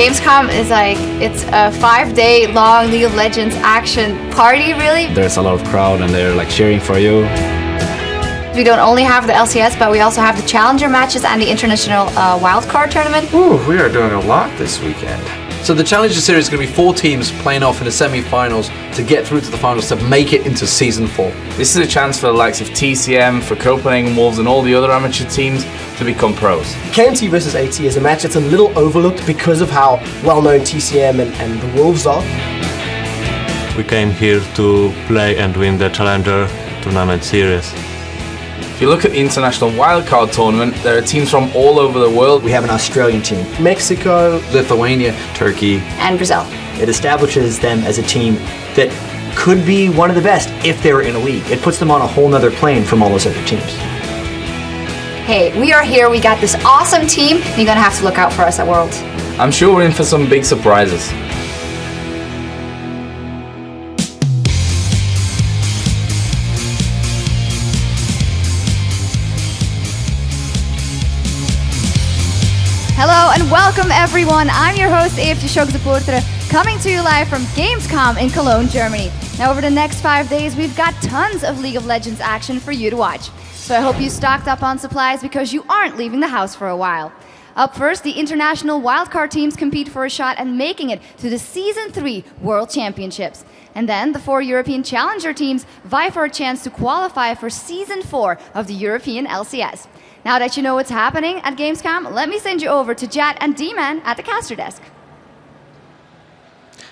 Gamescom is like, it's a 5-day long League of Legends action party, really. There's a lot of crowd and they're like cheering for you. We don't only have the LCS, but we also have the Challenger matches and the International Wildcard Tournament. Ooh, we are doing a lot this weekend. So the Challenger Series is going to be 4 teams playing off in the semi-finals to get through to the finals to make it into Season 4. This is a chance for the likes of TCM, for Copenhagen Wolves and all the other amateur teams to become pros. KMT versus AT is a match that's a little overlooked because of how well-known TCM and the Wolves are. We came here to play and win the Challenger Tournament Series. If you look at the International Wildcard Tournament, there are teams from all over the world. We have an Australian team, Mexico, Lithuania, Turkey, And Brazil. It establishes them as a team that could be one of the best if they were in a league. It puts them on a whole nother plane from all those other teams. Hey, we are here, we got this awesome team, and you're gonna have to look out for us at Worlds. I'm sure we're in for some big surprises. Hello and welcome everyone. I'm your host Evtje Schogzepoortere, coming to you live from Gamescom in Cologne, Germany. Now over the next 5 days, we've got tons of League of Legends action for you to watch. So I hope you stocked up on supplies because you aren't leaving the house for a while. Up first, the international wildcard teams compete for a shot at making it to the Season 3 World Championships. And then the 4 European Challenger teams vie for a chance to qualify for Season 4 of the European LCS. Now that you know what's happening at Gamescom, let me send you over to Jat and D-Man at the caster desk.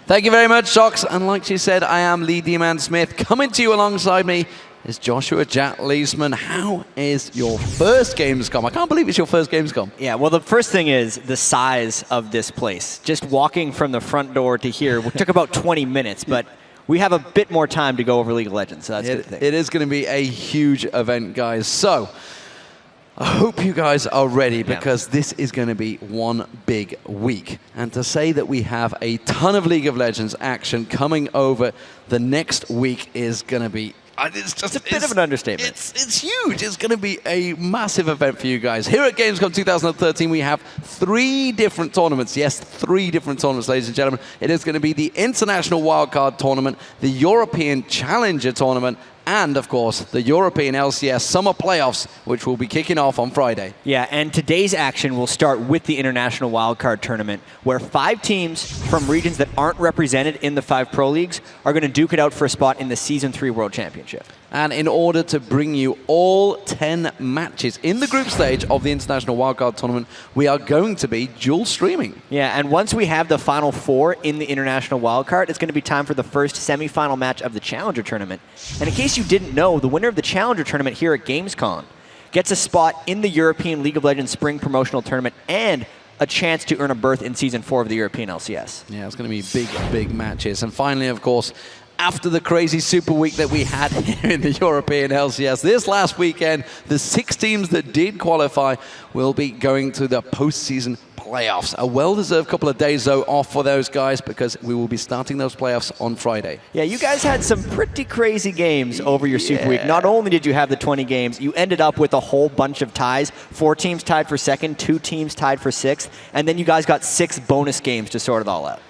Thank you very much, Shox. And like she said, I am Lee D-Man Smith. Coming to you alongside me is Joshua Jat Leesman. How is your first Gamescom? I can't believe it's your first Gamescom. Yeah, well, the first thing is the size of this place. Just walking from the front door to here took about 20 minutes, but we have a bit more time to go over League of Legends, so that's a good thing. It is going to be a huge event, guys. So I hope you guys are ready because this is going to be one big week. And to say that we have a ton of League of Legends action coming over the next week is going to be... It's a bit of an understatement. It's huge. It's going to be a massive event for you guys. Here at Gamescom 2013, we have 3 different tournaments. Yes, 3 different tournaments, ladies and gentlemen. It is going to be the International Wildcard Tournament, the European Challenger Tournament, and, of course, the European LCS Summer Playoffs, which will be kicking off on Friday. Yeah, and today's action will start with the International Wildcard Tournament, where 5 teams from regions that aren't represented in the 5 Pro Leagues are going to duke it out for a spot in the Season 3 World Championship. And in order to bring you all 10 matches in the group stage of the International Wildcard Tournament, we are going to be dual streaming. Yeah, and once we have the final 4 in the International Wildcard, it's going to be time for the first semifinal match of the Challenger Tournament. And in case you didn't know, the winner of the Challenger Tournament here at Gamescom gets a spot in the European League of Legends Spring Promotional Tournament and a chance to earn a berth in Season 4 of the European LCS. Yeah, it's going to be big, big matches. And finally, of course, after the crazy Super Week that we had here in the European LCS, this last weekend, the 6 teams that did qualify will be going to the postseason playoffs. A well-deserved couple of days, though, off for those guys because we will be starting those playoffs on Friday. Yeah, you guys had some pretty crazy games over your Super Week. Not only did you have the 20 games, you ended up with a whole bunch of ties. 4 teams tied for 2nd, 2 teams tied for 6th, and then you guys got 6 bonus games to sort it all out.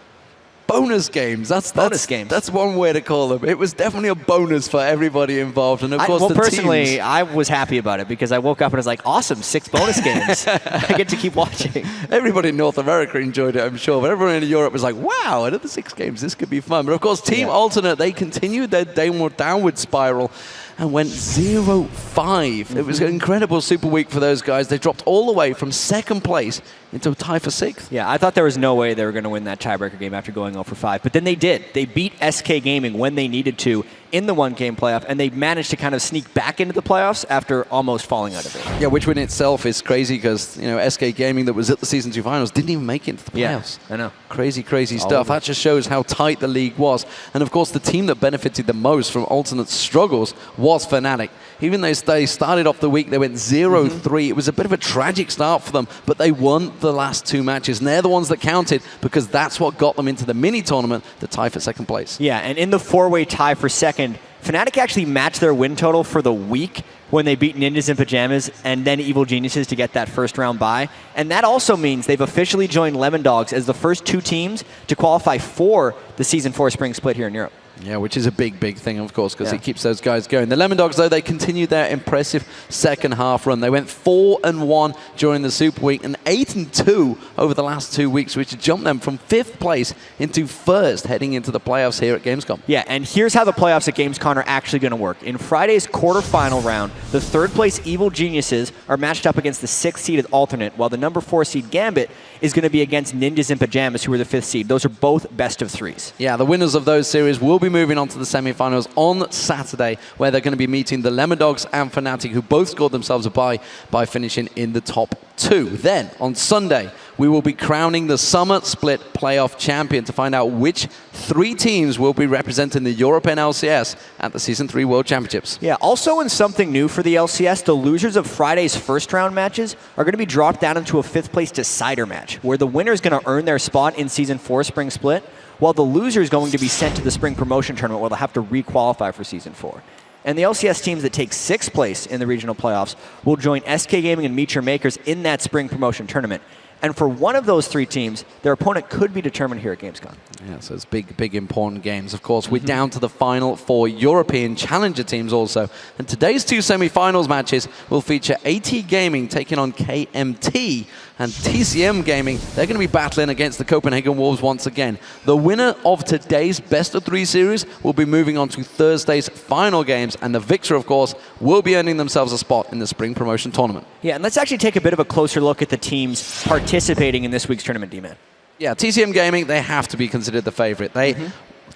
Bonus games. That's one way to call them. It was definitely a bonus for everybody involved, and of course, well, the personally, teams. I was happy about it because I woke up and I was like, "Awesome, 6 bonus games! I get to keep watching." Everybody in North America enjoyed it, I'm sure, but everyone in Europe was like, "Wow, another 6 games! This could be fun." But of course, Team Alternate, they continued their downward spiral and went 0-5. It was an incredible Super Week for those guys. They dropped all the way from 2nd place into a tie for 6th. Yeah, I thought there was no way they were going to win that tiebreaker game after going 0-5, but then they did. They beat SK Gaming when they needed to in the 1-game playoff, and they managed to kind of sneak back into the playoffs after almost falling out of it. Yeah, which in itself is crazy because, you know, SK Gaming that was at the Season 2 finals didn't even make it into the playoffs. Yeah, I know. Crazy, crazy stuff. That just shows how tight the league was. And of course, the team that benefited the most from Alternate struggles was Fnatic. Even though they started off the week, they went 0-3. It was a bit of a tragic start for them, but they won the last 2 matches. And they're the ones that counted because that's what got them into the mini tournament, the tie for 2nd place. Yeah, and in the 4-way tie for 2nd, Fnatic actually matched their win total for the week when they beat Ninjas in Pajamas and then Evil Geniuses to get that first round bye. And that also means they've officially joined Lemon Dogs as the first 2 teams to qualify for the Season 4 Spring Split here in Europe. Yeah, which is a big, big thing, of course, because it keeps those guys going. The Lemon Dogs, though, they continued their impressive second half run. They went 4-1 during the Super Week and 8-2 over the last 2 weeks, which jumped them from 5th place into 1st heading into the playoffs here at Gamescom. Yeah, and here's how the playoffs at Gamescom are actually going to work. In Friday's quarterfinal round, the 3rd place Evil Geniuses are matched up against the 6th seeded alternate, while the number 4 seed Gambit is going to be against Ninjas in Pajamas, who are the 5th seed. Those are both best of 3s. Yeah, the winners of those series will be moving on to the semifinals on Saturday, where they're going to be meeting the Lemon Dogs and Fnatic, who both scored themselves a bye by finishing in the top 2. Then, on Sunday, we will be crowning the Summer Split Playoff Champion to find out which 3 teams will be representing the European LCS at the Season 3 World Championships. Yeah, also in something new for the LCS, the losers of Friday's first round matches are going to be dropped down into a 5th place decider match, where the winner is going to earn their spot in Season 4 Spring Split, while the loser is going to be sent to the Spring Promotion Tournament, where they'll have to re-qualify for Season 4. And the LCS teams that take 6th place in the regional playoffs will join SK Gaming and Meet Your Makers in that Spring Promotion Tournament. And for one of those 3 teams, their opponent could be determined here at Gamescom. Yeah, so it's big, big, important games. Of course, we're down to the final 4 European Challenger teams also. And today's 2 semi-finals matches will feature AT Gaming taking on KMT, and TCM Gaming, they're going to be battling against the Copenhagen Wolves once again. The winner of today's best-of-3 series will be moving on to Thursday's final games, and the victor, of course, will be earning themselves a spot in the Spring Promotion Tournament. Yeah, and let's actually take a bit of a closer look at the teams participating in this week's tournament, D-Man. Yeah, TCM Gaming, they have to be considered the favorite. They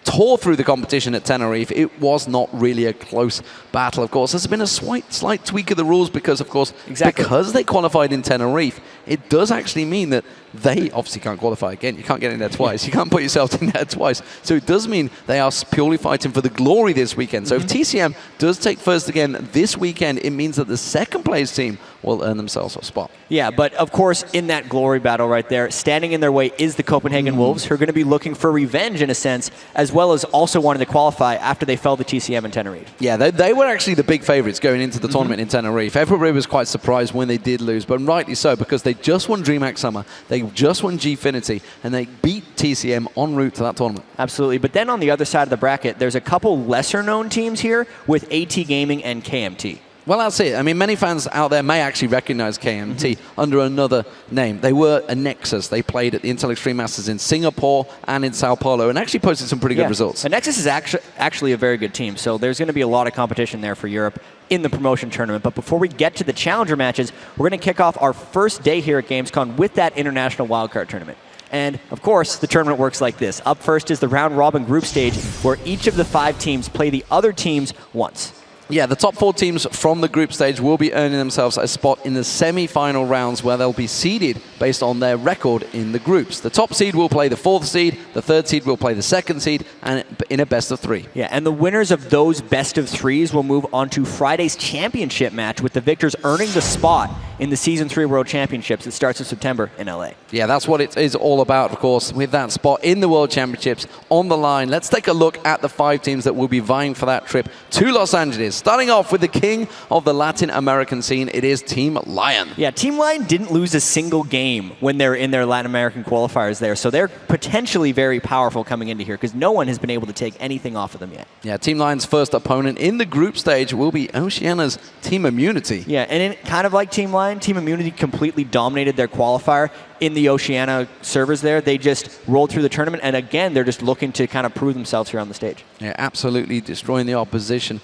tore through the competition at Tenerife. It was not really a close battle, of course. There's been a slight tweak of the rules because, of course, because they qualified in Tenerife, it does actually mean that they obviously can't qualify again. You can't get in there twice. You can't put yourself in there twice. So it does mean they are purely fighting for the glory this weekend. So if TCM does take first again this weekend, it means that the second place team will earn themselves a spot. Yeah, but of course, in that glory battle right there, standing in their way is the Copenhagen Wolves, who are going to be looking for revenge in a sense, as well as also wanting to qualify after they fell to TCM in Tenerife. Yeah, they were actually the big favorites going into the tournament in Tenerife. Everybody was quite surprised when they did lose, but rightly so, because they just won DreamHack Summer, they just won Gfinity, and they beat TCM en route to that tournament. Absolutely, but then on the other side of the bracket, there's a couple lesser-known teams here with AT Gaming and KMT. Well, that's it. I mean, many fans out there may actually recognize KMT under another name. They were a Nexus. They played at the Intel Extreme Masters in Singapore and in Sao Paulo and actually posted some pretty good results. And Nexus is actually a very good team, so there's going to be a lot of competition there for Europe in the promotion tournament. But before we get to the challenger matches, we're going to kick off our first day here at Gamescom with that international wildcard tournament. And, of course, the tournament works like this. Up first is the round-robin group stage, where each of the 5 teams play the other teams once. Yeah, the top 4 teams from the group stage will be earning themselves a spot in the semi-final rounds, where they'll be seeded based on their record in the groups. The top seed will play the 4th seed, the 3rd seed will play the 2nd seed, and in a best of 3. Yeah, and the winners of those best of 3s will move on to Friday's championship match, with the victors earning the spot in the Season 3 World Championships that starts in September in LA. Yeah, that's what it is all about, of course, with that spot in the World Championships on the line. Let's take a look at the 5 teams that will be vying for that trip to Los Angeles. Starting off with the king of the Latin American scene, it is Team Lion. Yeah, Team Lion didn't lose a single game when they're in their Latin American qualifiers there, so they're potentially very powerful coming into here, because no one has been able to take anything off of them yet. Yeah, Team Lion's first opponent in the group stage will be Oceania's Team Immunity. Yeah, and kind of like Team Lion, Team Immunity completely dominated their qualifier in the Oceania servers there. They just rolled through the tournament, and again, they're just looking to kind of prove themselves here on the stage. Yeah, absolutely destroying the opposition.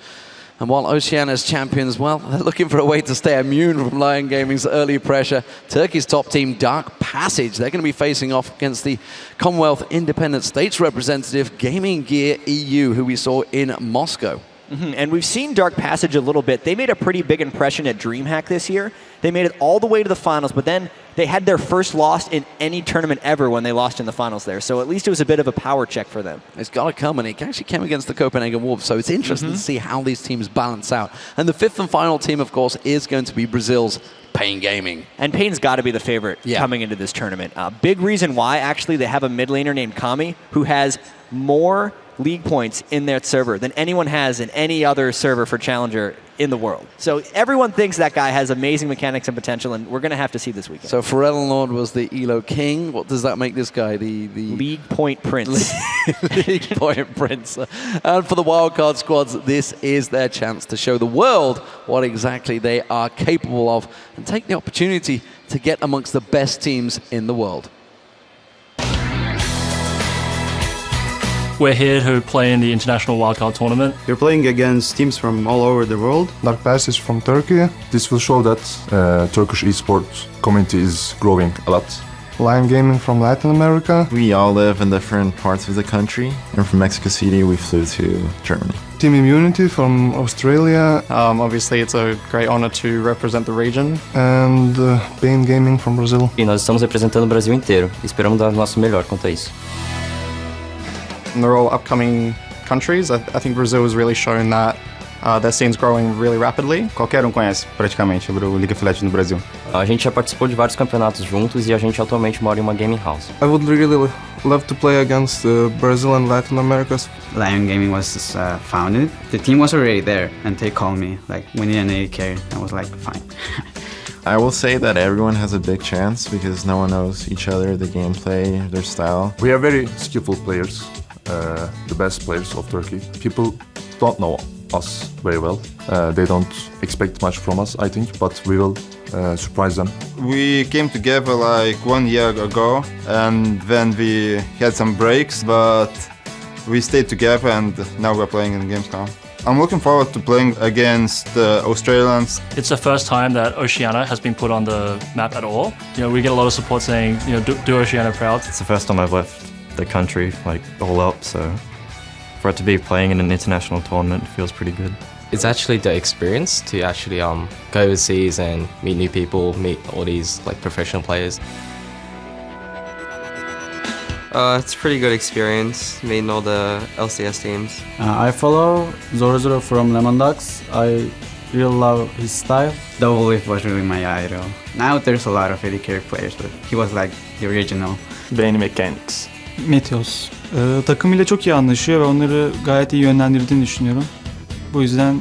And while Oceania's champions, well, they're looking for a way to stay immune from Lion Gaming's early pressure. Turkey's top team, Dark Passage, they're going to be facing off against the Commonwealth Independent States representative, Gaming Gear EU, who we saw in Moscow. And we've seen Dark Passage a little bit. They made a pretty big impression at DreamHack this year. They made it all the way to the finals, but then they had their first loss in any tournament ever when they lost in the finals there. So at least it was a bit of a power check for them. It's got to come, and it actually came against the Copenhagen Wolves, so it's interesting to see how these teams balance out. And the 5th and final team, of course, is going to be Brazil's Pain Gaming. And Pain's got to be the favorite Yeah. coming into this tournament. Big reason why, actually, they have a mid laner named Kami who has more league points in their server than anyone has in any other server for Challenger in the world. So everyone thinks that guy has amazing mechanics and potential, and we're going to have to see this weekend. So Pharrell Lord was the Elo King. What does that make this guy? The League Point Prince. League Point Prince. And for the wildcard squads, this is their chance to show the world what exactly they are capable of and take the opportunity to get amongst the best teams in the world. We're here to play in the International Wildcard Tournament. You're playing against teams from all over the world. Dark Passage from Turkey. This will show that Turkish esports community is growing a lot. Lion Gaming from Latin America. We all live in different parts of the country, and from Mexico City we flew to Germany. Team Immunity from Australia. Obviously it's a great honor to represent the region. And Pain Gaming from Brazil. E nós estamos representando o Brasil inteiro. Esperamos dar o nosso melhor quanto a isso. And they're all upcoming countries. I think Brazil has really shown that their scene's growing really rapidly. Qualquer conhece praticamente o League of Legends no Brasil. A gente já participou de vários campeonatos juntos e a gente atualmente mora em uma gaming house. I would really love to play against Brazil and Latin America. Lion Gaming was founded. The team was already there, and they called me like, we need an AD carry. I was like, fine. I will say that everyone has a big chance because no one knows each other, the gameplay, their style. We are very skillful players, the best players of Turkey. People don't know us very well. They don't expect much from us, I think, but we will surprise them. We came together like 1 year ago, and then we had some breaks, but we stayed together, and now we're playing in Gamescom. I'm looking forward to playing against Australians. It's the first time that Oceania has been put on the map at all. You know, we get a lot of support saying, you know, do Oceania proud. It's the first time I've left the country, like, all up, so for it to be playing in an international tournament feels pretty good. It's actually the experience to actually go overseas and meet new people, meet all these like professional players. It's a pretty good experience, meeting all the LCS teams. I follow Zoro from Lemon Ducks. I really love his style. Double Leaf was really my idol. Now there's a lot of AD carry players, but he was like the original. Brainy Mechanics. Meteos. Takımıyla çok iyi anlaşıyor ve onları gayet iyi yönlendirdiğini düşünüyorum. Bu yüzden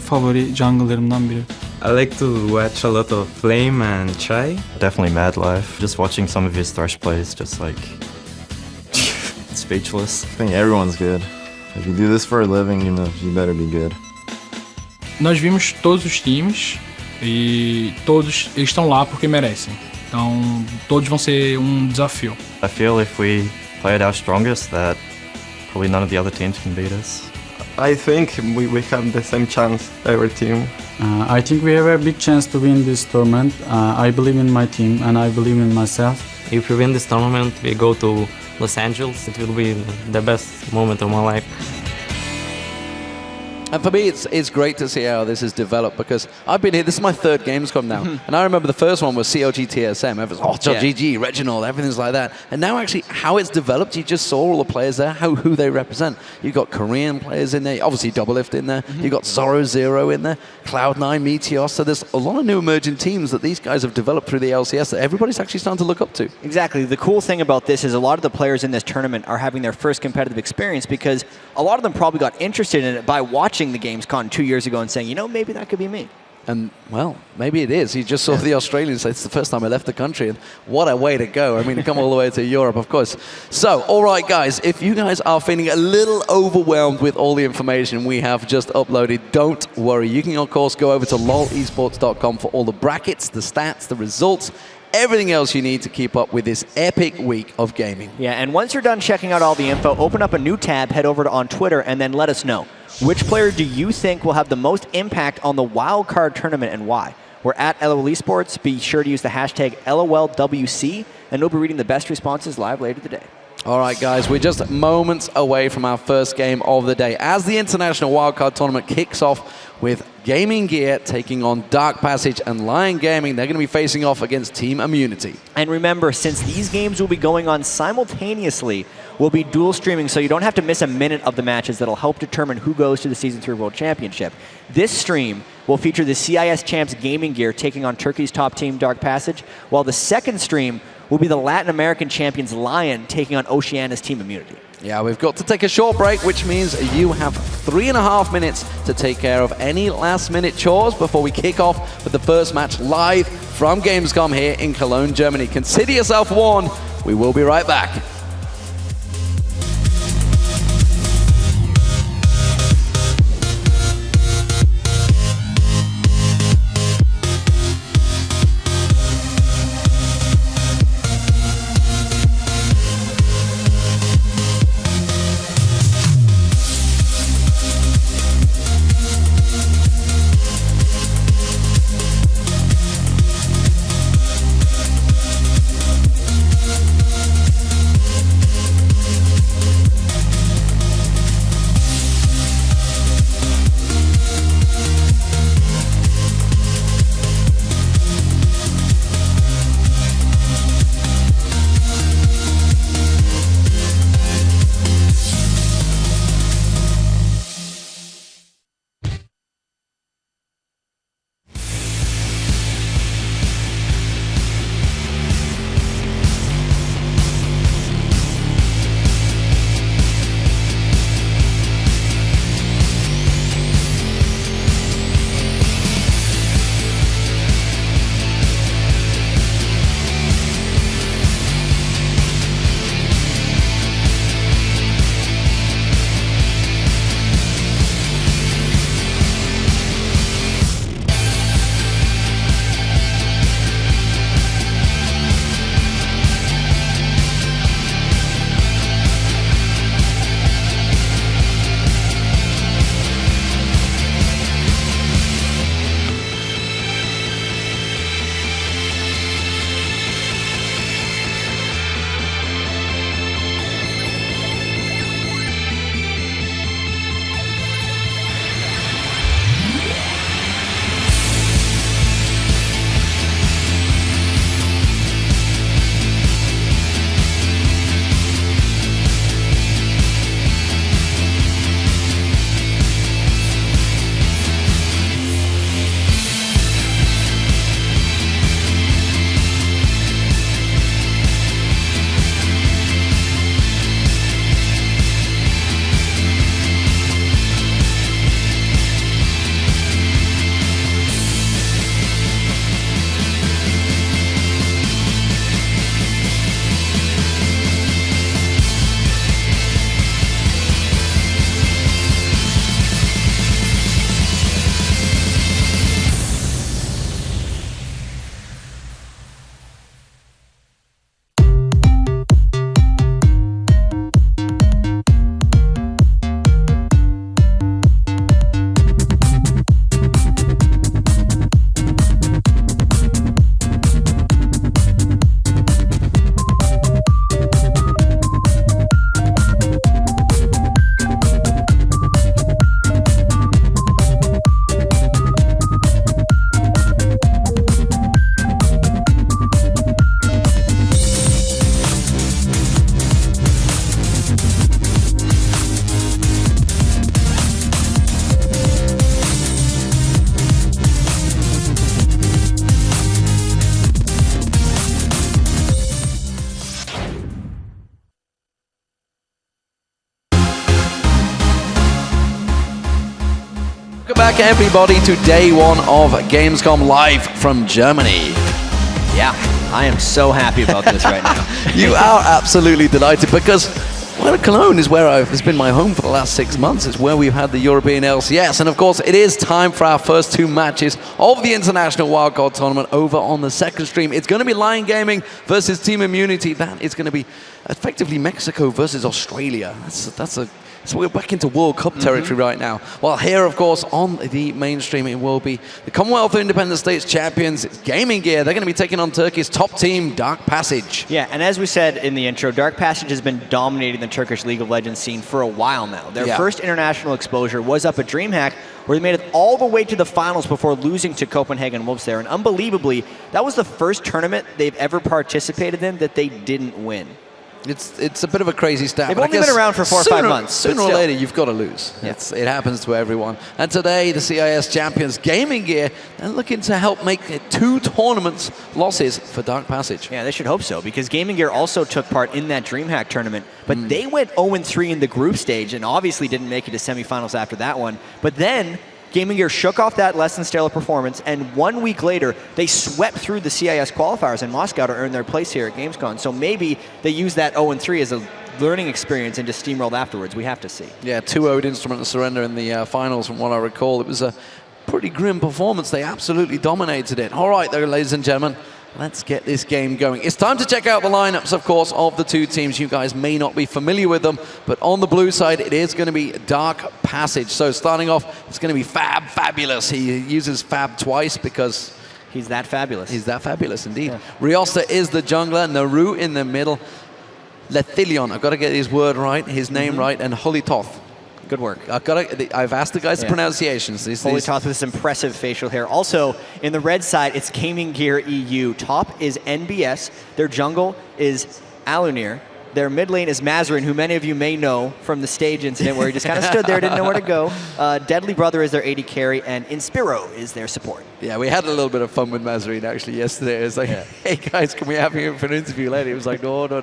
favori jungle'larımdan biri. I like to watch a lot of Flame and Chai. Definitely Mad Life. Just watching some of his Thresh plays, just like speechless. I think everyone's good. If you do this for a living, you better be good. Nós vimos todos os times e todos eles estão lá porque merecem. Então, todos vão ser desafio. I feel if we play at our strongest, that probably none of the other teams can beat us. I think we have the same chance, every team. I think we have a big chance to win this tournament. I believe in my team and I believe in myself. If we win this tournament, we go to Los Angeles. It will be the best moment of my life. And for me, it's great to see how this has developed because I've been here. This is my third Gamescom now. And I remember the first one was CLG TSM. Everyone's, GG, Reginald, everything's like that. And now actually how it's developed, you just saw all the players there, who they represent. You've got Korean players in there, obviously Double Lift in there. You've got Zoro Zero in there, Cloud9, Meteos. So there's a lot of new emerging teams that these guys have developed through the LCS that everybody's actually starting to look up to. Exactly. The cool thing about this is a lot of the players in this tournament are having their first competitive experience because a lot of them probably got interested in it by watching the Gamescom 2 years ago and saying, you know, maybe that could be me. And, well, maybe it is. You just saw the Australians say, it's the first time I left the country, and what a way to go. I mean, to come all the way to Europe, of course. So, all right, guys, if you guys are feeling a little overwhelmed with all the information we have just uploaded, don't worry. You can, of course, go over to lolesports.com for all the brackets, the stats, the results, everything else you need to keep up with this epic week of gaming. Yeah, and once you're done checking out all the info, open up a new tab, head over to on Twitter, and then let us know. Which player do you think will have the most impact on the wildcard tournament and why? We're at LOL Esports. Be sure to use the hashtag LOLWC, and we'll be reading the best responses live later today. All right, guys, we're just moments away from our first game of the day as the International Wildcard Tournament kicks off with Gaming Gear taking on Dark Passage and Lion Gaming. They're going to be facing off against Team Immunity. And remember, since these games will be going on simultaneously, we'll be dual streaming, so you don't have to miss a minute of the matches that'll help determine who goes to the Season 3 World Championship. This stream will feature the CIS champs gaming gear taking on Turkey's top team, Dark Passage, while the second stream will be the Latin American champions Lion taking on Oceania's Team Immunity. Yeah, we've got to take a short break, which means you have 3.5 minutes to take care of any last-minute chores before we kick off with the first match live from Gamescom here in Cologne, Germany. Consider yourself warned. We will be right back. Welcome back, everybody, to day one of Gamescom live from Germany. Yeah, I am so happy about this right now. You are absolutely delighted because, well, Cologne is where it's been my home for the last 6 months. It's where we've had the European LCS. And of course, it is time for our first two matches of the International Wildcard Tournament over on the second stream. It's going to be Lion Gaming versus Team Immunity. That is going to be effectively Mexico versus Australia. So we're back into World Cup territory right now. Well, here, of course, on the mainstream, it will be the Commonwealth Independent States champions. It's Gaming Gear. They're going to be taking on Turkey's top team, Dark Passage. Yeah, and as we said in the intro, Dark Passage has been dominating the Turkish League of Legends scene for a while now. Their first international exposure was up at DreamHack, where they made it all the way to the finals before losing to Copenhagen Wolves there. And unbelievably, that was the first tournament they've ever participated in that they didn't win. It's a bit of a crazy stat. They've but I only guess been around for 4 or 5 months. Sooner or later, you've got to lose. Yeah. It happens to everyone. And today, the CIS champions, Gaming Gear, they're looking to help make it 2 tournaments losses for Dark Passage. Yeah, they should hope so, because Gaming Gear also took part in that DreamHack tournament, but they went 0-3 in the group stage and obviously didn't make it to semifinals after that one. But then Gaming Gear shook off that less than stellar performance, and 1 week later, they swept through the CIS qualifiers in Moscow to earn their place here at Gamescom. So maybe they use that 0-3 as a learning experience and just steamrolled afterwards. We have to see. Yeah, 2-0'd Instrument of Surrender in the finals, from what I recall. It was a pretty grim performance. They absolutely dominated it. All right, there, ladies and gentlemen. Let's get this game going. It's time to check out the lineups, of course, of the 2 teams. You guys may not be familiar with them, but on the blue side, it is going to be Dark Passage. So starting off, it's going to be Fabulous. He uses Fab twice because he's that fabulous. He's that fabulous, indeed. Yeah. Riosta is the jungler. Naru in the middle. Lethilion, I've got to get his word right, his name right, and Holitoth. Good work. I've asked the guys the pronunciations. Holitoth with this impressive facial hair. Also, in the red side, it's Gaming Gear EU. Top is NBS. Their jungle is Alunir. Their mid lane is Mazarin, who many of you may know from the stage incident where he just kind of stood there, didn't know where to go. Deadly Brother is their AD carry, and Inspiro is their support. Yeah, we had a little bit of fun with Mazarin actually yesterday. It was like, hey guys, can we have you for an interview later? He was like, no, not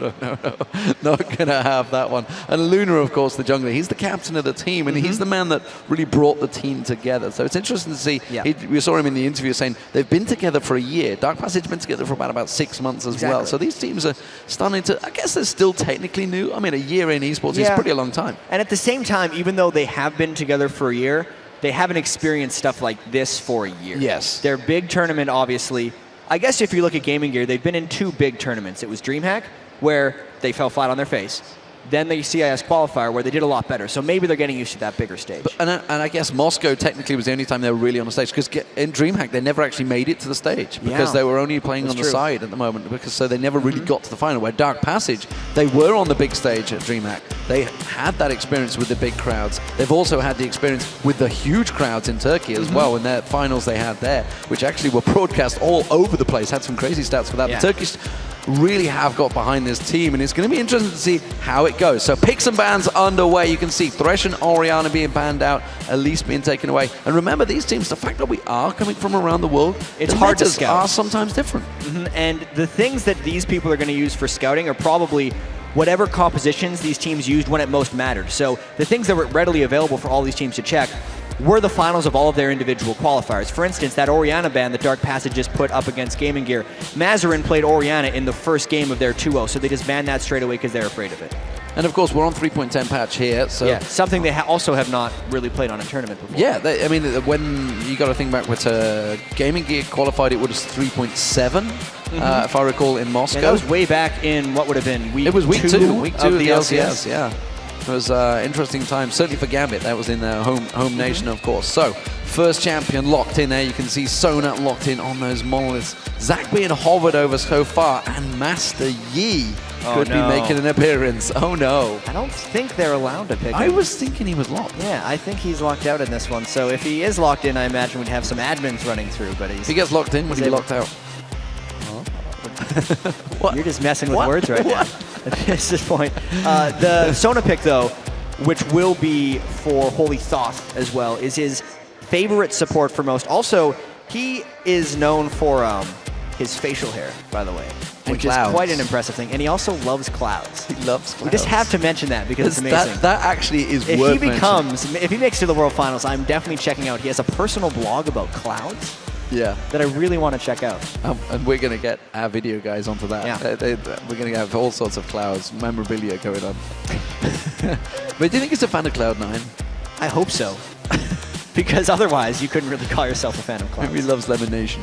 going to have that one. And Luna, of course, the jungler, he's the captain of the team, and he's the man that really brought the team together. So it's interesting to see. We saw him in the interview saying they've been together for a year. Dark Passage been together for about 6 months as well. So these teams are starting to, I guess they're still technically new. I mean, a year in esports is pretty a long time. And at the same time, even though they have been together for a year, they haven't experienced stuff like this for a year. Yes. Their big tournament, obviously, I guess if you look at Gaming Gear, they've been in 2 big tournaments. It was DreamHack, where they fell flat on their face. Then the CIS qualifier, where they did a lot better. So maybe they're getting used to that bigger stage. And I guess Moscow technically was the only time they were really on the stage, because in DreamHack they never actually made it to the stage because they were only playing on the side at the moment, because so they never really got to the final. Where Dark Passage, they were on the big stage at DreamHack. They had that experience with the big crowds. They've also had the experience with the huge crowds in Turkey as well in their finals they had there, which actually were broadcast all over the place. Had some crazy stats for that. The Turkish really have got behind this team, and it's going to be interesting to see how it goes. So picks and bans underway. You can see Thresh and Orianna being banned out, Elise being taken away. And remember, these teams, the fact that we are coming from around the world, it's hard to scout. Are sometimes different. And the things that these people are going to use for scouting are probably whatever compositions these teams used when it most mattered. So the things that were readily available for all these teams to check were the finals of all of their individual qualifiers. For instance, that Orianna ban that Dark Passage just put up against Gaming Gear, Mazarin played Orianna in the first game of their 2-0, so they just banned that straight away because they're afraid of it. And of course, we're on 3.10 patch here, so something they also have not really played on a tournament before. Yeah, I mean, when you got to think back when Gaming Gear qualified, it was 3.7, if I recall, in Moscow. Yeah, that was way back in what would have been week 2 of the LCS. Yeah. It was interesting time, certainly for Gambit. That was in their home nation, of course. So, first champion locked in there. You can see Sona locked in on those monoliths. Zac being hovered over so far, and Master Yi could be making an appearance. Oh no. I don't think they're allowed to pick him. I was thinking he was locked. Yeah, I think he's locked out in this one. So if he is locked in, I imagine we'd have some admins running through. But if he gets locked in, would he be locked out? You're just messing with words right now. At this point. The Sona pick, though, which will be for Holy Thoth as well, is his favorite support for most. Also, he is known for his facial hair, by the way, which is quite an impressive thing. And he also loves clouds. He loves clouds. We just have to mention that because it's amazing. That actually is worth mentioning. If he makes it to the World Finals, I'm definitely checking out. He has a personal blog about clouds. Yeah, that I really want to check out. And we're going to get our video guys onto that. Yeah. We're going to have all sorts of clouds, memorabilia going on. But do you think he's a fan of Cloud9? I hope so. Because otherwise, you couldn't really call yourself a fan of clouds. Maybe he loves Lemon Nation.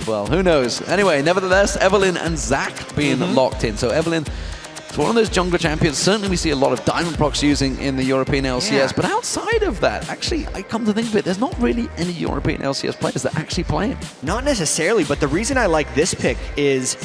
Well, who knows? Anyway, nevertheless, Evelyn and Zac being locked in. So Evelyn, it's one of those jungler champions. Certainly we see a lot of Diamond Procs using in the European LCS, but outside of that, actually, I come to think of it, there's not really any European LCS players that actually play him. Not necessarily, but the reason I like this pick is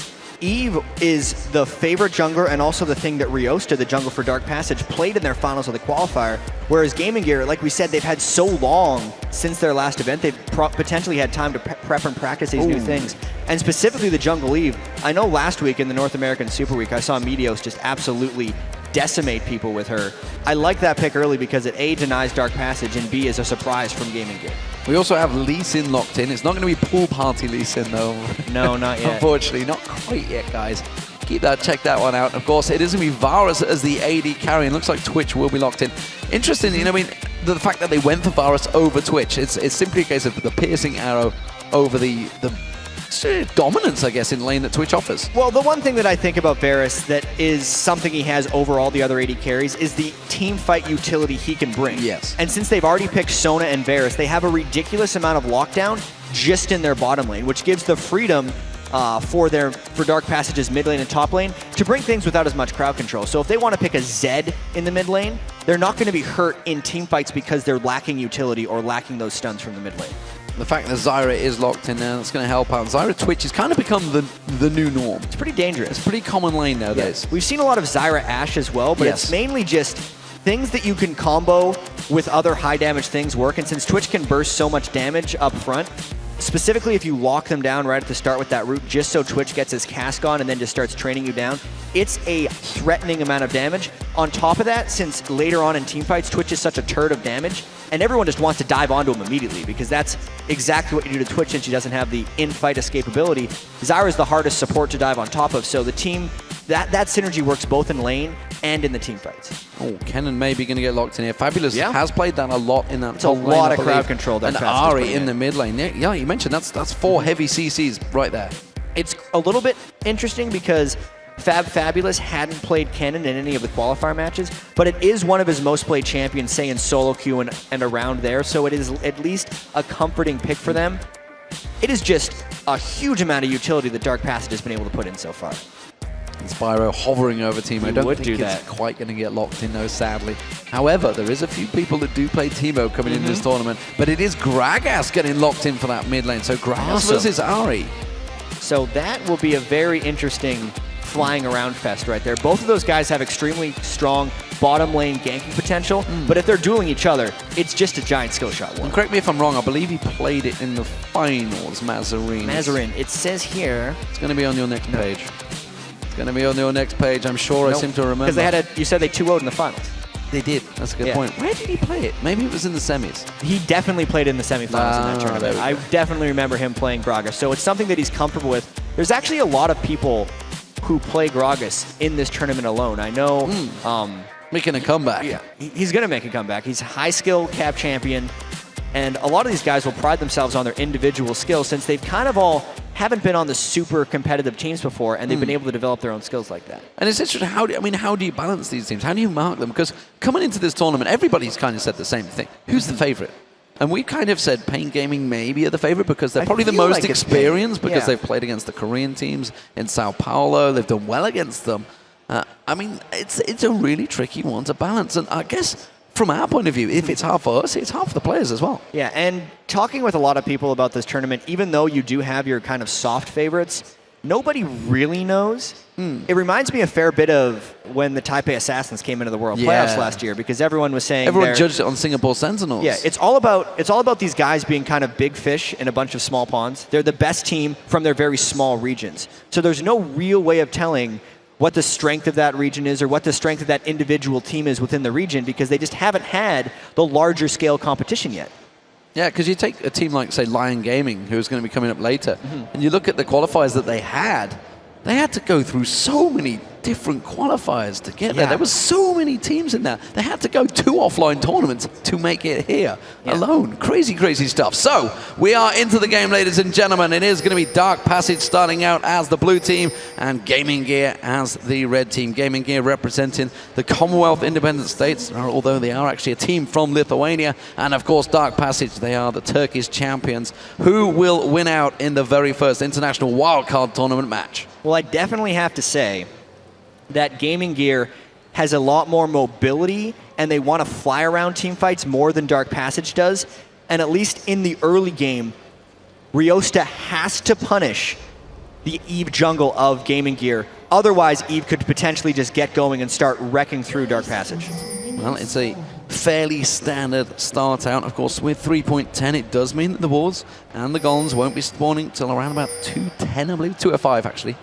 Eve is the favorite jungler and also the thing that Riosta, the jungle for Dark Passage, played in their finals of the qualifier, whereas Gaming Gear, like we said, they've had so long since their last event, they've potentially had time to prep and practice these new things. And specifically the jungle Eve, I know last week in the North American Super Week, I saw Meteos just absolutely decimate people with her. I like that pick early because it A, denies Dark Passage, and B, is a surprise from Gaming Gear. We also have Lee Sin locked in. It's not going to be pool party Lee Sin though. No, not yet. Unfortunately, not quite yet, guys. Check that one out. Of course, it is going to be Varus as the AD carry, and looks like Twitch will be locked in. Interesting, you know, I mean, the fact that they went for Varus over Twitch, it's simply a case of the piercing arrow over the dominance, I guess, in lane that Twitch offers. Well, the one thing that I think about Varus that is something he has over all the other AD carries is the team fight utility he can bring. Yes. And since they've already picked Sona and Varus, they have a ridiculous amount of lockdown just in their bottom lane, which gives the freedom for Dark Passage's mid lane and top lane to bring things without as much crowd control. So if they want to pick a Zed in the mid lane, they're not going to be hurt in team fights because they're lacking utility or lacking those stuns from the mid lane. The fact that Zyra is locked in there, that's going to help out. Zyra Twitch has kind of become the new norm. It's pretty dangerous. It's a pretty common lane nowadays. We've seen a lot of Zyra Ashe as well, but it's mainly just things that you can combo with other high damage things work. And since Twitch can burst so much damage up front, specifically if you lock them down right at the start with that root, just so Twitch gets his cask on and then just starts training you down, it's a threatening amount of damage. On top of that, since later on in teamfights, Twitch is such a turd of damage, and everyone just wants to dive onto him immediately because that's exactly what you do to Twitch since she doesn't have the in-fight escapability. Zyra is the hardest support to dive on top of, so the team, that synergy works both in lane and in the team fights. Oh, Kennen may be going to get locked in here. Fabulous has played that a lot in that top lane. It's a lot of crowd control. And Ari in the mid lane. Yeah, you mentioned that's 4 heavy CCs right there. It's a little bit interesting because Fabulous hadn't played Kennen in any of the qualifier matches, but it is one of his most played champions, say in solo queue and around there, so it is at least a comforting pick for them. It is just a huge amount of utility that Dark Passage has been able to put in so far. And Spyro hovering over Teemo. I don't think it's quite going to get locked in, though, sadly. However, there is a few people that do play Teemo coming into this tournament, but it is Gragas getting locked in for that mid lane. So Gragas versus Ari. So that will be a very interesting flying around fest right there. Both of those guys have extremely strong bottom lane ganking potential, but if they're dueling each other, it's just a giant skill shot war. And correct me if I'm wrong, I believe he played it in the finals, Mazarin. Mazarin, it says here. It's going to be on your next page. It's going to be on your next page, I'm sure. I seem to remember. Because they had you said they 2-0'd in the finals. They did. That's a good point. Where did he play it? Maybe it was in the semis. He definitely played in the semifinals in that tournament. I definitely remember him playing Gragas. So it's something that he's comfortable with. There's actually a lot of people who play Gragas in this tournament alone. I know. Making a comeback. Yeah, he's going to make a comeback. He's a high skill cap champion. And a lot of these guys will pride themselves on their individual skills since they've kind of all haven't been on the super competitive teams before, and they've been able to develop their own skills like that. And it's interesting, how do you balance these teams? How do you mark them? Because coming into this tournament, everybody's kind of said the same thing. Who's the favorite? And we kind of said Pain Gaming maybe are the favorite because they're probably the most experienced because they've played against the Korean teams in Sao Paulo. They've done well against them. I mean, it's a really tricky one to balance. And I guess from our point of view, if it's half for us, it's half for the players as well. Yeah, and talking with a lot of people about this tournament, even though you do have your kind of soft favorites, nobody really knows. It reminds me a fair bit of when the Taipei Assassins came into the World Playoffs last year because everyone was saying everyone judged it on Singapore Sentinels. Yeah, it's all about these guys being kind of big fish in a bunch of small ponds. They're the best team from their very small regions. So there's no real way of telling what the strength of that region is or what the strength of that individual team is within the region because they just haven't had the larger scale competition yet. Yeah, because you take a team like, say, Lion Gaming, who's going to be coming up later, and you look at the qualifiers that they had to go through so many different qualifiers to get there. There were so many teams in there. They had to go 2 offline tournaments to make it here alone. Crazy, crazy stuff. So we are into the game, ladies and gentlemen. It is going to be Dark Passage starting out as the blue team and Gaming Gear as the red team. Gaming Gear representing the Commonwealth Independent States, although they are actually a team from Lithuania. And of course, Dark Passage, they are the Turkish champions. Who will win out in the very first international wildcard tournament match? Well, I definitely have to say that Gaming Gear has a lot more mobility and they want to fly around team fights more than Dark Passage does. And at least in the early game, Riosta has to punish the Eve jungle of Gaming Gear. Otherwise, Eve could potentially just get going and start wrecking through Dark Passage. Well, it's a fairly standard start out. Of course, with 3.10, it does mean that the wards and the golems won't be spawning till around about 2:10, I believe, 2:05 actually,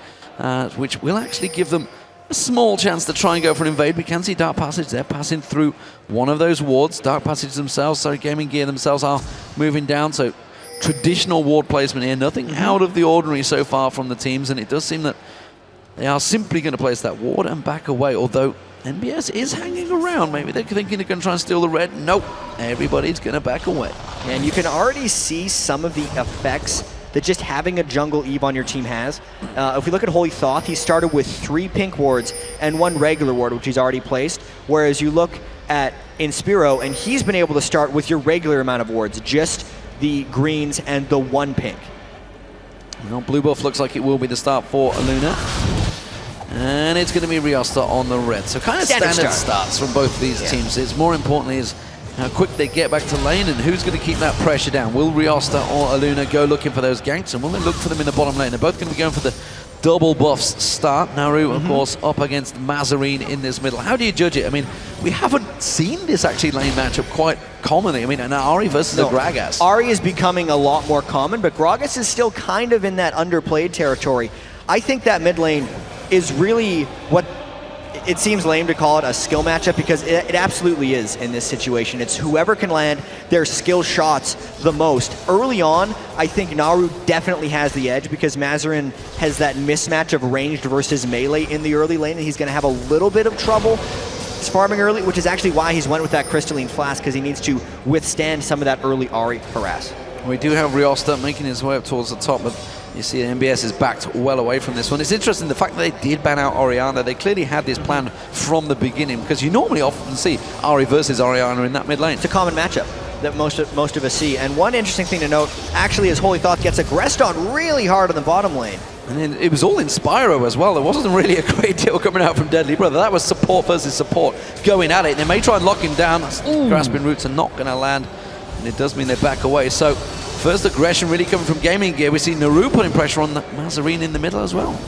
which will actually give them a small chance to try and go for an invade. We can see Dark Passage, they're passing through one of those wards. Dark Passage themselves, sorry, Gaming Gear themselves are moving down, so traditional ward placement here, nothing out of the ordinary so far from the teams, and it does seem that they are simply going to place that ward and back away, although NBS is hanging around. Maybe they're thinking they're going to try and steal the red. Nope, everybody's going to back away. And you can already see some of the effects that just having a jungle Eve on your team has. If we look at Holy Thoth, he started with 3 pink wards and 1 regular ward, which he's already placed, whereas you look at Inspiro, and he's been able to start with your regular amount of wards, just the greens and the 1 pink. Well, blue buff looks like it will be the start for Aluna. And it's going to be Riosta on the red. So kind of standard starts from both of these teams. It's more importantly is how quick they get back to lane and who's going to keep that pressure down. Will Riosta or Aluna go looking for those ganks, and will they look for them in the bottom lane? They're both going to be going for the double buffs start. Naru, of course, up against Mazarine in this middle. How do you judge it? I mean, we haven't seen this actually lane matchup quite commonly. I mean, an Ahri versus a Gragas. Ahri is becoming a lot more common, but Gragas is still kind of in that underplayed territory. I think that mid lane is really what it seems lame to call it a skill matchup, because it absolutely is in this situation. It's whoever can land their skill shots the most. Early on, I think Naru definitely has the edge because Mazarin has that mismatch of ranged versus melee in the early lane, and he's going to have a little bit of trouble farming early, which is actually why he's went with that Crystalline Flask, because he needs to withstand some of that early Ahri harass. We do have Riosta making his way up towards the top, but you see MBS is backed well away from this one. It's interesting, the fact that they did ban out Orianna, they clearly had this plan from the beginning, because you normally often see Ahri versus Orianna in that mid lane. It's a common matchup that most of us see. And one interesting thing to note, actually, is Holy Thoth gets aggressed on really hard on the bottom lane. And then it was all Inspiro as well. There wasn't really a great deal coming out from Deadly Brother. That was support versus support going at it. They may try and lock him down. Grasping roots are not going to land, and it does mean they back away. So first aggression really coming from Gaming Gear. We see Naru putting pressure on Mazarine in the middle as well.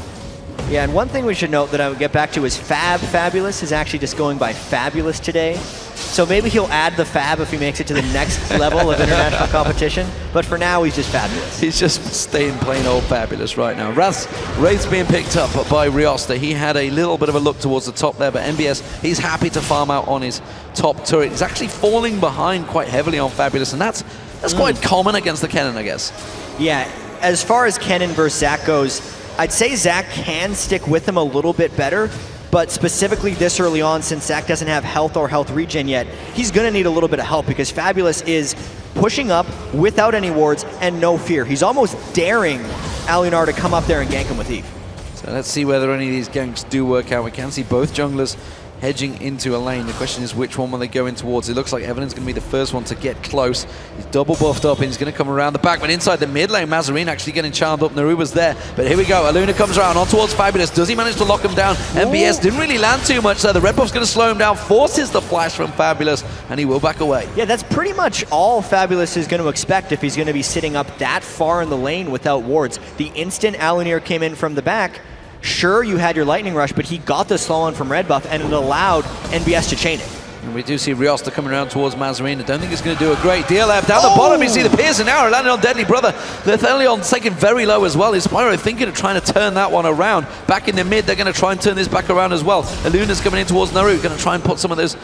Yeah, and one thing we should note that I would get back to is Fabulous is actually just going by Fabulous today. So maybe he'll add the Fab if he makes it to the next level of international competition. But for now, he's just Fabulous. He's just staying plain old Fabulous right now. Wraith's being picked up by Riosta. He had a little bit of a look towards the top there, but MBS, he's happy to farm out on his top turret. He's actually falling behind quite heavily on Fabulous, and that's quite common against the Kennen, I guess. Yeah, as far as Kennen versus Zac goes, I'd say Zac can stick with him a little bit better, but specifically this early on, since Zac doesn't have health or health regen yet, he's going to need a little bit of help, because Fabulous is pushing up without any wards and no fear. He's almost daring Alunar to come up there and gank him with Eve. So let's see whether any of these ganks do work out. We can see both junglers hedging into a lane. The question is, which one will they go in towards? It looks like Evelyn's going to be the first one to get close. He's double buffed up and he's going to come around the back, but inside the mid lane, Mazarine actually getting charmed up. Naruba's there, but here we go. Aluna comes around on towards Fabulous. Does he manage to lock him down? MBS didn't really land too much there. The red buff's going to slow him down, forces the flash from Fabulous, and he will back away. Yeah, that's pretty much all Fabulous is going to expect if he's going to be sitting up that far in the lane without wards. The instant Alunir came in from the back, sure, you had your Lightning Rush, but he got the slow on from red buff, and it allowed NBS to chain it. And we do see Riosta coming around towards Mazarine. I don't think he's going to do a great deal. Down the bottom, you see the piercing arrow landing on Deadly Brother. Lethelion's taken very low as well. Inspiro thinking of trying to turn that one around. Back in the mid, they're going to try and turn this back around as well. Aluna's coming in towards Naru, going to try and put some of those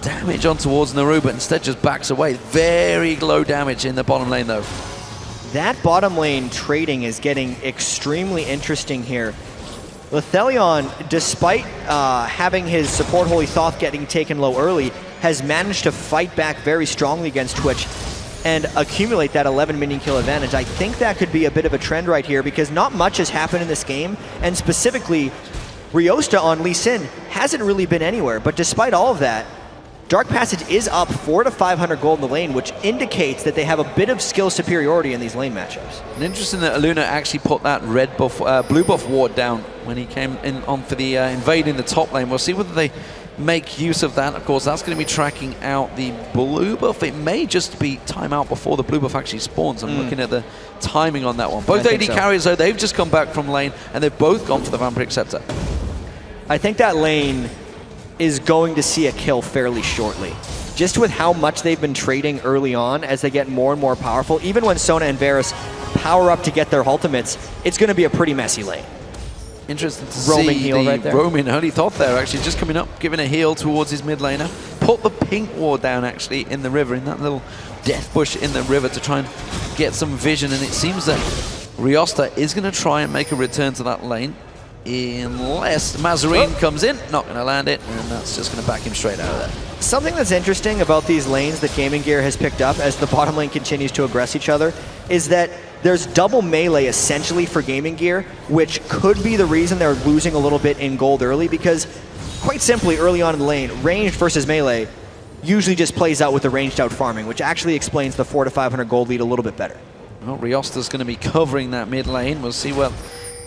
damage on towards Naru, but instead just backs away. Very low damage in the bottom lane, though. That bottom lane trading is getting extremely interesting here. Lethelion, despite having his support Holy Thoth getting taken low early, has managed to fight back very strongly against Twitch and accumulate that 11 minion kill advantage. I think that could be a bit of a trend right here, because not much has happened in this game, and specifically Riosta on Lee Sin hasn't really been anywhere. But despite all of that, Dark Passage is up 400 to 500 gold in the lane, which indicates that they have a bit of skill superiority in these lane matchups. And interesting that Aluna actually put that blue buff ward down when he came in on for the invade in the top lane. We'll see whether they make use of that. Of course, that's going to be tracking out the blue buff. It may just be timeout before the blue buff actually spawns. I'm looking at the timing on that one. Both AD carriers, though, they've just come back from lane, and they've both gone for the Vampiric Scepter. I think that lane is going to see a kill fairly shortly. Just with how much they've been trading early on as they get more and more powerful, even when Sona and Varus power up to get their ultimates, it's going to be a pretty messy lane. Interesting to Roaming see heal the right there. roaming Holy Thought there, actually just coming up, giving a heal towards his mid laner. Put the pink ward down, actually, in the river, in that little death bush in the river to try and get some vision. And it seems that Riosta is going to try and make a return to that lane, unless Mazarine comes in. Not going to land it, and that's just going to back him straight out of there. Something that's interesting about these lanes that Gaming Gear has picked up as the bottom lane continues to aggress each other is that there's double melee essentially for Gaming Gear, which could be the reason they're losing a little bit in gold early, because quite simply early on in the lane, ranged versus melee usually just plays out with the ranged out farming, which actually explains the 400 to 500 gold lead a little bit better. Well, Riosta's going to be covering that mid lane. We'll see what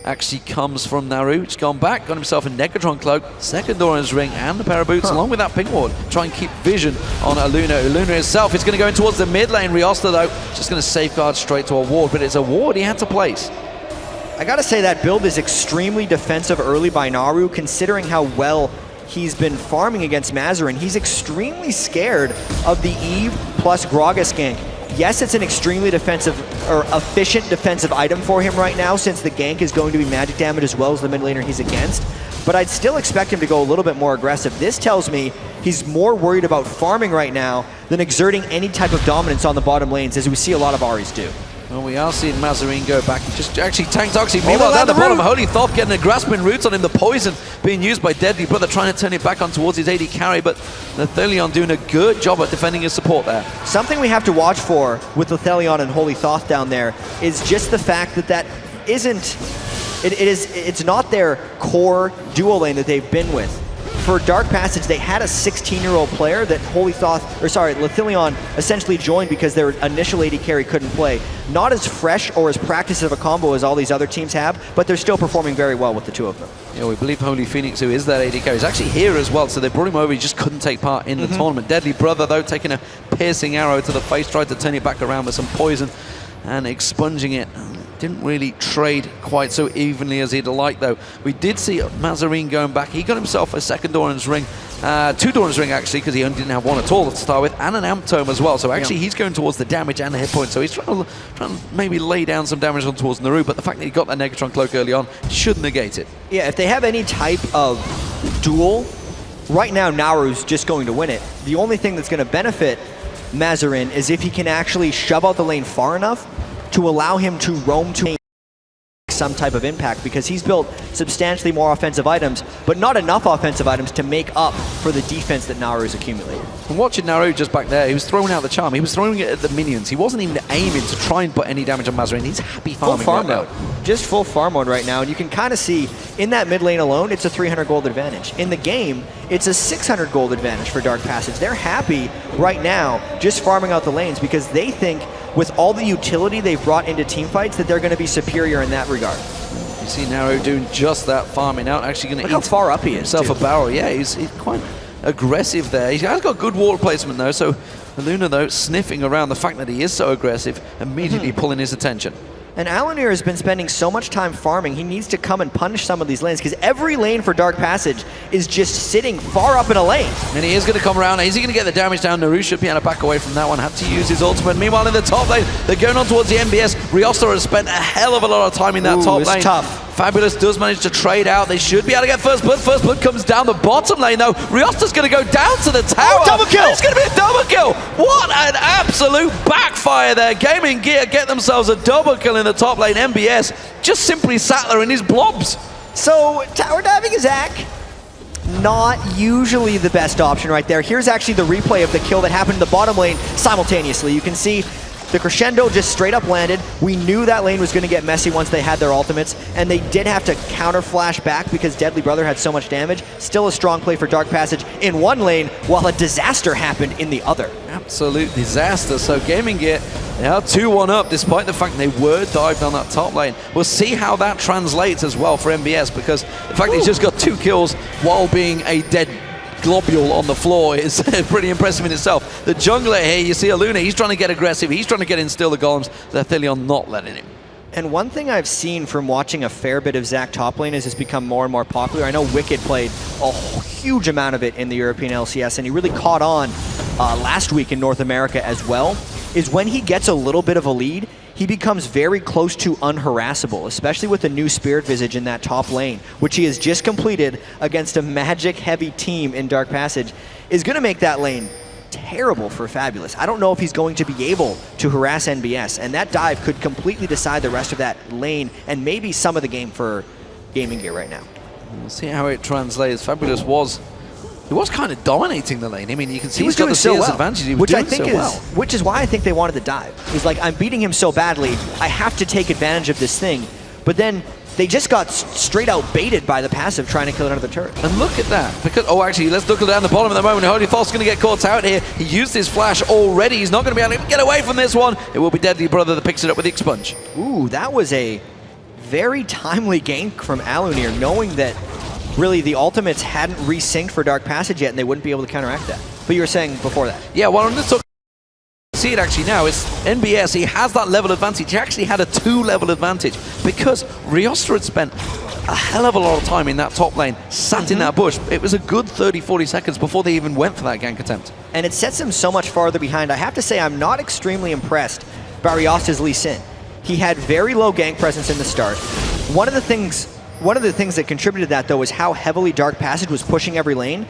actually comes from Naru. He's gone back, got himself a Negatron cloak, second Doran's ring, and a pair of boots, along with that pink ward. Try and keep vision on Aluna. Aluna herself is going to go in towards the mid lane. Riosta, though, just going to safeguard straight to a ward, but it's a ward he had to place. I gotta say that build is extremely defensive early by Naru, considering how well he's been farming against Mazarine. He's extremely scared of the Eve plus Gragas gank. Yes, it's an extremely defensive or efficient defensive item for him right now, since the gank is going to be magic damage as well as the mid laner he's against. But I'd still expect him to go a little bit more aggressive. This tells me he's more worried about farming right now than exerting any type of dominance on the bottom lanes, as we see a lot of Aries do. Well, we are seeing Mazarine go back. Just actually tanked Oxy. Meanwhile, down the bottom, Holy Thoth getting a grasping roots on him. The poison being used by Deadly Brother, trying to turn it back on towards his AD carry, but Lethelion doing a good job at defending his support there. Something we have to watch for with Lethelion and Holy Thoth down there is just the fact that that isn't... It's not their core duo lane that they've been with. For Dark Passage, they had a 16-year-old player that Lethelion essentially joined because their initial AD carry couldn't play. Not as fresh or as practiced of a combo as all these other teams have, but they're still performing very well with the two of them. Yeah, we believe Holy Phoenix, who is that AD carry, is actually here as well, so they brought him over. He just couldn't take part in the tournament. Deadly Brother, though, taking a piercing arrow to the face, tried to turn it back around with some poison and expunging it. Didn't really trade quite so evenly as he'd like, though. We did see Mazarine going back. He got himself a second Doran's ring, two Doran's ring actually, because he only didn't have one at all to start with, and an Amp Tome as well. So actually he's going towards the damage and the hit point. So he's trying to maybe lay down some damage on towards Naru, but the fact that he got that Negatron cloak early on should negate it. Yeah, if they have any type of duel, right now Naru's just going to win it. The only thing that's going to benefit Mazarine is if he can actually shove out the lane far enough to allow him to roam to some type of impact, because he's built substantially more offensive items, but not enough offensive items to make up for the defense that Naru's accumulated. And watching Naru just back there, he was throwing out the charm. He was throwing it at the minions. He wasn't even aiming to try and put any damage on Mazarine. He's happy farming full farm right mode. now. Just full farm mode right now, and you can kind of see in that mid lane alone, it's a 300 gold advantage. In the game, it's a 600 gold advantage for Dark Passage. They're happy right now just farming out the lanes because they think with all the utility they've brought into teamfights that they're going to be superior in that regard. You see Naru doing just that, farming out, actually going to eat how far up he is himself too. a barrel. Yeah, he's quite aggressive there. He has got good wall placement though, so Aluna though sniffing around the fact that he is so aggressive, immediately pulling his attention. And Alanir has been spending so much time farming, he needs to come and punish some of these lanes, because every lane for Dark Passage is just sitting far up in a lane. And he is going to come around. Is he going to get the damage down? Naru should be able to back away from that one. Had to use his ultimate. Meanwhile, in the top lane, they're going on towards the MBS. Riosta has spent a hell of a lot of time in that top lane. Tough. Fabulous does manage to trade out. They should be able to get first blood. First blood comes down the bottom lane, though. Riosta's going to go down to the tower. Oh, double kill! It's going to be a double kill. What an absolute backfire there. Gaming Gear get themselves a double kill in the top lane. MBS just simply sat there in his blobs. So, tower diving is not usually the best option right there. Here's actually the replay of the kill that happened in the bottom lane simultaneously. You can see the crescendo just straight up landed. We knew that lane was going to get messy once they had their ultimates, and they did have to counter flash back because Deadly Brother had so much damage. Still a strong play for Dark Passage in one lane, while a disaster happened in the other. Absolute disaster. So Gaming Gear, they are 2-1 up, despite the fact they were dived on that top lane. We'll see how that translates as well for MBS, because the fact that he's just got 2 kills while being a dead globule on the floor is pretty impressive in itself. The jungler here, you see Aluna, he's trying to get aggressive, he's trying to get in still the golems, Lethilion not letting him. And one thing I've seen from watching a fair bit of Zac top lane as it's become more and more popular, I know Wicked played a huge amount of it in the European LCS, and he really caught on last week in North America as well, is when he gets a little bit of a lead, he becomes very close to unharassable, especially with the new Spirit Visage in that top lane, which he has just completed against a magic-heavy team in Dark Passage, is going to make that lane terrible for Fabulous. I don't know if he's going to be able to harass NBS, and that dive could completely decide the rest of that lane and maybe some of the game for Gaming Gear right now. We'll see how it translates. Fabulous was kind of dominating the lane. I mean, you can see he was he's got doing the so CS well, advantage. He was which doing I think so is well. which is why I think they wanted the dive. He's like, I'm beating him so badly, I have to take advantage of this thing. But then they just got straight out baited by the passive trying to kill another turret. And look at that. Because actually, let's look down the bottom at the moment. Holy False going to get caught out here. He used his flash already. He's not going to be able to get away from this one. It will be Deadly Brother that picks it up with the expunge. Ooh, that was a very timely gank from Alunir, knowing that really the ultimates hadn't resynced for Dark Passage yet and they wouldn't be able to counteract that. But you were saying before that. Yeah, well, let's talk. See it actually now. It's NBS. He has that level advantage. He actually had a 2-level advantage because Riosta had spent a hell of a lot of time in that top lane, sat in that bush. It was a good 30-40 seconds before they even went for that gank attempt. And it sets him so much farther behind. I have to say, I'm not extremely impressed by Riosta's Lee Sin. He had very low gank presence in the start. One of the things that contributed to that, though, is how heavily Dark Passage was pushing every lane.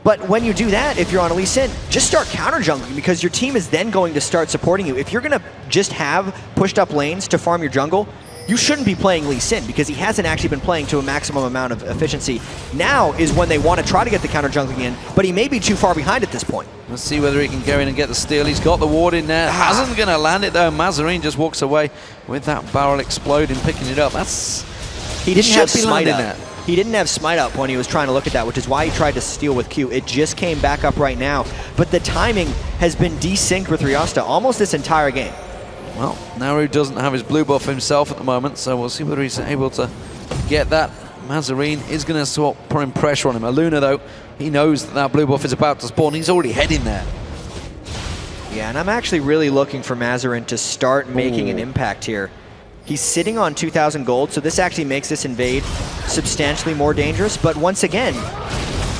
But when you do that, if you're on a Lee Sin, just start counter jungling because your team is then going to start supporting you. If you're going to just have pushed up lanes to farm your jungle, you shouldn't be playing Lee Sin because he hasn't actually been playing to a maximum amount of efficiency. Now is when they want to try to get the counter jungling in, but he may be too far behind at this point. Let's see whether he can go in and get the steal. He's got the ward in there. Hasn't going to land it though. Mazarine just walks away with that barrel exploding, picking it up. He didn't have smite up. He didn't have smite up when he was trying to look at that, which is why he tried to steal with Q. It just came back up right now. But the timing has been desynced with Riosta almost this entire game. Well, Naru doesn't have his blue buff himself at the moment, so we'll see whether he's able to get that. Mazarine is going to start putting pressure on him. Aluna, though, he knows that that blue buff is about to spawn. He's already heading there. Yeah, and I'm actually really looking for Mazarine to start making an impact here. He's sitting on 2,000 gold, so this actually makes this invade substantially more dangerous. But once again,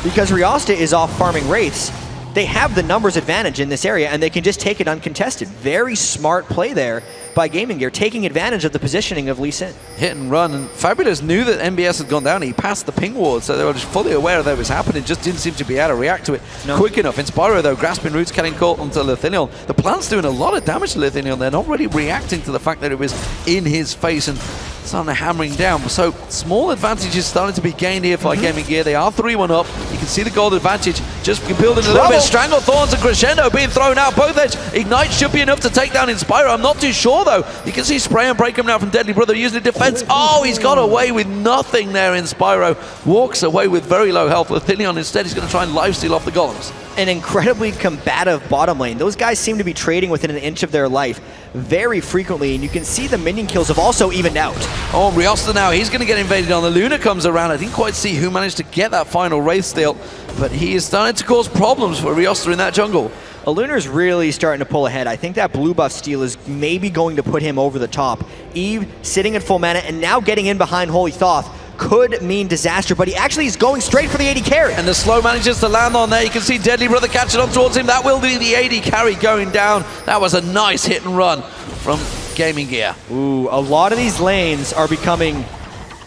because Riosta is off farming Wraiths, they have the numbers advantage in this area, and they can just take it uncontested. Very smart play there by Gaming Gear, taking advantage of the positioning of Lee Sin. Hit and run, and Fabulous knew that NBS had gone down. He passed the ping ward, so they were just fully aware that it was happening, just didn't seem to be able to react to it quick enough. Inspiro, though, grasping roots, getting caught onto Lethinion. The plant's doing a lot of damage to Lethinion. They're not really reacting to the fact that it was in his face and starting hammering down. So small advantages starting to be gained here for Gaming Gear. They are 3-1 up. You can see the gold advantage just building a little bit. Strangle Thorns and Crescendo being thrown out both edge. Ignite should be enough to take down Inspiro. I'm not too sure though. You can see Spray and Break him now from Deadly Brother using defense. Oh, he's got away with nothing there. Inspiro walks away with very low health. Lethinion instead is going to try and lifesteal off the golems. An incredibly combative bottom lane. Those guys seem to be trading within an inch of their life very frequently, and you can see the minion kills have also evened out. Oh, Riosta now, he's going to get invaded on. The Luna comes around. I didn't quite see who managed to get that final Wraith steal, but he is starting to cause problems for Riosta in that jungle. Alunar's really starting to pull ahead. I think that blue buff steal is maybe going to put him over the top. Eve sitting at full mana and now getting in behind Holy Thoth could mean disaster, but he actually is going straight for the AD carry. And the slow manages to land on there. You can see Deadly Brother catching on towards him. That will be the AD carry going down. That was a nice hit and run from Gaming Gear. Ooh, a lot of these lanes are becoming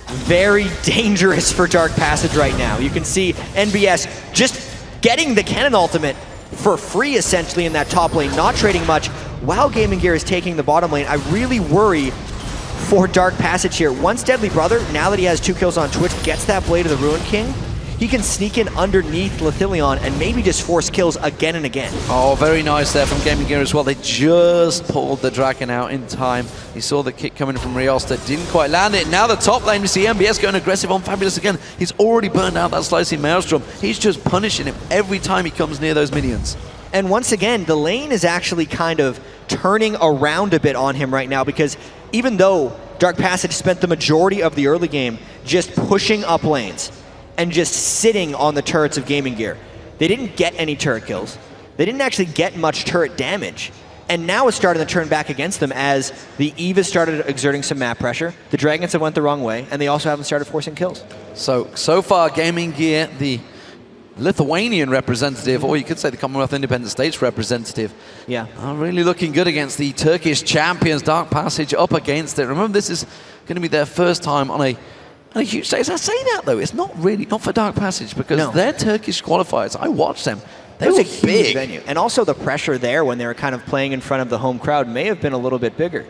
very dangerous for Dark Passage right now. You can see NBS just getting the cannon ultimate for free essentially in that top lane, not trading much, while Gaming Gear is taking the bottom lane. I really worry for Dark Passage here. Once Deadly Brother, now that he has 2 kills on Twitch, gets that Blade of the Ruin King, he can sneak in underneath Lethilion and maybe just force kills again and again. Oh, very nice there from Gaming Gear as well. They just pulled the Draken out in time. He saw the kick coming from Riosta, didn't quite land it. Now the top lane, we see MBS going aggressive on Fabulous again. He's already burned out that slicing Maelstrom. He's just punishing him every time he comes near those minions. And once again, the lane is actually kind of turning around a bit on him right now, because even though Dark Passage spent the majority of the early game just pushing up lanes, and just sitting on the turrets of Gaming Gear. They didn't get any turret kills. They didn't actually get much turret damage. And now it's starting to turn back against them as the Eve has started exerting some map pressure. The Dragons have went the wrong way, and they also haven't started forcing kills. So far, Gaming Gear, the Lithuanian representative, or you could say the Commonwealth Independent States representative, are really looking good against the Turkish champions. Dark Passage up against it. Remember, this is going to be their first time on a huge stage. I say that, though, it's not for Dark Passage, because their Turkish qualifiers, I watched them. They were a huge big. venue. And also the pressure there when they were kind of playing in front of the home crowd may have been a little bit bigger.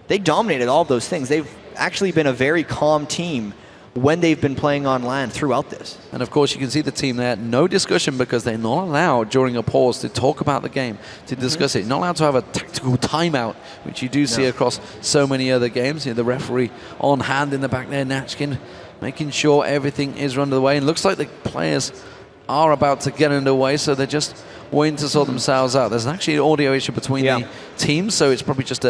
They dominated all of those things. They've actually been a very calm team when they've been playing on LAN throughout this. And of course, you can see the team there, no discussion, because they're not allowed during a pause to talk about the game, to discuss it. Not allowed to have a tactical timeout, which you do see across so many other games. The referee on hand in the back there, Natchkin, making sure everything is run the way. And looks like the players are about to get underway, so they're just waiting to sort themselves out. There's actually an audio issue between the teams, so it's probably just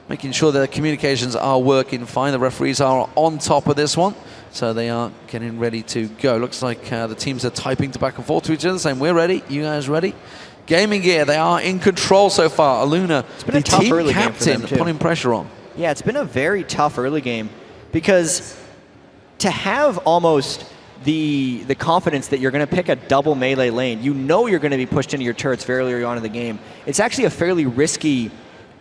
making sure that the communications are working fine. The referees are on top of this one, so they are getting ready to go. Looks like the teams are typing back and forth to each other, saying, we're ready, you guys ready? Gaming Gear, they are in control so far. Aluna, the team captain, putting pressure on. Yeah, it's been a very tough early game, because to have almost the confidence that you're going to pick a double melee lane, you know you're going to be pushed into your turrets very early on in the game. It's actually a fairly risky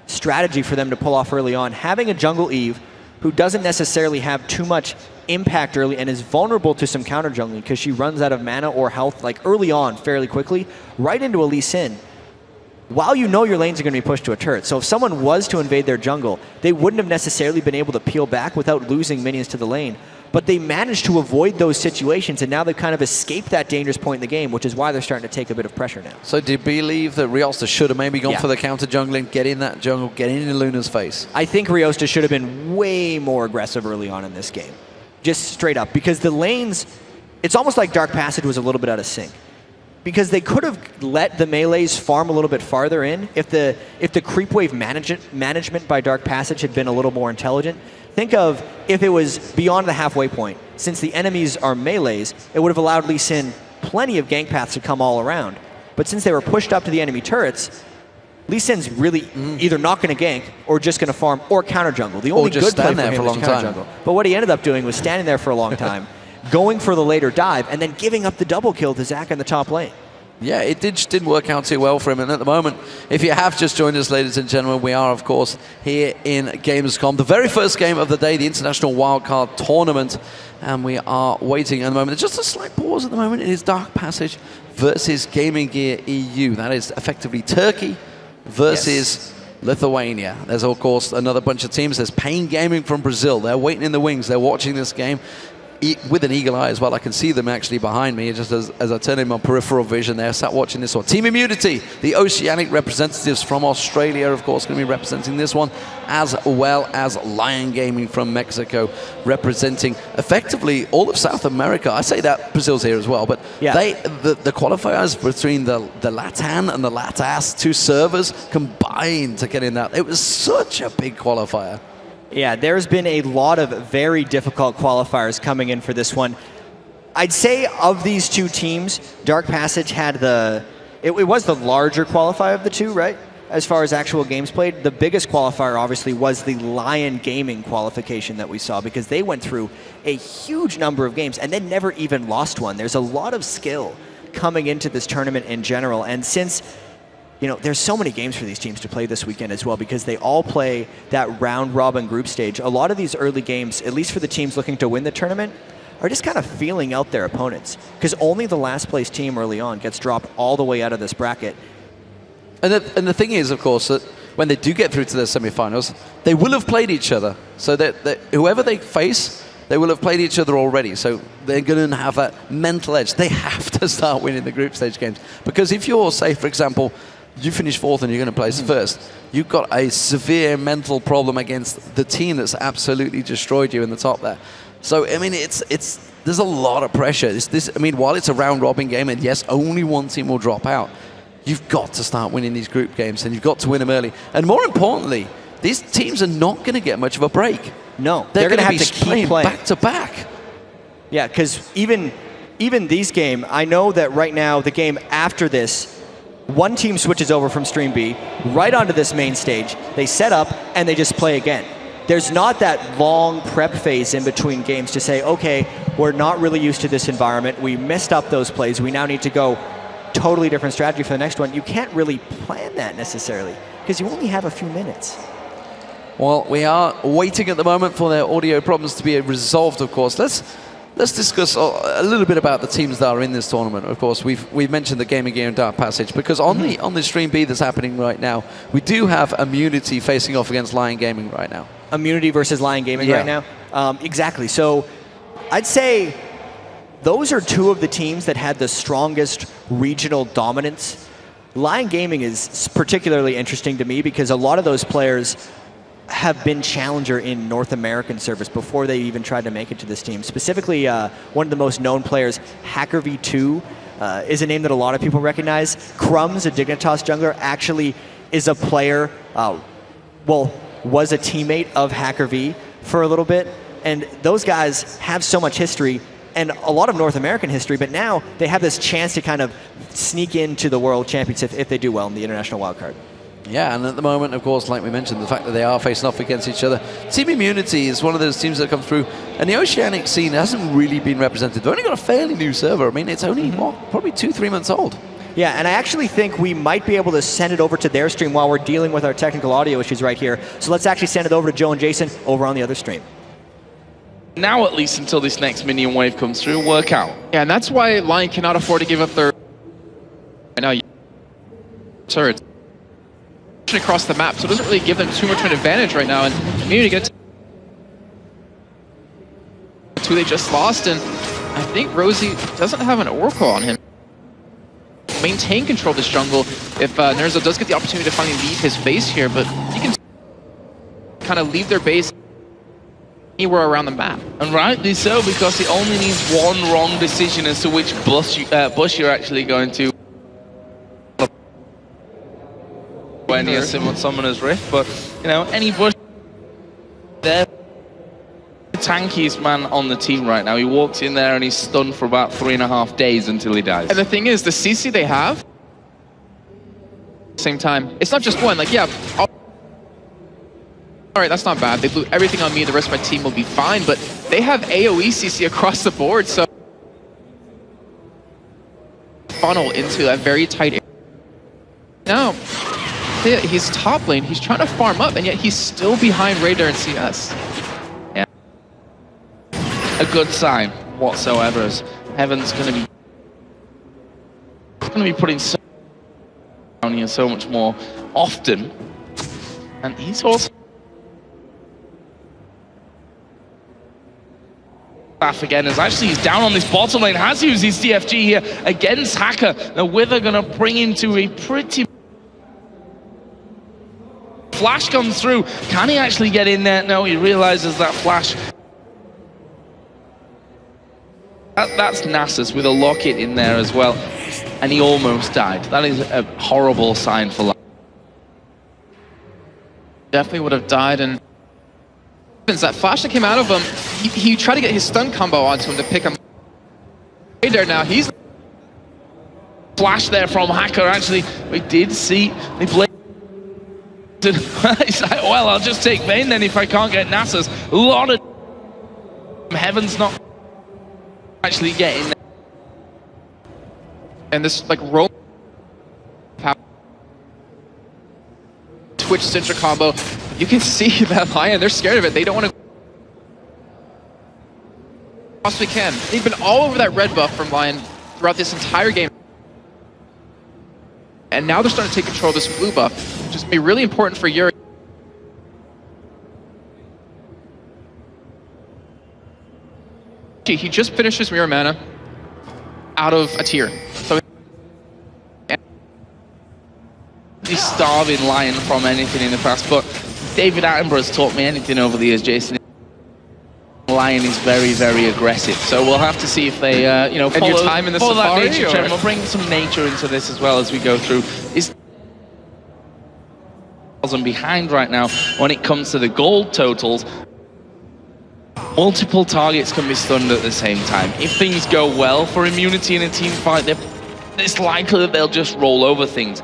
strategy for them to pull off early on. Having a jungle Eve who doesn't necessarily have too much impact early and is vulnerable to some counter jungling because she runs out of mana or health like early on fairly quickly, right into a Lee Sin, while you know your lanes are going to be pushed to a turret. So if someone was to invade their jungle, they wouldn't have necessarily been able to peel back without losing minions to the lane. But they managed to avoid those situations, and now they've kind of escaped that dangerous point in the game, which is why they're starting to take a bit of pressure now. So do you believe that Riosta should have maybe gone for the counter jungling, get in that jungle, get in Luna's face? I think Riosta should have been way more aggressive early on in this game. Just straight up. Because the lanes, it's almost like Dark Passage was a little bit out of sync. Because they could have let the melees farm a little bit farther in if the creep wave management by Dark Passage had been a little more intelligent. Think of if it was beyond the halfway point. Since the enemies are melees, it would have allowed Lee Sin plenty of gank paths to come all around. But since they were pushed up to the enemy turrets, Lee Sin's really either not going to gank or just going to farm or counter jungle. The only good play for him is counter jungle. But what he ended up doing was standing there for a long time, going for the later dive, and then giving up the double kill to Zac in the top lane. Yeah, it just didn't work out too well for him. And at the moment, if you have just joined us, ladies and gentlemen, we are, of course, here in Gamescom. The very first game of the day, the International Wildcard Tournament. And we are waiting at the moment. There's just a slight pause at the moment. It is Dark Passage versus Gaming Gear EU. That is effectively Turkey versus Lithuania. There's, of course, another bunch of teams. There's Pain Gaming from Brazil. They're waiting in the wings. They're watching this game with an eagle eye as well. I can see them actually behind me just as I turn in my peripheral vision. They're sat watching this one. Team Immunity, the Oceanic representatives from Australia, of course, going to be representing this one, as well as Lion Gaming from Mexico, representing effectively all of South America. I say that Brazil's here as well, but the qualifiers between the Latan and the Latas, two servers combined to get in that. It was such a big qualifier. Yeah, there's been a lot of very difficult qualifiers coming in for this one. I'd say of these two teams, Dark Passage had it was the larger qualifier of the two, right? As far as actual games played, the biggest qualifier obviously was the Lion Gaming qualification that we saw, because they went through a huge number of games and then never even lost one. There's a lot of skill coming into this tournament in general, and since there's so many games for these teams to play this weekend as well, because they all play that round-robin group stage. A lot of these early games, at least for the teams looking to win the tournament, are just kind of feeling out their opponents, because only the last-place team early on gets dropped all the way out of this bracket. And the thing is, of course, that when they do get through to the semifinals, they will have played each other. So that whoever they face, they will have played each other already. So they're going to have that mental edge. They have to start winning the group stage games. Because if you're, say, for example, you finish fourth and you're going to place first, you've got a severe mental problem against the team that's absolutely destroyed you in the top there. So, I mean, there's a lot of pressure. While it's a round-robin game, and yes, only one team will drop out, you've got to start winning these group games, and you've got to win them early. And more importantly, these teams are not going to get much of a break. No, they're going to have to keep playing back to back. Yeah, because even these game, I know that right now, the game after this, one team switches over from Stream B right onto this main stage. They set up and they just play again. There's not that long prep phase in between games to say, okay, we're not really used to this environment. We messed up those plays. We now need to go totally different strategy for the next one. You can't really plan that necessarily because you only have a few minutes. Well, we are waiting at the moment for their audio problems to be resolved, of course. Let's discuss a little bit about the teams that are in this tournament. Of course, we've mentioned the Gaming Gear and Dark Passage because on the Stream B that's happening right now, we do have Immunity facing off against Lion Gaming right now. Immunity versus Lion Gaming right now? Exactly. So I'd say those are two of the teams that had the strongest regional dominance. Lion Gaming is particularly interesting to me because a lot of those players have been challenger in North American service before they even tried to make it to this team. Specifically, one of the most known players, Hacker V2, is a name that a lot of people recognize. Crumbs, a Dignitas jungler, actually is a player, was a teammate of Hacker V for a little bit. And those guys have so much history and a lot of North American history, but now they have this chance to kind of sneak into the World Championship if they do well in the International Wildcard. Yeah, and at the moment, of course, like we mentioned, the fact that they are facing off against each other. Team Immunity is one of those teams that come through, and the Oceanic scene hasn't really been represented. They've only got a fairly new server. I mean, it's only, probably 2-3 months old. Yeah, and I actually think we might be able to send it over to their stream while we're dealing with our technical audio issues right here. So let's actually send it over to Joe and Jason over on the other stream. Now, at least until this next minion wave comes through, work out. Yeah, and that's why Lion cannot afford to give up their... I know, turrets across the map, so it doesn't really give them too much of an advantage right now. And Immunity gets two they just lost, and I think Rosie doesn't have an Oracle on him. Maintain control of this jungle if Nerzo does get the opportunity to finally leave his base here, but you can kind of leave their base anywhere around the map. And rightly so, because it only needs one wrong decision as to which bush you're actually going to any Summoner's Rift, but you know, any bush there. The tankiest man on the team right now. He walks in there and he's stunned for about 3.5 days until he dies. And the thing is, the CC they have, same time, it's not just one, like, yeah, alright, that's not bad. They blew everything on me, the rest of my team will be fine, but they have AoE CC across the board, so funnel into that very tight area. Now, he's top lane, he's trying to farm up, and yet he's still behind Radar and CS. Yeah. A good sign whatsoever, as Heaven's going to be putting so down here so much more often, and he's also again as actually he's down on this bottom lane, has used his DFG here against Hacker. Now Wither going to bring him to a pretty flash comes through. Can he actually get in there? No, he realizes that flash. That's Nasus with a locket in there as well. And he almost died. That is a horrible sign for life. Definitely would have died, and that flash that came out of him, he tried to get his stun combo onto him to pick him. There now, he's Flash there from Hacker. Actually, we did see the blade. He's like, well, I'll just take main then if I can't get Nasus. A lot of Heaven's not actually getting there. And this like roll Twitch Cinder combo, you can see that Lion, they're scared of it. They don't want to possibly can. They've been all over that red buff from Lion throughout this entire game. And now they're starting to take control of this blue buff, which is going to be really important for Yuri. He just finished his mirror mana out of a tier. So he's starving Lion from anything in the past, but David Attenborough's taught me anything over the years, Jason. Lion is very, very aggressive, so we'll have to see if they, follow, your time in the follow that safari, nature trend. We'll bring some nature into this as well as we go through. Is behind right now when it comes to the gold totals. multiple targets can be stunned at the same time. If things go well for Immunity in a team fight, it's likely that they'll just roll over things.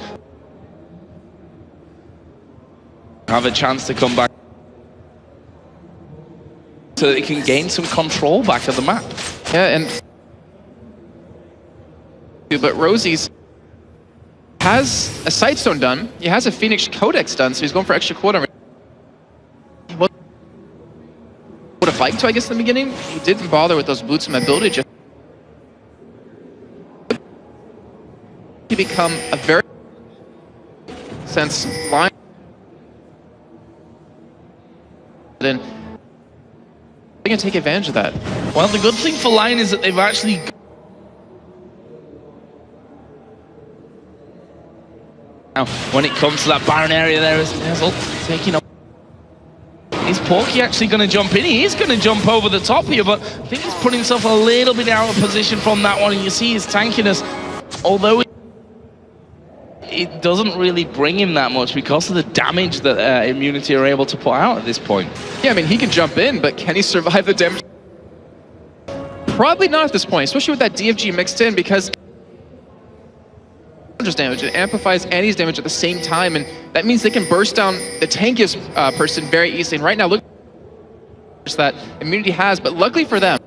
Have a chance to come back so that they can gain some control back of the map. Yeah, and but Rosie's has a Sightstone done. He has a Phoenix Codex done, so he's going for extra quarter. He would have liked to, I guess, in the beginning. He didn't bother with those boots and ability. Just to become a very sense line. Then they're gonna take advantage of that. Well, the good thing for Lion is that they've actually now, when it comes to that Baron area there, is Nezzle taking up. Is Porky actually going to jump in? He is going to jump over the top here, but I think he's put himself a little bit out of position from that one. And you see his tankiness, although it doesn't really bring him that much because of the damage that Immunity are able to put out at this point. Yeah, I mean, he can jump in, but can he survive the damage? Probably not at this point, especially with that DFG mixed in, because damage, it amplifies Annie's damage at the same time, and that means they can burst down the tankiest person very easily. And right now, look that Immunity has, but luckily for them,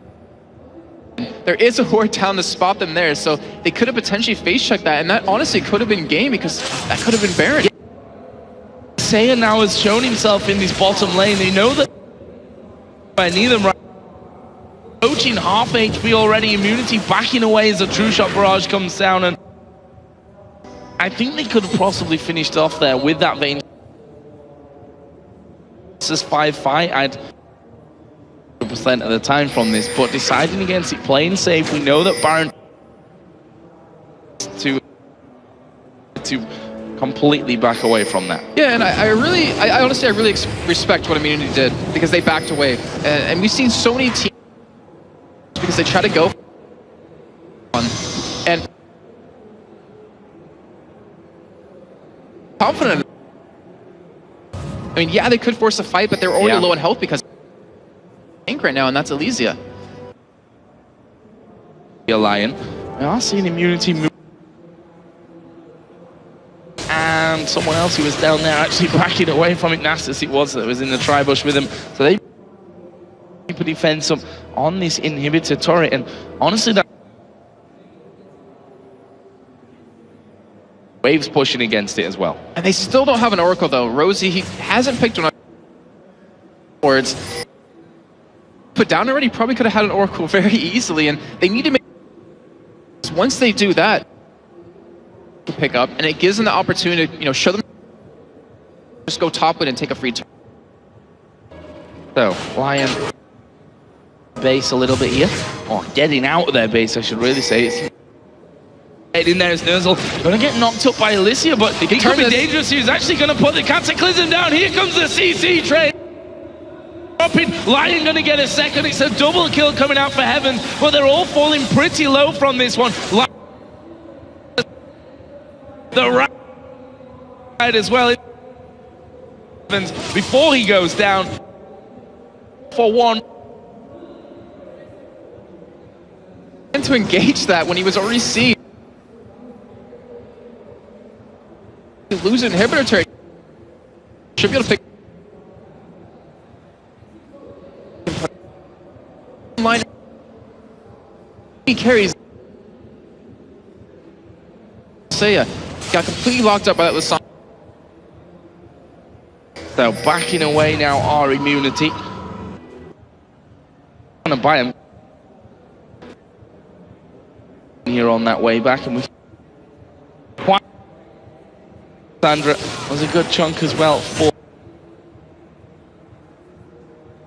there is a ward down to spot them there, so they could have potentially face checked that, and that honestly could have been game because that could have been Baron. Seiya now has shown himself in this bottom lane. They know that I need them right. Approaching half HP already, Immunity backing away as a true shot barrage comes down, and I think they could have possibly finished off there with that Vayne. This is 5 fight. I'd 100% at the time from this, but deciding against it, playing safe. We know that Baron to completely back away from that. Yeah, and I honestly respect what Immunity did because they backed away, and we've seen so many teams because they try to go and confident. I mean, yeah, they could force a fight, but they're already low in health because tank right now, and that's Elysia. Lion. We are seeing Immunity move. And someone else who was down there actually backing away from it. Nasus it was that was in the tri-bush with him. So they keep a defense up on this inhibitor turret, and honestly that Waves pushing against it as well. And they still don't have an Oracle though. Rosie, he hasn't picked one words. Put down already, probably could have had an Oracle very easily, and they need to make once they do that to pick up, and it gives them the opportunity to, you know, show them just go top it and take a free turn. So Lion base a little bit here. Or getting out of their base, I should really say. It's in there is Nerzel. Gonna get knocked up by Elysia, but he could be dangerous. He's actually gonna put the Cataclysm down. Here comes the CC train. Lion gonna get a second. It's a double kill coming out for Heaven, but they're all falling pretty low from this one. The right as well. Before he goes down for one. And to engage that when he was already seen. Lose inhibitor turret. Should be able to pick line. He carries. Seiya got completely locked up by that Lasana. So backing away now are Immunity. Gonna buy him here on that way back, and we. Sandra was a good chunk as well for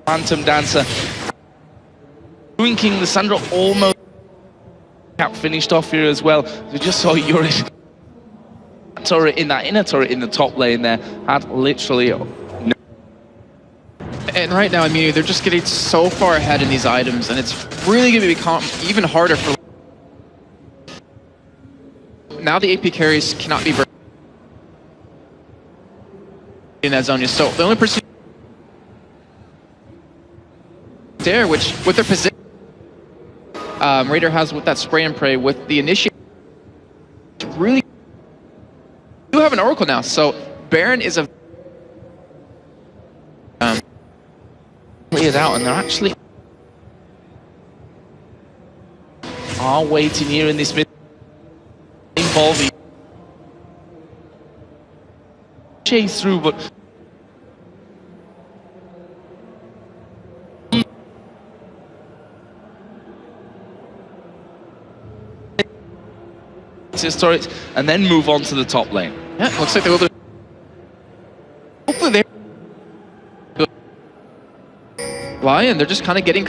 Phantom Dancer. Winking the Sandra almost cap finished off here as well. We just saw Yuri turret in that inner turret in the top lane there had literally no. And right now, I mean, they're just getting so far ahead in these items, and it's really going to become even harder for. Now the AP carries cannot be in that zone. So the only person there, which with their position, Raider has with that spray and pray with the initiate. Really, do have an Oracle now, so Baron is a cleared out, and they're actually are waiting here in this mid ball. The chase through, but turrets, and then move on to the top lane. Yeah, looks like they will. Hopefully they. Lion, they're just kind of getting.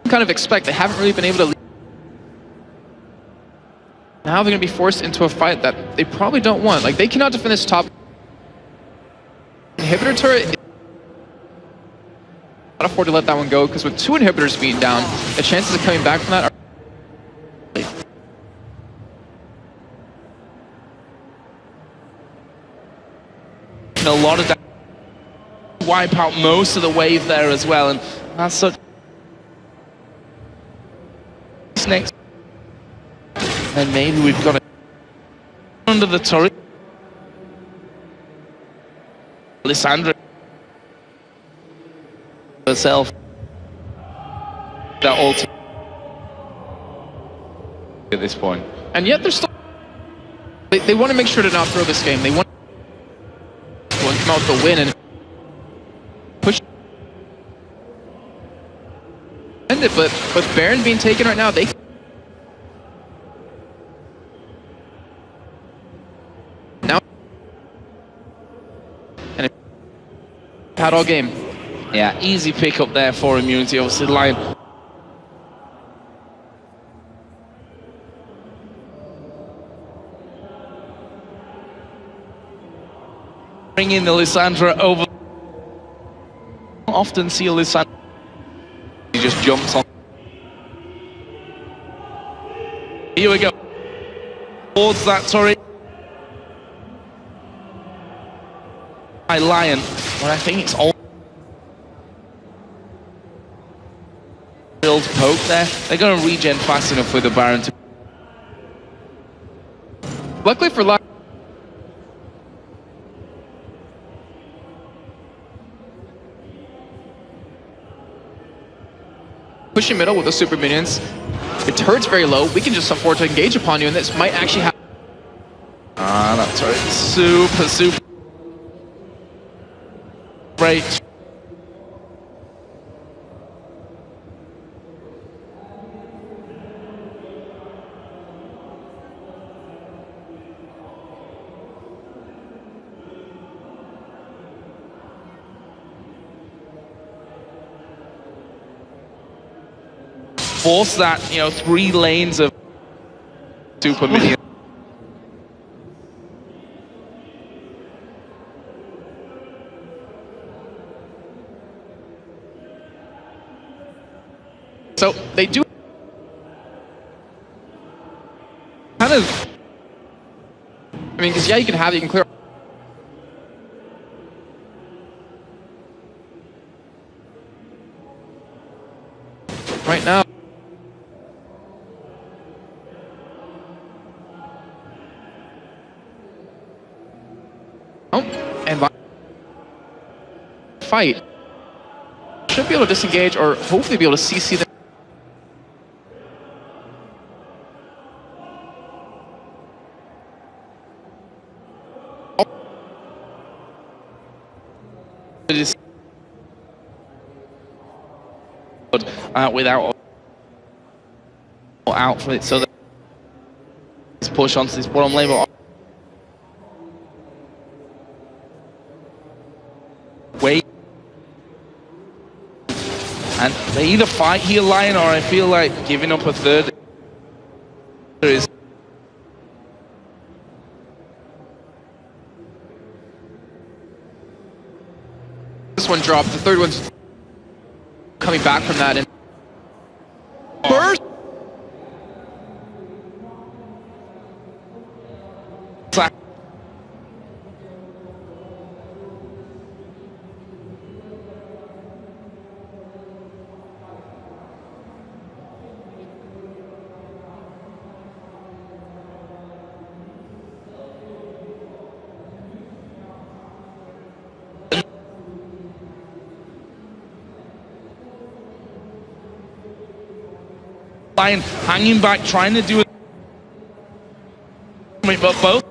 Kind of expect they haven't really been able to. Now they're going to be forced into a fight that they probably don't want. Like they cannot defend this top inhibitor turret. Not afford to let that one go because with 2 inhibitors being down, the chances of coming back from that are. A lot of damage. Wipe out most of the wave there as well, and that's such. Next, and maybe we've got it under the turret. Lissandra herself. That ult at this point, and yet they're still. They want to make sure to not throw this game. They want to come out with the win and push. End it, but with Baron being taken right now, they. Now. And had all game. Yeah, easy pickup there for Immunity. Obviously, Lion. Bring in the Lissandra over. Often see a Lissandra. He just jumps on. Here we go. Towards that turret. By Lion. But I think it's all. Build poke there. They're going to regen fast enough with the Baron to. Luckily for Lion. Pushing middle with the super minions. The turret's very low. We can just afford to engage upon you, and this might actually happen. That turret super great. Force that, 3 lanes of super minions. So they do kind of. I mean, because yeah, you can clear. Right now. And fight. Should be able to disengage or hopefully be able to CC them. It is without out for it, so that let's push onto this bottom lane. Wait, and they either fight here, Lion, or I feel like giving up a third. There is. This one dropped. The third one's coming back from that and burst. line, hanging back, trying to do it. But both.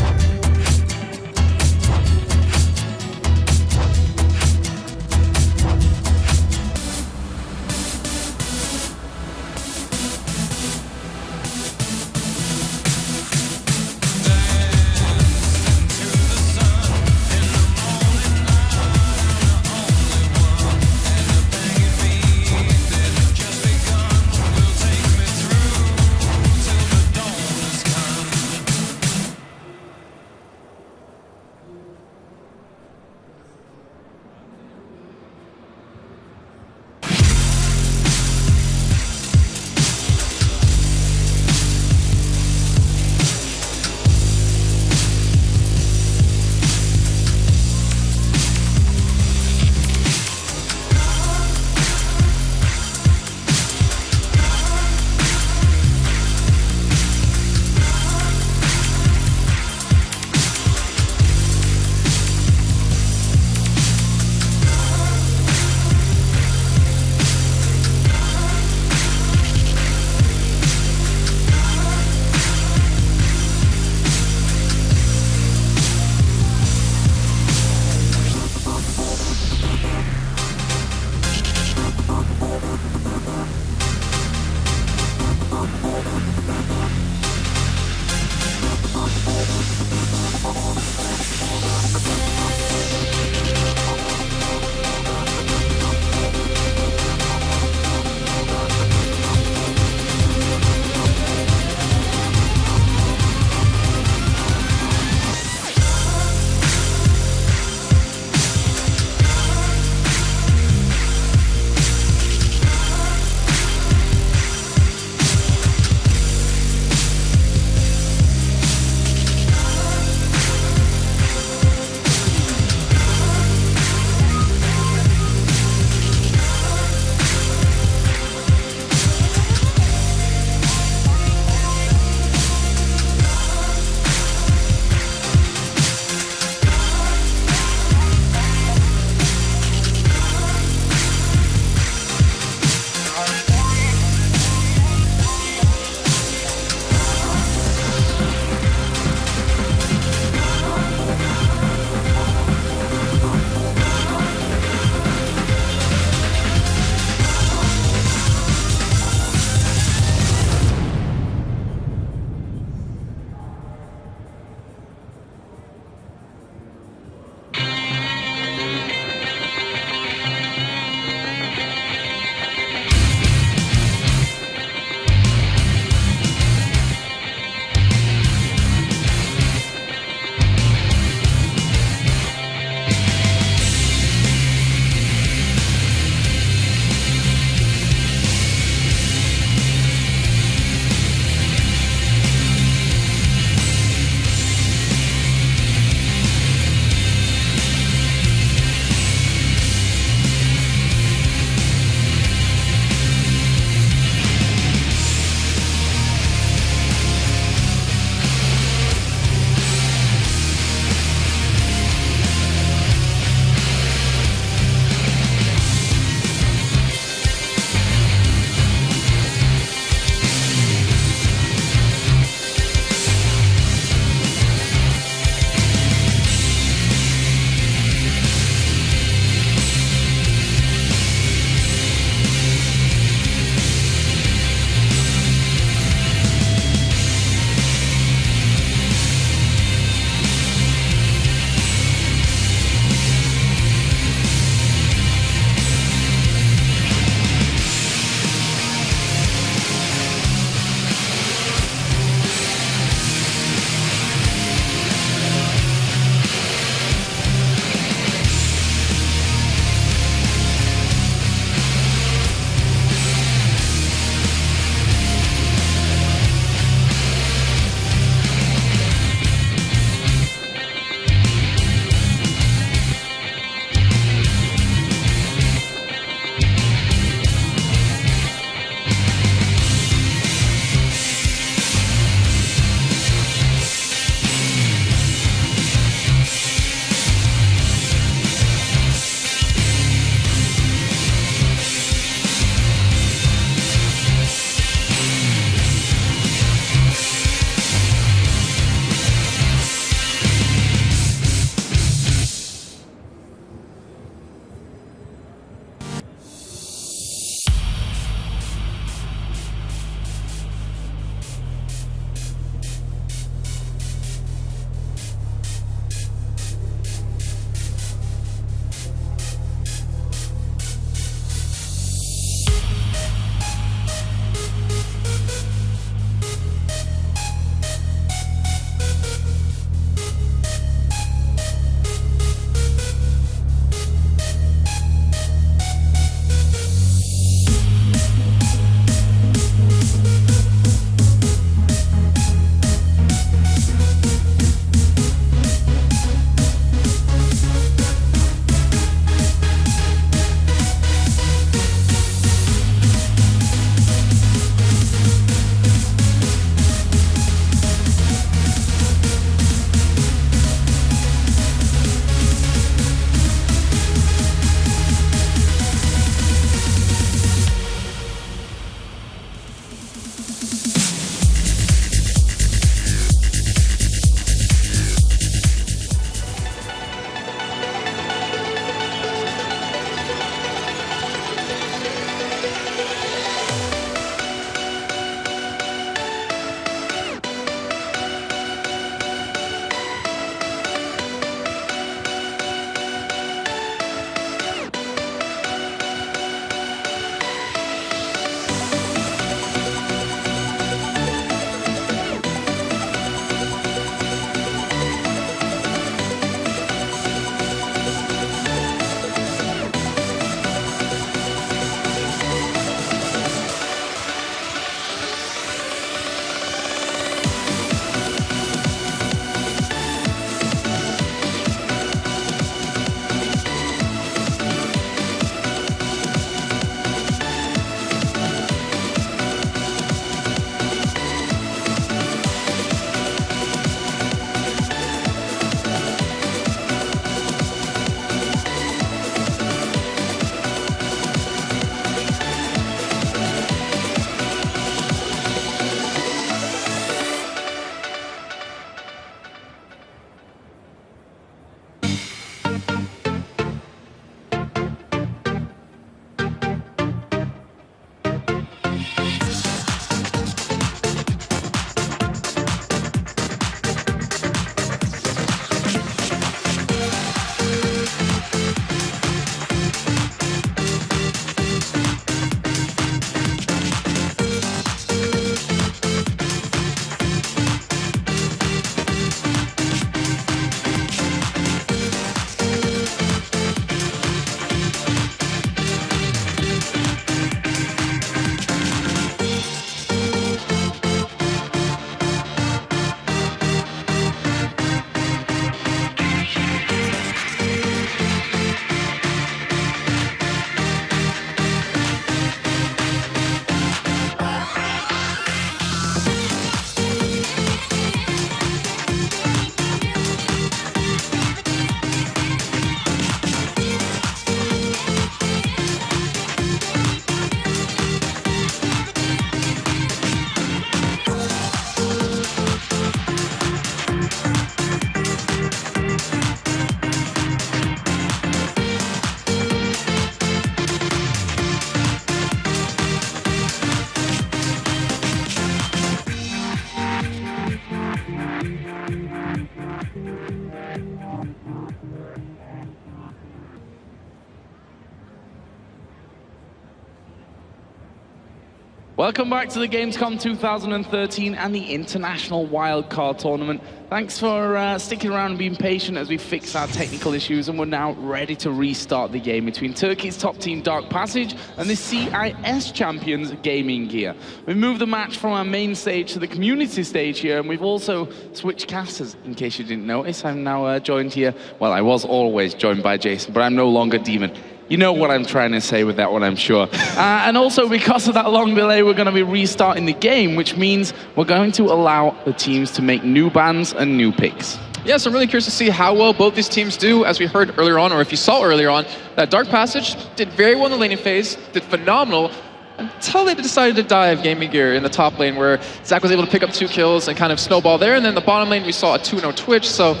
Welcome back to the Gamescom 2013 and the International Wildcard Tournament. Thanks for sticking around and being patient as we fix our technical issues, and we're now ready to restart the game between Turkey's top team Dark Passage and the CIS champions Gaming Gear. We moved the match from our main stage to the community stage here, and we've also switched casters, in case you didn't notice. I'm now joined here, well, I was always joined by Jason, but I'm no longer Demon. You know what I'm trying to say with that one, I'm sure. And also, because of that long delay, we're going to be restarting the game, which means we're going to allow the teams to make new bans and new picks. Yes, I'm really curious to see how well both these teams do. As we heard earlier on, or if you saw earlier on, that Dark Passage did very well in the laning phase, did phenomenal, until they decided to dive Gaming Gear in the top lane, where Zach was able to pick up 2 kills and kind of snowball there. And then the bottom lane, we saw a 2-0 Twitch. So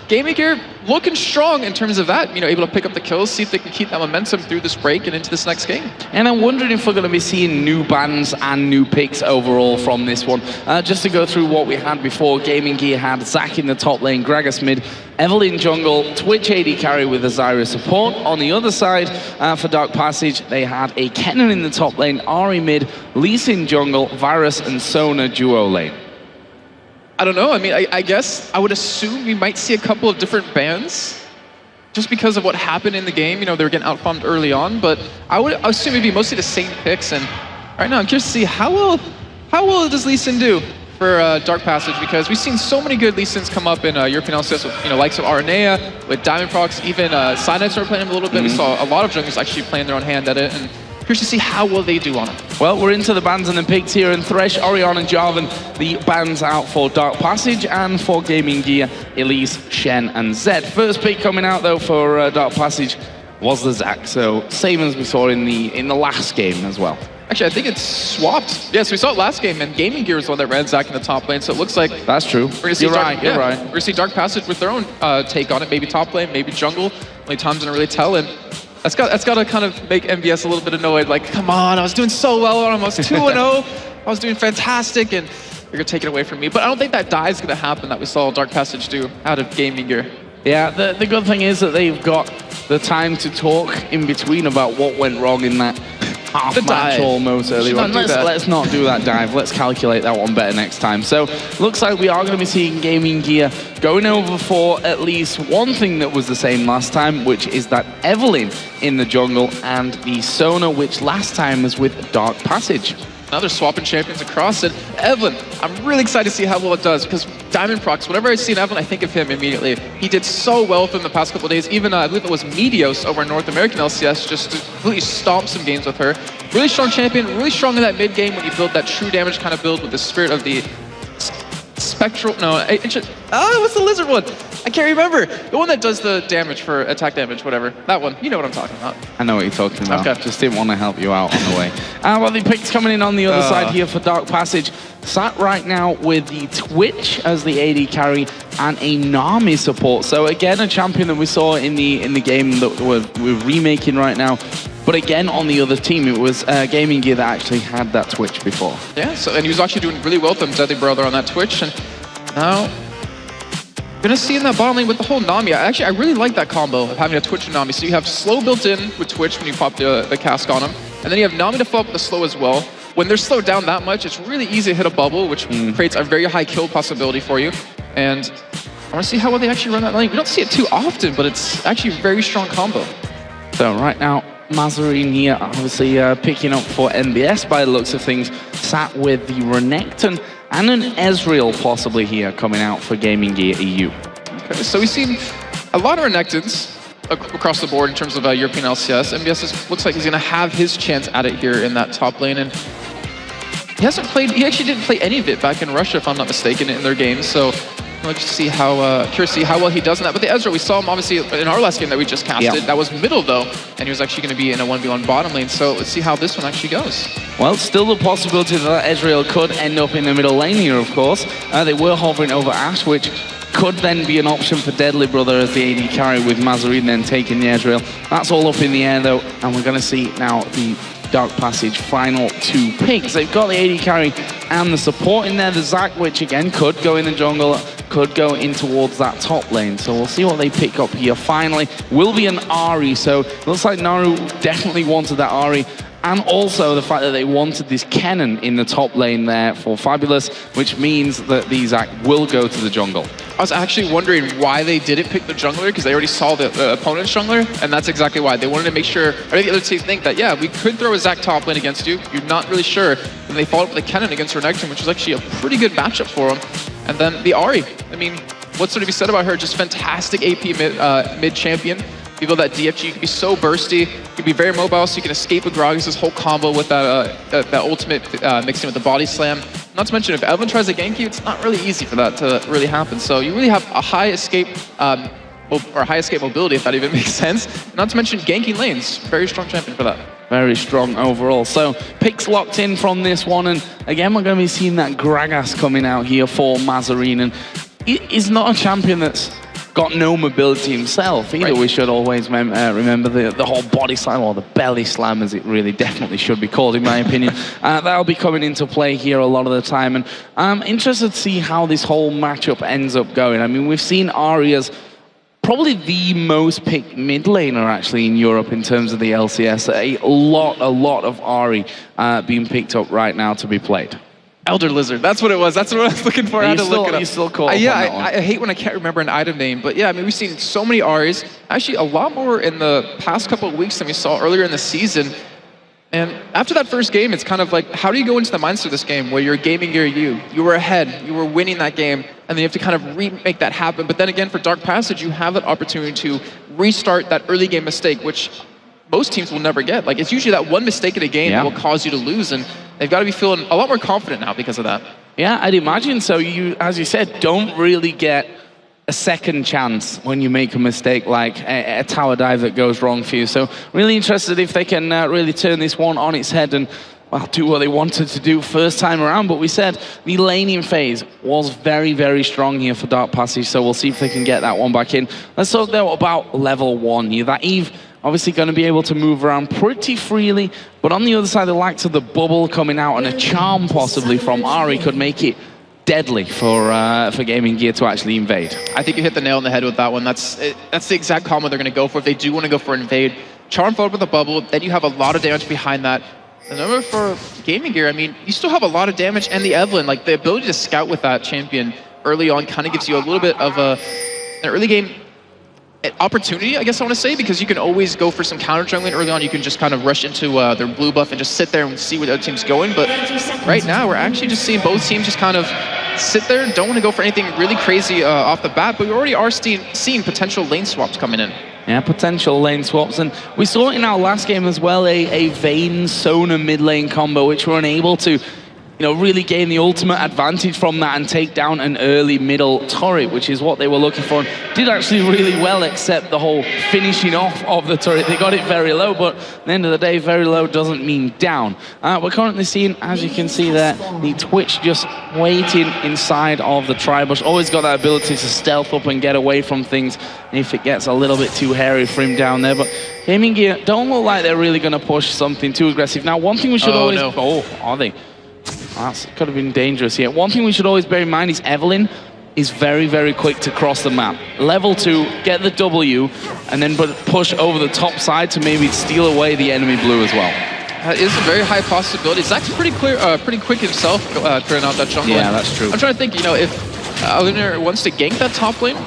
Gaming Gear looking strong in terms of that, you know, able to pick up the kills, see if they can keep that momentum through this break and into this next game. And I'm wondering if we're going to be seeing new bans and new picks overall from this one. Just to go through what we had before, Gaming Gear had Zach in the top lane, Gragas mid, Evelyn jungle, Twitch AD carry with Azira support. On the other side, for Dark Passage, they had a Kennen in the top lane, Ari mid, Lee Sin jungle, Varus and Sona duo lane. I don't know. I mean, I guess I would assume we might see a couple of different bans just because of what happened in the game. You know, they were getting outfarmed early on, but I would assume it'd be mostly the same picks. And right now, I'm curious to see how well does Lee Sin do for Dark Passage, because we've seen so many good Lee Sins come up in European LCS with, you know, likes of Aranea, with Diamond Procs, even Cyanide started playing him a little bit. We saw a lot of junglers actually playing their own hand at it, and curious to see how well they do on it. Well, we're into the bans and the picks here, and Thresh, Orion and Jarvan, the bans out for Dark Passage, and for Gaming Gear, Elise, Shen and Zed. First pick coming out though for Dark Passage was the Zac, so same as we saw in the last game as well. Actually, I think it's swapped. Yes, we saw it last game, and Gaming Gear was the one that ran Zac in the top lane, so it looks like... That's true. You're right. We're going to see Dark Passage with their own take on it, maybe top lane, maybe jungle. Only Tom's going to really tell, and that's got to kind of make MVS a little bit annoyed, like, come on, I was doing so well on him, I was 2-0, I was doing fantastic, and you're going to take it away from me. But I don't think that die is going to happen that we saw Dark Passage do out of Gaming Gear. Yeah, the good thing is that they've got the time to talk in between about what went wrong in that half match almost earlier on. Let's not do that dive. Let's calculate that one better next time. So looks like we are going to be seeing Gaming Gear going over for at least one thing that was the same last time, which is that Evelyn in the jungle and the Sona, which last time was with Dark Passage. Now they're swapping champions across, and Evelyn, I'm really excited to see how well it does, because Diamond Procs, whenever I see Evelyn, I think of him immediately. He did so well for them the past couple of days. Even, I believe it was Medios over in North American LCS, just completely stomped some games with her. Really strong champion, really strong in that mid game when you build that true damage kind of build with the spirit of the spectral, what's the lizard one? I can't remember. The one that does the damage for attack damage, whatever. That one. You know what I'm talking about. I know what you're talking about. Okay. Just didn't want to help you out on the way. Well, the picks coming in on the other side here for Dark Passage. Sat right now with the Twitch as the AD carry and a Nami support. So again, a champion that we saw in the game that we're remaking right now. But again, on the other team, it was Gaming Gear that actually had that Twitch before. Yeah, so, and he was actually doing really well with them, Zeddy brother, on that Twitch. And now, gonna see in that bottom lane with the whole Nami. Actually, I really like that combo of having a Twitch and Nami. So you have slow built in with Twitch when you pop the cask on them. And then you have Nami to follow up the slow as well. When they're slowed down that much, it's really easy to hit a bubble, which creates a very high kill possibility for you. And I want to see how well they actually run that lane. We don't see it too often, but it's actually a very strong combo. So right now, Mazarine here, obviously picking up for NBS by the looks of things, sat with the Renekton and an Ezreal possibly here coming out for Gaming Gear EU. Okay, so we've seen a lot of Renektons across the board in terms of European LCS. NBS looks like he's going to have his chance at it here in that top lane, and he actually didn't play any of it back in Russia, if I'm not mistaken, in their games. So let's see how curious to see how well he does in that. But the Ezreal, we saw him obviously in our last game that we just casted. Yeah. That was middle though, and he was actually going to be in a 1v1 bottom lane. So let's see how this one actually goes. Well, still the possibility that Ezreal could end up in the middle lane here, of course. They were hovering over Ashe, which could then be an option for Deadly Brother as the AD carry, with Mazarine then taking the Ezreal. That's all up in the air though, and we're going to see now the Dark Passage final 2 picks. They've got the AD carry and the support in there. The Zac, which again could go in the jungle, could go in towards that top lane. So we'll see what they pick up here. Finally, will be an Ahri. So looks like Naru definitely wanted that Ahri. And also the fact that they wanted this Kennen in the top lane there for Fabulous, which means that the Zac will go to the jungle. I was actually wondering why they didn't pick the jungler, because they already saw the opponent's jungler, and that's exactly why. They wanted to make sure, I think the other teams think that, yeah, we could throw a Zac top lane against you. You're not really sure. And they followed up with the Kennen against Renekton, which was actually a pretty good matchup for them. And then the Ahri. I mean, what's there to be said about her? Just fantastic AP mid champion. People that DFG can be so bursty, can be very mobile, so you can escape with Gragas' whole combo with that ultimate mixed in with the body slam. Not to mention, if Evelyn tries to gank you, it's not really easy for that to really happen. So you really have a high escape, or high escape mobility, if that even makes sense. Not to mention ganking lanes. Very strong champion for that. Very strong overall. So picks locked in from this one, and again we're going to be seeing that Gragas coming out here for Mazarine, and he's not a champion that's got no mobility himself either. Right. We should always remember the whole body slam, or the belly slam as it really definitely should be called in my opinion. That'll be coming into play here a lot of the time, and I'm interested to see how this whole matchup ends up going. I mean, we've seen Ahri as probably the most picked mid laner actually in Europe in terms of the LCS. A lot of Ahri being picked up right now to be played. Elder Lizard, that's what it was. That's what I was looking for. I had to look it up. You still call yeah, I hate when I can't remember an item name, but yeah, I mean, we've seen so many Ahris, actually a lot more in the past couple of weeks than we saw earlier in the season. And after that first game, it's kind of like, how do you go into the mindset of this game where you're gaming gear you were ahead, you were winning that game, and then you have to kind of remake that happen. But then again, for Dark Passage, you have that opportunity to restart that early game mistake, which most teams will never get. Like, it's usually that one mistake in a game that will cause you to lose, and they've got to be feeling a lot more confident now because of that. Yeah, I'd imagine so. You, as you said, don't really get a second chance when you make a mistake like a tower dive that goes wrong for you. So really interested if they can really turn this one on its head and, well, do what they wanted to do first time around. But we said the laning phase was very, very strong here for Dark Passage, so we'll see if they can get that one back in. Let's talk though about level 1. That Eve obviously going to be able to move around pretty freely, but on the other side, the likes of the bubble coming out and a charm possibly from Ahri could make it deadly for Gaming Gear to actually invade. I think you hit the nail on the head with that one. That's the exact combo they're going to go for if they do want to go for an invade. Charm forward with the bubble, then you have a lot of damage behind that. Remember, for Gaming Gear, I mean, you still have a lot of damage, and the Evelyn, like the ability to scout with that champion early on kind of gives you a little bit of an early game opportunity, I guess I want to say, because you can always go for some counter jungling early on. You can just kind of rush into their blue buff and just sit there and see where the other team's going. But right now, we're actually just seeing both teams just kind of sit there and don't want to go for anything really crazy off the bat, but we already are seeing potential lane swaps coming in. Yeah, potential lane swaps, and we saw in our last game as well a Vayne Sona mid lane combo, which were unable to really gain the ultimate advantage from that and take down an early middle turret, which is what they were looking for. And did actually really well, except the whole finishing off of the turret. They got it very low, but at the end of the day, very low doesn't mean down. We're currently seeing, as you can see there, the Twitch just waiting inside of the tri-bush. Always got that ability to stealth up and get away from things if it gets a little bit too hairy for him down there. But Gaming Gear don't look like they're really going to push something too aggressive. Now, one thing we should always... No. Oh, are they? That could have been dangerous here. One thing we should always bear in mind is Evelyn is very, very quick to cross the map. Level 2, get the W, and then push over the top side to maybe steal away the enemy blue as well. That is a very high possibility. Zach's pretty quick himself clearing out that jungle. Yeah, that's true. I'm trying to think, if Aliner wants to gank that top lane,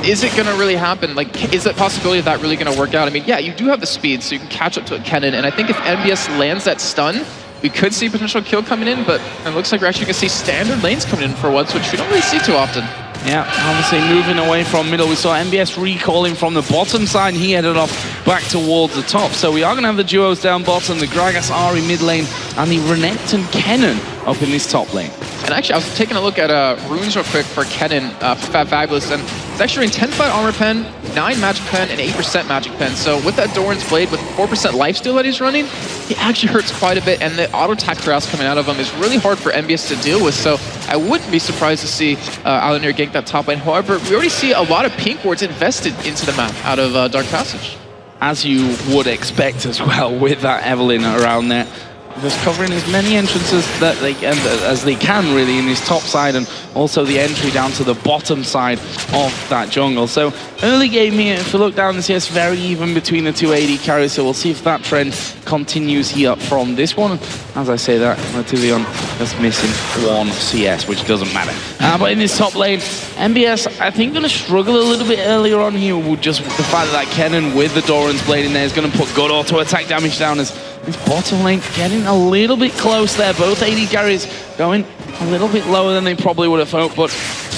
is it going to really happen? Like, is that possibility of that really going to work out? I mean, yeah, you do have the speed, so you can catch up to a Kennen, and I think if MBS lands that stun, we could see potential kill coming in, but it looks like we're actually going to see standard lanes coming in for once, which we don't really see too often. Yeah, obviously moving away from middle. We saw MBS recalling from the bottom side, and he headed off back towards the top. So we are going to have the duos down bottom, the Gragas Ahri mid lane, and the Renekton Kennen up in this top lane. And actually, I was taking a look at runes real quick for Kennen, for Fabulous, and it's actually running 10 armor pen, 9 magic pen, and 8% magic pen. So with that Doran's Blade, with 4% lifesteal that he's running, he actually hurts quite a bit, and the auto attack harass coming out of him is really hard for MBS to deal with. So I wouldn't be surprised to see Alanir gank that top lane. However, we already see a lot of pink wards invested into the map out of Dark Passage. As you would expect as well with that Evelyn around there. just covering as many entrances that as they can really in his top side, and also the entry down to the bottom side of that jungle. So early game here, if you look down the CS, very even between the two AD carries, so we'll see if that trend continues here from this one. As I say that, Matillion just missing one CS, which doesn't matter. But in this top lane, MBS, I think, going to struggle a little bit earlier on here with just the fact that Kennen with the Doran's Blade in there is going to put good auto attack damage down, as this bottom lane getting a little bit close there. Both AD carries going a little bit lower than they probably would have hoped, but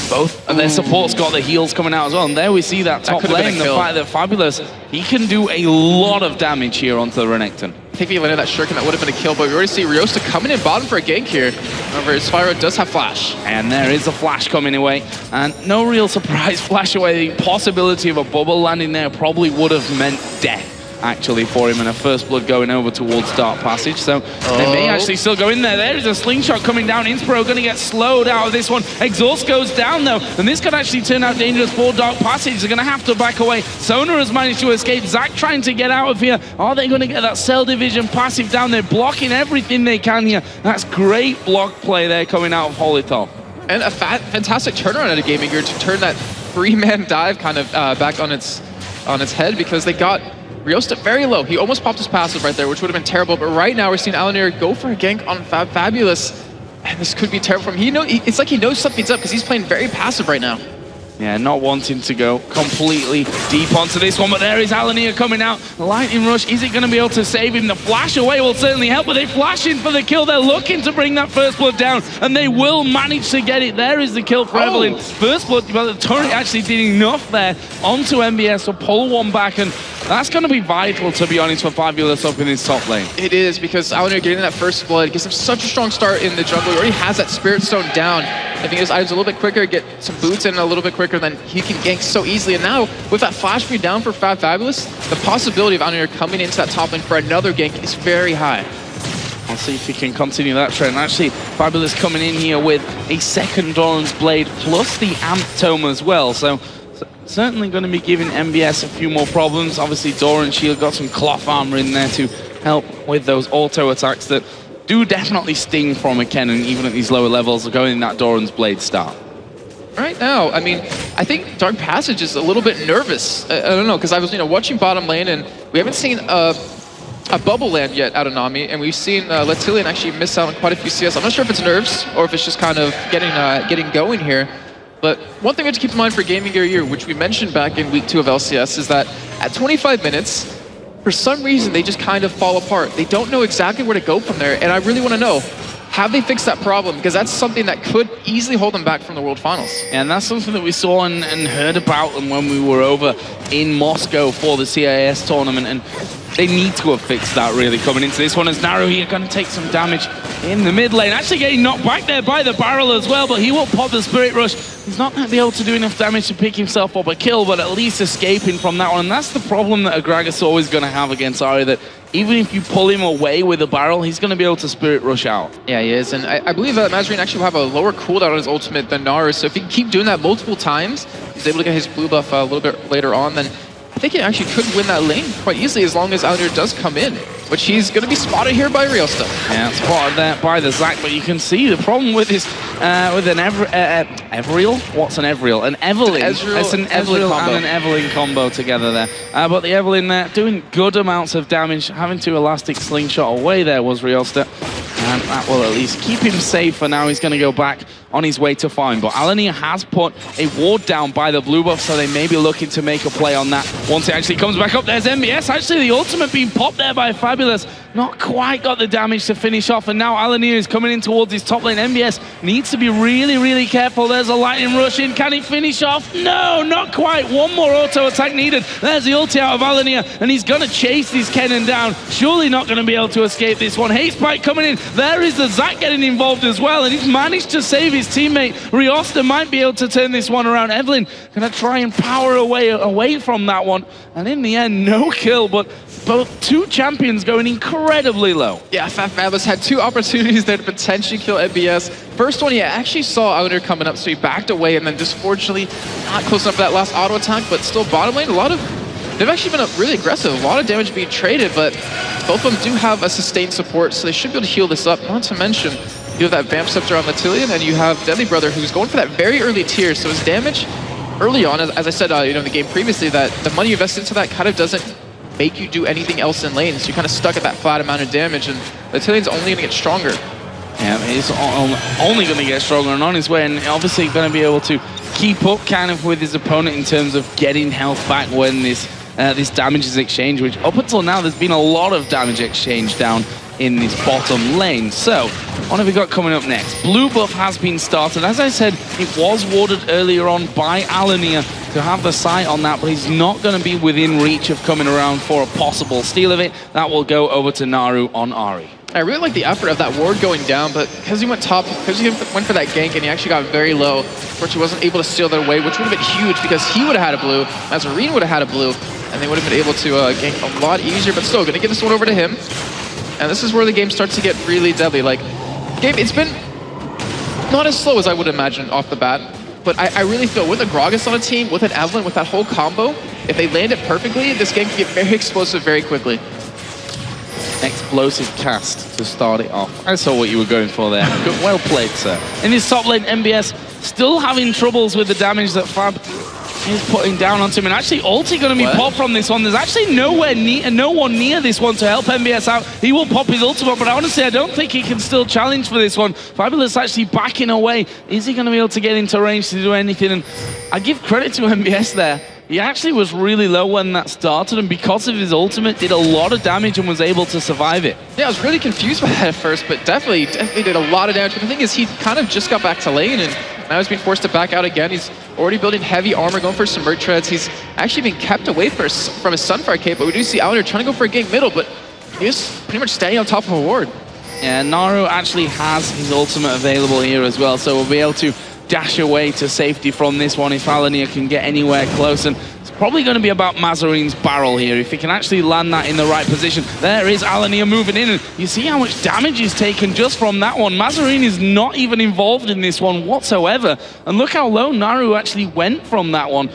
both of their supports got the heals coming out as well. And there we see that top lane, the fact that Fabulous, he can do a lot of damage here onto the Renekton. I think if he landed that shuriken, that would have been a kill, but we already see Riosta coming in bottom for a gank here. However, Spyro does have flash. And there is a flash coming away, and no real surprise flash away. The possibility of a bubble landing there probably would have meant death, actually, for him, and a first blood going over towards Dark Passage. So they may actually still go in there. There is a slingshot coming down. Inspiro going to get slowed out of this one. Exhaust goes down though, and this could actually turn out dangerous for Dark Passage. They're going to have to back away. Sona has managed to escape. Zac trying to get out of here. Are they going to get that Cell Division passive down? They're blocking everything they can here. That's great block play there coming out of Holithov. And a fantastic turnaround at a Gaming Gear to turn that three-man dive kind of back on its head, because they got Riosta very low. He almost popped his passive right there, which would have been terrible. But right now, we're seeing Alanir go for a gank on Fabulous. And this could be terrible for him. It's like he knows something's up, because he's playing very passive right now. Yeah, not wanting to go completely deep onto this one, but there is Alanir coming out. Lightning Rush, is it going to be able to save him? The flash away will certainly help, but they flash in for the kill. They're looking to bring that first blood down, and they will manage to get it. There is the kill for Evelyn. First blood, but the turret actually did enough there onto MBS to pull one back, and that's going to be vital, to be honest, for Fabulous up in his top lane. It is, because Alanir getting that first blood gives him such a strong start in the jungle. He already has that Spirit Stone down. I think his items a little bit quicker, get some boots in a little bit quicker, then he can gank so easily. And now, with that flash speed down for Fabulous, the possibility of Alanir coming into that top lane for another gank is very high. I'll see if he can continue that trend. Actually, Fabulous coming in here with a second Doran's Blade plus the Amp Tome as well. So certainly going to be giving MBS a few more problems. Obviously, Doran Shield got some cloth armor in there to help with those auto attacks that do definitely sting from a Kennen, even at these lower levels, going in that Doran's Blade start. Right now, I mean, I think Dark Passage is a little bit nervous. I don't know, because I was watching bottom lane, and we haven't seen a bubble land yet out of Nami, and we've seen Letillian actually miss out on quite a few CS. I'm not sure if it's nerves or if it's just kind of getting going here. But one thing we have to keep in mind for Gaming Gear Year, which we mentioned back in week 2 of LCS, is that at 25 minutes, for some reason, they just kind of fall apart. They don't know exactly where to go from there, and I really want to know, have they fixed that problem? Because that's something that could easily hold them back from the World Finals. And that's something that we saw and heard about them when we were over in Moscow for the CIS tournament, and they need to have fixed that really coming into this one, as Naru here going to take some damage in the mid lane. Actually getting knocked back there by the barrel as well, but he will pop the Spirit Rush. He's not going to be able to do enough damage to pick himself up a kill, but at least escaping from that one. And that's the problem that Agragas is always going to have against Ari, that even if you pull him away with a barrel, he's going to be able to Spirit Rush out. Yeah, he is. And I believe that Mazarine actually will have a lower cooldown on his ultimate than Naru. So if he can keep doing that multiple times, he's able to get his blue buff a little bit later on, then I think he actually could win that lane quite easily, as long as Alanir does come in, which he's going to be spotted here by Riosta. Yeah, spotted there by the Zac, but you can see the problem with this, with an Evriel? What's an Evriel? An Evelyn. It's an Evriel and an Evelyn combo together there. But the Evelyn there doing good amounts of damage, having to elastic slingshot away there was Riosta. And that will at least keep him safe for now. He's going to go back on his way to farm. But Alanir has put a ward down by the blue buff, so they may be looking to make a play on that once it actually comes back up. There's MBS. Actually, the ultimate being popped there by Fabulous. Not quite got the damage to finish off. And now Alanir is coming in towards his top lane. MBS needs to be really, really careful. There's a lightning rush in. Can he finish off? No, not quite. One more auto attack needed. There's the ulti out of Alanir, and he's going to chase this Kennen down. Surely not going to be able to escape this one. Haste Spike coming in. There is the Zac getting involved as well, and he's managed to save his teammate. Riosta might be able to turn this one around. Evelyn going to try and power away from that one, and in the end, no kill, but both two champions going incredibly low. Yeah, Fabulous had two opportunities there to potentially kill MBS. First one, he actually saw Alanir coming up, so he backed away, and then just fortunately not close enough for that last auto attack, but still bottom lane, a lot of they've actually been really aggressive. A lot of damage being traded, but both of them do have a sustained support, so they should be able to heal this up. Not to mention, you have that Vamp Scepter on Matillion, and you have Deadly Brother, who's going for that very early tier, so his damage early on, as I said in the game previously, that the money you invest into that kind of doesn't make you do anything else in lane, so you're kind of stuck at that flat amount of damage, and Matillion's only going to get stronger. Yeah, he's only going to get stronger and on his way, and obviously going to be able to keep up kind of with his opponent in terms of getting health back when this damage is exchanged, which up until now there's been a lot of damage exchange down in this bottom lane. So, what have we got coming up next? Blue buff has been started. As I said, it was warded earlier on by Alania to have the sight on that, but he's not going to be within reach of coming around for a possible steal of it. That will go over to Naru on Ahri. I really like the effort of that ward going down, but because he went top, because he went for that gank and he actually got very low, he wasn't able to steal that away, which would have been huge because he would have had a blue, Mazarine would have had a blue, and they would have been able to gank a lot easier, but still, going to give this one over to him. And this is where the game starts to get really deadly. Like, it's been not as slow as I would imagine off the bat, but I really feel with a Gragas on a team, with an Evelynn, with that whole combo, if they land it perfectly, this game can get very explosive very quickly. Explosive cast to start it off. I saw what you were going for there. Well played, sir. In this top lane, MBS still having troubles with the damage that Fab is putting down onto him, and actually ulti going to be popped from this one. There's actually no one near this one to help MBS out. He will pop his ultimate, but honestly I don't think he can still challenge for this one. Fabulous actually backing away. Is he going to be able to get into range to do anything? And I give credit to MBS there. He actually was really low when that started, and because of his ultimate, did a lot of damage and was able to survive it. Yeah, I was really confused by that at first, but definitely did a lot of damage. But the thing is, he kind of just got back to lane, and now he's being forced to back out again. He's already building heavy armor, going for some Merc Treads. He's actually being kept away from his Sunfire cape, but we do see Alania trying to go for a gank middle, but he's pretty much standing on top of a ward. Yeah, Naru actually has his ultimate available here as well, so we'll be able to dash away to safety from this one if Alania can get anywhere close. And it's probably going to be about Mazarine's barrel here. If he can actually land that in the right position. There is Alania moving in, and you see how much damage he's taken just from that one. Mazarine is not even involved in this one whatsoever. And look how low Naru actually went from that one.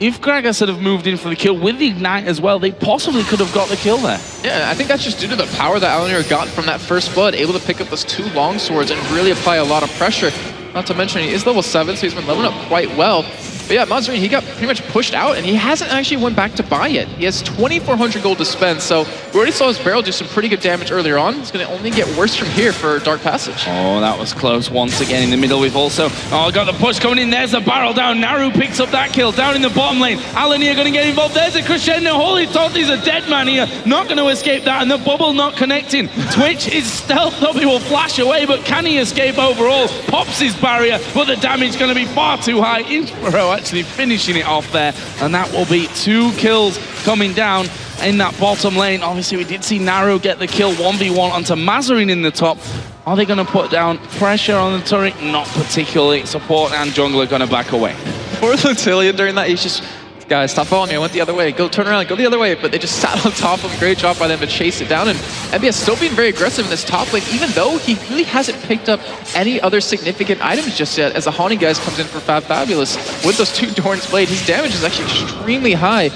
If Gragas had have moved in for the kill with the Ignite as well, they possibly could have got the kill there. Yeah, I think that's just due to the power that Alania got from that first blood, able to pick up those 2 long swords and really apply a lot of pressure. Not to mention, he is level 7, so he's been leveling up quite well. But yeah, Mazarine, he got pretty much pushed out, and he hasn't actually went back to buy yet. He has 2,400 gold to spend, so we already saw his barrel do some pretty good damage earlier on. It's going to only get worse from here for Dark Passage. Oh, that was close once again in the middle. We've also got the push coming in. There's the barrel down. Naru picks up that kill down in the bottom lane. Alania going to get involved. There's a crescendo. Holy thought he's a dead man here. Not going to escape that, and the bubble not connecting. Twitch is stealthed up. He will flash away, but can he escape overall? Pops his barrier, but the damage going to be far too high. Inspiro actually finishing it off there, and that will be 2 kills coming down in that bottom lane. Obviously, we did see Naru get the kill 1v1 onto Mazarine in the top. Are they going to put down pressure on the turret? Not particularly. Support and jungler going to back away. Poor Matillion during that, he's just, guys, stop following me. I went the other way. Go turn around, go the other way. But they just sat on top of him. Great job by them to chase it down. And MBS still being very aggressive in this top lane, even though he really hasn't picked up any other significant items just yet. As the Haunting Guys comes in for Fabulous with those 2 Doran's Blade, his damage is actually extremely high.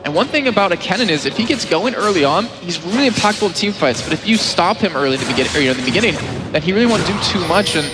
And one thing about a Kennen is if he gets going early on, he's really impactful in team fights. But if you stop him early in the beginning, then he really won't do too much. And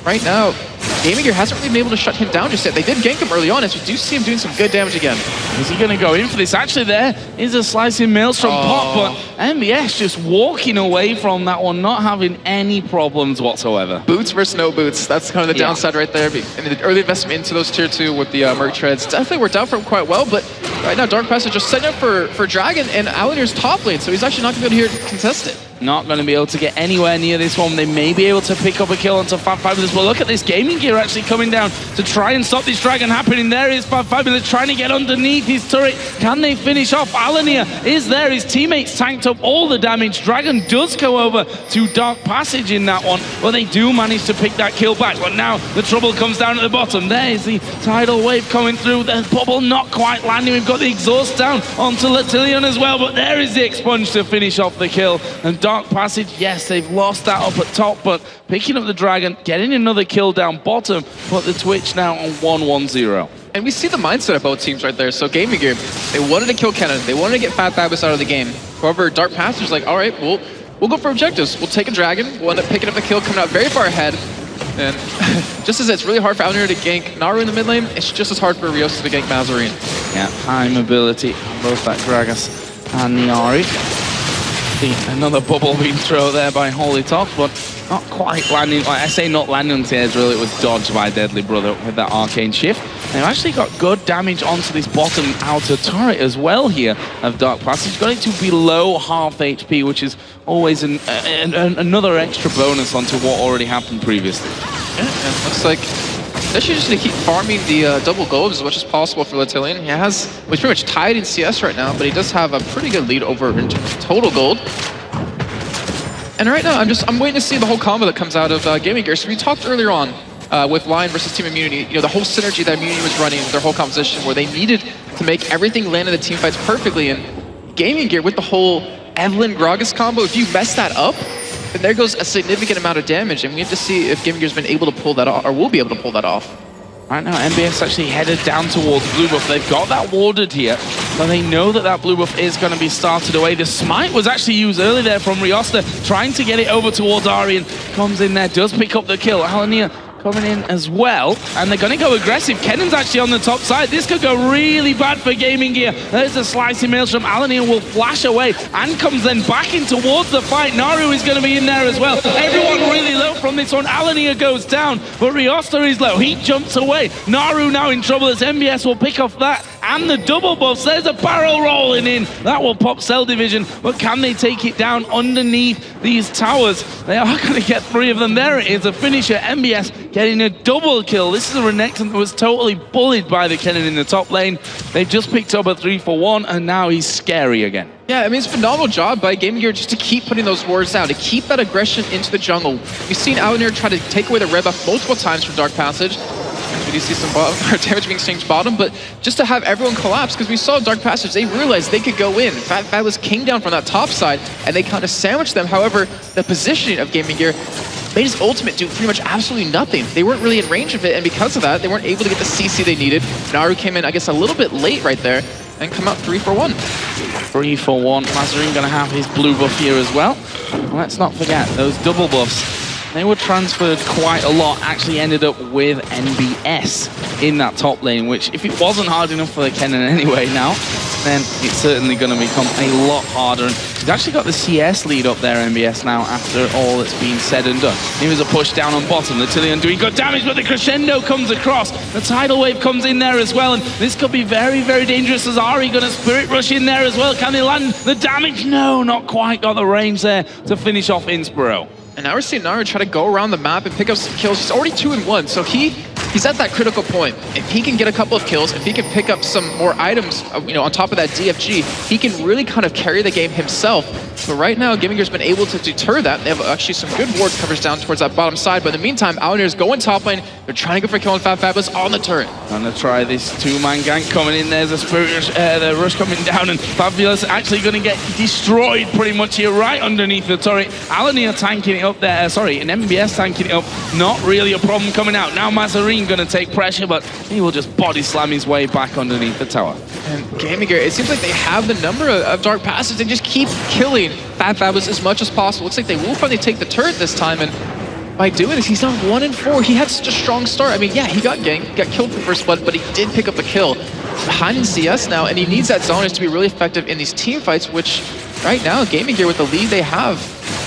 right now, Gaming Gear hasn't really been able to shut him down just yet. They did gank him early on, as we do see him doing some good damage again. Is he going to go in for this? Actually, there is a slicing Maelstrom pop, but MBS just walking away from that one, not having any problems whatsoever. Boots versus no boots. That's kind of the downside right there. And the early investment into those tier 2 with the Merc Treads definitely worked out for him quite well, but right now Dark Passage just setting up for Dragon and Alanir's top lane, so he's actually not going to be able to contest it. Not going to be able to get anywhere near this one. They may be able to pick up a kill onto Fabulous, but look at this Gaming Gear actually coming down to try and stop this Dragon happening. There is Fabulous trying to get underneath his turret. Can they finish off? Alania is there. His teammates tanked up all the damage. Dragon does go over to Dark Passage in that one, but they do manage to pick that kill back. But now the trouble comes down at the bottom. There is the tidal wave coming through. The bubble not quite landing. We've got the exhaust down onto Latillion as well, but there is the expunge to finish off the kill. And Dark Passage, yes, they've lost that up at top, but picking up the Dragon, getting another kill down bottom, put the Twitch now on 1-1-0. And we see the mindset of both teams right there. So Gaming Gear, they wanted to kill Kennen. They wanted to get Fat Fabus out of the game. However, Dark Passage's like, all right, we'll go for objectives. We'll take a dragon. We'll end up picking up the kill, coming out very far ahead. And just as it's really hard for Alnir to gank Naru in the mid lane, it's just as hard for Riosta to gank Mazarine. Yeah, high mobility on both that Gragas and the Ahri. See another bubble being thrown there by Holy Top, but not quite landing. Well, I say not landing on Tears, really, it was dodged by Deadly Brother with that Arcane Shift. They've actually got good damage onto this bottom outer turret as well here of Dark Passage. Got it to below half HP, which is always another extra bonus onto what already happened previously. Yeah, and looks like they should just keep farming the double gold as much as possible for Latilian. He has, well, he's pretty much tied in CS right now, but he does have a pretty good lead over in terms of total gold. And right now, I'm waiting to see the whole combo that comes out of Gaming Gear. So we talked earlier on with Lion versus Team Immunity, you know, the whole synergy that Immunity was running with their whole composition, where they needed to make everything land in the team fights perfectly. And Gaming Gear with the whole Evelynn Gragas combo, if you mess that up, then there goes a significant amount of damage. And we have to see if Gaming Gear's been able to pull that off, or will be able to pull that off. Right now, MBS actually headed down towards blue buff. They've got that warded here, but they know that that blue buff is going to be started away. The smite was actually used early there from Riosta, trying to get it over towards Ahri, and comes in there, does pick up the kill. Alania coming in as well, and they're going to go aggressive. Kennen's actually on the top side. This could go really bad for Gaming Gear. There's a slicing maelstrom. Alania will flash away and comes then back in towards the fight. Naru is going to be in there as well. Everyone really low from this one. Alania goes down, but Riosta is low. He jumps away. Naru now in trouble as MBS will pick off that and the double buffs. There's a barrel rolling in. That will pop Cell Division, but can they take it down underneath these towers? They are going to get 3 of them. There it is, a finisher. MBS getting a double kill. This is a Renekton that was totally bullied by the Kennen in the top lane. They've just picked up a 3-for-1, and now he's scary again. Yeah, I mean, it's a phenomenal job by Gaming Gear just to keep putting those wards down, to keep that aggression into the jungle. We've seen Alnir try to take away the red buff multiple times from Dark Passage. We do see some damage being exchanged bottom, but just to have everyone collapse, because we saw Dark Passage, they realized they could go in. Fat Fabulous came down from that top side, and they kind of sandwiched them. However, the positioning of Gaming Gear made his ultimate do pretty much absolutely nothing. They weren't really in range of it, and because of that, they weren't able to get the CC they needed. Naru came in, I guess, a little bit late right there, and come out 3-for-1. 3-for-1. Mazarine going to have his blue buff here as well. Let's not forget, those double buffs, they were transferred quite a lot, actually ended up with NBS in that top lane, which if it wasn't hard enough for the Kennen anyway now, then it's certainly going to become a lot harder. And he's actually got the CS lead up there, NBS, now, after all that's been said and done. Here is a push down on bottom. Latilian doing good damage, but the crescendo comes across. The tidal wave comes in there as well, and this could be very, very dangerous as Ahri going to Spirit Rush in there as well. Can they land the damage? No, not quite got the range there to finish off Inspiro. And now we're seeing Naru try to go around the map and pick up some kills. He's already 2-1, so he's at that critical point. If he can get a couple of kills, if he can pick up some more items, you know, on top of that DFG, he can really kind of carry the game himself. But right now, Gaming Gear's been able to deter that. They have actually some good ward coverage down towards that bottom side. But in the meantime, Alnir's going top lane. They're trying to go for killing Fat Fabulous on the turret. Gonna try this 2-man gank coming in. There's a Spirit Rush, the rush coming down, and Fabulous actually going to get destroyed pretty much here right underneath the turret. Alania tanking it up there. And MBS tanking it up. Not really a problem coming out. Now Mazarine going to take pressure, but he will just body slam his way back underneath the tower. And Gaming Gear, it seems like they have the number of Dark Passages and just keep killing Fat Fabulous as much as possible. Looks like they will finally take the turret this time, and by doing this, he's now 1-4. He had such a strong start. I mean, yeah, he got ganked, got killed for first blood, but he did pick up the kill. Behind in CS now, and he needs that Zoners to be really effective in these team fights, which right now, Gaming Gear with the lead they have,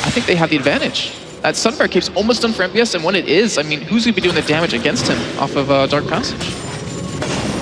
I think they have the advantage. That Sunfire Cape's almost done for MBS, and when it is, I mean, who's going to be doing the damage against him off of Dark Passage?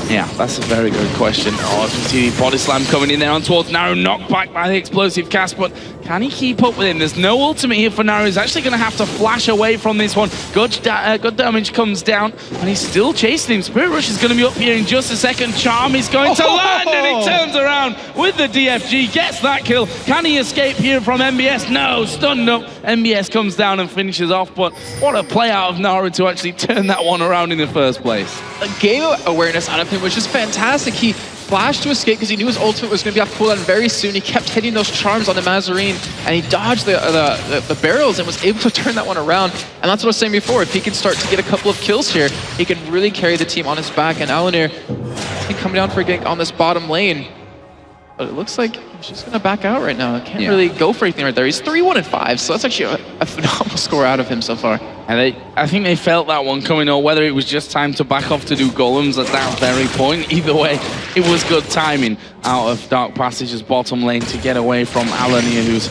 Yeah, that's a very good question. Oh, as we see the body slam coming in there on towards Naru, knocked back by the explosive cast, but can he keep up with him? There's no ultimate here for Naru. He's actually going to have to flash away from this one. Good damage comes down, and he's still chasing him. Spirit Rush is going to be up here in just a second. Charm is going to land, and he turns around with the DFG, gets that kill. Can he escape here from MBS? No, stunned up. MBS comes down and finishes off, but what a play out of Naru to actually turn that one around in the first place. The game awareness out of him was just fantastic. He flashed to escape because he knew his ultimate was going to be off cooldown very soon. He kept hitting those charms on the Mazarine, and he dodged the barrels and was able to turn that one around. And that's what I was saying before. If he can start to get a couple of kills here, he can really carry the team on his back. And Alanir coming down for a gank on this bottom lane. But it looks like he's just going to back out right now. Can't really go for anything right there. He's 3-1-5, so that's actually a phenomenal score out of him so far. And I think they felt that one coming, or whether it was just time to back off to do golems at that very point. Either way, it was good timing out of Dark Passage's bottom lane to get away from Alanir, who's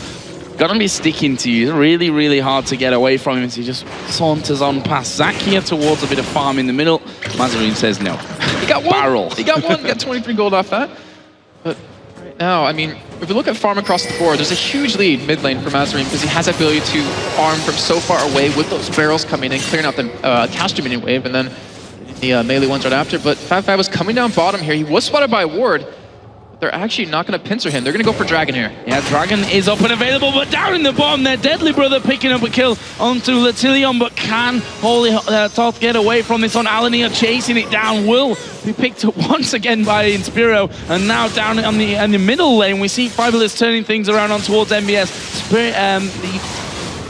going to be sticking to you. Really, really hard to get away from him as he just saunters on past Zach here towards a bit of farm in the middle. Mazarine says no. He got one. Barrel. He got one. Got 23 gold off that. But now, I mean, if we look at farm across the board, there's a huge lead mid lane for Mazarine because he has the ability to farm from so far away with those barrels coming in, clearing out the caster minion wave, and then the melee ones right after. But Fab was coming down bottom here. He was spotted by a ward. But they're actually not going to pincer him. They're going to go for Dragon here. Yeah, Dragon is up and available, but down in the bottom there, Deadly Brother picking up a kill onto Latilion, but can Holy Toth get away from this on Alanir, chasing it down, will be picked up once again by Inspiro, and now down on in the middle lane, we see Fabulous turning things around on towards MBS.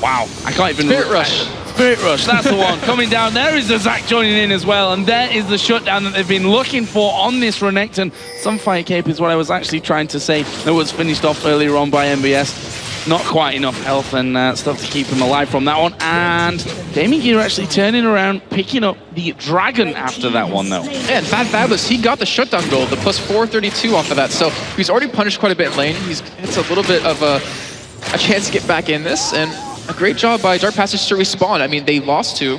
Wow, I can't even... Spirit Rush. Spirit Rush, that's the one. Coming down, there is the Zac joining in as well, and there is the shutdown that they've been looking for on this Renekton. Some fire cape is what I was actually trying to say. That was finished off earlier on by MBS. Not quite enough health and stuff to keep him alive from that one. And Gaming Gear actually turning around, picking up the Dragon after that one, though. Yeah, and Fabulous, he got the shutdown gold, the plus 432 off of that. So he's already punished quite a bit in lane. It's a little bit of a chance to get back in this, and a great job by Dark Passage to respawn. I mean, they lost two,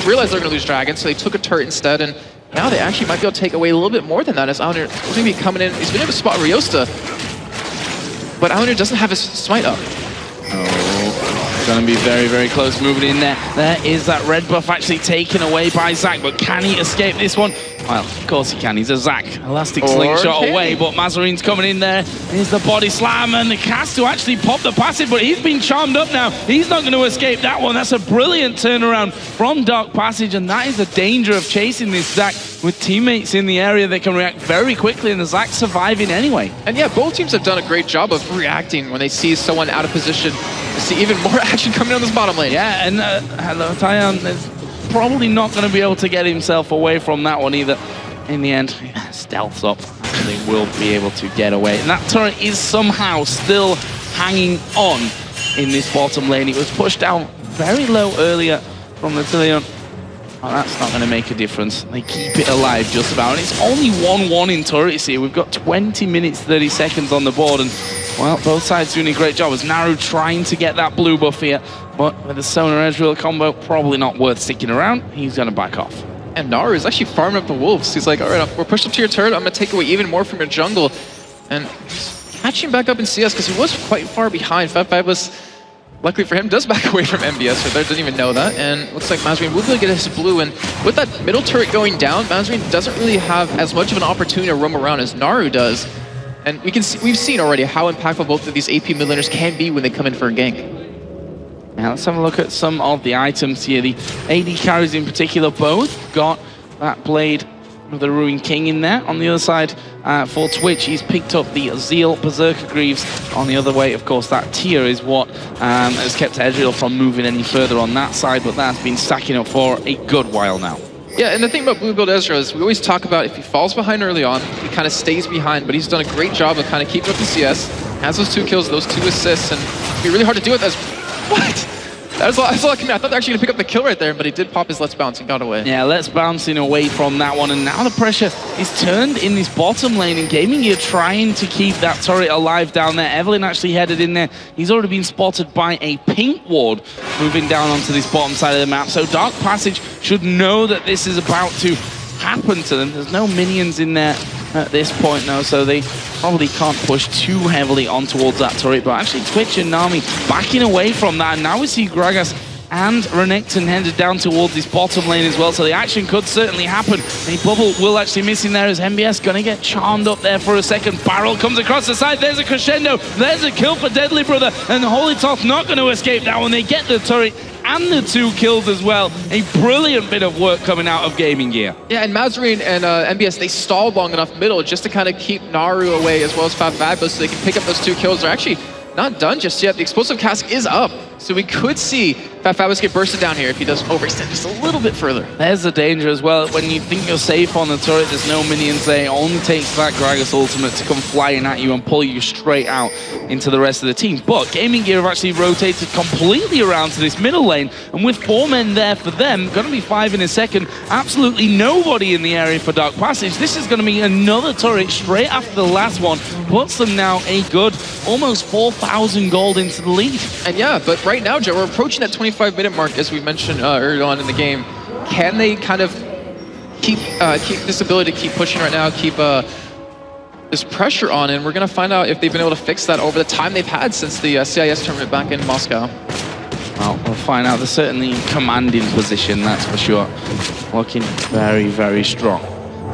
realized they're going to lose Dragon, so they took a turret instead, and now they actually might be able to take away a little bit more than that as Alanir is going to be coming in. He's been able to spot Riosta, but Alanir doesn't have his smite up. Oh, going to be very, very close moving in there. There is that red buff actually taken away by Zac, but can he escape this one? Well, of course he can. He's a Zac. Elastic slingshot away, but Mazarine's coming in there. Here's the body slam and the cast to actually pop the passive, but he's been charmed up now. He's not going to escape that one. That's a brilliant turnaround from Dark Passage, and that is the danger of chasing this Zac with teammates in the area that can react very quickly, and the Zac surviving anyway. And yeah, both teams have done a great job of reacting when they see someone out of position. To see even more action coming on this bottom lane. Yeah, and Tyon is probably not going to be able to get himself away from that one either. In the end, stealths up, and they will be able to get away. And that turret is somehow still hanging on in this bottom lane. It was pushed down very low earlier from Latilion. Oh, that's not going to make a difference. They keep it alive just about. And it's only 1-1 in turrets here. We've got 20 minutes, 30 seconds on the board. And, well, both sides doing a great job. As Naru trying to get that blue buff here. But with the Sonar Ezreal combo, probably not worth sticking around. He's going to back off. And Naru is actually farming up the wolves. He's like, all right, we're pushed up to your turret. I'm going to take away even more from your jungle. And he's catching back up in CS because he was quite far behind. Fab was, luckily for him, does back away from MBS, so they didn't even know that. And looks like Mazarine will be able to get his blue. And with that middle turret going down, Mazarine doesn't really have as much of an opportunity to roam around as Naru does. And we've seen already how impactful both of these AP mid laners can be when they come in for a gank. Now let's have a look at some of the items here. The AD carries in particular both got that blade of the Ruined King in there. On the other side, for Twitch, he's picked up the Zeal Berserker Greaves. On the other way, of course, that tier is what has kept Ezreal from moving any further on that side, but that's been stacking up for a good while now. Yeah, and the thing about blue build Ezreal is we always talk about if he falls behind early on, he kind of stays behind, but he's done a great job of kind of keeping up the CS, has those 2 kills, those 2 assists, and it'd be really hard to do with as... What? That was a lot coming. I thought they were actually going to pick up the kill right there, but he did pop his Let's Bounce and got away. Yeah, Let's Bouncing away from that one, and now the pressure is turned in this bottom lane, and Gaming Gear trying to keep that turret alive down there. Evelyn actually headed in there. He's already been spotted by a pink ward moving down onto this bottom side of the map, so Dark Passage should know that this is about to happen to them. There's no minions in there at this point now, so they probably can't push too heavily on towards that turret, but actually Twitch and Nami backing away from that, and now we see Gragas and Renekton headed down towards this bottom lane as well, so the action could certainly happen. A bubble will actually miss in there as MBS going to get charmed up there for a second. Barrel comes across the side, there's a crescendo, there's a kill for Deadly Brother, and Holy Toth not going to escape that one. They get the turret and the 2 kills as well. A brilliant bit of work coming out of Gaming Gear. Yeah, and Mazarine and MBS, they stalled long enough middle just to kind of keep Naru away as well as Fabulous so they can pick up those 2 kills. They're actually not done just yet. The explosive cask is up, so we could see Fabulous get bursted down here if he does overextend just a little bit further. There's the danger as well. When you think you're safe on the turret, there's no minions there. It only takes that Gragas ultimate to come flying at you and pull you straight out into the rest of the team. But Gaming Gear have actually rotated completely around to this middle lane, and with 4 men there for them, going to be 5 in a second, absolutely nobody in the area for Dark Passage. This is going to be another turret straight after the last one. Puts them now a good almost 4,000 gold into the lead. And yeah, but right now, Joe, we're approaching that 25-minute mark, as we mentioned early on in the game. Can they kind of keep this ability to keep pushing right now, keep this pressure on, and we're going to find out if they've been able to fix that over the time they've had since the CIS tournament back in Moscow. Well, we'll find out. They're certainly in commanding position, that's for sure. Looking very, very strong.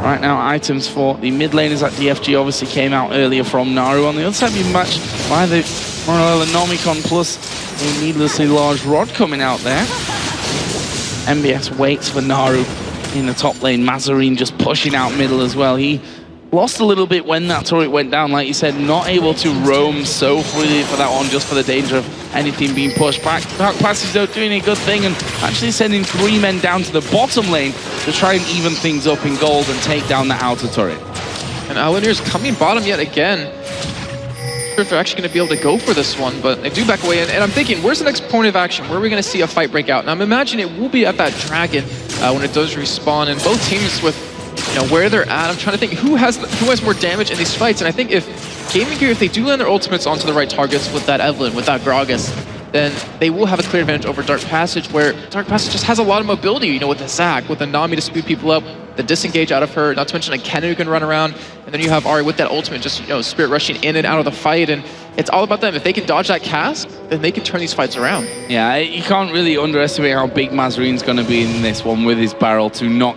Right now, items for the mid laners at DFG obviously came out earlier from Naru. On the other side, being matched by the Morello Nomicon plus a needlessly large rod coming out there. MBS waits for Naru in the top lane. Mazarine just pushing out middle as well. He lost a little bit when that turret went down, like you said, not able to roam so freely for that one, just for the danger of anything being pushed back. Dark Passage, though, doing a good thing and actually sending 3 men down to the bottom lane to try and even things up in gold and take down the outer turret. And Alanir's coming bottom yet again. Not sure if they're actually going to be able to go for this one, but they do back away. And I'm thinking, where's the next point of action? Where are we going to see a fight break out? And I'm imagining it will be at that dragon when it does respawn. And both teams with where they're at, I'm trying to think who has more damage in these fights. And I think if Gaming Gear, if they do land their ultimates onto the right targets with that Evelynn, with that Gragas, then they will have a clear advantage over Dark Passage, where Dark Passage just has a lot of mobility, with the Zac, with the Nami to speed people up, the disengage out of her, not to mention a Kennen who can run around, and then you have Ahri with that ultimate, just spirit rushing in and out of the fight, and it's all about them. If they can dodge that cask, then they can turn these fights around. Yeah, you can't really underestimate how big Mazarine's going to be in this one with his barrel to knock.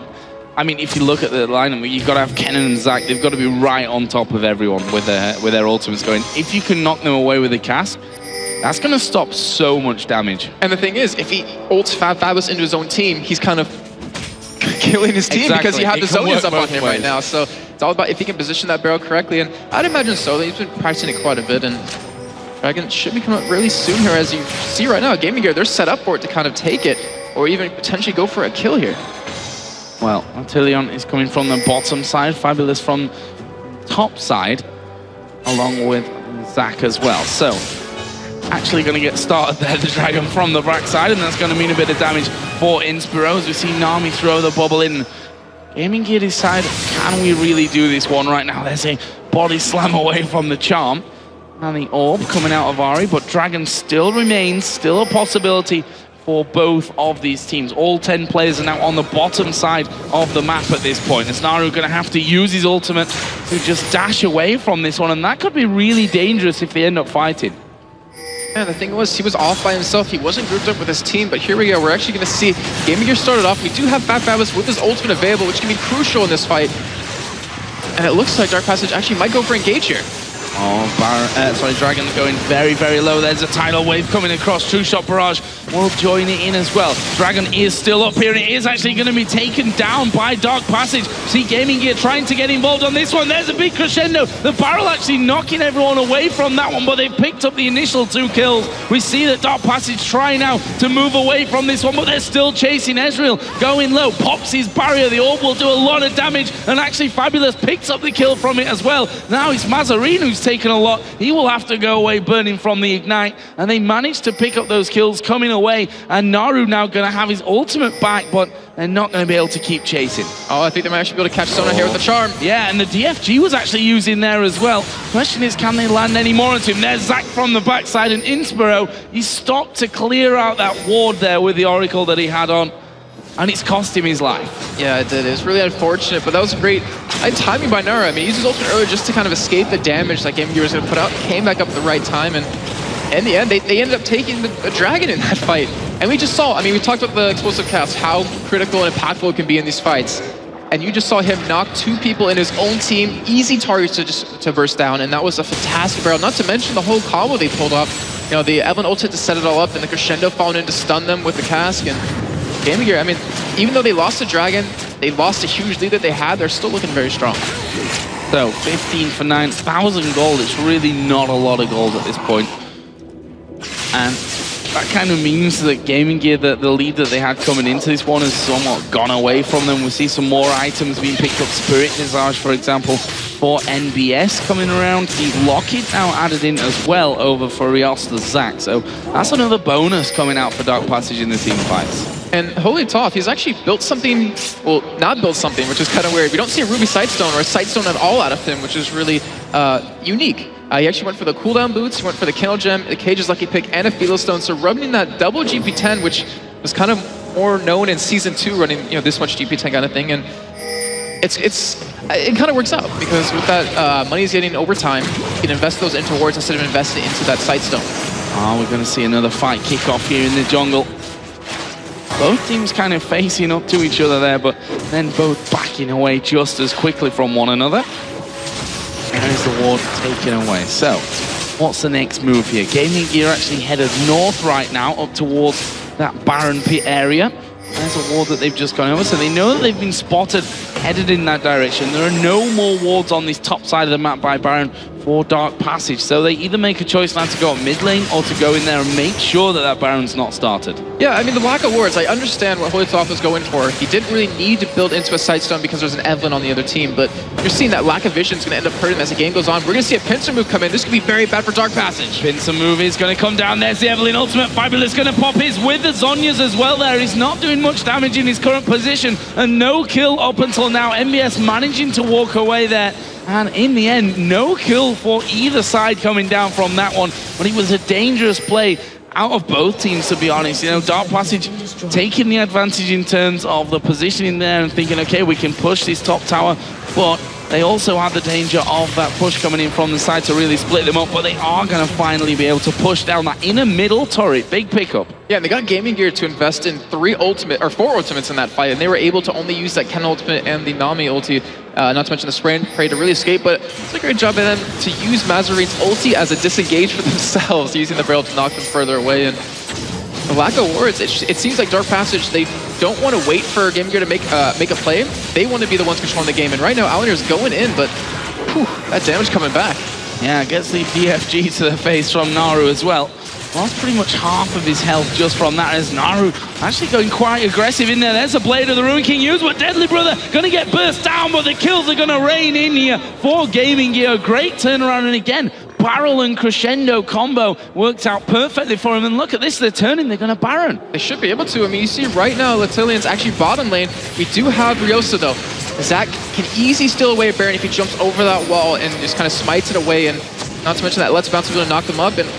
I mean, if you look at the lineup, you've got to have Kennen and Zac. They've got to be right on top of everyone with their ultimates going. If you can knock them away with a cask, that's going to stop so much damage. And the thing is, if he ults Fabulous into his own team, he's kind of killing his team because you have the Zonias up on him right now. So it's all about if he can position that barrel correctly. And I'd imagine so. He's been practicing it quite a bit. And Dragon should be coming up really soon here. As you see right now, Gaming Gear, they're set up for it to kind of take it or even potentially go for a kill here. Well, Antilion is coming from the bottom side, Fabulous from top side, along with Zac as well. So, actually going to get started there, the Dragon from the backside, and that's going to mean a bit of damage for Inspiro as we see Nami throw the bubble in. Gaming Gear decide, can we really do this one right now? There's a body slam away from the charm. And the orb coming out of Ahri, but Dragon still remains, still a possibility for both of these teams. All 10 players are now on the bottom side of the map at this point. As Naru going to have to use his ultimate to just dash away from this one, and that could be really dangerous if they end up fighting. Yeah, the thing was, he was off by himself. He wasn't grouped up with his team, but here we go. We're actually going to see Gaming Gear started off. We do have Fabulous with his ultimate available, which can be crucial in this fight. And it looks like Dark Passage actually might go for engage here. Oh, Dragon going very, very low. There's a tidal wave coming across. True Shot Barrage will join it in as well. Dragon is still up here. It is actually going to be taken down by Dark Passage. See Gaming Gear trying to get involved on this one. There's a big crescendo. The barrel actually knocking everyone away from that one, but they picked up the initial 2 kills. We see that Dark Passage trying now to move away from this one, but they're still chasing Ezreal. Going low, pops his barrier. The orb will do a lot of damage, and actually Fabulous picks up the kill from it as well. Now it's Mazarine who's taken a lot. He will have to go away burning from the ignite, and they managed to pick up those kills coming away, and Naru now going to have his ultimate back, but they're not going to be able to keep chasing. Oh, I think they might actually be able to catch Sona here with the charm. Yeah, and the DFG was actually using there as well. Question is, can they land any more into him? There's Zac from the backside, and Inspiro, he stopped to clear out that ward there with the Oracle that he had on, and it's cost him his life. Yeah, it did. It was really unfortunate, but that was great timing by Naru. I mean, he used his ultimate earlier just to kind of escape the damage that Gaming Gear was going to put out, came back up at the right time, and in the end, they ended up taking the dragon in that fight. And we just saw, I mean, we talked about the explosive cast, how critical and impactful it can be in these fights. And you just saw him knock 2 people in his own team, easy targets to burst down, and that was a fantastic barrel. Not to mention the whole combo they pulled off. You know, the Evelyn ulted to set it all up, and the Crescendo followed in to stun them with the cask. And Gaming Gear, I mean, even though they lost the Dragon, they lost a huge lead that they had, they're still looking very strong. So 15 for 9,000 gold. It's really not a lot of gold at this point. And that kind of means that Gaming Gear, the lead that they had coming into this one, has somewhat gone away from them. We see some more items being picked up. Spirit Visage, for example, for NBS coming around. The Locket now added in as well over for Rios the Zac. So that's another bonus coming out for Dark Passage in the team fights. And Holy Toph, he's actually built something, well, not built something, which is kind of weird. We don't see a Ruby Sightstone or a Sightstone at all out of him, which is really unique. He actually went for the cooldown boots, he went for the Kennel Gem, the Cage's Lucky Pick, and a Philostone. So rubbing that double GP10, which was kind of more known in Season 2, running this much GP10 kind of thing. And it kind of works out, because with that money he's getting over time, he can invest those into wards instead of investing into that Sightstone. Oh, we're going to see another fight kick off here in the jungle. Both teams kind of facing up to each other there, but then both backing away just as quickly from one another. There's the ward taken away. So, what's the next move here? Gaming Gear actually headed north right now, up towards that Baron pit area. There's a ward that they've just gone over, so they know that they've been spotted headed in that direction. There are no more wards on this top side of the map by Baron for Dark Passage, so they either make a choice now to go up mid lane or to go in there and make sure that that Baron's not started. Yeah, I mean, the lack of wards, I understand what Holy Toph was going for. He didn't really need to build into a Sightstone because there's an Evelyn on the other team, but you're seeing that lack of vision is going to end up hurting as the game goes on. We're going to see a pincer move come in. This could be very bad for Dark Passage. Pincer move is going to come down. There's the Evelyn ultimate. Fabulous going to pop his with the Zhonya's as well there. He's not doing much damage in his current position, and no kill up until now. MBS managing to walk away there. And in the end, no kill for either side coming down from that one. But it was a dangerous play out of both teams, to be honest. You know, Dark Passage taking the advantage in terms of the positioning there and thinking, okay, we can push this top tower. But they also had the danger of that push coming in from the side to really split them up. But they are going to finally be able to push down that inner middle turret. Big pickup. Yeah, and they got Gaming Gear to invest in 4 ultimates in that fight, and they were able to only use that Ken ultimate and the Nami ulti, not to mention the spray and pray to really escape, but it's a great job by them to use Mazarine's ulti as a disengage for themselves, using the barrel to knock them further away. And the lack of wards, it seems like Dark Passage, they don't want to wait for Gaming Gear to make a play. They want to be the ones controlling the game, and right now Alanir's going in, but whew, that damage coming back. Yeah, gets the DFG to the face from Naru as well. Lost pretty much half of his health just from that, as Naru actually going quite aggressive in there. There's a Blade of the Ruin King used, but Deadly Brother going to get burst down, but the kills are going to rain in here for Gaming Gear. Great turnaround, and again, Barrel and Crescendo combo worked out perfectly for him. And look at this, they're turning, they're going to Baron. They should be able to. I mean, you see right now, Latilian's actually bottom lane. We do have Ryosa though. Zac can easily steal away a Baron if he jumps over that wall and just kind of smites it away, and not to mention that Let's Bounce is going to knock them up. And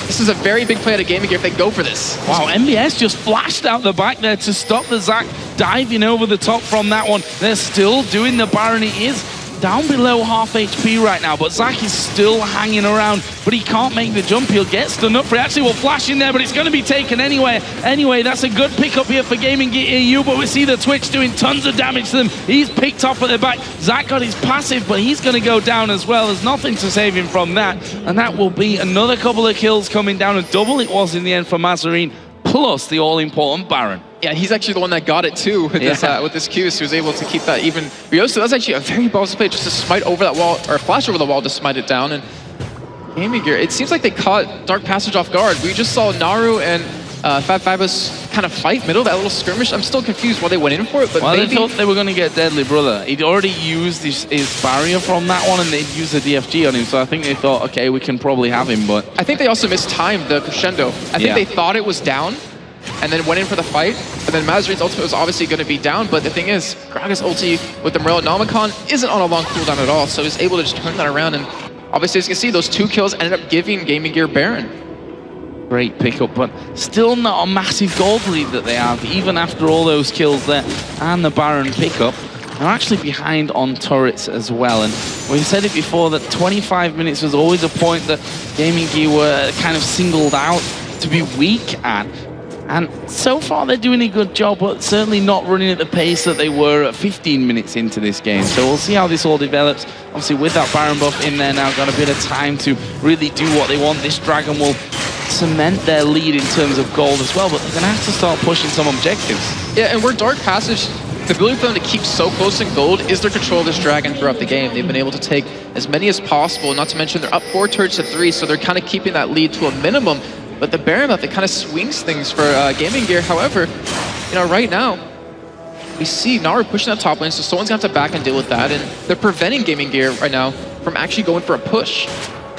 this is a very big play out of Gaming Gear if they go for this. Wow, MBS just flashed out the back there to stop the Zac diving over the top from that one. They're still doing the Baron. He is down below half HP right now, but Zac is still hanging around, but he can't make the jump. He'll get stunned up for it. Actually will flash in there, but it's going to be taken anyway. Anyway, that's a good pickup here for Gaming Gear EU, but we see the Twitch doing tons of damage to them. He's picked off at the back. Zac got his passive, but he's going to go down as well. There's nothing to save him from that, and that will be another couple of kills coming down. A double it was in the end for Mazarine, plus the all-important Baron. Yeah, he's actually the one that got it too with this Q, so he was able to keep that even. Ryosa, that was actually a very ballsy play just to smite over that wall, or flash over the wall to smite it down. And Gaming Gear, it seems like they caught Dark Passage off guard. We just saw Naru and Fat Fabus kind of fight middle, that little skirmish. I'm still confused why they went in for it, but well, maybe... they thought they were going to get Deadly Brother. He'd already used his barrier from that one, and they'd used the DFG on him, so I think they thought, okay, we can probably have him, but... I think they also mistimed the Crescendo. I think they thought it was down, and then went in for the fight, and then Mazarine's ultimate was obviously going to be down, but the thing is, Graga's ulti with the Morello Nomicon isn't on a long cooldown at all, so he's able to just turn that around, and obviously, as you can see, those 2 kills ended up giving Gaming Gear Baron. Great pickup, but still not a massive gold lead that they have, even after all those kills there, and the Baron pickup. They're actually behind on turrets as well, and we said it before that 25 minutes was always a point that Gaming Gear were kind of singled out to be weak at. And so far they're doing a good job, but certainly not running at the pace that they were at 15 minutes into this game. So we'll see how this all develops. Obviously with that Baron buff in there now, got a bit of time to really do what they want. This Dragon will cement their lead in terms of gold as well, but they're going to have to start pushing some objectives. Yeah, and where Dark Passage, the ability for them to keep so close in gold is their control of this Dragon throughout the game. They've been able to take as many as possible, not to mention they're up 4 turrets to 3, so they're kind of keeping that lead to a minimum. But the Baron buff, it kind of swings things for Gaming Gear. However, you know, right now, we see Naru pushing that top lane, so someone's going to have to back and deal with that, and they're preventing Gaming Gear right now from actually going for a push.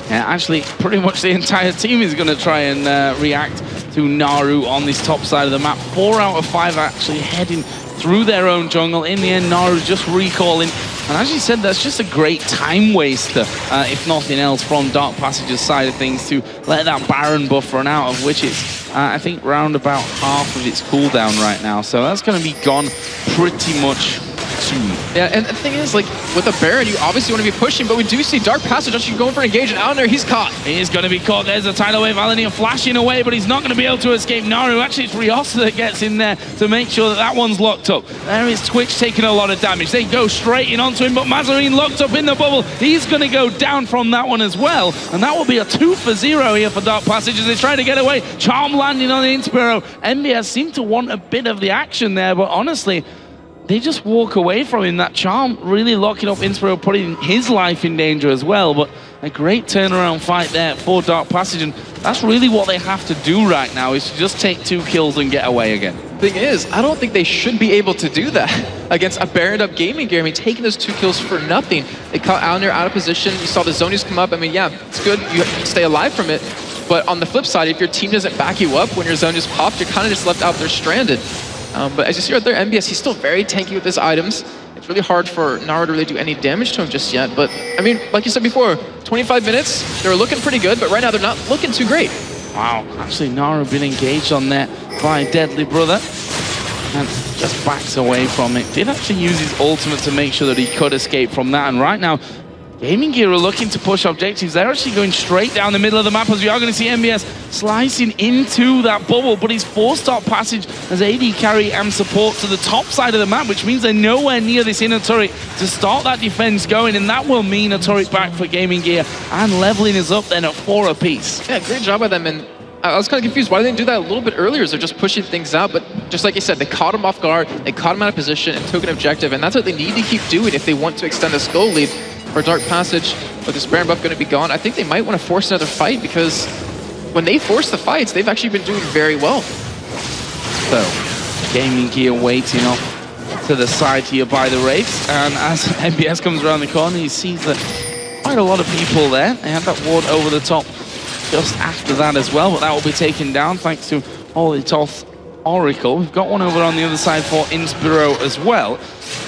Yeah, actually, pretty much the entire team is going to try and react to Naru on this top side of the map. 4 out of 5 actually heading through their own jungle. In the end, Naru just recalling. And as you said, that's just a great time waster, if nothing else, from Dark Passage's side of things to let that Baron buff run out, of which it's, I think, round about half of its cooldown right now. So that's going to be gone pretty much soon. Yeah, and the thing is, like, with a Baron, you obviously want to be pushing, but we do see Dark Passage actually going for an engage, and out there, he's caught. He is going to be caught. There's a tidal wave. Alania flashing away, but he's not going to be able to escape Naru. Actually, it's Riosta that gets in there to make sure that that one's locked up. There is Twitch taking a lot of damage. They go straight in onto him, but Mazarine locked up in the bubble. He's going to go down from that one as well, and that will be a 2 for 0 here for Dark Passage as they try to get away. Charm landing on the Inspiro. MBS seem to want a bit of the action there, but honestly, they just walk away from him. That Charm really locking up Inspiro, putting his life in danger as well. But a great turnaround fight there for Dark Passage, and that's really what they have to do right now, is to just take 2 kills and get away again. Thing is, I don't think they should be able to do that against a Baron up Gaming Gear. I mean, taking those 2 kills for nothing. They caught Alnir out of position. You saw the Zonies come up. I mean, yeah, it's good. You stay alive from it. But on the flip side, if your team doesn't back you up when your zone just popped, you're kind of just left out there stranded. But as you see right there, MBS, he's still very tanky with his items. It's really hard for Naru to really do any damage to him just yet. But, I mean, like you said before, 25 minutes, they were looking pretty good, but right now they're not looking too great. Wow, actually Naru been engaged on there by Deadly Brother, and just backs away from it. Did actually use his ultimate to make sure that he could escape from that, and right now, Gaming Gear are looking to push objectives. They're actually going straight down the middle of the map, as we are going to see MBS slicing into that bubble, but he's forced Dark Passage as AD carry and support to the top side of the map, which means they're nowhere near this inner turret to start that defense going, and that will mean a turret back for Gaming Gear, and leveling is up then at 4 apiece. Yeah, great job by them, and I was kind of confused. Why didn't they do that a little bit earlier? They're just pushing things out, but just like you said, they caught him off guard, they caught him out of position and took an objective, and that's what they need to keep doing if they want to extend this goal lead. For Dark Passage, with this Baron buff going to be gone, I think they might want to force another fight, because when they force the fights, they've actually been doing very well. So, Gaming Gear waiting off to the side here by the Wraiths, and as MBS comes around the corner, he sees that quite a lot of people there. They had that ward over the top just after that as well, but that will be taken down thanks to Olitoth Oracle. We've got one over on the other side for Inspiro as well.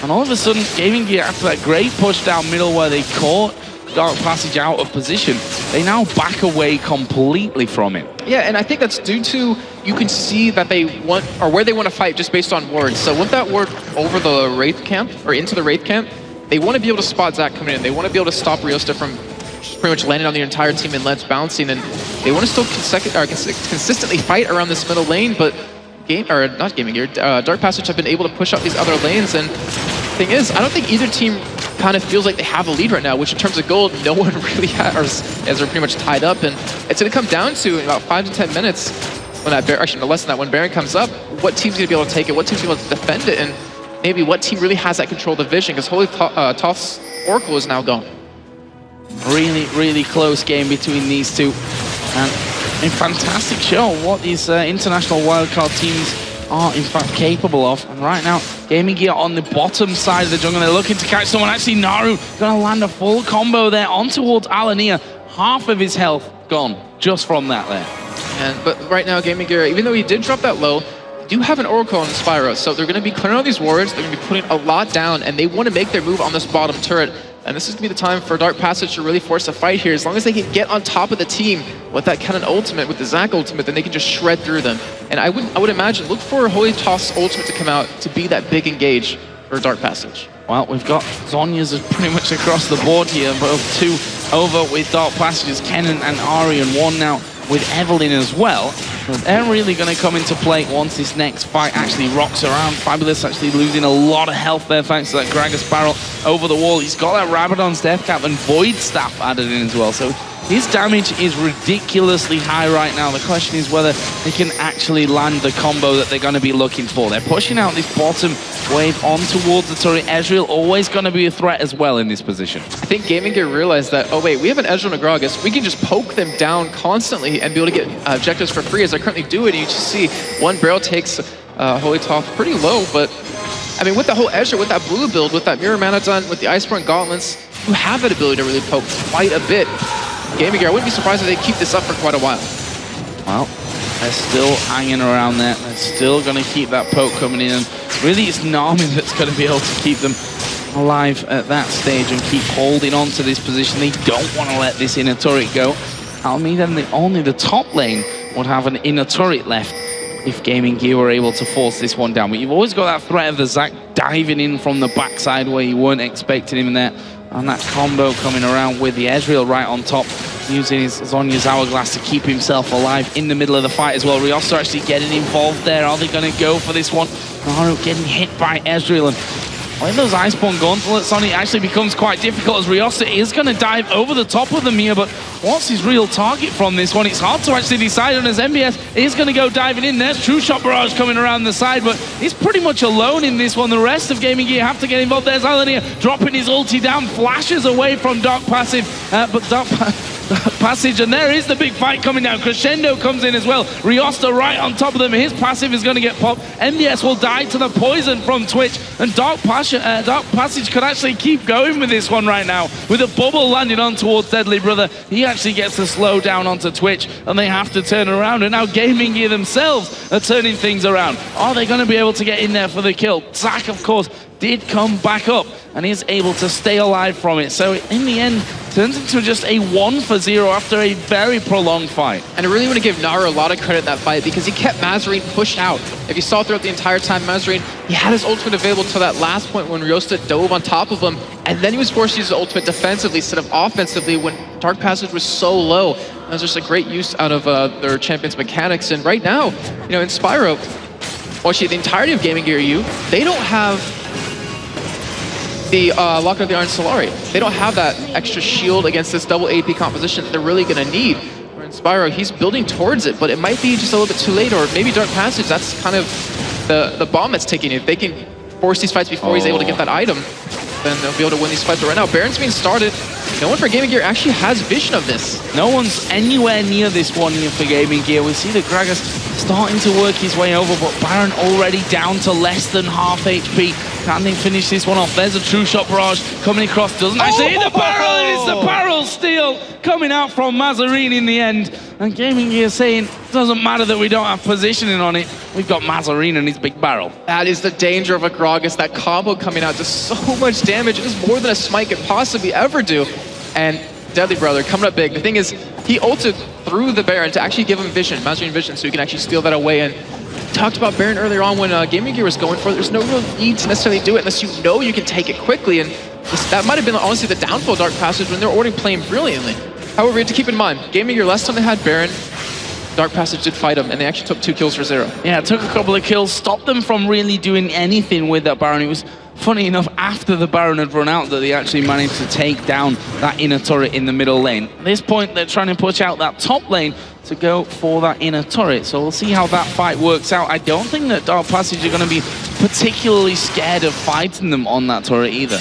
And all of a sudden, Gaming Gear, after that great push down middle where they caught Dark Passage out of position, they now back away completely from it. Yeah, and I think that's due to, you can see that they want, or where they want to fight just based on wards. So with that ward over the Wraith camp, or into the Wraith camp, they want to be able to spot Zac coming in. They want to be able to stop Riosta from pretty much landing on the entire team and Lens bouncing, and they want to still consistently fight around this middle lane, but not Gaming Gear, Dark Passage have been able to push up these other lanes, and the thing is, I don't think either team kind of feels like they have a lead right now, which in terms of gold, no one really has, as they're pretty much tied up, and it's going to come down to, in about 5 to 10 minutes, when that Baron, actually no less than that, when Baron comes up, what team's going to be able to take it, what team's going to be able to defend it, and maybe what team really has that control of the vision, because Holy Toth's Oracle is now gone. Really, really close game between these two, and a fantastic show what these international wildcard teams are in fact capable of. And right now, Gaming Gear on the bottom side of the jungle, they're looking to catch someone. Actually, Naru gonna land a full combo there on towards Alania. Half of his health gone just from that there. But right now, Gaming Gear, even though he did drop that low, do have an Oracle on Spyro, so they're going to be clearing all these wards, they're going to be putting a lot down, and they want to make their move on this bottom turret. And this is going to be the time for Dark Passage to really force a fight here. As long as they can get on top of the team with that Cannon ultimate, with the Zac ultimate, then they can just shred through them. And I would imagine, look for Holy Toss's ultimate to come out to be that big engage for Dark Passage. Well, we've got Zhonya's pretty much across the board here, but 2 over with Dark Passages, Kennen and Ari, and 1 now with Evelyn as well. But they're really going to come into play once this next fight actually rocks around. Fabulous actually losing a lot of health there thanks to that Gragas barrel over the wall. He's got that Rabadon's Death Cap and Void Staff added in as well. So his damage is ridiculously high right now. The question is whether they can actually land the combo that they're going to be looking for. They're pushing out this bottom wave on towards the turret. Ezreal always going to be a threat as well in this position. I think Gaming Gear realized that, oh wait, we have an Ezreal and a Gragas. We can just poke them down constantly and be able to get objectives for free as they're currently doing. You just see one barrel takes Holy Toph pretty low, but I mean, with the whole Ezreal, with that blue build, with that Mirror Manodon, with the Iceborne Gauntlets, you have that ability to really poke quite a bit. Gaming Gear, I wouldn't be surprised if they keep this up for quite a while. Well, they're still hanging around there. They're still going to keep that poke coming in. And really, it's Nami that's going to be able to keep them alive at that stage and keep holding on to this position. They don't want to let this inner turret go. That'll mean then only the top lane would have an inner turret left if Gaming Gear were able to force this one down. But you've always got that threat of the Zac diving in from the backside where you weren't expecting him there. And that combo coming around with the Ezreal right on top, using his Zhonya's Hourglass to keep himself alive in the middle of the fight as well. Riosta actually getting involved there. Are they going to go for this one? Naru getting hit by Ezreal, and when those Iceborne Gauntlets on, it actually becomes quite difficult as Riosta is going to dive over the top of the Mia, but what's his real target from this one? It's hard to actually decide on as MBS is going to go diving in. There's True Shot Barrage coming around the side, but he's pretty much alone in this one. The rest of Gaming Gear have to get involved. There's Alania dropping his ulti down, flashes away from Dark Passive, but Dark Passage, and there is the big fight coming down. Crescendo comes in as well. Riosta right on top of them. His passive is going to get popped. MBS will die to the poison from Twitch, and Dark Passage could actually keep going with this one right now. With a bubble landing on towards Deadly Brother, he actually gets to slow down onto Twitch, and they have to turn around, and now Gaming Gear themselves are turning things around. Are they going to be able to get in there for the kill? Zac, of course, did come back up and is able to stay alive from it. So in the end, turns into just a 1-for-0 after a very prolonged fight. And I really want to give Naru a lot of credit in that fight because he kept Mazarine pushed out. If you saw throughout the entire time, Mazarine, he had his ultimate available till that last point when Riosta dove on top of him, and then he was forced to use the ultimate defensively instead of offensively when Dark Passage was so low. That was just a great use out of their champion's mechanics. And right now, you know, in Spyro, well, actually the entirety of Gaming Gear U, they don't have the Lock of the Iron Solari. They don't have that extra shield against this double AP composition that they're really going to need. Where in Spyro, he's building towards it, but it might be just a little bit too late, or maybe Dark Passage, that's kind of the bomb that's ticking. If they can force these fights before he's able to get that item, then they'll be able to win these fights. But right now, Baron's being started. No one for Gaming Gear actually has vision of this. No one's anywhere near this one here for Gaming Gear. We see the Gragas starting to work his way over, but Baron already down to less than half HP. Can they finish this one off? There's a True Shot Barrage coming across. Doesn't actually hit the barrel. It is the barrel steal coming out from Mazarine in the end. And Gaming Gear saying, doesn't matter that we don't have positioning on it. We've got Mazarine and his big barrel. That is the danger of a Gragas. That combo coming out does so much damage. It is more than a Smite could possibly ever do. And Deadly Brother coming up big. The thing is, he ulted through the Baron to actually give him vision, Mazarine vision, so he can actually steal that away. And talked about Baron earlier on when Gaming Gear was going for it. There's no real need to necessarily do it unless you know you can take it quickly. And that might have been honestly the downfall of Dark Passage when they're already playing brilliantly. However, you have to keep in mind, Gaming Gear, last time they had Baron, Dark Passage did fight him, and they actually took 2 kills for 0. Yeah, it took a couple of kills, stopped them from really doing anything with that Baron. It was funny enough after the Baron had run out that they actually managed to take down that inner turret in the middle lane. At this point, they're trying to push out that top lane to go for that inner turret. So we'll see how that fight works out. I don't think that Dark Passage are going to be particularly scared of fighting them on that turret either.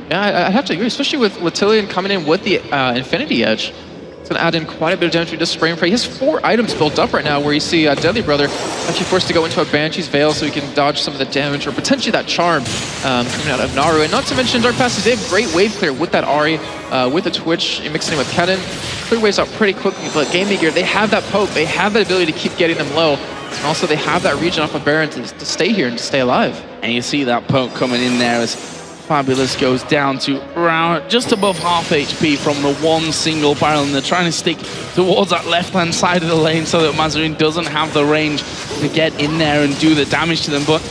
Yeah, I'd have to agree, especially with Latilian coming in with the Infinity Edge. It's going to add in quite a bit of damage with just spraying. He has 4 items built up right now where you see Deadly Brother actually forced to go into a Banshee's Veil so he can dodge some of the damage or potentially that charm coming out of Naru. And not to mention Dark Passage, they have great wave clear with that Ahri, with the Twitch, mixing in with Kennen. Clear waves out pretty quickly, but Gaming Gear, they have that poke, they have that ability to keep getting them low. And also they have that region off of Baron to stay here and to stay alive. And you see that poke coming in there as Fabulous goes down to around just above half HP from the one single barrel, and they're trying to stick towards that left-hand side of the lane so that Mazarine doesn't have the range to get in there and do the damage to them. But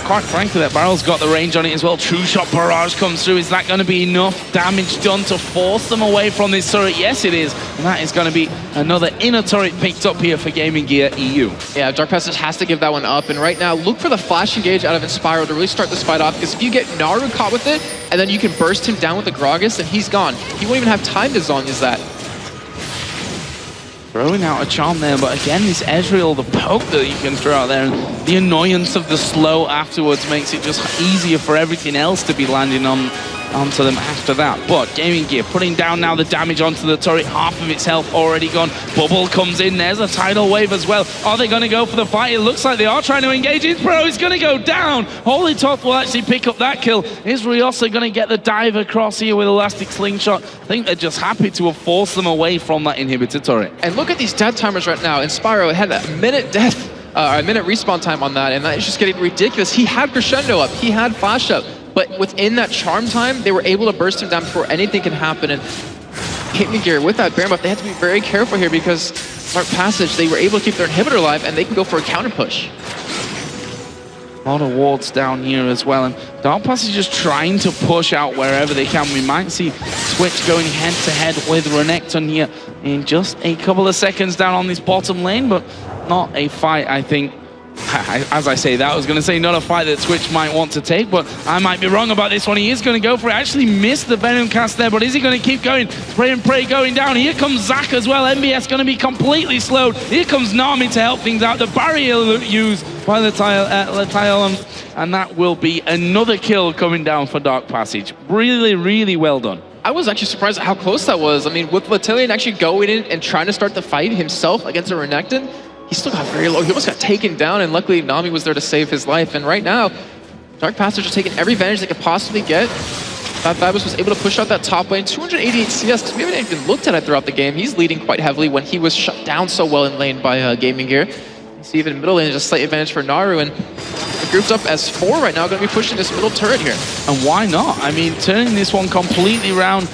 quite frankly, that barrel's got the range on it as well. True shot barrage comes through. Is that going to be enough damage done to force them away from this turret? Yes, it is. And that is going to be another inner turret picked up here for Gaming Gear EU. Yeah, Dark Passage has to give that one up. And right now, look for the flash engage out of Inspiro to really start this fight off. Because if you get Naru caught with it, and then you can burst him down with the Gragas, then he's gone. He won't even have time to Zonya's that. Throwing out a charm there, but again, this Ezreal, the poke that you can throw out there, and the annoyance of the slow afterwards makes it just easier for everything else to be landing onto them after that. But Gaming Gear putting down now the damage onto the turret, half of its health already gone. Bubble comes in, there's a tidal wave as well. Are they going to go for the fight? It looks like they are trying to engage. Inspiro is going to go down. Holy Toth will actually pick up that kill. Is Ryosa going to get the dive across here with Elastic Slingshot? I think they're just happy to have forced them away from that inhibitor turret. And look at these death timers right now. Inspiro had a minute death, a minute respawn time on that, and that is just getting ridiculous. He had Crescendo up, he had Flash up, but within that charm time, they were able to burst him down before anything can happen. And Gaming Gear, with that Baron buff, they have to be very careful here because Dark Passage, they were able to keep their inhibitor alive, and they can go for a counter push. A lot of wards down here as well, and Dark Passage is just trying to push out wherever they can. We might see Twitch going head-to-head with Renekton here in just a couple of seconds down on this bottom lane, but not a fight, I think. As I say that, I was going to say not a fight that Twitch might want to take, but I might be wrong about this one. He is going to go for it. Actually missed the Venom cast there, but is he going to keep going? Spray and pray going down. Here comes Zac as well. MBS going to be completely slowed. Here comes Nami to help things out. The barrier used by the Latiolum, and that will be another kill coming down for Dark Passage. Really, really well done. I was actually surprised at how close that was. I mean, with Latilian actually going in and trying to start the fight himself against a Renekton, he still got very low. He almost got taken down, and luckily Nami was there to save his life. And right now, Dark Passage is taking every advantage they could possibly get. Fabus was able to push out that top lane, 288 CS, because we haven't even looked at it throughout the game. He's leading quite heavily when he was shut down so well in lane by Gaming Gear. You see even middle lane is a slight advantage for Naru, and the group's up as 4 right now, going to be pushing this middle turret here. And why not? I mean, turning this one completely around.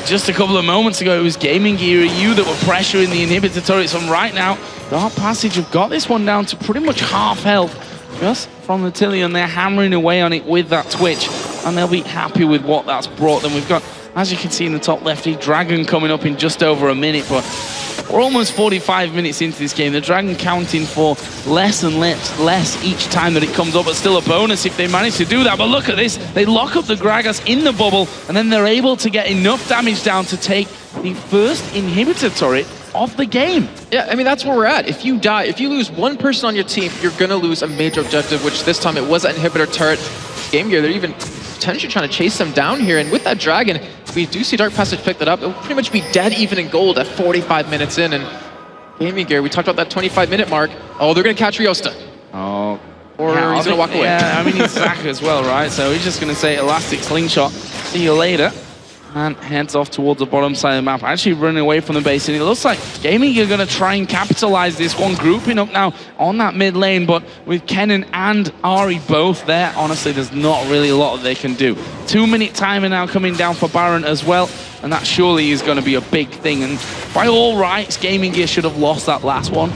Just a couple of moments ago, it was Gaming Gear EU that were pressuring the inhibitor turrets, and right now, Dark Passage have got this one down to pretty much half health. Just from the Tillion, they're hammering away on it with that Twitch, and they'll be happy with what that's brought them. We've got, as you can see in the top left, Dragon coming up in just over a minute, but we're almost 45 minutes into this game. The Dragon counting for less and less each time that it comes up, but still a bonus if they manage to do that. But look at this. They lock up the Gragas in the bubble, and then they're able to get enough damage down to take the first inhibitor turret of the game. Yeah, I mean, that's where we're at. If you die, if you lose one person on your team, you're going to lose a major objective, which this time it was that inhibitor turret. Game Gear, they're even potentially trying to chase them down here, and with that Dragon, we do see Dark Passage pick that up. It will pretty much be dead even in gold at 45 minutes in, and Gaming Gear, we talked about that 25-minute mark. Oh, they're going to catch Ryosta. Oh. Or yeah, he's going to walk away. Yeah, I mean, he's Zac as well, right? So he's just going to say Elastic Slingshot, see you later, and heads off towards the bottom side of the map, actually running away from the base. And it looks like Gaming are going to try and capitalize this one, grouping up now on that mid lane, but with Kennen and Ari both there, honestly, there's not really a lot that they can do. 2-minute timer now coming down for Baron as well, and that surely is going to be a big thing. And by all rights, Gaming Gear should have lost that last one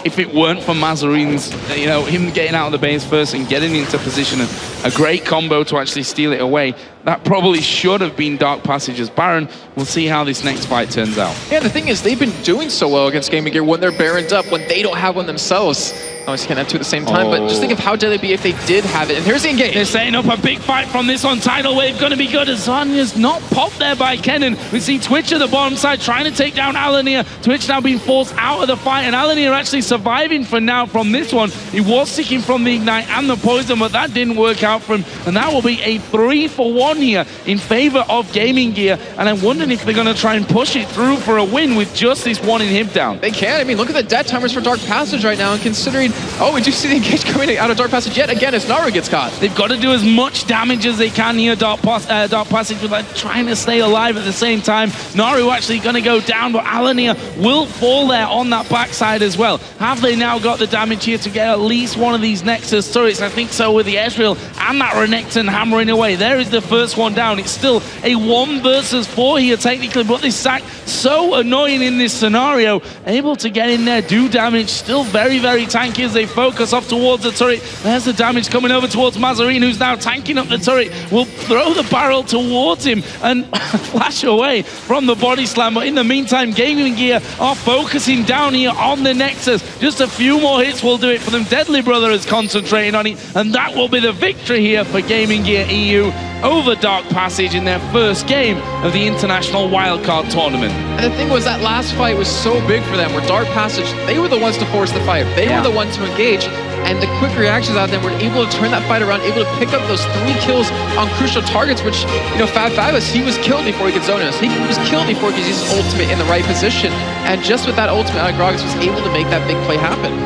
if it weren't for Mazarin's, you know, him getting out of the base first and getting into position, and a great combo to actually steal it away. That probably should have been Dark Passage's Baron. We'll see how this next fight turns out. Yeah, the thing is, they've been doing so well against Gaming Gear when they're Barons up, when they don't have one themselves. Obviously can't have two at the same time, but just think of how deadly it'd be if they did have it. And here's the engage. They're setting up a big fight from this one. Tidal Wave going to be good. Azanya's not popped there by Kennen. We see Twitch at the bottom side trying to take down Alanir. Twitch now being forced out of the fight, and Alanir actually surviving for now from this one. He was sticking from the Ignite and the Poison, but that didn't work out for him. And that will be a 3-for-1 here in favor of Gaming Gear. And I'm wondering if they're going to try and push it through for a win with just this one inhib down. They can. I mean, look at the death timers for Dark Passage right now, and considering, oh, we do see the engage coming out of Dark Passage yet again as Naru gets caught. They've got to do as much damage as they can here, Dark Passage, with like trying to stay alive at the same time. Naru actually going to go down, but Alanir will fall there on that backside as well. Have they now got the damage here to get at least one of these Nexus turrets? I think so, with the Ezreal and that Renekton hammering away. There is the first one down. It's still a 1 versus 4 here technically, but this Zac so annoying in this scenario. Able to get in there, do damage, still very, very tanky. Tanky as they focus off towards the turret. There's the damage coming over towards Mazarine, who's now tanking up the turret. Will throw the barrel towards him and flash away from the body slam. But in the meantime, Gaming Gear are focusing down here on the Nexus. Just a few more hits will do it for them. Deadly Brother is concentrating on it, and that will be the victory here for Gaming Gear EU over Dark Passage in their first game of the International Wildcard Tournament. And the thing was, that last fight was so big for them, where Dark Passage, they were the ones to force the fight. They were the ones to engage, and the quick reactions out of them were able to turn that fight around, able to pick up those 3 kills on crucial targets, which, you know, Fabulous, he was killed before he could zone us. He was killed before he could use his ultimate in the right position, and just with that ultimate, Gragas was able to make that big play happen.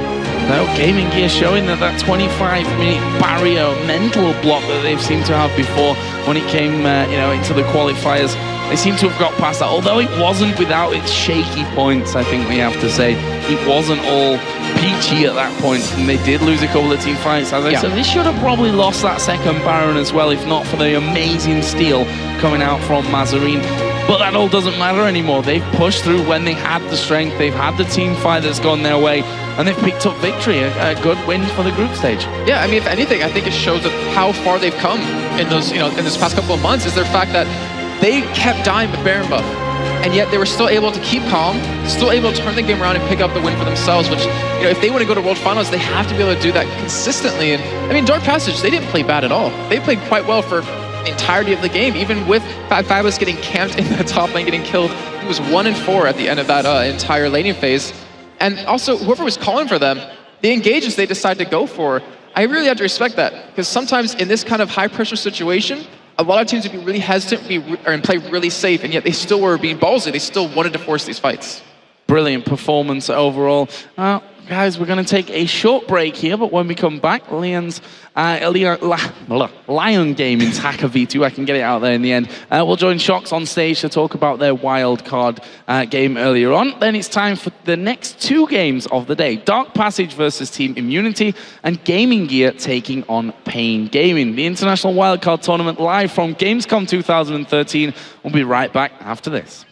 Now, Gaming Gear showing that 25-minute barrier mental block that they've seemed to have before when it came, you know, into the qualifiers. They seem to have got past that, although it wasn't without its shaky points, I think we have to say. It wasn't all peachy at that point, and they did lose a couple of team fights, as I said. They should have probably lost that second Baron as well, if not for the amazing steal coming out from Mazarine. But that all doesn't matter anymore. They've pushed through when they had the strength. They've had the team fight that's gone their way, and they've picked up victory. A good win for the group stage. Yeah, I mean, if anything, I think it shows that how far they've come in those, you know, in this past couple of months, is their fact that they kept dying with Baron buff, and yet they were still able to keep calm, still able to turn the game around and pick up the win for themselves, which, you know, if they want to go to World Finals, they have to be able to do that consistently. And I mean, Dark Passage, they didn't play bad at all. They played quite well for the entirety of the game, even with Fabulous getting camped in the top lane, getting killed. He was 1-4 at the end of that entire laning phase. And also, whoever was calling for them, the engages they decide to go for, I really have to respect that, because sometimes in this kind of high-pressure situation, a lot of teams would be really hesitant and play really safe, and yet they still were being ballsy. They still wanted to force these fights. Brilliant performance overall. Guys, we're going to take a short break here, but when we come back, Lion Gaming's Hacker V2, I can get it out there in the end, we'll join Shox on stage to talk about their wildcard game earlier on. Then it's time for the next 2 games of the day. Dark Passage versus Team Immunity, and Gaming Gear taking on Pain Gaming. The International Wildcard Tournament live from Gamescom 2013. We'll be right back after this.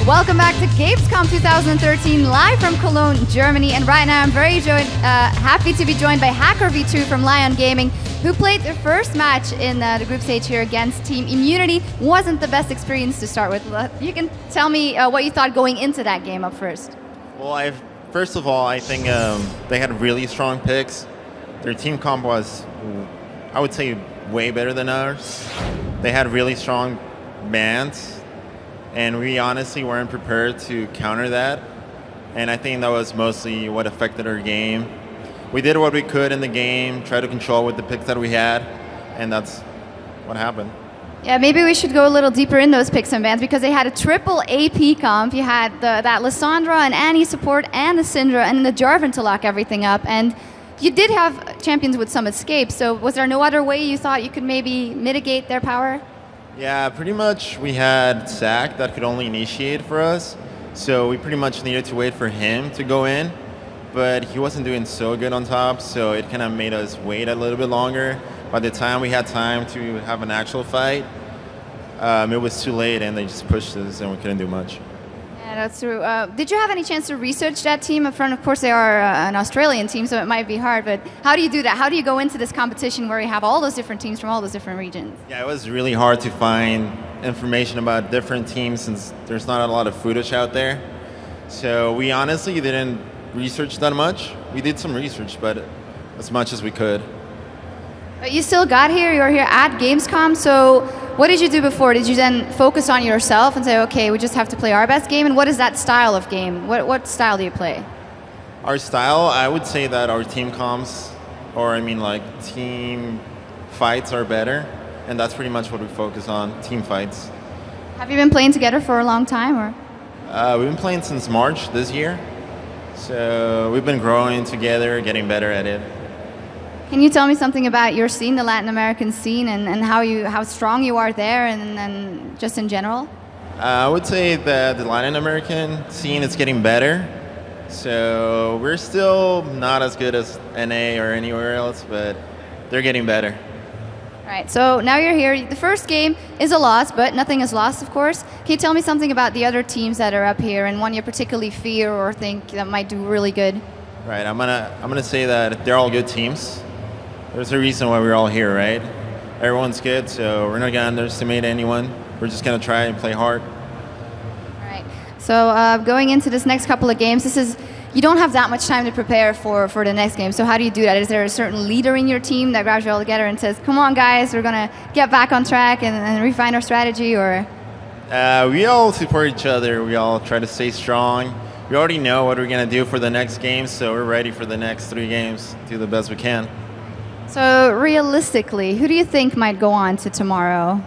Welcome back to Gamescom 2013, live from Cologne, Germany. And right now I'm very happy to be joined by Hacker V2 from Lion Gaming, who played their first match in the group stage here against Team Immunity. Wasn't the best experience to start with. You can tell me what you thought going into that game up first. Well, first of all, I think they had really strong picks. Their team comp was, I would say, way better than ours. They had really strong bands. And we honestly weren't prepared to counter that. And I think that was mostly what affected our game. We did what we could in the game, try to control with the picks that we had, and that's what happened. Yeah, maybe we should go a little deeper in those picks and bans, because they had a triple AP comp. You had that Lissandra and Annie support and the Syndra and the Jarvan to lock everything up. And you did have champions with some escape, so was there no other way you thought you could maybe mitigate their power? Yeah, pretty much we had Zach that could only initiate for us, so we pretty much needed to wait for him to go in, but he wasn't doing so good on top, so it kind of made us wait a little bit longer. By the time we had time to have an actual fight, it was too late and they just pushed us and we couldn't do much. Yeah, that's true. Did you have any chance to research that team up front? Of course, they are an Australian team, so it might be hard, but how do you do that? How do you go into this competition where you have all those different teams from all those different regions? Yeah, it was really hard to find information about different teams since there's not a lot of footage out there. So we honestly didn't research that much. We did some research, but as much as we could. But you still got here, you were here at Gamescom, so what did you do before? Did you then focus on yourself and say, okay, we just have to play our best game? And what is that style of game? What style do you play? Our style, I would say that our team comps, or I mean like team fights are better, and that's pretty much what we focus on, team fights. Have you been playing together for a long time, or? We've been playing since March this year, so we've been growing together, getting better at it. Can you tell me something about your scene, the Latin American scene, and how strong you are there, and just in general? I would say that the Latin American scene is getting better. So we're still not as good as NA or anywhere else, but they're getting better. All right, so now you're here. The first game is a loss, but nothing is lost, of course. Can you tell me something about the other teams that are up here, and one you particularly fear or think that might do really good? Right, I'm gonna say that they're all good teams. There's a reason why we're all here, right? Everyone's good, so we're not gonna underestimate anyone. We're just gonna try and play hard. All right. So going into this next couple of games, you don't have that much time to prepare for the next game. So how do you do that? Is there a certain leader in your team that grabs you all together and says, "Come on, guys, we're gonna get back on track and refine our strategy"? Or we all support each other. We all try to stay strong. We already know what we're gonna do for the next game, so we're ready for the next 3 games. Do the best we can. So realistically, who do you think might go on to tomorrow?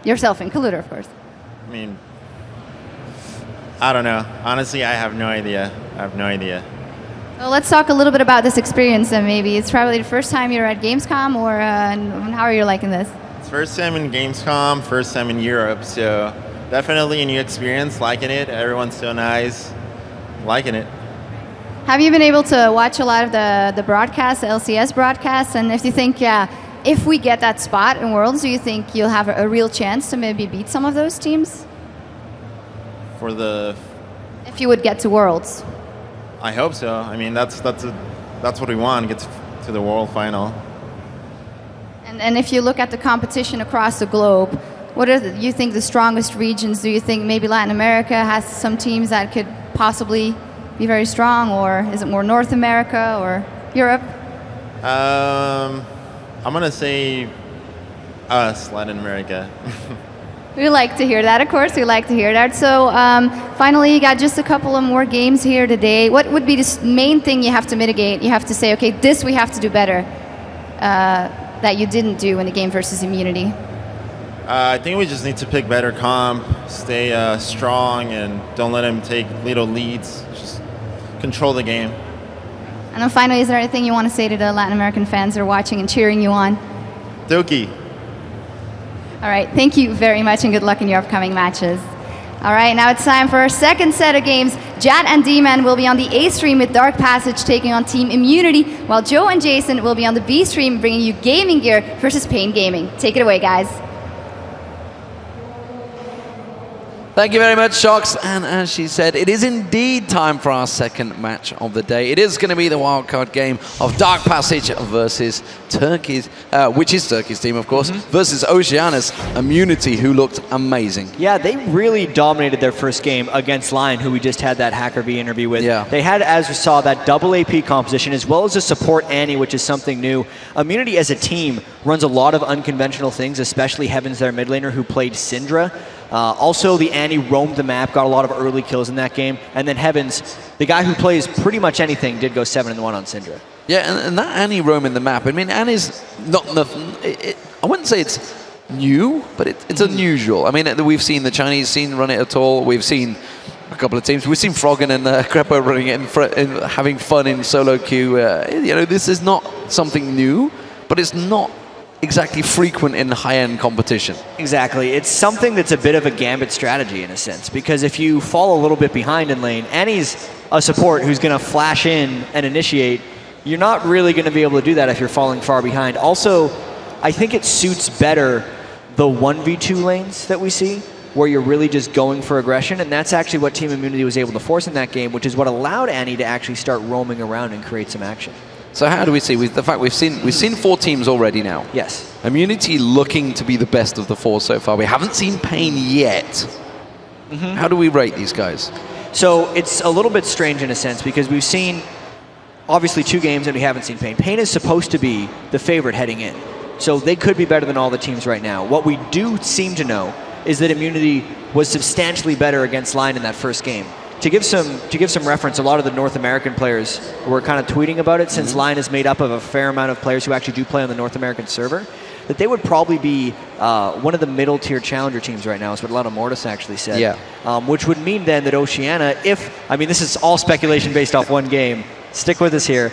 Yourself included, of course. I mean, I don't know. Honestly, I have no idea. So let's talk a little bit about this experience then, maybe. It's probably the first time you're at Gamescom, or how are you liking this? It's first time in Gamescom, first time in Europe, so definitely a new experience, liking it. Everyone's so nice, liking it. Have you been able to watch a lot of the broadcasts, the LCS broadcasts? And if you think, if we get that spot in Worlds, do you think you'll have a real chance to maybe beat some of those teams? If you would get to Worlds. I hope so. I mean, that's what we want, get to the World Final. And if you look at the competition across the globe, what are you think the strongest regions? Do you think maybe Latin America has some teams that could possibly be very strong, or is it more North America or Europe? I'm gonna say us, Latin America. We like to hear that, of course. We like to hear that. So finally, you got just a couple of more games here today. What would be the main thing you have to mitigate? You have to say, okay, this we have to do better that you didn't do in the game versus Immunity. I think we just need to pick better comp, stay strong, and don't let him take little leads. Just control the game. And then finally, is there anything you want to say to the Latin American fans that are watching and cheering you on? Doki. All right, thank you very much and good luck in your upcoming matches. All right, now it's time for our second set of games. Jad and D-Man will be on the A stream with Dark Passage taking on Team Immunity, while Joe and Jason will be on the B stream bringing you Gaming Gear versus Pain Gaming. Take it away, guys. Thank you very much, Shocks. And as she said, it is indeed time for our second match of the day. It is going to be the wildcard game of Dark Passage versus Turkey's, which is Turkey's team, of course, versus Oceania's Immunity, who looked amazing. Yeah, they really dominated their first game against Lion, who we just had that Hacker V interview with. Yeah. They had, as we saw, that double AP composition, as well as a support Annie, which is something new. Immunity as a team runs a lot of unconventional things, especially Heaven's their mid laner, who played Syndra. Also, the Annie roamed the map, got a lot of early kills in that game. And then Heavens, the guy who plays pretty much anything, did go 7-1 on Syndra. Yeah, and that Annie roaming the map, I mean, Annie's not nothing. I wouldn't say it's new, but it's unusual. I mean, we've seen the Chinese scene run it at all. We've seen a couple of teams. We've seen Froggen and Crepo running it and having fun in solo queue. This is not something new, but it's not exactly frequent in high-end competition. Exactly. It's something that's a bit of a gambit strategy in a sense, because if you fall a little bit behind in lane, Annie's a support who's going to flash in and initiate. You're not really going to be able to do that if you're falling far behind. Also, I think it suits better the 1v2 lanes that we see, where you're really just going for aggression, and that's actually what Team Immunity was able to force in that game, which is what allowed Annie to actually start roaming around and create some action. So how do we see? The fact we've seen 4 teams already now. Yes. Immunity looking to be the best of the 4 so far. We haven't seen Pain yet. How do we rate these guys? So it's a little bit strange in a sense, because we've seen obviously 2 games and we haven't seen Pain. Pain is supposed to be the favorite heading in. So they could be better than all the teams right now. What we do seem to know is that Immunity was substantially better against Lion in that first game. To give some reference, a lot of the North American players were kind of tweeting about it, since Lion is made up of a fair amount of players who actually do play on the North American server, that they would probably be one of the middle tier challenger teams right now, is what a lot of Mortis actually said. Yeah. Which would mean then that Oceania, this is all speculation based off one game, stick with us here,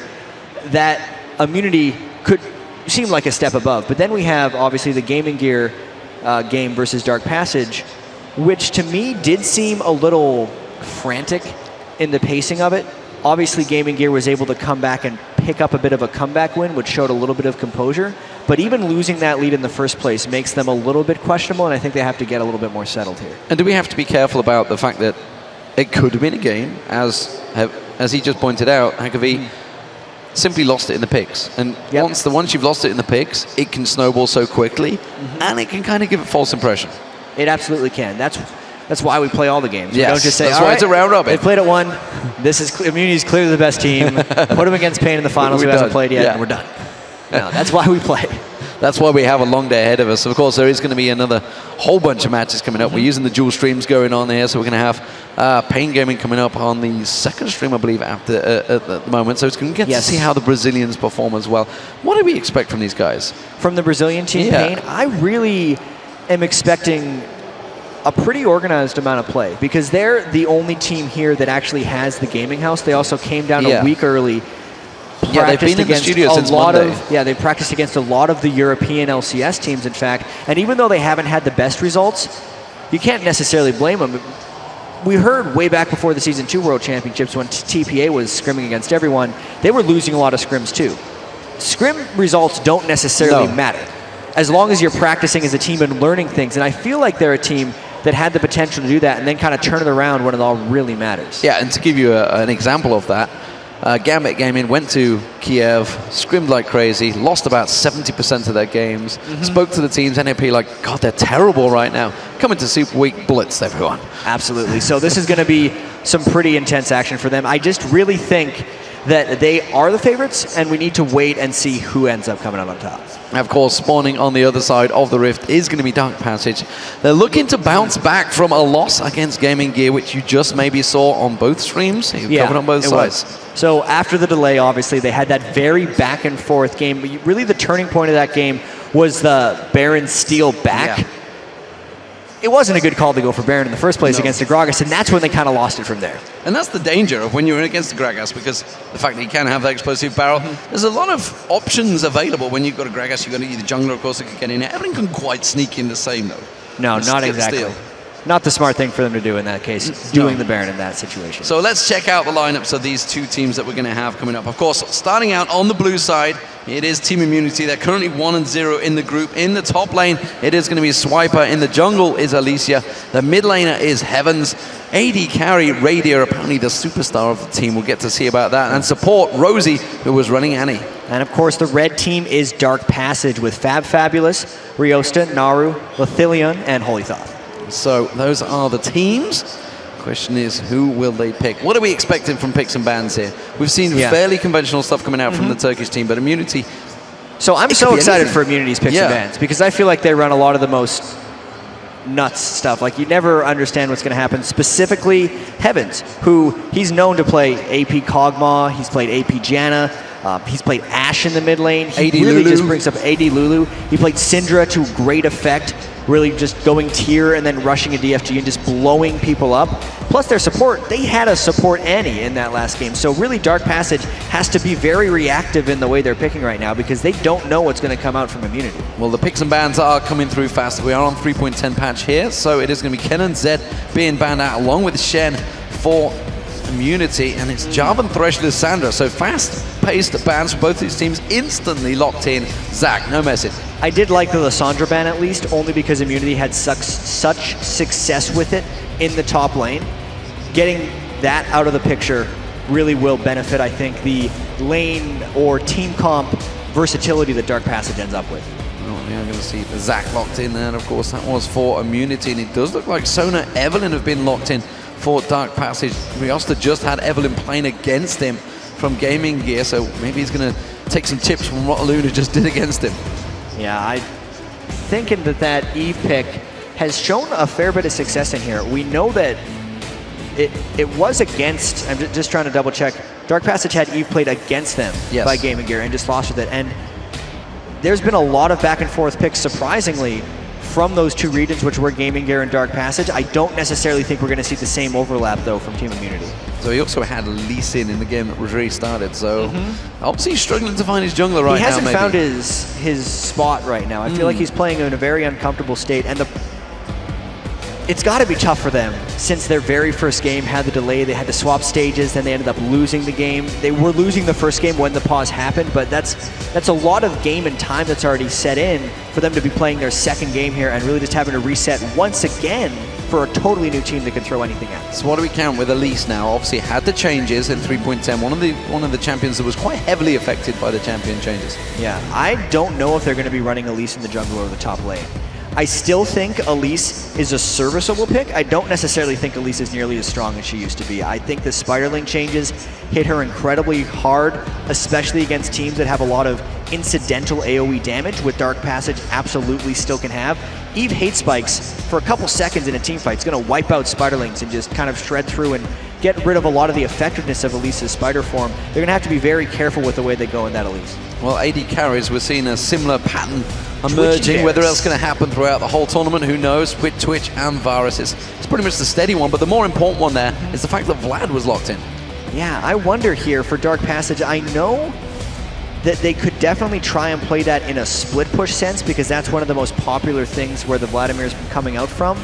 that Immunity could seem like a step above. But then we have obviously the Gaming Gear game versus Dark Passage, which to me did seem a little frantic in the pacing of it. Obviously, Gaming Gear was able to come back and pick up a bit of a comeback win, which showed a little bit of composure. But even losing that lead in the first place makes them a little bit questionable, and I think they have to get a little bit more settled here. And do we have to be careful about the fact that it could have been a game, as he just pointed out, Hakavi simply lost it in the picks. And once you've lost it in the picks, it can snowball so quickly, and it can kind of give a false impression. It absolutely can. That's why we play all the games. Yes, we don't just say, that's why it's a round robin. They played at 1. Immunity's clearly the best team. Put them against Pain in the finals, who hasn't played yet, and we're done. No, that's why we play. That's why we have a long day ahead of us. Of course, there is going to be another whole bunch of matches coming up. We're using the dual streams going on here, so we're going to have Pain Gaming coming up on the second stream, I believe, at the moment. So it's going to get to see how the Brazilians perform as well. What do we expect from these guys? From the Brazilian team, Pain, I really am expecting a pretty organized amount of play, because they're the only team here that actually has the gaming house. They also came down a week early. Yeah, they've been in the studio since Monday. They practiced against a lot of the European LCS teams, in fact. And even though they haven't had the best results, you can't necessarily blame them. We heard way back before the Season 2 World Championships, when TPA was scrimming against everyone, they were losing a lot of scrims too. Scrim results don't necessarily matter, as long as you're practicing as a team and learning things. And I feel like they're a team that had the potential to do that and then kind of turn it around when it all really matters. Yeah, and to give you an example of that, Gambit Gaming went to Kiev, scrimmed like crazy, lost about 70% of their games, spoke to the teams, NAP like, God, they're terrible right now. Coming to Super Week, blitzed everyone. Absolutely. So this is going to be some pretty intense action for them. I just really think that they are the favorites, and we need to wait and see who ends up coming out on top. Of course, spawning on the other side of the rift is going to be Dark Passage. They're looking to bounce back from a loss against Gaming Gear, which you just maybe saw on both streams. Covered on both sides. So after the delay, obviously, they had that very back and forth game. Really, the turning point of that game was the Baron steal back. Yeah. It wasn't a good call to go for Baron in the first place against the Gragas, and that's when they kind of lost it from there. And that's the danger of when you're against the Gragas, because the fact that you can have that explosive barrel, there's a lot of options available when you've got a Gragas. You've got the jungler, of course, that can get in. Everything can quite sneak in the same, though. No, not exactly. not the smart thing for them to do in that case, doing the Baron in that situation. So let's check out the lineups of these two teams that we're going to have coming up. Of course, starting out on the blue side, it is Team Immunity. They're currently 1-0 in the group. In the top lane, it is going to be Swiper. In the jungle is Alicia. The mid laner is Heavens. AD carry, Radio, apparently the superstar of the team. We'll get to see about that. And support, Rosie, who was running Annie. And of course, the red team is Dark Passage with Fabulous, Riosta, Naru, Lithilion, and Holy Thoth. So those are the teams. Question is, who will they pick? What are we expecting from picks and bans here? We've seen fairly conventional stuff coming out from the Turkish team, but Immunity... So I'm so excited for Immunity's picks and bans, because I feel like they run a lot of the most nuts stuff. Like, you never understand what's going to happen. Specifically, Heavens, who he's known to play AP Kog'Maw, he's played AP Janna, he's played Ashe in the mid lane. He really just brings up AD Lulu. He played Syndra to great effect, really just going tier and then rushing a DFG and just blowing people up. Plus their support, they had a support Annie in that last game. So really Dark Passage has to be very reactive in the way they're picking right now, because they don't know what's going to come out from Immunity. Well, the picks and bans are coming through fast. We are on 3.10 patch here, so it is going to be Ken and Zed being banned out along with Shen for Immunity, and it's Jarvan, Thresh, Lissandra. So fast-paced bans for both these teams, instantly locked in. Zach, no message. I did like the Lissandra ban at least, only because Immunity had such success with it in the top lane. Getting that out of the picture really will benefit, I think, the lane or team comp versatility that Dark Passage ends up with. Oh, yeah, I'm going to see Zach locked in there, and of course that was for Immunity, and it does look like Sona, Evelyn have been locked in for Dark Passage. Riosta just had Evelyn playing against him from Gaming Gear, so maybe he's going to take some tips from what Luna just did against him. Yeah, I'm thinking that Eve pick has shown a fair bit of success in here. We know that it was against, I'm just trying to double check, Dark Passage had Eve played against them by Gaming Gear and just lost with it. And there's been a lot of back and forth picks, surprisingly, from those two regions, which were Gaming Gear and Dark Passage. I don't necessarily think we're going to see the same overlap, though, from Team Immunity. So he also had Lee Sin in the game that was restarted, so obviously he's struggling to find his jungler right now. He hasn't found his spot right now. I feel like he's playing in a very uncomfortable state, and it's got to be tough for them, since their very first game had the delay. They had to swap stages, then they ended up losing the game. They were losing the first game when the pause happened, but that's a lot of game and time that's already set in for them to be playing their second game here and really just having to reset once again for a totally new team that can throw anything at. So what do we count with Elise now? Obviously had the changes in 3.10. One of the champions that was quite heavily affected by the champion changes. Yeah, I don't know if they're going to be running Elise in the jungle or the top lane. I still think Elise is a serviceable pick. I don't necessarily think Elise is nearly as strong as she used to be. I think the Spiderling changes hit her incredibly hard, especially against teams that have a lot of incidental AoE damage, which Dark Passage absolutely still can have. Eve hate spikes for a couple seconds in a team fight. It's going to wipe out Spiderlings and just kind of shred through and get rid of a lot of the effectiveness of Elise's spider form. They're going to have to be very careful with the way they go in that Elise. Well, AD carries, we're seeing a similar pattern emerging. Whether else going to happen throughout the whole tournament, who knows? With Twitch and Varus, it's pretty much the steady one, but the more important one there is the fact that Vlad was locked in. Yeah, I wonder here for Dark Passage, I know that they could definitely try and play that in a split push sense, because that's one of the most popular things where the Vladimir's coming out from,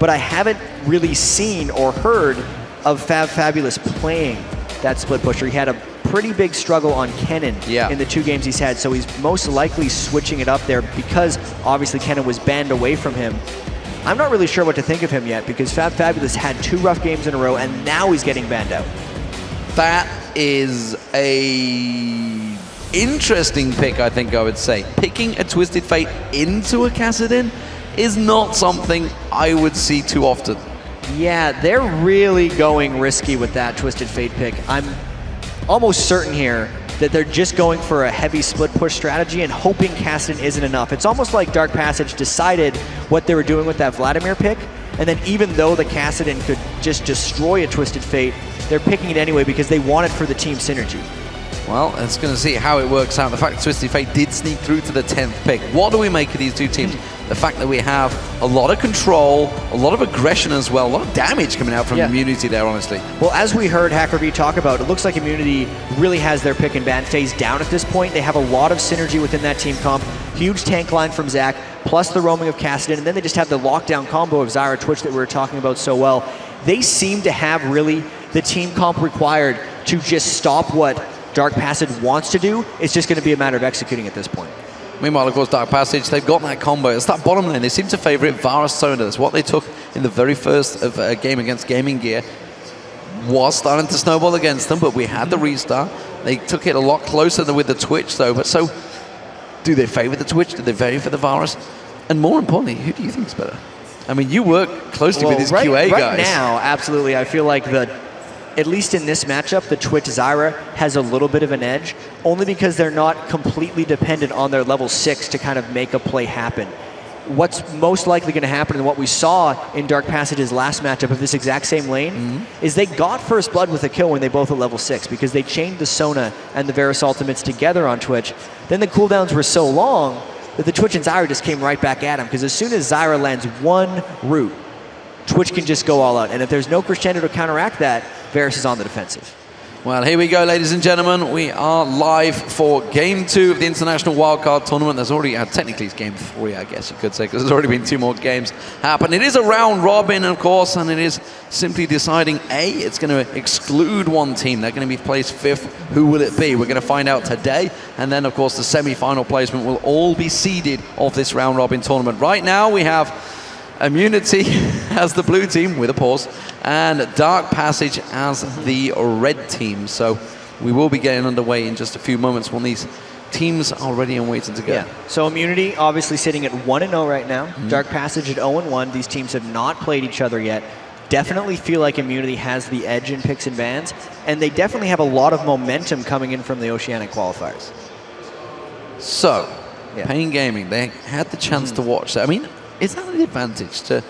but I haven't really seen or heard of Fabulous playing that split pusher. He had a pretty big struggle on Kennen in the 2 games he's had, so he's most likely switching it up there because obviously Kennen was banned away from him. I'm not really sure what to think of him yet, because Fabulous had 2 rough games in a row and now he's getting banned out. That is a interesting pick, I think I would say. Picking a Twisted Fate into a Kassadin is not something I would see too often. Yeah, they're really going risky with that Twisted Fate pick. I'm almost certain here that they're just going for a heavy split push strategy and hoping Kassadin isn't enough. It's almost like Dark Passage decided what they were doing with that Vladimir pick, and then even though the Kassadin could just destroy a Twisted Fate, they're picking it anyway because they want it for the team synergy. Well, it's going to see how it works out. The fact that Twisted Fate did sneak through to the 10th pick. What do we make of these two teams? The fact that we have a lot of control, a lot of aggression as well, a lot of damage coming out from Immunity there, honestly. Well, as we heard Hacker V talk about, it looks like Immunity really has their pick and ban phase down at this point. They have a lot of synergy within that team comp. Huge tank line from Zach, plus the roaming of Kassadin, and then they just have the lockdown combo of Zyra Twitch that we were talking about so well. They seem to have really the team comp required to just stop what Dark Passage wants to do. It's just going to be a matter of executing at this point. Meanwhile, of course, Dark Passage, they've got that combo. It's that bottom lane. They seem to favor it. Varus Sona. That's what they took in the very first of game against Gaming Gear. Was starting to snowball against them, but we had the restart. They took it a lot closer than with the Twitch, though. But so, do they favor the Twitch? Do they favor the Varus? And more importantly, who do you think is better? I mean, you work closely with these QA guys. Right now, absolutely. I feel like at least in this matchup, the Twitch Zyra has a little bit of an edge, only because they're not completely dependent on their level 6 to kind of make a play happen. What's most likely going to happen, and what we saw in Dark Passage's last matchup of this exact same lane, is they got first blood with a kill when they both at level 6, because they chained the Sona and the Varus ultimates together on Twitch. Then the cooldowns were so long that the Twitch and Zyra just came right back at him, because as soon as Zyra lands one root, Twitch can just go all out. And if there's no Crescendo to counteract that, Varus is on the defensive. Well, here we go, ladies and gentlemen. We are live for Game 2 of the International Wildcard Tournament. There's already, technically it's Game 3, I guess you could say, because there's already been 2 more games happen. It is a round robin, of course, and it is simply deciding, it's going to exclude one team. They're going to be placed 5th. Who will it be? We're going to find out today. And then, of course, the semi-final placement will all be seeded of this round robin tournament. Right now, we have Immunity as the blue team with a pause, and Dark Passage as the red team. So we will be getting underway in just a few moments when these teams are ready and waiting to go. Yeah. So Immunity obviously sitting at 1-0 right now. Dark Passage at 0-1. These teams have not played each other yet. Definitely feel like Immunity has the edge in picks and bans, and they definitely have a lot of momentum coming in from the Oceanic qualifiers. So, Pain Gaming, they had the chance to watch that. I mean, is that an advantage to...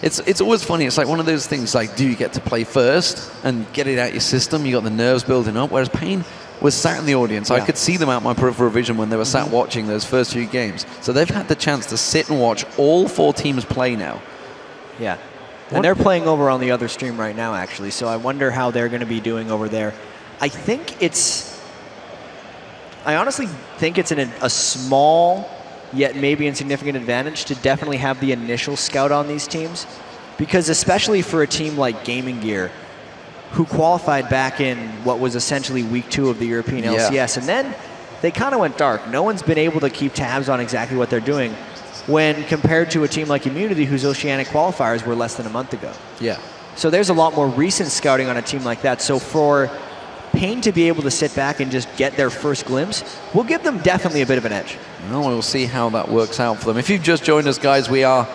It's always funny. It's like one of those things, like, do you get to play first and get it out your system? You got the nerves building up, whereas Pain was sat in the audience. I could see them out my peripheral vision when they were sat watching those first few games. So they've had the chance to sit and watch all 4 teams play now. Yeah. And they're playing over on the other stream right now, actually. So I wonder how they're going to be doing over there. I honestly think it's a small, yet maybe insignificant advantage to definitely have the initial scout on these teams. Because especially for a team like Gaming Gear, who qualified back in what was essentially week 2 of the European LCS, and then they kind of went dark. No one's been able to keep tabs on exactly what they're doing when compared to a team like Immunity, whose Oceanic qualifiers were less than a month ago. Yeah. So there's a lot more recent scouting on a team like that. So for Pain to be able to sit back and just get their first glimpse will give them definitely a bit of an edge. Well, we'll see how that works out for them. If you've just joined us, guys, we are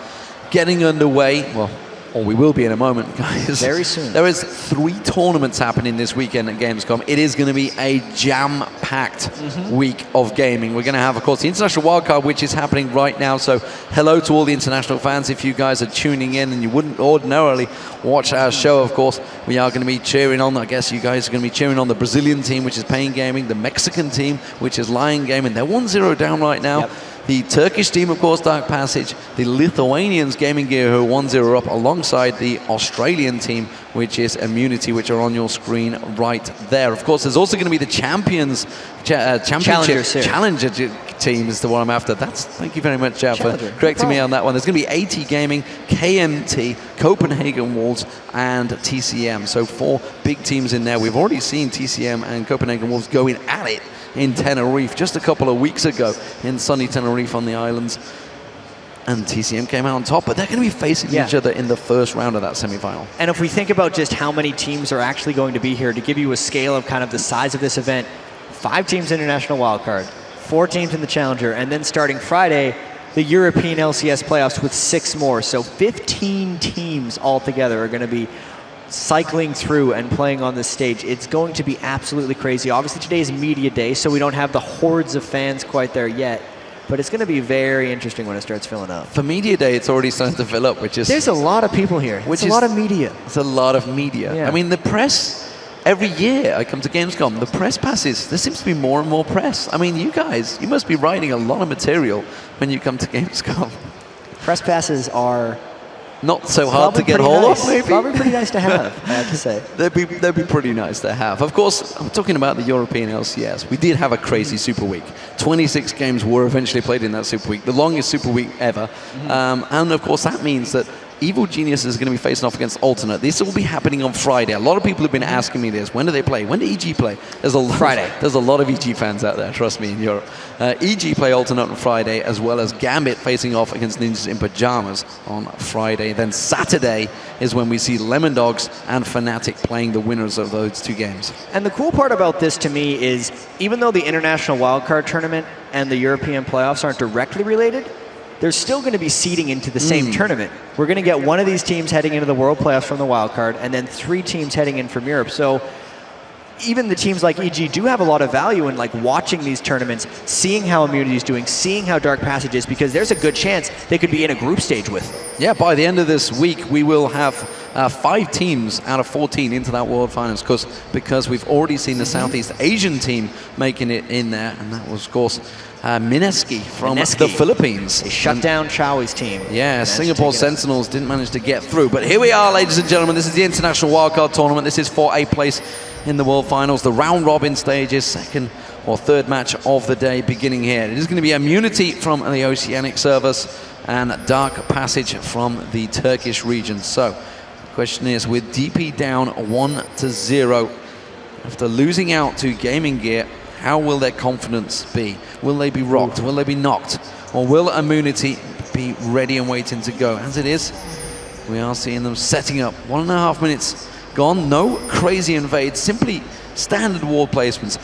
getting underway. Well, or we will be in a moment, guys. Very soon. There is 3 tournaments happening this weekend at Gamescom. It is going to be a jam-packed week of gaming. We're going to have, of course, the International Wildcard, which is happening right now. So hello to all the international fans. If you guys are tuning in and you wouldn't ordinarily watch our show, of course, we are going to be cheering on, I guess you guys are going to be cheering on the Brazilian team, which is Pain Gaming, the Mexican team, which is Lion Gaming. They're 1-0 down right now. Yep. The Turkish team, of course, Dark Passage. The Lithuanians, Gaming Gear, who are 1-0 up, alongside the Australian team, which is Immunity, which are on your screen right there. Of course, there's also going to be the Champions Challenger team is the one I'm after. Thank you very much, Jeff, for correcting me on that one. There's going to be AT Gaming, KMT, Copenhagen Wolves, and TCM. So 4 big teams in there. We've already seen TCM and Copenhagen Wolves going at it in Tenerife just a couple of weeks ago in sunny Tenerife on the islands. And TCM came out on top, but they're going to be facing each other in the first round of that semi-final. And if we think about just how many teams are actually going to be here, to give you a scale of kind of the size of this event, 5 teams International Wildcard, 4 teams in the Challenger, and then starting Friday, the European LCS playoffs with 6 more. So 15 teams altogether are going to be cycling through and playing on this stage. It's going to be absolutely crazy. Obviously today is media day, so we don't have the hordes of fans quite there yet, but it's going to be very interesting when it starts filling up. For media day, it's already starting to fill up, which is... There's a lot of people here. It's a lot of media. It's a lot of media. Yeah. I mean, the press, every year I come to Gamescom, the press passes, there seems to be more and more press. I mean, you guys, you must be writing a lot of material when you come to Gamescom. Press passes are not so hard to get hold of, maybe? Probably pretty nice to have, I have to say. They'd be pretty nice to have. Of course, I'm talking about the European LCS. We did have a crazy Super Week. 26 games were eventually played in that Super Week, the longest Super Week ever. And of course, that means that Evil Genius is going to be facing off against Alternate. This will be happening on Friday. A lot of people have been asking me this. When do they play? When do EG play? Friday. There's a lot of EG fans out there, trust me, in Europe. EG play Alternate on Friday, as well as Gambit facing off against Ninjas in Pajamas on Friday. Then Saturday is when we see Lemon Dogs and Fnatic playing the winners of those two games. And the cool part about this to me is, even though the International Wildcard Tournament and the European playoffs aren't directly related, there's still going to be seeding into the same tournament. We're going to get one of these teams heading into the World Playoffs from the wild card, and then 3 teams heading in from Europe. So even the teams like EG do have a lot of value in like watching these tournaments, seeing how Immunity is doing, seeing how Dark Passage is, because there's a good chance they could be in a group stage with. Yeah, by the end of this week, we will have 5 teams out of 14 into that World Finals, because we've already seen the Southeast Asian team making it in there, and that was, of course, Mineski from the Philippines. They shut down Chowie's team. Yeah, Singapore Sentinels didn't manage to get through. But here we are, ladies and gentlemen. This is the International Wildcard Tournament. This is for a place in the World Finals. The round-robin stages, second or third match of the day beginning here. It is going to be Immunity from the Oceanic servers and Dark Passage from the Turkish region. So the question is, with DP down 1-0, after losing out to Gaming Gear, how will their confidence be? Will they be rocked? Will they be knocked? Or will Immunity be ready and waiting to go? As it is, we are seeing them setting up. 1.5 minutes gone. No crazy invades, simply standard ward placements.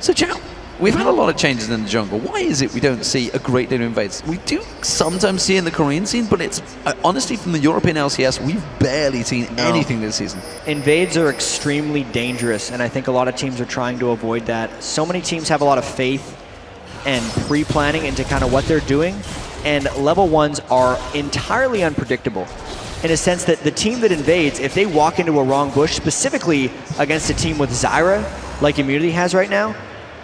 So, Chow, we've had a lot of changes in the jungle. Why is it we don't see a great deal of invades? We do sometimes see in the Korean scene, but it's honestly from the European LCS, we've barely seen anything this season. Invades are extremely dangerous, and I think a lot of teams are trying to avoid that. So many teams have a lot of faith and pre-planning into kind of what they're doing, and level 1s are entirely unpredictable, in a sense that the team that invades, if they walk into a wrong bush, specifically against a team with Zyra, like Immunity has right now,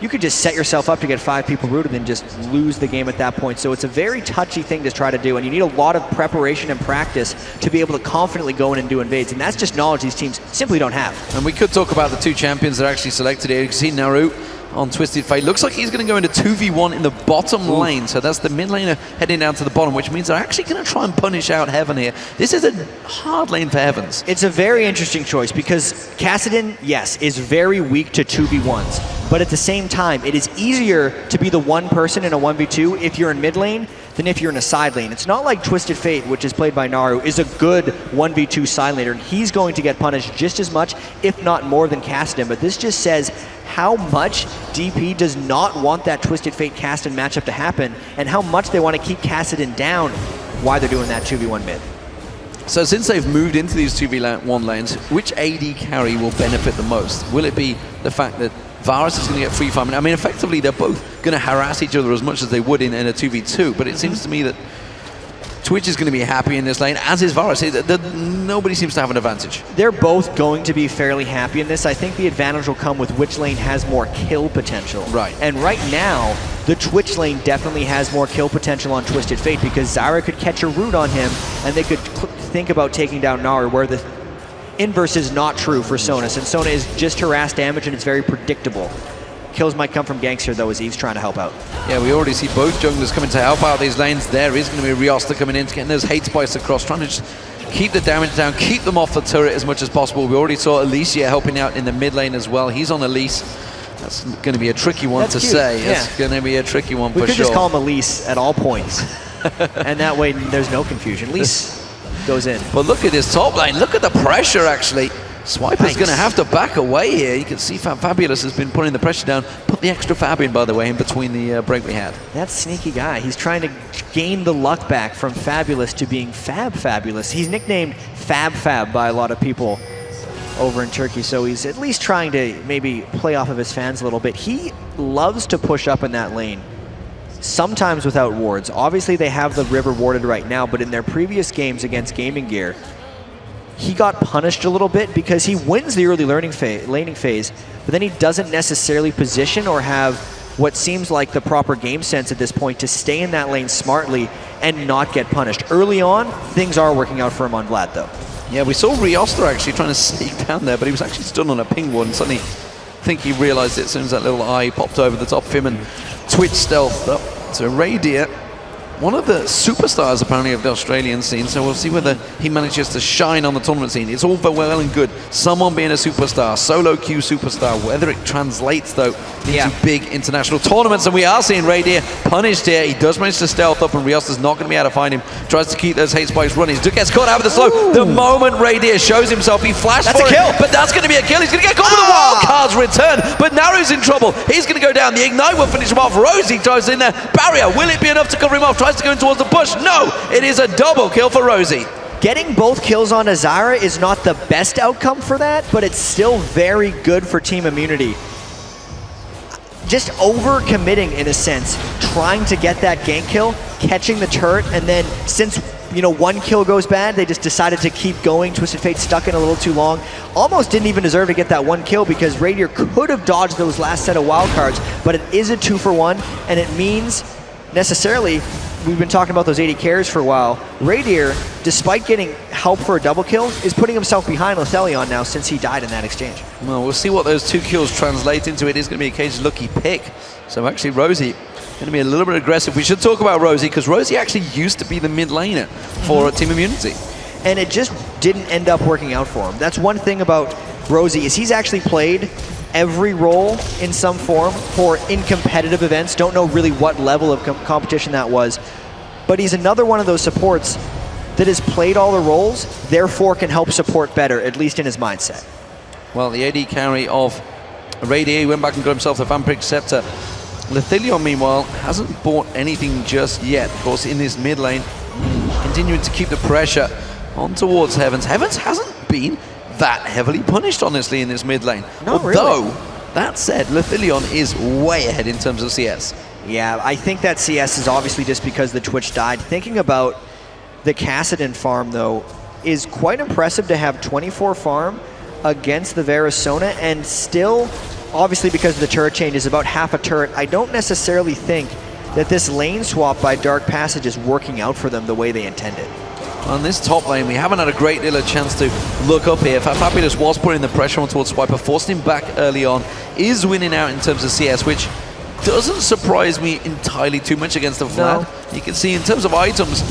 you could just set yourself up to get 5 people rooted and just lose the game at that point. So it's a very touchy thing to try to do, and you need a lot of preparation and practice to be able to confidently go in and do invades, and that's just knowledge these teams simply don't have. And we could talk about the 2 champions that are actually selected here. You can see Naru on Twisted Fate. Looks like he's going to go into 2v1 in the bottom lane, so that's the mid laner heading down to the bottom, which means they're actually going to try and punish out Heaven here. This is a hard lane for Heavens. It's a very interesting choice, because Kassadin, yes, is very weak to 2v1s, but at the same time, it is easier to be the one person in a 1v2 if you're in mid lane than if you're in a side lane. It's not like Twisted Fate, which is played by Naru, is a good 1v2 side laner. He's going to get punished just as much, if not more, than Kassadin, but this just says how much DP does not want that Twisted Fate Kassadin matchup to happen, and how much they want to keep Kassadin down while they're doing that 2v1 mid. So since they've moved into these 2v1 lanes, which AD carry will benefit the most? Will it be the fact that Varus is going to get free farming? I mean, effectively, they're both going to harass each other as much as they would in a 2v2, but it seems to me that Twitch is going to be happy in this lane, as is Varus. Nobody seems to have an advantage. They're both going to be fairly happy in this. I think the advantage will come with which lane has more kill potential. Right. And right now, the Twitch lane definitely has more kill potential on Twisted Fate, because Zyra could catch a root on him, and they could think about taking down Naru, where the inverse is not true for Sonus, and Sona is just harass damage, and it's very predictable. Kills might come from Gangster, though, as Eve's trying to help out. Yeah, we already see both junglers coming to help out these lanes. There is going to be Riosta coming in, getting those hate spikes across, trying to just keep the damage down, keep them off the turret as much as possible. We already saw Alicia helping out in the mid lane as well. He's on Elise. That's going to be a tricky one to say. Yeah. It's going to be a tricky one for sure. We could just call him Elise at all points, and that way there's no confusion. Elise goes in. But look at this top lane. Look at the pressure, actually. Swiper's going to have to back away here. You can see Fabulous has been putting the pressure down. Put the extra Fab in, by the way, in between the break we had. That sneaky guy. He's trying to gain the luck back from Fabulous to being Fabulous. He's nicknamed Fab by a lot of people over in Turkey, so he's at least trying to maybe play off of his fans a little bit. He loves to push up in that lane, sometimes without wards. Obviously, they have the river warded right now, but in their previous games against Gaming Gear, he got punished a little bit because he wins the early laning phase, but then he doesn't necessarily position or have what seems like the proper game sense at this point to stay in that lane smartly and not get punished. Early on, things are working out for him on Vlad, though. Yeah, we saw Rioster actually trying to sneak down there, but he was actually stood on a ping ward, and suddenly I think he realized it as soon as that little eye popped over the top of him and Twitch stealthed up. So Radier, one of the superstars apparently of the Australian scene, so we'll see whether he manages to shine on the tournament scene. It's all very well and good, someone being a superstar, solo queue superstar, whether it translates though into big international tournaments, and we are seeing Radier punished here. He does manage to stealth up, and Rioster's not going to be able to find him. Tries to keep those hate spikes running. He gets caught out with the slow. Ooh. The moment Radier shows himself, he flashed That's for a kill. it, but that's going to be a kill. He's going to get caught with the wild cards return, but Naru's in trouble. He's going to go down. The Ignite will finish him off. Rosie drives in there. Barrier, will it be enough to cover him off? Tries to go in towards the push. No, it is a double kill for Rosie. Getting both kills on Azara is not the best outcome for that, but it's still very good for Team Immunity. Just over-committing in a sense, trying to get that gank kill, catching the turret, and then since one kill goes bad, they just decided to keep going. Twisted Fate stuck in a little too long. Almost didn't even deserve to get that one kill because Radier could have dodged those last set of wildcards, but it is a 2-for-1, and it means necessarily, we've been talking about those 80 carries for a while. Radier, despite getting help for a double kill, is putting himself behind Lethelion now since he died in that exchange. Well, we'll see what those 2 kills translate into. It is going to be a cage lucky pick. So actually Rosie going to be a little bit aggressive. We should talk about Rosie because Rosie actually used to be the mid laner for Team Immunity. And it just didn't end up working out for him. That's one thing about Rosie is he's actually played every role in some form in competitive events. Don't know really what level of competition that was, but he's another one of those supports that has played all the roles, therefore can help support better, at least in his mindset. Well, the AD carry of Radier went back and got himself the Vampiric Scepter. Lethelion, meanwhile, hasn't bought anything just yet. Of course, in his mid lane, continuing to keep the pressure on towards Heavens. Heavens hasn't been that heavily punished, honestly, in this mid lane. Not Although, really. that said, Lethelion is way ahead in terms of CS. Yeah, I think that CS is obviously just because the Twitch died. Thinking about the Kassadin farm, though, is quite impressive to have 24 farm against the Verisona, and still, obviously because of the turret change, is about half a turret. I don't necessarily think that this lane swap by Dark Passage is working out for them the way they intended. On this top lane, we haven't had a great deal of chance to look up here. Fabulous was putting the pressure on towards Swiper, forced him back early on, is winning out in terms of CS, which doesn't surprise me entirely too much against the Vlad. No. You can see in terms of items,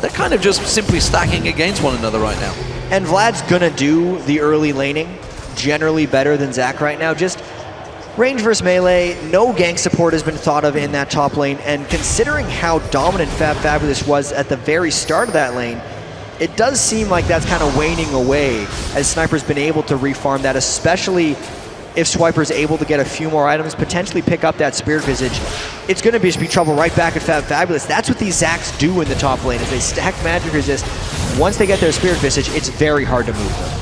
they're kind of just simply stacking against one another right now. And Vlad's gonna do the early laning generally better than Zach right now. Just range versus melee, no gank support has been thought of in that top lane, and considering how dominant Fabulous was at the very start of that lane, it does seem like that's kind of waning away as Sniper's been able to refarm that, especially if Swiper's able to get a few more items, potentially pick up that Spirit Visage. It's going to be trouble right back at Fabulous. That's what these Zacs do in the top lane, is they stack magic resist. Once they get their Spirit Visage, it's very hard to move them.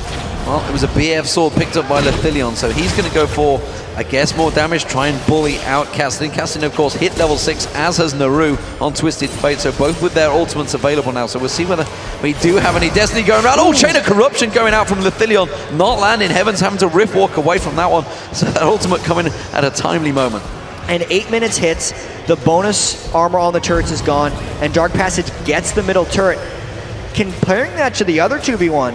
Well, it was a BF sword picked up by Lethelion, so he's going to go for, I guess, more damage, try and bully out Kassadin. Kassadin, of course, hit level 6, as has Naru on Twisted Fate, so both with their ultimates available now. So we'll see whether we do have any Destiny going around. Oh, Chain of Corruption going out from Lethelion, not landing. Heavens having to rift walk away from that one. So that ultimate coming at a timely moment. And 8 minutes hits, the bonus armor on the turrets is gone, and Dark Passage gets the middle turret. Comparing that to the other 2v1,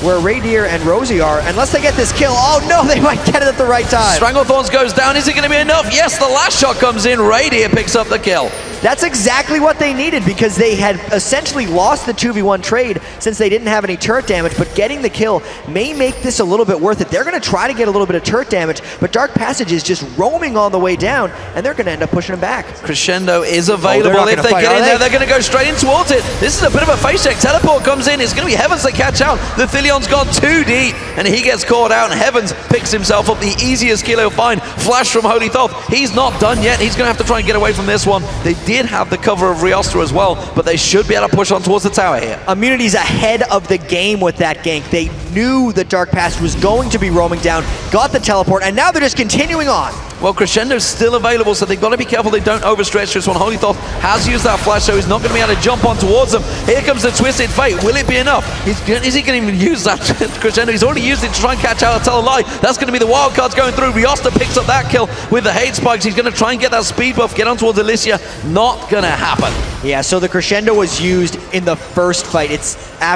where Radier and Rosie are, unless they get this kill, oh no, they might get it at the right time. Stranglethorns goes down, is it going to be enough? Yes, the last shot comes in, Radier picks up the kill. That's exactly what they needed, because they had essentially lost the 2v1 trade since they didn't have any turret damage, but getting the kill may make this a little bit worth it. They're going to try to get a little bit of turret damage, but Dark Passage is just roaming on the way down, and they're going to end up pushing him back. Crescendo is available. If they get in there, they're going to go straight in towards it. This is a bit of a face check. Teleport comes in. It's going to be Heavens that catch out. The Lethelion gone too deep, and he gets caught out, and Heavens picks himself up. The easiest kill he'll find. Flash from Holy Thoth. He's not done yet. He's going to have to try and get away from this one. They did have the cover of Rioster as well, but they should be able to push on towards the tower here. Immunity's ahead of the game with that gank. They knew that Dark Passage was going to be roaming down, got the teleport, and now they're just continuing on. Well, Crescendo's still available, so they've got to be careful they don't overstretch this one. Holythorn has used that flash, so he's not going to be able to jump on towards them. Here comes the Twisted Fate. Will it be enough? Is he going to even use that Crescendo? He's already used it to try and catch out a tell a lie. That's going to be the wild cards going through. Riosta picks up that kill with the hate spikes. He's going to try and get that speed buff, get on towards Alicia. Not going to happen. Yeah, so the Crescendo was used in the first fight. It's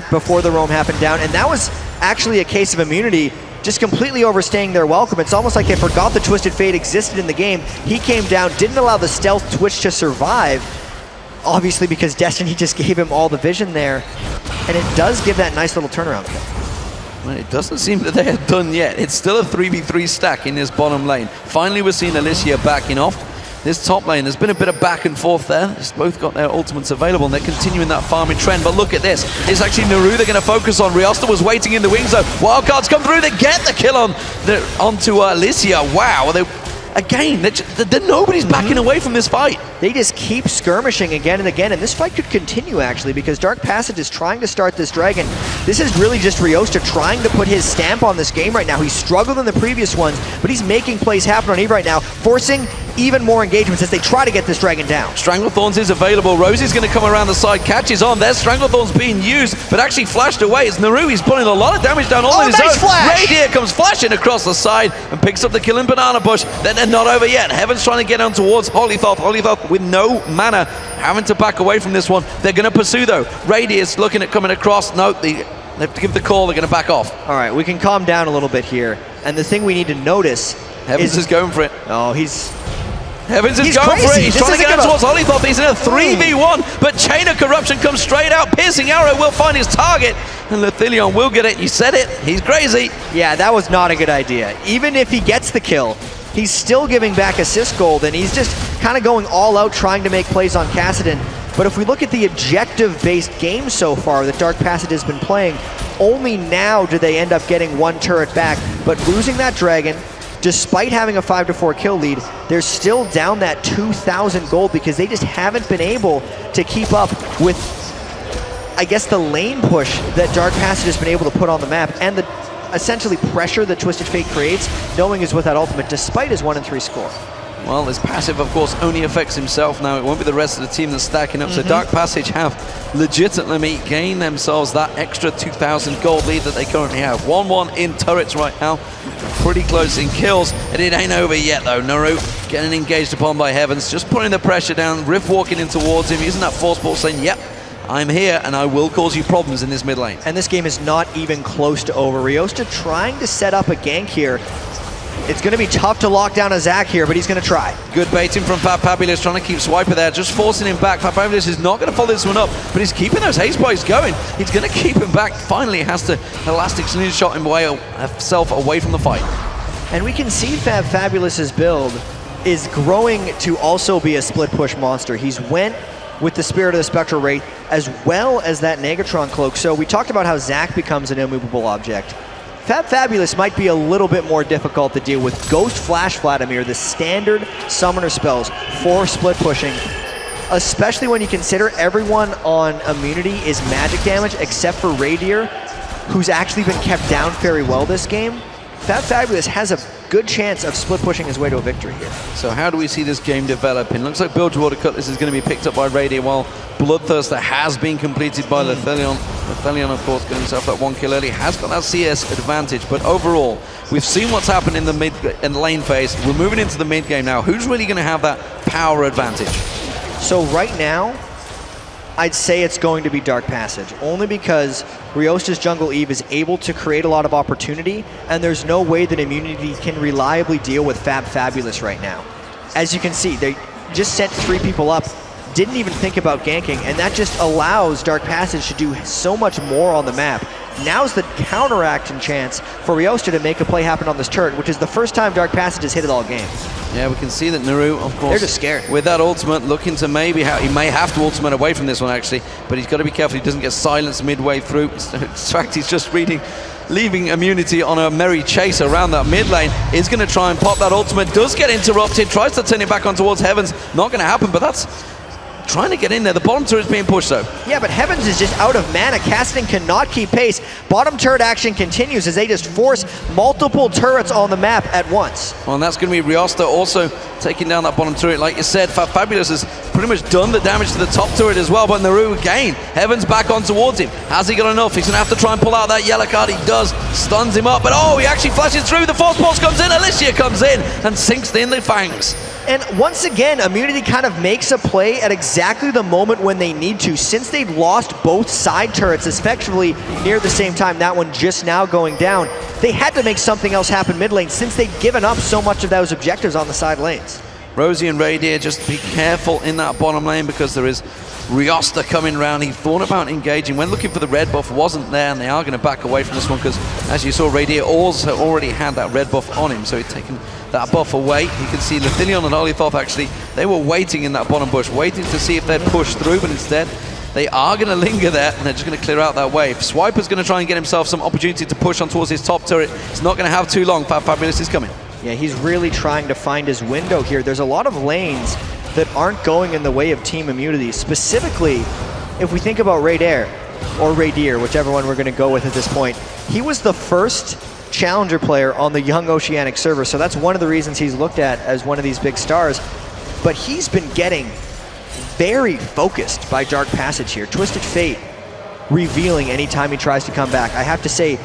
before the roam happened down, and that was actually a case of immunity just completely overstaying their welcome. It's almost like they forgot the Twisted Fate existed in the game. He came down, didn't allow the Stealth Twitch to survive, obviously because Destiny just gave him all the vision there, and it does give that nice little turnaround kill. Well, it doesn't seem that they are done yet. It's still a 3v3 stack in this bottom lane. Finally, we're seeing Alicia backing off. This top lane, there's been a bit of back and forth there. They've both got their ultimates available, and they're continuing that farming trend. But look at this. It's actually Naru they're going to focus on. Riosta was waiting in the wing zone. Wildcards come through. They get the kill onto Alicia. Wow. Again, nobody's backing away from this fight. They just keep skirmishing again and again, and this fight could continue, actually, because Dark Passage is trying to start this dragon. This is really just Riosta trying to put his stamp on this game right now. He struggled in the previous ones, but he's making plays happen on Eve right now, forcing even more engagements as they try to get this dragon down. Stranglethorns is available. Rosie's going to come around the side, catches on. There's Stranglethorns being used, but actually flashed away. It's Naru. He's pulling a lot of damage down all on his own. Flash! Radier comes flashing across the side and picks up the kill in Banana Bush. Then they're not over yet. Heaven's trying to get on towards Holythorn. Holythorn with no mana, having to back away from this one. They're going to pursue though. Radier's looking at coming across. No, they have to give the call. They're going to back off. All right, we can calm down a little bit here. And the thing we need to notice Heavens is going for it. Oh, Heavens is going for it. He's trying to get out towards Holythorn. He's in a 3v1, but Chain of Corruption comes straight out. Piercing Arrow will find his target, and Lethilion will get it. You said it. He's crazy. Yeah, that was not a good idea. Even if he gets the kill, he's still giving back assist gold, and he's just kind of going all out trying to make plays on Kassadin. But if we look at the objective-based game so far that Dark Passage has been playing, only now do they end up getting one turret back. But losing that dragon, despite having a 5-4 kill lead, they're still down that 2,000 gold because they just haven't been able to keep up with, I guess, the lane push that Dark Passage has been able to put on the map and the essentially pressure that Twisted Fate creates, knowing he's with that ultimate despite his 1-3 score. Well, this passive, of course, only affects himself now. It won't be the rest of the team that's stacking up. So Dark Passage have legitimately gained themselves that extra 2,000 gold lead that they currently have. 1-1 in turrets right now. Pretty close in kills. And it ain't over yet, though. Naru getting engaged upon by Heavens, just putting the pressure down. Rift walking in towards him, using that force ball, saying, yep, I'm here and I will cause you problems in this mid lane. And this game is not even close to over. Riosta trying to set up a gank here. It's going to be tough to lock down a Zac here, but he's going to try. Good baiting from Fabulous, trying to keep Swiper there, just forcing him back. Fabulous is not going to follow this one up, but he's keeping those haste spikes going. He's going to keep him back. Finally, has to Elastic Slingshot himself away from the fight. And we can see Fabulous's build is growing to also be a split push monster. He's went with the Spirit of the Spectral Wraith as well as that Negatron Cloak. So we talked about how Zac becomes an immovable object. Fabulous might be a little bit more difficult to deal with. Ghost Flash Vladimir, the standard summoner spells for split pushing, especially when you consider everyone on immunity is magic damage except for Radier, who's actually been kept down very well this game. Fabulous has a good chance of split pushing his way to a victory here. So how do we see this game developing? Looks like Build Water Cutlass is going to be picked up by Radier, while Bloodthirster has been completed by Lethilion. Lethilion, of course, getting himself that one kill early, has got that CS advantage, but overall, we've seen what's happened in the mid and lane phase. We're moving into the mid game now. Who's really going to have that power advantage? So right now, I'd say it's going to be Dark Passage, only because Riosta's Jungle Eve is able to create a lot of opportunity, and there's no way that Immunity can reliably deal with Fabulous right now. As you can see, they just sent 3 people up, didn't even think about ganking, and that just allows Dark Passage to do so much more on the map. Now's the counteraction chance for Riosta to make a play happen on this turret, which is the first time Dark Passage has hit it all game. Yeah, we can see that Naru, of course, they're just scared. With that ultimate, looking to maybe he may have to ultimate away from this one actually, but he's got to be careful he doesn't get silenced midway through. In fact, he's just leaving Immunity on a merry chase around that mid lane. Is going to try and pop that ultimate, does get interrupted, tries to turn it back on towards Heavens. Not going to happen, but that's trying to get in there. The bottom turret's being pushed though. Yeah, but Heavens is just out of mana. Cassidy cannot keep pace. Bottom turret action continues as they just force multiple turrets on the map at once. Well, and that's going to be Riosta also taking down that bottom turret. Like you said, Fabulous has pretty much done the damage to the top turret as well, but Naru again, Heavens back on towards him. Has he got enough? He's going to have to try and pull out that yellow card. He does, stuns him up, but oh, he actually flashes through. The Force Pulse comes in, Alicia comes in and sinks in the Fangs. And once again, Immunity kind of makes a play at exactly the moment when they need to. Since they've lost both side turrets effectively near the same time, that one just now going down, they had to make something else happen mid lane since they'd given up so much of those objectives on the side lanes. Rosie and Radier, just be careful in that bottom lane because there is Riosta coming round. He thought about engaging, went looking for the red buff, wasn't there, and they are going to back away from this one because, as you saw, Radier also already had that red buff on him, so he'd taken that buff away. You can see Lithilion and Olithoth actually, they were waiting in that bottom bush, waiting to see if they'd push through, but instead they are going to linger there and they're just going to clear out that wave. Swiper's going to try and get himself some opportunity to push on towards his top turret. It's not going to have too long. Fabulous is coming. Yeah, he's really trying to find his window here. There's a lot of lanes that aren't going in the way of Team Immunity. Specifically, if we think about Radier, or Radier, whichever one we're going to go with at this point, he was the first challenger player on the Young Oceanic server, so that's one of the reasons he's looked at as one of these big stars. But he's been getting very focused by Dark Passage here. Twisted Fate revealing anytime he tries to come back. I have to say,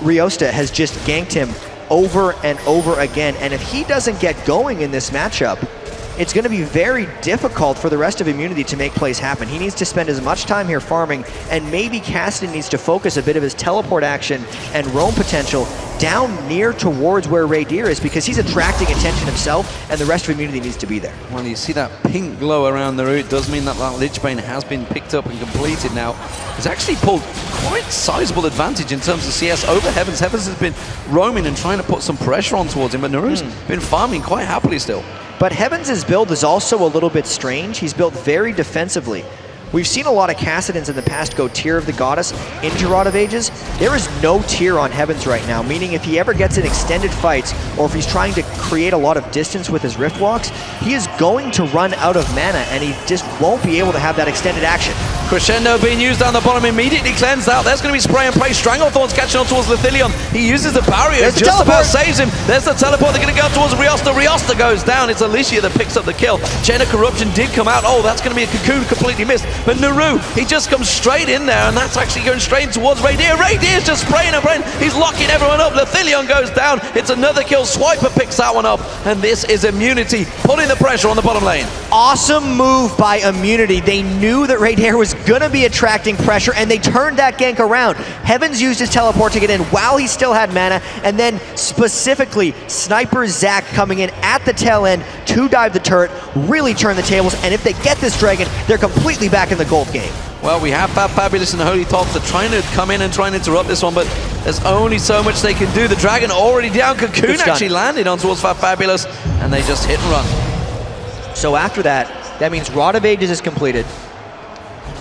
Riosta has just ganked him over and over again, and if he doesn't get going in this matchup, it's going to be very difficult for the rest of Immunity to make plays happen. He needs to spend as much time here farming, and maybe Cassidy needs to focus a bit of his teleport action and roam potential down near towards where Radier is, because he's attracting attention himself, and the rest of Immunity needs to be there. Well, you see that pink glow around the route, does mean that that Lich Bane has been picked up and completed now. He's actually pulled quite sizable advantage in terms of CS over Heavens. Heavens has been roaming and trying to put some pressure on towards him, but Naru's been farming quite happily still. But Heavens' build is also a little bit strange. He's built very defensively. We've seen a lot of Cassidans in the past go Tear of the Goddess into Rod of Ages. There is no Tear on Heavens right now, meaning if he ever gets in extended fights, or if he's trying to create a lot of distance with his Rift Walks, he is going to run out of mana, and he just won't be able to have that extended action. Crescendo being used down the bottom, immediately cleansed out. There's going to be spray and pray. Stranglethorn's catching on towards Lithilion. He uses the barrier, just about saves him. There's the teleport. They're going to go towards Riosta. Riosta goes down. It's Alicia that picks up the kill. Chain of Corruption did come out. Oh, that's going to be a cocoon, completely missed. But Naru, he just comes straight in there, and that's actually going straight towards Radier. Radier's just spraying and praying. He's locking everyone up. Lithilion goes down. It's another kill. Swiper picks that one up, and this is Immunity putting the pressure on the bottom lane. Awesome move by Immunity. They knew that Radier was going to be attracting pressure, and they turned that gank around. Heavens used his teleport to get in while he still had mana, and then specifically Sniper Zac coming in at the tail end to dive the turret, really turn the tables, and if they get this dragon, they're completely back in the gold game. Well, we have Fabulous and Holy Top. They're trying to come in and try and interrupt this one, but there's only so much they can do. The dragon already down. Cocoon actually landed on towards Fabulous, and they just hit and run. So after that, that means Rod of Ages is completed.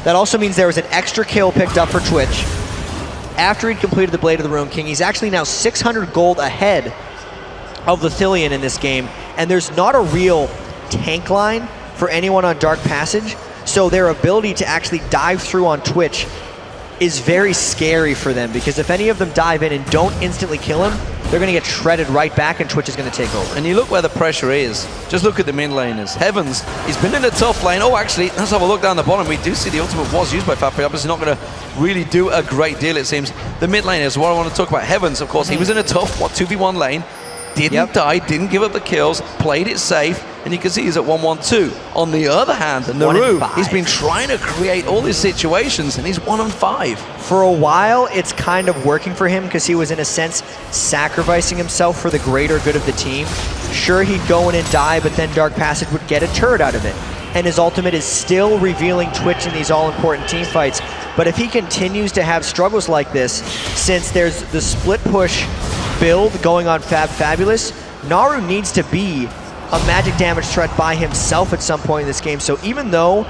That also means there was an extra kill picked up for Twitch. After he'd completed the Blade of the Ruin King, he's actually now 600 gold ahead of Lithilion in this game, and there's not a real tank line for anyone on Dark Passage, so their ability to actually dive through on Twitch is very scary for them, because if any of them dive in and don't instantly kill him, they're going to get shredded right back, and Twitch is going to take over. And you look where the pressure is. Just look at the mid laners. Heavens, he's been in a tough lane. Oh, actually, let's have a look down the bottom. We do see the ultimate was used by Fabulous. He's not going to really do a great deal, it seems. The mid laners, what I want to talk about. Heavens, of course, he was in a tough 2v1 lane. Didn't die, didn't give up the kills, played it safe, and you can see he's at 1-1-2. On the other hand, Naru, he's been trying to create all these situations, and he's 1-5. For a while, it's kind of working for him, because he was, in a sense, sacrificing himself for the greater good of the team. Sure, he'd go in and die, but then Dark Passage would get a turret out of it. And his ultimate is still revealing Twitch in these all-important team fights. But if he continues to have struggles like this, since there's the split push build going on Fabulous, Naru needs to be a magic damage threat by himself at some point in this game. So even though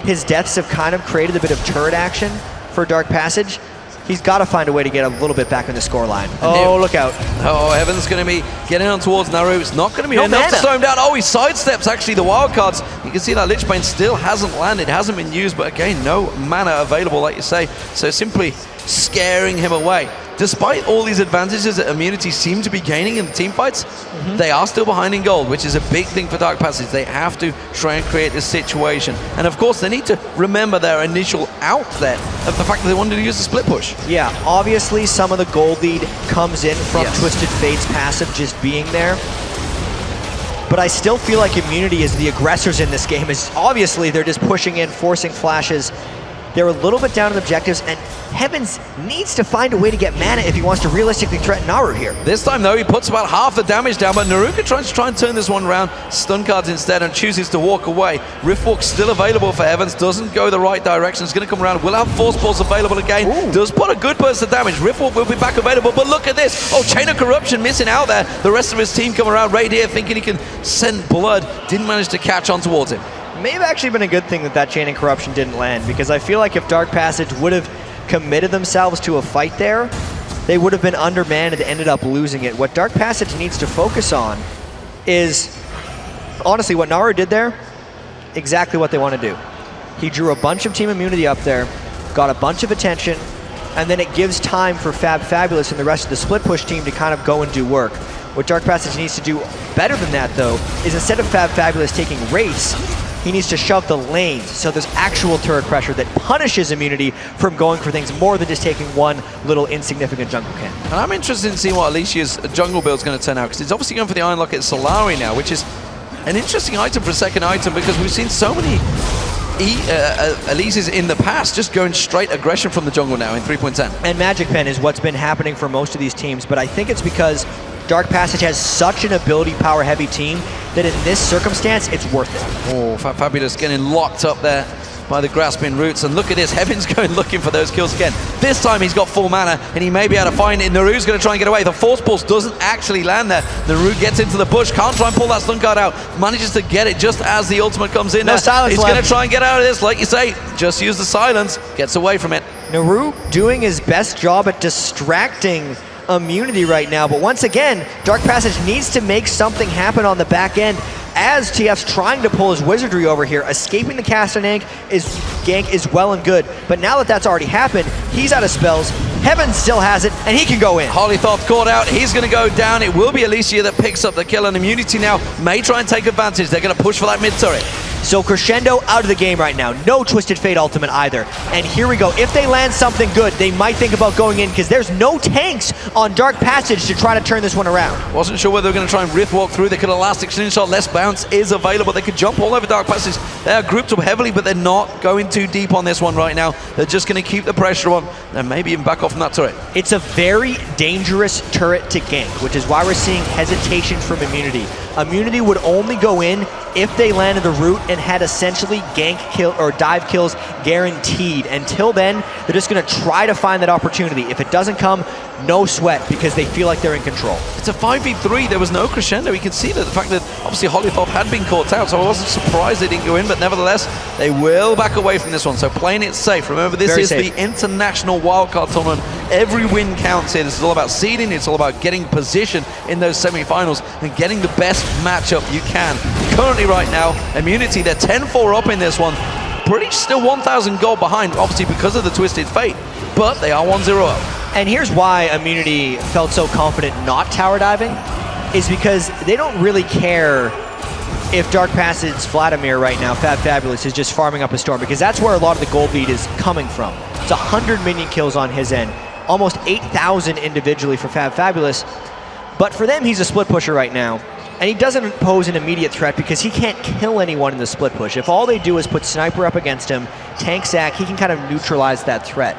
his deaths have kind of created a bit of turret action for Dark Passage, he's got to find a way to get a little bit back on the scoreline. Oh, look out. Oh, Heaven's going to be getting on towards Naru. It's not going to be No enough to mana. slow him down. Oh, he sidesteps actually the wildcards. You can see that Lich Bane still hasn't landed, hasn't been used, but again, no mana available, like you say. So simply scaring him away. Despite all these advantages that Immunity seem to be gaining in the team fights, they are still behind in gold, which is a big thing for Dark Passage. They have to try and create this situation. And of course, they need to remember their initial outlet of the fact that they wanted to use the split push. Yeah, obviously some of the gold lead comes in from Twisted Fate's passive just being there. But I still feel like Immunity is the aggressors in this game. Is obviously they're just pushing in, forcing flashes. They're a little bit down in objectives, and Heavens needs to find a way to get mana if he wants to realistically threaten Naru here. This time, though, he puts about half the damage down, but Naruka tries to turn this one around, stun cards instead, and chooses to walk away. Riftwalk still available for Heavens, doesn't go the right direction. It's going to come around. Will have Force Balls available again. Does put a good burst of damage. Riftwalk will be back available, but look at this. Oh, Chain of Corruption missing out there. The rest of his team come around right here thinking he can send blood. Didn't manage to catch on towards him. May have actually been a good thing that Chain of Corruption didn't land, because I feel like if Dark Passage would have committed themselves to a fight there, they would have been undermanned and ended up losing it. What Dark Passage needs to focus on is, honestly, what Naru did there, exactly what they want to do. He drew a bunch of team immunity up there, got a bunch of attention, and then it gives time for Fabulous and the rest of the split push team to kind of go and do work. What Dark Passage needs to do better than that, though, is instead of Fabulous taking race, he needs to shove the lanes, so there's actual turret pressure that punishes Immunity from going for things more than just taking one little insignificant jungle camp. And I'm interested in seeing what Alicia's jungle build is going to turn out, because he's obviously going for the Iron Locket Solari now, which is an interesting item for a second item, because we've seen so many Elises in the past just going straight aggression from the jungle now in 3.10. And Magic Pen is what's been happening for most of these teams, but I think it's because Dark Passage has such an ability power heavy team that in this circumstance, it's worth it. Oh, Fabulous getting locked up there by the grasping roots, and look at this, Heaven's going looking for those kills again. This time he's got full mana, and he may be able to find it. Naru's going to try and get away. The Force Pulse doesn't actually land there. Naru gets into the bush, can't try and pull that stun card out, manages to get it just as the ultimate comes in. No silence He's left. going to try and get out of this, like you say, just use the silence, gets away from it. Naru doing his best job at distracting Immunity right now, but once again, Dark Passage needs to make something happen on the back end as TF's trying to pull his wizardry over here. Escaping the cast and gank is well and good, but now that that's already happened, he's out of spells. Heaven still has it, and he can go in. Holythoth caught out, he's going to go down. It will be Alicia that picks up the kill, and Immunity now may try and take advantage. They're going to push for that mid turret. So Crescendo out of the game right now. No Twisted Fate ultimate either. And here we go. If they land something good, they might think about going in, because there's no tanks on Dark Passage to try to turn this one around. Wasn't sure whether they were going to try and rift walk through. They could elastic slingshot, less bounce is available. They could jump all over Dark Passage. They are grouped up heavily, but they're not going too deep on this one right now. They're just going to keep the pressure on and maybe even back off from that turret. It's a very dangerous turret to gank, which is why we're seeing hesitation from Immunity. Immunity would only go in if they landed the root and had essentially gank kill or dive kills guaranteed. Until then, they're just going to try to find that opportunity. If it doesn't come, no sweat, because they feel like they're in control. It's a 5v3. There was no crescendo. You can see that the fact that obviously Holythoth had been caught out, so I wasn't surprised they didn't go in, but nevertheless, they will back away from this one. So playing it safe. Remember, this is the international wildcard tournament. Every win counts here. This is all about seeding. It's all about getting position in those semi-finals and getting the best matchup you can. Currently right now, Immunity, they're 10-4 up in this one. British still 1,000 gold behind, obviously because of the Twisted Fate, but they are 1-0 up. And here's why Immunity felt so confident not tower diving, is because they don't really care if Dark Passage Vladimir right now, Fabulous, is just farming up a storm, because that's where a lot of the gold lead is coming from. It's 100 minion kills on his end, almost 8,000 individually for Fabulous, but for them he's a split pusher right now. And he doesn't pose an immediate threat because he can't kill anyone in the split push. If all they do is put Sniper up against him, tank Zac, he can kind of neutralize that threat.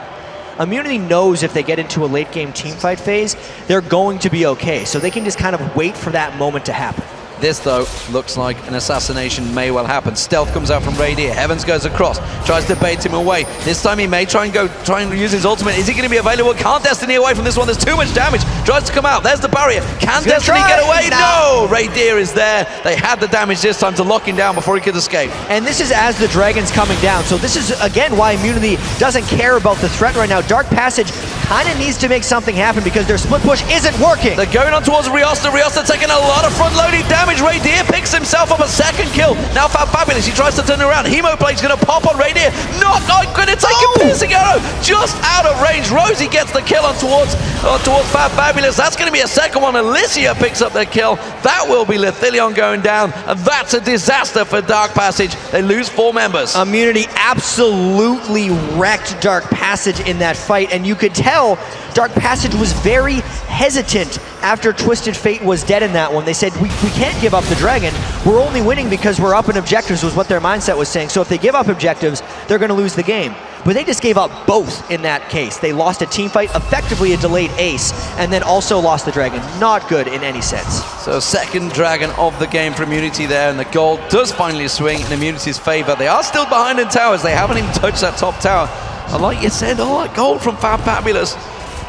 Immunity knows if they get into a late game teamfight phase, they're going to be okay. So they can just kind of wait for that moment to happen. This, though, looks like an assassination may well happen. Stealth comes out from Radier. Heavens goes across, tries to bait him away. This time he may try and use his ultimate. Is he going to be available? Can't Destiny away from this one. There's too much damage. Tries to come out. There's the barrier. Can Destiny get away? No! Radier is there. They had the damage this time to lock him down before he could escape. And this is as the Dragon's coming down. So this is, again, why Immunity doesn't care about the threat right now. Dark Passage kind of needs to make something happen because their split push isn't working. They're going on towards Riosta. Riosta taking a lot of front-loading damage. Radier picks himself up a second kill. Now Fabulous, he tries to turn around. Hemoblade's going to pop on Radier. Not going to take a piercing arrow. Just out of range. Rosie gets the kill on towards Fabulous. That's going to be a second one. Alicia picks up the kill. That will be Lithilion going down. And that's a disaster for Dark Passage. They lose 4 members. Immunity absolutely wrecked Dark Passage in that fight. And you could tell Dark Passage was very hesitant after Twisted Fate was dead in that one. They said, we can't give up the Dragon. We're only winning because we're up in objectives, was what their mindset was saying. So if they give up objectives, they're going to lose the game. But they just gave up both in that case. They lost a team fight, effectively a delayed ace, and then also lost the Dragon. Not good in any sense. So second Dragon of the game for Immunity there, and the goal does finally swing in Immunity's favor. They are still behind in towers. They haven't even touched that top tower. And like you said, all that gold from Fabulous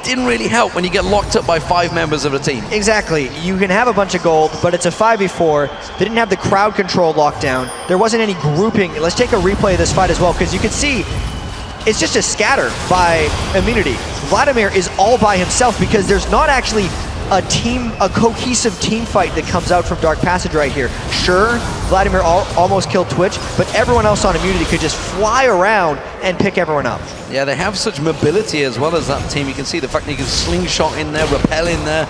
didn't really help when you get locked up by 5 members of a team. Exactly. You can have a bunch of gold, but it's a 5v4. They didn't have the crowd control lockdown. There wasn't any grouping. Let's take a replay of this fight as well, because you can see it's just a scatter by Immunity. Vladimir is all by himself because there's not actually a cohesive team fight that comes out from Dark Passage right here. Sure, Vladimir almost killed Twitch, but everyone else on Immunity could just fly around and pick everyone up. Yeah, they have such mobility as well as that team. You can see the fact that you can slingshot in there, rappel in there,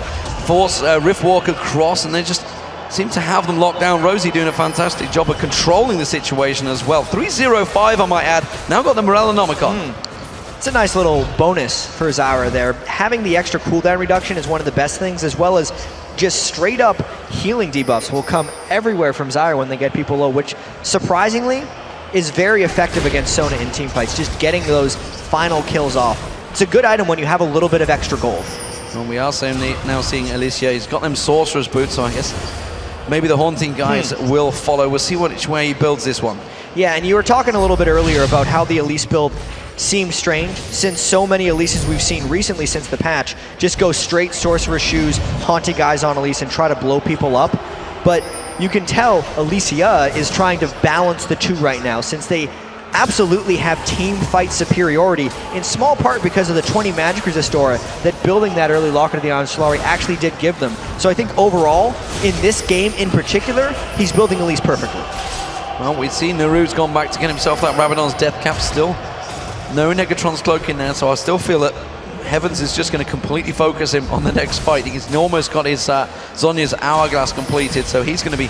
force Riftwalk across, and they just seem to have them locked down. Rosie doing a fantastic job of controlling the situation as well. 3-0-5, I might add. Now got the Morellonomicon. It's a nice little bonus for Zara there. Having the extra cooldown reduction is one of the best things, as well as just straight up healing debuffs will come everywhere from Zara when they get people low, which surprisingly is very effective against Sona in team fights, just getting those final kills off. It's a good item when you have a little bit of extra gold. Well, we are now seeing Alicia. He's got them Sorcerer's Boots, so I guess maybe the Haunting guys will follow. We'll see which way he builds this one. Yeah, and you were talking a little bit earlier about how the Elise build seems strange, since so many Elises we've seen recently since the patch just go straight Sorcerer's Shoes, Haunting guys on Elise and try to blow people up. But you can tell Alicia is trying to balance the two right now, since they absolutely have team fight superiority, in small part because of the 20 magic resistora that building that early Locket of the Iron Solari actually did give them. So I think overall, in this game in particular, he's building Elise perfectly. Well, we've seen Naru's gone back to get himself that Rabadon's death cap still. No Negatron's cloak in there, so I still feel that Heavens is just going to completely focus him on the next fight. He's almost got his Zonya's Hourglass completed, so he's going to be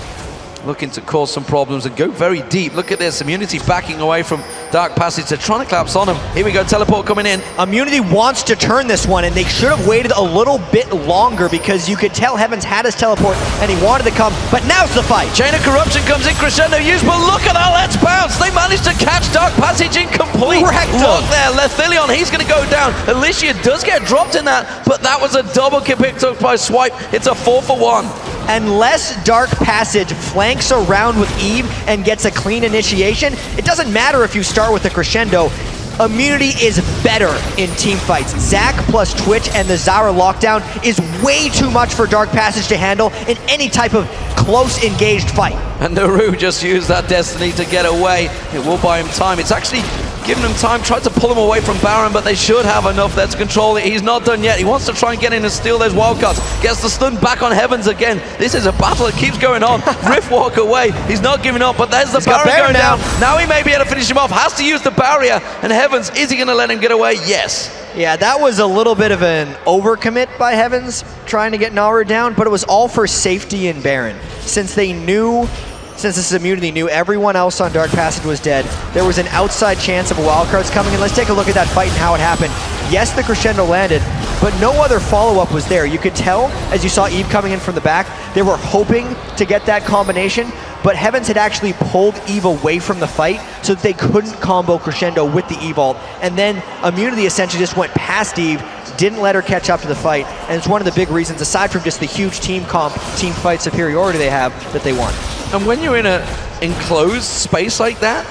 looking to cause some problems and go very deep. Look at this, Immunity backing away from Dark Passage. They're trying to collapse on him. Here we go, teleport coming in. Immunity wants to turn this one, and they should have waited a little bit longer because you could tell Heavens had his teleport and he wanted to come, but now's the fight. Chain of Corruption comes in, crescendo use, but look at that, let's bounce. They managed to catch Dark Passage incomplete. Look there, Lethilion, he's going to go down. Alicia does get dropped in that, but that was a double kill picked up by Swipe. It's a 4-for-1. Unless Dark Passage flanks around with Eve and gets a clean initiation, it doesn't matter if you start with a crescendo. Immunity is better in team fights. Zac plus Twitch and the Zara lockdown is way too much for Dark Passage to handle in any type of close engaged fight. And Naru just used that Destiny to get away. It will buy him time. It's actually given him time, tried to pull him away from Baron, but they should have enough there to control it. He's not done yet. He wants to try and get in and steal those wildcards. Gets the stun back on Heavens again. This is a battle that keeps going on. Riftwalk away. He's not giving up, but there's the Baron going down. Now he may be able to finish him off. Has to use the barrier. And Heavens, is he going to let him get away? Yes. Yeah, that was a little bit of an overcommit by Heavens, trying to get Naru down, but it was all for safety in Baron. Since this Immunity knew everyone else on Dark Passage was dead, there was an outside chance of a wildcards coming in. Let's take a look at that fight and how it happened. Yes, the crescendo landed, but no other follow-up was there. You could tell, as you saw Eve coming in from the back, they were hoping to get that combination, but Heavens had actually pulled Eve away from the fight so that they couldn't combo Crescendo with the Eve-ult, and then Immunity essentially just went past Eve, didn't let her catch up to the fight, and it's one of the big reasons, aside from just the huge team fight superiority they have, that they won. And when you're in an enclosed space like that,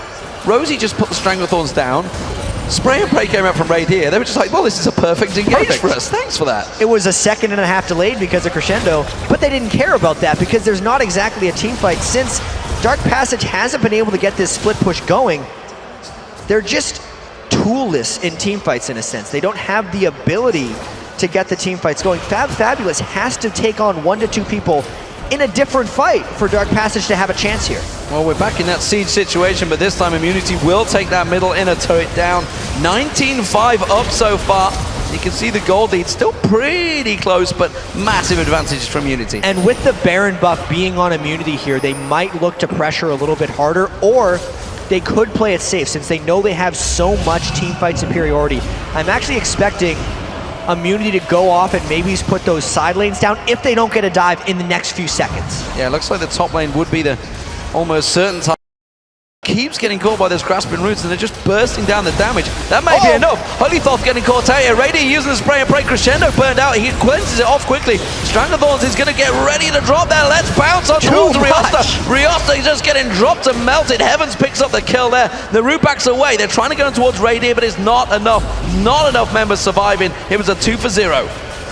Rosie just put the Stranglethorns down. Spray and Pray came out from right here. They were just like, well, this is a perfect engage for us. Thanks for that. It was a 1.5 seconds delayed because of Crescendo, but they didn't care about that because there's not exactly a team fight. Since Dark Passage hasn't been able to get this split push going, they're just toolless in team fights in a sense. They don't have the ability to get the team fights going. Fabulous has to take on 1 to 2 people in a different fight for Dark Passage to have a chance here. Well, we're back in that siege situation, but this time Immunity will take that middle inner turret down. 19-5 up so far. You can see the gold lead still pretty close, but massive advantages from Immunity. And with the Baron buff being on Immunity here, they might look to pressure a little bit harder, or they could play it safe since they know they have so much team fight superiority. I'm actually expecting Immunity to go off and maybe put those side lanes down if they don't get a dive in the next few seconds. Yeah, it looks like the top lane would be the almost certain time. Keeps getting caught by those grasping roots and they're just bursting down the damage. That may be enough. Holy Thoth getting caught out here. Radiant using the spray and pray. Crescendo burned out. He cleanses it off quickly. Stranglethorns is going to get ready to drop there. Let's bounce on towards Riosta. Riosta is just getting dropped and melted. Heavens picks up the kill there. The Rubak's away. They're trying to go towards Radiant, but it's not enough. Not enough members surviving. It was a 2-for-0.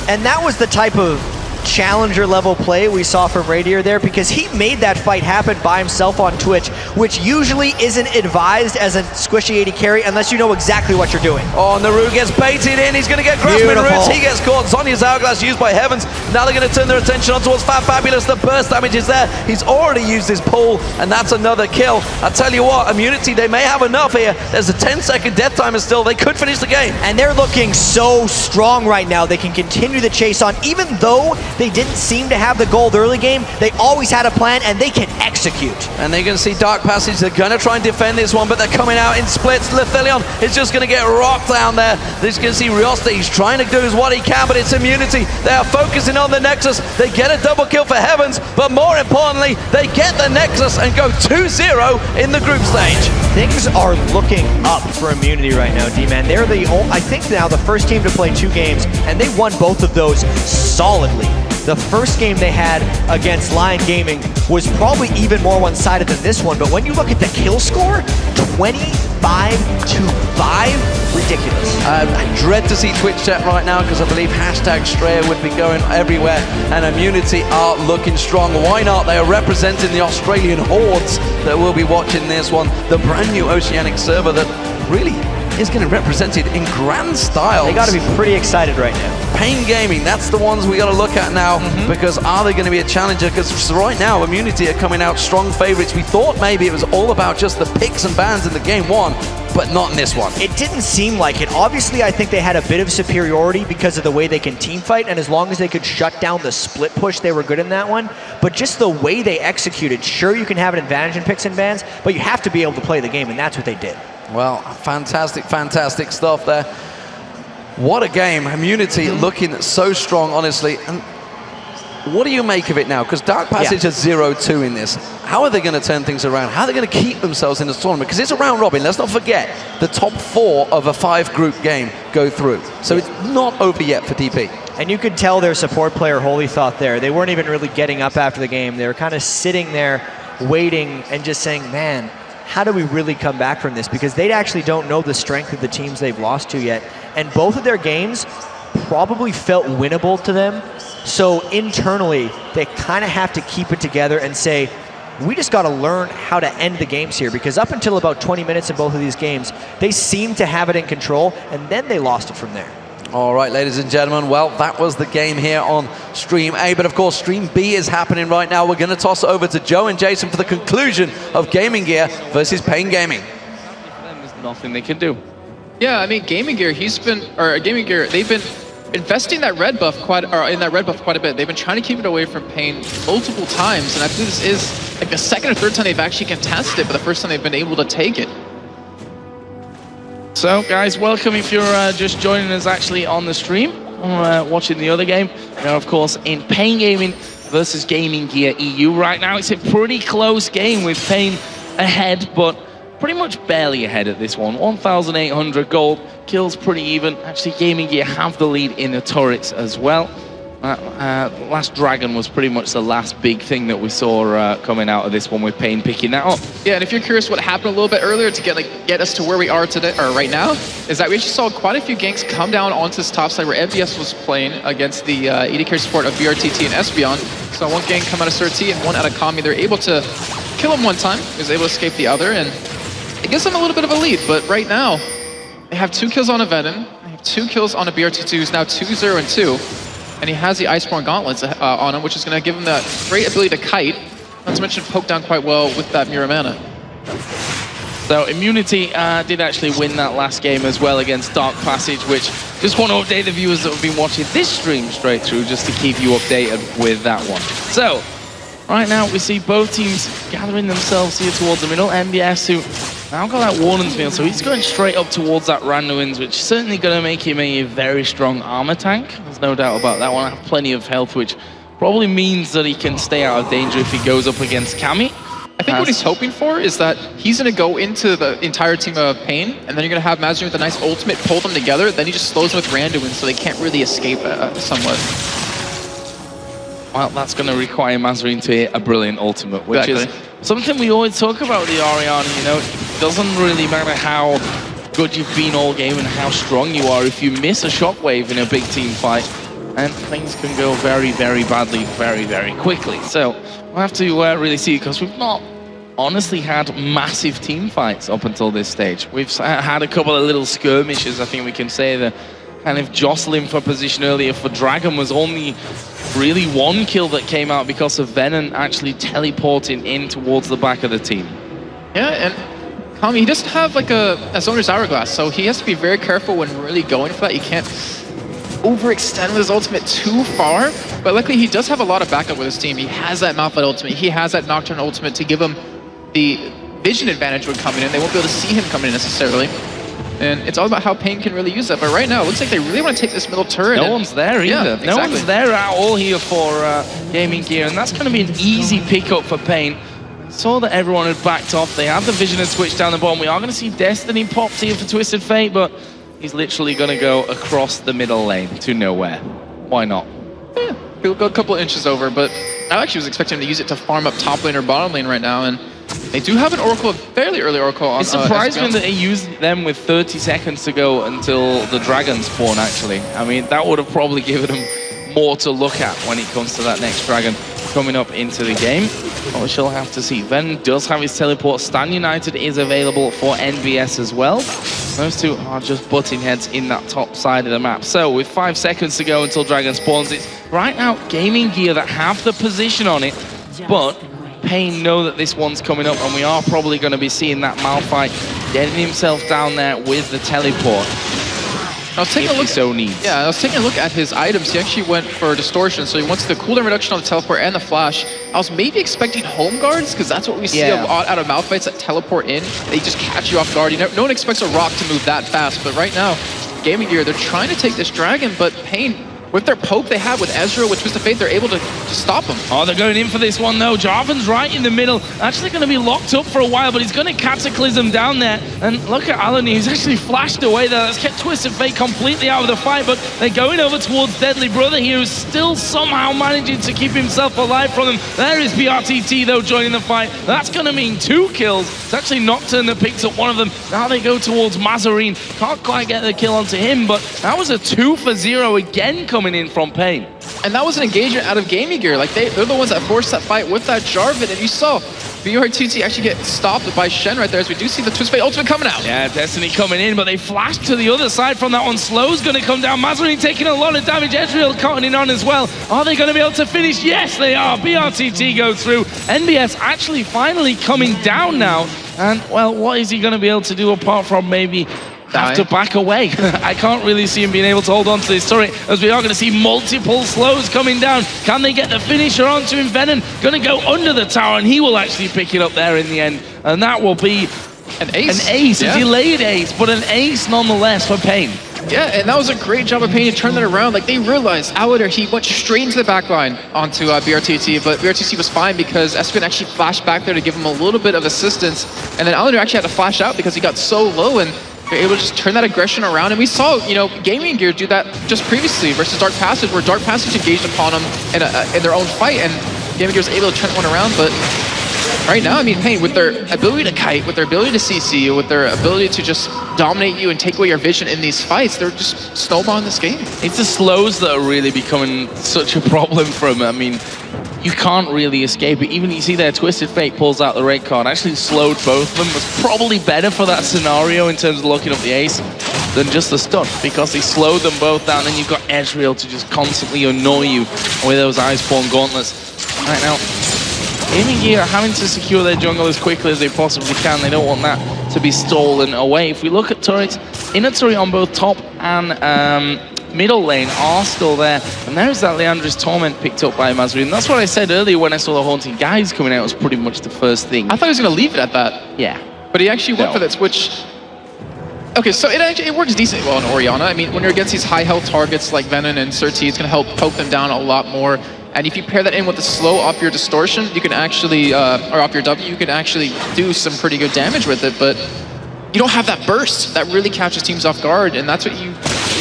And that was the type of challenger level play we saw from Radier there, because he made that fight happen by himself on Twitch, which usually isn't advised as a squishy 80 carry unless you know exactly what you're doing. Oh, Naru gets baited in. He's going to get grasping roots. He gets caught. Zhonya's hourglass used by Heavens. Now they're going to turn their attention on towards Fabulous. The burst damage is there. He's already used his pull, and that's another kill. I tell you what, Immunity, they may have enough here. There's a 10-second death timer still. They could finish the game. And they're looking so strong right now. They can continue the chase on, even though they didn't seem to have the gold early game. They always had a plan, and they can execute. And they're going to see Dark Passage. They're going to try and defend this one, but they're coming out in splits. Lethelion is just going to get rocked down there. They're going to see Riosta. He's trying to do what he can, but it's Immunity. They are focusing on the Nexus. They get a double kill for Heavens, but more importantly, they get the Nexus and go 2-0 in the group stage. Things are looking up for Immunity right now, D-Man. They're I think now the first team to play 2 games, and they won both of those solidly. The first game they had against Lion Gaming was probably even more one-sided than this one, but when you look at the kill score, 25-5, ridiculous. I dread to see Twitch chat right now because I believe #Straya would be going everywhere, and Immunity are looking strong. Why not? They are representing the Australian hordes that will be watching this one, the brand new Oceanic server that really is going to represent it in grand style. They got to be pretty excited right now. Pain Gaming, that's the ones we got to look at now, because are they going to be a challenger? Because right now, Immunity are coming out strong favorites. We thought maybe it was all about just the picks and bans in the game one, but not in this one. It didn't seem like it. Obviously, I think they had a bit of superiority because of the way they can team fight, and as long as they could shut down the split push, they were good in that one. But just the way they executed, sure, you can have an advantage in picks and bans, but you have to be able to play the game, and that's what they did. Well, fantastic, fantastic stuff there. What a game. Immunity looking so strong, honestly. And what do you make of it now? Because Dark Passage is 0-2 in this. How are they going to turn things around? How are they going to keep themselves in this tournament? Because it's a round robin. Let's not forget, the top 4 of a 5-group game go through. So it's not over yet for DP. And you could tell their support player, Holy Thought, there. They weren't even really getting up after the game. They were kind of sitting there, waiting, and just saying, man, how do we really come back from this? Because they actually don't know the strength of the teams they've lost to yet. And both of their games probably felt winnable to them. So internally, they kind of have to keep it together and say, we just got to learn how to end the games here. Because up until about 20 minutes in both of these games, they seemed to have it in control, and then they lost it from there. All right, ladies and gentlemen, well, that was the game here on Stream A, but of course, Stream B is happening right now. We're going to toss it over to Joe and Jason for the conclusion of Gaming Gear versus Pain Gaming. There's nothing they can do. Yeah, I mean, Gaming Gear, they've been investing that red buff quite a bit. They've been trying to keep it away from Pain multiple times, and I believe this is like the second or third time they've actually contested it, but the first time they've been able to take it. So, guys, welcome if you're just joining us actually on the stream. watching the other game. We are, of course, in Pain Gaming versus Gaming Gear EU right now. It's a pretty close game with Pain ahead, but pretty much barely ahead at this one. 1,800 gold, kills pretty even. Actually, Gaming Gear have the lead in the turrets as well. Last Dragon was pretty much the last big thing that we saw coming out of this one, with Pain picking that up. Yeah, and if you're curious what happened a little bit earlier to get us to where we are today, or right now, is that we actually saw quite a few ganks come down onto this top side where MBS was playing against the AD carry support of BRTT and Espeon. So one gank come out of Surti and one out of Kami. They're able to kill him one time, he was able to escape the other, and it gives them a little bit of a lead. But right now, they have 2 kills on a Venom, they have 2 kills on a BRTT, who's now 2-0 and 2. And he has the Iceborne Gauntlets on him, which is going to give him that great ability to kite. Not to mention poke down quite well with that Mirror Mana. So Immunity did actually win that last game as well against Dark Passage, which just want to update the viewers that have been watching this stream straight through, just to keep you updated with that one. So, right now we see both teams gathering themselves here towards the middle. MBS, who now got that Warden's Meal, so he's going straight up towards that Randuin's, which is certainly going to make him a very strong armor tank. There's no doubt about that one. Have plenty of health, which probably means that he can stay out of danger if he goes up against Kami. I think what he's hoping for is that he's going to go into the entire team of Pain, and then you're going to have Mazurin with a nice ultimate, pull them together, then he just slows them with Randuin, so they can't really escape somewhat. Well, that's going to require Mazurin to hit a brilliant ultimate, which is something we always talk about the Orianna. You know, it doesn't really matter how good you've been all game and how strong you are. If you miss a shockwave in a big team fight, and things can go very, very badly very, very quickly. So we'll have to really see, because we've not honestly had massive team fights up until this stage. We've had a couple of little skirmishes, I think we can say. The kind of jostling for position earlier for Dragon was only really 1 kill that came out because of Venom actually teleporting in towards the back of the team. Yeah, and Kami, he doesn't have like a Zoner's Hourglass, so he has to be very careful when really going for that. You can't overextend with his ultimate too far, but luckily he does have a lot of backup with his team. He has that Malphite ultimate, he has that Nocturne ultimate to give him the vision advantage when coming in. They won't be able to see him coming in necessarily. And it's all about how Pain can really use that. But right now, it looks like they really want to take this middle turret. No one's there either. Yeah, exactly. No one's there at all here for Gaming Gear, and that's going to be an easy pickup for Pain. Saw that everyone had backed off. They had the vision and switch down the bottom. We are going to see Destiny popped here for Twisted Fate, but he's literally going to go across the middle lane to nowhere. Why not? Yeah, he'll go a couple of inches over, but I actually was expecting him to use it to farm up top lane or bottom lane right now, and they do have an Oracle, a fairly early Oracle on. It surprised me that he used them with 30 seconds to go until the dragon spawn, actually. I mean, that would have probably given him more to look at when it comes to that next dragon coming up into the game. But we shall have to see. Ven does have his teleport. Stan United is available for NBS as well. Those two are just butting heads in that top side of the map. So with 5 seconds to go until dragon spawns, it's right now Gaming Gear that have the position on it, but Pain know that this one's coming up, and we are probably going to be seeing that Malphite getting himself down there with the teleport. I was taking a look. So needs. Yeah, I was taking a look at his items. He actually went for distortion, so he wants the cooldown reduction on the teleport and the flash. I was maybe expecting home guards, because that's what we see out of Malphites that teleport in. They just catch you off guard. No one expects a rock to move that fast, but right now, Gaming Gear, they're trying to take this dragon, but Pain, with their poke they have with Ezreal, with Twisted Fate, they're able to stop him. Oh, they're going in for this one, though. Jarvan's right in the middle. Actually going to be locked up for a while, but he's going to Cataclysm down there. And look at Alan, he's actually flashed away there. That's kept Twisted Fate completely out of the fight, but they're going over towards Deadly Brother here, who's still somehow managing to keep himself alive from them. There is BRTT, though, joining the fight. That's going to mean 2 kills. It's actually Nocturne that picks up one of them. Now they go towards Mazarin. Can't quite get the kill onto him, but that was a 2 for 0 again coming in from Pain. And that was an engagement out of Gaming Gear. Like they're the ones that forced that fight with that Jarvan, and you saw BRTT actually get stopped by Shen right there, as we do see the Twisted Fate ultimate coming out. Yeah, Destiny coming in, but they flashed to the other side from that one. Slow's going to come down. Mazarin taking a lot of damage. Ezreal cutting on as well. Are they going to be able to finish? Yes, they are. BRTT goes through. NBS actually finally coming down now. And, well, what is he going to be able to do apart from maybe have to back away? I can't really see him being able to hold on to this turret, as we are going to see multiple slows coming down. Can they get the finisher onto him? Venom going to go under the tower, and he will actually pick it up there in the end. And that will be an ace. A delayed ace, but an ace nonetheless for Pain. Yeah, and that was a great job of Pain to turn that around. Like, they realized Alander, he went straight into the back line onto BRTT, but BRTT was fine because Espen actually flashed back there to give him a little bit of assistance, and then Alander actually had to flash out because he got so low, and they're able to just turn that aggression around. And we saw, you know, Gaming Gear do that just previously versus Dark Passage, where Dark Passage engaged upon them in their own fight, and Gaming Gear was able to turn one around. But right now, I mean, Pain, with their ability to kite, with their ability to CC you, with their ability to just dominate you and take away your vision in these fights, they're just snowballing this game. It's the slows that are really becoming such a problem for him. I mean, you can't really escape it. Even you see there, Twisted Fate pulls out the red card, actually slowed both of them. Was probably better for that scenario in terms of locking up the ace than just the stun, because he slowed them both down. Then you've got Ezreal to just constantly annoy you with those Iceborne gauntlets. Right now, Gaming Gear are having to secure their jungle as quickly as they possibly can. They don't want that to be stolen away. If we look at turrets, inner turret on both top and middle lane are still there. And there's that Leandra's Torment picked up by Mazri. And that's what I said earlier when I saw the Haunting Guys coming out was pretty much the first thing. I thought he was going to leave it at that. Yeah. But he actually went for that switch. Okay, so it works decently well in Orianna. I mean, when you're against these high health targets like Venom and Surti, it's going to help poke them down a lot more. And if you pair that in with the slow off your distortion, you can actually, or off your W, you can actually do some pretty good damage with it. But you don't have that burst that really catches teams off guard, and that's what you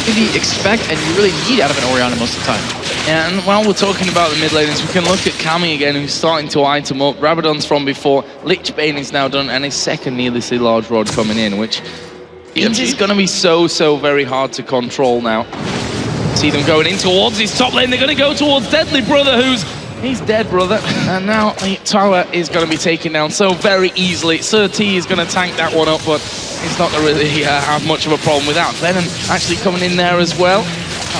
really expect and you really need out of an Orianna most of the time. Yeah, and while we're talking about the mid laners, we can look at Cammy again, who's starting to item up. Rabadon's from before, Lich Bane is now done, and a second needlessly large rod coming in, which means it's going to be so very hard to control now. See them going in towards his top lane. They're going to go towards Deadly Brother, he's dead, brother. And now the tower is going to be taken down so very easily. Sir T is going to tank that one up, but he's not going to really have much of a problem with that. Venom actually coming in there as well.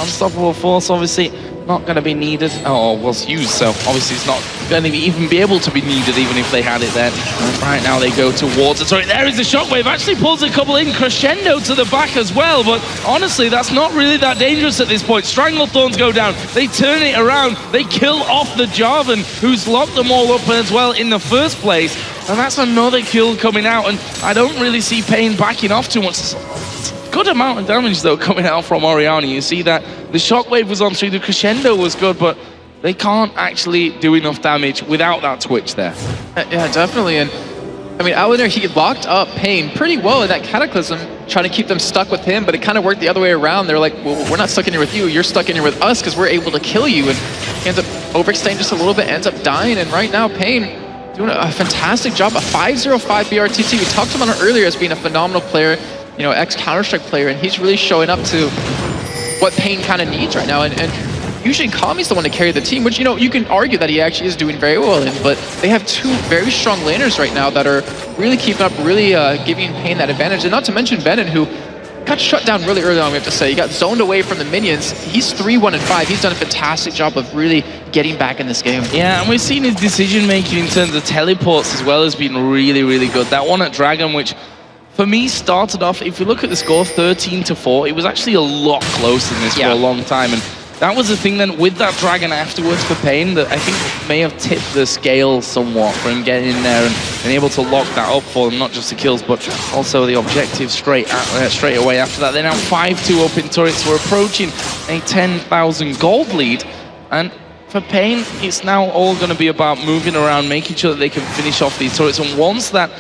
Unstoppable Force, obviously, not going to be needed. Oh, was used, so obviously it's not going to even be able to be needed even if they had it there. And right now they go towards it. Sorry, there is the Shockwave. Actually pulls a couple in, Crescendo to the back as well. But honestly, that's not really that dangerous at this point. Stranglethorns go down. They turn it around. They kill off the Jarvan, who's locked them all up as well in the first place. And that's another kill coming out. And I don't really see Pain backing off too much. Good amount of damage though coming out from Orianna. You see that the Shockwave was on through, the Crescendo was good, but they can't actually do enough damage without that Twitch there. Yeah, definitely. And I mean, Alander, he locked up Pain pretty well in that Cataclysm, trying to keep them stuck with him, but it kind of worked the other way around. They're like, well, we're not stuck in here with you, you're stuck in here with us because we're able to kill you. And he ends up overextending just a little bit, ends up dying, and right now Pain doing a fantastic job. A 505 BRTT. We talked about him earlier as being a phenomenal player, you know, ex-Counter-Strike player, and he's really showing up to what Pain kind of needs right now. And usually Kami's the one to carry the team, which, you know, you can argue that he actually is doing very well in, but they have two very strong laners right now that are really keeping up, really giving Pain that advantage. And not to mention Venom, who got shut down really early on, we have to say. He got zoned away from the minions. He's 3-1-5. He's done a fantastic job of really getting back in this game. Yeah, and we've seen his decision-making in terms of teleports as well has been really good. That one at Dragon, which for me started off, if you look at the score, 13-4, it was actually a lot closer than this for a long time. And that was the thing then with that Dragon afterwards for Pain that I think may have tipped the scale somewhat for him getting in there and able to lock that up for them, not just the kills, but also the objective straight away after that. They're now 5-2 up in turrets. We're approaching a 10,000 gold lead. And for Pain, it's now all going to be about moving around, making sure that they can finish off these turrets. And once that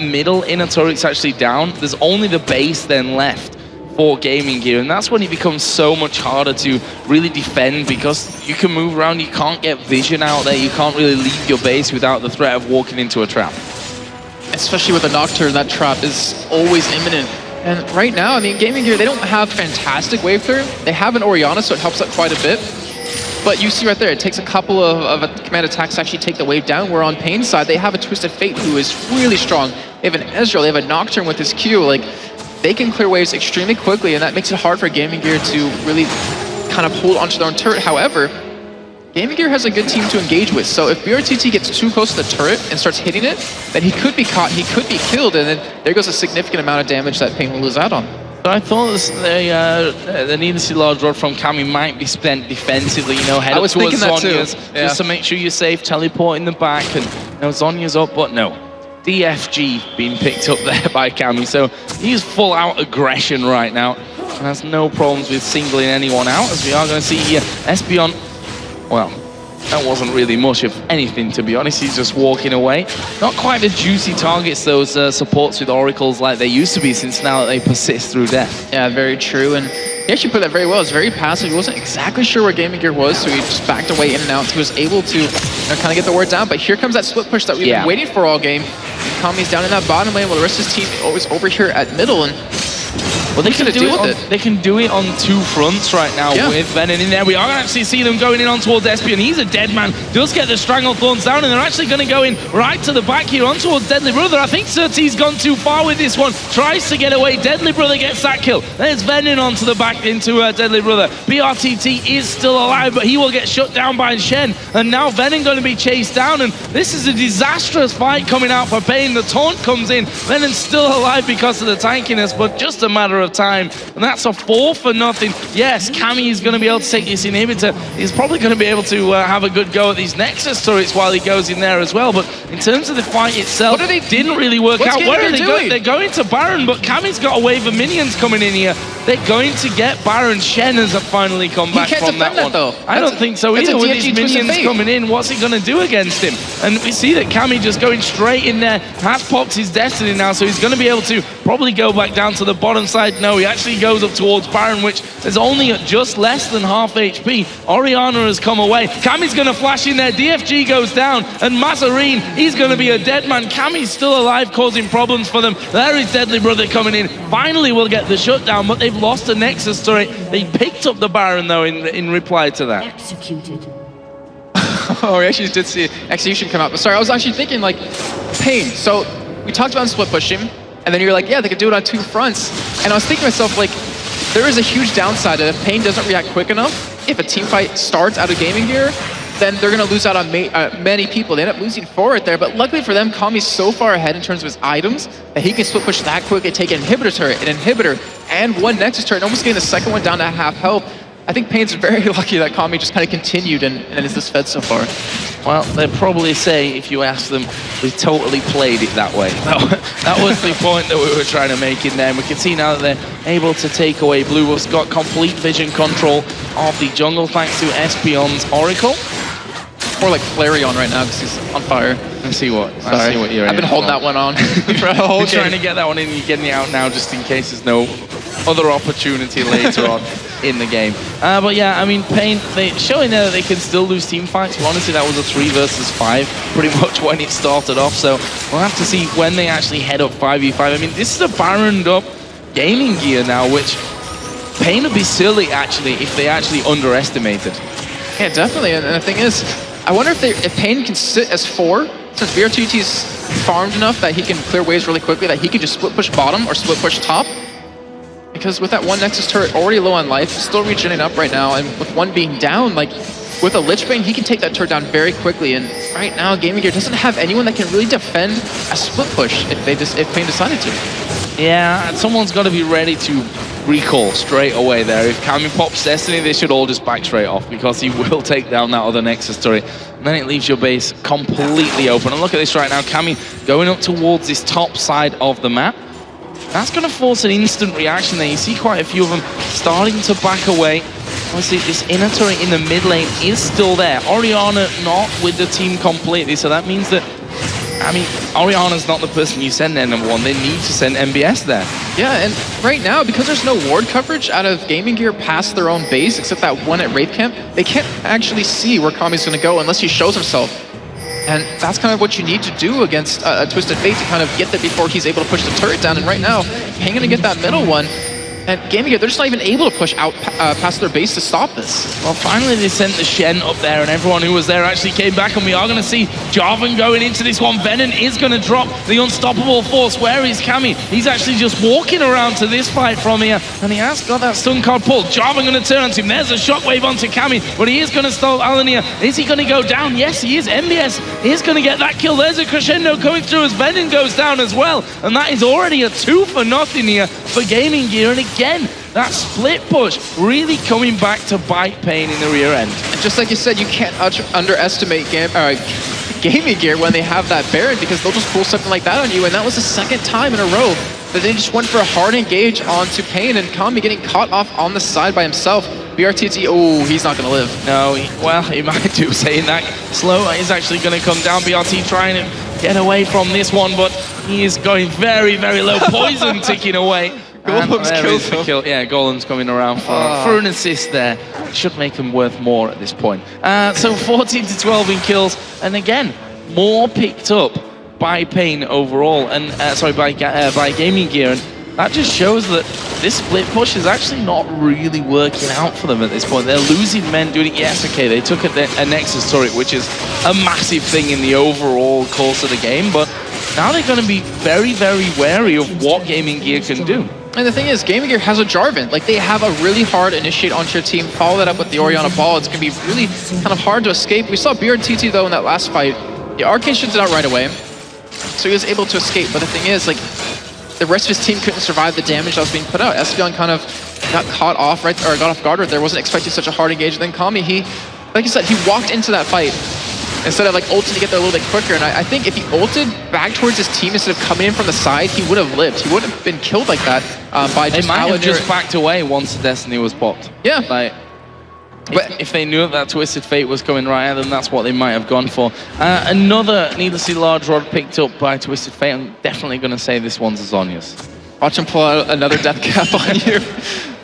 middle inner turret's actually down, there's only the base then left for Gaming Gear, and that's when it becomes so much harder to really defend, because you can move around, you can't get vision out there, you can't really leave your base without the threat of walking into a trap. Especially with a Nocturne, that trap is always imminent. And right now, I mean, Gaming Gear, they don't have fantastic wave clear. They have an Orianna, so it helps out quite a bit. But you see right there, it takes a couple of command attacks to actually take the wave down. Where on Pain's side, they have a Twisted Fate who is really strong. They have an Ezreal, they have a Nocturne with his Q. Like, they can clear waves extremely quickly, and that makes it hard for Gaming Gear to really kind of hold onto their own turret. However, Gaming Gear has a good team to engage with, so if BRTT gets too close to the turret and starts hitting it, then he could be caught, he could be killed, and then there goes a significant amount of damage that Pain will lose out on. I thought the needlessly large rod from Cammy might be spent defensively, you know, head up towards Zhonya's, just to make sure you're safe, teleport in the back, and you know, Zhonya's up, but no. DFG being picked up there by Cammy, so he's full out aggression right now. and has no problems with singling anyone out, as we are going to see here. Espeon, well, that wasn't really much of anything, to be honest. He's just walking away. Not quite the juicy targets, those supports with oracles like they used to be, since now that they persist through death. Yeah, very true. And he actually put that very well. It was very passive. He wasn't exactly sure where Gaming Gear was, so he just backed away in and out. He was able to kind of get the word down. But here comes that split push that we've been waiting for all game. Kami's down in that bottom lane, while the rest of his team is always over here at middle. And well, they can do it on two fronts right now with Venom in there. We are going to actually see them going in on towards Espeon. He's a dead man. Does get the Strangle Thorns down, and they're actually going to go in right to the back here on towards Deadly Brother. I think Surtees gone too far with this one. Tries to get away. Deadly Brother gets that kill. There's Venom onto the back into Deadly Brother. BRTT is still alive, but he will get shut down by Shen. And now Venom going to be chased down, and this is a disastrous fight coming out for Pain. The taunt comes in. Venom's still alive because of the tankiness, but just a matter of time, and that's a 4-0. Yes, Kami is going to be able to take this inhibitor. He's probably going to be able to have a good go at these Nexus turrets while he goes in there as well, but in terms of the fight itself, didn't really work out. Where are they going? They're going to Baron, but Kami's got a wave of minions coming in here. They're going to get Baron. Shen has finally come back from that one. Though. I don't think so either. With his minions coming in, what's he going to do against him? And we see that Kami just going straight in there, has popped his Destiny now, so he's going to be able to probably go back down to the bottom side. No, he actually goes up towards Baron, which is only at just less than half HP. Orianna has come away. Kami's going to flash in there. DFG goes down, and Mazarine, he's going to be a dead man. Kami's still alive, causing problems for them. There is Deadly Brother coming in. Finally, we'll get the shutdown, but they've lost the Nexus turret. They picked up the Baron, though, in reply to that. Executed. Oh, we actually did see Execution come out. But sorry, I was actually thinking, like, Pain. So we talked about split pushing, and then you're like, yeah, they could do it on two fronts. And I was thinking to myself, like, there is a huge downside that if Pain doesn't react quick enough, if a team fight starts out of Gaming Gear, then they're going to lose out on many people. They end up losing 4 right there, but luckily for them, Kami's so far ahead in terms of his items that he can split push that quick and take an inhibitor turret, and one Nexus turret, and almost getting the second one down to half health. I think Pain's very lucky that Kami just kind of continued and is this fed so far. Well, they'd probably say, if you ask them, we totally played it that way. That was the point that we were trying to make in there. And we can see now that they're able to take away Blue Wolf's got complete vision control of the jungle thanks to Espeon's Oracle. More like Flareon right now because he's on fire. I see what you're I've been holding that one on for a whole You're game. trying to get that one in, you're getting it out now just in case there's no other opportunity later on in the game. But yeah, I mean, Pain, showing there that they can still lose team fights. Well, honestly, that was a 3 versus 5 pretty much when it started off. So we'll have to see when they actually head up 5v5. I mean, this is a Baroned up Gaming Gear now, which Pain would be silly, actually, if they actually underestimated. Yeah, definitely. And the thing is, I wonder if Pain can sit as 4, since BRTT's farmed enough that he can clear waves really quickly, that he can just split push bottom or split push top. Because with that one Nexus turret already low on life, still regenerating up right now, and with one being down, like, with a Lich Bane, he can take that turret down very quickly. And right now, Gaming Gear doesn't have anyone that can really defend a split push if Pain decided to. Yeah, and someone's got to be ready to recall straight away there. If Kami pops Destiny, they should all just back straight off because he will take down that other Nexus turret. And then it leaves your base completely open. And look at this right now, Kami going up towards this top side of the map. That's going to force an instant reaction there. You see quite a few of them starting to back away. Obviously, this inner turret in the mid lane is still there. Orianna not with the team completely, so that means that, I mean, Orianna's not the person you send there, number one. They need to send MBS there. Yeah, and right now, because there's no ward coverage out of Gaming Gear past their own base, except that one at Wraith Camp, they can't actually see where Kami's going to go unless he shows himself. And that's kind of what you need to do against a Twisted Fate to kind of get there before he's able to push the turret down. And right now, Pain gonna get that middle one. And Gaming Gear, they're just not even able to push out past their base to stop this. Well, finally they sent the Shen up there, and everyone who was there actually came back, and we are going to see Jarvan going into this one. Venom is going to drop the unstoppable force. Where is Kami? He's actually just walking around to this fight from here, and he has got that stun card pulled. Jarvan going to turn on him. There's a shockwave onto Kami, but he is going to stall Alania. Is he going to go down? Yes, he is. MBS is going to get that kill. There's a crescendo coming through as Venom goes down as well, and that is already a 2-0 here for Gaming Gear. And again, that split push really coming back to bite Pain in the rear end. And just like you said, you can't underestimate Gaming Gear when they have that Baron, because they'll just pull something like that on you, and that was the second time in a row but they just went for a hard engage onto Pain, and Kami getting caught off on the side by himself. BRTT, oh, he's not going to live. No, well, he might do, saying that. Slow is actually going to come down. BRT trying to get away from this one, but he is going very, very low. Poison ticking away. Golem's killed him. Kill. Yeah, Golem's coming around for an assist there. Should make him worth more at this point. So 14 to 12 in kills, and again, more picked up by Pain overall, and by Gaming Gear, and that just shows that this split push is actually not really working out for them at this point. They're losing men doing it. Yes, okay, they took a Nexus turret, which is a massive thing in the overall course of the game, but now they're going to be very, very wary of what Gaming Gear can do. And the thing is, Gaming Gear has a Jarvan. Like, they have a really hard initiate onto your team. Follow that up with the Orianna Ball. It's going to be really kind of hard to escape. We saw BRTT, though, in that last fight. The Arcane shifted out right away, so he was able to escape. But the thing is, like, the rest of his team couldn't survive the damage that was being put out. Espeon kind of got caught off, right, or got off guard right there. Wasn't expecting such a hard engage. And then Kami, like you said, he walked into that fight instead of like ulting to get there a little bit quicker. And I think if he ulted back towards his team instead of coming in from the side, he would have lived. He wouldn't have been killed like that by just They might have just backed away once Destiny was popped. Yeah. Like, if they knew that Twisted Fate was coming right at them, that's what they might have gone for. Another needlessly large rod picked up by Twisted Fate. I'm definitely going to say this one's a Zhonya's. Watch him pull out another death cap on you.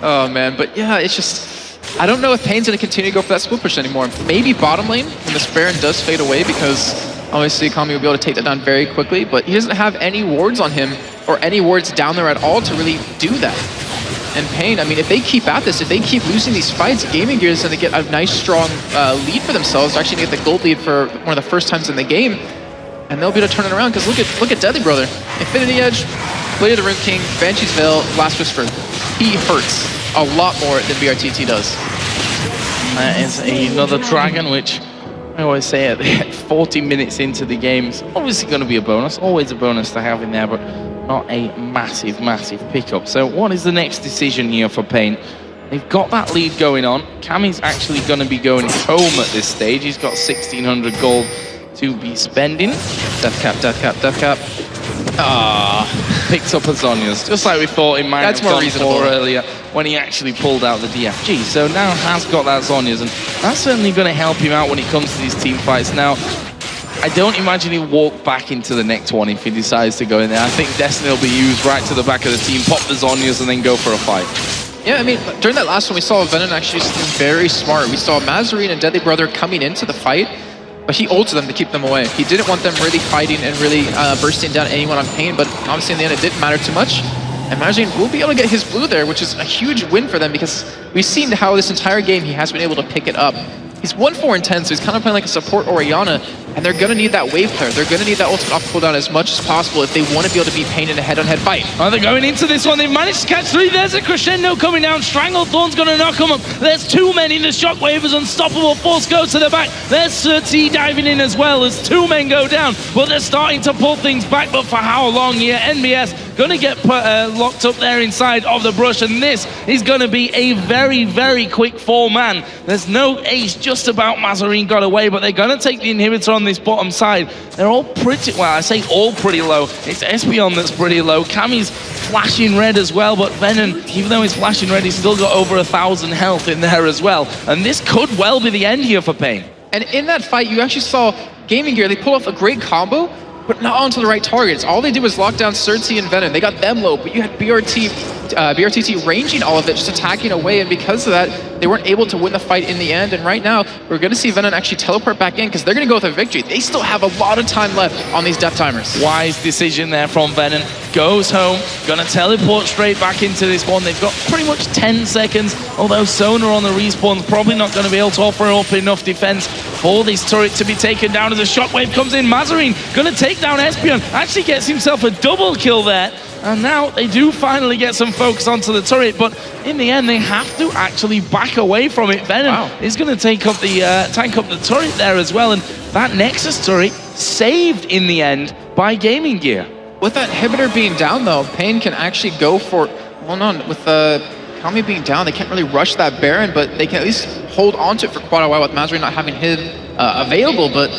Oh, man. But yeah, it's just... I don't know if Pain's going to continue to go for that split push anymore. Maybe bottom lane when this Baron does fade away, because obviously Kami will be able to take that down very quickly, but he doesn't have any wards on him or any wards down there at all to really do that. And Pain, I mean, if they keep at this, if they keep losing these fights, Gaming Gear is going to get a nice, strong lead for themselves. They're actually going to get the gold lead for one of the first times in the game, and they'll be able to turn it around, because look at Deadly Brother. Infinity Edge, Blade of the Rune King, Banshee's Veil, Last Whisper. He hurts a lot more than BRTT does. That is another Dragon, which I always say at 40 minutes into the game, it's obviously going to be a bonus. Always a bonus to have in there, but not a massive, massive pickup. So what is the next decision here for Pain? They've got that lead going on. Kami's actually going to be going home at this stage. He's got 1,600 gold to be spending. Death cap, death cap, death cap. Picks up a Zhonya's, just like we thought it might That's have more gone reasonable for earlier when he actually pulled out the DFG. So now has got that Zhonya's, and that's certainly going to help him out when it comes to these team fights. Now, I don't imagine he'll walk back into the next one if he decides to go in there. I think Destiny will be used right to the back of the team, pop the Zhonya's, and then go for a fight. Yeah, I mean, during that last one, we saw Venom actually very smart. We saw Mazarine and Deadly Brother coming into the fight, but he ulted them to keep them away. He didn't want them really fighting and really bursting down anyone on Pain, but obviously in the end it didn't matter too much. And Mazarine will be able to get his blue there, which is a huge win for them, because we've seen how this entire game he has been able to pick it up. He's 1-4-10, so he's kind of playing like a support Orianna, and they're going to need that wave player. They're going to need that ultimate off cooldown as much as possible if they want to be able to beat Pain in a head-on-head fight. Oh, they're going into this one. They managed to catch three. There's a crescendo coming down. Stranglethorn's going to knock him up. There's too many. The Shockwave is unstoppable. Force goes to the back. There's Surti diving in as well as two men go down. But they're starting to pull things back, but for how long here? NBS going to get locked up there inside of the brush, and this is going to be a very, very quick 4-man. There's no ace, just about Mazarine got away, but they're going to take the inhibitor on this bottom side. They're all pretty, well, I say all pretty low. It's Espeon that's pretty low. Kami's flashing red as well, but Venom, even though he's flashing red, he's still got over 1,000 health in there as well. And this could well be the end here for Pain. And in that fight, you actually saw Gaming Gear, they pull off a great combo, but not onto the right targets. All they did was lock down Surti and Venom. They got them low, but you had BRTT ranging all of it, just attacking away, and because of that, they weren't able to win the fight in the end. And right now, we're going to see Venom actually teleport back in, because they're going to go with a victory. They still have a lot of time left on these death timers. Wise decision there from Venom. Goes home, going to teleport straight back into this one. They've got pretty much 10 seconds, although Sona on the respawn's probably not going to be able to offer up enough defense for this turret to be taken down as a Shockwave comes in. Mazarine going to take down Espeon, actually gets himself a double kill there. And now they do finally get some focus onto the turret, but in the end, they have to actually back away from it. Venom is going to take up the tank up the turret there as well, and that Nexus turret saved in the end by Gaming Gear. With that inhibitor being down, though, Pain can actually go for, well, no, with Kami being down, they can't really rush that Baron, but they can at least hold on to it for quite a while with Mazarine not having him available. But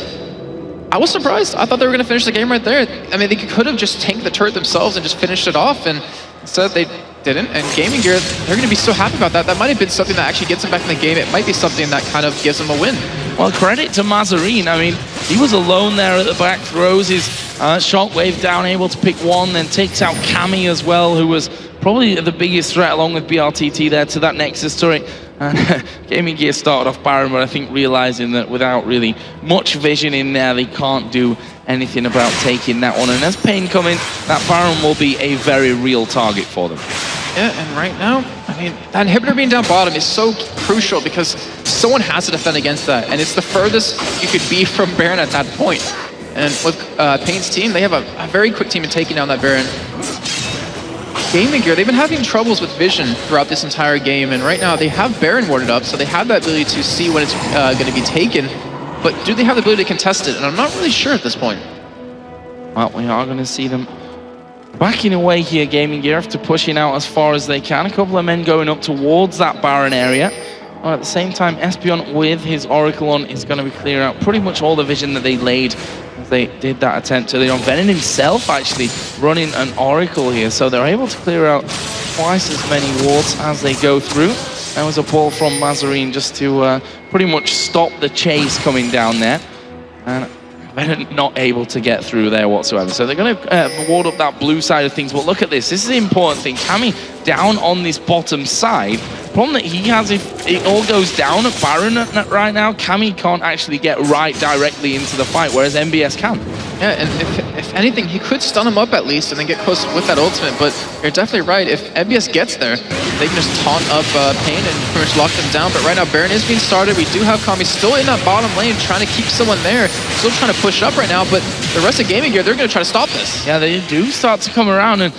I was surprised. I thought they were going to finish the game right there. I mean, they could have just tanked the turret themselves and just finished it off, and instead they didn't. And Gaming Gear, they're going to be so happy about that. That might have been something that actually gets them back in the game. It might be something that kind of gives them a win. Well, credit to Mazarine. I mean, he was alone there at the back, throws his shockwave down, able to pick one, then takes out Cammy as well, who was probably the biggest threat along with BRTT there to that Nexus turret. And Gaming Gear started off Baron, but I think realizing that without really much vision in there, they can't do anything about taking that one. And as Pain come in, that Baron will be a very real target for them. Yeah, and right now, I mean, that inhibitor being down bottom is so crucial because someone has to defend against that, and it's the furthest you could be from Baron at that point. And with Pain's team, they have a very quick team in taking down that Baron. Gaming Gear, they've been having troubles with vision throughout this entire game, and right now they have Baron warded up, so they have that ability to see when it's going to be taken, but do they have the ability to contest it? And I'm not really sure at this point. Well, we are going to see them backing away here, Gaming Gear, after pushing out as far as they can. A couple of men going up towards that Baron area. Well, at the same time, Espeon with his Oracle on is going to be clearing out pretty much all the vision that they laid as they did that attempt early on. Venom himself actually running an Oracle here, so they're able to clear out twice as many wards as they go through. That was a pull from Mazarine just to pretty much stop the chase coming down there. And Venom not able to get through there whatsoever. So they're going to ward up that blue side of things. But look at this. This is the important thing. Cammy down on this bottom side. Problem that he has, if it all goes down at Baron right now, Cammy can't actually get right directly into the fight, whereas MBS can. Yeah, and if anything, he could stun him up at least and then get close with that ultimate, but you're definitely right. If MBS gets there, they can just taunt up Pain and pretty much lock them down. But right now, Baron is being started. We do have Kami still in that bottom lane, trying to keep someone there. Still trying to push up right now, but the rest of Gaming Gear, they're going to try to stop this. Yeah, they do start to come around, and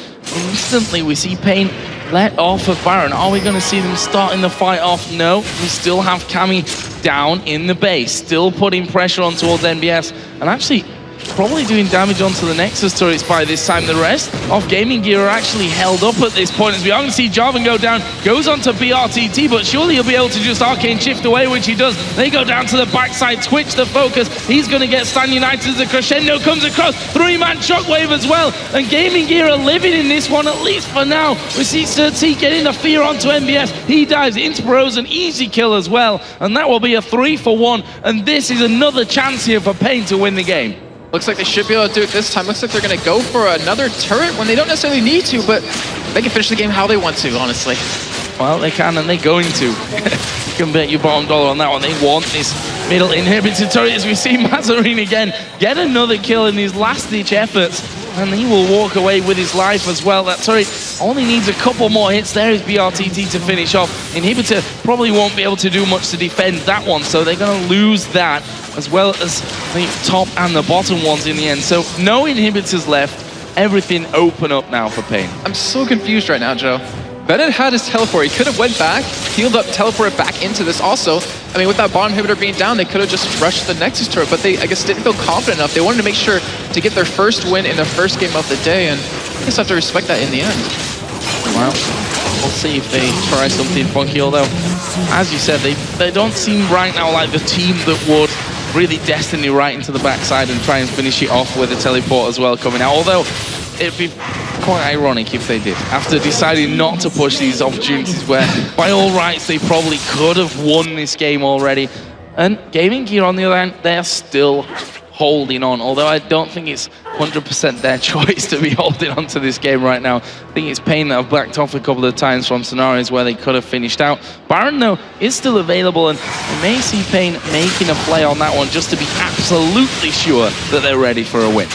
instantly we see Pain let off of Baron. Are we going to see them starting the fight off? No, we still have Cammy down in the base, still putting pressure on towards NBS, and actually probably doing damage onto the Nexus turrets by this time. The rest of Gaming Gear are actually held up at this point, as we are going to see Jarvan go down, goes onto BRTT, but surely he'll be able to just Arcane Shift away, which he does. They go down to the backside, Twitch the focus. He's going to get Stan United as the crescendo comes across. 3-man shockwave as well, and Gaming Gear are living in this one, at least for now. We see Serti getting the fear onto MBS. He dives into Bros, an easy kill as well, and that will be a 3-for-1, and this is another chance here for Pain to win the game. Looks like they should be able to do it this time. Looks like they're going to go for another turret when they don't necessarily need to, but they can finish the game how they want to, honestly. Well, they can, and they're going to. You can bet your bottom dollar on that one. They want this middle inhibited turret, as we see Mazarine again get another kill in these last-ditch efforts, and he will walk away with his life as well. That turret only needs a couple more hits. There is BRTT to finish off. Inhibitor probably won't be able to do much to defend that one, so they're going to lose that, as well as the top and the bottom ones in the end. So no inhibitors left. Everything open up now for Pain. I'm so confused right now, Joe. Bennett had his teleport. He could have went back, healed up, teleported back into this also. I mean, with that bottom inhibitor being down, they could have just rushed the Nexus turret, but they, I guess, didn't feel confident enough. They wanted to make sure to get their first win in their first game of the day, and I guess I have to respect that in the end. Well, we'll see if they try something funky, although, as you said, they don't seem right now like the team that would really Destiny right into the backside and try and finish it off with a teleport as well coming out. Although, it'd be quite ironic if they did, after deciding not to push these opportunities where, by all rights, they probably could have won this game already. And Gaming Gear, on the other hand, they're still holding on, although I don't think it's 100% their choice to be holding on to this game right now. I think it's Pain that have backed off a couple of times from scenarios where they could have finished out. Baron, though, is still available, and we may see Pain making a play on that one just to be absolutely sure that they're ready for a win.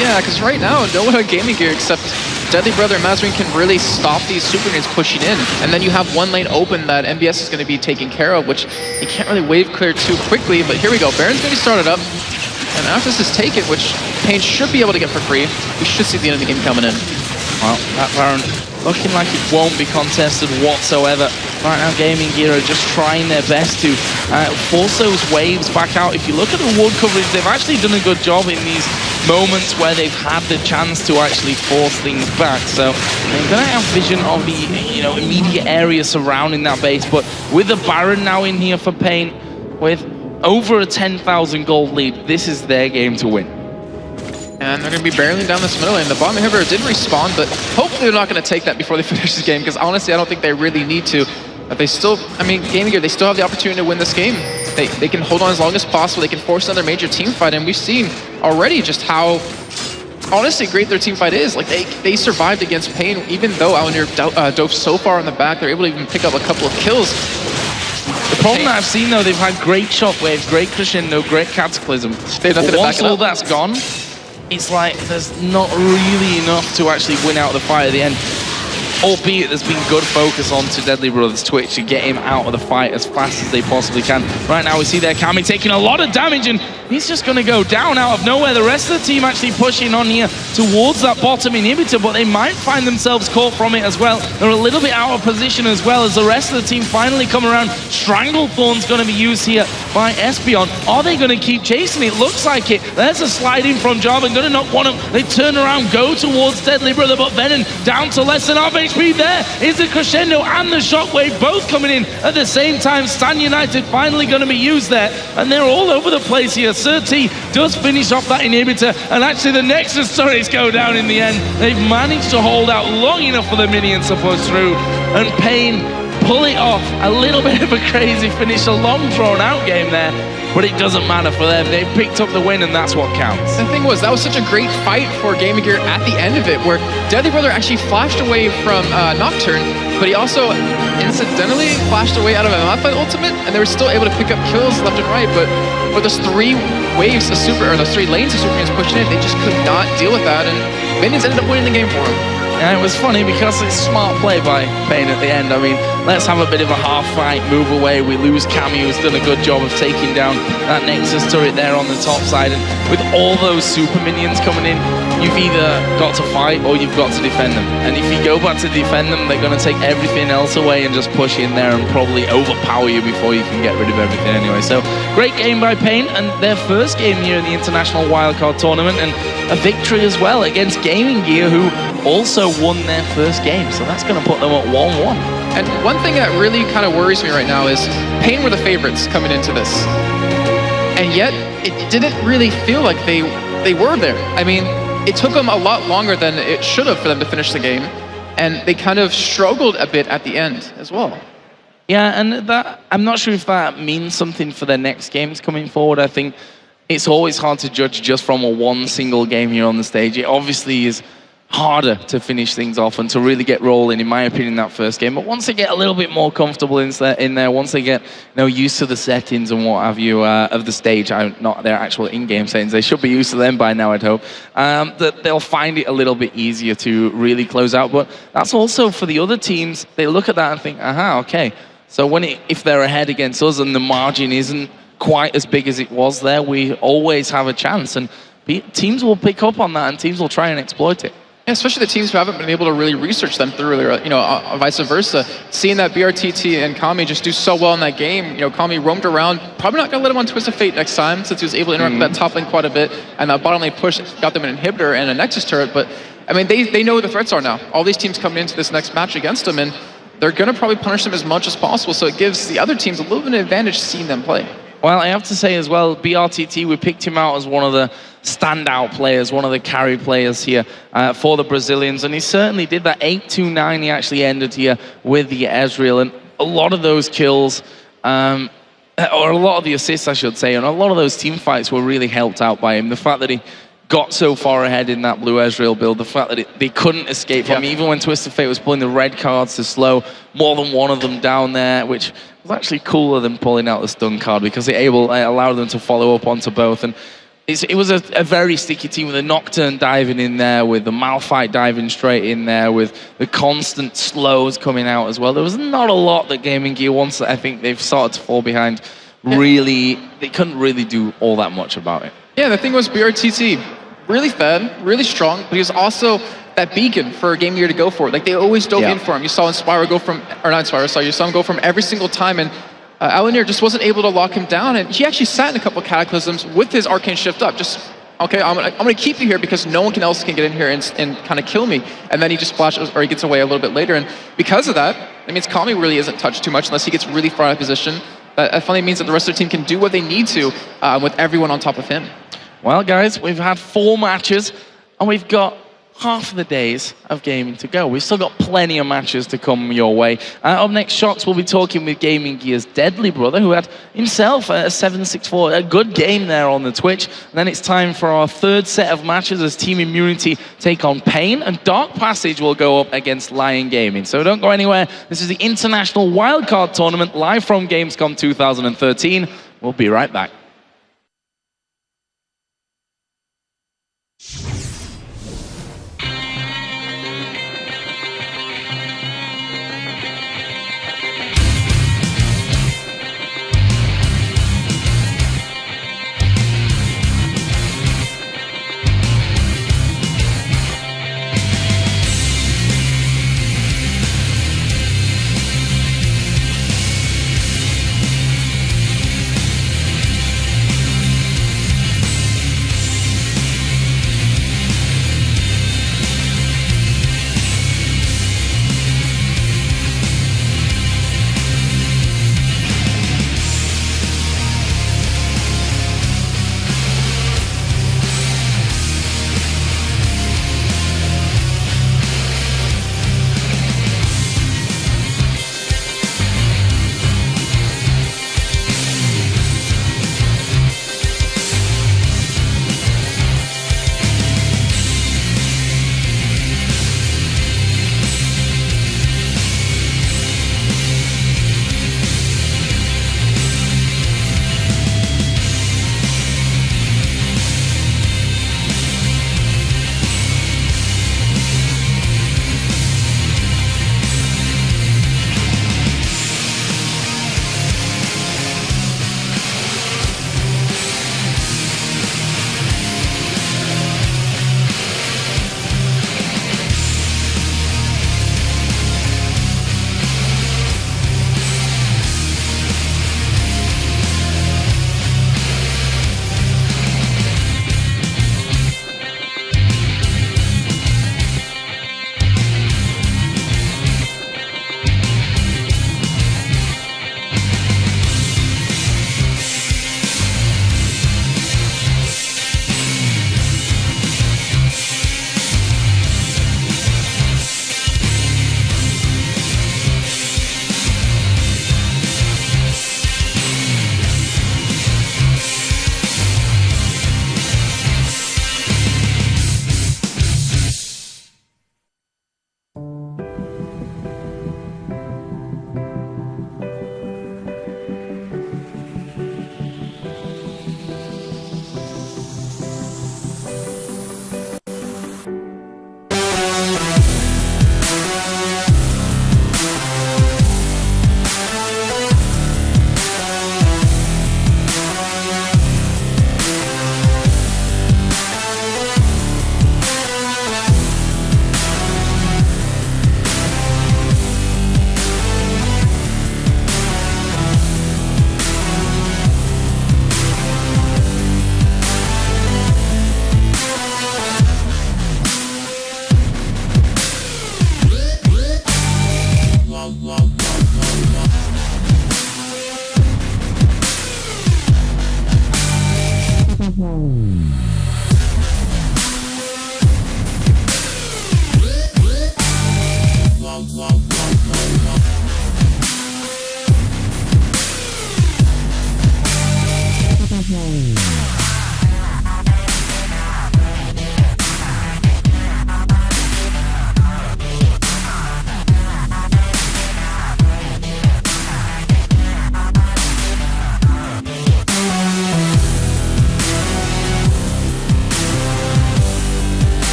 Yeah, because right now, no one on Gaming Gear except Deadly Brother and Mazarine can really stop these super nades pushing in. And then you have one lane open that MBS is going to be taking care of, which you can't really wave clear too quickly. But here we go. Baron's going to be started up. And after this is taken, which Pain should be able to get for free, we should see the end of the game coming in. Well, that Baron looking like it won't be contested whatsoever. Right now, Gaming Gear are just trying their best to force those waves back out. If you look at the ward coverage, they've actually done a good job in these moments where they've had the chance to actually force things back. So they're going to have vision of the immediate area surrounding that base. But with the Baron now in here for Pain, with over a 10,000 gold lead. This is their game to win. And they're going to be barreling down this middle lane. The bottom inhibitor did respawn, but hopefully they're not going to take that before they finish this game, because honestly, I don't think they really need to. But they still, I mean, Gaming Gear, they still have the opportunity to win this game. They can hold on as long as possible. They can force another major team fight, and we've seen already just how honestly great their team fight is. Like, they survived against Pain, even though Alanir dove so far on the back. They're able to even pick up a couple of kills. The problem that I've seen, though, they've had great shockwaves, great crescendo, great cataclysm. They have nothing to back once it all up. that's gone, it's like there's not really enough to actually win out the fight at the end. Albeit there's been good focus onto Deadly Brothers Twitch to get him out of the fight as fast as they possibly can. Right now we see there Kami taking a lot of damage, and he's just going to go down out of nowhere. The rest of the team actually pushing on here towards that bottom inhibitor, but they might find themselves caught from it as well. They're a little bit out of position as well as the rest of the team finally come around. Stranglethorn's going to be used here by Espeon. Are they going to keep chasing? It looks like it. There's a slide in from Java, going to knock one up. They turn around, go towards Deadly Brother, but Venom down to less than half HP. There is the crescendo and the shockwave both coming in at the same time. Stan United finally going to be used there, and they're all over the place here. Sir T does finish off that inhibitor, and actually the Nexus turrets go down in the end. They've managed to hold out long enough for the minions to push through, and Pain pull it off. A little bit of a crazy finish, a long drawn out game there, but it doesn't matter for them. They've picked up the win, and that's what counts. The thing was, that was such a great fight for Gaming Gear at the end of it, where Deadly Brother actually flashed away from Nocturne, but he also incidentally flashed away out of a Malphite ultimate, and they were still able to pick up kills left and right, but those three waves of super, or those three lanes of Supermans pushing in, they just could not deal with that, and Minions ended up winning the game for them. And it was funny because it's smart play by Pain at the end. I mean, let's have a bit of a half fight, move away. We lose Cammy, who's done a good job of taking down that Nexus turret there on the top side. And with all those super minions coming in, you've either got to fight or you've got to defend them. And if you go back to defend them, they're going to take everything else away and just push in there and probably overpower you before you can get rid of everything anyway. So, great game by Pain, and their first game here in the International Wildcard Tournament, and a victory as well against Gaming Gear, who also won their first game. So that's going to put them at 1-1. And one thing that really kind of worries me right now is Pain were the favorites coming into this. And yet, it didn't really feel like they were there. I mean, it took them a lot longer than it should have for them to finish the game. And they kind of struggled a bit at the end as well. Yeah, and that, I'm not sure if that means something for their next games coming forward. I think it's always hard to judge just from a one single game here on the stage. It obviously is harder to finish things off and to really get rolling, in my opinion, that first game. But once they get a little bit more comfortable in there, once they get used to the settings and what have you of the stage, not their actual in-game settings, they should be used to them by now, I'd hope, that they'll find it a little bit easier to really close out. But that's also for the other teams. They look at that and think, aha, okay. So if they're ahead against us and the margin isn't quite as big as it was there, we always have a chance. And teams will pick up on that and teams will try and exploit it. Yeah, especially the teams who haven't been able to really research them through their, vice versa. Seeing that BRTT and Kami just do so well in that game, Kami roamed around, probably not going to let him on Twist of Fate next time, since he was able to interact with that top lane quite a bit, and that bottom lane push got them an inhibitor and a Nexus turret, but, I mean, they know what the threats are now. All these teams coming into this next match against them, and they're going to probably punish them as much as possible, so it gives the other teams a little bit of an advantage seeing them play. Well, I have to say as well, BRTT, we picked him out as one of the standout players, one of the carry players here for the Brazilians, and he certainly did that. 8-2-9 he actually ended here with the Ezreal, and a lot of those kills, or a lot of the assists, I should say, and a lot of those team fights were really helped out by him. The fact that he got so far ahead in that blue Ezreal build, the fact that they couldn't escape from him, even when Twisted Fate was pulling the red cards to slow more than one of them down there, which was actually cooler than pulling out the stun card because it allowed them to follow up onto both. And it was a very sticky team with the Nocturne diving in there, with the Malphite diving straight in there, with the constant slows coming out as well. There was not a lot that Gaming Gear wants that I think they've started to fall behind. Really, they couldn't really do all that much about it. Yeah, the thing was BRTT, really fed, really strong, but he was also that beacon for Game Gear to go for it. Like, they always dove in for him. You saw Inspire go from, or not Inspire, sorry, you saw him go from every single time, and Alanir just wasn't able to lock him down, and he actually sat in a couple of Cataclysms with his Arcane Shift up, just, okay, I'm gonna keep you here because no one else can get in here and kind of kill me, and then he just flashes, or he gets away a little bit later, and because of that, it means Kami really isn't touched too much unless he gets really far out of position. that finally means that the rest of the team can do what they need to with everyone on top of him. Well, guys, we've had 4 matches, and we've got half of the days of gaming to go. We've still got plenty of matches to come your way. Up next, Shox will be talking with Gaming Gear's Deadly brother, who had himself a 7-6-4, a good game there on the Twitch. And then it's time for our 3rd set of matches as Team Immunity take on Pain, and Dark Passage will go up against Lion Gaming. So don't go anywhere. This is the International Wildcard Tournament live from Gamescom 2013. We'll be right back.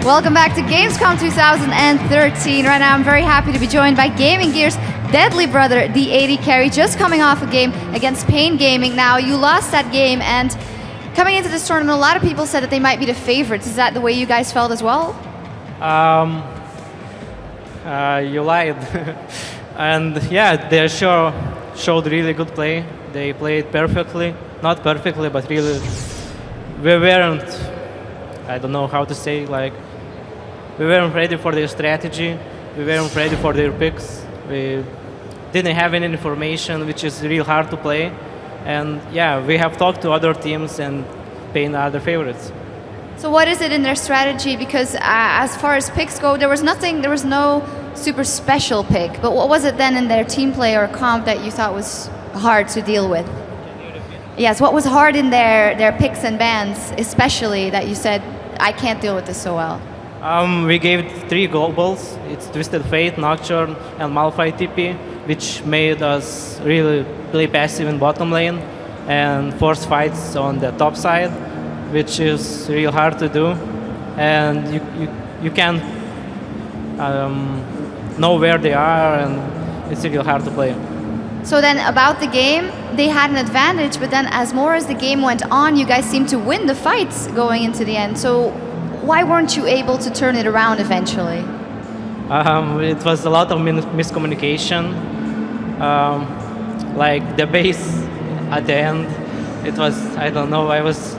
Welcome back to Gamescom 2013. Right now I'm very happy to be joined by Gaming Gear's deadly brother, the AD Carry, just coming off a game against Pain Gaming. Now, you lost that game, and coming into this tournament, a lot of people said that they might be the favorites. Is that the way you guys felt as well? You lied. And yeah, they showed really good play. They played perfectly. Not perfectly, but really. We weren't, I don't know how to say, like, we weren't ready for their strategy. We weren't ready for their picks. We didn't have any information, which is real hard to play. And yeah, we have talked to other teams and Pain are the favorites. So what is it in their strategy? Because as far as picks go, there was no super special pick. But what was it then in their team play or comp that you thought was hard to deal with? Yes, what was hard in their picks and bans, especially that you said, I can't deal with this so well? We gave 3 globals. It's Twisted Fate, Nocturne, and Malphite TP, which made us really play passive in bottom lane and force fights on the top side, which is real hard to do. And you can't know where they are, and it's real hard to play. So then about the game, they had an advantage, but then as the game went on, you guys seemed to win the fights going into the end. So why weren't you able to turn it around eventually? It was a lot of miscommunication. Like the base at the end, it was, I don't know, I was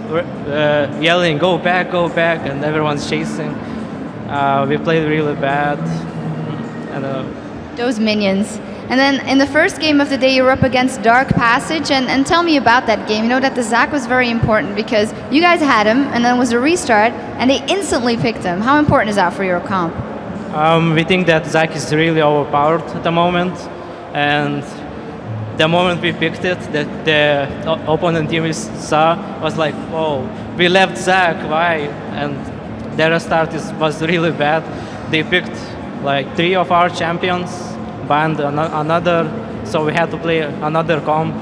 yelling, go back, and everyone's chasing. We played really bad. And, those minions. And then in the first game of the day, you were up against Dark Passage, and tell me about that game. You know that the Zac was very important because you guys had him, and then it was a restart, and they instantly picked him. How important is that for your comp? We think that Zac is really overpowered at the moment, and the moment we picked it, the opponent team we saw was like, "Whoa, we left Zac, why?" And their start was really bad. They picked like 3 of our champions, banned another, so we had to play another comp,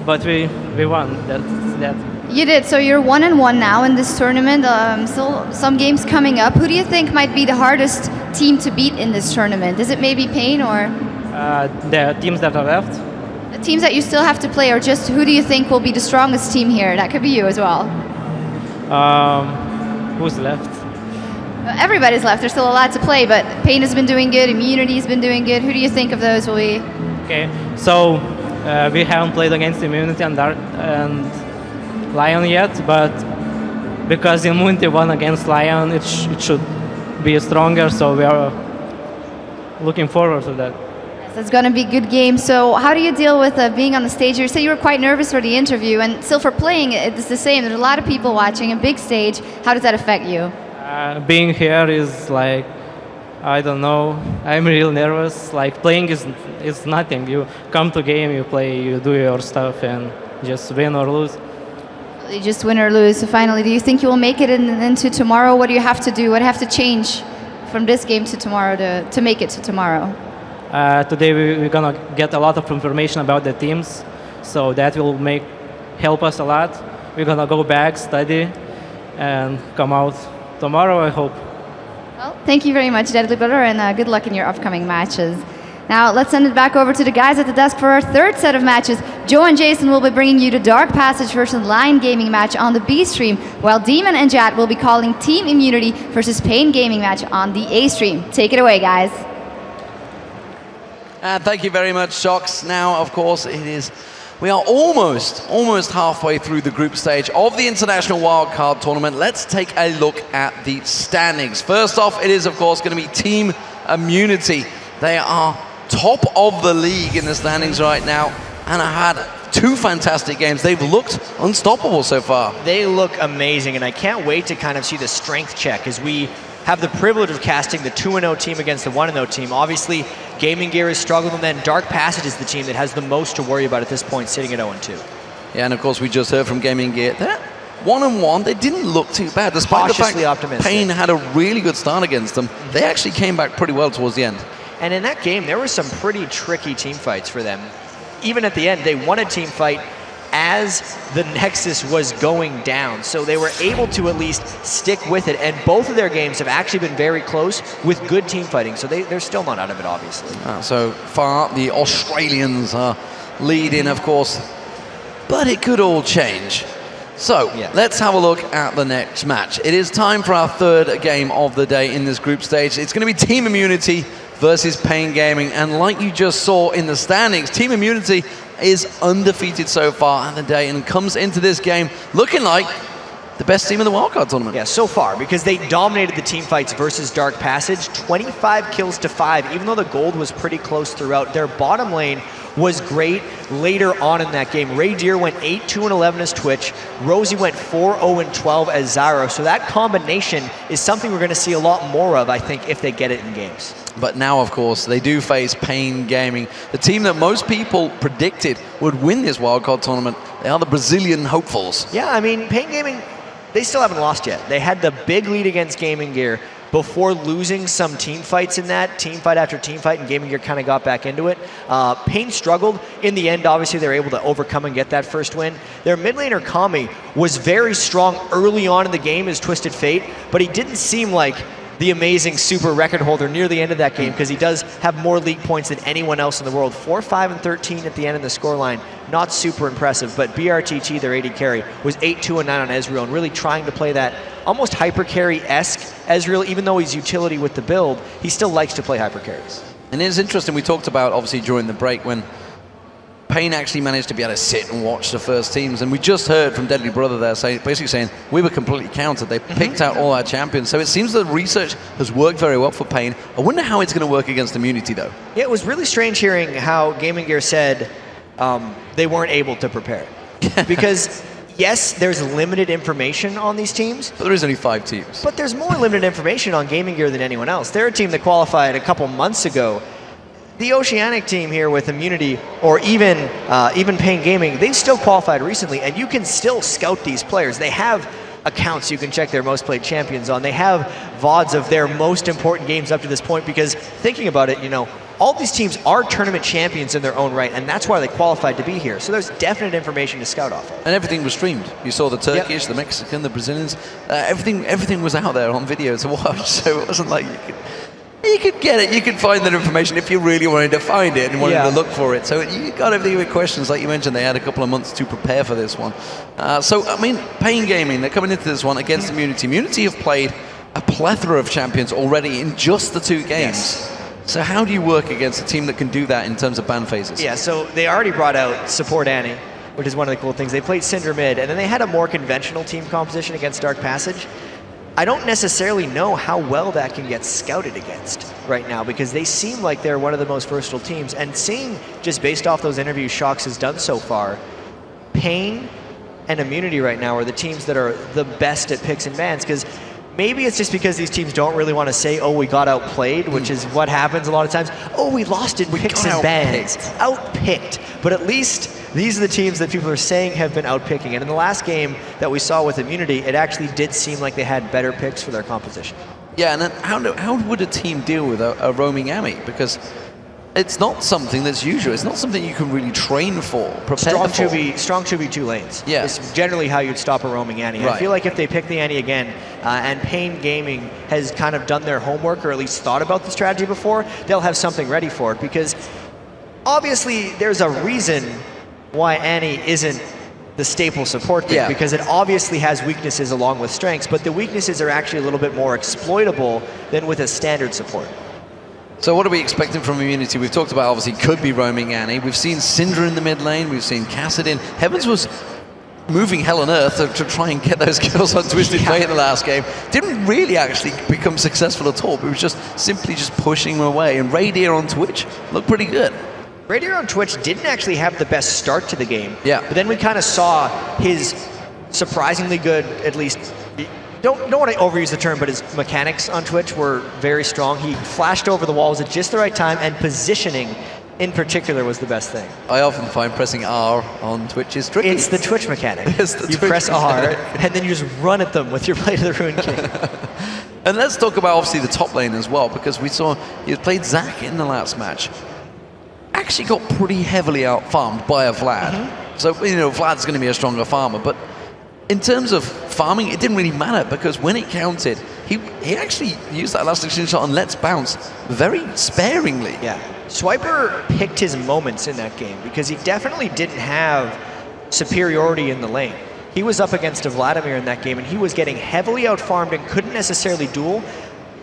but we won. That. You did. So you're 1-1 now in this tournament. Still some games coming up. Who do you think might be the hardest team to beat in this tournament? Is it maybe Pain or the teams that are left? The teams that you still have to play, or just who do you think will be the strongest team here? That could be you as well. Who's left? Everybody's left. There's still a lot to play, but Pain has been doing good. Immunity's been doing good. Who do you think of those will be? Okay, so we haven't played against Immunity and Lion yet, but because Immunity won against Lion, it should be stronger, so we are looking forward to that. Yes, it's going to be a good game. So how do you deal with being on the stage? You say you were quite nervous for the interview, and still for playing, it's the same. There's a lot of people watching, a big stage. How does that affect you? Being here is like, I don't know, I'm real nervous. Like playing is nothing. You come to game, you play, you do your stuff, and just win or lose. You just win or lose. So finally, do you think you will make it into tomorrow? What do you have to do? What do you have to change from this game to tomorrow to make it to tomorrow? Today we're gonna get a lot of information about the teams, so that will help us a lot. We're gonna go back, study, and come out tomorrow, I hope. Well, thank you very much, Deadly Brother, and good luck in your upcoming matches. Now, let's send it back over to the guys at the desk for our third set of matches. Joe and Jason will be bringing you the Dark Passage versus Lion Gaming match on the B stream, while Demon and Jad will be calling Team Immunity versus Pain Gaming match on the A stream. Take it away, guys. Thank you very much, Shocks. Now, of course, we are almost halfway through the group stage of the International Wildcard Tournament. Let's take a look at the standings. First off, it is, of course, going to be Team Immunity. They are top of the league in the standings right now and have had 2 fantastic games. They've looked unstoppable so far. They look amazing, and I can't wait to kind of see the strength check as we have the privilege of casting the 2-0 team against the 1-0 team. Obviously, Gaming Gear is struggling, and then Dark Passage is the team that has the most to worry about at this point, sitting at 0-2. Yeah, and of course, we just heard from Gaming Gear. They're 1-1. They didn't look too bad, despite the fact that Pain had a really good start against them. They actually came back pretty well towards the end. And in that game, there were some pretty tricky team fights for them. Even at the end, they won a team fight as the Nexus was going down. So they were able to at least stick with it, and both of their games have actually been very close with good team fighting, so they're still not out of it, obviously. So far, the Australians are leading, of course, but it could all change. So, let's have a look at the next match. It is time for our third game of the day in this group stage. It's going to be Team Immunity versus Pain Gaming, and like you just saw in the standings, Team Immunity is undefeated so far on the day and comes into this game looking like the best team in the wildcard tournament. Yeah, so far, because they dominated the team fights versus Dark Passage, 25 kills to 5, even though the gold was pretty close throughout. Their bottom lane was great later on in that game. Ray Deer went 8-2-11 as Twitch. Rosie went 4-0-12 as Zyro. So that combination is something we're going to see a lot more of, I think, if they get it in games. But now, of course, they do face Pain Gaming, the team that most people predicted would win this wildcard tournament. They are the Brazilian hopefuls. Yeah, I mean, Pain Gaming, they still haven't lost yet. They had the big lead against Gaming Gear before losing some team fights in that, team fight after team fight, and Gaming Gear kind of got back into it. Pain struggled. In the end, obviously, they were able to overcome and get that first win. Their mid laner, Kami, was very strong early on in the game as Twisted Fate, but he didn't seem like the amazing super record holder near the end of that game, because he does have more league points than anyone else in the world. 4-5-13 at the end of the scoreline. Not super impressive, but BRTT, their AD carry, was 8-2-9 on Ezreal, and really trying to play that almost hyper carry-esque Ezreal. Even though he's utility with the build, he still likes to play hyper carries. And it's interesting, we talked about, obviously, during the break, when Pain actually managed to be able to sit and watch the first teams, and we just heard from Deadly Brother there basically saying we were completely countered. They picked out all our champions, so it seems that research has worked very well for Pain. I wonder how it's going to work against Immunity, though. Yeah, it was really strange hearing how Gaming Gear said they weren't able to prepare, because yes, there's limited information on these teams, but there is only 5 teams. But there's more limited information on Gaming Gear than anyone else. They're a team that qualified a couple months ago. The Oceanic team here with Immunity, or even Pain Gaming, they've still qualified recently, and you can still scout these players. They have accounts you can check their most played champions on. They have VODs of their most important games up to this point, because thinking about it, you know, all these teams are tournament champions in their own right, and that's why they qualified to be here. So there's definite information to scout off of. And everything was streamed. You saw the Turkish, the Mexican, the Brazilians, everything was out there on video to watch, so it wasn't like you could get it, you could find that information if you really wanted to find it and wanted to look for it. So you got everything with questions, like you mentioned, they had a couple of months to prepare for this one. So, I mean, Pain Gaming, they're coming into this one against Immunity. Immunity have played a plethora of champions already in just the 2 games. Yes. So how do you work against a team that can do that in terms of ban phases? Yeah, so they already brought out Support Annie, which is one of the cool things. They played Syndra mid, and then they had a more conventional team composition against Dark Passage. I don't necessarily know how well that can get scouted against right now, because they seem like they're one of the most versatile teams. And seeing, just based off those interviews Shox has done so far, Pain and Immunity right now are the teams that are the best at picks and bans, because maybe it's just because these teams don't really want to say, oh, we got outplayed, which is what happens a lot of times. Oh, we lost in picks and bans. Outpicked. But at least these are the teams that people are saying have been outpicking. And in the last game that we saw with Immunity, it actually did seem like they had better picks for their composition. Yeah, and then how would a team deal with a roaming Ami? Because it's not something that's usual. It's not something you can really train for, prepare for. Strong 2v2 lanes. Yeah. It's generally how you'd stop a roaming Annie. Right. I feel like if they pick the Annie again, and Pain Gaming has kind of done their homework, or at least thought about the strategy before, they'll have something ready for it, because obviously there's a reason why Annie isn't the staple support pick, because it obviously has weaknesses along with strengths, but the weaknesses are actually a little bit more exploitable than with a standard support. So what are we expecting from Immunity? We've talked about, obviously, could be roaming Annie. We've seen Syndra in the mid lane. We've seen Kassadin. Heavens was moving hell on earth to try and get those kills on Twisted Fate in the last game. Didn't really actually become successful at all, but was just simply just pushing him away. And Ray Deer on Twitch looked pretty good. Ray Deer on Twitch didn't actually have the best start to the game. Yeah. But then we kind of saw his surprisingly good, at least, don't want to overuse the term, but his mechanics on Twitch were very strong. He flashed over the walls at just the right time, and positioning in particular was the best thing. I often find pressing R on Twitch is tricky. It's the Twitch mechanic. You press R, and then you just run at them with your Blade of the Ruined King. And let's talk about, obviously, the top lane as well, because we saw he played Zac in the last match. Actually got pretty heavily out-farmed by a Vlad. So, Vlad's going to be a stronger farmer, but in terms of farming, it didn't really matter because when it counted, he actually used that last exchange shot on Let's Bounce very sparingly. Yeah. Swiper picked his moments in that game because he definitely didn't have superiority in the lane. He was up against a Vladimir in that game, and he was getting heavily outfarmed and couldn't necessarily duel.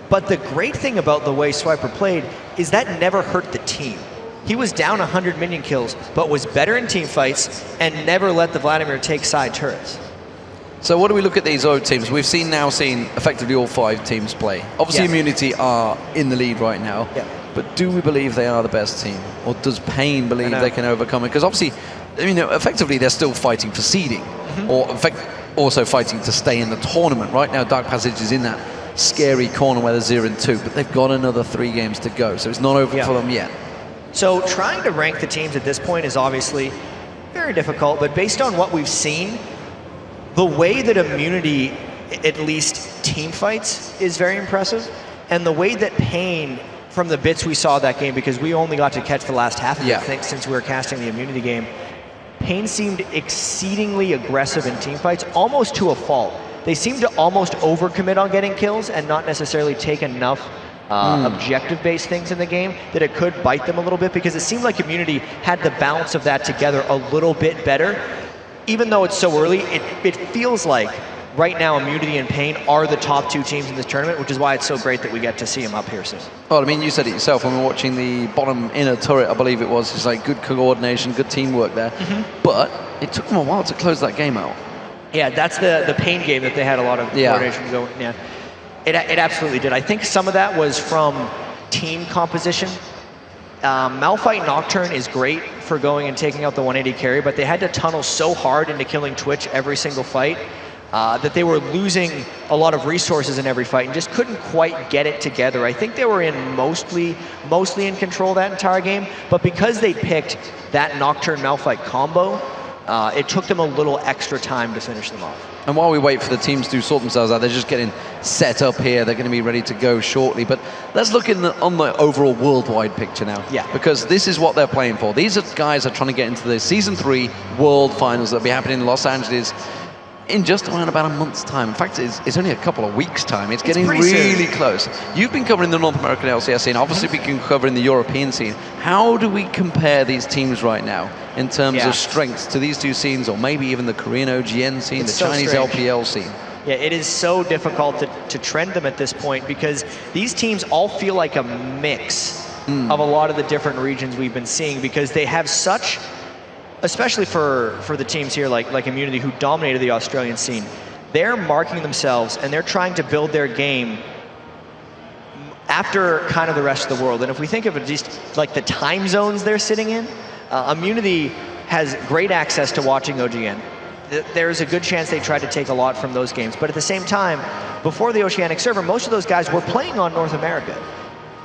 But the great thing about the way Swiper played is that never hurt the team. He was down 100 minion kills, but was better in team fights and never let the Vladimir take side turrets. So what do we look at these other teams? We've seen effectively all 5 teams play. Obviously, Yes. Immunity are in the lead right now. Yeah. But do we believe they are the best team? Or does Pain believe they can overcome it? Because obviously, effectively they're still fighting for seeding. Or also fighting to stay in the tournament. Right now, Dark Passage is in that scary corner where they're 0-2, but they've got another 3 games to go, so it's not over for them yet. So trying to rank the teams at this point is obviously very difficult, but based on what we've seen, the way that Immunity, at least team fights, is very impressive, and the way that Pain, from the bits we saw that game, because we only got to catch the last half of it, I think, since we were casting the Immunity game, Pain seemed exceedingly aggressive in team fights, almost to a fault. They seemed to almost overcommit on getting kills and not necessarily take enough objective-based things in the game that it could bite them a little bit, because it seemed like Immunity had the balance of that together a little bit better. Even though it's so early, it feels like right now Immunity and Pain are the top 2 teams in this tournament, which is why it's so great that we get to see them up here soon. Well, I mean, you said it yourself when we were watching the bottom inner turret, I believe it was. It's like good coordination, good teamwork there. But it took them a while to close that game out. Yeah, that's the Pain game that they had a lot of coordination going. Yeah, it absolutely did. I think some of that was from team composition. Malphite Nocturne is great for going and taking out the 180 carry, but they had to tunnel so hard into killing Twitch every single fight that they were losing a lot of resources in every fight and just couldn't quite get it together. I think they were mostly in control that entire game, but because they picked that Nocturne Malphite combo, it took them a little extra time to finish them off. And while we wait for the teams to sort themselves out, they're just getting set up here. They're going to be ready to go shortly. But let's look on the overall worldwide picture now. Yeah. Because this is what they're playing for. These are guys that are trying to get into the Season 3 World Finals that will be happening in Los Angeles in just around about a month's time. In fact, it's only a couple of weeks' time. It's getting really close. You've been covering the North American LCS scene. Obviously, we can cover in the European scene. How do we compare these teams right now in terms of strengths to these 2 scenes, or maybe even the Korean OGN scene, the Chinese LPL scene? Yeah, it is so difficult to trend them at this point because these teams all feel like a mix of a lot of the different regions we've been seeing, because they have such, especially for the teams here like Immunity, who dominated the Australian scene, they're marking themselves and they're trying to build their game after kind of the rest of the world. And if we think of it just like the time zones they're sitting in, Immunity has great access to watching OGN. There's a good chance they tried to take a lot from those games. But at the same time, before the Oceanic server, most of those guys were playing on North America.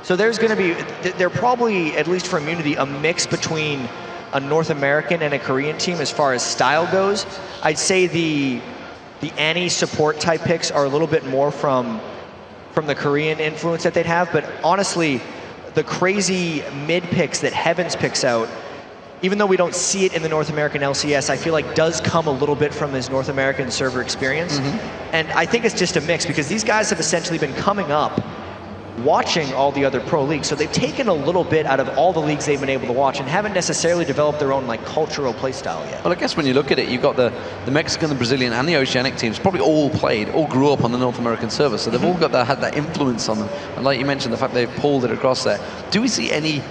So there's going to be, they're probably, at least for Immunity, a mix between a North American and a Korean team as far as style goes. I'd say the Annie support type picks are a little bit more from the Korean influence that they'd have, but honestly, the crazy mid picks that Heavens picks out, even though we don't see it in the North American LCS, I feel like does come a little bit from his North American server experience. And I think it's just a mix, because these guys have essentially been coming up watching all the other pro leagues, so they've taken a little bit out of all the leagues they've been able to watch and haven't necessarily developed their own like cultural play style yet. Well, I guess when you look at it, you've got the Mexican, the Brazilian, and the Oceanic teams probably all grew up on the North American server, so they've all had that influence on them. And like you mentioned, the fact they've pulled it across there. Do we see any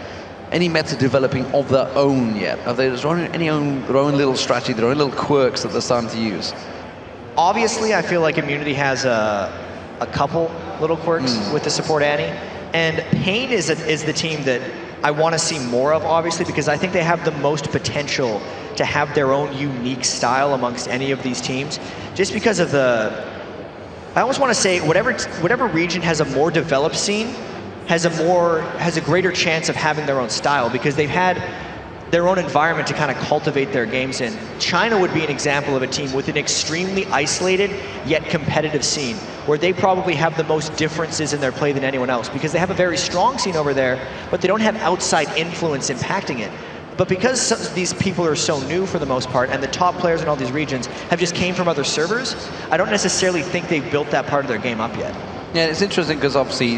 meta developing of their own yet? Are they their own little strategy, their own little quirks that they're starting to use? Obviously, I feel like Immunity has a couple little quirks with the support Annie, and Pain is the team that I want to see more of, obviously, because I think they have the most potential to have their own unique style amongst any of these teams, just because of I almost want to say whatever region has a more developed scene has a greater chance of having their own style, because they've had their own environment to kind of cultivate their games in. China would be an example of a team with an extremely isolated yet competitive scene, where they probably have the most differences in their play than anyone else, because they have a very strong scene over there, but they don't have outside influence impacting it. But because these people are so new for the most part, and the top players in all these regions have just came from other servers, I don't necessarily think they've built that part of their game up yet. Yeah, it's interesting because obviously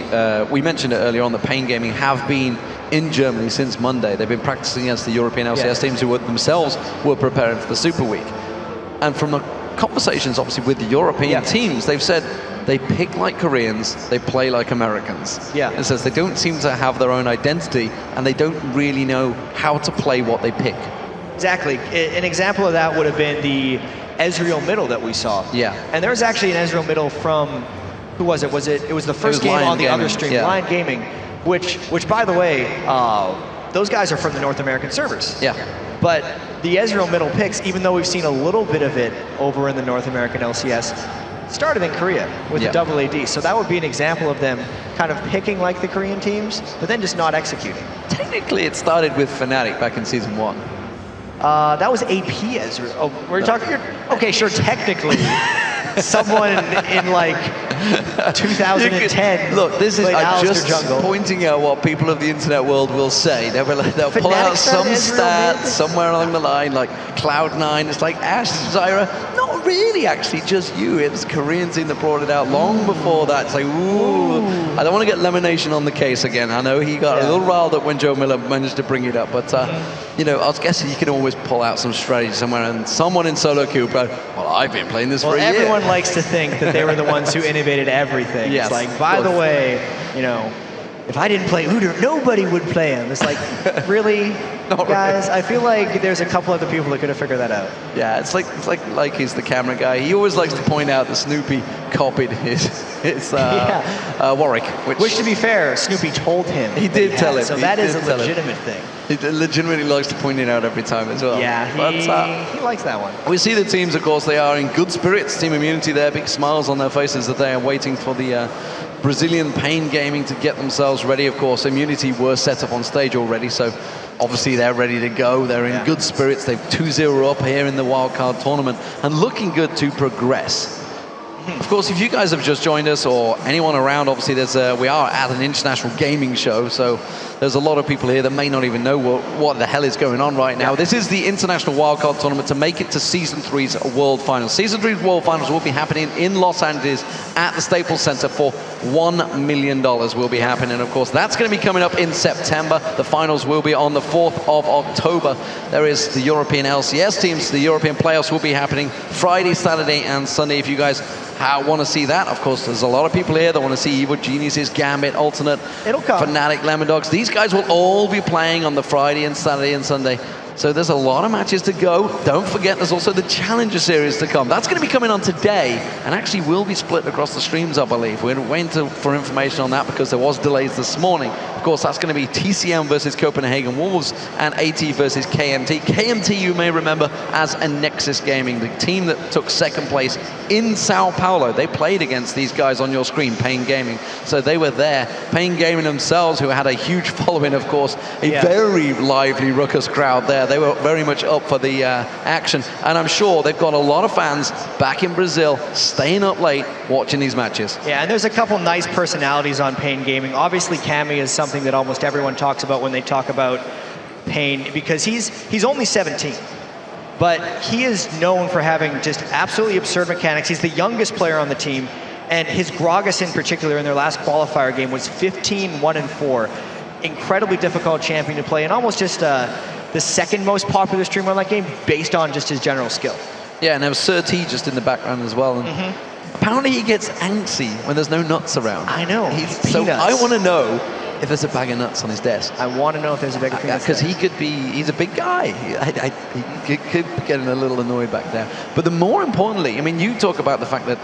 we mentioned it earlier on, the Pain Gaming have been in Germany since Monday. They've been practicing against the European LCS teams who themselves were preparing for the Super Week. And from the conversations obviously with the European teams, they've said they pick like Koreans, they play like Americans. Yeah. It says they don't seem to have their own identity and they don't really know how to play what they pick. Exactly. An example of that would have been the Ezreal middle that we saw. Yeah. And there was actually an Ezreal middle from, who was it? It was the first game Lion on the Gaming. other stream, Yeah. Lion Gaming, which by the way, those guys are from the North American servers. Yeah. But the Ezreal middle picks, even though we've seen a little bit of it over in the North American LCS, started in Korea with the double AD. So that would be an example of them kind of picking like the Korean teams, but then just not executing. Technically, it started with Fnatic back in Season 1. That was AP Ezreal. Oh, we're talking. Okay, sure. Technically, someone in like 2010. Look, this is I'm just pointing out what people of the internet world will say. They'll pull out some stat somewhere along the line, like Cloud9. It's like Ash, Zyra. Not really, actually, just you. It was a Korean team that brought it out long before that. It's like, ooh. I don't want to get Lemonation on the case again. I know he got a little riled up when Joe Miller managed to bring it up, but you know, I was guessing you can always pull out some strategy somewhere, and someone in solo queue, but well, I've been playing this for a year. Everyone likes to think that they were the ones who innovated everything. Yes, it's like, by the way, you know, if I didn't play Udyr, nobody would play him. It's like, really, guys? I feel like there's a couple other people that could have figured that out. Yeah, it's like he's the camera guy. He always likes to point out that Snoopy copied his Warwick. Which, to be fair, Snoopy told him. He did tell him. So that is a legitimate thing. He legitimately likes to point it out every time as well. Yeah, he likes that one. We see the teams, of course, they are in good spirits. Team Immunity there, big smiles on their faces that they are waiting for the Brazilian Pain Gaming to get themselves ready. Of course, Immunity were set up on stage already, so obviously they're ready to go. They're in good spirits. They've 2-0 up here in the wildcard tournament and looking good to progress. Of course, if you guys have just joined us or anyone around, obviously we are at an international gaming show, so there's a lot of people here that may not even know what the hell is going on right now. This is the International Wildcard Tournament to make it to Season 3's World Finals. Season 3's World Finals will be happening in Los Angeles at the Staples Center for $1 million will be happening. Of course, that's going to be coming up in September. The finals will be on the 4th of October. There is the European LCS teams. The European playoffs will be happening Friday, Saturday, and Sunday. If you guys want to see that, of course, there's a lot of people here that want to see Evil Geniuses, Gambit, Alternate, Fnatic, Lemon Dogs. These guys will all be playing on the Friday and Saturday and Sunday. So there's a lot of matches to go. Don't forget, there's also the Challenger Series to come. That's going to be coming on today, and actually will be split across the streams, I believe. We're waiting for information on that because there was delays this morning. Of course, that's going to be TCM versus Copenhagen Wolves and AT versus KMT. KMT, you may remember, as a Nexus Gaming, the team that took second place in Sao Paulo. They played against these guys on your screen, Pain Gaming. So they were there. Pain Gaming themselves, who had a huge following, of course, a very lively Ruckus crowd there. They were very much up for the action, and I'm sure they've got a lot of fans back in Brazil staying up late watching these matches. Yeah, and there's a couple nice personalities on Pain Gaming. Obviously, Cammy is something that almost everyone talks about when they talk about Pain, because he's only 17. But he is known for having just absolutely absurd mechanics. He's the youngest player on the team, and his Gragas in particular in their last qualifier game was 15-1-4. Incredibly difficult champion to play, and almost just the second most popular streamer on that game based on just his general skill. Yeah, and there was Sir T just in the background as well. And apparently he gets antsy when there's no nuts around. I know. So I want to know if there's a bag of nuts on his desk. I want to know if there's a bag of peanuts. Because he's a big guy. He could be getting a little annoyed back there. But the more importantly, I mean, you talk about the fact that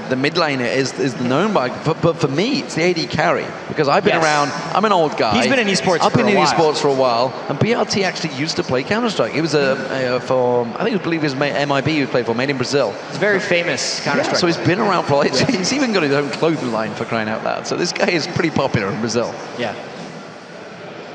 the mid laner is known by, but for me, it's the AD carry. Because I've been around, I'm an old guy. He's been in esports I've been in esports for a while, and BRT actually used to play Counter-Strike. It was for, I believe it was MIB he played for, made in Brazil. It's a very famous Counter-Strike. So he's been around for like, he's even got his own clothing line for crying out loud. So this guy is pretty popular in Brazil. Yeah.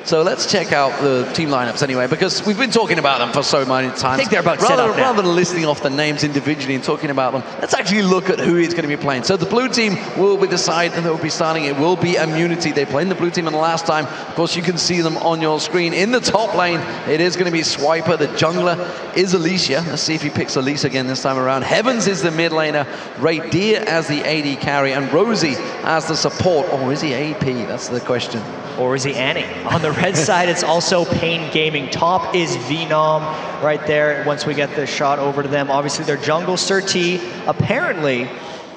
So let's check out the team lineups anyway, because we've been talking about them for so many times. I think they're about set up now. Rather than listing off the names individually and talking about them, let's actually look at who is going to be playing. So the blue team will be decided, and they'll be starting. It will be Immunity. They played in the blue team in the last time. Of course, you can see them on your screen. In the top lane, it is going to be Swiper. The jungler is Alicia. Let's see if he picks Alicia again this time around. Heavens is the mid laner. Raydeer as the AD carry, and Rosie as the support. Or is he AP? That's the question. Or is he Annie? On the red side, it's also Pain Gaming. Top is Venom right there once we get the shot over to them. Obviously, their jungle, Sir T, apparently,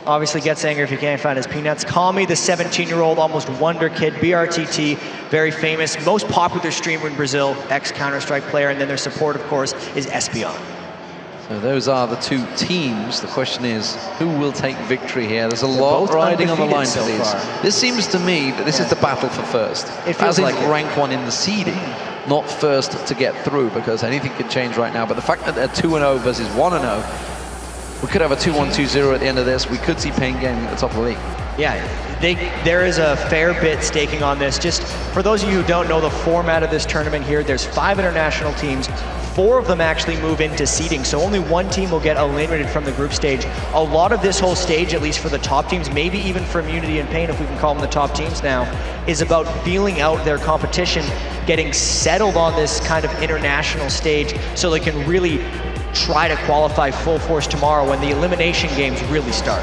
obviously gets angry if he can't find his peanuts. Kami, the 17-year-old, almost wonder kid. BRTT, very famous, most popular streamer in Brazil, ex-Counter-Strike player, and then their support, of course, is Espion. So those are the two teams. The question is, who will take victory here? There's a lot riding on the line for these. This seems to me that this is the battle for first. It feels like rank 1 in the seeding, not first to get through, because anything can change right now. But the fact that they're 2-0 versus 1-0, we could have a 2-1-2-0 at the end of this. We could see Pain Gaming at the top of the league. Yeah, there is a fair bit staking on this. Just for those of you who don't know the format of this tournament here, there's 5 international teams. 4 of them actually move into seeding, so only 1 team will get eliminated from the group stage. A lot of this whole stage, at least for the top teams, maybe even for Immunity and Pain, if we can call them the top teams now, is about feeling out their competition, getting settled on this kind of international stage so they can really try to qualify full force tomorrow when the elimination games really start.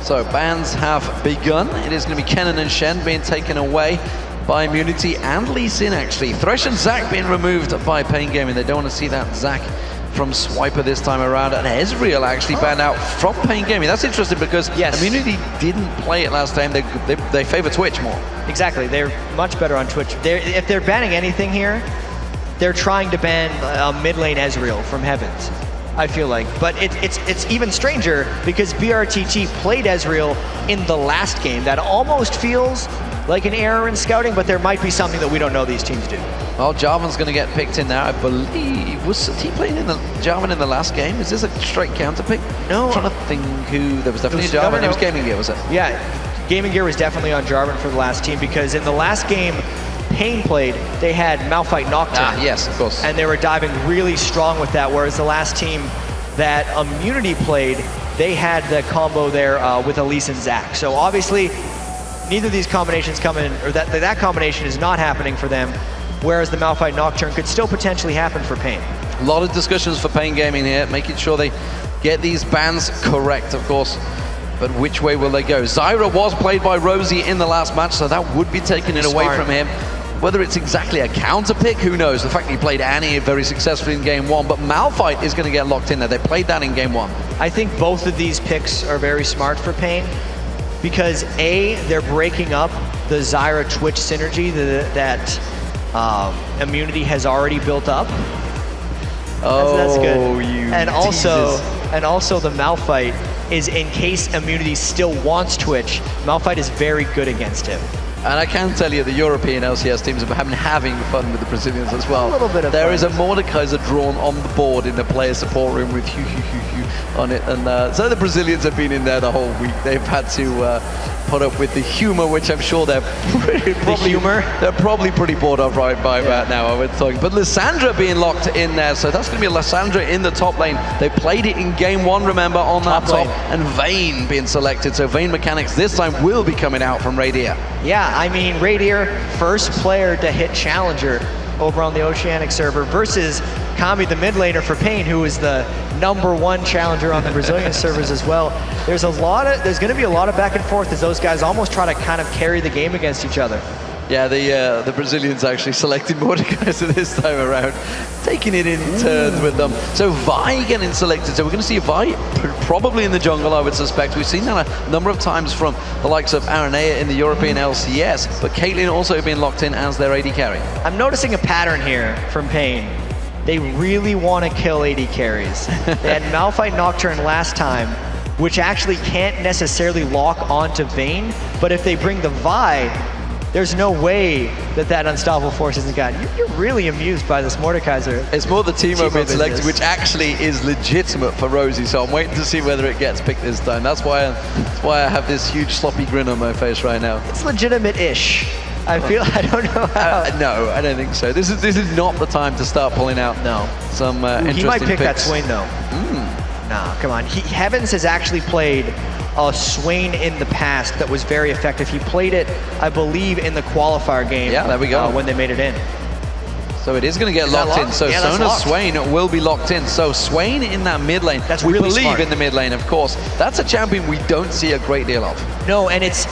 So bans have begun. It is going to be Kennen and Shen being taken away by Immunity and Lee Sin, actually. Thresh and Zac being removed by Pain Gaming. They don't want to see that Zac from Swiper this time around. And Ezreal actually banned out from Pain Gaming. That's interesting because Immunity didn't play it last time. They favor Twitch more. Exactly. They're much better on Twitch. If they're banning anything here, they're trying to ban mid lane Ezreal from Heavens, I feel like. But it's even stranger because BRTT played Ezreal in the last game. That almost feels like an error in scouting, but there might be something that we don't know these teams do. Well, Jarvan's going to get picked in there, I believe. Was he playing in the Jarvan in the last game? Is this a straight counter pick? No. I'm trying to think who. There was definitely Jarvan. No. It was Gaming Gear, was it? Yeah, Gaming Gear was definitely on Jarvan for the last team because in the last game Pain played, they had Malphite Nocturne. Yes, of course. And they were diving really strong with that, whereas the last team that Immunity played, they had the combo there with Elise and Zac. So obviously, neither of these combinations come in, or that combination is not happening for them, whereas the Malphite Nocturne could still potentially happen for Pain. A lot of discussions for Pain Gaming here, making sure they get these bans correct, of course. But which way will they go? Zyra was played by Rosie in the last match, so that would be taking it away from him. Whether it's exactly a counter pick, who knows? The fact that he played Annie very successfully in game 1, but Malphite is going to get locked in there. They played that in game 1. I think both of these picks are very smart for Pain because A, they're breaking up the Zyra Twitch synergy that Immunity has already built up. Oh, that's good. And also the Malphite is in case Immunity still wants Twitch, Malphite is very good against him. And I can tell you the European LCS teams have been having fun with the Brazilians as well. A little bit of There fun. is a Mordekaiser drawn on the board in the player support room with hue on it. And so the Brazilians have been in there the whole week. They've had to put up with the humor, which I'm sure they're probably pretty bored of right now, I would think. But Lissandra being locked in there, so that's going to be Lissandra in the top lane. They played it in game 1, remember, on that top, and Vayne being selected. So Vayne mechanics this time will be coming out from Raydeer. Yeah, I mean, Raydeer, first player to hit Challenger over on the Oceanic server versus Kami, the mid laner for Pain, who is the #1 challenger on the Brazilian servers as well. There's going to be a lot of back and forth as those guys almost try to kind of carry the game against each other. Yeah, the Brazilians actually selected Mordekaiser this time around, taking it in turns with them. So Vi getting selected. So we're going to see Vi probably in the jungle, I would suspect. We've seen that a number of times from the likes of Aranea in the European LCS, but Caitlyn also being locked in as their AD carry. I'm noticing a pattern here from Pain. They really want to kill AD carries. They had Malphite Nocturne last time, which actually can't necessarily lock onto Vayne, but if they bring the Vi, there's no way that Unstoppable Force isn't gotten. You're really amused by this Mordekaiser. It's more the Teemo being selected, which actually is legitimate for Rosie, so I'm waiting to see whether it gets picked this time. That's why I have this huge sloppy grin on my face right now. It's legitimate-ish. I don't know how. No, I don't think so. This is not the time to start pulling out some interesting He might pick that picks. Swain, though. Nah, come on. Heavens has actually played a Swain in the past that was very effective. He played it, I believe, in the qualifier game. Yeah, there we go. When they made it in. So it is going to get locked in. So Sona Swain will be locked in. So Swain in that mid lane. That's we really believe smart. in the mid lane, of course. That's a champion we don't see a great deal of. No, and it's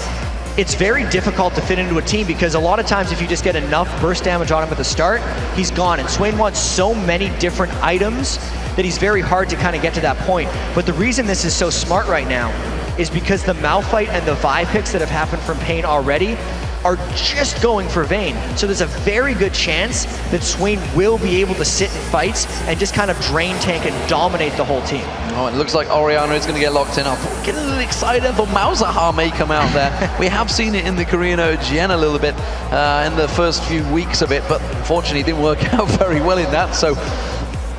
very difficult to fit into a team because a lot of times if you just get enough burst damage on him at the start, he's gone. And Swain wants so many different items that he's very hard to kind of get to that point. But the reason this is so smart right now is because the Malphite and the Vi picks that have happened from Pain already are just going for Vayne. So there's a very good chance that Swain will be able to sit in fights and just kind of drain tank and dominate the whole team. Oh, it looks like Oriana is going to get locked in. I'm getting a little excited, but Malzahar may come out there. We have seen it in the Korean OGN a little bit in the first few weeks of it, but unfortunately it didn't work out very well in that. So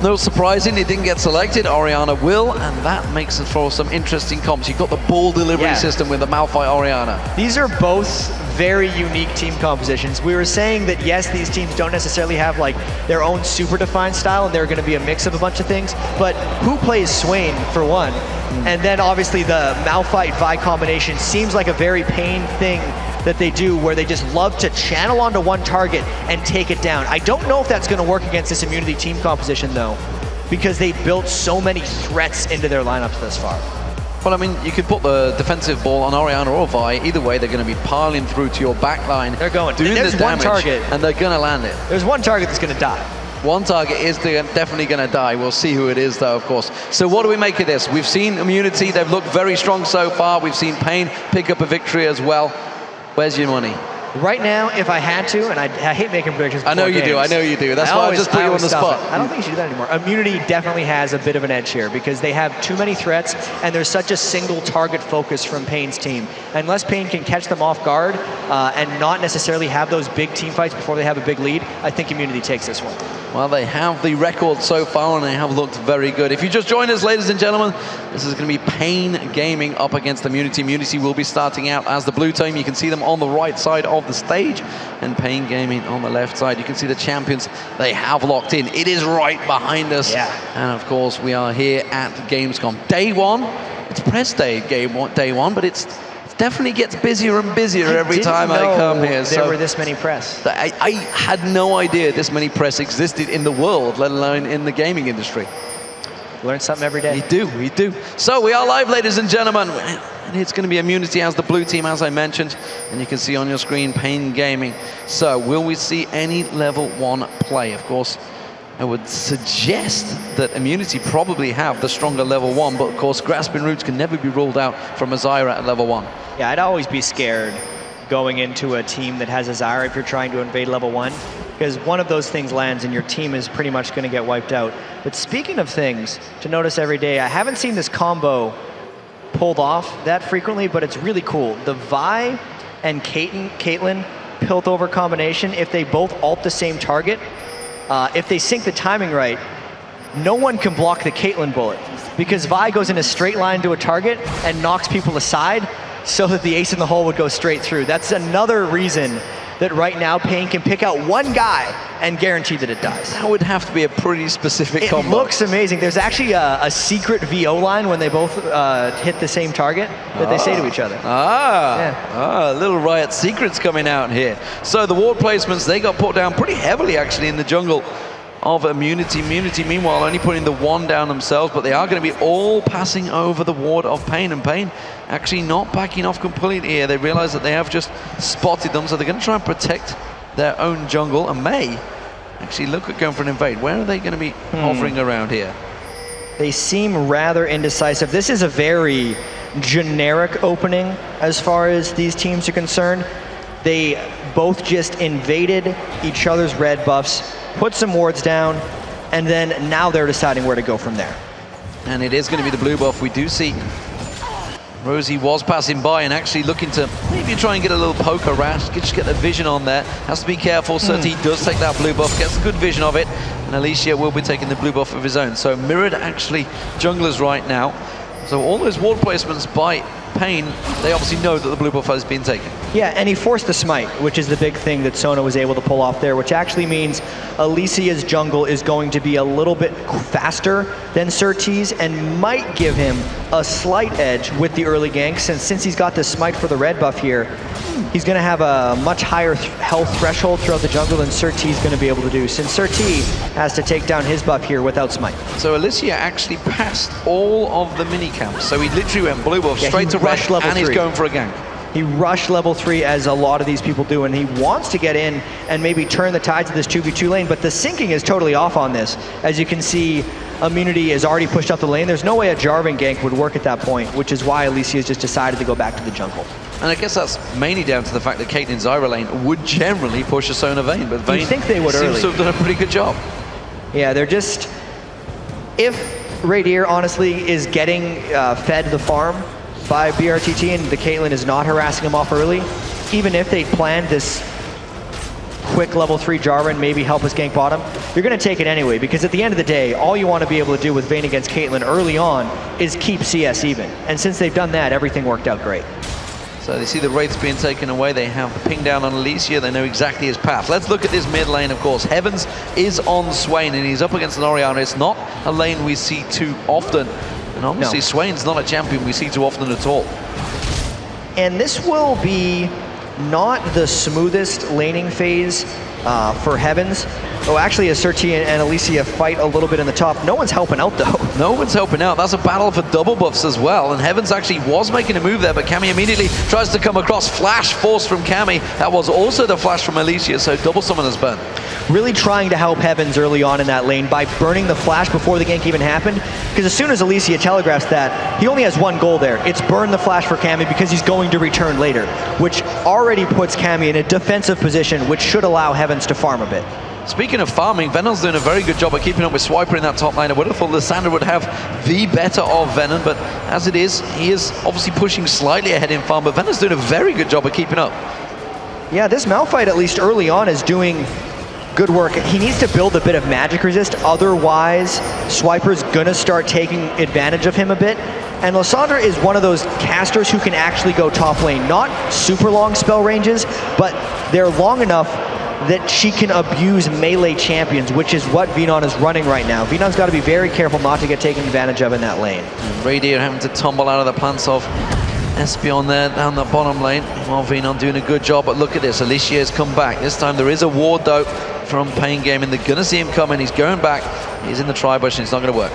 no surprising, it didn't get selected. Oriana will, and that makes it for some interesting comps. You've got the ball delivery system with the Malphite Oriana. These are both very unique team compositions. We were saying that yes, these teams don't necessarily have like their own super defined style and they're going to be a mix of a bunch of things, but who plays Swain for one? And then obviously the Malphite Vi combination seems like a very Pain thing that they do where they just love to channel onto one target and take it down. I don't know if that's going to work against this Immunity team composition though, because they built so many threats into their lineups thus far. Well, I mean, you could put the defensive ball on Oriana or Vi. Either way, they're going to be piling through to your back line. They're going. Doing There's the damage, one target. and they're going to land it. There's one target that's going to die. One target is definitely going to die. We'll see who it is, though, of course. So what do we make of this? We've seen Immunity. They've looked very strong so far. We've seen Pain pick up a victory as well. Where's your money? Right now, if I had to, and I hate making predictions. I know you do. I know you do. That's why I just put you on the spot. I don't think you should do that anymore. Immunity definitely has a bit of an edge here because they have too many threats, and there's such a single target focus from Pain's team. Unless Pain can catch them off guard and not necessarily have those big team fights before they have a big lead, I think Immunity takes this one. Well, they have the record so far, and they have looked very good. If you just joined us, ladies and gentlemen, this is going to be Pain Gaming up against Immunity. Immunity will be starting out as the blue team. You can see them on the right side of the stage, and Pain Gaming on the left side. You can see the champions they have locked in. It is right behind us. Yeah. And of course, we are here at Gamescom. Day one, it's press day, day one, but it definitely gets busier and busier every time I come here. There were this many press. I had no idea this many press existed in the world, let alone in the gaming industry. Learn something every day. We do. So we are live, ladies and gentlemen. And it's going to be Immunity as the blue team, as I mentioned. And you can see on your screen, Pain Gaming. So will we see any level 1 play? Of course, I would suggest that Immunity probably have the stronger level 1, but of course, Grasping Roots can never be ruled out from a Zyra at level 1. Yeah, I'd always be scared going into a team that has a Zyra if you're trying to invade level 1, because one of those things lands and your team is pretty much going to get wiped out. But speaking of things to notice every day, I haven't seen this combo pulled off that frequently, but it's really cool. The Vi and Caitlyn Piltover combination, if they both ult the same target, if they sync the timing right, no one can block the Caitlyn bullet, because Vi goes in a straight line to a target and knocks people aside so that the ace in the hole would go straight through. That's another reason that right now Pain can pick out one guy and guarantee that it dies. That would have to be a pretty specific combo. It looks amazing. There's actually a secret VO line when they both hit the same target that they say to each other. Little Riot secrets coming out here. So the ward placements, they got put down pretty heavily actually in the jungle of Immunity. Immunity, meanwhile, only putting the 1 down themselves, but they are going to be all passing over the ward of Pain, and Pain actually not backing off completely here. They realize that they have just spotted them, so they're going to try and protect their own jungle, and may actually look at going for an invade. Where are they going to be hovering around here? They seem rather indecisive. This is a very generic opening as far as these teams are concerned. They both just invaded each other's red buffs, put some wards down, and then now they're deciding where to go from there. And it is going to be the blue buff. We do see Rosie was passing by and actually looking to maybe try and get a little poke around, just get the vision on there. Has to be careful. Surti does take that blue buff, gets a good vision of it, and Alicia will be taking the blue buff of his own. So mirrored actually junglers right now. So all those ward placements by Pain, they obviously know that the blue buff has been taken. Yeah, and he forced the smite, which is the big thing that Sona was able to pull off there, which actually means Alicia's jungle is going to be a little bit faster than Surtees and might give him a slight edge with the early gank, since he's got the smite for the red buff here. He's going to have a much higher health threshold throughout the jungle than Surtees going to be able to do, since Surtee has to take down his buff here without smite. So Alicia actually passed all of the mini camps, so he literally went blue buff straight to red, and he's going for a gank. He rushed level 3 as a lot of these people do, and he wants to get in and maybe turn the tides of this 2v2 lane, but the syncing is totally off on this. As you can see, Immunity is already pushed up the lane. There's no way a Jarvan gank would work at that point, which is why Alicia's just decided to go back to the jungle. And I guess that's mainly down to the fact that Caitlyn's Zyra lane would generally push a Sona Vayne, but Vayne think they would seems early. to have done a pretty good job. Yeah, they're just... If Radier honestly is getting fed the farm by BRTT and the Caitlyn is not harassing him off early, even if they planned this quick level 3 Jarvan, maybe help us gank bottom, you're going to take it anyway, because at the end of the day, all you want to be able to do with Vayne against Caitlyn early on is keep CS even. And since they've done that, everything worked out great. So they see the wraiths being taken away, they have the ping down on Alicia, they know exactly his path. Let's look at this mid lane, of course. Heavens is on Swain, and he's up against an Orianna. It's not a lane we see too often. And obviously Swain's not a champion we see too often at all. And this will be not the smoothest laning phase for Heavens. Oh, actually, as Surtee and Alicia fight a little bit in the top, no one's helping out, though. No one's helping out. That's a battle for double buffs as well. And Heavens actually was making a move there, but Cammy immediately tries to come across. Flash force from Cammy. That was also the flash from Alicia, so double summoners burn. Really trying to help Heavens early on in that lane by burning the flash before the gank even happened. Because as soon as Alicia telegraphs that, he only has one goal there. It's burn the flash for Cammy because he's going to return later, which already puts Cammy in a defensive position, which should allow Heavens to farm a bit. Speaking of farming, Venon's doing a very good job of keeping up with Swiper in that top lane. I would have thought Lysandra would have the better of Venom, but as it is, he is obviously pushing slightly ahead in farm, but Venon's doing a very good job of keeping up. Yeah, this Malphite, at least early on, is doing good work. He needs to build a bit of magic resist, otherwise Swiper's gonna start taking advantage of him a bit. And Lysandra is one of those casters who can actually go top lane. Not super long spell ranges, but they're long enough that she can abuse melee champions, which is what Venon is running right now. Venon's got to be very careful not to get taken advantage of in that lane. Radier having to tumble out of the plants of Espeon there down the bottom lane, while Venon doing a good job. But look at this, Alicia has come back. This time there is a ward though from Pain Gaming. They're gonna see him coming. He's going back. He's in the tri-bush and it's not gonna work.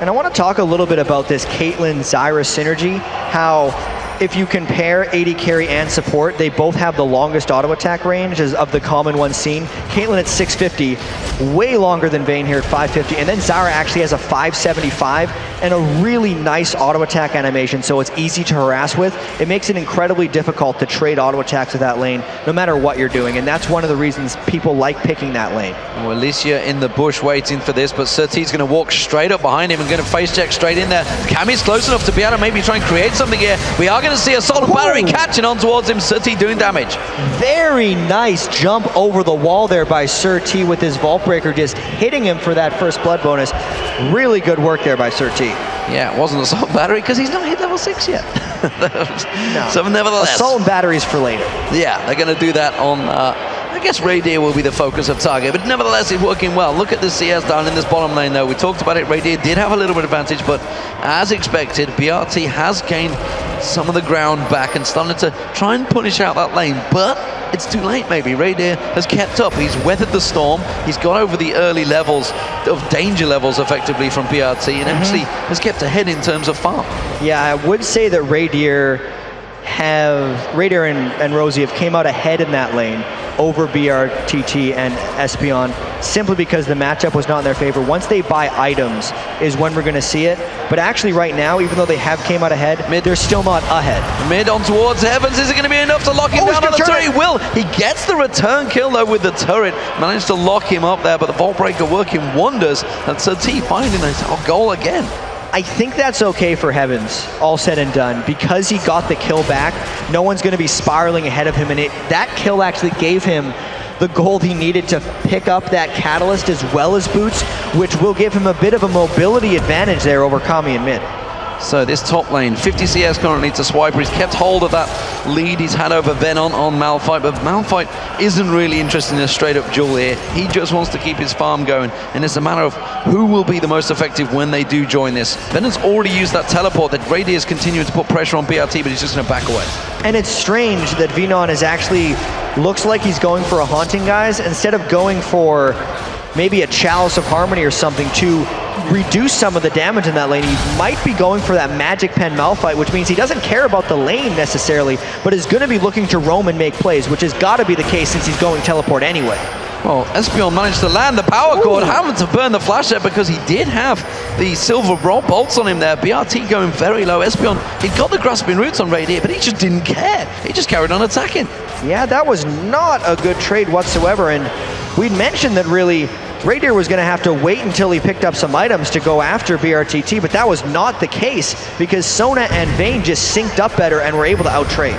And I want to talk a little bit about this Caitlyn-Zyra synergy, how if you compare AD carry and support, they both have the longest auto attack range of the common ones seen. Caitlyn at 650, way longer than Vayne here at 550, and then Zyra actually has a 575 and a really nice auto attack animation, so it's easy to harass with. It makes it incredibly difficult to trade auto attacks with that lane, no matter what you're doing, and that's one of the reasons people like picking that lane. Well, Alicia in the bush waiting for this, but Surtee's going to walk straight up behind him and going to face check straight in there. Cammy's close enough to be able to maybe try and create something here. We are going to see a solid battery catching on towards him. Surtee doing damage. Very nice jump over the wall there by Surtee with his Vault Breaker, just hitting him for that first blood bonus. Really good work there by Surtee. Yeah, it wasn't assault battery because he's not hit level 6 yet. No. So nevertheless, assault batteries for later. Yeah, they're going to do that on I guess Radier will be the focus of target, but nevertheless it's working well. Look at the CS down in this bottom lane though. We talked about it, Radier did have a little bit of advantage, but as expected, BRT has gained some of the ground back and started to try and punish out that lane, but it's too late maybe. Radier has kept up, he's weathered the storm, he's got over the early levels of danger levels effectively from BRT and actually has kept ahead in terms of farm. Yeah, I would say that Radier and Rosie have came out ahead in that lane over BRTT and Espeon, simply because the matchup was not in their favor. Once they buy items is when we're going to see it. But actually right now, even though they have came out ahead, they're still not ahead. Mid on towards Heavens. Is it going to be enough to lock him down on the turret? He will. He gets the return kill though with the turret. Managed to lock him up there, but the Vault Breaker working wonders. And Surtee finding a goal again. I think that's okay for Heavens, all said and done. Because he got the kill back, no one's going to be spiraling ahead of him, and that kill actually gave him the gold he needed to pick up that Catalyst as well as Boots, which will give him a bit of a mobility advantage there over Kami in mid. So this top lane, 50 CS currently to Swiper. He's kept hold of that lead he's had over Venom on Malphite, but Malphite isn't really interested in a straight-up duel here. He just wants to keep his farm going, and it's a matter of who will be the most effective when they do join this. Venom's already used that teleport that Radier is continuing to put pressure on BRT, but he's just going to back away. And it's strange that Venom is actually, looks like he's going for a Haunting, guys, instead of going for maybe a Chalice of Harmony or something to reduce some of the damage in that lane. He might be going for that Magic Pen Malphite, which means he doesn't care about the lane necessarily, but is going to be looking to roam and make plays, which has got to be the case since he's going teleport anyway. Well, Espeon managed to land the power cord, having to burn the flash there because he did have the silver bolts on him there. BRT going very low. Espeon, he got the grasping roots on Radier, but he just didn't care. He just carried on attacking. Yeah, that was not a good trade whatsoever, and we'd mentioned that really Radier was going to have to wait until he picked up some items to go after BRTT, but that was not the case because Sona and Vayne just synced up better and were able to outtrade.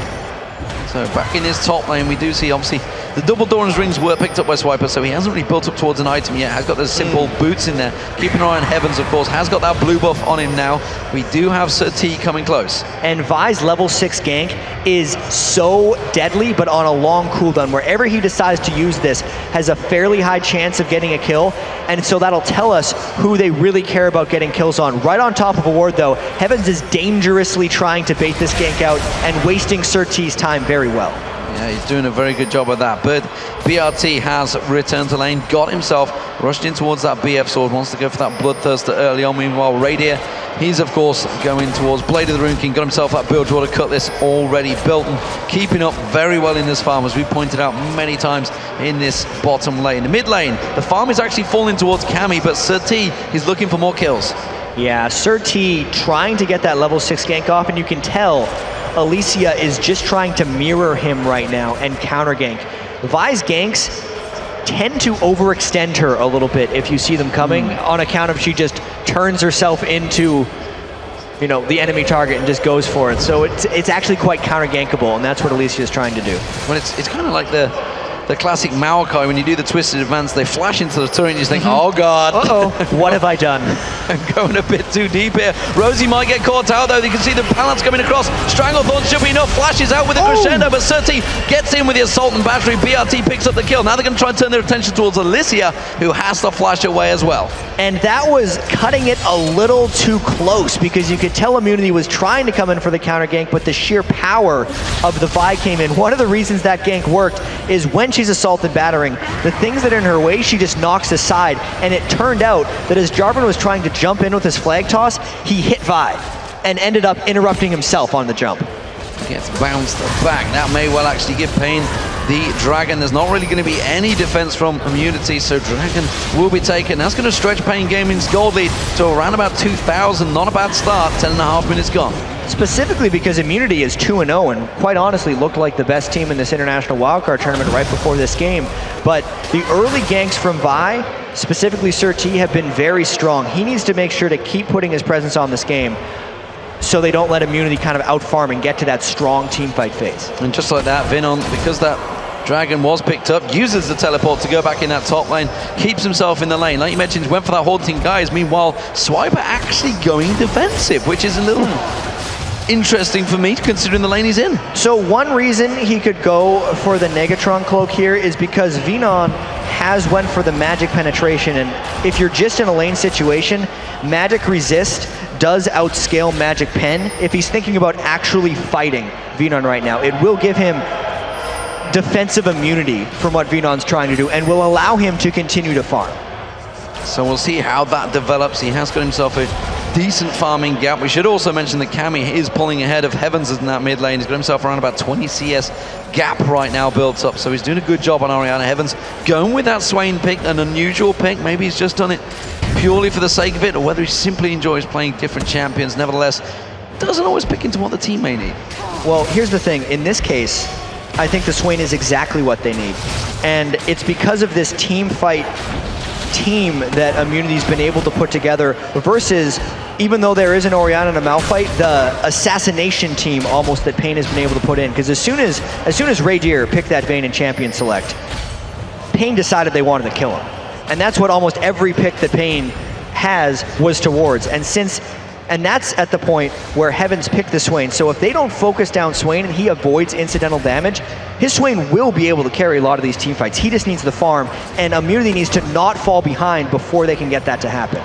So back in his top lane, we do see obviously the double Doran's rings were picked up by Swiper, so he hasn't really built up towards an item yet. Has got those simple boots in there. Keeping an eye on Heavens, of course. Has got that blue buff on him now. We do have Sir T coming close. And Vi's level 6 gank is so deadly, but on a long cooldown. Wherever he decides to use this has a fairly high chance of getting a kill, and so that'll tell us who they really care about getting kills on. Right on top of a ward, though, Heavens is dangerously trying to bait this gank out and wasting Sir T's time very well. Yeah, he's doing a very good job of that. But BRT has returned to lane, got himself rushed in towards that BF sword, wants to go for that Bloodthirster early on. Meanwhile, Radier, he's of course going towards Blade of the Rune King, got himself that build water cutlass already built and keeping up very well in this farm, as we pointed out many times in this bottom lane. The mid lane, the farm is actually falling towards Cammy, but Sir T is looking for more kills. Yeah, Sir T trying to get that level 6 gank off, and you can tell Alicia is just trying to mirror him right now and counter gank. Vi's ganks tend to overextend her a little bit if you see them coming, on account of she just turns herself into, you know, the enemy target and just goes for it. So it's actually quite counter gankable, and that's what Alicia is trying to do. Well, it's kind of like the classic Maokai, when you do the twisted advance, they flash into the turret and you think, oh god. Uh-oh, what have I done? I'm going a bit too deep here. Rosie might get caught out though. You can see the pallets coming across. Stranglethorn should be enough. Flashes out with a crescendo, but Sir T gets in with the assault and battery. BRT picks up the kill. Now they're going to try and turn their attention towards Alicia, who has to flash away as well. And that was cutting it a little too close, because you could tell Immunity was trying to come in for the counter gank, but the sheer power of the Vi came in. One of the reasons that gank worked is when she's assaulted battering, the things that are in her way, she just knocks aside. And it turned out that as Jarvan was trying to jump in with his flag toss, he hit Vi and ended up interrupting himself on the jump. Gets bounced back. That may well actually give Pain the Dragon. There's not really going to be any defense from Immunity, so Dragon will be taken. That's going to stretch Pain Gaming's gold lead to around about 2,000. Not a bad start. 10.5 minutes gone. Specifically because Immunity is 2-0 and quite honestly looked like the best team in this international wildcard tournament right before this game. But the early ganks from Vi, specifically Sir T, have been very strong. He needs to make sure to keep putting his presence on this game so they don't let Immunity kind of outfarm and get to that strong teamfight phase. And just like that, Vinon, because that Dragon was picked up, uses the teleport to go back in that top lane, keeps himself in the lane. Like you mentioned, went for that Haunting Guise. Meanwhile, Swiper actually going defensive, which is a little interesting for me, considering the lane he's in. So one reason he could go for the Negatron Cloak here is because Vinon has went for the Magic Penetration, and if you're just in a lane situation, Magic Resist does outscale Magic Pen. If he's thinking about actually fighting Vinon right now, it will give him defensive immunity from what Vinon's trying to do and will allow him to continue to farm. So we'll see how that develops. He has got himself a decent farming gap. We should also mention that Cammy is pulling ahead of Heavens in that mid lane. He's got himself around about 20 CS gap right now built up. So he's doing a good job on Orianna. Heavens going with that Swain pick, an unusual pick. Maybe he's just done it purely for the sake of it, or whether he simply enjoys playing different champions. Nevertheless, doesn't always pick into what the team may need. Well, here's the thing. In this case, I think the Swain is exactly what they need. And it's because of this team fight team that Immunity's been able to put together versus, even though there is an Orianna and a Malphite, the assassination team almost that Pain has been able to put in. Because as soon as Radier picked that Vayne in Champion Select, Pain decided they wanted to kill him. And that's what almost every pick that Pain has was towards. And since And that's at the point where Heavens picked the Swain. So if they don't focus down Swain and he avoids incidental damage, his Swain will be able to carry a lot of these team fights. He just needs the farm, and Immunity needs to not fall behind before they can get that to happen.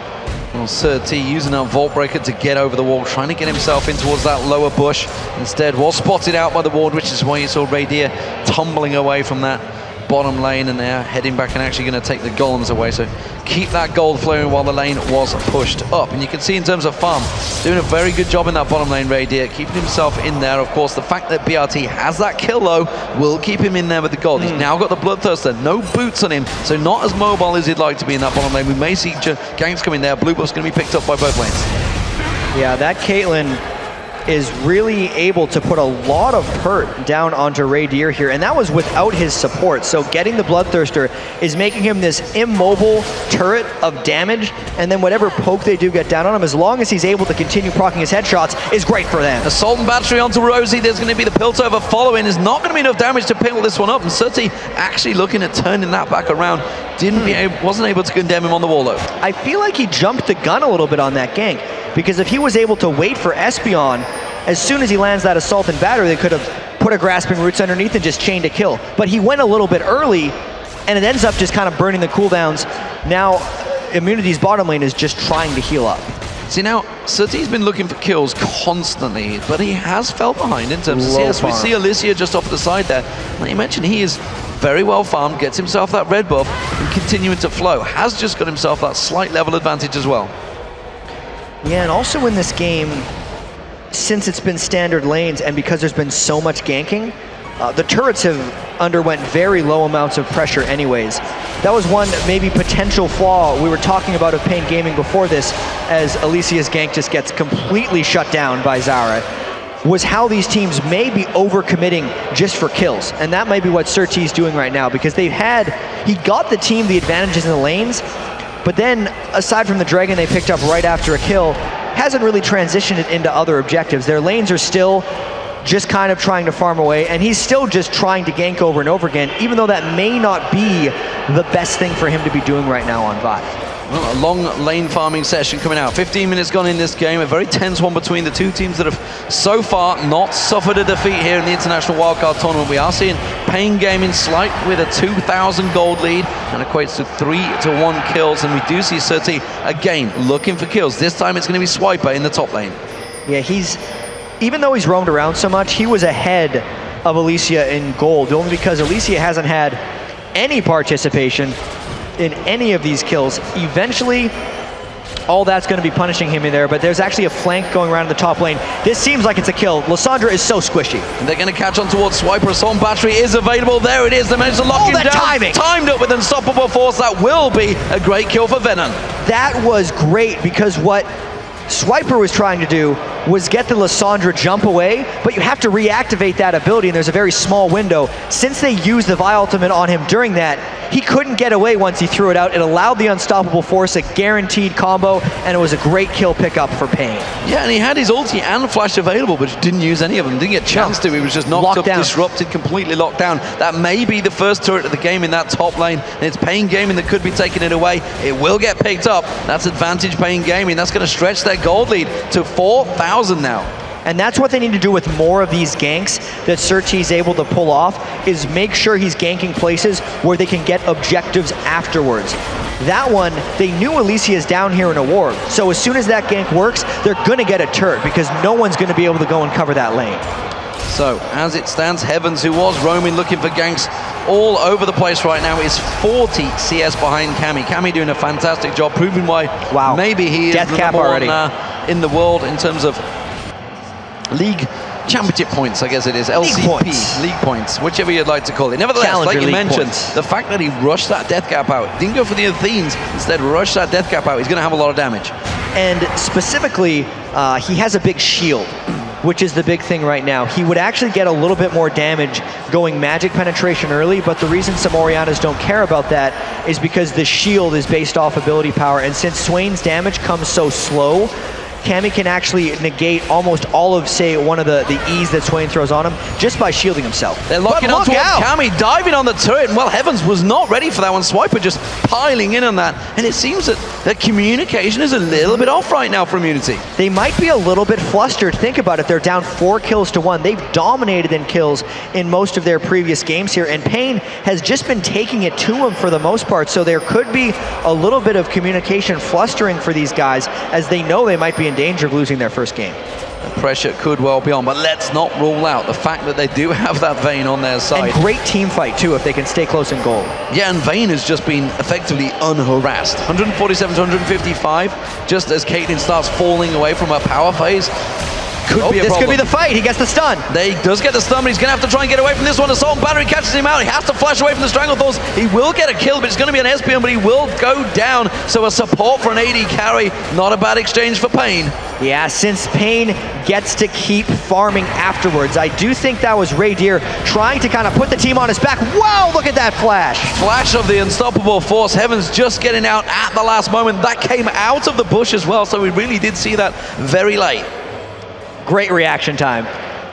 Well, Surti using our Vault Breaker to get over the wall, trying to get himself in towards that lower bush. Instead, was spotted out by the ward, which is why you saw Radier tumbling away from that bottom lane, and they're heading back and actually going to take the golems away. So keep that gold flowing while the lane was pushed up. And you can see in terms of farm, doing a very good job in that bottom lane, Radier, keeping himself in there. Of course, the fact that BRT has that kill low will keep him in there with the gold. He's now got the Bloodthirster, no boots on him, so not as mobile as he'd like to be in that bottom lane. We may see ganks coming there. Blue buff's going to be picked up by both lanes. Yeah, that Caitlyn is really able to put a lot of hurt down onto Radier here, and that was without his support. So getting the Bloodthirster is making him this immobile turret of damage, and then whatever poke they do get down on him, as long as he's able to continue proccing his headshots, is great for them. Assault and Battery onto Rosie. There's going to be the Piltover following. There's not going to be enough damage to pickle this one up, and Surti actually looking at turning that back around. Wasn't able to condemn him on the wall though. I feel like he jumped the gun a little bit on that gank, because if he was able to wait for Espeon, as soon as he lands that Assault and Battery, they could have put a Grasping Roots underneath and just chained a kill. But he went a little bit early, and it ends up just kind of burning the cooldowns. Now, Immunity's bottom lane is just trying to heal up. See now, Surti's been looking for kills constantly, but he has fell behind in terms of CS. We see Alicia just off the side there. Like you mentioned, he is very well farmed, gets himself that red buff, and continuing to flow. Has just got himself that slight level advantage as well. Yeah, and also in this game, since it's been standard lanes and because there's been so much ganking, the turrets have underwent very low amounts of pressure anyways. That was one maybe potential flaw we were talking about of Pain Gaming before this, as Alicia's gank just gets completely shut down by Zara, was how these teams may be overcommitting just for kills. And that might be what Surti's doing right now, because he got the team the advantages in the lanes, but then aside from the Dragon they picked up right after a kill, hasn't really transitioned it into other objectives. Their lanes are still just kind of trying to farm away, and he's still just trying to gank over and over again, even though that may not be the best thing for him to be doing right now on Vi. Well, a long lane farming session coming out. 15 minutes gone in this game. A very tense one between the two teams that have so far not suffered a defeat here in the International Wildcard Tournament. We are seeing Pain Gaming slight with a 2,000 gold lead and equates to 3-1 kills. And we do see Surti again looking for kills. This time it's going to be Swiper in the top lane. Yeah, even though he's roamed around so much, he was ahead of Alicia in gold, only because Alicia hasn't had any participation in any of these kills. Eventually, all that's going to be punishing him in there, but there's actually a flank going around in the top lane. This seems like it's a kill. Lysandra is so squishy. And they're going to catch on towards Swiper. Assault Battery is available. There it is. They managed to lock him down. Timing. Timed up with Unstoppable Force. That will be a great kill for Venom. That was great, because what Swiper was trying to do was get the Lysandra jump away, but you have to reactivate that ability, and there's a very small window. Since they used the Vi ultimate on him during that, he couldn't get away once he threw it out. It allowed the Unstoppable Force a guaranteed combo, and it was a great kill pickup for Pain. Yeah, and he had his ulti and flash available, but didn't use any of them. Didn't get a chance to. He was just knocked up, disrupted, completely locked down. That may be the first turret of the game in that top lane, and it's Pain Gaming that could be taking it away. It will get picked up. That's advantage Pain Gaming. That's going to stretch their gold lead to 4,000 now. And that's what they need to do with more of these ganks that Surti's able to pull off, is make sure he's ganking places where they can get objectives afterwards. That one, they knew Alicia's down here in a ward, so as soon as that gank works, they're going to get a turret, because no one's going to be able to go and cover that lane. So, as it stands, Heavens, who was roaming looking for ganks all over the place right now, is 40 CS behind Cammy. Cammy doing a fantastic job, proving why maybe he is the number one in the world in terms of league championship points, I guess it is. LCP, league points, whichever you'd like to call it. Nevertheless, Challenger like you mentioned, points. the fact that he rushed that death cap out, didn't go for the Athenes, instead rushed that death cap out, he's going to have a lot of damage. And specifically, he has a big shield, which is the big thing right now. He would actually get a little bit more damage going magic penetration early, but the reason some Oriannas don't care about that is because the shield is based off ability power, and since Swain's damage comes so slow, Cammy can actually negate almost all of, say, one of the E's that Swain throws on him just by shielding himself. They're locking on towards Cammy, diving on the turret, and well, Heavens was not ready for that one. Swiper just piling in on that, and it seems that the communication is a little bit off right now for Immunity. They might be a little bit flustered. Think about it, they're down 4 kills to 1. They've dominated in kills in most of their previous games here, and Pain has just been taking it to him for the most part, so there could be a little bit of communication flustering for these guys as they know they might be in danger of losing their first game. The pressure could well be on, but let's not rule out the fact that they do have that Vayne on their side. And great team fight too if they can stay close in goal. Yeah, and Vayne has just been effectively unharassed. 147 to 155, just as Caitlyn starts falling away from her power phase. This could be the fight. He gets the stun. He does get the stun, but he's going to have to try and get away from this one. Assault Battery catches him out. He has to flash away from the Stranglethorns. He will get a kill, but it's going to be an Espion, but he will go down. So a support for an AD carry. Not a bad exchange for Pain. Yeah, since Pain gets to keep farming afterwards. I do think that was Raydir trying to kind of put the team on his back. Wow, look at that flash. Flash of the unstoppable force. Heavens just getting out at the last moment. That came out of the bush as well, so we really did see that very late. Great reaction time.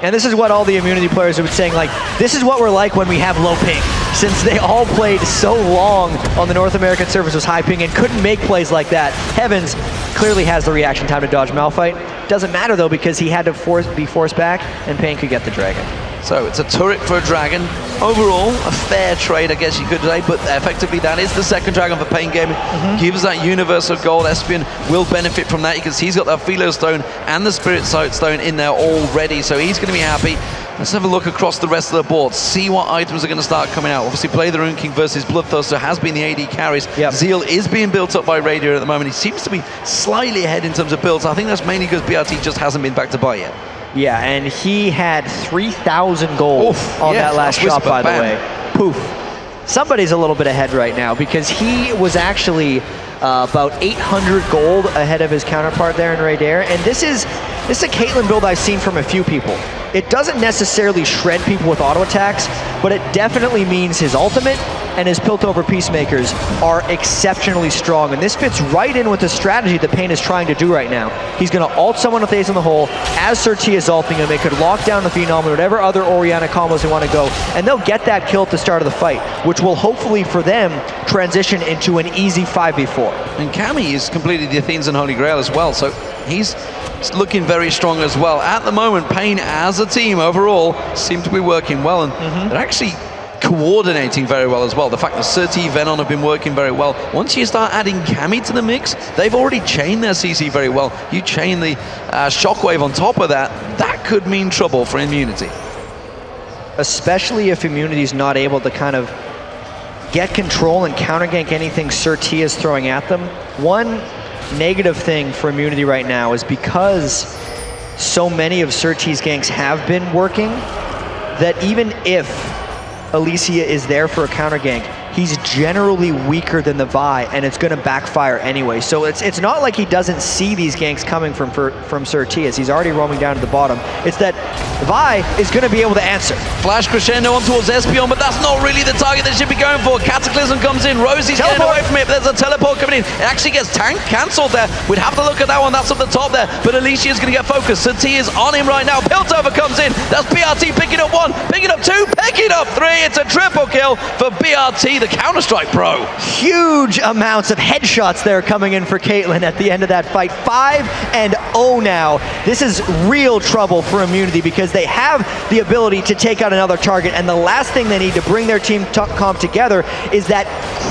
And this is what all the Immunity players have been saying, like, this is what we're like when we have low ping. Since they all played so long on the North American servers with high ping and couldn't make plays like that, Heavens clearly has the reaction time to dodge Malphite. Doesn't matter though, because he had to be forced back and Pain could get the Dragon. So it's a turret for a Dragon. Overall, a fair trade, I guess you could say, but effectively that is the second Dragon for Pain Gaming. Gives that universal gold. Espion will benefit from that because he's got that Philo Stone and the Spirit Sight Stone in there already, so he's going to be happy. Let's have a look across the rest of the board, see what items are going to start coming out. Obviously, Play the Rune King versus Bloodthirster has been the AD carries. Zeal is being built up by Raydir at the moment. He seems to be slightly ahead in terms of builds. I think that's mainly because BRT just hasn't been back to buy yet. Yeah, and he had 3,000 gold on that last shot, by the way. Poof. Somebody's a little bit ahead right now because he was actually about 800 gold ahead of his counterpart there in Raydir. And this is a Caitlyn build I've seen from a few people. It doesn't necessarily shred people with auto attacks, but it definitely means his ultimate and his Piltover Peacemakers are exceptionally strong. And this fits right in with the strategy that Pain is trying to do right now. He's going to ult someone with Ace in the hole as Sir T is ulting him. They could lock down the Phenom and whatever other Orianna combos they want to go. And they'll get that kill at the start of the fight, which will hopefully for them transition into an easy 5v4. And Cammy is completed the Athenes and Holy Grail as well, so he's looking very strong as well. At the moment, Pain as a team overall seem to be working well, and they're actually coordinating very well as well. The fact that Sir T, Venom have been working very well. Once you start adding Cammy to the mix, they've already chained their CC very well. You chain the Shockwave on top of that, that could mean trouble for Immunity. Especially if Immunity's not able to kind of get control and counter-gank anything Sir T is throwing at them. One negative thing for Immunity right now is because so many of Sir T's ganks have been working, that even if Alicia is there for a counter gank, he's generally weaker than the Vi, and it's going to backfire anyway. So it's not like he doesn't see these ganks coming from Sir T, as he's already roaming down to the bottom. It's that Vi is going to be able to answer. Flash crescendo on towards Espion, but that's not really the target they should be going for. Cataclysm comes in, Rosie's getting away from it, but there's a teleport coming in. It actually gets tank cancelled there. We'd have to look at that one, that's up the top there, but Alicia's going to get focused. Sir T is on him right now. Piltover comes in, that's BRT picking up 1, picking up 2, picking up 3. It's a triple kill for BRT, the Counter-Strike pro. Huge amounts of headshots there coming in for Caitlyn at the end of that fight. 5-0 now. This is real trouble for Immunity because they have the ability to take out another target, and the last thing they need to bring their team comp together is that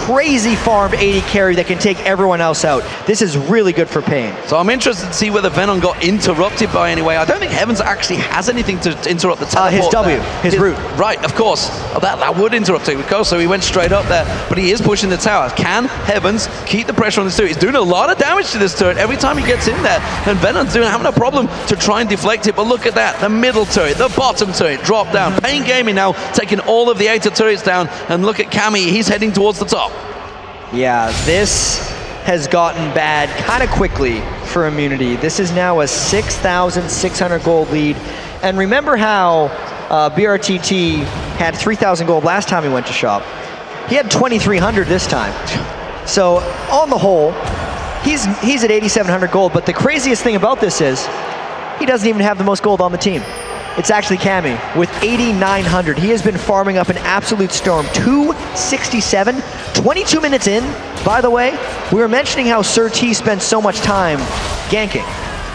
crazy farmed AD carry that can take everyone else out. This is really good for Pain. So I'm interested to see whether Venom got interrupted by anyway. I don't think Heavens actually has anything to interrupt the teleport. His W, his root. Right, of course. That would interrupt it, of course, so he went straight up there, but he is pushing the tower. Can Heavens keep the pressure on this turret? He's doing a lot of damage to this turret every time he gets in there, and Venom's having a problem to try and deflect it, but look at that. The middle turret, the bottom turret, drop down. Pain Gaming now taking all of the 8 turrets down, and look at Cammy, he's heading towards the top. Yeah, this has gotten bad kind of quickly for Immunity. This is now a 6,600 gold lead, and remember how BRTT had 3,000 gold last time he went to shop. He had 2,300 this time. So on the whole, he's at 8,700 gold, but the craziest thing about this is he doesn't even have the most gold on the team. It's actually Cammy with 8,900. He has been farming up an absolute storm. 267, 22 minutes in. By the way, we were mentioning how Sir T spent so much time ganking,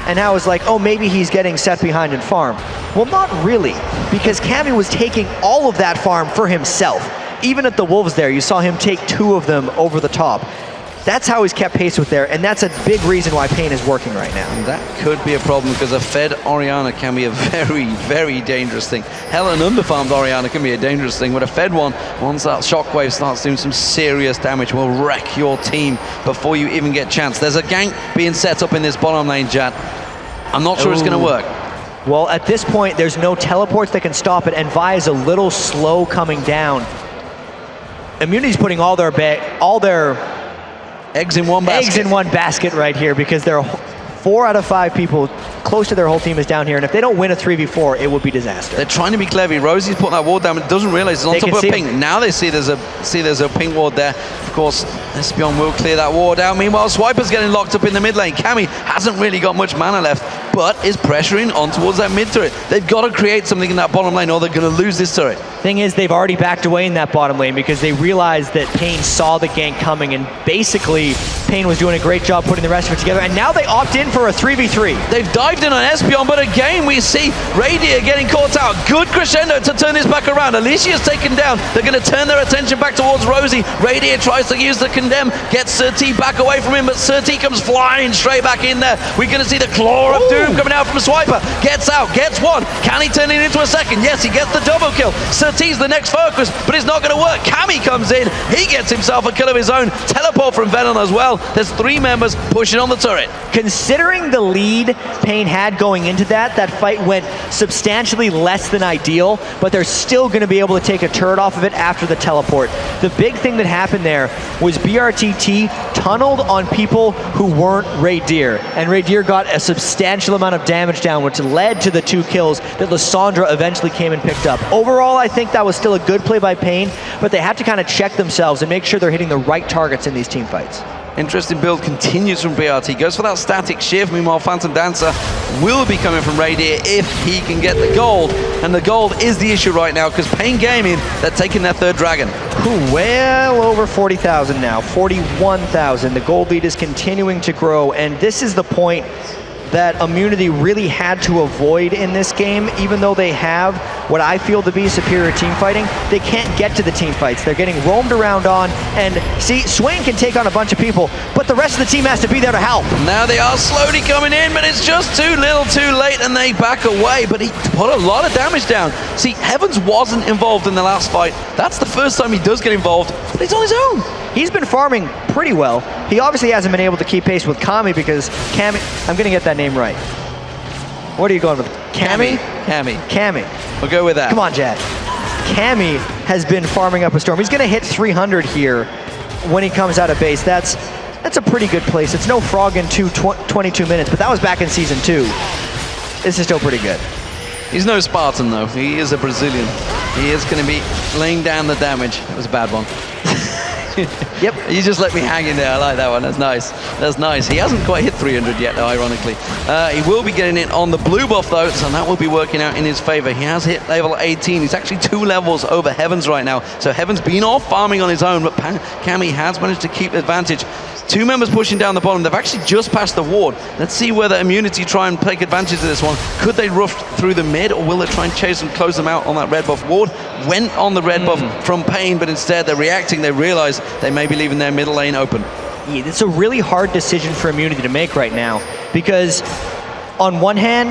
and how it's like, oh, maybe he's getting set behind in farm. Well, not really, because Cammy was taking all of that farm for himself. Even at the Wolves there, you saw him take 2 of them over the top. That's how he's kept pace with there, and that's a big reason why Pain is working right now. And that could be a problem, because a fed Orianna can be a very, very dangerous thing. Hell, an underfarmed Orianna can be a dangerous thing, but a fed one, once that shockwave starts doing some serious damage, will wreck your team before you even get a chance. There's a gank being set up in this bottom lane, chat. I'm not sure it's going to work. Well, at this point, there's no teleports that can stop it, and Vi is a little slow coming down. Immunity's putting all their eggs in one basket. Eggs in one basket right here, because they're 4 out of 5 people close to their whole team is down here, and if they don't win a 3v4, it would be disaster. They're trying to be clever. Rosie's putting that ward down, but doesn't realize it's on top of a ping. Now they see there's a ping ward there. Of course, Espion will clear that ward out. Meanwhile, Swiper's getting locked up in the mid lane. Cammy hasn't really got much mana left, but is pressuring on towards that mid turret. They've got to create something in that bottom lane, or they're going to lose this turret. Thing is, they've already backed away in that bottom lane because they realized that Pain saw the gank coming, and basically Pain was doing a great job putting the rest of it together, and now they opt in for a 3v3. They've dived in on Espion, but again we see Radier getting caught out. Good crescendo to turn this back around. Alicia's taken down. They're going to turn their attention back towards Rosie. Radier tries to use the condemn, gets Sir T back away from him, but Sir T comes flying straight back in there. We're going to see the Claw of Doom coming out from Swiper. Gets out, gets one. Can he turn it into a second? Yes, he gets the double kill. Sir T's the next focus, but it's not going to work. Cammy comes in. He gets himself a kill of his own. Teleport from Venom as well. There's 3 members pushing on the turret. Considering the lead Pain had going into that fight went substantially less than ideal, but they're still going to be able to take a turret off of it after the teleport. The big thing that happened there was BRTT tunneled on people who weren't Radier, and Radier got a substantial amount of damage down, which led to the 2 kills that Lissandra eventually came and picked up. Overall, I think that was still a good play by Pain, but they have to kind of check themselves and make sure they're hitting the right targets in these team fights. Interesting build continues from BRT. Goes for that static shift. Meanwhile, Phantom Dancer will be coming from Radier if he can get the gold. And the gold is the issue right now, because Pain Gaming, they're taking their 3rd dragon. Well over 40,000 now, 41,000. The gold lead is continuing to grow, and this is the point that Immunity really had to avoid in this game. Even though they have what I feel to be superior team fighting, they can't get to the team fights. They're getting roamed around on, and see, Swain can take on a bunch of people, but the rest of the team has to be there to help. Now they are slowly coming in, but it's just too little too late, and they back away, but he put a lot of damage down. See, Heavens wasn't involved in the last fight. That's the first time he does get involved, but he's on his own. He's been farming pretty well. He obviously hasn't been able to keep pace with Kami, because Kami, I'm gonna get that name right. What are you going with? Kami? Kami. We'll go with that. Come on, Jad. Kami has been farming up a storm. He's gonna hit 300 here when he comes out of base. That's a pretty good place. It's no Frog in 22 minutes, but that was back in Season 2. This is still pretty good. He's no Spartan though. He is a Brazilian. He is gonna be laying down the damage. That was a bad one. Yep. You just let me hang in there. I like that one. That's nice. That's nice. He hasn't quite hit 300 yet, though, ironically. He will be getting it on the blue buff, though, so that will be working out in his favor. He has hit level 18. He's actually 2 levels over Heavens right now. So Heavens been off farming on his own, but Cammy has managed to keep the advantage. 2 members pushing down the bottom. They've actually just passed the ward. Let's see whether Immunity try and take advantage of this one. Could they rush through the mid, or will they try and chase and close them out on that red buff? Ward went on the red buff from Pain, but instead they're reacting. They realize they may be leaving their middle lane open. Yeah, it's a really hard decision for Immunity to make right now, because on one hand,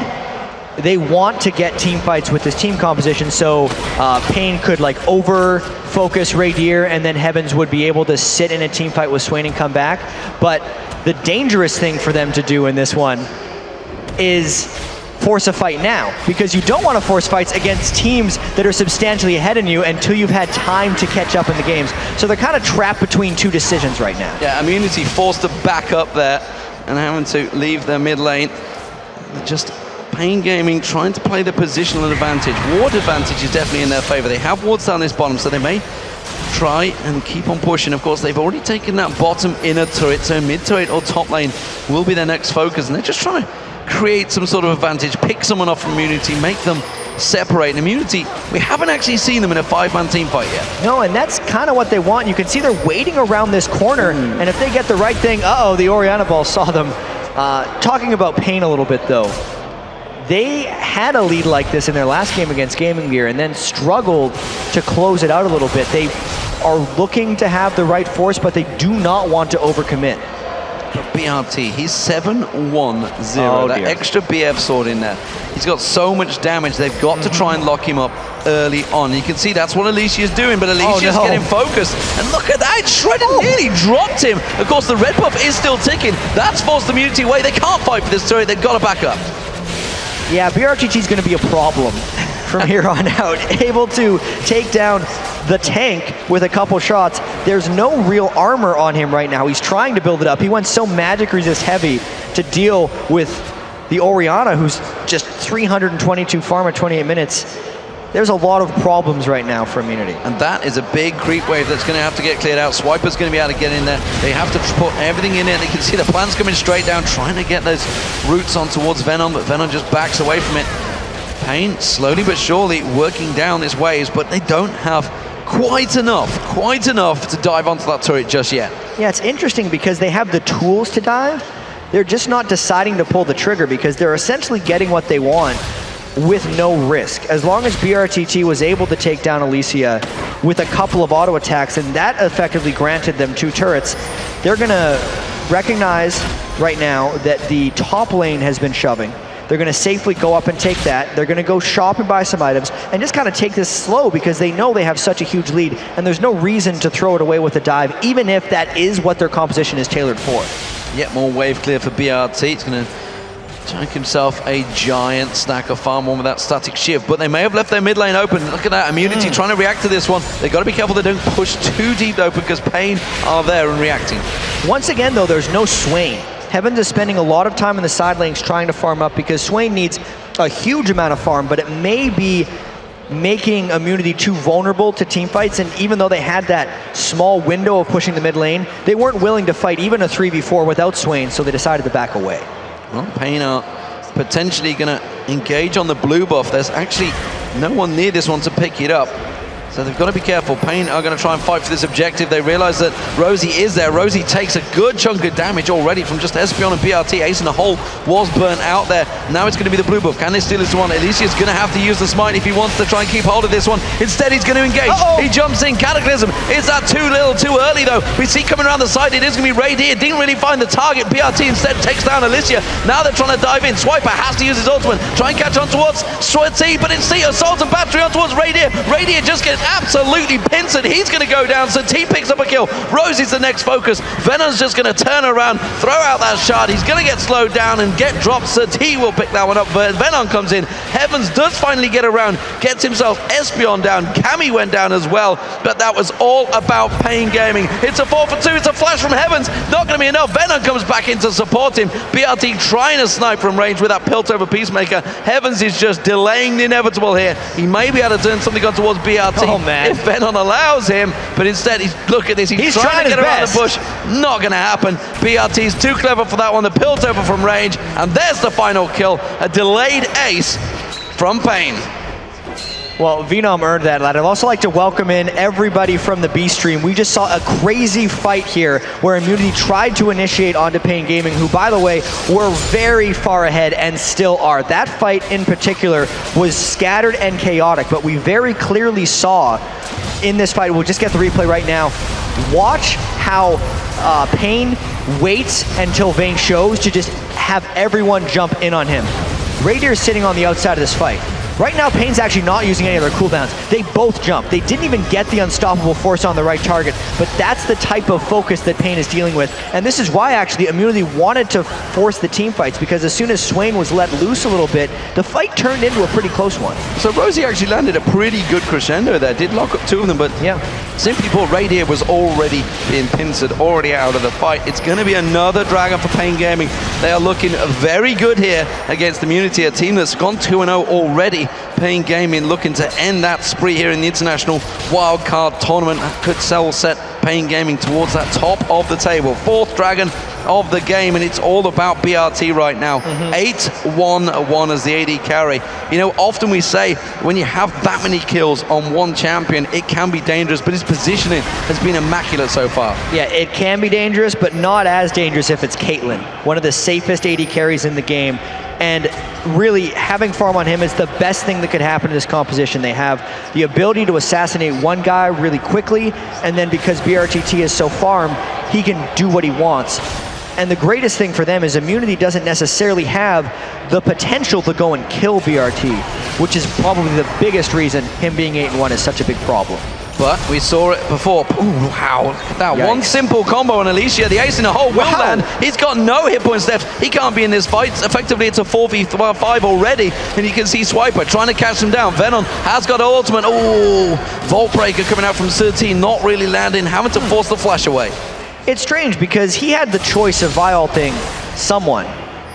they want to get team fights with this team composition, so Pain could like over-focus Radier, and then Heavens would be able to sit in a team fight with Swain and come back. But the dangerous thing for them to do in this one is force a fight now, because you don't want to force fights against teams that are substantially ahead of you until you've had time to catch up in the games. So they're kind of trapped between 2 decisions right now. Yeah, Immunity forced to back up there and having to leave their mid lane. Just Pain Gaming trying to play the positional advantage. Ward advantage is definitely in their favor. They have wards down this bottom, so they may try and keep on pushing. Of course, they've already taken that bottom inner turret, so mid turret or top lane will be their next focus, and they're just trying to create some sort of advantage, pick someone off from Immunity, make them separate. And Immunity, we haven't actually seen them in a 5-man team fight yet. No, and that's kind of what they want. You can see they're waiting around this corner, and if they get the right thing, the Orianna ball saw them. Talking about Pain a little bit, though. They had a lead like this in their last game against Gaming Gear and then struggled to close it out a little bit. They are looking to have the right force, but they do not want to overcommit. But BRT, he's 7-1-0. That dear. extra BF sword in there. He's got so much damage. They've got to try and lock him up early on. You can see that's what Alicia's doing, but Alicia's getting focused. And look at that, Shredder nearly dropped him. Of course, the red buff is still ticking. That's forced the Immunity away. They can't fight for this turret. They've got to back up. Yeah, BRTT is going to be a problem from here on out. Able to take down the tank with a couple shots. There's no real armor on him right now. He's trying to build it up. He went so magic resist heavy to deal with the Orianna, who's just 322 farm at 28 minutes. There's a lot of problems right now for Immunity. And that is a big creep wave that's going to have to get cleared out. Swiper's going to be able to get in there. They have to put everything in it. You can see the plants coming straight down, trying to get those roots on towards Venom, but Venom just backs away from it. Pain, slowly but surely, working down his waves, but they don't have quite enough to dive onto that turret just yet. Yeah, it's interesting because they have the tools to dive. They're just not deciding to pull the trigger because they're essentially getting what they want with no risk. As long as BRTT was able to take down Alicia with a couple of auto attacks, and that effectively granted them 2 turrets, they're gonna recognize right now that the top lane has been shoving. They're gonna safely go up and take that. They're gonna go shop and buy some items and just kind of take this slow because they know they have such a huge lead and there's no reason to throw it away with a dive, even if that is what their composition is tailored for. Yet more wave clear for BRT. It's gonna take himself a giant stack of farm one with that static shift, but they may have left their mid lane open. Look at that, Immunity trying to react to this one. They've got to be careful they don't push too deep open because Pain are there and reacting. Once again though, there's no Swain. Heavens is spending a lot of time in the side lanes trying to farm up because Swain needs a huge amount of farm, but it may be making Immunity too vulnerable to team fights, and even though they had that small window of pushing the mid lane, they weren't willing to fight even a 3v4 without Swain, so they decided to back away. Well, Pain are potentially going to engage on the blue buff. There's actually no one near this one to pick it up. So they've got to be careful. Pain are going to try and fight for this objective. They realize that Rosie is there. Rosie takes a good chunk of damage already from just Espion and BRT. Ace in the hole was burnt out there. Now it's going to be the blue buff. Can they steal this one? Alicia's going to have to use the smite if he wants to try and keep hold of this one. Instead, he's going to engage. He jumps in. Cataclysm. Is that too little, too early, though? We see coming around the side, it is going to be Raid here. Didn't really find the target. BRT instead takes down Alicia. Now they're trying to dive in. Swiper has to use his ultimate. Try and catch on towards Sweaty, but it's the Assault and Battery on towards Raid here. Raid here just gets absolutely pincered. He's going to go down, so T picks up a kill. Rosie's the next focus. Venom's just going to turn around, throw out that shard. He's going to get slowed down and get dropped, so T will pick that one up. But Venom comes in. Heavens does finally get around, gets himself Espion down. Cammy went down as well, but that was all about Pain Gaming. It's a 4 for 2. It's a flash from Heavens. Not going to be enough. Venom comes back in to support him. BRT trying to snipe from range with that Piltover Peacemaker. Heavens is just delaying the inevitable here. He may be able to turn something on towards BRT. Oh, man. If Venom allows him, but instead look at this, he's trying to get around the bush. Not going to happen. BRT's too clever for that one. The Piltover from range, and there's the final kill. A delayed ace from Pain. Well, Venom earned that, lad. I'd also like to welcome in everybody from the B stream. We just saw a crazy fight here where Immunity tried to initiate onto Pain Gaming, who, by the way, were very far ahead and still are. That fight in particular was scattered and chaotic, but we very clearly saw in this fight, we'll just get the replay right now, watch how Pain waits until Vayne shows to just have everyone jump in on him. Radier is sitting on the outside of this fight. Right now, Pain's actually not using any of their cooldowns. They both jump. They didn't even get the unstoppable force on the right target, but that's the type of focus that Pain is dealing with. And this is why, actually, Immunity wanted to force the team fights, because as soon as Swain was let loose a little bit, the fight turned into a pretty close one. So Rosie actually landed a pretty good crescendo there. Did lock up 2 of them, but simply put, Radier was already being pincered, already out of the fight. It's going to be another Dragon for Pain Gaming. They are looking very good here against Immunity, a team that's gone 2-0 already. already. Pain Gaming looking to end that spree here in the International Wildcard Tournament. Could set Pain Gaming towards that top of the table. 4th Dragon of the game, and it's all about BRT right now. 8-1-1 as the AD carry. You know, often we say when you have that many kills on one champion, it can be dangerous, but his positioning has been immaculate so far. Yeah, it can be dangerous, but not as dangerous if it's Caitlyn, one of the safest AD carries in the game. And really, having farm on him is the best thing that could happen to this composition. They have the ability to assassinate one guy really quickly, and then because BRTT is so farmed, he can do what he wants. And the greatest thing for them is Immunity doesn't necessarily have the potential to go and kill BRT, which is probably the biggest reason him being 8-1 is such a big problem. But we saw it before. Ooh, wow, look at that. Yikes. One simple combo on Alicia, the ace in the hole will land. He's got no hit points left. He can't be in this fight. Effectively, it's a 4v5 already. And you can see Swiper trying to catch him down. Venom has got ultimate. Oh, Vault Breaker coming out from 13, not really landing, having to force the flash away. It's strange because he had the choice of Vi-ulting someone,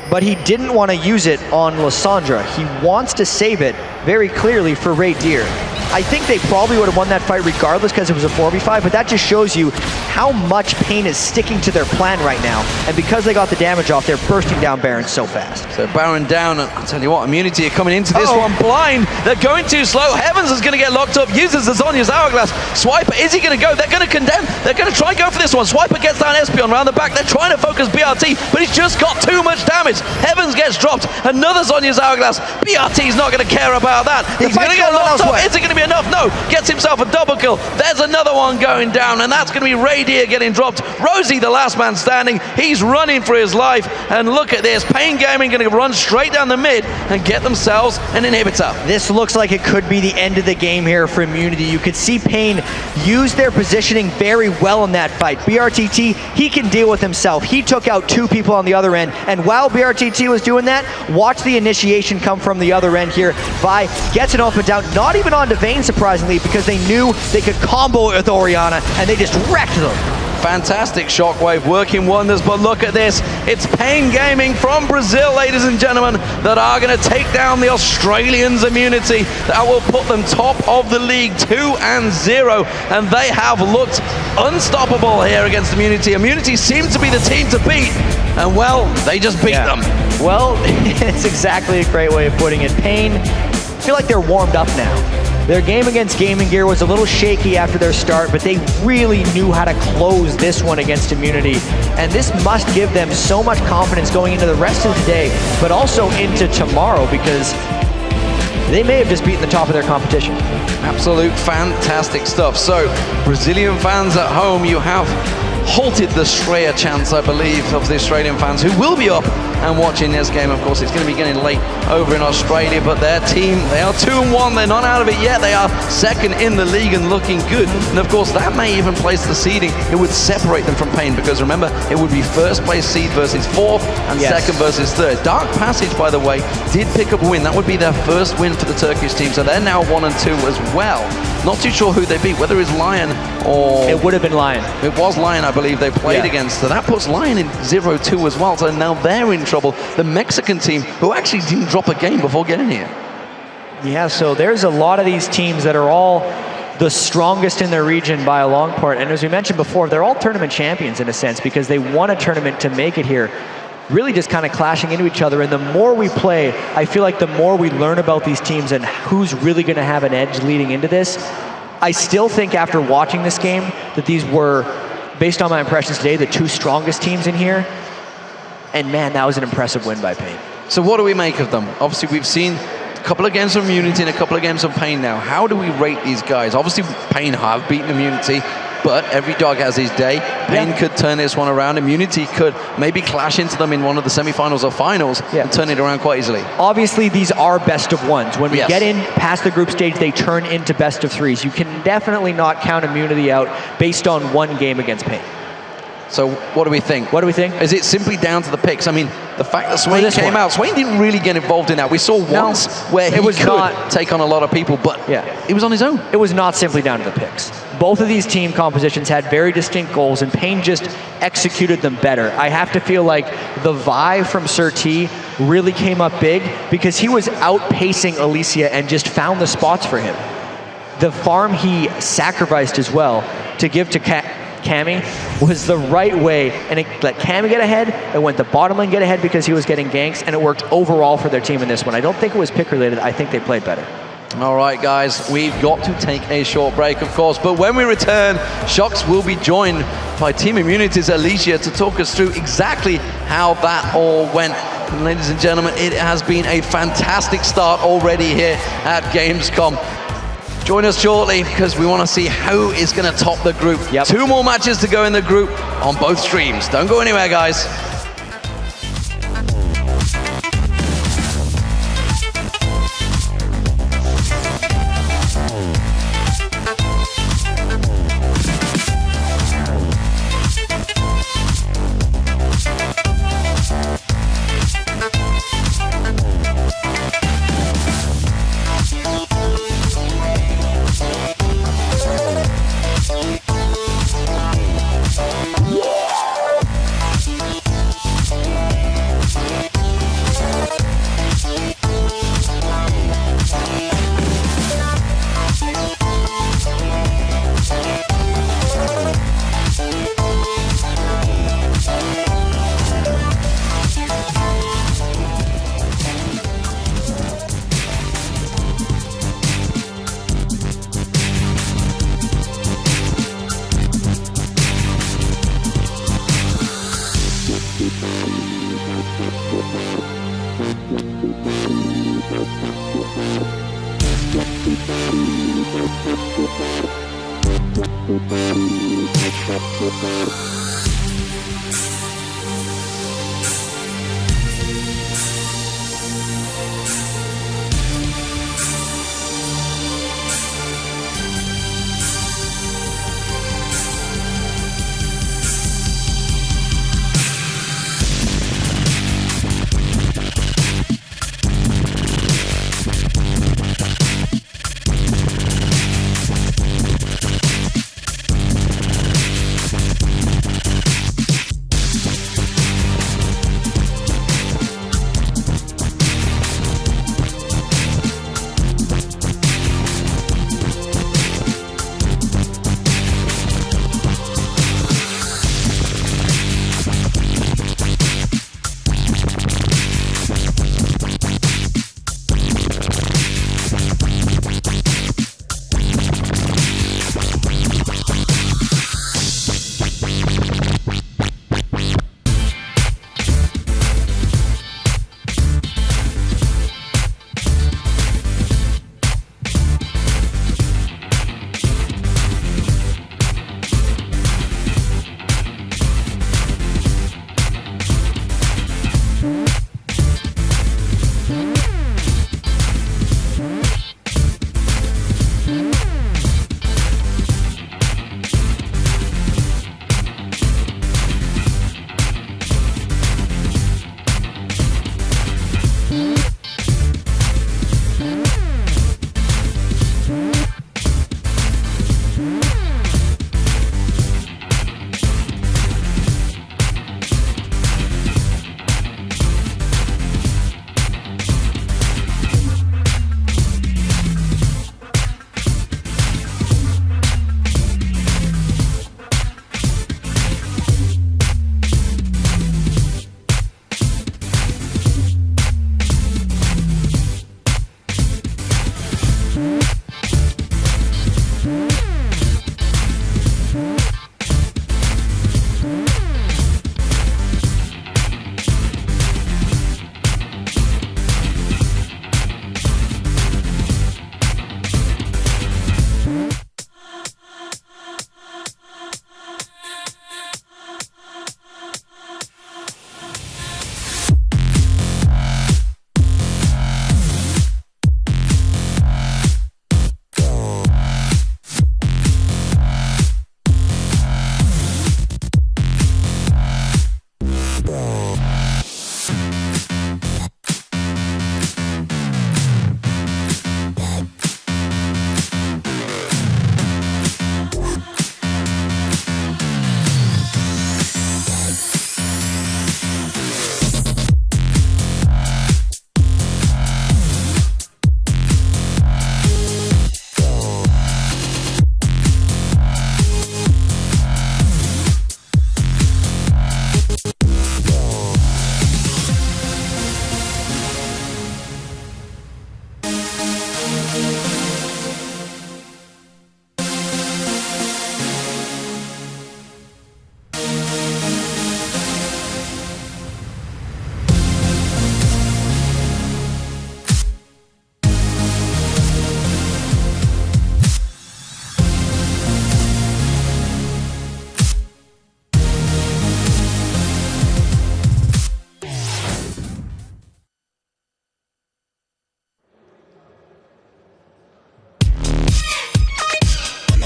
but he didn't want to use it on Lysandra. He wants to save it very clearly for Ray Deer. I think they probably would have won that fight regardless because it was a 4v5, but that just shows you how much Pain is sticking to their plan right now. And because they got the damage off, they're bursting down Baron so fast. So Baron down, and I'll tell you what, Immunity are coming into this one blind. They're going too slow. Heavens is going to get locked up, uses the Zhonya's Hourglass. Swiper, is he going to go? They're going to condemn. They're going to try and go for this one. Swiper gets down Espion around the back. They're trying to focus BRT, but he's just got too much damage. Heavens gets dropped. Another Zhonya's Hourglass. BRT's not going to care about that. He's going to get locked up. Is it going to be enough? No. Gets himself a double kill. There's another one going down, and that's going to be Ray Deer getting dropped. Rosie, the last man standing. He's running for his life, and look at this. Pain Gaming going to run straight down the mid and get themselves an inhibitor. This looks like it could be the end of the game here for Immunity. You could see Pain use their positioning very well in that fight. BRTT, he can deal with himself. He took out 2 people on the other end, and while BRTT was doing that, watch the initiation come from the other end here. Vi gets an ultimate down, not even onto Vayne, surprisingly, because they knew they could combo it with Orianna, and they just wrecked them. Fantastic shockwave, working wonders, but look at this. It's Pain Gaming from Brazil, ladies and gentlemen, that are going to take down the Australians' Immunity. That will put them top of the league, 2-0, and they have looked unstoppable here against Immunity. Immunity seems to be the team to beat, and well, they just beat them. Well, it's exactly a great way of putting it. Pain, I feel like they're warmed up now. Their game against Gaming Gear was a little shaky after their start, but they really knew how to close this one against Immunity. And this must give them so much confidence going into the rest of the day, but also into tomorrow, because they may have just beaten the top of their competition. Absolute fantastic stuff. So, Brazilian fans at home, you have halted the Straya chance, I believe, of the Australian fans who will be up and watching this game. Of course, it's going to be getting late over in Australia, but their team, they are 2-1. They're not out of it yet. They are second in the league and looking good. And of course, that may even place the seeding. It would separate them from Pain, because remember, it would be first place seed versus 4th and second versus 3rd. Dark Passage, by the way, did pick up a win. That would be their first win for the Turkish team, so they're now 1-2 as well. Not too sure who they beat, whether it's Lion or... It would have been Lion. It was Lion, I believe, they played against. So that puts Lion in 0-2 as well, so now they're in trouble. The Mexican team, who actually didn't drop a game before getting here. Yeah, so there's a lot of these teams that are all the strongest in their region by a long part. And as we mentioned before, they're all tournament champions in a sense, because they won a tournament to make it here. Really just kind of clashing into each other. And the more we play, I feel like the more we learn about these teams and who's really going to have an edge leading into this. I still think after watching this game that these were, based on my impressions today, the 2 strongest teams in here. And man, that was an impressive win by Pain. So what do we make of them? Obviously, we've seen a couple of games of Immunity and a couple of games of Pain now. How do we rate these guys? Obviously, Pain have beaten Immunity, but every dog has his day. Pain could turn this one around. Immunity could maybe clash into them in one of the semifinals or finals and turn it around quite easily. Obviously, these are best of ones. When we get in past the group stage, they turn into best of 3s. You can definitely not count Immunity out based on one game against Pain. So what do we think? What do we think? Is it simply down to the picks? I mean, the fact that Swain came out, Swain didn't really get involved in that. We saw once where he could take on a lot of people, but he was on his own. It was not simply down to the picks. Both of these team compositions had very distinct goals, and Pain just executed them better. I have to feel like the Vi from Sir T really came up big because he was outpacing Alicia and just found the spots for him. The farm he sacrificed as well to give to Cammy was the right way, and it let Cammy get ahead. It went the bottom lane get ahead because he was getting ganks, and it worked overall for their team in this one. I don't think it was pick related. I think they played better. All right, guys, we've got to take a short break, of course, but when we return, Shox will be joined by Team Immunity's Alicia to talk us through exactly how that all went. And ladies and gentlemen, it has been a fantastic start already here at Gamescom. Join us shortly because we want to see who is going to top the group. 2 more matches to go in the group on both streams. Don't go anywhere, guys.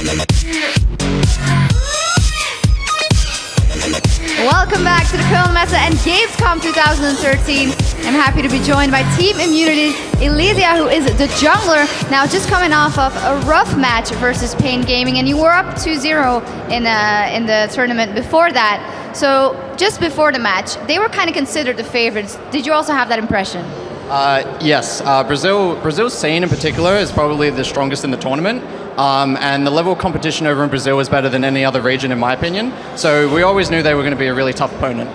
Welcome back to the Köln Messe and Gamescom 2013. I'm happy to be joined by Team Immunity, Elysia, who is the jungler, now just coming off of a rough match versus Pain Gaming, and you were up 2-0 in the tournament before that. So just before the match, they were kind of considered the favorites. Did you also have that impression? Yes, Brazil's scene in particular is probably the strongest in the tournament. And the level of competition over in Brazil is better than any other region, in my opinion. So we always knew they were going to be a really tough opponent.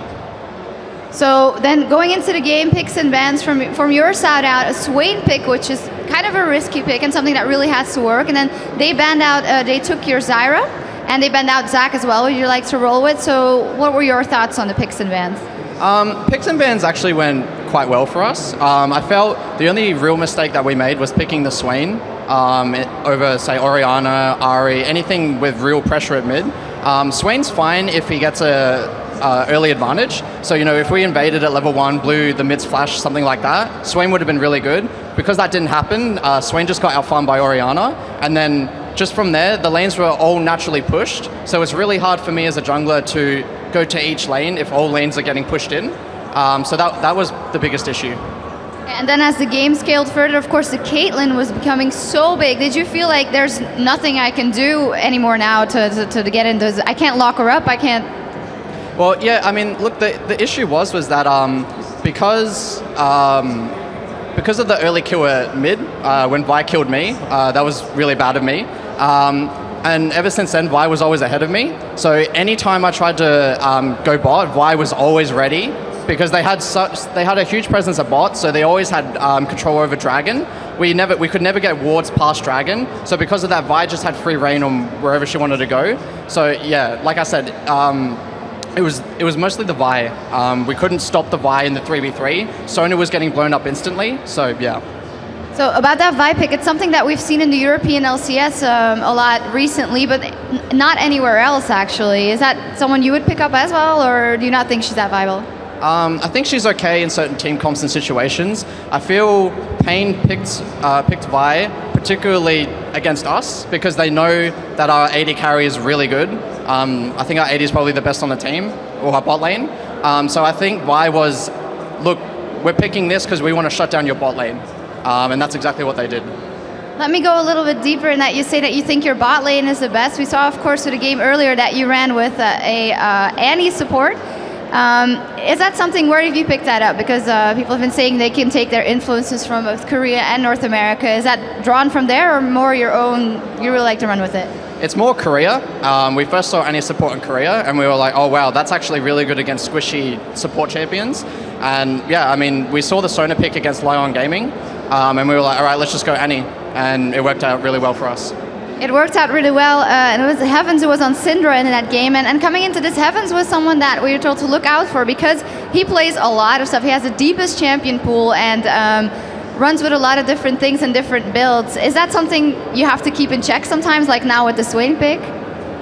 So then going into the game, picks and bans from your side out, a Swain pick, which is kind of a risky pick and something that really has to work. And then they banned out, they took your Zyra, and they banned out Zac as well, who you like to roll with. So what were your thoughts on the picks and bans? Picks and bans actually went quite well for us. I felt the only real mistake that we made was picking the Swain over, say, Orianna, Ahri, anything with real pressure at mid. Swain's fine if he gets a early advantage. So, you know, if we invaded at level 1, blew the mid's flash, something like that, Swain would have been really good. Because that didn't happen, Swain just got outfarmed by Orianna, and then just from there, the lanes were all naturally pushed. So it's really hard for me as a jungler to go to each lane if all lanes are getting pushed in. So that was the biggest issue. And then as the game scaled further, of course, the Caitlyn was becoming so big. Did you feel like there's nothing I can do anymore now to get in those? I can't lock her up, I can't... Well, yeah, I mean, look, the issue was that because of the early kill at mid, when Vi killed me, that was really bad of me. And ever since then, Vi was always ahead of me. So anytime I tried to go bot, Vi was always ready. Because they had a huge presence at bot, so they always had control over Dragon. We could never get wards past Dragon, so because of that, Vi just had free reign on wherever she wanted to go. So yeah, like I said, it was mostly the Vi. We couldn't stop the Vi in the 3v3. Sona was getting blown up instantly, so yeah. So about that Vi pick, it's something that we've seen in the European LCS a lot recently, but not anywhere else actually. Is that someone you would pick up as well, or do you not think she's that viable? I think she's okay in certain team comps and situations. I feel Pain picked Vi particularly against us because they know that our AD carry is really good. I think our AD is probably the best on the team, or our bot lane. So I think Vi was, look, we're picking this because we want to shut down your bot lane. And that's exactly what they did. Let me go a little bit deeper in that. You say that you think your bot lane is the best. We saw, of course, with the game earlier that you ran with a Annie support. Is that something, where have you picked that up? Because people have been saying they can take their influences from both Korea and North America. Is that drawn from there, or more your own, you really like to run with it? It's more Korea. We first saw Annie support in Korea, and we were like, oh wow, that's actually really good against squishy support champions. And yeah, I mean, we saw the Sona pick against Lion Gaming, and we were like, all right, let's just go Annie. And it worked out really well for us. It worked out really well, and it was Heavens who was on Syndra in that game, and coming into this, Heavens was someone that we were told to look out for because he plays a lot of stuff. He has the deepest champion pool and runs with a lot of different things and different builds. Is that something you have to keep in check sometimes, like now with the Swain pick?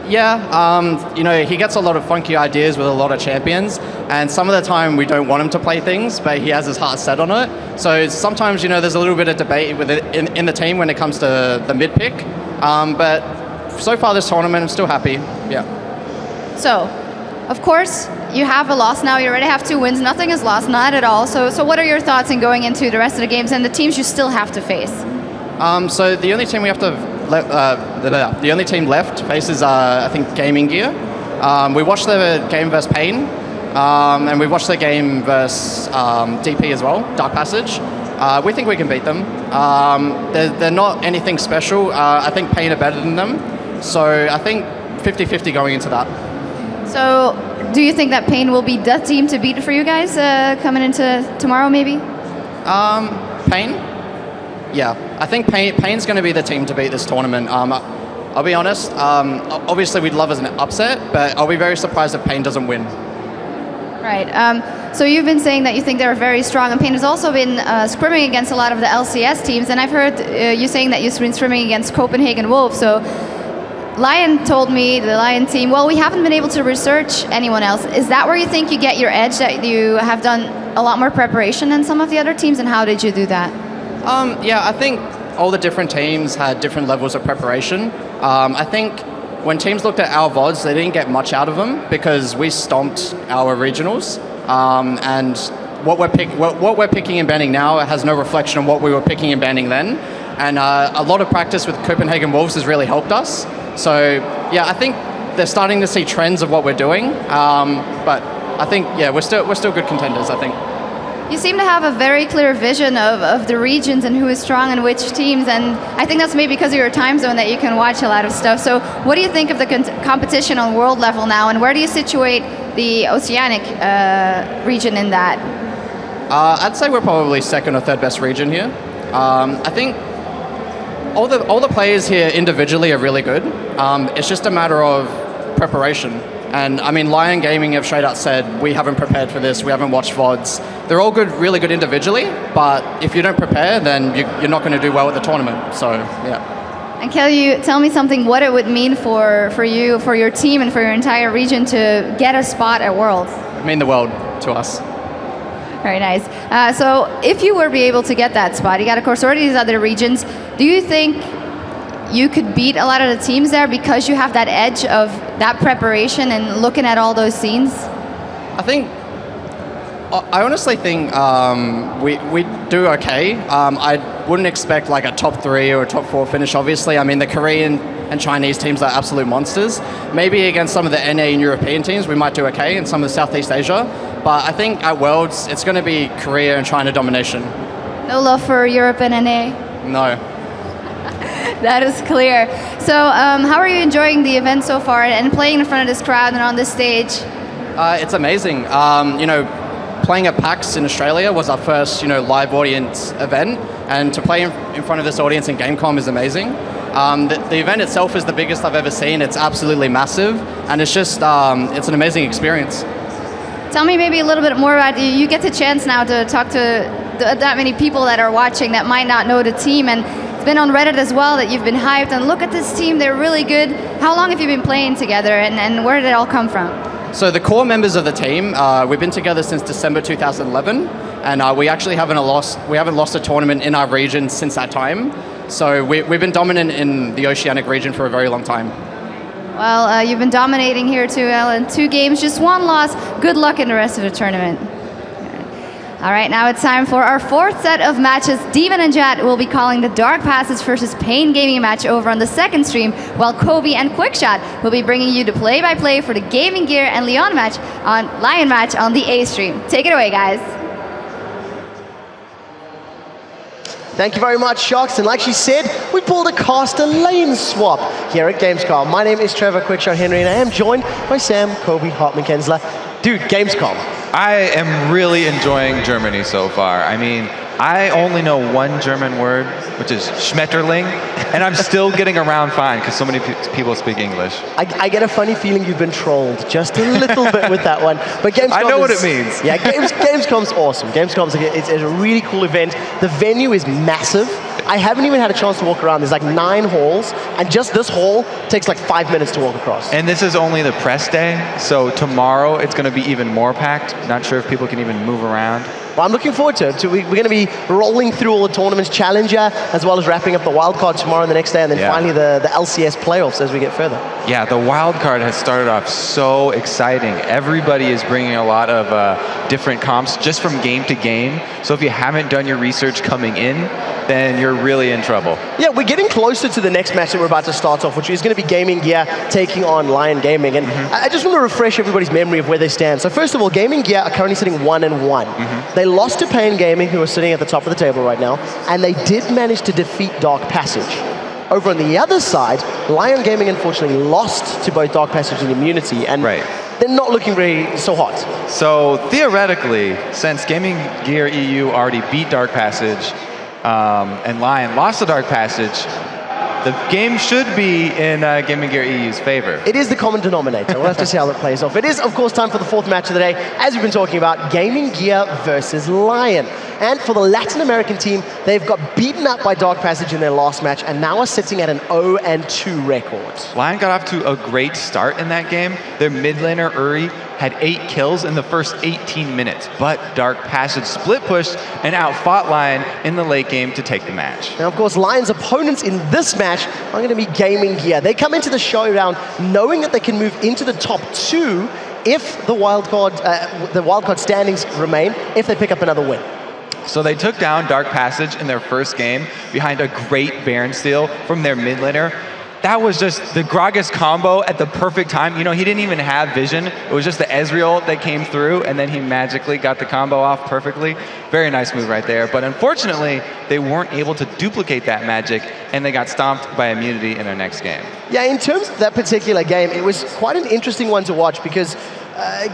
Yeah, you know, he gets a lot of funky ideas with a lot of champions, and some of the time we don't want him to play things, but he has his heart set on it. So sometimes, you know, there's a little bit of debate with it in the team when it comes to the mid pick. But so far this tournament, I'm still happy, yeah. So, of course, you have a loss now. You already have 2 wins. Nothing is lost, not at all. So what are your thoughts in going into the rest of the games and the teams you still have to face? So the only team we have to, the only team left faces, I think, Gaming Gear. We watched the game versus Pain, and we watched the game versus DP as well, Dark Passage. We think we can beat them. They're not anything special. I think Pain are better than them. So I think 50-50 going into that. So do you think that Pain will be the team to beat for you guys coming into tomorrow maybe? Pain? Yeah, I think Pain's going to be the team to beat this tournament. I'll be honest, obviously we'd love as an upset, but I'll be very surprised if Pain doesn't win. Right. So you've been saying that you think they're very strong, and Pain has also been scrimming against a lot of the LCS teams, and I've heard you saying that you've been scrimming against Copenhagen Wolf. So Lion told me, the Lion team, well, we haven't been able to research anyone else. Is that where you think you get your edge, that you have done a lot more preparation than some of the other teams, and how did you do that? Yeah, I think all the different teams had different levels of preparation. I think when teams looked at our VODs, they didn't get much out of them because we stomped our regionals. And what we're picking and banning now has no reflection on what we were picking and banning then. And a lot of practice with Copenhagen Wolves has really helped us. So yeah, I think they're starting to see trends of what we're doing. But I think we're still good contenders, I think. You seem to have a very clear vision of the regions and who is strong and which teams, and I think that's maybe because of your time zone that you can watch a lot of stuff. So what do you think of the competition on world level now, and where do you situate the Oceanic region in that? I'd say we're probably second or third best region here. I think all the players here individually are really good. It's just a matter of preparation. And I mean, Lion Gaming have straight out said, we haven't prepared for this, we haven't watched VODs. They're all good, really good individually, but if you don't prepare, then you're not going to do well at the tournament. So, yeah. And can you tell me something, what it would mean for you, for your team, and for your entire region to get a spot at Worlds? It mean the world to us. Very nice. So if you were to be able to get that spot, you got, of course, already these other regions, do you think you could beat a lot of the teams there because you have that edge of that preparation and looking at all those scenes? I honestly think we do okay. I wouldn't expect like a top 3 or a top 4 finish, obviously. I mean, the Korean and Chinese teams are absolute monsters. Maybe against some of the NA and European teams, we might do okay, and some of the Southeast Asia. But I think at Worlds, it's going to be Korea and China domination. No love for Europe and NA? No. That is clear. So how are you enjoying the event so far and playing in front of this crowd and on this stage? It's amazing. Playing at PAX in Australia was our first, live audience event, and to play in front of this audience in Gamescom is amazing. The event itself is the biggest I've ever seen. It's absolutely massive, and it's just it's an amazing experience. Tell me maybe a little bit more about you. You get the chance now to talk to that many people that are watching that might not know the team, and it's been on Reddit as well that you've been hyped, and look at this team, they're really good. How long have you been playing together, and where did it all come from? So the core members of the team, we've been together since December 2011, and we actually haven't lost a tournament in our region since that time. So we've been dominant in the Oceanic region for a very long time. Well, you've been dominating here too, Ellen. 2 games, just 1 loss. Good luck in the rest of the tournament. All right, now it's time for our 4th set of matches. Demon and Jet will be calling the Dark Passage versus Pain Gaming match over on the 2nd stream, while Kobe and Quickshot will be bringing you the play-by-play for the Gaming Gear and Lion match on the A stream. Take it away, guys. Thank you very much, Shocks. And like she said, we pulled a caster lane swap here at Gamescom. My name is Trevor Quickshot Henry, and I am joined by Sam, Kobe, Hartman, Kensler. Dude, Gamescom. I am really enjoying Germany so far. I mean, I only know 1 German word, which is Schmetterling, and I'm still getting around fine because so many people speak English. I get a funny feeling you've been trolled just a little bit with that one. But Gamescom I know what it means. Yeah, Gamescom's awesome. Gamescom's it's a really cool event. The venue is massive. I haven't even had a chance to walk around. There's like 9 halls, and just this hall takes like 5 minutes to walk across. And this is only the press day, so tomorrow it's going to be even more packed. Not sure if people can even move around. Well, I'm looking forward to it. So we're going to be rolling through all the tournaments, Challenger, as well as wrapping up the wildcard tomorrow and the next day, and then finally the LCS playoffs as we get further. Yeah, the wildcard has started off so exciting. Everybody is bringing a lot of different comps just from game to game. So if you haven't done your research coming in, then you're really in trouble. Yeah, we're getting closer to the next match that we're about to start off, which is going to be Gaming Gear taking on Lion Gaming. And I just want to refresh everybody's memory of where they stand. So first of all, Gaming Gear are currently sitting 1-1. They lost to Pain Gaming, who are sitting at the top of the table right now, and they did manage to defeat Dark Passage. Over on the other side, Lion Gaming unfortunately lost to both Dark Passage and Immunity, and they're not looking very so hot. So theoretically, since Gaming Gear EU already beat Dark Passage, and Lion lost the Dark Passage, the game should be in Gaming Gear EU's favor. It is the common denominator. We'll have to see how that plays off. It is, of course, time for the 4th match of the day. As we've been talking about, Gaming Gear versus Lion. And for the Latin American team, they've got beaten up by Dark Passage in their last match and now are sitting at an 0-2 record. Lion got off to a great start in that game. Their mid laner, Uri, had 8 kills in the first 18 minutes, but Dark Passage split pushed and outfought Lion in the late game to take the match. Now, of course, Lion's opponents in this match are going to be Gaming Gear. They come into the showdown knowing that they can move into the top 2 if the wildcard standings remain, if they pick up another win. So they took down Dark Passage in their first game behind a great Baron steal from their mid laner. That was just the Gragas combo at the perfect time. You know, he didn't even have vision. It was just the Ezreal that came through, and then he magically got the combo off perfectly. Very nice move right there. But unfortunately, they weren't able to duplicate that magic, and they got stomped by immunity in their next game. Yeah, in terms of that particular game, it was quite an interesting one to watch because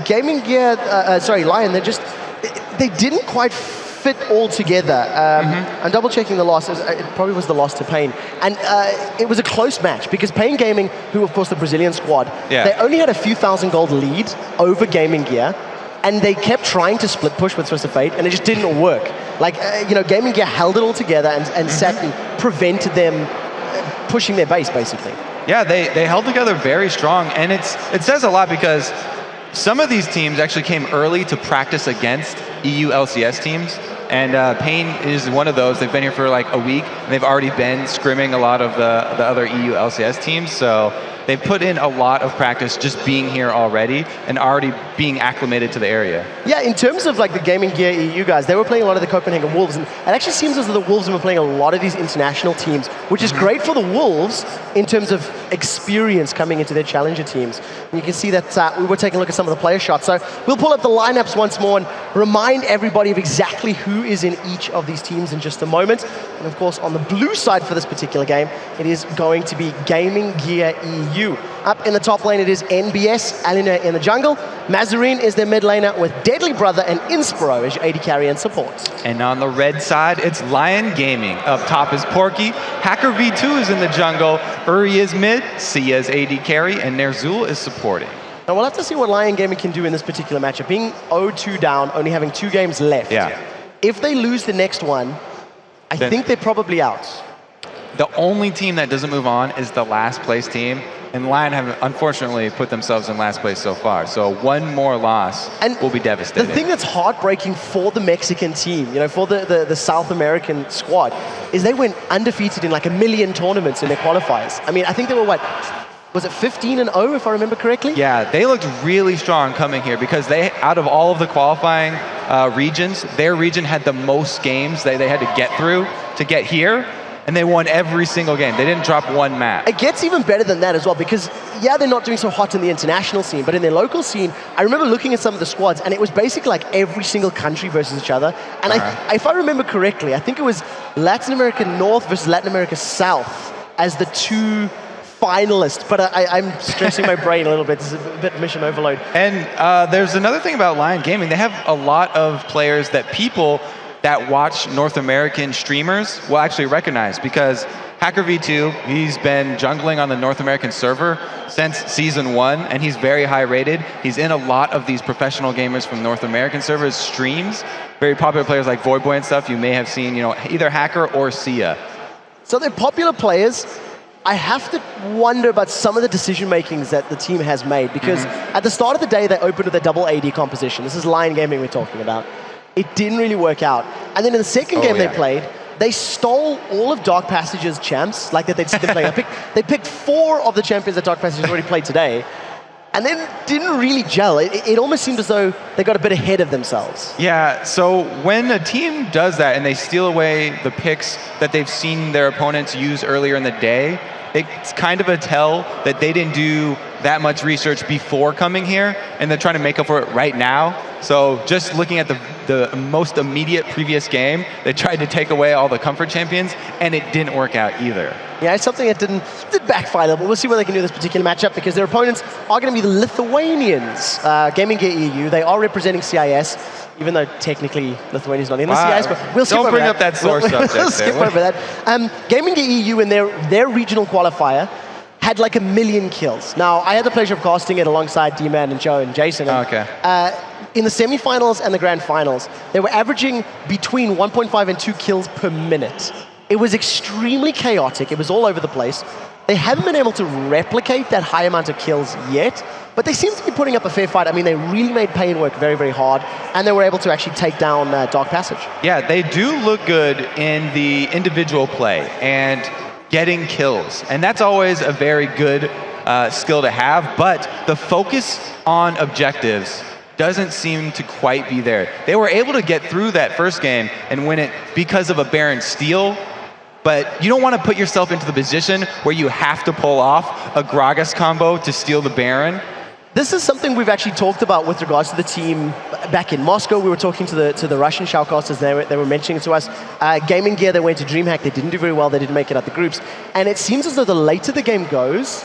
Gaming Gear, Lion, they didn't quite fit all together. I'm double checking the loss. It probably was the loss to Pain. And it was a close match because Pain Gaming, who of course the Brazilian squad, they only had a few thousand gold lead over Gaming Gear. And they kept trying to split push with Twisted Fate and it just didn't work. Like, Gaming Gear held it all together and sat and prevented them pushing their base basically. Yeah, they held together very strong. And it says a lot because some of these teams actually came early to practice against EU LCS teams. And Pain is one of those. They've been here for like a week, and they've already been scrimming a lot of the other EU LCS teams. So they've put in a lot of practice just being here already and already being acclimated to the area. Yeah, in terms of like the Gaming Gear EU guys, they were playing a lot of the Copenhagen Wolves, and it actually seems as though the Wolves have been playing a lot of these international teams, which is great for the Wolves in terms of experience coming into their challenger teams. And you can see that we were taking a look at some of the player shots. So we'll pull up the lineups once more and remind everybody of exactly who is in each of these teams in just a moment. And of course, on the blue side for this particular game, it is going to be Gaming Gear EU. Up in the top lane, it is NBS, Alina in the jungle. Mazarine is their mid laner with Deadly Brother and Inspiro as your AD carry and support. And on the red side, it's Lion Gaming. Up top is Porky. Hacker V2 is in the jungle. Uri is mid. Sia is AD carry. And Nerzul is supporting. Now we'll have to see what Lion Gaming can do in this particular matchup. Being 0-2 down, only having 2 games left. Yeah. If they lose the next one, I think they're probably out. The only team that doesn't move on is the last place team. And Lion have unfortunately put themselves in last place so far. So one more loss will be devastating. The thing that's heartbreaking for the Mexican team, for the South American squad, is they went undefeated in like 1 million tournaments in their qualifiers. I mean, I think they were was it 15-0 if I remember correctly? Yeah, they looked really strong coming here because out of all of the qualifying regions, their region had the most games they had to get through to get here. And they won every single game. They didn't drop one map. It gets even better than that as well because, yeah, they're not doing so hot in the international scene, but in their local scene, I remember looking at some of the squads and it was basically like every single country versus each other. And if I remember correctly, I think it was Latin America North versus Latin America South as the 2 finalists. But I'm stressing my brain a little bit. It's a bit mission overload. And there's another thing about Lion Gaming. They have a lot of players that people that watch North American streamers will actually recognize because Hacker V2, he's been jungling on the North American server since season 1, and he's very high rated. He's in a lot of these professional gamers from North American servers streams. Very popular players like Voidboy and stuff. You may have seen, either Hacker or Sia. So they're popular players. I have to wonder about some of the decision makings that the team has made because at the start of the day, they opened with a double AD composition. This is Lion Gaming we're talking about. It didn't really work out. And then in the second game they played, they stole all of Dark Passage's champs, like that they'd seen them play. They picked 4 of the champions that Dark Passage has already played today, and then didn't really gel. It almost seemed as though they got a bit ahead of themselves. Yeah, so when a team does that and they steal away the picks that they've seen their opponents use earlier in the day, it's kind of a tell that they didn't do that much research before coming here, and they're trying to make up for it right now. So just looking at the most immediate previous game, they tried to take away all the comfort champions, and it didn't work out either. Yeah, it's something that did backfire them, but we'll see what they can do in this particular matchup because their opponents are going to be the Lithuanians. Gaming Gear EU, they are representing CIS, even though technically Lithuania's not in the CIS, but we'll skip over that. Don't bring up that sore subject. We'll skip over that. Gaming Gear EU in their regional qualifier had like 1 million kills. Now, I had the pleasure of casting it alongside D-Man and Joe and Jason. And, in the semifinals and the grand finals, they were averaging between 1.5 and 2 kills per minute. It was extremely chaotic. It was all over the place. They haven't been able to replicate that high amount of kills yet, but they seem to be putting up a fair fight. I mean, they really made Pain work very, very hard, and they were able to actually take down Dark Passage. Yeah, they do look good in the individual play and getting kills, and that's always a very good skill to have, but the focus on objectives doesn't seem to quite be there. They were able to get through that first game and win it because of a Baron steal, but you don't want to put yourself into the position where you have to pull off a Gragas combo to steal the Baron. This is something we've actually talked about with regards to the team back in Moscow. We were talking to the Russian shoutcasters. They were mentioning it to us. Gaming Gear, they went to DreamHack. They didn't do very well. They didn't make it out the groups. And it seems as though the later the game goes,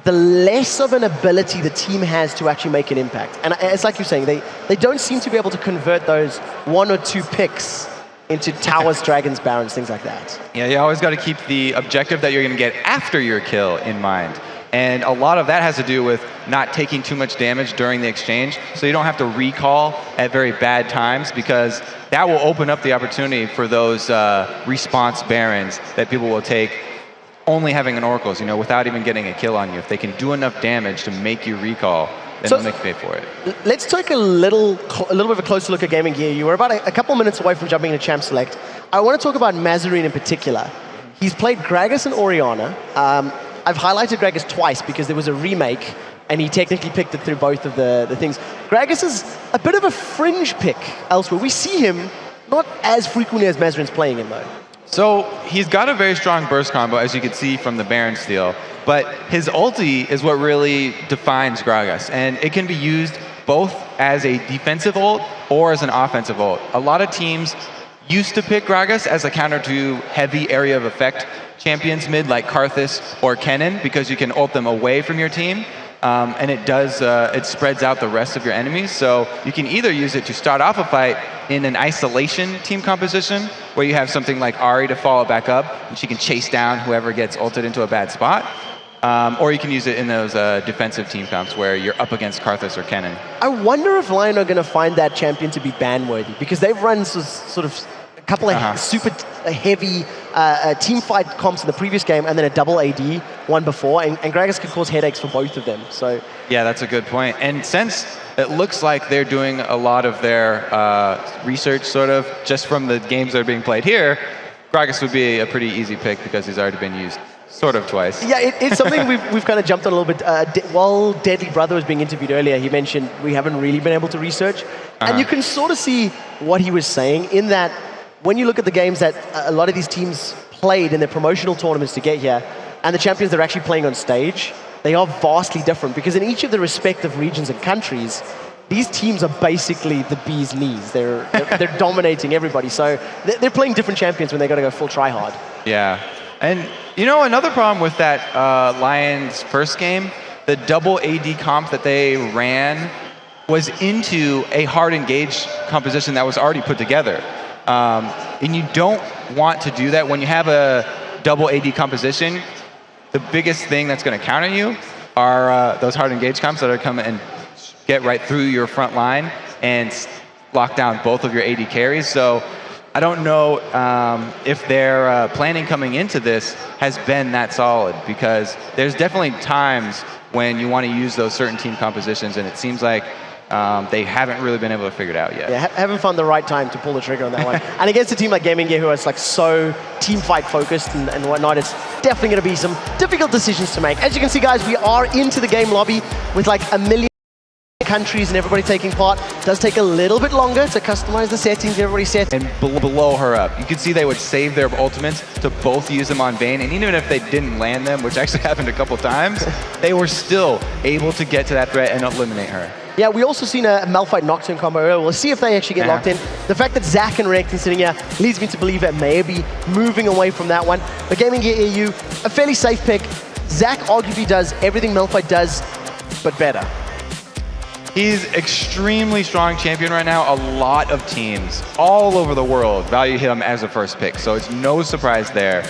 the less of an ability the team has to actually make an impact. And it's like you're saying, they don't seem to be able to convert those 1 or 2 picks into towers, dragons, barons, things like that. Yeah, you always got to keep the objective that you're going to get after your kill in mind. And a lot of that has to do with not taking too much damage during the exchange, so you don't have to recall at very bad times, because that will open up the opportunity for those response barons that people will take only having an Oracles, without even getting a kill on you. If they can do enough damage to make you recall, then they'll make you pay for it. Let's take a little bit of a closer look at Gaming Gear. You were about a couple minutes away from jumping into Champ Select. I want to talk about Mazarine in particular. He's played Gragas and Orianna. I've highlighted Gragas twice because there was a remake, and he technically picked it through both of the things. Gragas is a bit of a fringe pick elsewhere. We see him not as frequently as Mazarine's playing him, though. So he's got a very strong burst combo, as you can see from the Baron steal, but his ulti is what really defines Gragas, and it can be used both as a defensive ult or as an offensive ult. A lot of teams used to pick Gragas as a counter to heavy area of effect champions mid like Karthus or Kennen, because you can ult them away from your team, and it spreads out the rest of your enemies. So you can either use it to start off a fight in an isolation team composition, where you have something like Ahri to follow back up, and she can chase down whoever gets ulted into a bad spot. Or you can use it in those defensive team comps where you're up against Karthus or Kennen. I wonder if Lion are going to find that champion to be ban-worthy, because they've run sort of a couple of super heavy team fight comps in the previous game, and then a double AD one before, and Gragas could cause headaches for both of them. So yeah, that's a good point. And since it looks like they're doing a lot of their research sort of just from the games that are being played here, Gragas would be a pretty easy pick because he's already been used sort of twice. Yeah, it's something we've kind of jumped on a little bit. While Deadly Brother was being interviewed earlier, he mentioned we haven't really been able to research. And you can sort of see what he was saying in that when you look at the games that a lot of these teams played in their promotional tournaments to get here, and the champions they're actually playing on stage, they are vastly different, because in each of the respective regions and countries, these teams are basically the bee's knees. They're dominating everybody. So they're playing different champions when they got to go full try hard. Yeah. And another problem with that Lions first game, the double AD comp that they ran was into a hard engage composition that was already put together. And you don't want to do that when you have a double AD composition. The biggest thing that's going to counter you are those hard engage comps that are coming and get right through your front line and lock down both of your AD carries. So I don't know if their planning coming into this has been that solid, because there's definitely times when you want to use those certain team compositions, and it seems like they haven't really been able to figure it out yet. Yeah, haven't found the right time to pull the trigger on that one. And against a team like Gaming Gear, who is like so team fight focused and whatnot, it's definitely going to be some difficult decisions to make. As you can see, guys, we are into the game lobby with like 1 million countries and everybody taking part. It does take a little bit longer to customize the settings everybody set. And blow her up. You could see they would save their ultimates to both use them on Vayne, and even if they didn't land them, which actually happened a couple times, they were still able to get to that threat and eliminate her. Yeah, we also seen a Malphite Nocturne combo earlier. We'll see if they actually get locked in. The fact that Zach and Renekton sitting here leads me to believe that maybe moving away from that one. But Gaming Gear EU, a fairly safe pick. Zach arguably does everything Malphite does, but better. He's extremely strong champion right now. A lot of teams all over the world value him as a first pick, so it's no surprise there.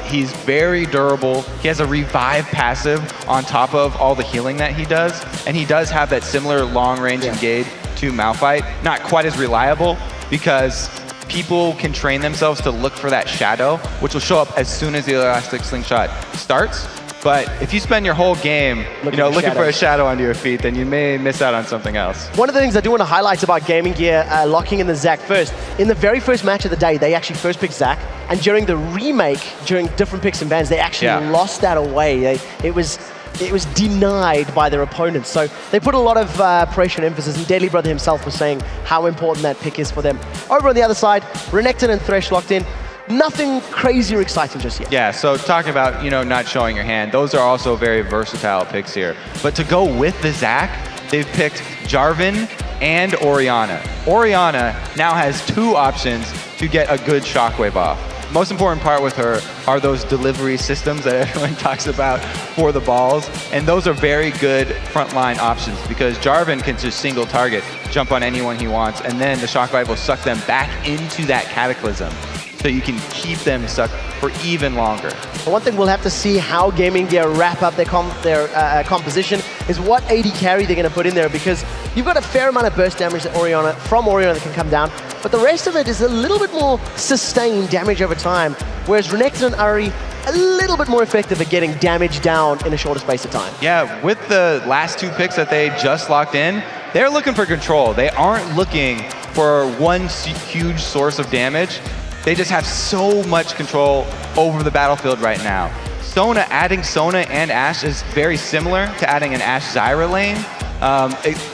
He's very durable. He has a revive passive on top of all the healing that he does, and he does have that similar long-range engage to Malphite, not quite as reliable because people can train themselves to look for that shadow, which will show up as soon as the elastic slingshot starts. But if you spend your whole game looking for a shadow under your feet, then you may miss out on something else. One of the things I do want to highlight about Gaming Gear locking in the Zac first, in the very first match of the day, they actually first picked Zac, and during the remake, during different picks and bans, they actually lost that away. It was denied by their opponents. So they put a lot of pressure and emphasis, and Deadly Brother himself was saying how important that pick is for them. Over on the other side, Renekton and Thresh locked in. Nothing crazy or exciting just yet. Yeah, so talking about, not showing your hand, those are also very versatile picks here. But to go with the Zac, they've picked Jarvan and Orianna. Orianna now has 2 options to get a good shockwave off. Most important part with her are those delivery systems that everyone talks about for the balls, and those are very good frontline options because Jarvan can just single target, jump on anyone he wants, and then the shockwave will suck them back into that Cataclysm. So you can keep them stuck for even longer. The one thing we'll have to see how Gaming Gear wrap up their composition is what AD carry they're going to put in there, because you've got a fair amount of burst damage from Orianna that can come down, but the rest of it is a little bit more sustained damage over time, whereas Renekton and Ahri a little bit more effective at getting damage down in a shorter space of time. Yeah, with the last 2 picks that they just locked in, they're looking for control. They aren't looking for one huge source of damage. They just have so much control over the battlefield right now. Adding Sona and Ashe is very similar to adding an Ashe Zyra lane,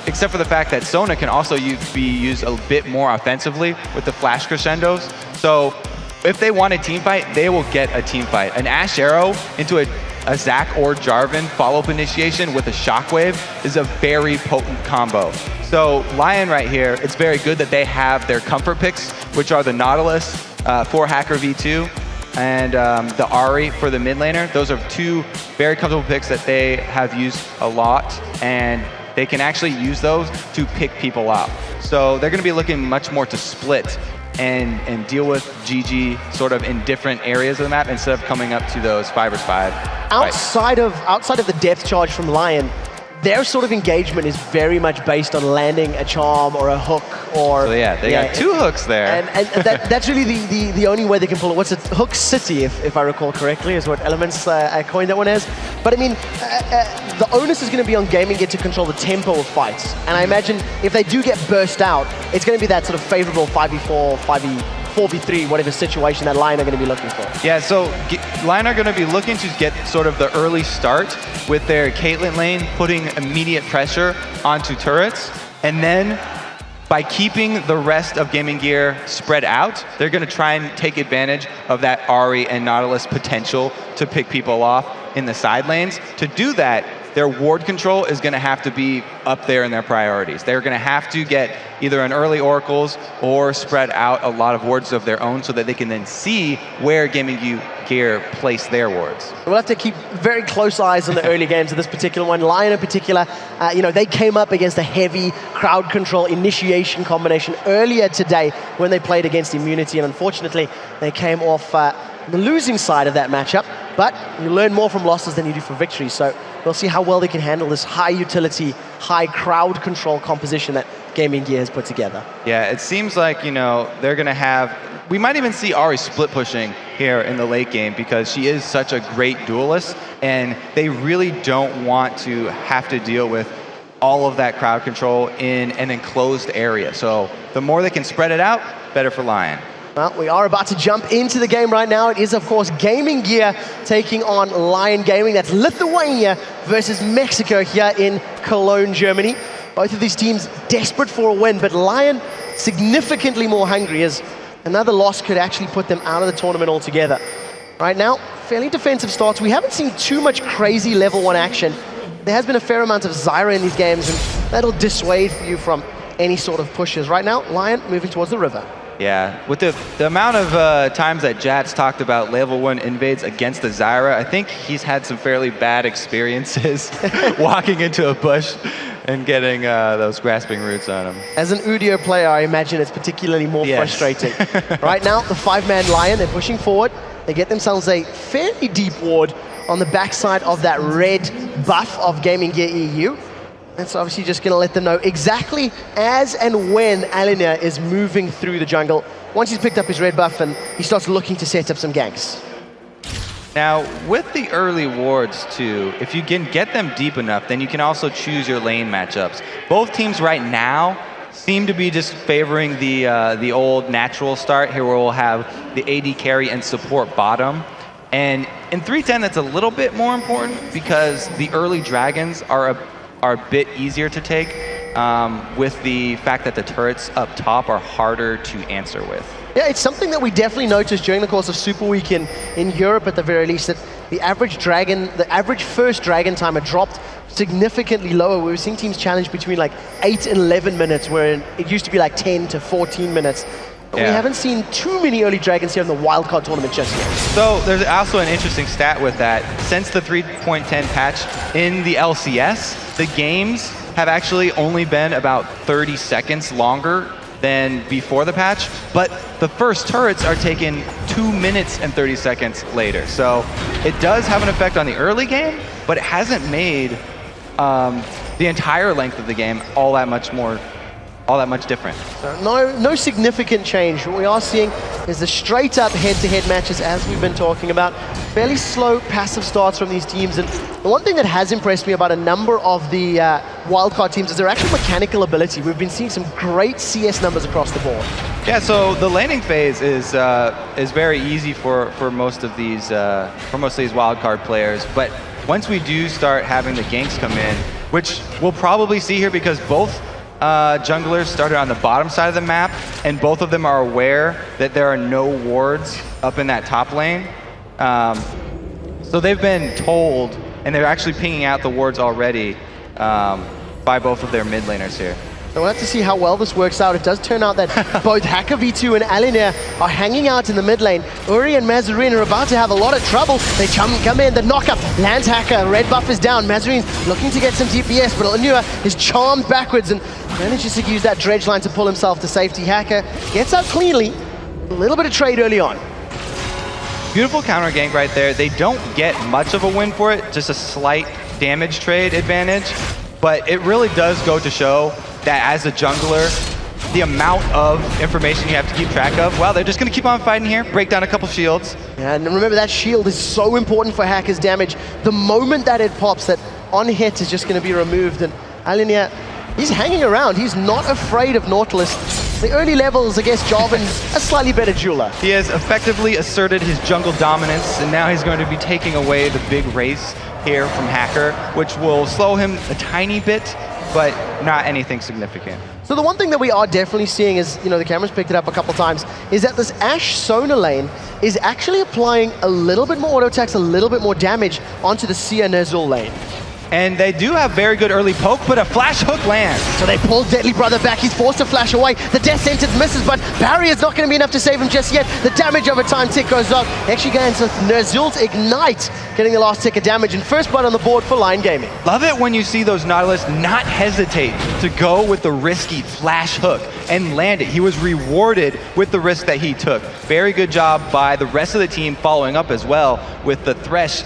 except for the fact that Sona can also be used a bit more offensively with the flash crescendos. So if they want a team fight, they will get a team fight. An Ashe arrow into a Zac or Jarvan follow-up initiation with a shockwave is a very potent combo. So Lion right here, it's very good that they have their comfort picks, which are the Nautilus for Hacker V2 and the Ahri for the mid laner. Those are 2 very comfortable picks that they have used a lot, and they can actually use those to pick people up. So they're going to be looking much more to split and deal with GG sort of in different areas of the map instead of coming up to those 5 vs 5 outside of the depth charge from Lion, their sort of engagement is very much based on landing a charm or a hook or... So yeah, they got 2 hooks there. And that's really the only way they can pull it. What's it? Hook City, if I recall correctly, is what Elements coined that one as. But I mean, the onus is going to be on Gaming Gear to control the tempo of fights. And I imagine if they do get burst out, it's going to be that sort of favorable 5v4, 4v3, whatever situation that Lion are going to be looking for. Yeah, so Lion are going to be looking to get sort of the early start with their Caitlyn lane, putting immediate pressure onto turrets, and then by keeping the rest of Gaming Gear spread out, they're going to try and take advantage of that Ahri and Nautilus potential to pick people off in the side lanes. To do that, their ward control is going to have to be up there in their priorities. They're going to have to get either an early oracles or spread out a lot of wards of their own so that they can then see where Gaming Gear place their wards. We'll have to keep very close eyes on the early games of this particular one. Lion in particular, they came up against a heavy crowd control initiation combination earlier today when they played against Immunity, and unfortunately they came off the losing side of that matchup, but you learn more from losses than you do from victories, so we'll see how well they can handle this high utility, high crowd control composition that Gaming Gear has put together. Yeah, it seems like, they're going to have... We might even see Ahri split pushing here in the late game because she is such a great duelist, and they really don't want to have to deal with all of that crowd control in an enclosed area. So the more they can spread it out, better for Lion. Well, we are about to jump into the game right now. It is, of course, Gaming Gear taking on Lion Gaming. That's Lithuania versus Mexico here in Cologne, Germany. Both of these teams desperate for a win, but Lion significantly more hungry, as another loss could actually put them out of the tournament altogether. Right now, fairly defensive starts. We haven't seen too much crazy level 1 action. There has been a fair amount of Zyra in these games, and that'll dissuade you from any sort of pushes. Right now, Lion moving towards the river. Yeah, with the amount of times that Jats talked about level 1 invades against the Zyra, I think he's had some fairly bad experiences walking into a bush and getting those grasping roots on him. As an Udio player, I imagine it's particularly more frustrating. Right now, the 5-man Lion, they're pushing forward. They get themselves a fairly deep ward on the backside of that red buff of Gaming Gear EU. That's obviously just going to let them know exactly as and when Alinea is moving through the jungle. Once he's picked up his red buff and he starts looking to set up some ganks. Now, with the early wards too, if you can get them deep enough, then you can also choose your lane matchups. Both teams right now seem to be just favoring the old natural start here, where we'll have the AD carry and support bottom. And in 310, that's a little bit more important because the early dragons are a bit easier to take, with the fact that the turrets up top are harder to answer with. Yeah, it's something that we definitely noticed during the course of Super Week in Europe at the very least, that the average first dragon timer dropped significantly lower. We were seeing teams challenge between like 8 and 11 minutes, where it used to be like 10 to 14 minutes. But we haven't seen too many early dragons here in the wildcard tournament just yet. So there's also an interesting stat with that. Since the 3.10 patch in the LCS, the games have actually only been about 30 seconds longer than before the patch, but the first turrets are taken 2 minutes and 30 seconds later. So it does have an effect on the early game, but it hasn't made the entire length of the game all that much different. So no significant change. What we are seeing is the straight up head-to-head matches, as we've been talking about. Fairly slow passive starts from these teams, and the one thing that has impressed me about a number of the wildcard teams is their actual mechanical ability. We've been seeing some great CS numbers across the board. Yeah, so the laning phase is very easy for most of these wildcard players, but once we do start having the ganks come in, which we'll probably see here because both junglers started on the bottom side of the map, and both of them are aware that there are no wards up in that top lane. So they've been told, and they're actually pinging out the wards already by both of their mid laners here. So we'll have to see how well this works out. It does turn out that both Hacker V2 and Alinea are hanging out in the mid lane. Uri and Mazarin are about to have a lot of trouble. They come in, the knockup lands Hacker, red buff is down. Mazarin's looking to get some DPS, but Onua is charmed backwards and manages to use that dredge line to pull himself to safety. Hacker gets out cleanly, a little bit of trade early on. Beautiful counter gank right there. They don't get much of a win for it, just a slight damage trade advantage, but it really does go to show that as a jungler, the amount of information you have to keep track of, well, they're just going to keep on fighting here, break down a couple shields. And remember, that shield is so important for Hacker's damage. The moment that it pops, that on hit is just going to be removed, and Alinea, he's hanging around. He's not afraid of Nautilus. The early levels, I guess, Jarvan's a slightly better jeweler. He has effectively asserted his jungle dominance, and now he's going to be taking away the big race here from Hacker, which will slow him a tiny bit, but not anything significant. So the one thing that we are definitely seeing is, the camera's picked it up a couple times, is that this Ashe Sona lane is actually applying a little bit more auto attacks, a little bit more damage onto the Sia Ner'zhul lane. And they do have very good early poke, but a flash hook lands. So they pull Deadly Brother back. He's forced to flash away. The Death Sentence misses, but Barrier's not going to be enough to save him just yet. The damage over time tick goes up. Actually going to Ner'zhul's Ignite, getting the last tick of damage, and first blood on the board for Lion Gaming. Love it when you see those Nautilus not hesitate to go with the risky flash hook and land it. He was rewarded with the risk that he took. Very good job by the rest of the team following up as well with the Thresh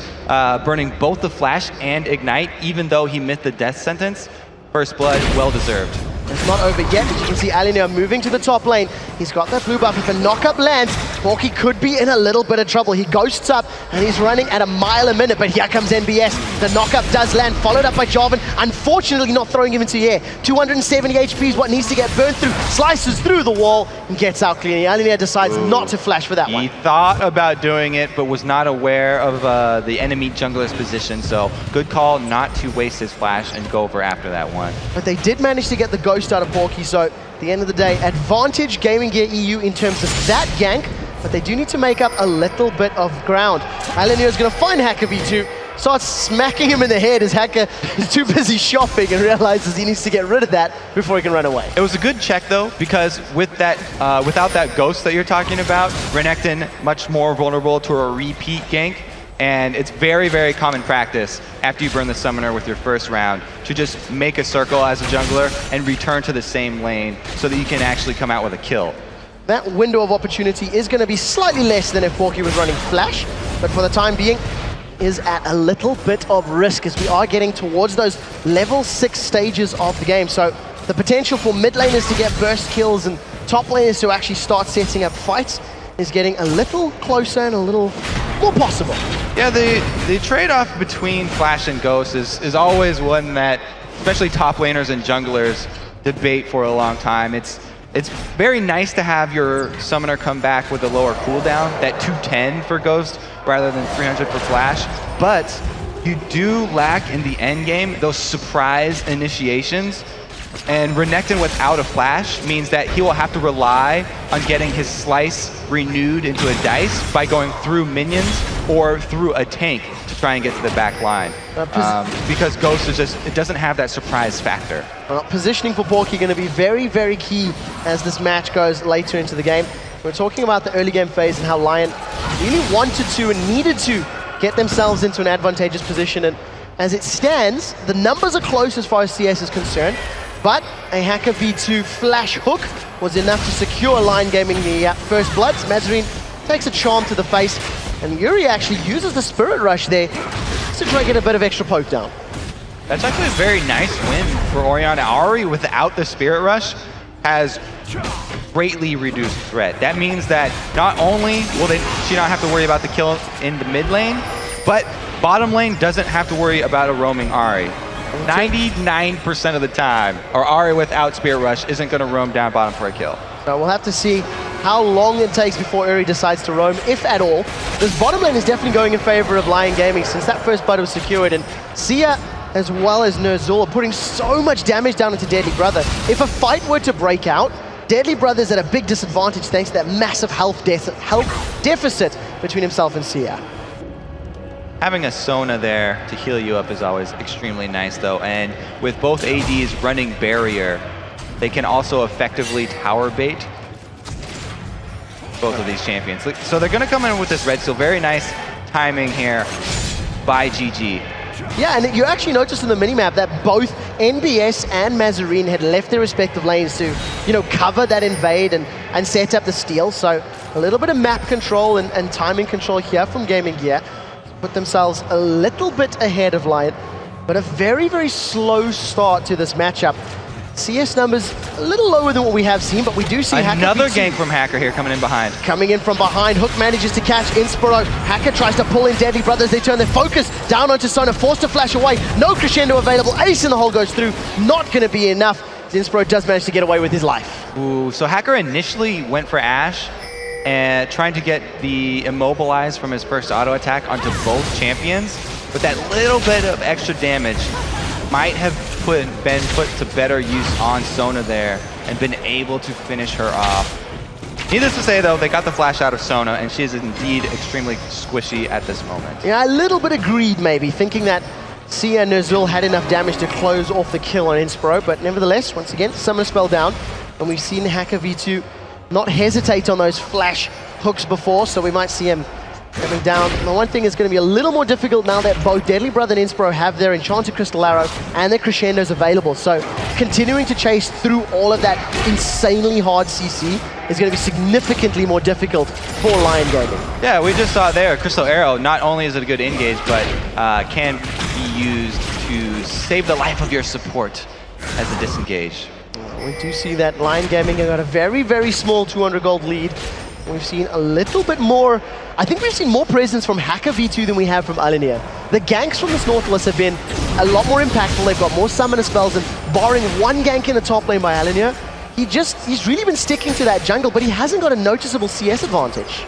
burning both the flash and Ignite, even though he missed the death sentence. First blood, well deserved. It's not over yet. As you can see, Alinea moving to the top lane. He's got that blue buff. If a knockup lands, Porky could be in a little bit of trouble. He ghosts up, and he's running at a mile a minute, but here comes NBS. The knockup does land, followed up by Jarvan. Unfortunately, not throwing him into the air. 270 HP is what needs to get burned through. Slices through the wall and gets out cleanly. Alinea decides not to flash for that one. He thought about doing it, but was not aware of the enemy jungler's position, so good call not to waste his flash and go over after that one. But they did manage to get the ghost out of Porky, so at the end of the day, advantage Gaming Gear EU in terms of that gank, but they do need to make up a little bit of ground. Alinea is going to find Hacker V2, starts smacking him in the head as Hacker is too busy shopping and realizes he needs to get rid of that before he can run away. It was a good check though, because with that, without that ghost that you're talking about, Renekton much more vulnerable to a repeat gank. And it's very, very common practice after you burn the summoner with your first round to just make a circle as a jungler and return to the same lane so that you can actually come out with a kill. That window of opportunity is going to be slightly less than if Porky was running Flash, but for the time being, is at a little bit of risk as we are getting towards those level 6 stages of the game. So the potential for mid laners to get burst kills and top laners to actually start setting up fights is getting a little closer and a little more possible. Yeah, the trade-off between Flash and Ghost is always one that, especially top laners and junglers, debate for a long time. It's very nice to have your summoner come back with a lower cooldown, that 210 for Ghost rather than 300 for Flash, but you do lack in the end game those surprise initiations. And Renekton without a flash means that he will have to rely on getting his slice renewed into a dice by going through minions or through a tank to try and get to the back line. Because Ghost is it doesn't have that surprise factor. Positioning for Porky going to be very, very key as this match goes later into the game. We're talking about the early game phase and how Lion really wanted to and needed to get themselves into an advantageous position. And as it stands, the numbers are close as far as CS is concerned. But a Hacker V2 flash hook was enough to secure Lion Gaming the first blood. Mazarine takes a charm to the face, and Yuri actually uses the Spirit Rush there to try to get a bit of extra poke down. That's actually a very nice win for Orianna. Ahri without the Spirit Rush has greatly reduced threat. That means that not only will she not have to worry about the kill in the mid lane, but bottom lane doesn't have to worry about a roaming Ahri. 99% of the time, or Ahri without Spirit Rush isn't going to roam down bottom for a kill. So we'll have to see how long it takes before Uri decides to roam, if at all. This bottom lane is definitely going in favor of Lion Gaming since that first blood was secured, and Sia as well as Ner'zhul are putting so much damage down into Deadly Brother. If a fight were to break out, Deadly Brother's at a big disadvantage thanks to that massive health deficit between himself and Sia. Having a Sona there to heal you up is always extremely nice though, and with both ADs running barrier, they can also effectively tower bait both of these champions. So they're going to come in with this red seal. Very nice timing here by GG. Yeah, and you actually noticed in the minimap that both NBS and Mazarine had left their respective lanes to, cover that invade and set up the steal. So a little bit of map control and timing control here from Gaming Gear. Put themselves a little bit ahead of Lion, but a very, very slow start to this matchup. CS numbers a little lower than what we have seen, but we do see another gank from Hacker here coming in behind. Coming in from behind, Hook manages to catch Inspiro. Hacker tries to pull in Deadly Brothers. They turn their focus down onto Sona, forced to flash away. No crescendo available. Ace in the hole goes through. Not going to be enough. Inspiro does manage to get away with his life. Ooh, so Hacker initially went for Ashe and trying to get the immobilize from his first auto attack onto both champions, but that little bit of extra damage might have been put to better use on Sona there and been able to finish her off. Needless to say though, they got the flash out of Sona and she is indeed extremely squishy at this moment. Yeah, a little bit of greed maybe, thinking that Sia and Ner'zhul had enough damage to close off the kill on Inspiro, but nevertheless, once again, Summoner Spell down, and we've seen Hacker V2 not hesitate on those flash hooks before, so we might see him coming down. The one thing is going to be a little more difficult now that both Deadly Brother and Inspiro have their Enchanted Crystal Arrow and their Crescendos available. So continuing to chase through all of that insanely hard CC is going to be significantly more difficult for Lion Gaming. Yeah, we just saw there, Crystal Arrow, not only is it a good engage, but can be used to save the life of your support as a disengage. We do see that Lion Gaming have got a very, very small 200 gold lead. We've seen a little bit more, I think we've seen more presence from Hacker V2 than we have from Alinea. The ganks from this Nautilus have been a lot more impactful. They've got more summoner spells, and barring one gank in the top lane by Alinea, he's really been sticking to that jungle, but he hasn't got a noticeable CS advantage.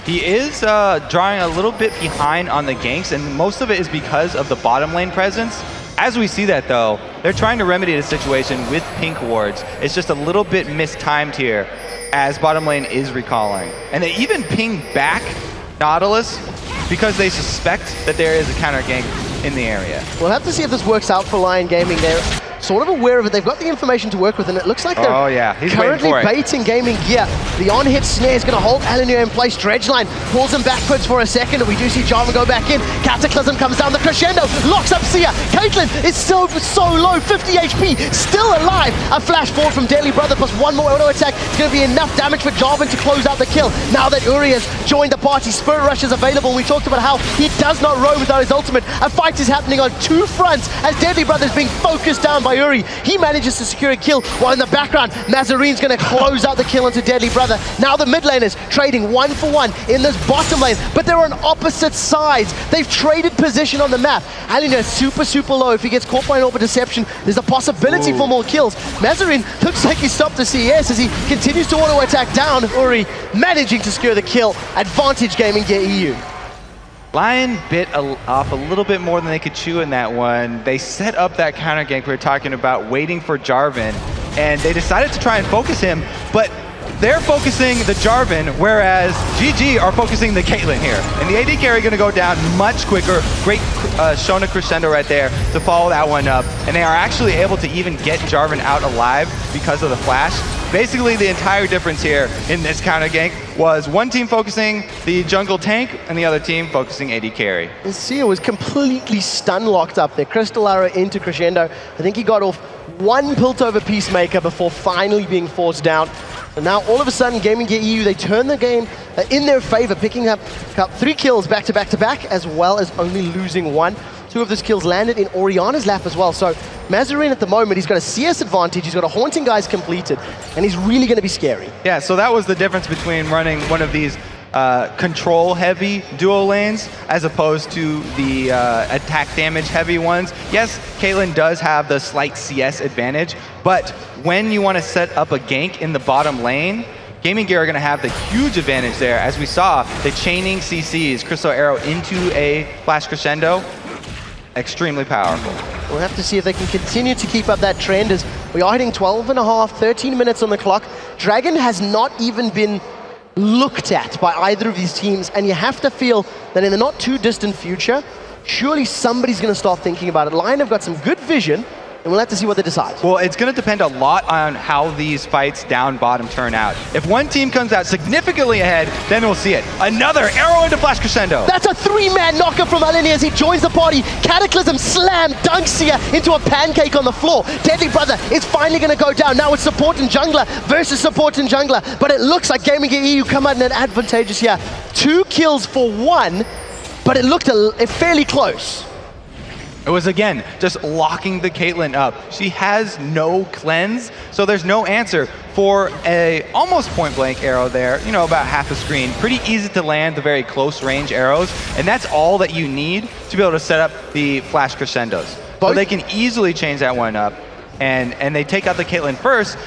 He is drawing a little bit behind on the ganks, and most of it is because of the bottom lane presence. As we see that though, they're trying to remedy the situation with pink wards. It's just a little bit mistimed here as bottom lane is recalling. And they even ping back Nautilus because they suspect that there is a counter gank in the area. We'll have to see if this works out for Lion Gaming. They're sort of aware of it. They've got the information to work with, and it looks like they're He's currently waiting for it. baiting Gaming Gear. The on-hit snare is going to hold Alinea in place. Dredgeline pulls him backwards for a second, and we do see Jarvan go back in. Cataclysm comes down the crescendo, locks up Sia. Caitlyn is so low, 50 HP, still alive. A flash forward from Deadly Brother plus one more auto attack. It's going to be enough damage for Jarvan to close out the kill. Now that Uri has joined the party, Spirit Rush is available. We talked about how he does not roam without his ultimate. A fight is happening on two fronts as Deadly Brother is being focused down by Uri. He manages to secure a kill, while in the background, Mazarine's going to close out the kill onto Deadly Brother. Now the mid laners trading 1 for 1 in this bottom lane, but they're on opposite sides. They've traded position on the map. Alinea super low. If he gets caught by an Orb of Deception, there's a possibility for more kills. Mazarine looks like he stopped the CS as he continues to auto attack down. Uri managing to secure the kill. Advantage Gaming Gear EU. Lion bit off a little bit more than they could chew in that one. They set up that counter gank we were talking about, waiting for Jarvan, and they decided to try and focus him, but they're focusing the Jarvan, whereas GG are focusing the Caitlyn here. And the AD carry going to go down much quicker. Great Shona crescendo right there to follow that one up. And they are actually able to even get Jarvan out alive because of the flash. Basically, the entire difference here in this counter gank was one team focusing the jungle tank and the other team focusing AD carry. And Sia was completely stun locked up there. Crystal Arrow into Crescendo. I think he got off one Piltover Peacemaker before finally being forced down. And now all of a sudden, Gaming Gear EU, they turn the game in their favor, picking up 3 kills back to back, as well as only losing 1. 2 of those kills landed in Oriana's lap as well. So Mazarine at the moment, he's got a CS advantage, he's got a Haunting Guys completed, and he's really going to be scary. Yeah, so that was the difference between running one of these control-heavy duo lanes as opposed to the attack damage-heavy ones. Yes, Caitlyn does have the slight CS advantage, but when you want to set up a gank in the bottom lane, Gaming Gear are going to have the huge advantage there. As we saw, the chaining CCs, Crystal Arrow into a Flash Crescendo, extremely powerful. We'll have to see if they can continue to keep up that trend as we are hitting 12 and a half, 13 minutes on the clock. Dragon has not even been looked at by either of these teams, and you have to feel that in the not too distant future, surely somebody's going to start thinking about it. Lion have got some good vision, and we'll have to see what they decide. Well, it's going to depend a lot on how these fights down bottom turn out. If one team comes out significantly ahead, then we'll see it. Another arrow into Flash Crescendo. That's a 3-man knocker from Alinea as he joins the party. Cataclysm slam dunks here into a pancake on the floor. Deadly Brother is finally going to go down. Now it's support and jungler versus support and jungler, but it looks like Gaming Gear EU come out in an advantageous here. 2 kills for 1, but it looked fairly close. It was, again, just locking the Caitlyn up. She has no cleanse, so there's no answer for a almost point-blank arrow there, you know, about half a screen. Pretty easy to land the very close-range arrows, and that's all that you need to be able to set up the Flash Crescendos. So they can easily change that one up, and they take out the Caitlyn first.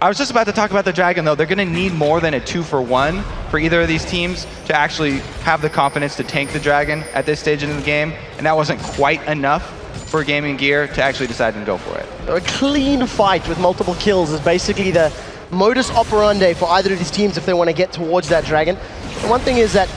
I was just about to talk about the Dragon, though. They're going to need more than a 2-for-1 for either of these teams to actually have the confidence to tank the Dragon at this stage in the game, and that wasn't quite enough for Gaming Gear to actually decide to go for it. A clean fight with multiple kills is basically the modus operandi for either of these teams if they want to get towards that Dragon. The one thing is that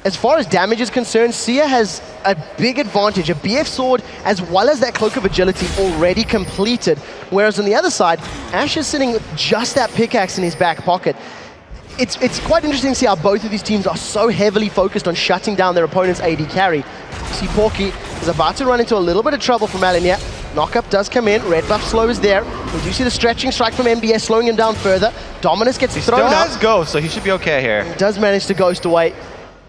as far as damage is concerned, Sia has a big advantage, a BF sword as well as that Cloak of Agility already completed. Whereas on the other side, Ash is sitting with just that pickaxe in his back pocket. It's quite interesting to see how both of these teams are so heavily focused on shutting down their opponent's AD carry. See Porky is about to run into a little bit of trouble from Alinea. Knockup does come in, red buff slow is there. We do see the stretching strike from MBS slowing him down further. Dominus gets thrown up. He still has Ghost, so he should be okay here. He does manage to ghost away.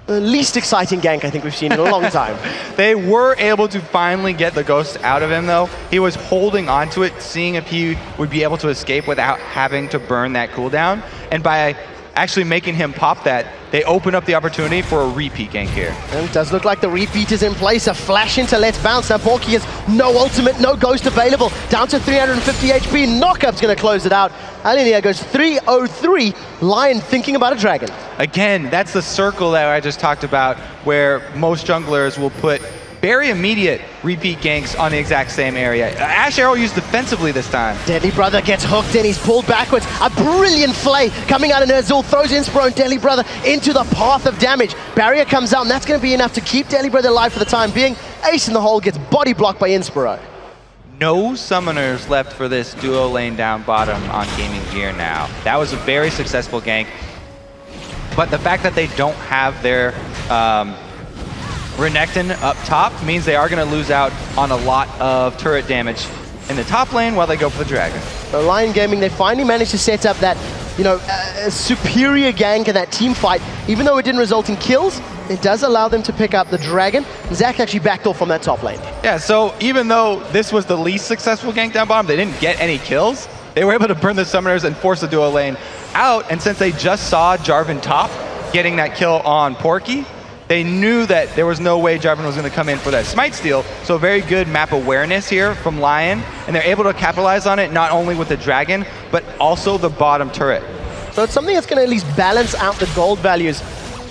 The least exciting gank I think we've seen in a long time. They were able to finally get the Ghost out of him, though. He was holding onto it, seeing if he would be able to escape without having to burn that cooldown. And by actually making him pop that, they open up the opportunity for a repeat gank here. And it does look like the repeat is in place. A flash into Let's Bounce. Now Porky has no ultimate, no Ghost available. Down to 350 HP. Knockup's going to close it out. Alinea goes 3-0-3. Lion thinking about a Dragon. Again, that's the circle that I just talked about where most junglers will put very immediate repeat ganks on the exact same area. Ash Arrow used defensively this time. Deadly Brother gets hooked in, he's pulled backwards. A brilliant flay coming out of Ner'zhul, throws Inspiro and Deadly Brother into the path of damage. Barrier comes out, and that's going to be enough to keep Deadly Brother alive for the time being. Ace in the hole gets body blocked by Inspiro. no summoners left for this duo lane down bottom on Gaming Gear now. That was a very successful gank. But the fact that they don't have their Renekton up top means they are going to lose out on a lot of turret damage in the top lane while they go for the dragon. So Lion Gaming, they finally managed to set up that, superior gank in that team fight. Even though it didn't result in kills, it does allow them to pick up the dragon. Zach actually backed off from that top lane. Yeah, so even though this was the least successful gank down bottom, they didn't get any kills. They were able to burn the summoners and force the duo lane out, and since they just saw Jarvan top getting that kill on Porky, they knew that there was no way Jarvan was going to come in for that smite steal, so very good map awareness here from Lion, and they're able to capitalize on it not only with the dragon, but also the bottom turret. So it's something that's going to at least balance out the gold values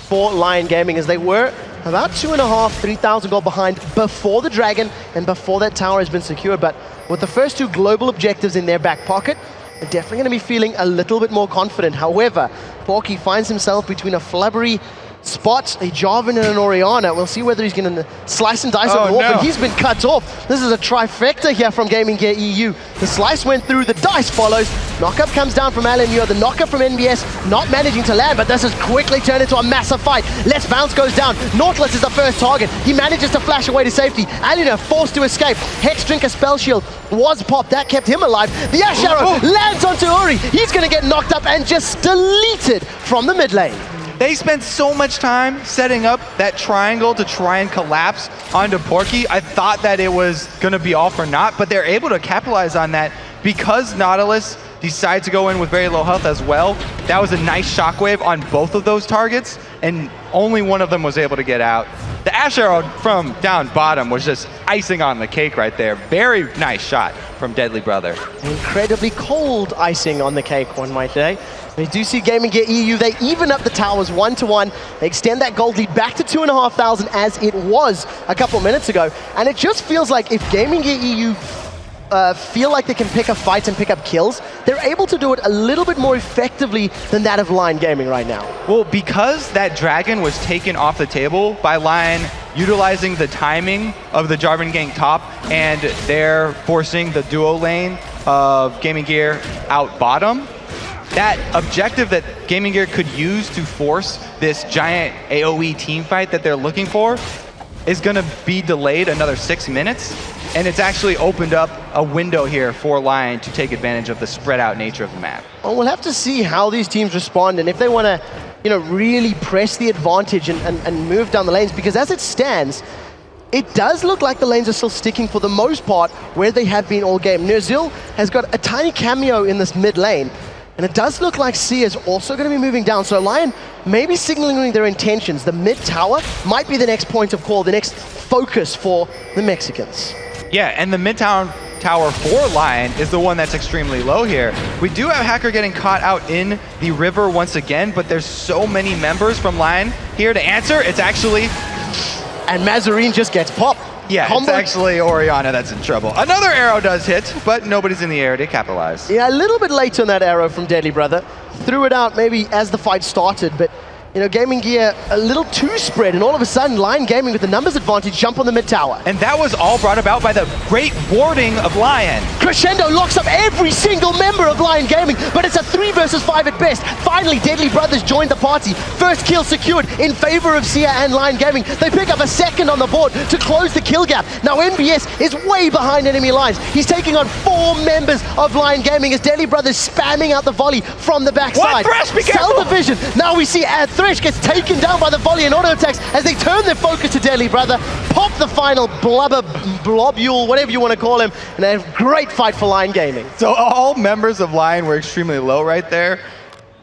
for Lion Gaming, as they were about 2,500, 3,000 gold behind before the dragon and before that tower has been secured. But with the first two global objectives in their back pocket, they're definitely going to be feeling a little bit more confident. However, Porky finds himself between a flubbery spot, a Jarvan and an Orianna. We'll see whether he's going to slice and dice on the wall, but he's been cut off. This is a trifecta here from Gaming Gear EU. The slice went through, the dice follows. Knockup comes down from LNU, the knockup from NBS not managing to land, but this has quickly turned into a massive fight. Let's Bounce goes down. Nautilus is the first target. He manages to flash away to safety. Alina forced to escape. Hex Drinker spell shield was popped. That kept him alive. The Ash Arrow lands onto Uri. He's going to get knocked up and just deleted from the mid lane. They spent so much time setting up that triangle to try and collapse onto Porky. I thought that it was going to be all for naught, but they're able to capitalize on that because Nautilus decides to go in with very low health as well. That was a nice shockwave on both of those targets, and only one of them was able to get out. The Ash Arrow from down bottom was just icing on the cake right there. Very nice shot from Deadly Brother. Incredibly cold icing on the cake, one might say. We do see Gaming Gear EU, they even up the towers 1-to-1. They extend that gold lead back to 2,500 as it was a couple minutes ago. And it just feels like if Gaming Gear EU feel like they can pick up fights and pick up kills, they're able to do it a little bit more effectively than that of Lion Gaming right now. Well, because that dragon was taken off the table by Lion utilizing the timing of the Jarvan gank top, and they're forcing the duo lane of Gaming Gear out bottom, that objective that Gaming Gear could use to force this giant AoE team fight that they're looking for is going to be delayed another 6 minutes, and it's actually opened up a window here for Lion to take advantage of the spread out nature of the map. Well, we'll have to see how these teams respond and if they want to, really press the advantage and move down the lanes, because as it stands, it does look like the lanes are still sticking for the most part where they have been all game. Nerzil has got a tiny cameo in this mid lane, and it does look like Sia is also going to be moving down. So Lion maybe signaling their intentions. The mid tower might be the next point of call, the next focus for the Mexicans. Yeah, and the mid tower for Lion is the one that's extremely low here. We do have Hacker getting caught out in the river once again, but there's so many members from Lion here to answer. It's actually... And Mazarine just gets popped. Yeah, it's actually Orianna that's in trouble. Another arrow does hit, but nobody's in the air to capitalize. Yeah, a little bit late on that arrow from Deadly Brother. Threw it out maybe as the fight started, but Gaming Gear a little too spread, and all of a sudden Lion Gaming with the numbers advantage jump on the mid tower. And that was all brought about by the great warding of Lion. Crescendo locks up every single member of Lion Gaming, but it's a 3 versus 5 at best. Finally, Deadly Brothers joined the party. First kill secured in favor of Sia and Lion Gaming. They pick up a second on the board to close the kill gap. Now NBS is way behind enemy lines. He's taking on 4 members of Lion Gaming as Deadly Brothers spamming out the volley from the backside. Thresh, be careful! Sell the vision. Now we see Thresh gets taken down by the volley and auto attacks as they turn their focus to Deadly Brother, pop the final blobule, whatever you want to call him, and a great fight for Lion Gaming. So all members of Lion were extremely low right there.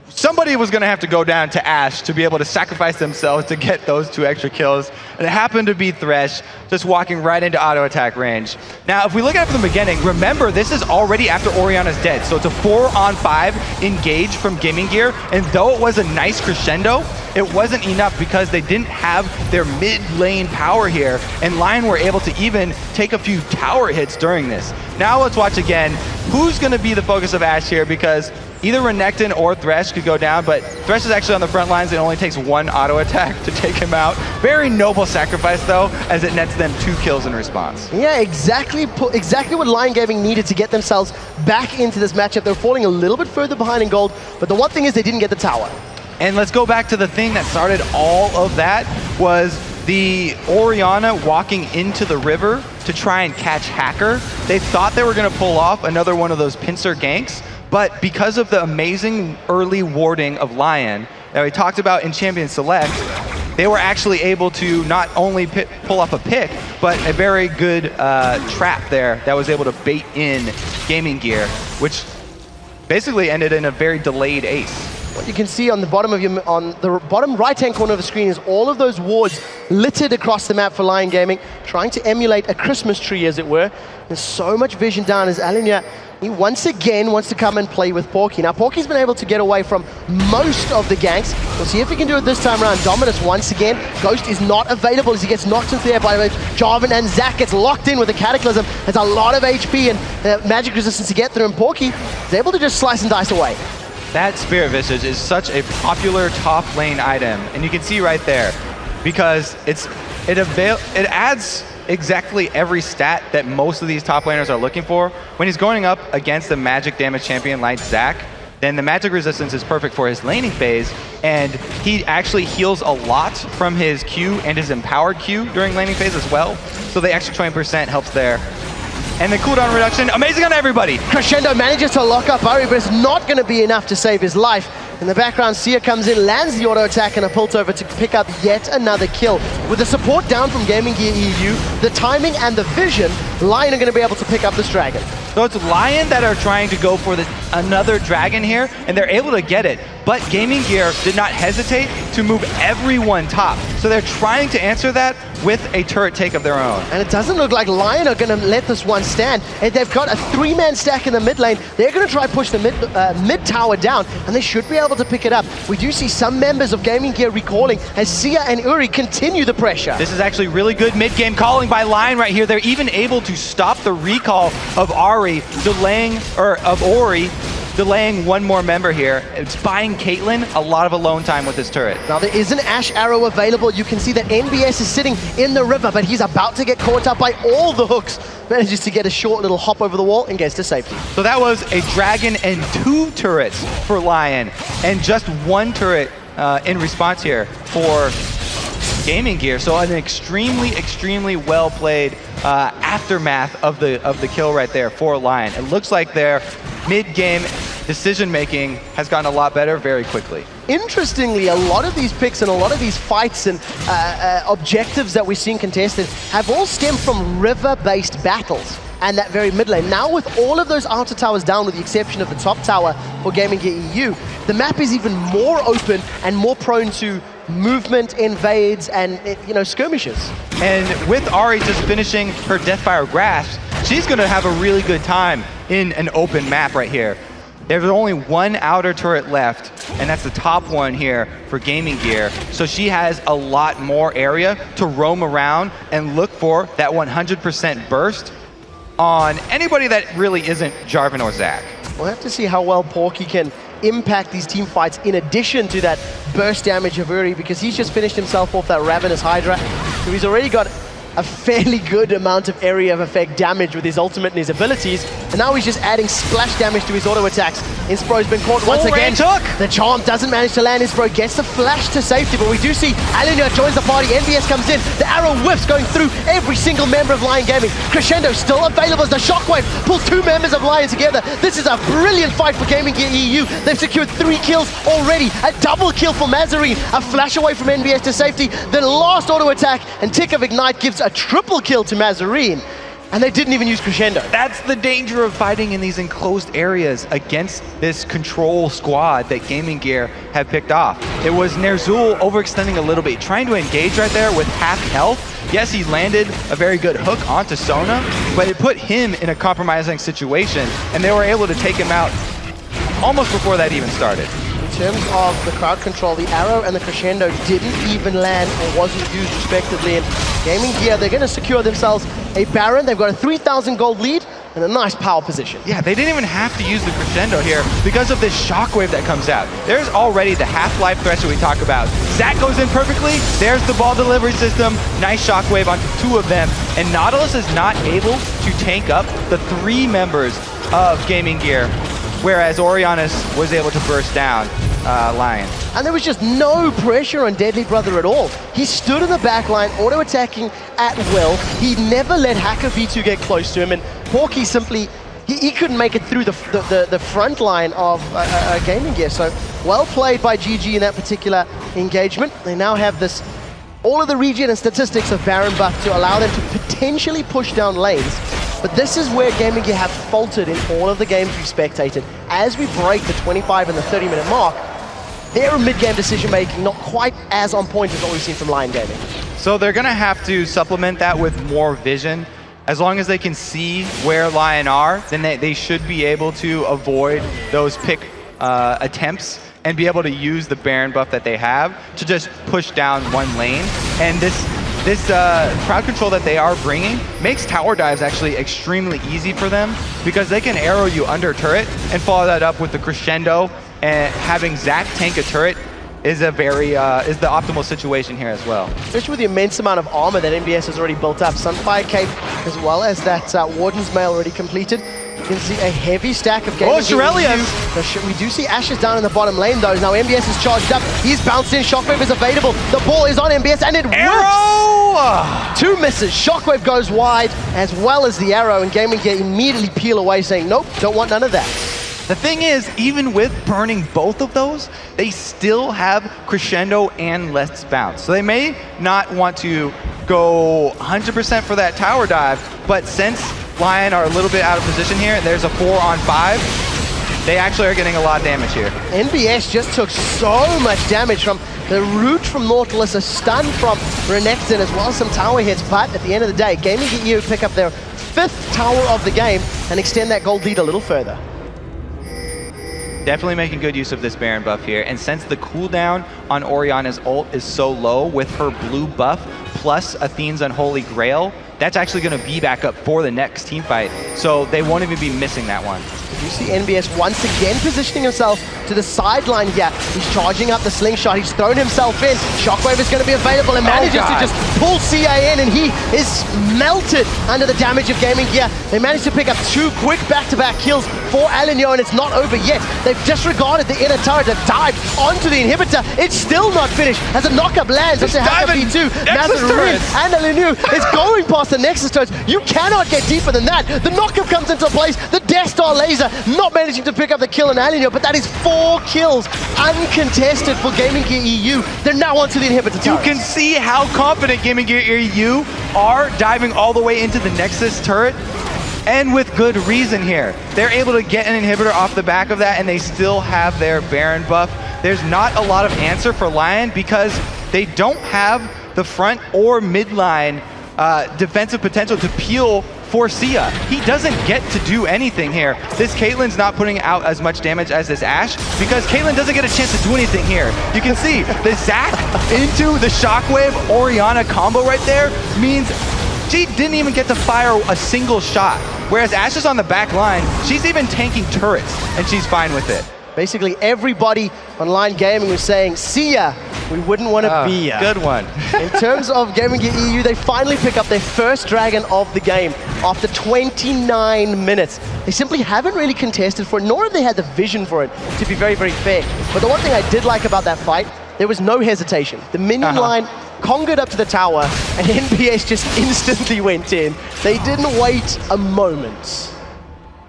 Somebody was going to have to go down to Ashe to be able to sacrifice themselves to get those 2 extra kills. And it happened to be Thresh, just walking right into auto attack range. Now, if we look at it from the beginning, remember, this is already after Orianna's dead. So it's a 4-on-5 engage from Gaming Gear. And though it was a nice crescendo, it wasn't enough because they didn't have their mid lane power here. And Lion were able to even take a few tower hits during this. Now let's watch again who's going to be the focus of Ashe here, because either Renekton or Thresh could go down, but Thresh is actually on the front lines. It only takes 1 auto attack to take him out. Very noble sacrifice, though, as it nets them 2 kills in response. Yeah, exactly what Lion Gaming needed to get themselves back into this matchup. They're falling a little bit further behind in gold, but the one thing is they didn't get the tower. And let's go back to the thing that started all of that was the Orianna walking into the river to try and catch Hacker. They thought they were going to pull off another one of those pincer ganks, but because of the amazing early warding of Lion that we talked about in Champion Select, they were actually able to not only pull off a pick, but a very good trap there that was able to bait in Gaming Gear, which basically ended in a very delayed ace. What you can see on the bottom right-hand corner of the screen is all of those wards littered across the map for Lion Gaming, trying to emulate a Christmas tree, as it were. There's so much vision down as Alinia, he once again wants to come and play with Porky. Now, Porky's been able to get away from most of the ganks. We'll see if he can do it this time around. Dominus once again. Ghost is not available as he gets knocked into the air by Jarvan, and Zac gets locked in with a Cataclysm. There's a lot of HP and magic resistance to get through, and Porky is able to just slice and dice away. That Spirit Visage is such a popular top lane item, and you can see right there, because it adds exactly every stat that most of these top laners are looking for. When he's going up against a magic damage champion like Zac, then the magic resistance is perfect for his laning phase, and he actually heals a lot from his Q and his empowered Q during laning phase as well, so the extra 20% helps there. And the cooldown reduction, amazing on everybody. Crescendo manages to lock up Ari, but it's not going to be enough to save his life. In the background, Sia comes in, lands the auto attack and a pult over to pick up yet another kill. With the support down from Gaming Gear EU, the timing and the vision, Lion are going to be able to pick up this dragon. So it's Lion that are trying to go for another dragon here, and they're able to get it. But Gaming Gear did not hesitate to move everyone top. So they're trying to answer that with a turret take of their own. And it doesn't look like Lion are going to let this one stand. And they've got a 3-man stack in the mid lane. They're going to try push the mid tower down, and they should be able to pick it up. We do see some members of Gaming Gear recalling as Sia and Uri continue the pressure. This is actually really good mid-game calling by Lion right here. They're even able to stop the recall of Ori, delaying one more member here. It's buying Caitlyn a lot of alone time with this turret. Now there is an Ash Arrow available. You can see that NBS is sitting in the river, but he's about to get caught up by all the hooks. Manages to get a short little hop over the wall and gets to safety. So that was a dragon and 2 turrets for Lion, and just 1 turret in response here for Gaming Gear. So an extremely well played aftermath of the kill right there for Lion. It looks like their mid-game decision-making has gotten a lot better very quickly. Interestingly, a lot of these picks and a lot of these fights and objectives that we're seeing contested have all stemmed from river-based battles and that very mid lane. Now with all of those outer towers down, with the exception of the top tower for Gaming Gear EU, the map is even more open and more prone to movement, invades, and skirmishes. And with Ari just finishing her Deathfire Grasp, she's going to have a really good time in an open map right here. There's only 1 outer turret left, and that's the top one here for Gaming Gear. So she has a lot more area to roam around and look for that 100% burst on anybody that really isn't Jarvan or Zac. We'll have to see how well Porky can impact these team fights in addition to that burst damage of Uri, because he's just finished himself off that Ravenous Hydra. So he's already got a fairly good amount of area of effect damage with his ultimate and his abilities, and now he's just adding splash damage to his auto attacks. Inspro's been caught once again. The charm doesn't manage to land. Inspro gets the flash to safety, but we do see Alinia joins the party. NBS comes in. The arrow whiffs, going through every single member of Lion Gaming. Crescendo still available as the shockwave pulls 2 members of Lion together. This is a brilliant fight for Gaming Gear EU. They've secured 3 kills already. A double kill for Mazarine. A flash away from NBS to safety. The last auto attack and tick of Ignite gives a triple kill to Mazarine. And they didn't even use Crescendo. That's the danger of fighting in these enclosed areas against this control squad that Gaming Gear have picked off. It was Ner'Zhul overextending a little bit, trying to engage right there with half health. Yes, he landed a very good hook onto Sona, but it put him in a compromising situation, and they were able to take him out almost before that even started. In terms of the crowd control, the arrow and the Crescendo didn't even land or wasn't used respectively. And Gaming Gear, they're going to secure themselves a Baron. They've got a 3,000 gold lead. in a nice power position. Yeah, they didn't even have to use the crescendo here because of this shockwave that comes out. There's already the half-life thresh that we talk about. Zach goes in perfectly. There's the ball delivery system. Nice shockwave onto 2 of them. And Nautilus is not able to tank up the 3 members of Gaming Gear, whereas Orianus was able to burst down Lion. And there was just no pressure on Deadly Brother at all. He stood in the back line, auto-attacking at will. He never let Hacker V2 get close to him, and Porky simply, he couldn't make it through the front line of Gaming Gear. So well played by GG in that particular engagement. They now have this, all of the regen and statistics of Baron buff to allow them to potentially push down lanes. But this is where Gaming Gear have faltered in all of the games we've spectated. As we break the 25 and the 30-minute mark, their mid-game decision-making not quite as on point as what we've seen from Lion Gaming. So they're going to have to supplement that with more vision. As long as they can see where Lion are, then they should be able to avoid those pick attempts and be able to use the Baron buff that they have to just push down one lane. And this crowd control that they are bringing makes tower dives actually extremely easy for them because they can arrow you under turret and follow that up with the crescendo, and having Zach tank a turret is a very is the optimal situation here as well. Especially with the immense amount of armor that NBS has already built up. Sunfire Cape as well as that Warden's Mail already completed. You can see a heavy stack of Gaming Gear. We do see Ashes down in the bottom lane though. Now MBS is charged up. He's bounced in. Shockwave is available. The ball is on MBS and it works. 2 misses. Shockwave goes wide as well as the arrow, and Gaming Gear immediately peel away saying, nope, don't want none of that. The thing is, even with burning both of those, they still have crescendo and Let's Bounce. So they may not want to go 100% for that tower dive, but since Lion are a little bit out of position here, there's a 4-on-5, they actually are getting a lot of damage here. NBS just took so much damage from the root from Nautilus, a stun from Renekton, as well as some tower hits, but at the end of the day, Gaming Gear pick up their 5th tower of the game and extend that gold lead a little further. Definitely making good use of this Baron buff here, and since the cooldown on Oriana's ult is so low with her blue buff plus Athene's Unholy Grail, that's actually going to be back up for the next team fight, so they won't even be missing that one. You see NBS once again positioning himself to the sideline here. He's charging up the slingshot. He's thrown himself in. Shockwave is going to be available and manages to just pull CA in, and he is melted under the damage of Gaming Gear. They managed to pick up 2 quick back-to-back kills for Alenio, and it's not over yet. They've disregarded the inner turret that dived onto the inhibitor. It's still not finished as a knockup lands onto Hacker V2. Mazarin and Alenio is going past the Nexus turrets. You cannot get deeper than that. The knockup comes into place. The Death Star laser not managing to pick up the kill on Alenio, but that is 4 kills uncontested for Gaming Gear EU. They're now onto the inhibitor turret. You can see how confident Gaming Gear EU are diving all the way into the Nexus turret, and with good reason here. They're able to get an inhibitor off the back of that, and they still have their Baron buff. There's not a lot of answer for Lion because they don't have the front or midline defensive potential to peel for Sia. He doesn't get to do anything here. This Caitlyn's not putting out as much damage as this Ashe because Caitlyn doesn't get a chance to do anything here. You can see the Zac into the Shockwave Oriana combo right there means she didn't even get to fire a single shot. Whereas Ashe is on the back line, she's even tanking turrets and she's fine with it. Basically everybody on Lion Gaming was saying, see ya, we wouldn't want to be ya. Good one. In terms of Gaming Gear EU, they finally pick up their first dragon of the game after 29 minutes. They simply haven't really contested for it, nor have they had the vision for it, to be very, very fair. But the one thing I did like about that fight, there was no hesitation. The minion line conquered up to the tower, and NBS just instantly went in. They didn't wait a moment.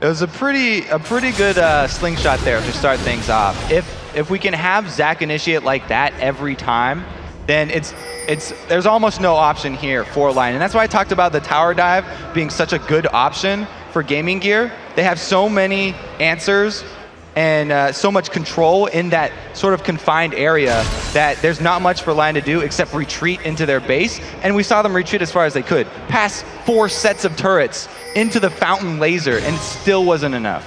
It was a pretty good slingshot there to start things off. If we can have Zac initiate like that every time, then there's almost no option here for Lion. And that's why I talked about the tower dive being such a good option for Gaming Gear. They have so many answers and so much control in that sort of confined area that there's not much for Lion to do except retreat into their base. And we saw them retreat as far as they could, past 4 sets of turrets into the fountain laser, and it still wasn't enough.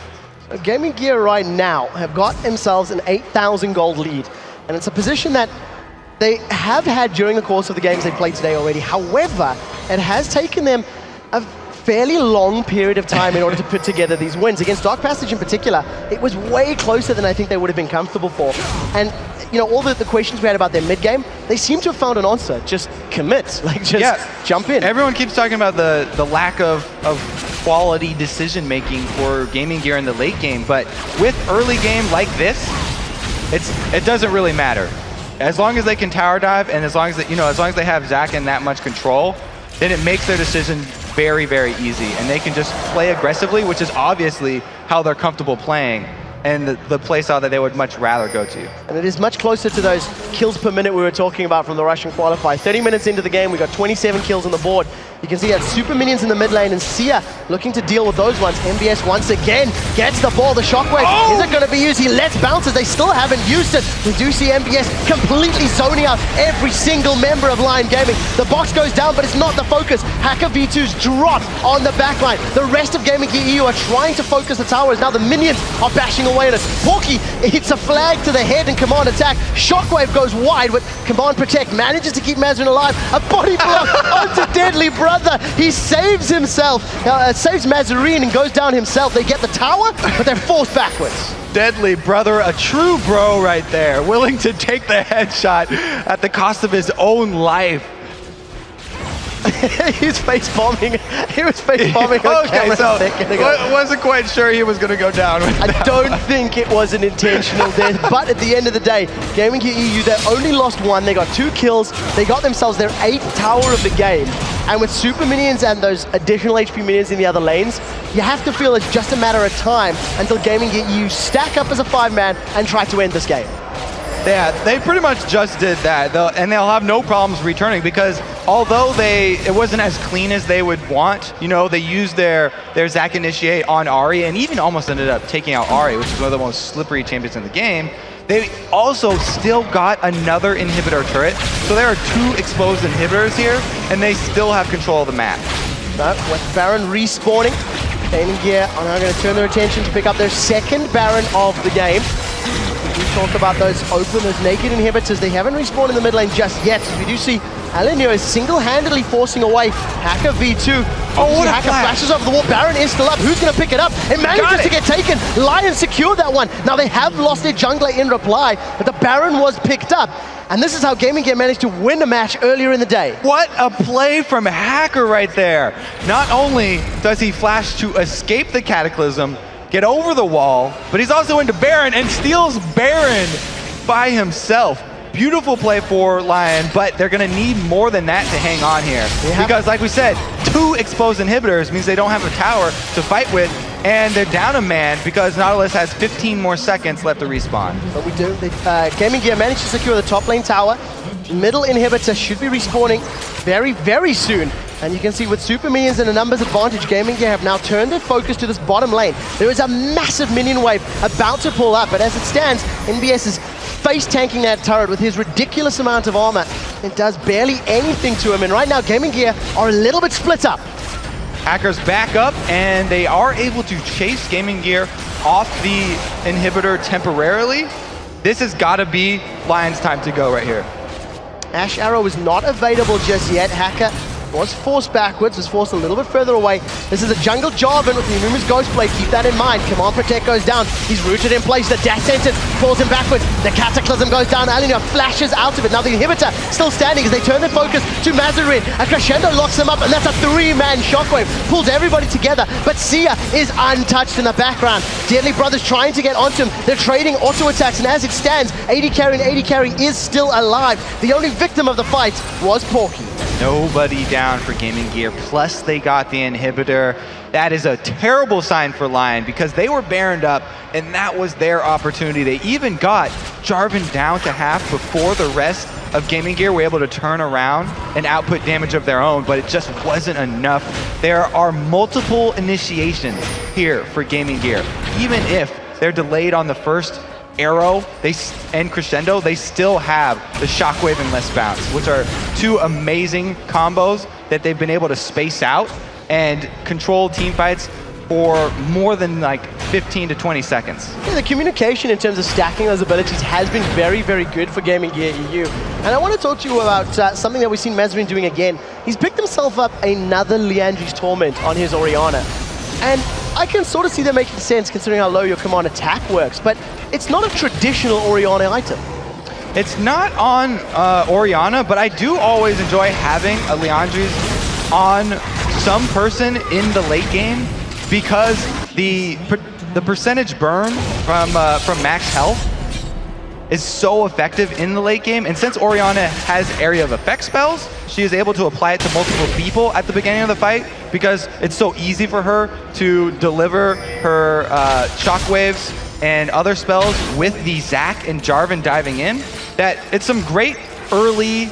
Gaming Gear right now have got themselves an 8,000 gold lead, and it's a position that they have had during the course of the games they played today already. However, it has taken them a fairly long period of time in order to put together these wins. Against Dark Passage in particular, it was way closer than I think they would have been comfortable for. And you know, all the questions we had about their mid game, they seem to have found an answer. Just commit, like just jump in. Everyone keeps talking about the lack of quality decision making for Gaming Gear in the late game, but with early game like this, it doesn't really matter. As long as they can tower dive, and as long as they have Zach in that much control, then it makes their decision very, very easy, and they can just play aggressively, which is obviously how they're comfortable playing, and the play style that they would much rather go to. And it is much closer to those kills per minute we were talking about from the Russian qualifier. 30 minutes into the game, we got 27 kills on the board. You can see that Super Minions in the mid lane, and Sia looking to deal with those ones. MBS once again gets the ball. The shockwave isn't going to be used. He lets bounces. They still haven't used it. We do see MBS completely zoning out every single member of Lion Gaming. The box goes down, but it's not the focus. Hacker V2's drop on the backline. The rest of Gaming Gear EU are trying to focus the towers. Now the minions are bashing away at us. Porky hits a flag to the head and command attack. Shockwave goes wide, but command protect manages to keep Mazarin alive. A body blow onto Deadly Brother. He saves himself, saves Mazarin and goes down himself. They get the tower, but they're forced backwards. Deadly Brother, a true bro right there, willing to take the headshot at the cost of his own life. He's face bombing. He was face bombing. Okay, so wasn't quite sure he was going to go down. I don't think it was an intentional death, but at the end of the day, Gaming Gear EU, they only lost one. They got 2 kills. They got themselves their 8th tower of the game. And with Super Minions and those additional HP minions in the other lanes, you have to feel it's just a matter of time until Gaming Gear EU stack up as a 5-man and try to end this game. Yeah, they pretty much just did that, and they'll have no problems returning, because although it wasn't as clean as they would want, you know, they used their Zac Initiate on Ahri, and even almost ended up taking out Ahri, which is one of the most slippery champions in the game. They also still got another inhibitor turret, so there are 2 exposed inhibitors here, and they still have control of the map. But with Baron respawning, Gaming Gear are now going to turn their attention to pick up their 2nd Baron of the game. We talk about those naked inhibitors. They haven't respawned in the mid lane just yet. We do see Alenio is single-handedly forcing away Hacker V2. Oh, what a Hacker flashes over the wall. Baron is still up. Who's going to pick it up? It manages to get taken. Lion secured that one. Now they have lost their jungler in reply, but the Baron was picked up. And this is how Gaming Gear managed to win a match earlier in the day. What a play from Hacker right there. Not only does he flash to escape the Cataclysm, get over the wall, but he's also into Baron and steals Baron by himself. Beautiful play for Lion, but they're going to need more than that to hang on here. Because like we said, 2 exposed inhibitors means they don't have a tower to fight with, and they're down a man because Nautilus has 15 more seconds left to respawn. But we do. Gaming Gear managed to secure the top lane tower. Middle inhibitor should be respawning very, very soon. And you can see with Super Minions and a numbers advantage, Gaming Gear have now turned their focus to this bottom lane. There is a massive minion wave about to pull up, but as it stands, NBS is face tanking that turret with his ridiculous amount of armor. It does barely anything to him, and right now Gaming Gear are a little bit split up. Hackers back up, and they are able to chase Gaming Gear off the inhibitor temporarily. This has got to be Lion's time to go right here. Ash Arrow is not available just yet. Hacker was forced backwards, was forced a little bit further away. This is a jungle Jarvan with the Numa's Ghostblade. Keep that in mind. Command Protect goes down. He's rooted in place. The Death Sentence falls him backwards. The Cataclysm goes down. Alenio flashes out of it. Now the inhibitor still standing as they turn their focus to Mazarin. A Crescendo locks him up, and that's a 3-man shockwave. Pulls everybody together, but Sia is untouched in the background. Deadly Brothers trying to get onto him. They're trading auto attacks, and as it stands, AD Carry and AD Carry is still alive. The only victim of the fight was Porky. Nobody down for Gaming Gear, plus they got the inhibitor. That is a terrible sign for Lion because they were baroned up and that was their opportunity. They even got Jarvan down to half before the rest of Gaming Gear were able to turn around and output damage of their own, but it just wasn't enough. There are multiple initiations here for Gaming Gear. Even if they're delayed on the first arrow and crescendo, they still have the shockwave and less bounce, which are 2 amazing combos that they've been able to space out and control team fights for more than like 15 to 20 seconds. Yeah, the communication in terms of stacking those abilities has been very, very good for Gaming Gear EU. And I want to talk to you about something that we've seen Mazrin doing again. He's picked himself up another Liandry's Torment on his Orianna. And I can sort of see that making sense considering how low your command attack works, but it's not a traditional Orianna item. It's not on Orianna, but I do always enjoy having a Liandry's on some person in the late game because the percentage burn from max health is so effective in the late game. And since Orianna has area of effect spells, she is able to apply it to multiple people at the beginning of the fight because it's so easy for her to deliver her shockwaves and other spells with the Zac and Jarvan diving in, that it's some great early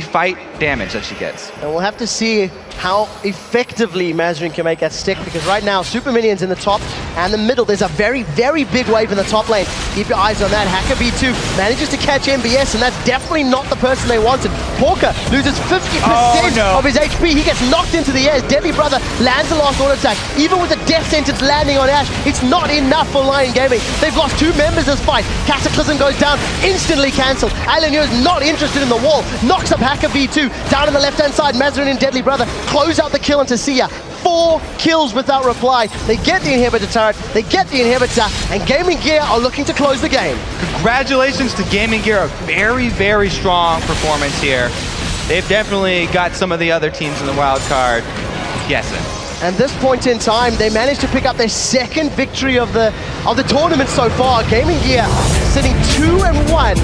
fight damage that she gets. And we'll have to see how effectively Mazrin can make that stick, because right now, Super Minions in the top and the middle. There's a very, very big wave in the top lane. Keep your eyes on that. Hacker B2 manages to catch MBS, and that's definitely not the person they wanted. Porker loses 50% of his HP. He gets knocked into the air. Deadly Brother lands the last auto attack. Even with the death sentence landing on Ash, it's not enough for Lion Gaming. They've lost 2 members this fight. Cataclysm goes down, instantly cancelled. Alanur is not interested in the wall. Knocks up Hacker B2. Down on the left-hand side, Mazrin and Deadly Brother close out the kill onto Sia. 4 kills without reply. They get the inhibitor turret, they get the inhibitor, and Gaming Gear are looking to close the game. Congratulations to Gaming Gear, a very, very strong performance here. They've definitely got some of the other teams in the wild card guessing. And this point in time, they managed to pick up their second victory of the tournament so far. Gaming Gear sitting 2-1.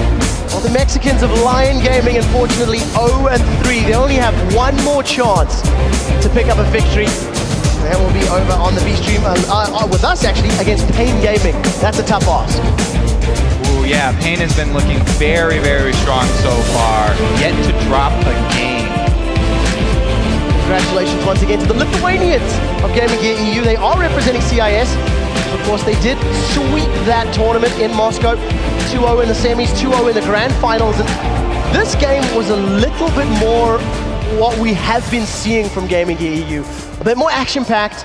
While the Mexicans of Lion Gaming, unfortunately, 0-3. They only have one more chance to pick up a victory. That will be over on the B stream with us, actually, against Pain Gaming. That's a tough ask. Ooh, yeah, Pain has been looking very, very strong so far. Yet to drop a game. Congratulations once again to the Lithuanians of Gaming Gear EU. They are representing CIS. Of course, they did sweep that tournament in Moscow. 2-0 in the semis, 2-0 in the grand finals. And this game was a little bit more what we have been seeing from Gaming Gear EU. A bit more action-packed,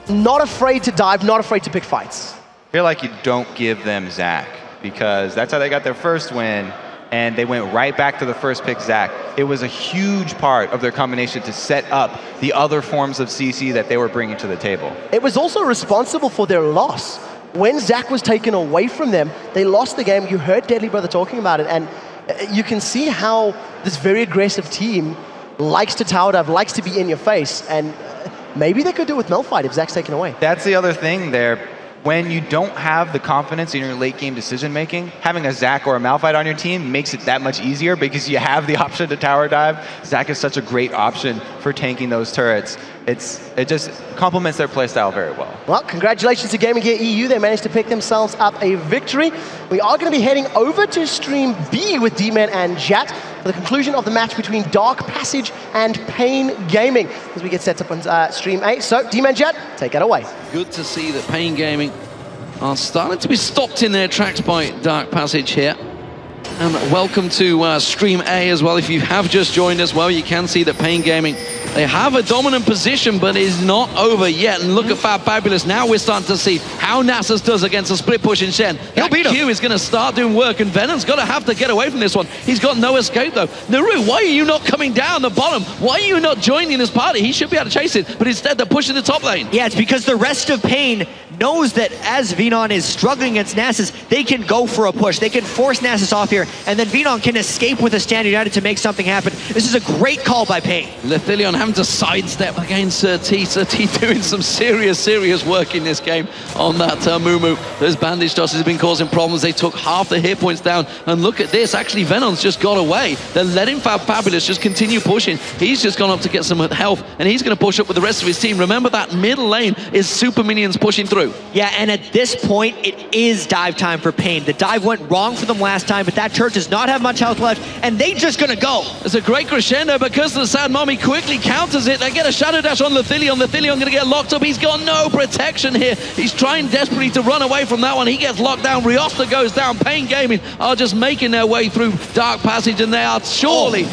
not afraid to dive, not afraid to pick fights. I feel like you don't give them Zac, because that's how they got their first win, and they went right back to the first pick Zac. It was a huge part of their combination to set up the other forms of CC that they were bringing to the table. It was also responsible for their loss. When Zac was taken away from them, they lost the game. You heard Deadly Brother talking about it, and you can see how this very aggressive team likes to tower dive, likes to be in your face, and maybe they could do it with Malphite if Zac's taken away. That's the other thing there. When you don't have the confidence in your late game decision making, having a Zac or a Malphite on your team makes it that much easier because you have the option to tower dive. Zac is such a great option for tanking those turrets. It just complements their playstyle very well. Well, congratulations to Gaming Gear EU. They managed to pick themselves up a victory. We are going to be heading over to Stream B with D-Man and Jat for the conclusion of the match between Dark Passage and Pain Gaming as we get set up on Stream A. So, D-Man, Jat, take it away. Good to see that Pain Gaming are starting to be stopped in their tracks by Dark Passage here. And welcome to Stream A as well. If you have just joined us, well, you can see that Pain Gaming, they have a dominant position, but it is not over yet. And look at Fabulous. Now we're starting to see how Nasus does against a split push in Shen. That Q is going to start doing work, and Venom's going to have to get away from this one. He's got no escape, though. Naru, why are you not coming down the bottom? Why are you not joining this party? He should be able to chase it, but instead they're pushing the top lane. Yeah, it's because the rest of Pain knows that as Venom is struggling against Nasus, they can go for a push. They can force Nasus off here, and then Venom can escape with a Stand United to make something happen. This is a great call by Pain. Lethillion having to sidestep against Sir T. Sir T doing some serious work in this game on that Mumu. Those bandage tosses have been causing problems. They took half the hit points down, and look at this. Actually, Venom's just got away. They're letting Fabulous just continue pushing. He's just gone up to get some health, and he's going to push up with the rest of his team. Remember, that middle lane is Super Minions pushing through. Yeah, and at this point, it is dive time for Pain. The dive went wrong for them last time, but that turret does not have much health left, and they just gonna go. It's a great crescendo because the Sad Mommy quickly counters it. They get a Shadow Dash on Lethillion. Lethillion gonna get locked up. He's got no protection here. He's trying trying desperately to run away from that one. He gets locked down. Riosta goes down. Pain Gaming are just making their way through Dark Passage, and they are surely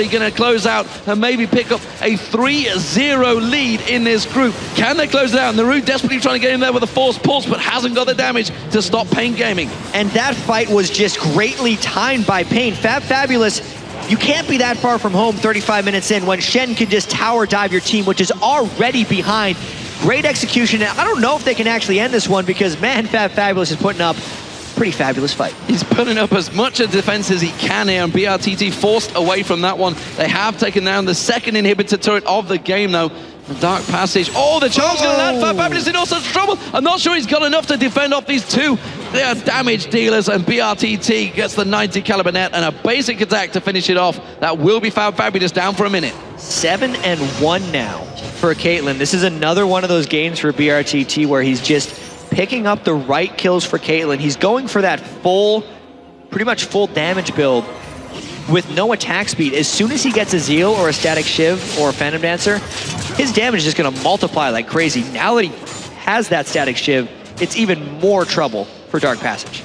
going to close out and maybe pick up a 3-0 lead in this group. Can they close it out? Naru desperately trying to get in there with a forced pulse, but hasn't got the damage to stop Pain Gaming. And that fight was just greatly timed by Pain. Fabulous, you can't be that far from home 35 minutes in when Shen can just tower dive your team, which is already behind. Great execution. I don't know if they can actually end this one because, man, Fabulous is putting up a pretty fabulous fight. He's putting up as much of defense as he can here, and BRTT forced away from that one. They have taken down the second inhibitor turret of the game, though. The Dark Passage. Oh, the charm's going to land. Fabulous in all sorts of trouble. I'm not sure he's got enough to defend off these two. They are damage dealers, and BRTT gets the 90 caliber net and a basic attack to finish it off. That will be Fabulous down for a minute. 7-1 now for Caitlyn. This is another one of those games for BRTT where he's just picking up the right kills for Caitlyn. He's going for that pretty much full damage build with no attack speed. As soon as he gets a Zeal or a Static Shiv or a Phantom Dancer, his damage is just going to multiply like crazy. Now that he has that Static Shiv, it's even more trouble for Dark Passage.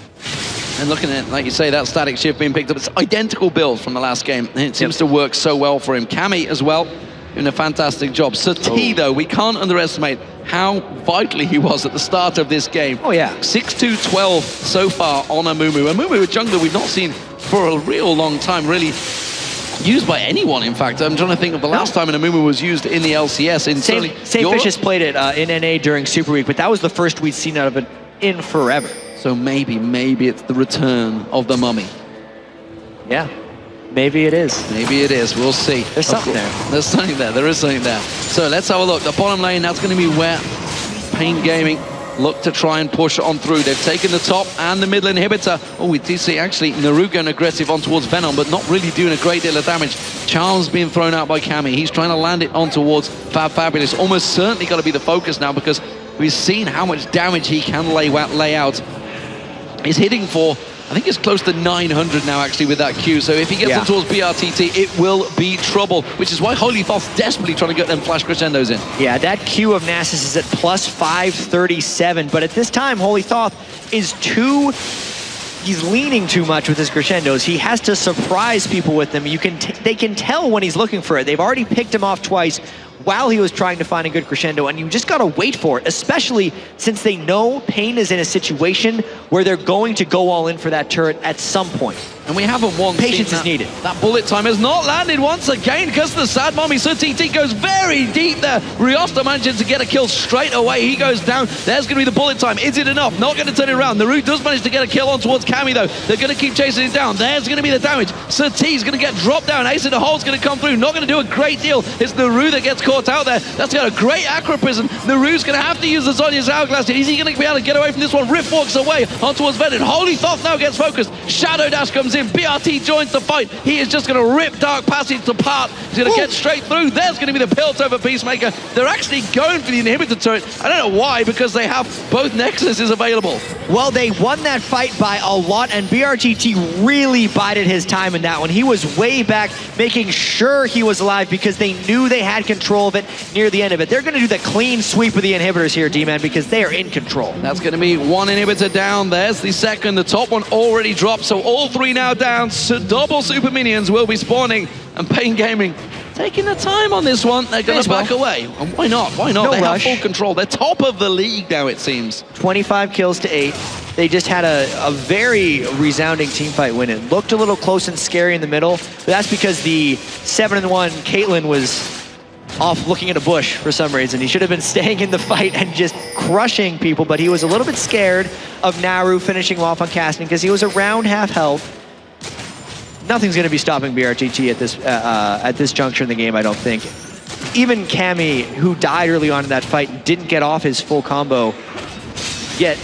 And looking at, like you say, that Static Shiv being picked up, it's identical build from the last game, and it seems to work so well for him. Kami as well, doing a fantastic job. Sati, though, we can't underestimate how vitally he was at the start of this game. Oh, yeah. 6-2-12 so far on Amumu. Amumu, a jungler we've not seen for a real long time, really used by anyone, in fact. I'm trying to think of the last time an Amumu was used in the LCS. Saintfish has played it in NA during Super Week, but that was the first we'd seen out of it in forever. So maybe it's the return of the mummy. Yeah, maybe it is. Maybe it is. We'll see. There's something there. There's something there. There is something there. So let's have a look. The bottom lane, that's going to be where Pain Gaming look to try and push on through. They've taken the top and the middle inhibitor. Oh, we did see actually Naru going aggressive on towards Venom, but not really doing a great deal of damage. Charles being thrown out by Kami. He's trying to land it on towards Fabulous. Almost certainly got to be the focus now because we've seen how much damage he can lay out. He's hitting for, I think it's close to 900 now actually with that Q. So if he gets them towards BRTT, it will be trouble, which is why Holy Thoth desperately trying to get them flash crescendos in. Yeah, that Q of Nasus is at plus 537, but at this time, Holy Thoth is he's leaning too much with his crescendos. He has to surprise people with them. They can tell when he's looking for it. They've already picked him off twice while he was trying to find a good crescendo, and you just gotta wait for it, especially since they know Pain is in a situation where they're going to go all in for that turret at some point. And we haven't won. Patience is needed. That bullet time has not landed once again because the sad mommy. So TT goes very deep there. Riosta manages to get a kill straight away. He goes down. There's going to be the bullet time. Is it enough? Not going to turn it around. Naru does manage to get a kill on towards Kami, though. They're going to keep chasing it down. There's going to be the damage. Sir T's going to get dropped down. Ace in the hole's going to come through. Not going to do a great deal. It's Naru that gets caught out there. That's got a great Acro Prison. Naru's going to have to use the Zhonya's Hourglass. Is he going to be able to get away from this one? Rift walks away on towards Venom. Holy Thoth now gets focused. Shadow Dash comes in. BRT joins the fight. He is just going to rip Dark Passage apart. He's going to get straight through. There's going to be the Pilt over Peacemaker. They're actually going for the inhibitor turret. I don't know why, because they have both Nexuses available. Well, they won that fight by a lot, and BRTT really bided his time in that one. He was way back, making sure he was alive because they knew they had control of it near the end of it. They're going to do the clean sweep of the inhibitors here, D-Man, because they are in control. That's going to be one inhibitor down. There's the second. The top one already dropped, so all three now down. So double super minions will be spawning, and Pain Gaming taking the time on this one. They're going to back away. And why not? Why not? No they rush. have full control. They're top of the league now, it seems. 25 kills to 8. They just had a very resounding teamfight win. It looked a little close and scary in the middle, but that's because the 7-1 Caitlyn was off looking at a bush for some reason. He should have been staying in the fight and just crushing people, but he was a little bit scared of Naru finishing him off on casting because he was around half health. Nothing's going to be stopping BRTT at this juncture in the game, I don't think. Even Kami, who died early on in that fight, didn't get off his full combo, yet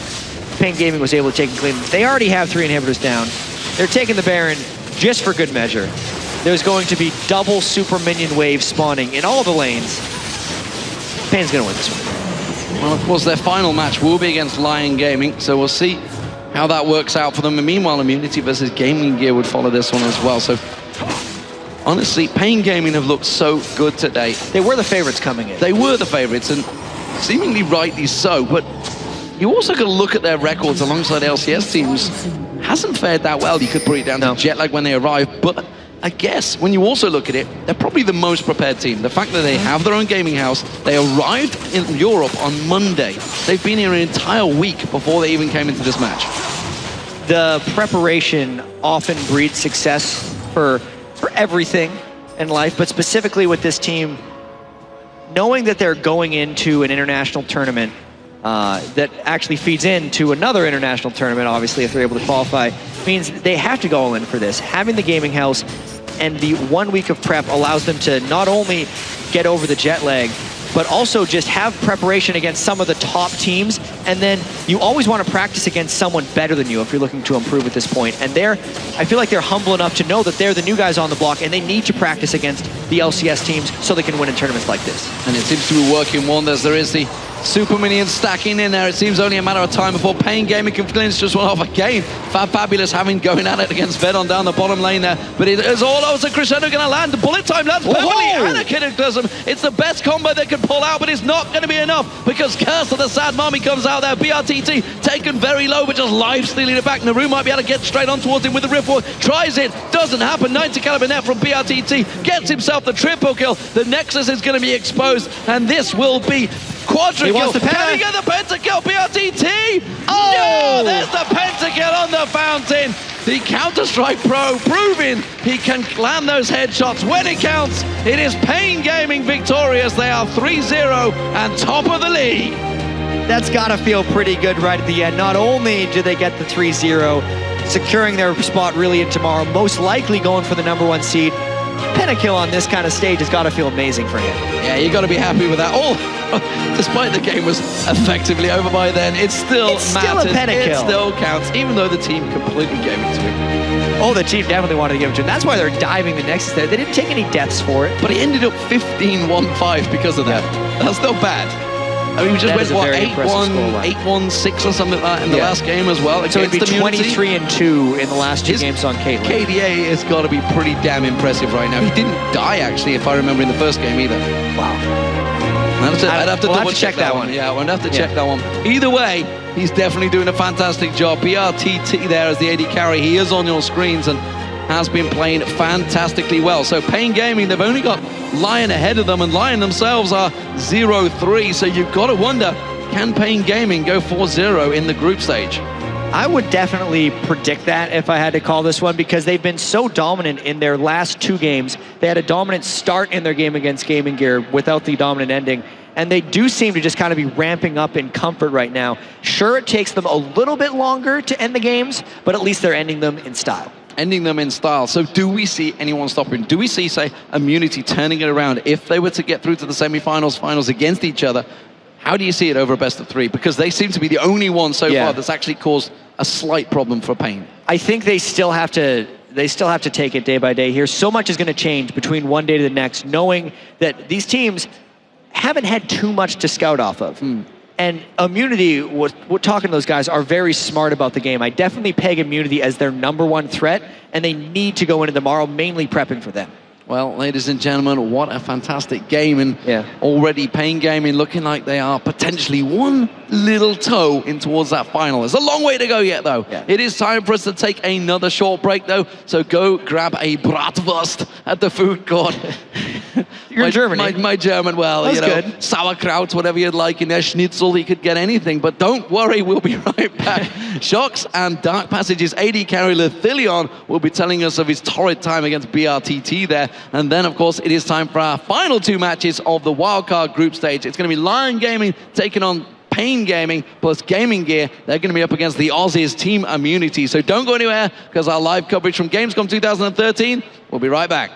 Pain Gaming was able to take him clean. They already have 3 inhibitors down. They're taking the Baron just for good measure. There's going to be double super minion waves spawning in all the lanes. Pain's going to win this one. Well, of course, their final match will be against Lion Gaming, so we'll see how that works out for them. And meanwhile, Immunity versus Gaming Gear would follow this one as well. So, honestly, Pain Gaming have looked so good today. They were the favorites coming in. They were the favorites, and seemingly rightly so, but you also got to look at their records alongside LCS teams. Hasn't fared that well. You could put it down to jet lag when they arrived, but I guess when you also look at it, they're probably the most prepared team. The fact that they have their own gaming house, they arrived in Europe on Monday. They've been here an entire week before they even came into this match. The preparation often breeds success for everything in life, but specifically with this team, knowing that they're going into an international tournament that actually feeds into another international tournament, obviously, if they're able to qualify, means they have to go all in for this. Having the gaming house and the 1 week of prep allows them to not only get over the jet lag, but also just have preparation against some of the top teams. And then you always want to practice against someone better than you if you're looking to improve at this point. And I feel like they're humble enough to know that they're the new guys on the block and they need to practice against the LCS teams so they can win in tournaments like this. And it seems to be working wonders. There is the Super Minions stacking in there. It seems only a matter of time before Pain Gaming can clinch just one off again. Fabulous going at it against Vedon down the bottom lane there. But it is all over. Crescendo going to land. The bullet time lands perfectly. And a Cataclysm. It's the best combo they could pull out, but it's not going to be enough because Curse of the Sad Mommy comes out there. BRTT taken very low, but just live stealing it back. Naru might be able to get straight on towards him with the Riftward. Tries it. Doesn't happen. 90 caliber net from BRTT. Gets himself the triple kill. The Nexus is going to be exposed, and this will be quadra kill. Can he get the pentakill? BRTT! Oh! No! There's the pentakill on the fountain. The Counter-Strike Pro proving he can land those headshots when it counts. It is Pain Gaming victorious. They are 3-0 and top of the league. That's got to feel pretty good right at the end. Not only do they get the 3-0, securing their spot really in tomorrow, most likely going for the #1 seed. Pentakill on this kind of stage has got to feel amazing for him. Yeah, you got to be happy with that. Despite the game was effectively over by then, it still matters. Still a pentakill. It still counts, even though the team completely gave it to him. Oh, the team definitely wanted to give it to him. That's why they're diving the Nexus there. They didn't take any deaths for it. But he ended up 15-1-5 because of that. That's not bad. I mean, we just went, what, 8-1, 8-1-6 or something like that in the last game as well. So it'd be 23-2 in the last two games on Caitlyn. KDA has got to be pretty damn impressive right now. He didn't die, actually, if I remember, in the first game either. Wow. I'd have to double check that one. Yeah, I'd have to check that one. Either way, he's definitely doing a fantastic job. BRTT there as the AD carry. He is on your screens and has been playing fantastically well. So Pain Gaming, they've only got Lion ahead of them, and Lion themselves are 0-3. So you've got to wonder, can Pain Gaming go 4-0 in the group stage? I would definitely predict that if I had to call this one, because they've been so dominant in their last two games. They had a dominant start in their game against Gaming Gear without the dominant ending, and they do seem to just kind of be ramping up in comfort right now. Sure, it takes them a little bit longer to end the games, but at least they're ending them in style. Ending them in style. So do we see anyone stopping? Do we see, say, Immunity turning it around? If they were to get through to the semifinals, finals against each other, how do you see it over a best of three? Because they seem to be the only one so far that's actually caused a slight problem for Pain. I think they still have to take it day by day here. So much is going to change between one day to the next, knowing that these teams haven't had too much to scout off of. And Immunity, we're talking to those guys, are very smart about the game. I definitely peg Immunity as their #1 threat, and they need to go into tomorrow mainly prepping for them. Well, ladies and gentlemen, what a fantastic game. And already Pain Gaming looking like they are potentially one little toe in towards that final. There's a long way to go yet, though. It is time for us to take another short break, though. So go grab a bratwurst at the food court. You're in Germany. My German, well, you know, sauerkraut, whatever you'd like in there, schnitzel, you could get anything. But don't worry, we'll be right back. Shocks and Dark Passages AD carry Lithilion will be telling us of his torrid time against BRTT there. And then, of course, it is time for our final two matches of the wildcard group stage. It's going to be Lion Gaming taking on Pain Gaming plus Gaming Gear. They're going to be up against the Aussies Team Immunity. So don't go anywhere, because our live coverage from Gamescom 2013 will be right back.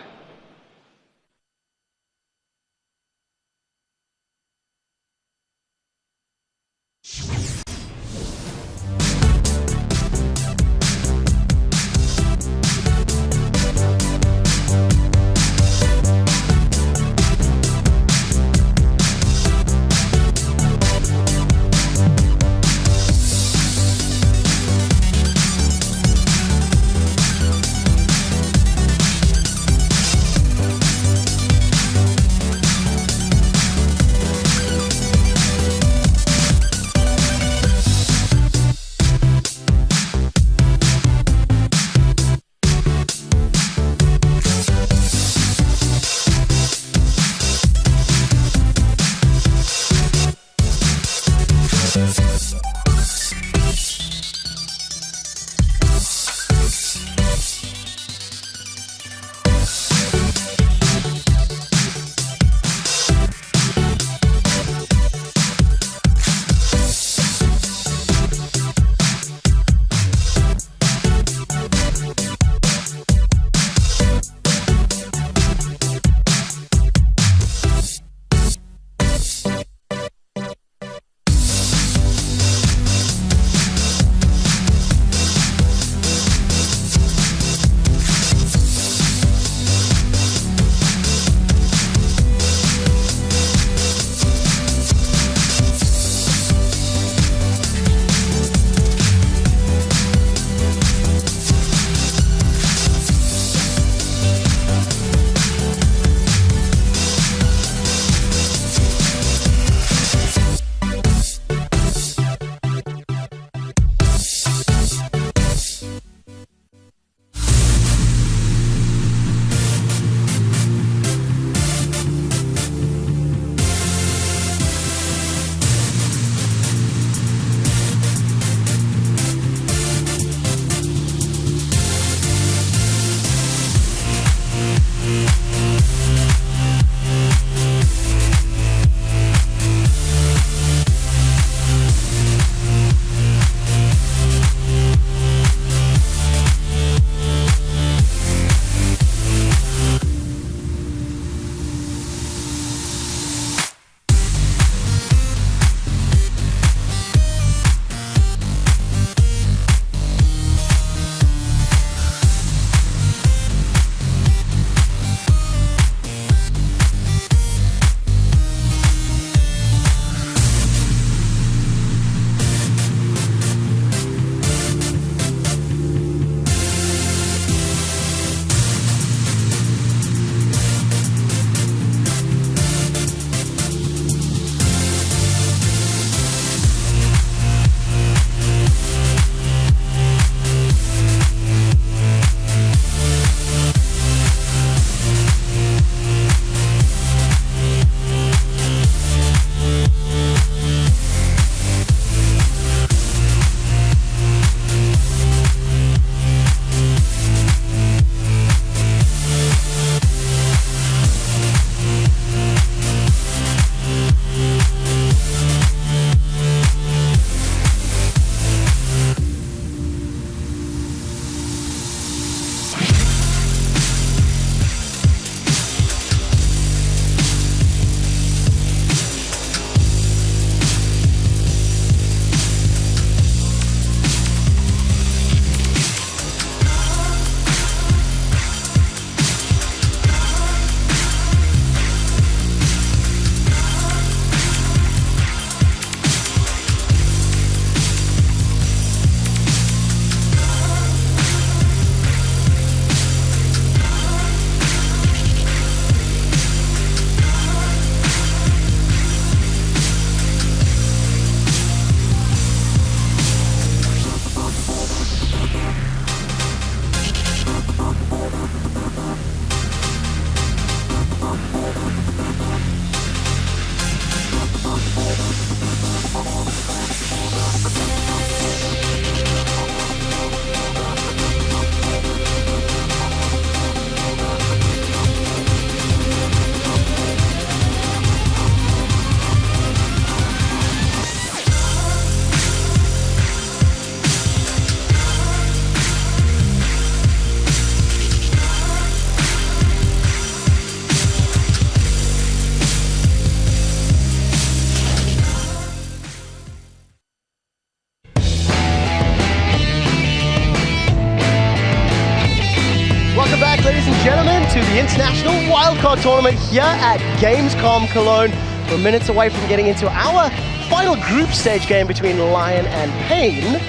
the International Wildcard Tournament here at Gamescom Cologne. We're minutes away from getting into our final group stage game between Lion and Pain.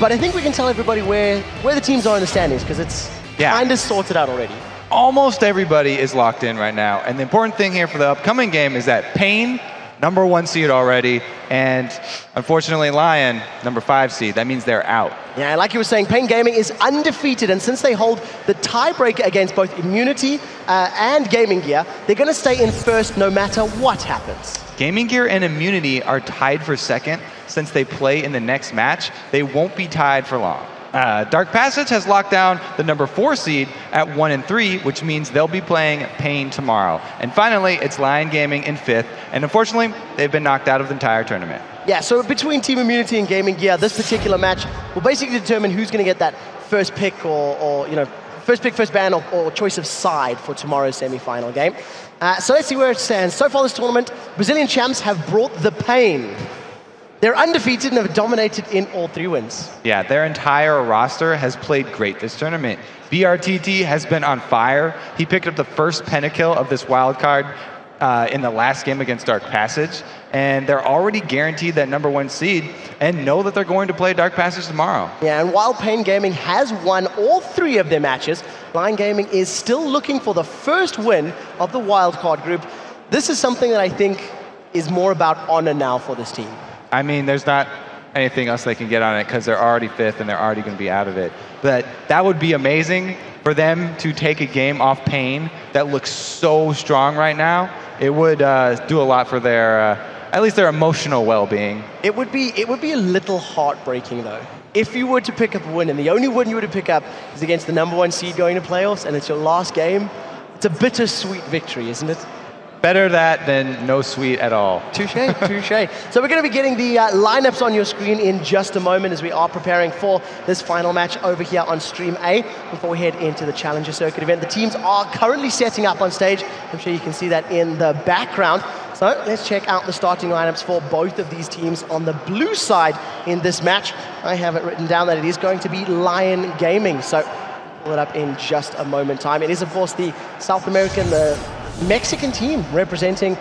But I think we can tell everybody where the teams are in the standings, because it's kind of sorted out already. Almost everybody is locked in right now. And the important thing here for the upcoming game is that Pain, #1 seed already, and unfortunately Lion, #5 seed. That means they're out. Yeah, like you were saying, Pain Gaming is undefeated, and since they hold the tiebreaker against both Immunity and Gaming Gear, they're going to stay in first no matter what happens. Gaming Gear and Immunity are tied for second. Since they play in the next match, they won't be tied for long. Dark Passage has locked down the #4 seed at 1 and 3, which means they'll be playing Pain tomorrow. And finally, it's Lion Gaming in 5th, and unfortunately, they've been knocked out of the entire tournament. Yeah, so between Team Immunity and Gaming Gear, this particular match will basically determine who's going to get that first pick or first pick, first ban or choice of side for tomorrow's semi-final game. So let's see where it stands. So far this tournament, Brazilian champs have brought the pain. They're undefeated and have dominated in all 3 wins. Yeah, their entire roster has played great this tournament. BRTT has been on fire. He picked up the first pentakill of this wild card in the last game against Dark Passage, and they're already guaranteed that #1 seed and know that they're going to play Dark Passage tomorrow. Yeah, and while Pain Gaming has won all 3 of their matches, Lion Gaming is still looking for the first win of the wildcard group. This is something that I think is more about honor now for this team. I mean, there's not anything else they can get on it because they're already 5th and they're already going to be out of it. But that would be amazing for them to take a game off Pain that looks so strong right now. It would do a lot for their, at least their emotional well-being. It would be a little heartbreaking though. If you were to pick up a win, and the only win you were to pick up is against the #1 seed going to playoffs, and it's your last game, it's a bittersweet victory, isn't it? Better that than no sweet at all. Touche, touche. So we're going to be getting the lineups on your screen in just a moment as we are preparing for this final match over here on Stream A before we head into the Challenger Circuit event. The teams are currently setting up on stage. I'm sure you can see that in the background. So let's check out the starting lineups for both of these teams on the blue side in this match. I have it written down that it is going to be Lion Gaming. So pull it up in just a moment time. It is, of course, the South American, the Mexican team representing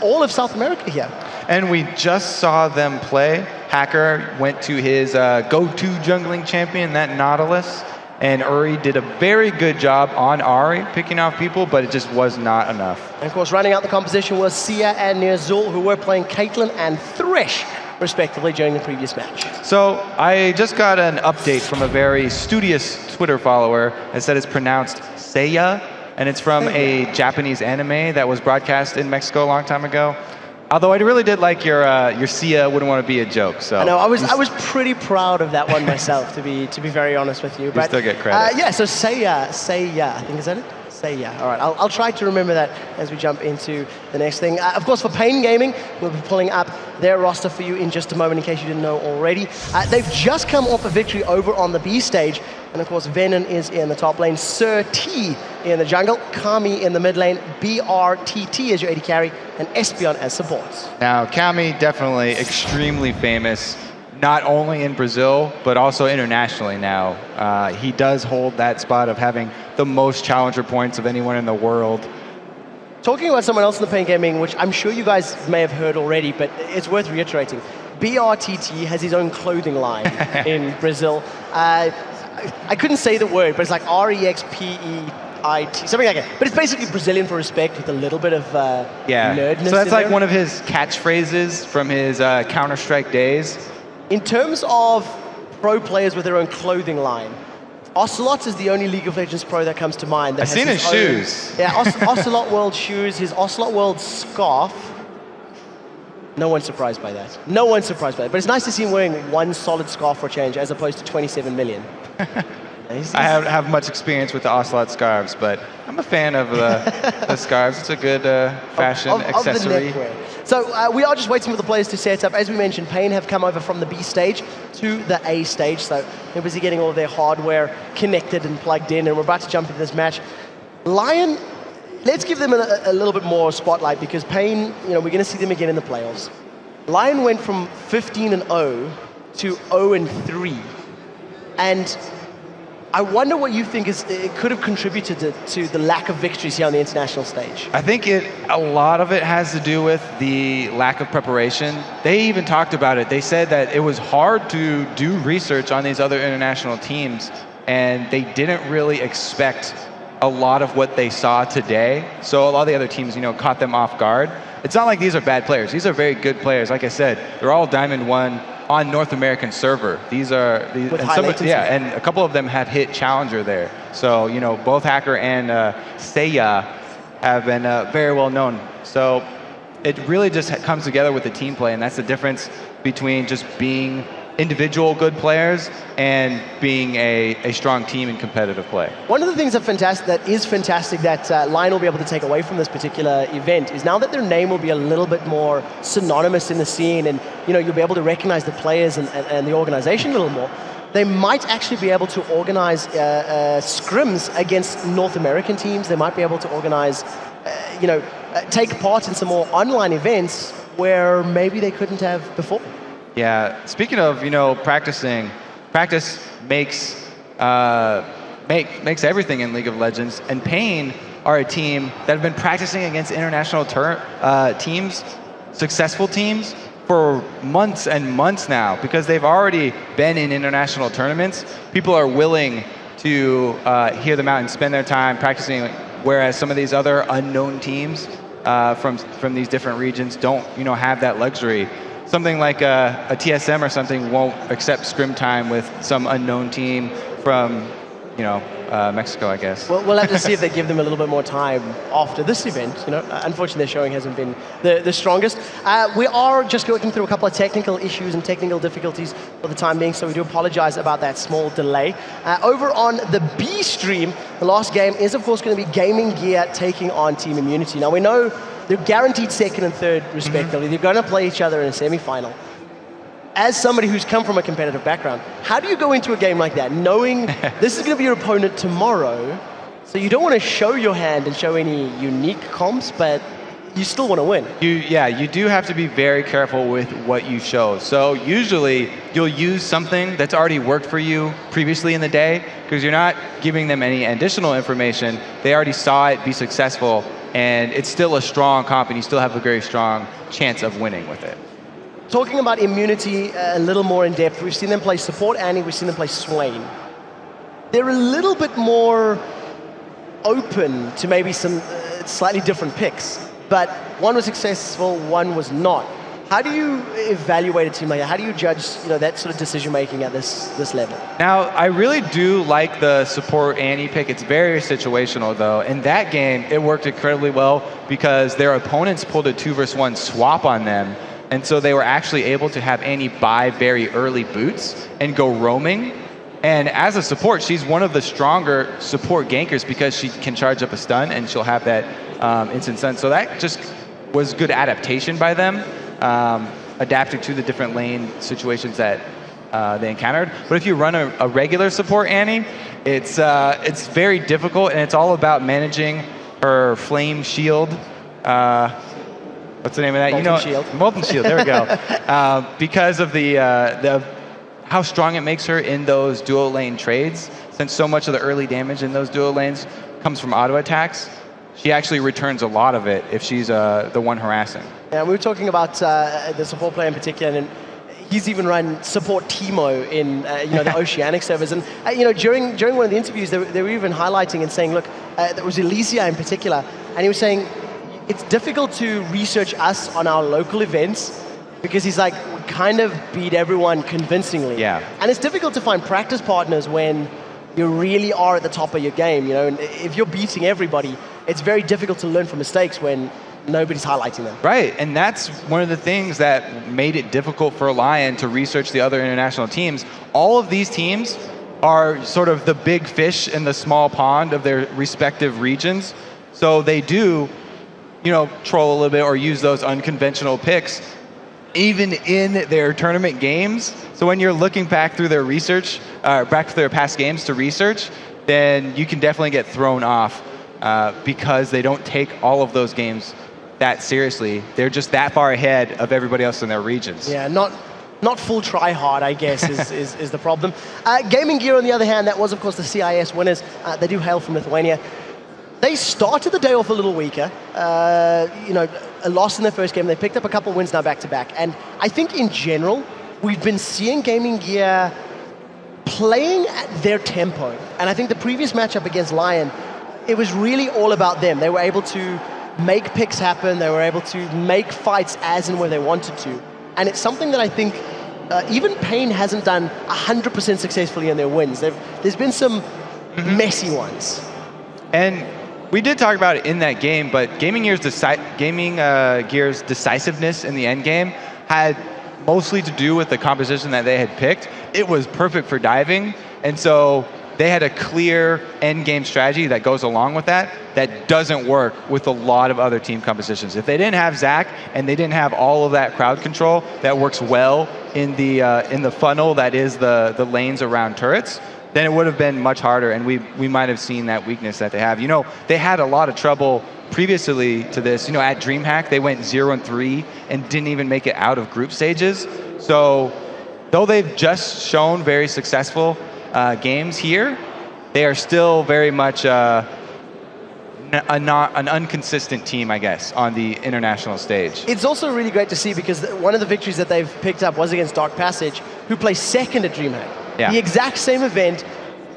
all of South America here. And we just saw them play. Hacker went to his go-to jungling champion, that Nautilus, and Uri did a very good job on Ari, picking off people, but it just was not enough. And of course, running out the composition was Sia and Niazul, who were playing Caitlyn and Thresh, respectively, during the previous match. So I just got an update from a very studious Twitter follower that said it's pronounced Seiya, and it's from a Japanese anime that was broadcast in Mexico a long time ago. Although I really did like your Sia wouldn't want to be a joke. So I know I was pretty proud of that one myself, to be very honest with you. But still get credit. Yeah, so Seiya, I think, is that it? Seiya. All right, I'll try to remember that as we jump into the next thing. Of course, for Pain Gaming, we'll be pulling up their roster for you in just a moment in case you didn't know already. They've just come off a victory over on the B stage. And of course, Venom is in the top lane, Sir T in the jungle, Kami in the mid lane, BRTT as your AD carry, and Espeon as supports. Now, Kami definitely extremely famous, not only in Brazil, but also internationally now. He does hold that spot of having the most challenger points of anyone in the world. Talking about someone else in the Pain Gaming, which I'm sure you guys may have heard already, but it's worth reiterating. BRTT has his own clothing line in Brazil. I couldn't say the word, but it's like REXPEIT, something like that. But it's basically Brazilian for respect with a little bit of nerdness. So that's like there. one of his catchphrases from his Counter-Strike days. In terms of pro players with their own clothing line, Ocelot is the only League of Legends pro that comes to mind. I've seen his shoes. Yeah, Ocelot World shoes, his Ocelot World scarf. No one's surprised by that. No one's surprised by that. But it's nice to see him wearing one solid scarf for a change as opposed to 27 million. I have much experience with the Ocelot scarves, but I'm a fan of the scarves. It's a good fashion accessory. Of the neckwear. So we are just waiting for the players to set up. As we mentioned, Pain have come over from the B stage to the A stage. So they're busy getting all of their hardware connected and plugged in, and we're about to jump into this match. Lion, let's give them a little bit more spotlight because Pain, we're going to see them again in the playoffs. Lion went from 15-0 to 0-3. And I wonder what you think it could have contributed to the lack of victories here on the international stage. I think a lot of it has to do with the lack of preparation. They even talked about it. They said that it was hard to do research on these other international teams, and they didn't really expect a lot of what they saw today. So a lot of the other teams, caught them off guard. It's not like these are bad players. These are very good players. Like I said, they're all Diamond 1 on North American server. These are with high latency. yeah, and a couple of them have hit Challenger there. So both Hacker and Seiya have been very well known. So it really just comes together with the team play, and that's the difference between just being individual good players and being a strong team in competitive play. One of the things that is fantastic that Lion will be able to take away from this particular event is now that their name will be a little bit more synonymous in the scene, and you'll be able to recognize the players and the organization a little more, they might actually be able to organize scrims against North American teams. They might be able to organize, take part in some more online events where maybe they couldn't have before. Yeah, speaking of, practicing, practice makes everything in League of Legends, and Pain are a team that have been practicing against international teams, successful teams, for months and months now, because they've already been in international tournaments. People are willing to hear them out and spend their time practicing, whereas some of these other unknown teams from these different regions don't, have that luxury. Something like a TSM or something won't accept scrim time with some unknown team from, Mexico, I guess. Well, we'll have to see if they give them a little bit more time after this event. Unfortunately, their showing hasn't been the strongest. We are just working through a couple of technical issues and technical difficulties for the time being, so we do apologize about that small delay. Over on the B stream, the last game is, of course, going to be Gaming Gear taking on Team Immunity. Now, we know they're guaranteed second and third, respectively. They're going to play each other in a semi-final. As somebody who's come from a competitive background, how do you go into a game like that, knowing this is going to be your opponent tomorrow, so you don't want to show your hand and show any unique comps, but you still want to win? You do have to be very careful with what you show. So usually, you'll use something that's already worked for you previously in the day, because you're not giving them any additional information. They already saw it be successful, and it's still a strong comp, and you still have a very strong chance of winning with it. Talking about Immunity a little more in depth, we've seen them play support Annie, we've seen them play Swain. They're a little bit more open to maybe some slightly different picks, but one was successful, one was not. How do you evaluate a team like that? How do you judge that sort of decision making at this level? Now, I really do like the support Annie pick. It's very situational, though. In that game, it worked incredibly well because their opponents pulled a 2-versus-1 swap on them, and so they were actually able to have Annie buy very early boots and go roaming. And as a support, she's one of the stronger support gankers because she can charge up a stun and she'll have that instant stun. So that just was good adaptation by them, adapting to the different lane situations that they encountered. But if you run a regular support Annie, it's very difficult, and it's all about managing her flame shield. What's the name of that? Molten Shield. Molten Shield. There we go. Because of the how strong it makes her in those dual lane trades, since so much of the early damage in those dual lanes comes from auto attacks, she actually returns a lot of it if she's the one harassing. Yeah, we were talking about the support player in particular, and he's even run support Teemo in the Oceanic servers. And during one of the interviews, they were even highlighting and saying, look, there was Elysia in particular, and he was saying it's difficult to research us on our local events because he's like, we kind of beat everyone convincingly. Yeah. And it's difficult to find practice partners when you really are at the top of your game. And if you're beating everybody, it's very difficult to learn from mistakes when nobody's highlighting them. Right, and that's one of the things that made it difficult for Lion to research the other international teams. All of these teams are sort of the big fish in the small pond of their respective regions. So they do, troll a little bit or use those unconventional picks even in their tournament games. So when you're looking back through their research, back to their past games to research, then you can definitely get thrown off because they don't take all of those games that seriously. They're just that far ahead of everybody else in their regions. Yeah, not not full try hard, I guess, is the problem. Gaming Gear, on the other hand, that was, of course, the CIS winners. They do hail from Lithuania. They started the day off a little weaker. A loss in their first game. They picked up a couple wins now back-to-back. And I think, in general, we've been seeing Gaming Gear playing at their tempo. And I think the previous matchup against Lion, it was really all about them. They were able to make picks happen. They were able to make fights as and where they wanted to. And it's something that I think even Pain hasn't done 100% successfully in their wins. There's been some messy ones. And we did talk about it in that game, but Gaming Gear's decisiveness in the end game had mostly to do with the composition that they had picked. It was perfect for diving, and so they had a clear end game strategy that goes along with that doesn't work with a lot of other team compositions. If they didn't have Zach and they didn't have all of that crowd control that works well in the funnel that is the lanes around turrets, then it would have been much harder, and we might have seen that weakness that they have. They had a lot of trouble previously to this. At DreamHack, they went 0-3 and didn't even make it out of group stages. So though they've just shown very successful games here, they are still very much an inconsistent team, I guess, on the international stage. It's also really great to see because one of the victories that they've picked up was against Dark Passage, who placed second at DreamHack. Yeah. The exact same event,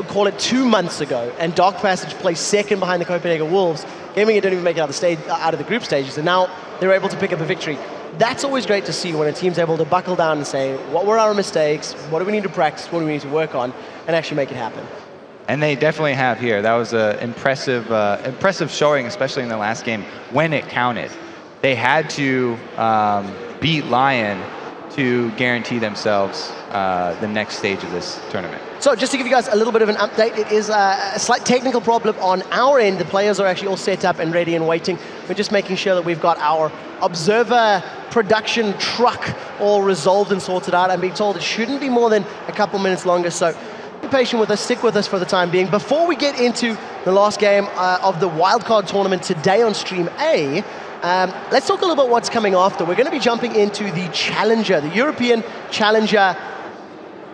call it 2 months ago, and Dark Passage placed second behind the Copenhagen Wolves. Gaming Gear didn't even make it out of the group stages, and now they're able to pick up a victory. That's always great to see when a team's able to buckle down and say, what were our mistakes? What do we need to practice? What do we need to work on? And actually make it happen. And they definitely have here. That was an impressive showing, especially in the last game, when it counted. They had to beat Lion to guarantee themselves the next stage of this tournament. So just to give you guys a little bit of an update, it is a slight technical problem on our end. The players are actually all set up and ready and waiting. We're just making sure that we've got our observer production truck all resolved and sorted out. I'm being told it shouldn't be more than a couple minutes longer, so be patient with us, stick with us for the time being. Before we get into the last game of the wildcard tournament today on Stream A, let's talk a little bit what's coming after. We're going to be jumping into the Challenger, the European Challenger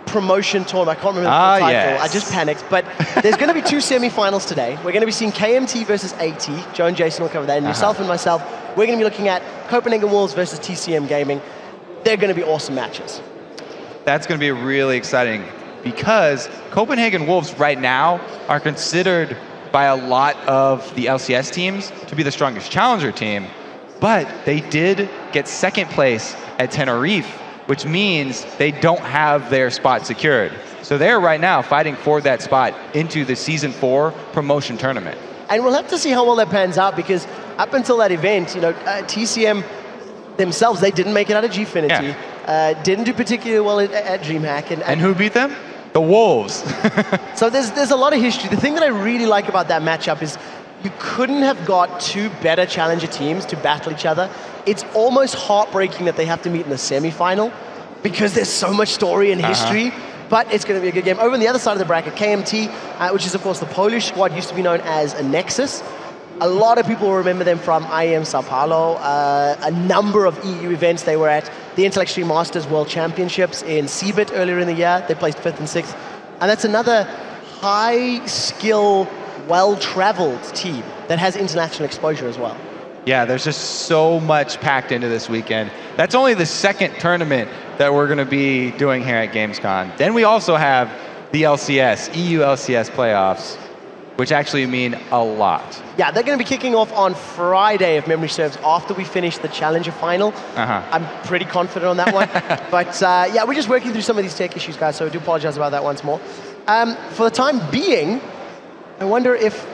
promotion tournament. I can't remember the title. Yes. I just panicked. But there's going to be 2 semifinals today. We're going to be seeing KMT versus AT. Joe and Jason will cover that. And yourself and myself, we're going to be looking at Copenhagen Wolves versus TCM Gaming. They're going to be awesome matches. That's going to be really exciting because Copenhagen Wolves right now are considered by a lot of the LCS teams to be the strongest challenger team, but they did get second place at Tenerife, which means they don't have their spot secured. So they're right now fighting for that spot into the Season 4 promotion tournament. And we'll have to see how well that pans out because up until that event, TCM themselves, they didn't make it out of Gfinity, didn't do particularly well at DreamHack. And who beat them? The Wolves. So there's a lot of history. The thing that I really like about that matchup is you couldn't have got 2 better challenger teams to battle each other. It's almost heartbreaking that they have to meet in the semifinal because there's so much story and history, but it's going to be a good game. Over on the other side of the bracket, KMT, which is of course the Polish squad, used to be known as a Nexus. A lot of people will remember them from IEM Sao Paulo, a number of EU events. They were at the Intel Extreme Masters World Championships in Seabit earlier in the year. They placed 5th and 6th. And that's another high-skill, well-traveled team that has international exposure as well. Yeah, there's just so much packed into this weekend. That's only the second tournament that we're going to be doing here at Gamescom. Then we also have the LCS, EU LCS playoffs, which actually mean a lot. Yeah, they're going to be kicking off on Friday, if memory serves, after we finish the Challenger final. I'm pretty confident on that one. But yeah, we're just working through some of these tech issues, guys, so I do apologize about that once more. For the time being, I wonder if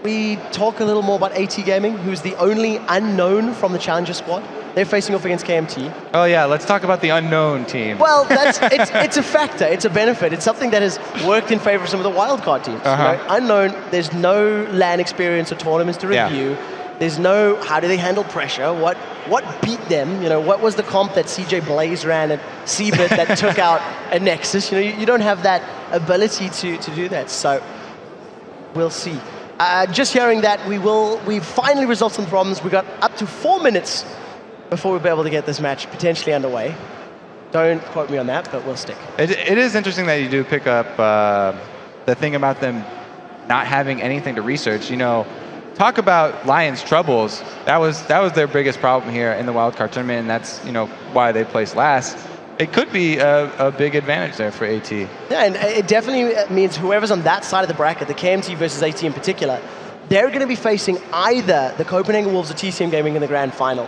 we talk a little more about AT Gaming, who's the only unknown from the Challenger squad. They're facing off against KMT. Oh yeah, let's talk about the unknown team. Well, it's a factor, it's a benefit. It's something that has worked in favor of some of the wildcard teams. Unknown, there's no LAN experience or tournaments to review. There's no, how do they handle pressure? What beat them? What was the comp that CJ Blaze ran at Seabit that took out a Nexus? You don't have that ability to do that. So we'll see. Just hearing that, we finally resolved some problems. We got up to 4 minutes before we'll be able to get this match potentially underway. Don't quote me on that, but we'll stick. It is interesting that you do pick up the thing about them not having anything to research. You know, talk about Lions' troubles. That was their biggest problem here in the wildcard tournament, and that's why they placed last. It could be a big advantage there for AT. Yeah, and it definitely means whoever's on that side of the bracket, the KMT versus AT in particular, they're going to be facing either the Copenhagen Wolves or TCM Gaming in the grand final.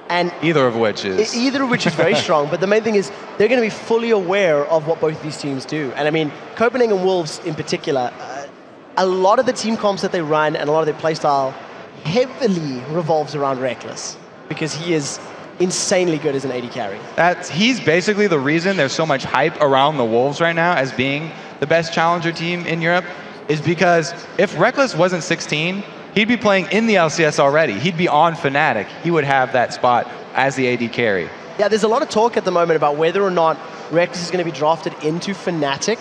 And either of which is very strong. But the main thing is they're going to be fully aware of what both these teams do. And I mean, Copenhagen Wolves in particular, a lot of the team comps that they run and a lot of their playstyle heavily revolves around Reckless, because he is insanely good as an AD carry. He's basically the reason there's so much hype around the Wolves right now as being the best challenger team in Europe, is because if Reckless wasn't 16, he'd be playing in the LCS already. He'd be on Fnatic. He would have that spot as the AD carry. Yeah, there's a lot of talk at the moment about whether or not Reckless is going to be drafted into Fnatic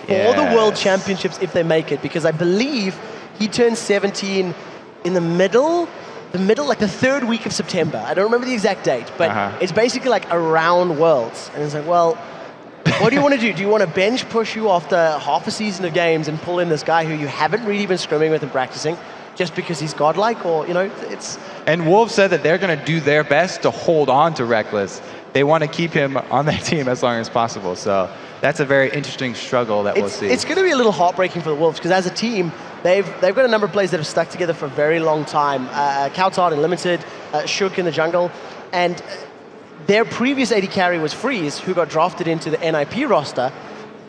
for the World Championships if they make it, because I believe he turns 17 in the middle, like the third week of September. I don't remember the exact date, but it's basically like around Worlds. And it's like, well, what do you want to do? Do you want to bench push you after half a season of games and pull in this guy who you haven't really been scrimming with and practicing just because he's godlike? Or, it's... And Wolves said that they're going to do their best to hold on to Reckless. They want to keep him on that team as long as possible. So that's a very interesting struggle that we'll see. It's going to be a little heartbreaking for the Wolves, because as a team, they've got a number of players that have stuck together for a very long time. Coutard in Limited, Shook in the jungle, and their previous AD carry was Freeze, who got drafted into the NIP roster,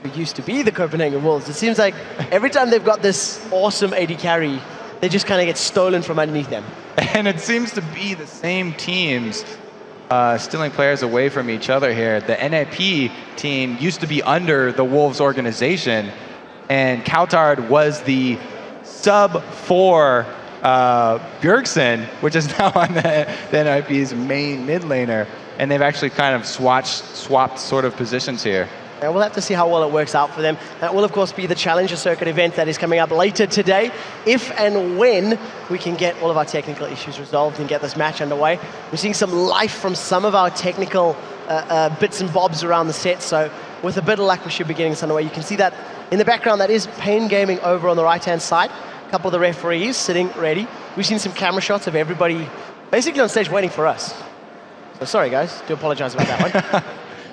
who used to be the Copenhagen Wolves. It seems like every time they've got this awesome AD carry, they just kind of get stolen from underneath them. And it seems to be the same teams stealing players away from each other here. The NIP team used to be under the Wolves organization, and Coutard was the sub-4 Bjergsen, which is now on the NIP's main mid laner, and they've actually kind of swapped sort of positions here. And we'll have to see how well it works out for them. That will, of course, be the Challenger Circuit event that is coming up later today. If and when we can get all of our technical issues resolved and get this match underway. We're seeing some life from some of our technical bits and bobs around the set, so with a bit of luck, we should be getting this underway. You can see that in the background, that is Pain Gaming over on the right-hand side. A couple of the referees sitting ready. We've seen some camera shots of everybody basically on stage waiting for us. So sorry, guys. Do apologize about that one.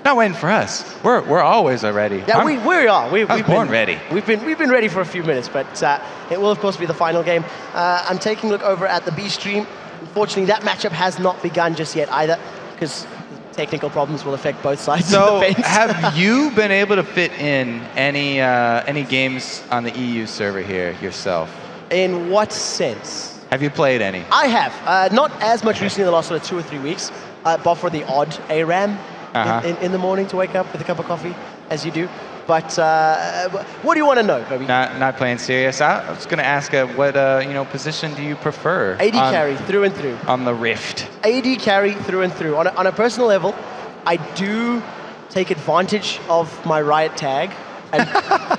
Not waiting for us. We're always ready. Yeah, we are. We've been ready. We've been ready for a few minutes, but it will of course be the final game. I'm taking a look over at the B stream. Unfortunately, that matchup has not begun just yet either, because technical problems will affect both sides of the fence. Have you been able to fit in any games on the EU server here yourself? In what sense? Have you played any? I have. Not as much recently in the last 2 or 3 weeks, but for the odd ARAM. In the morning to wake up with a cup of coffee, as you do. But what do you want to know, Kobe? Not playing serious. I was going to ask, what position do you prefer? AD carry through and through. On the Rift. AD carry through and through. On a personal level, I do take advantage of my Riot tag and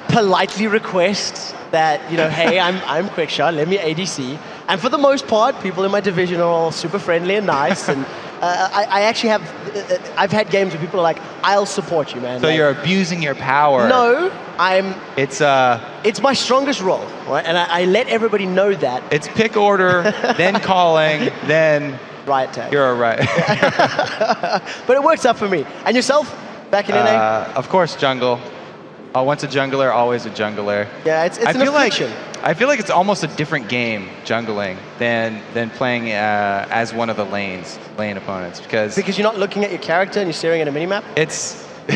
politely request that, hey, I'm Quickshot, let me ADC. And for the most part, people in my division are all super friendly and nice, and I actually I've had games where people are like, I'll support you, man. So you're abusing your power. No, It's my strongest role, right? And I let everybody know that. It's pick order, then calling, then Riot tag. You're right. But it works out for me. And yourself, back in NA? Of course, jungle. Once a jungler, always a jungler. Yeah, it's an affliction. I feel like it's almost a different game, jungling, than playing as one of the lane opponents. Because you're not looking at your character and you're staring at a minimap? It's... You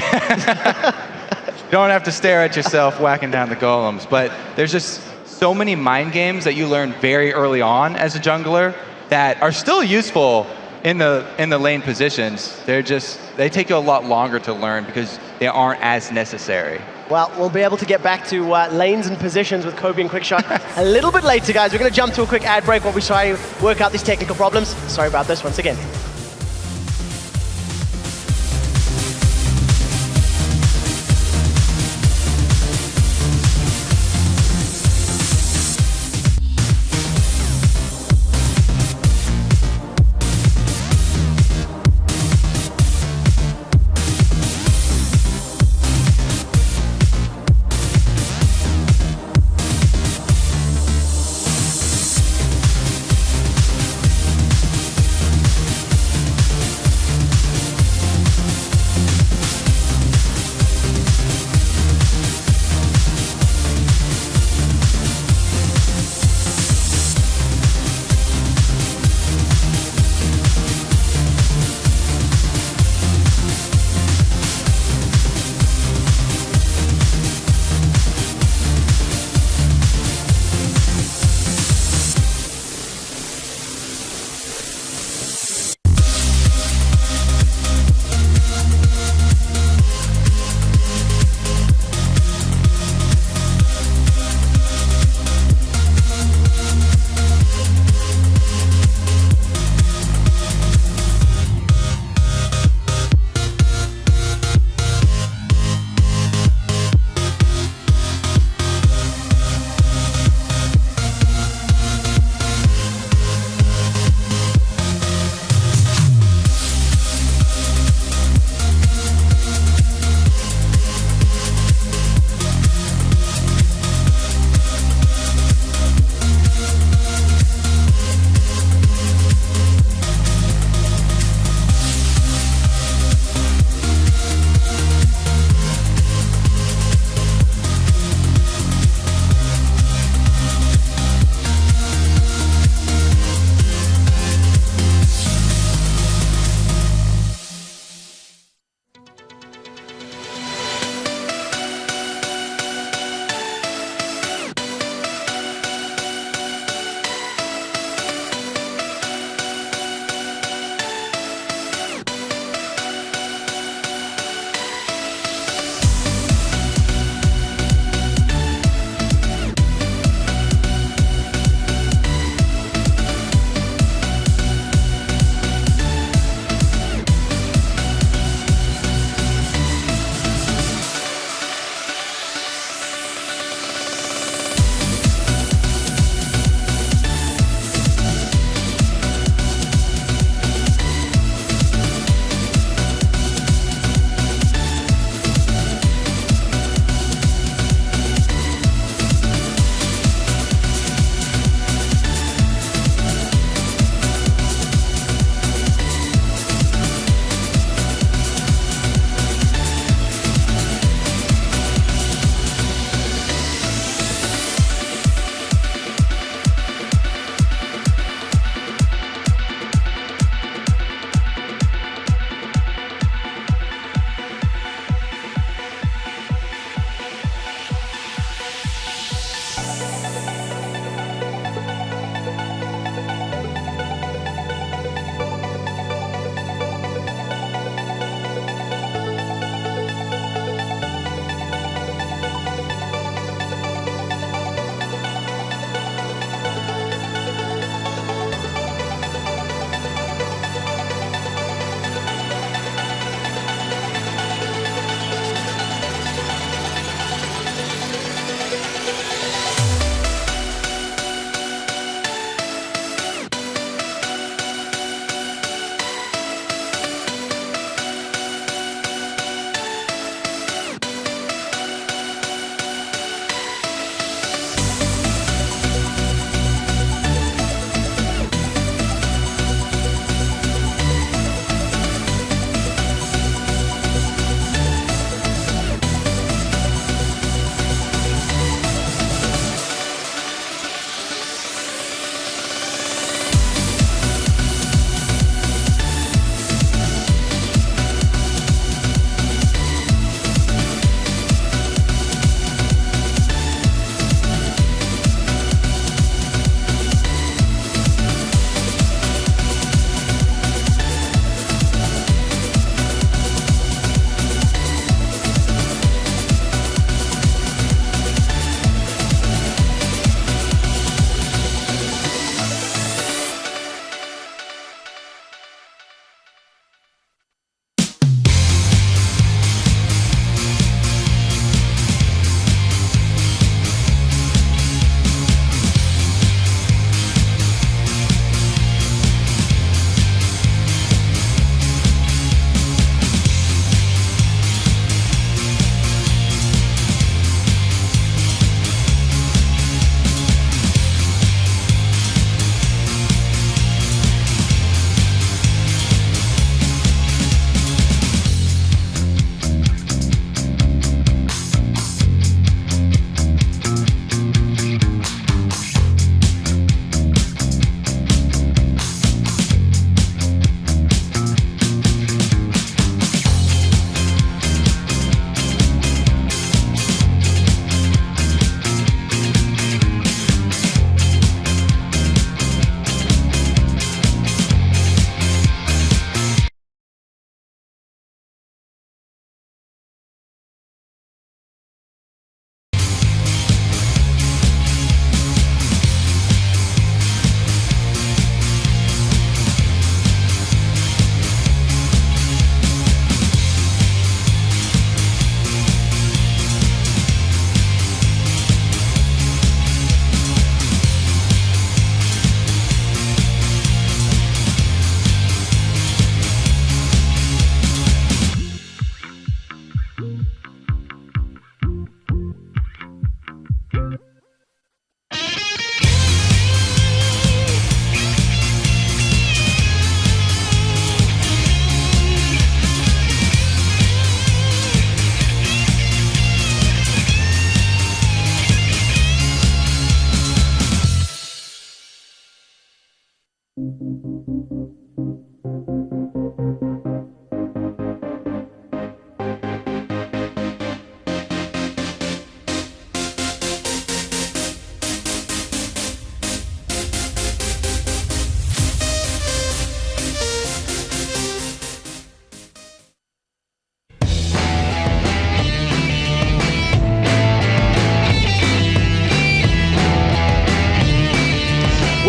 don't have to stare at yourself whacking down the golems, but there's just so many mind games that you learn very early on as a jungler that are still useful in the lane positions. They take you a lot longer to learn because they aren't as necessary. Well, we'll be able to get back to lanes and positions with Kobe and Quickshot a little bit later, guys. We're going to jump to a quick ad break while we try to work out these technical problems. Sorry about this once again.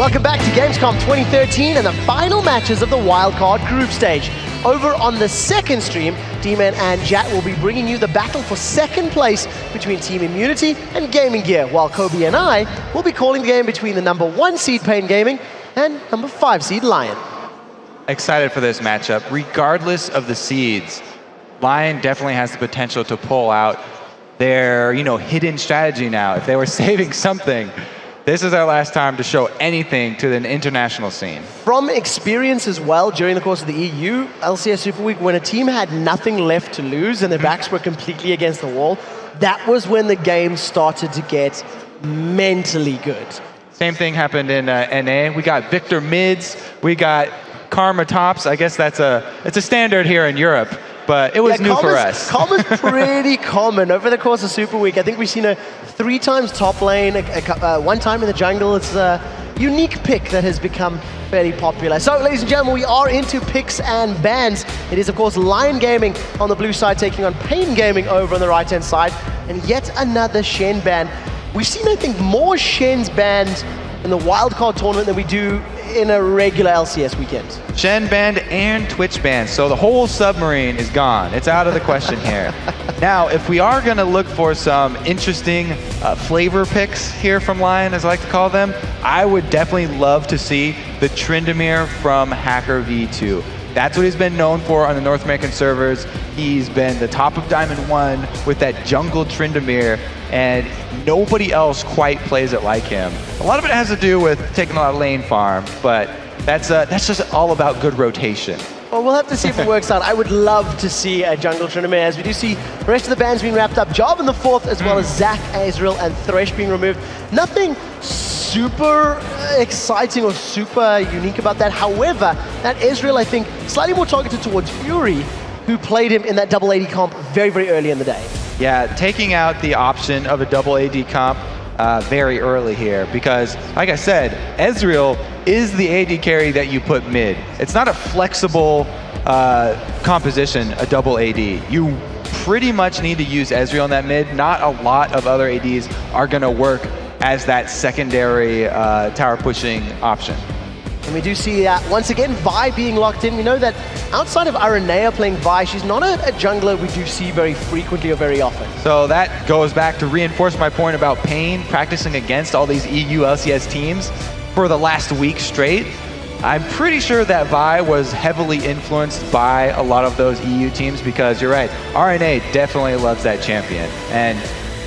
Welcome back to Gamescom 2013 and the final matches of the wildcard group stage. Over on the second stream, D-Man and Jat will be bringing you the battle for second place between Team Immunity and Gaming Gear, while Kobe and I will be calling the game between the number 1 seed Pain Gaming and number 5 seed Lion. Excited for this matchup. Regardless of the seeds, Lion definitely has the potential to pull out their, hidden strategy now. If they were saving something, this is our last time to show anything to the international scene. From experience as well, during the course of the EU LCS Super Week, when a team had nothing left to lose and their backs were completely against the wall, that was when the game started to get mentally good. Same thing happened in NA. We got Victor mids, we got Karma tops. I guess it's a standard here in Europe, but it was new for us. Karma's pretty common over the course of Super Week. I think we've seen her 3 times top lane, 1 time in the jungle. It's a unique pick that has become fairly popular. So, ladies and gentlemen, we are into picks and bans. It is, of course, Lion Gaming on the blue side taking on Pain Gaming over on the right-hand side, and yet another Shen ban. We've seen, I think, more Shens banned in the wildcard tournament than we do in a regular LCS weekend. Shen banned and Twitch banned, so the whole submarine is gone. It's out of the question here. Now, if we are going to look for some interesting flavor picks here from Lion, as I like to call them, I would definitely love to see the Tryndamere from Hacker V2. That's what he's been known for on the North American servers. He's been the top of Diamond 1 with that jungle Tryndamere, and nobody else quite plays it like him. A lot of it has to do with taking a lot of lane farm, but that's just all about good rotation. Well, we'll have to see if it works out. I would love to see a jungle Tryndamere, as we do see the rest of the bans being wrapped up. Job in the 4th, as well as Zac, Ezreal, and Thresh being removed. Nothing super exciting or super unique about that. However, that Ezreal, I think, slightly more targeted towards Fury, who played him in that double AD comp very, very early in the day. Yeah, taking out the option of a double AD comp very early here, because, like I said, Ezreal is the AD carry that you put mid. It's not a flexible composition, a double AD. You pretty much need to use Ezreal in that mid. Not a lot of other ADs are going to work as that secondary tower pushing option. And we do see, once again, Vi being locked in. We know that outside of Aranea playing Vi, she's not a jungler we do see very frequently or very often. So that goes back to reinforce my point about Pain practicing against all these EU LCS teams for the last week straight. I'm pretty sure that Vi was heavily influenced by a lot of those EU teams, because you're right, RNA definitely loves that champion. And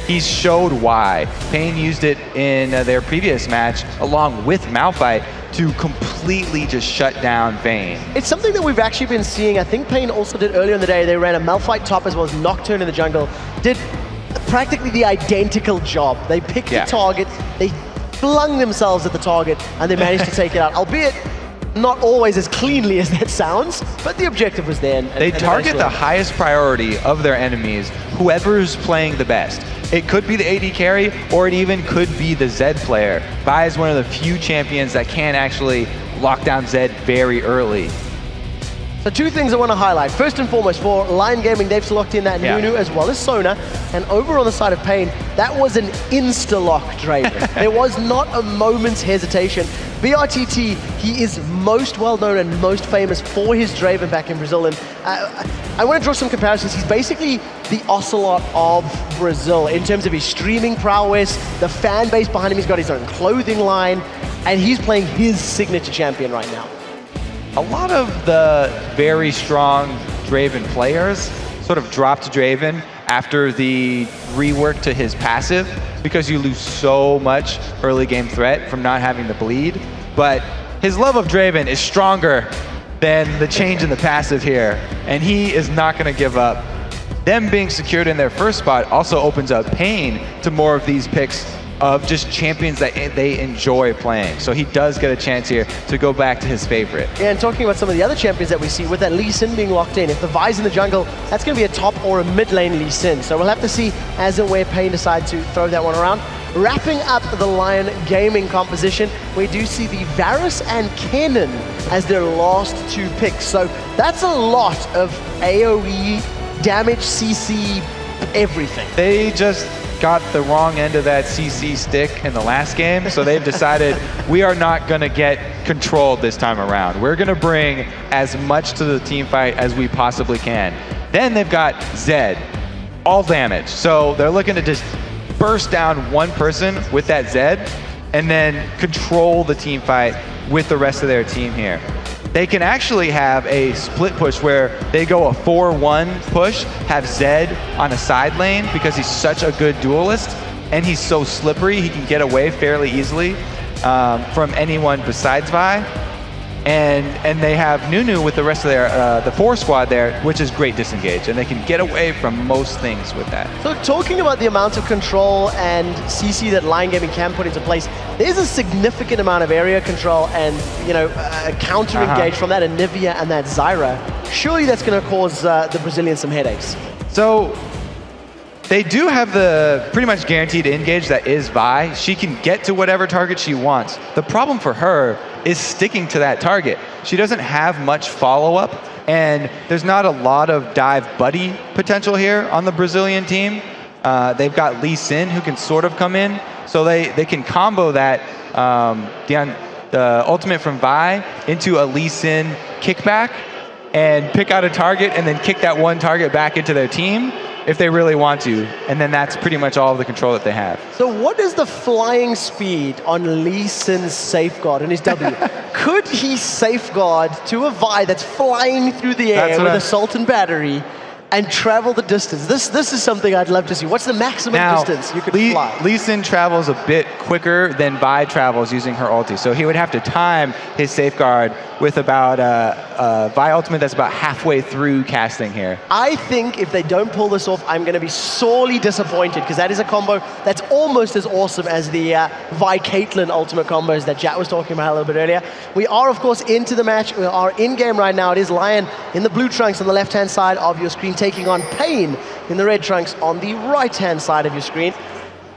he's showed why. Pain used it in their previous match along with Malphite to completely just shut down Vayne. It's something that we've actually been seeing. I think Pain also did earlier in the day. They ran a Malphite top as well as Nocturne in the jungle. Did practically the identical job. They picked the target, they flung themselves at the target, and they managed to take it out. Albeit not always as cleanly as that sounds, but the objective was there. They target the highest priority of their enemies, whoever's playing the best. It could be the AD carry, or it even could be the Zed player. Vi is one of the few champions that can actually lock down Zed very early. So 2 things I want to highlight. First and foremost, for Lion Gaming, they've locked in that Nunu as well as Sona. And over on the side of Pain, that was an insta-lock Draven. There was not a moment's hesitation. BRTT, he is most well-known and most famous for his Draven back in Brazil. And I want to draw some comparisons. He's basically the Ocelot of Brazil in terms of his streaming prowess, the fan base behind him. He's got his own clothing line, and he's playing his signature champion right now. A lot of the very strong Draven players sort of dropped Draven after the rework to his passive, because you lose so much early game threat from not having the bleed. But his love of Draven is stronger than the change in the passive here, and he is not going to give up. Them being secured in their first spot also opens up Pain to more of these picks of just champions that they enjoy playing. So he does get a chance here to go back to his favorite. Yeah, and talking about some of the other champions that we see, with that Lee Sin being locked in, if the Vi's in the jungle, that's going to be a top or a mid lane Lee Sin. So we'll have to see as and where Pain decide to throw that one around. Wrapping up the Lion Gaming composition, we do see the Varus and Kennen as their last 2 picks. So that's a lot of AoE, damage, CC, everything. They just got the wrong end of that CC stick in the last game, so they've decided we are not going to get controlled this time around. We're going to bring as much to the team fight as we possibly can. Then they've got Zed, all damage. So they're looking to just burst down one person with that Zed and then control the team fight with the rest of their team here. They can actually have a split push where they go a 4-1 push, have Zed on a side lane because he's such a good duelist and he's so slippery, he can get away fairly easily from anyone besides Vi. And they have Nunu with the rest of their, the 4 squad there, which is great disengage, and they can get away from most things with that. So talking about the amount of control and CC that Lion Gaming can put into place, there's a significant amount of area control and, you know, counter engage from that Anivia and that Zyra. Surely that's going to cause the Brazilians some headaches. So they do have the pretty much guaranteed engage that is Vi. She can get to whatever target she wants. The problem for her is sticking to that target. She doesn't have much follow-up, and there's not a lot of dive buddy potential here on the Brazilian team. They've got Lee Sin who can sort of come in, so they can combo that the ultimate from Vi into a Lee Sin kickback and pick out a target and then kick that one target back into their team if they really want to, and then that's pretty much all of the control that they have. So what is the flying speed on Lee Sin's safeguard in his W? Could he safeguard to a Vi that's flying through the air with assault and battery and travel the distance? This is something I'd love to see. What's the maximum distance you could fly? Lee Sin travels a bit quicker than Vi travels using her ulti, so he would have to time his safeguard with about Vi ultimate that's about halfway through casting here. I think if they don't pull this off, I'm going to be sorely disappointed, because that is a combo that's almost as awesome as the Vi Caitlyn ultimate combos that Jat was talking about a little bit earlier. We are, of course, into the match. We are in-game right now. It is Lion in the blue trunks on the left-hand side of your screen, taking on Pain in the red trunks on the right-hand side of your screen.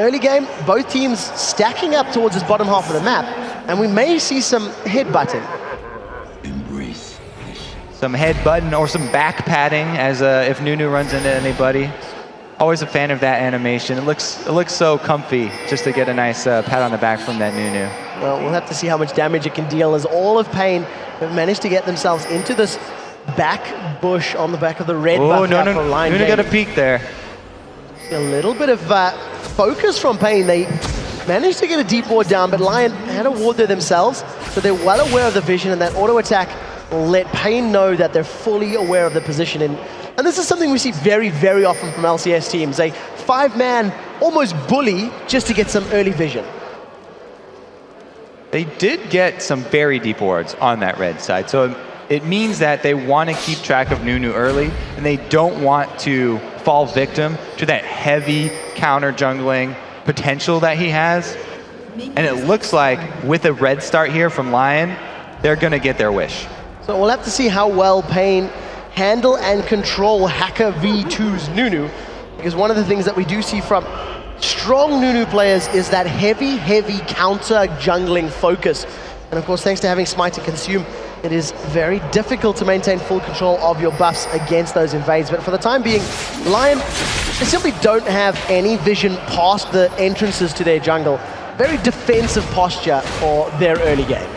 Early game, both teams stacking up towards this bottom half of the map, and we may see some headbutting. Some headbutting or some back padding as if Nunu runs into anybody. Always a fan of that animation. It looks so comfy just to get a nice pat on the back from that Nunu. Well, we'll have to see how much damage it can deal, as all of Pain have managed to get themselves into this back bush on the back of the red buff. Nunu got a peek there. A little bit of focus from Pain. They managed to get a deep ward down, but Lion had a ward there themselves, so they're well aware of the vision, and that auto attack will let Pain know that they're fully aware of the position. And this is something we see very, very often from LCS teams. A 5-man almost bully just to get some early vision. They did get some very deep wards on that red side, so it means that they want to keep track of Nunu early, and they don't want to fall victim to that heavy counter jungling potential that he has. And it looks like with a red start here from Lion, they're going to get their wish. So we'll have to see how well Pain handle and control Hacker V2's Nunu, because one of the things that we do see from strong Nunu players is that heavy counter jungling focus. And of course, thanks to having Smite and Consume, it is very difficult to maintain full control of your buffs against those invades. But for the time being, Lion, they simply don't have any vision past the entrances to their jungle. Very defensive posture for their early game.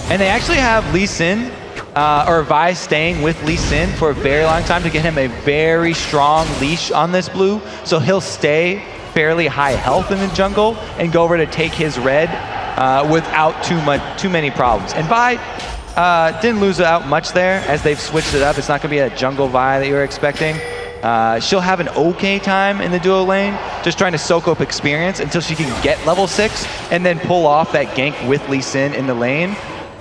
And they actually have Lee Sin, or Vi staying with Lee Sin for a very long time to get him a very strong leash on this blue. So he'll stay fairly high health in the jungle and go over to take his red without too many problems. And Vi didn't lose out much there as they've switched it up. It's not going to be a jungle Vi that you were expecting. She'll have an okay time in the duo lane, just trying to soak up experience until she can get level 6 and then pull off that gank with Lee Sin in the lane,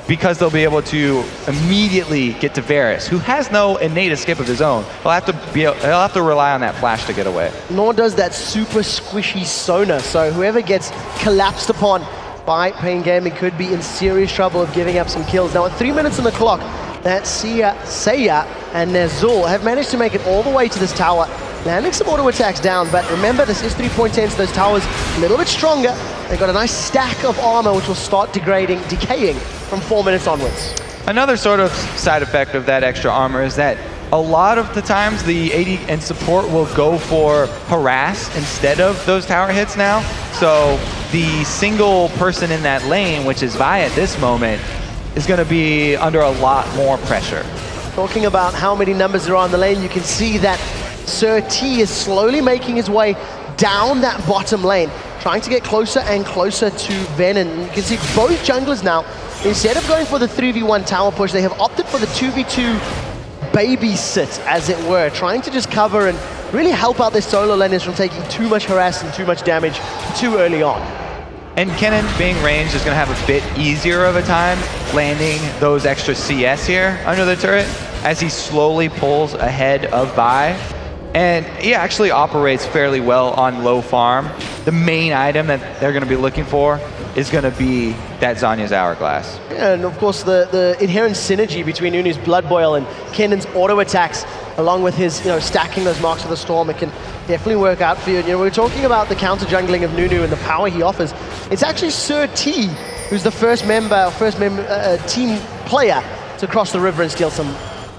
because they'll be able to immediately get to Varus, who has no innate escape of his own. He'll have to rely on that flash to get away. Nor does that super squishy Sona, so whoever gets collapsed upon by Pain Gaming could be in serious trouble of giving up some kills. Now at 3 minutes on the clock, that Seiya and Nezul have managed to make it all the way to this tower, landing some auto attacks down, but remember this is 3.10, so those towers a little bit stronger. They've got a nice stack of armor which will start decaying from 4 minutes onwards. Another sort of side effect of that extra armor is that a lot of the times the AD and support will go for harass instead of those tower hits now. So the single person in that lane, which is Vi at this moment, is going to be under a lot more pressure. Talking about how many numbers there are on the lane, you can see that Sir T is slowly making his way down that bottom lane, trying to get closer and closer to Venom. You can see both junglers now, instead of going for the 3v1 tower push, they have opted for the 2v2 babysit, as it were, trying to just cover and really help out their solo laners from taking too much harass and too much damage too early on. And Kennen being ranged is going to have a bit easier of a time landing those extra CS here under the turret as he slowly pulls ahead of Vi. And he actually operates fairly well on low farm. The main item that they're going to be looking for is going to be that Zhonya's Hourglass. Yeah, and of course the inherent synergy between Nunu's Blood Boil and Kennen's auto attacks, along with his stacking those Marks of the Storm, it can definitely work out for you. And, we're talking about the counter jungling of Nunu and the power he offers. It's actually Sir T who's the first team player to cross the river and steal some.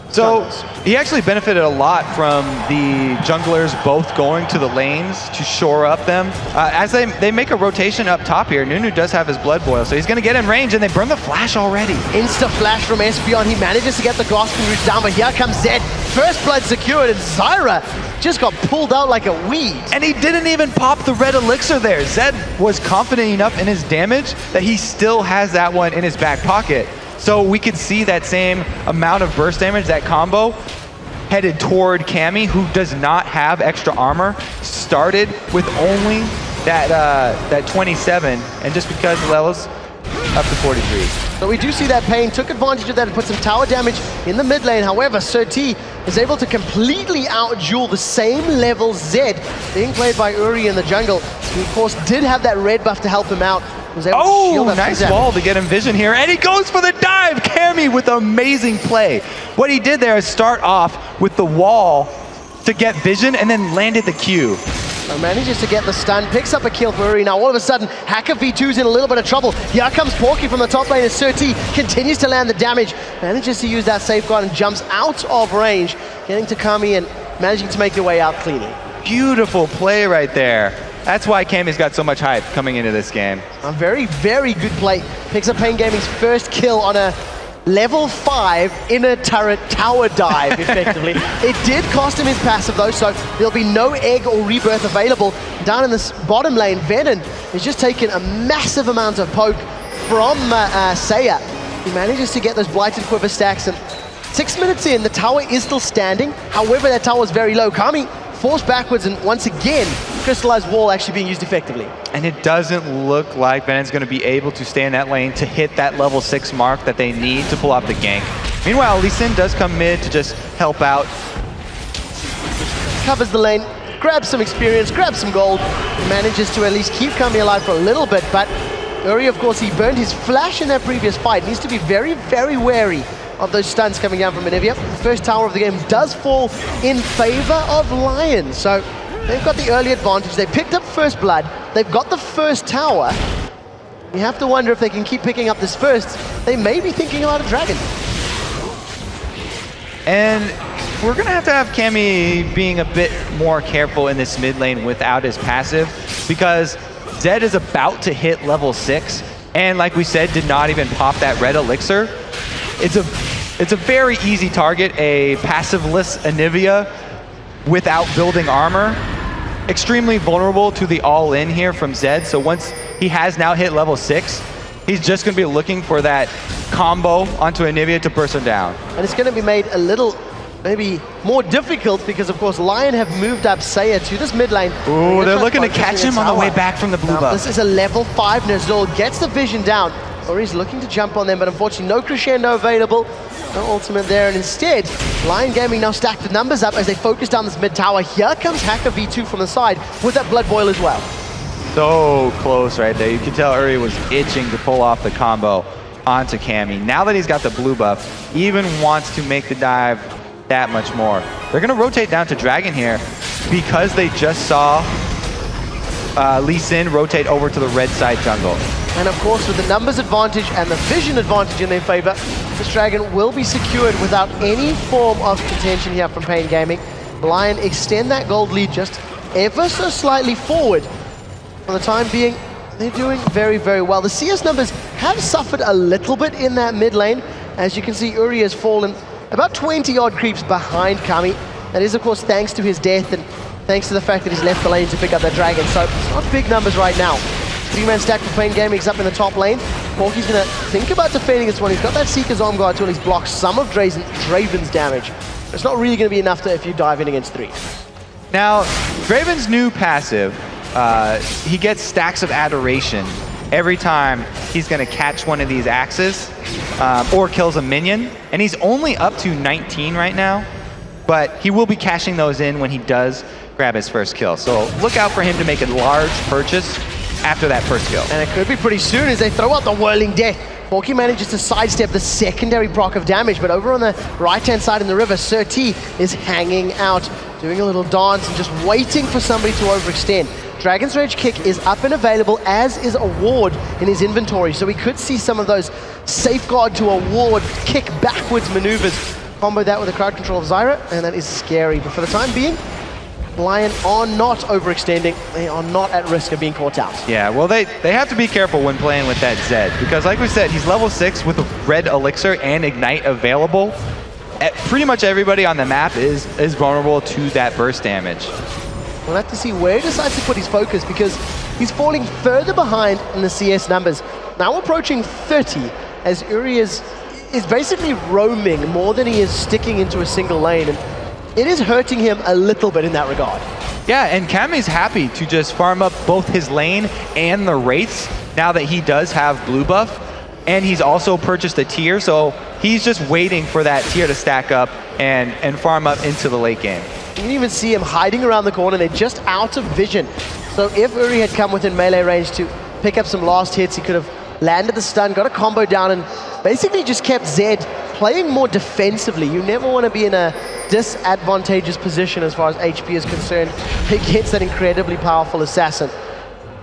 So he actually benefited a lot from the junglers both going to the lanes to shore up them. As they make a rotation up top here, Nunu does have his Blood Boil, so he's going to get in range, and they burn the flash already. Insta-flash from Espeon. He manages to get the grasping route down, but here comes Zed. First blood secured, and Zyra just got pulled out like a weed. And he didn't even pop the red elixir there. Zed was confident enough in his damage that he still has that one in his back pocket. So we could see that same amount of burst damage, that combo, headed toward Cammy, who does not have extra armor, started with only that 27, and just because the levels up to 43. So we do see that Pain took advantage of that and put some tower damage in the mid lane. However, Sir T is able to completely out-duel the same level Zed being played by Uri in the jungle. He, of course, did have that red buff to help him out. Was able to shield that nice wall to get him vision here, and he goes for the dive! Cammy with amazing play. What he did there is start off with the wall to get vision and then landed the Q. So manages to get the stun, picks up a kill for Uri. Now all of a sudden, Hacker V2's in a little bit of trouble. Here comes Porky from the top lane as Sir T continues to land the damage. Manages to use that safeguard and jumps out of range, getting to Kami and managing to make their way out cleanly. Beautiful play right there. That's why Cammy's got so much hype coming into this game. A very, very good play. Picks up Pain Gaming's first kill on a level 5 inner turret tower dive, effectively. It did cost him his passive though, so there'll be no egg or rebirth available. Down in this bottom lane, Venom is just taking a massive amount of poke from Saya. He manages to get those Blighted Quiver stacks, and 6 minutes in, the tower is still standing. However, that tower is very low. Kami forced backwards, and once again, Crystallized Wall actually being used effectively. And it doesn't look like Venom's going to be able to stay in that lane to hit that level 6 mark that they need to pull off the gank. Meanwhile, Lee Sin does come mid to just help out. Covers the lane, grabs some experience, grabs some gold, manages to at least keep Kami alive for a little bit, but Uri, of course, he burned his flash in that previous fight. Needs to be very, very wary of those stuns coming down from Anivia. The first tower of the game does fall in favor of Lion, so they've got the early advantage. They picked up first blood. They've got the first tower. You have to wonder if they can keep picking up this first. They may be thinking about a dragon. And we're going to have Cammy being a bit more careful in this mid lane without his passive, because Zed is about to hit level 6, and like we said, did not even pop that red elixir. It's a very easy target, a passiveless Anivia without building armor. Extremely vulnerable to the all-in here from Zed, so once he has now hit level 6, he's just going to be looking for that combo onto Anivia to burst him down. And it's going to be made a little, maybe more difficult, because of course Lion have moved up Saya to this mid lane. Ooh, they're looking to catch him on the way back from the blue buff. This is a level 5 Nazul, gets the vision down, or he's looking to jump on them, but unfortunately no crescendo available. No ultimate there, and instead, Lion Gaming now stacked the numbers up as they focus down this mid tower. Here comes Hacker V2 from the side with that Blood Boil as well. So close right there. You can tell Uri was itching to pull off the combo onto Cammy. Now that he's got the blue buff, he even wants to make the dive that much more. They're going to rotate down to Dragon here because they just saw Lee Sin rotate over to the red side jungle. And of course, with the numbers advantage and the vision advantage in their favor, This Dragon will be secured without any form of contention here from Pain Gaming. Lion extend that gold lead just ever so slightly forward. For the time being, they're doing very, very well. The CS numbers have suffered a little bit in that mid lane. As you can see, Uri has fallen about 20 odd creeps behind Kami. That is, of course, thanks to his death and thanks to the fact that he's left the lane to pick up that Dragon. So it's not big numbers right now. 3-man stack for Pain Gaming is up in the top lane. Porky's going to think about defending this one. He's got that Seeker's Arm Guard tool. He's blocked some of Draven's damage. It's not really going to be enough if you dive in against 3. Now, Draven's new passive, he gets stacks of adoration every time he's going to catch one of these axes or kills a minion. And he's only up to 19 right now, but he will be cashing those in when he does grab his first kill. So look out for him to make a large purchase after that first kill. And it could be pretty soon as they throw out the Whirling Death. Porky manages to sidestep the secondary proc of damage, but over on the right-hand side in the river, Sir T is hanging out, doing a little dance and just waiting for somebody to overextend. Dragon's Rage Kick is up and available, as is a ward in his inventory, so we could see some of those safeguard to a ward kick backwards maneuvers. Combo that with a crowd control of Zyra, and that is scary. But for the time being, Lion are not overextending. They are not at risk of being caught out. Yeah, well, they have to be careful when playing with that Zed, because like we said, he's level 6 with a red elixir and ignite available. Pretty much everybody on the map is vulnerable to that burst damage. We'll have to see where he decides to put his focus, because he's falling further behind in the CS numbers. Now approaching 30, as Uri is basically roaming more than he is sticking into a single lane. And it is hurting him a little bit in that regard. Yeah, and Kami's happy to just farm up both his lane and the Wraiths now that he does have blue buff. And he's also purchased a tier, so he's just waiting for that tier to stack up and farm up into the late game. You can even see him hiding around the corner. They're just out of vision. So if Uri had come within melee range to pick up some last hits, he could have landed the stun, got a combo down, and basically just kept Zed playing more defensively. You never want to be in a disadvantageous position as far as HP is concerned against that incredibly powerful assassin.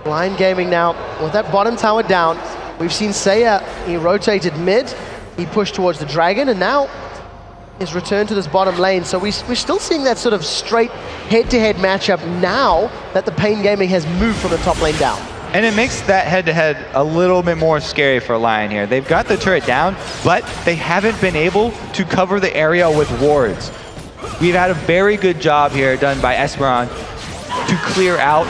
Lion Gaming now, with that bottom tower down, we've seen Seiya, he rotated mid, he pushed towards the Dragon, and now is returned to this bottom lane. So we're still seeing that sort of straight head-to-head matchup now that the Pain Gaming has moved from the top lane down. And it makes that head-to-head a little bit more scary for Lion here. They've got the turret down, but they haven't been able to cover the area with wards. We've had a very good job here done by Esperon to clear out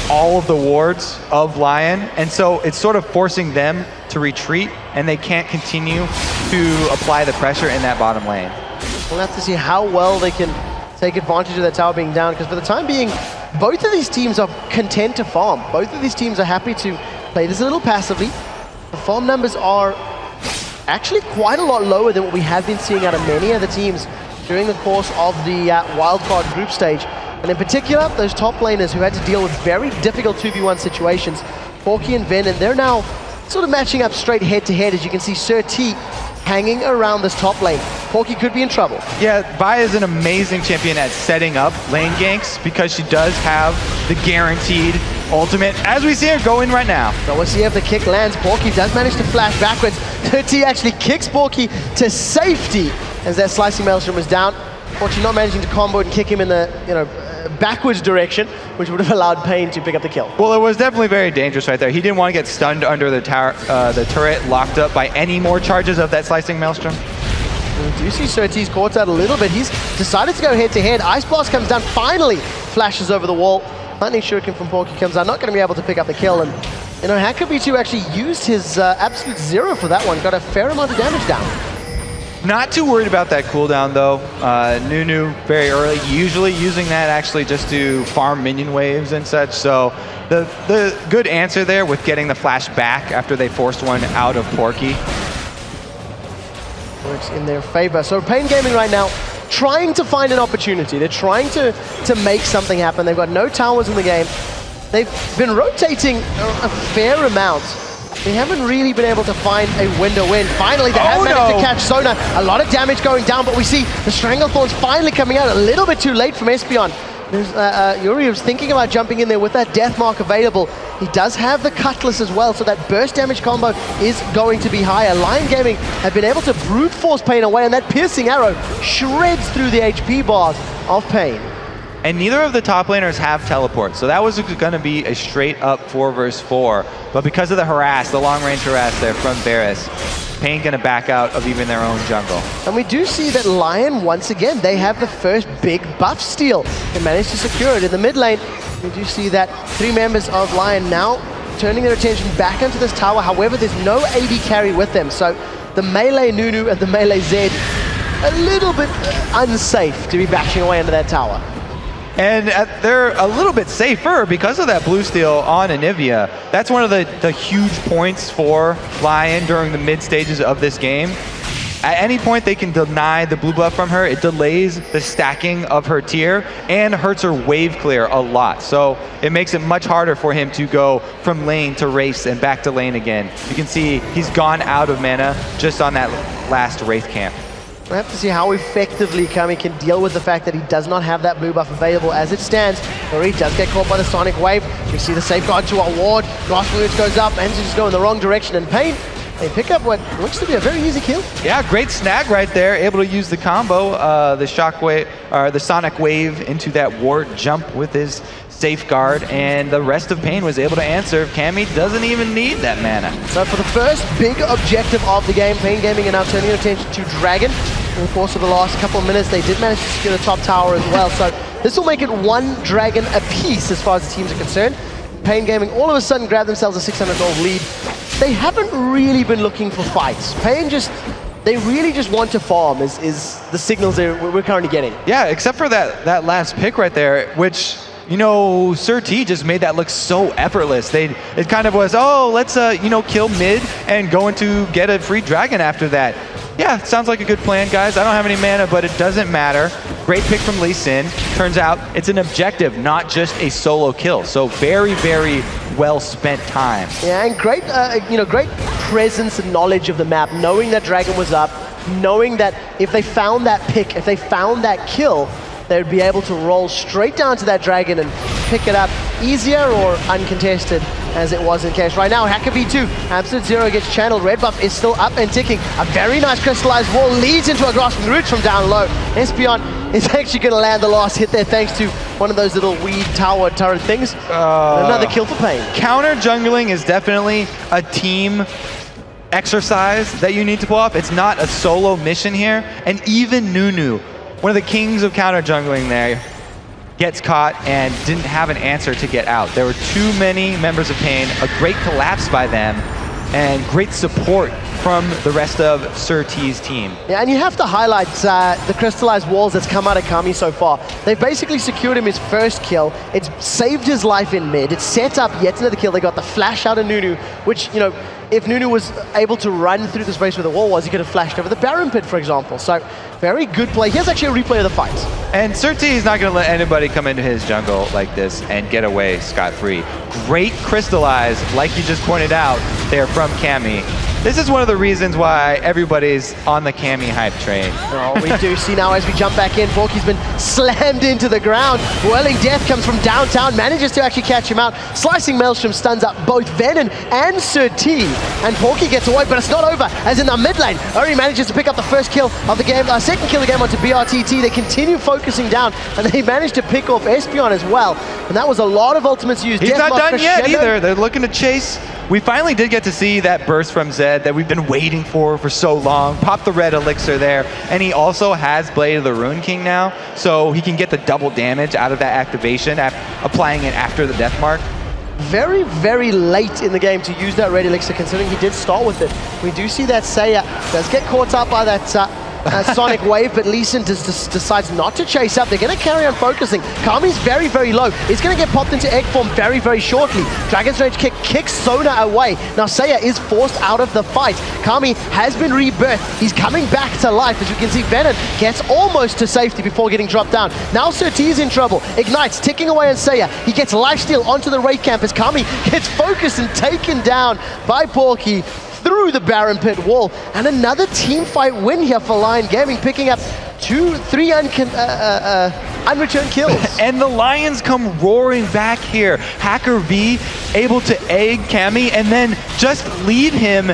all of the wards of Lion, and so it's sort of forcing them to retreat, and they can't continue to apply the pressure in that bottom lane. We'll have to see how well they can take advantage of that tower being down, because for the time being, both of these teams are content to farm. Both of these teams are happy to play this a little passively. The farm numbers are actually quite a lot lower than what we have been seeing out of many other teams during the course of the wildcard group stage. And in particular, those top laners who had to deal with very difficult 2v1 situations, Porky and Ven, and they're now sort of matching up straight head-to-head, as you can see Sir T hanging around this top lane. Porky could be in trouble. Yeah, Bai is an amazing champion at setting up lane ganks because she does have the guaranteed ultimate, as we see her go in right now. So we'll see if the kick lands. Porky does manage to flash backwards. Sir T actually kicks Porky to safety as that slicing maelstrom is down. Porky not managing to combo and kick him in the backwards direction, which would have allowed Pain to pick up the kill. Well, it was definitely very dangerous right there. He didn't want to get stunned under the tower, the turret, locked up by any more charges of that slicing maelstrom. We do see Sir T's caught out a little bit. He's decided to go head-to-head. Ice Blast comes down, finally flashes over the wall. Lightning Shuriken from Porky comes out, not going to be able to pick up the kill. And, Hakabi2 actually used his absolute zero for that one. Got a fair amount of damage down. Not too worried about that cooldown though. Nunu very early, usually using that actually just to farm minion waves and such. So the good answer there with getting the flash back after they forced one out of Porky. Works in their favor. So Pain Gaming right now trying to find an opportunity. They're trying to make something happen. They've got no towers in the game. They've been rotating a fair amount. They haven't really been able to find a window in. Finally, they have managed to catch Sona. A lot of damage going down, but we see the Stranglethorns finally coming out a little bit too late from Espeon. There's, Yuri was thinking about jumping in there with that death mark available. He does have the cutlass as well, so that burst damage combo is going to be higher. Lion Gaming have been able to brute force Pain away, and that piercing arrow shreds through the HP bars of Pain. And neither of the top laners have teleport, so that was going to be a straight up 4 versus 4. But because of the harass, the long range harass there from Varus, Pain going to back out of even their own jungle. And we do see that Lion, once again, they have the first big buff steal. They managed to secure it in the mid lane. We do see that 3 members of Lion now turning their attention back into this tower. However, there's no AD carry with them, so the melee Nunu and the melee Zed, a little bit unsafe to be bashing away into that tower. And they're a little bit safer because of that blue steal on Anivia. That's one of the huge points for Lion during the mid stages of this game. At any point they can deny the blue buff from her, it delays the stacking of her tier and hurts her wave clear a lot. So it makes it much harder for him to go from lane to race and back to lane again. You can see he's gone out of mana just on that last Wraith camp. We'll have to see how effectively Kami can deal with the fact that he does not have that blue buff available as it stands. Or he does get caught by the Sonic Wave. We see the safeguard to our ward. Grasp Roots goes up, and just go in the wrong direction. And Pain, they pick up what looks to be a very easy kill. Yeah, great snag right there. Able to use the combo, the shockwave, or the Sonic Wave into that ward jump with his safeguard, and the rest of Pain was able to answer. Cammy doesn't even need that mana. So for the first big objective of the game, Pain Gaming are now turning their attention to Dragon. In the course of the last couple of minutes, they did manage to secure the top tower as well. So this will make it 1 Dragon apiece as far as the teams are concerned. Pain Gaming all of a sudden grab themselves a 600 gold lead. They haven't really been looking for fights. Pain they really just want to farm is the signals we're currently getting. Yeah, except for that last pick right there, which, you know, Sir T just made that look so effortless. It kind of was, oh, let's, you know, kill mid and going to get a free dragon after that. Yeah, sounds like a good plan, guys. I don't have any mana, but it doesn't matter. Great pick from Lee Sin. Turns out it's an objective, not just a solo kill. So very, very well spent time. Yeah, and great, you know, great presence and knowledge of the map, knowing that Dragon was up, knowing that if they found that pick, if they found that kill, they would be able to roll straight down to that Dragon and pick it up easier or uncontested as it was in case. Right now, Hacker V2, Absolute Zero gets channeled. Red buff is still up and ticking. A very nice crystallized wall leads into a Grasping Roots from down low. Espeon is actually going to land the last hit there thanks to one of those little weed tower turret things. Another kill for Pain. Counter jungling is definitely a team exercise that you need to pull off. It's not a solo mission here. And even Nunu, one of the kings of counter jungling there, gets caught and didn't have an answer to get out. There were too many members of Pain, a great collapse by them, and great support from the rest of Sir T's team. Yeah, and you have to highlight the crystallized walls that's come out of Kami so far. They've basically secured him his first kill. It's saved his life in mid. It's set up yet another kill. They got the flash out of Nunu, which, you know, if Nunu was able to run through the space where the wall was, he could have flashed over the Baron Pit, for example. So, very good play. Here's actually a replay of the fight. And Sir T is not going to let anybody come into his jungle like this and get away scot-free. Great crystallize, like you just pointed out, there from Cammy. This is one of the reasons why everybody's on the Cammy hype train. Oh, we do see now as we jump back in, Porky's been slammed into the ground. Whirling Death comes from downtown, manages to actually catch him out. Slicing Maelstrom stuns up both Venom and Sir T. And Porky gets away, but it's not over, as in the mid lane, Uri manages to pick up the first kill of the game, second kill of the game onto BRTT. They continue focusing down, and they managed to pick off Espeon as well. And that was a lot of ultimates used. He's Deathmark not done yet crescendo. either. They're looking to chase. We finally did get to see that burst from Zed that we've been waiting for so long. Pop the red elixir there. And he also has Blade of the Rune King now, so he can get the double damage out of that activation, applying it after the death mark. Very, very late in the game to use that red elixir, considering he did start with it. We do see that Seiya does get caught up by that Sonic Wave, but Lee Sin decides not to chase up. They're going to carry on focusing. Kami's very, very low. He's going to get popped into egg form very, very shortly. Dragon's Rage kick kicks Sona away. Now Seiya is forced out of the fight. Kami has been rebirthed. He's coming back to life. As you can see, Venom gets almost to safety before getting dropped down. Now Sir T is in trouble. Ignites, ticking away on Seiya. He gets lifesteal onto the Wraith camp as Kami gets focused and taken down by Porky. through the Baron Pit wall. And another team fight win here for Lion Gaming, picking up 3 unreturned kills. And the Lions come roaring back here. Hacker V able to egg Cammy and then just lead him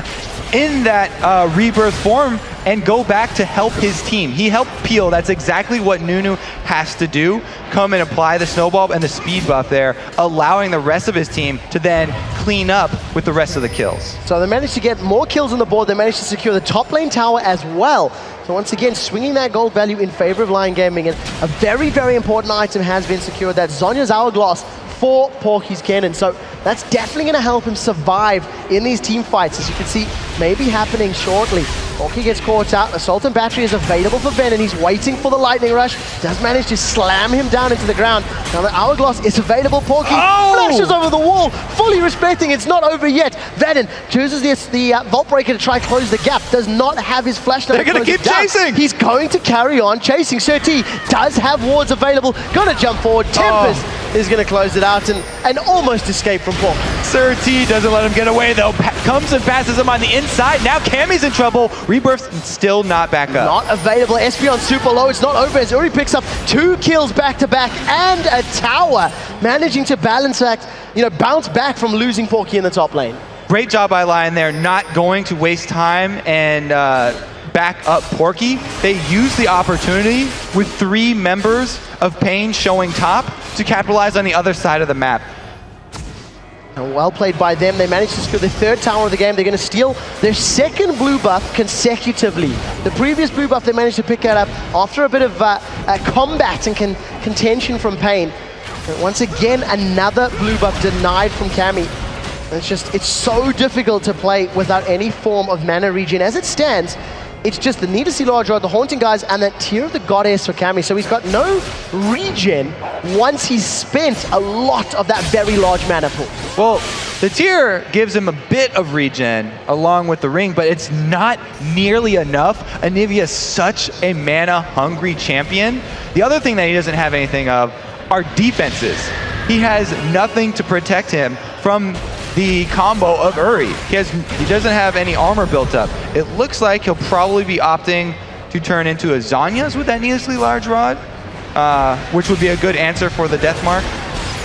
in that rebirth form and go back to help his team. He helped Peel. That's exactly what Nunu has to do. Come and apply the snowball and the speed buff there, allowing the rest of his team to then clean up with the rest of the kills. So they managed to get more kills on the board. They managed to secure the top lane tower as well. So once again, swinging that gold value in favor of Lion Gaming. And a very, very important item has been secured. That's Zhonya's Hourglass for Porky's Cannon. So that's definitely going to help him survive in these team fights, as you can see, maybe happening shortly. Porky gets caught out. Assault and Battery is available for Ben, and he's waiting for the Lightning Rush. Does manage to slam him down into the ground. Now the Hourglass is available. Porky flashes over the wall, fully respecting it's not over yet. Venom chooses the Vault Breaker to try close the gap. Does not have his flashlight. They're going to keep chasing. He's going to carry on chasing. Sir T does have wards available. Gonna jump forward. Tempest is going to close it out and almost escape from Porky. Sir T doesn't let him get away though. Comes and passes him on the inside. Now Cammy's in trouble. Rebirth still not back up. Not available. Espeon super low. It's not over as Uri picks up 2 kills back to back and a tower, managing to bounce back from losing Porky in the top lane. Great job by Lion there, not going to waste time and back up Porky. They use the opportunity with 3 members of Pain showing top to capitalize on the other side of the map. And well played by them. They managed to secure the 3rd tower of the game. They're going to steal their 2nd blue buff consecutively. The previous blue buff they managed to pick that up after a bit of combat and contention from Pain. But once again, another blue buff denied from Cammy. It's so difficult to play without any form of mana regen. As it stands, it's just the Nidalee Large Rod, the Haunting Guys, and that Tear of the Goddess for Cammy. So he's got no regen once he's spent a lot of that very large mana pool. Well, the Tear gives him a bit of regen along with the ring, but it's not nearly enough. Anivia's such a mana-hungry champion. The other thing that he doesn't have anything of are defenses. He has nothing to protect him from the combo of Uri. He doesn't have any armor built up. It looks like he'll probably be opting to turn into a Zhonya's with that Nidalee Large Rod, which would be a good answer for the Death Mark.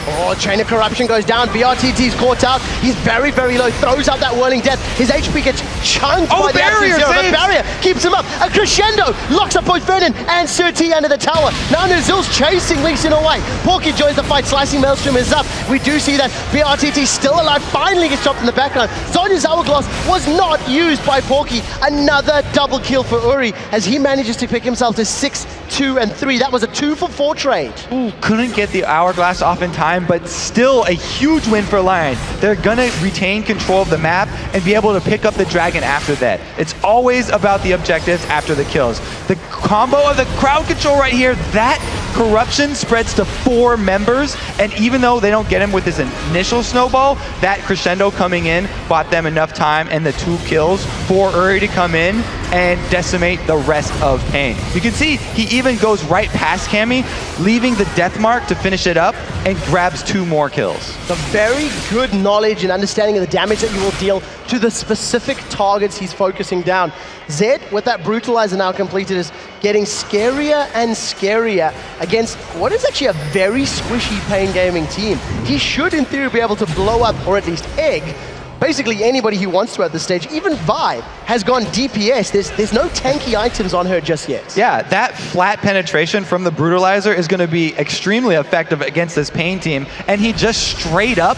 Oh, Chain of Corruption goes down. BRTT's caught out. He's very, very low. Throws out that Whirling Death. His HP gets chunked by the barrier. The barrier keeps him up. A crescendo locks up both Vernon and Sir T under the tower. Now Nuzul's chasing Leeson away. Porky joins the fight. Slicing Maelstrom is up. We do see that BRTT still alive. Finally gets dropped in the background. Zhonya's Hourglass was not used by Porky. Another double kill for Uri as he manages to pick himself to 6, 2, and 3. That was a 2-for-4 trade. Ooh, couldn't get the Hourglass off in time, but still a huge win for Lion. They're gonna retain control of the map and be able to pick up the dragon after that. It's always about the objectives after the kills. The combo of the crowd control right here, that corruption spreads to 4 members, and even though they don't get him with his initial snowball, that crescendo coming in bought them enough time and the 2 kills for Uri to come in and decimate the rest of Pain. You can see he even goes right past Cammy, leaving the Death Mark to finish it up and grabs 2 more kills. The very good knowledge and understanding of the damage that you will deal to the specific targets he's focusing down. Zed, with that Brutalizer now completed, is getting scarier and scarier against what is actually a very squishy Pain Gaming team. He should, in theory, be able to blow up, or at least egg, basically anybody he wants to at this stage. Even Vi has gone DPS. There's no tanky items on her just yet. Yeah, that flat penetration from the Brutalizer is going to be extremely effective against this Pain team, and he just straight up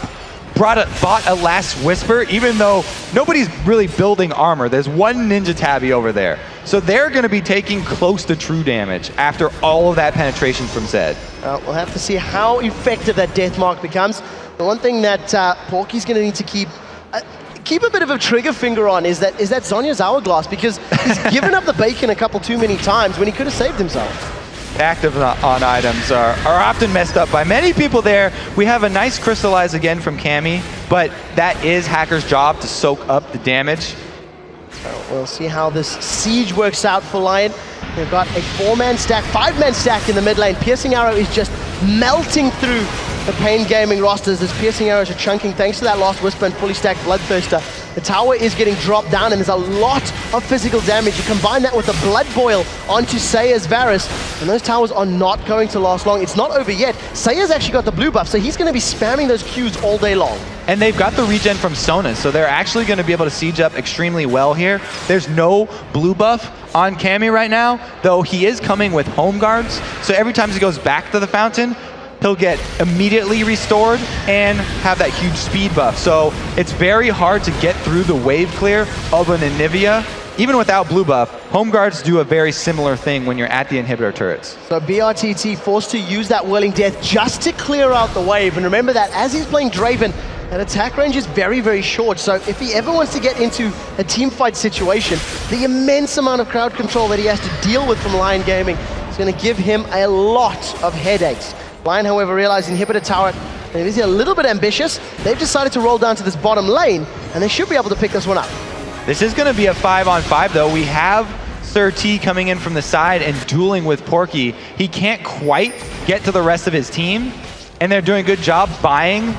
bought a Last Whisper, even though nobody's really building armor. There's 1 Ninja Tabby over there. So they're going to be taking close to true damage after all of that penetration from Zed. We'll have to see how effective that Death Mark becomes. The one thing that Porky's going to need to keep a bit of a trigger finger on is that Zhonya's Hourglass, because he's given up the bacon a couple too many times when he could have saved himself. Active on items are often messed up by many people there. We have a nice Crystallize again from Cammy, but that is Hacker's job to soak up the damage. So we'll see how this siege works out for Lion. They've got a 4-man stack, 5-man stack in the mid lane. Piercing Arrow is just melting through the Pain Gaming rosters as Piercing Arrows are chunking thanks to that Last Whisper and fully stacked Bloodthirster. The tower is getting dropped down, and there's a lot of physical damage. You combine that with the blood boil onto Saya's Varus, and those towers are not going to last long. It's not over yet. Saya's actually got the blue buff, so he's going to be spamming those Qs all day long. And they've got the regen from Sona, so they're actually going to be able to siege up extremely well here. There's no blue buff on Cammy right now, though he is coming with home guards. So every time he goes back to the fountain, he'll get immediately restored and have that huge speed buff. So it's very hard to get through the wave clear of an Anivia. Even without blue buff, home guards do a very similar thing when you're at the inhibitor turrets. So BRTT forced to use that Whirling Death just to clear out the wave. And remember that as he's playing Draven, that attack range is very, very short. So if he ever wants to get into a team fight situation, the immense amount of crowd control that he has to deal with from Lion Gaming is going to give him a lot of headaches. Lion, however, realized inhibitor tower is a little bit ambitious. They've decided to roll down to this bottom lane, and they should be able to pick this one up. This is going to be a 5-on-5, though. We have Sir T coming in from the side and dueling with Porky. He can't quite get to the rest of his team, and they're doing a good job buying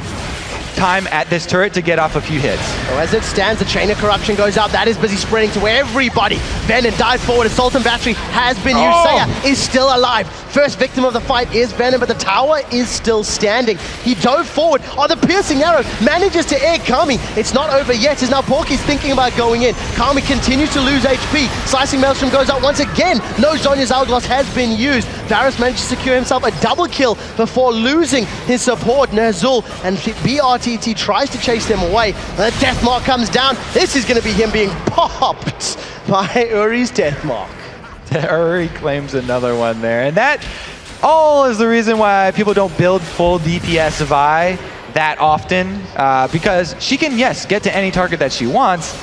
time at this turret to get off a few hits. So as it stands, the Chain of Corruption goes out. That is busy spreading to everybody. Venom dive forward. Assault and Battery has been used. Saya is still alive. First victim of the fight is Venom, but the tower is still standing. He dove forward. Oh, the piercing arrow manages to egg Kami. It's not over yet, as now Porky's thinking about going in. Kami continues to lose HP. Slicing Maelstrom goes out once again. No Zhonya's Hourglass has been used. Varus manages to secure himself a double kill before losing his support, Ner'zhul, and BRTT tries to chase them away. The Deathmark comes down. This is going to be him being popped by Uri's Deathmark. Uri claims another one there. And that all is the reason why people don't build full DPS Vi that often. Because she can, yes, get to any target that she wants,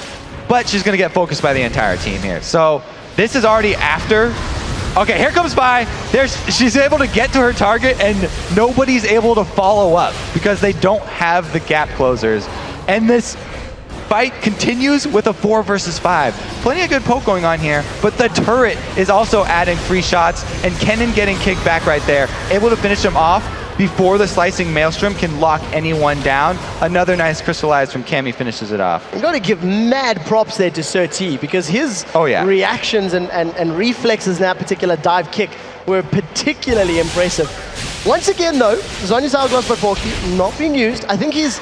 but she's going to get focused by the entire team here. So this is already after. Okay, here comes Vi. She's able to get to her target, and nobody's able to follow up because they don't have the gap closers. And this fight continues with a 4 versus 5. Plenty of good poke going on here, but the turret is also adding free shots, and Kennen getting kicked back right there, able to finish him off before the Slicing Maelstrom can lock anyone down. Another nice Crystallize from Cammy finishes it off. I'm going to give mad props there to Sir T, because his reactions and reflexes in that particular dive kick were particularly impressive. Once again, though, Zhonya's Hourglass by Porky not being used. I think he's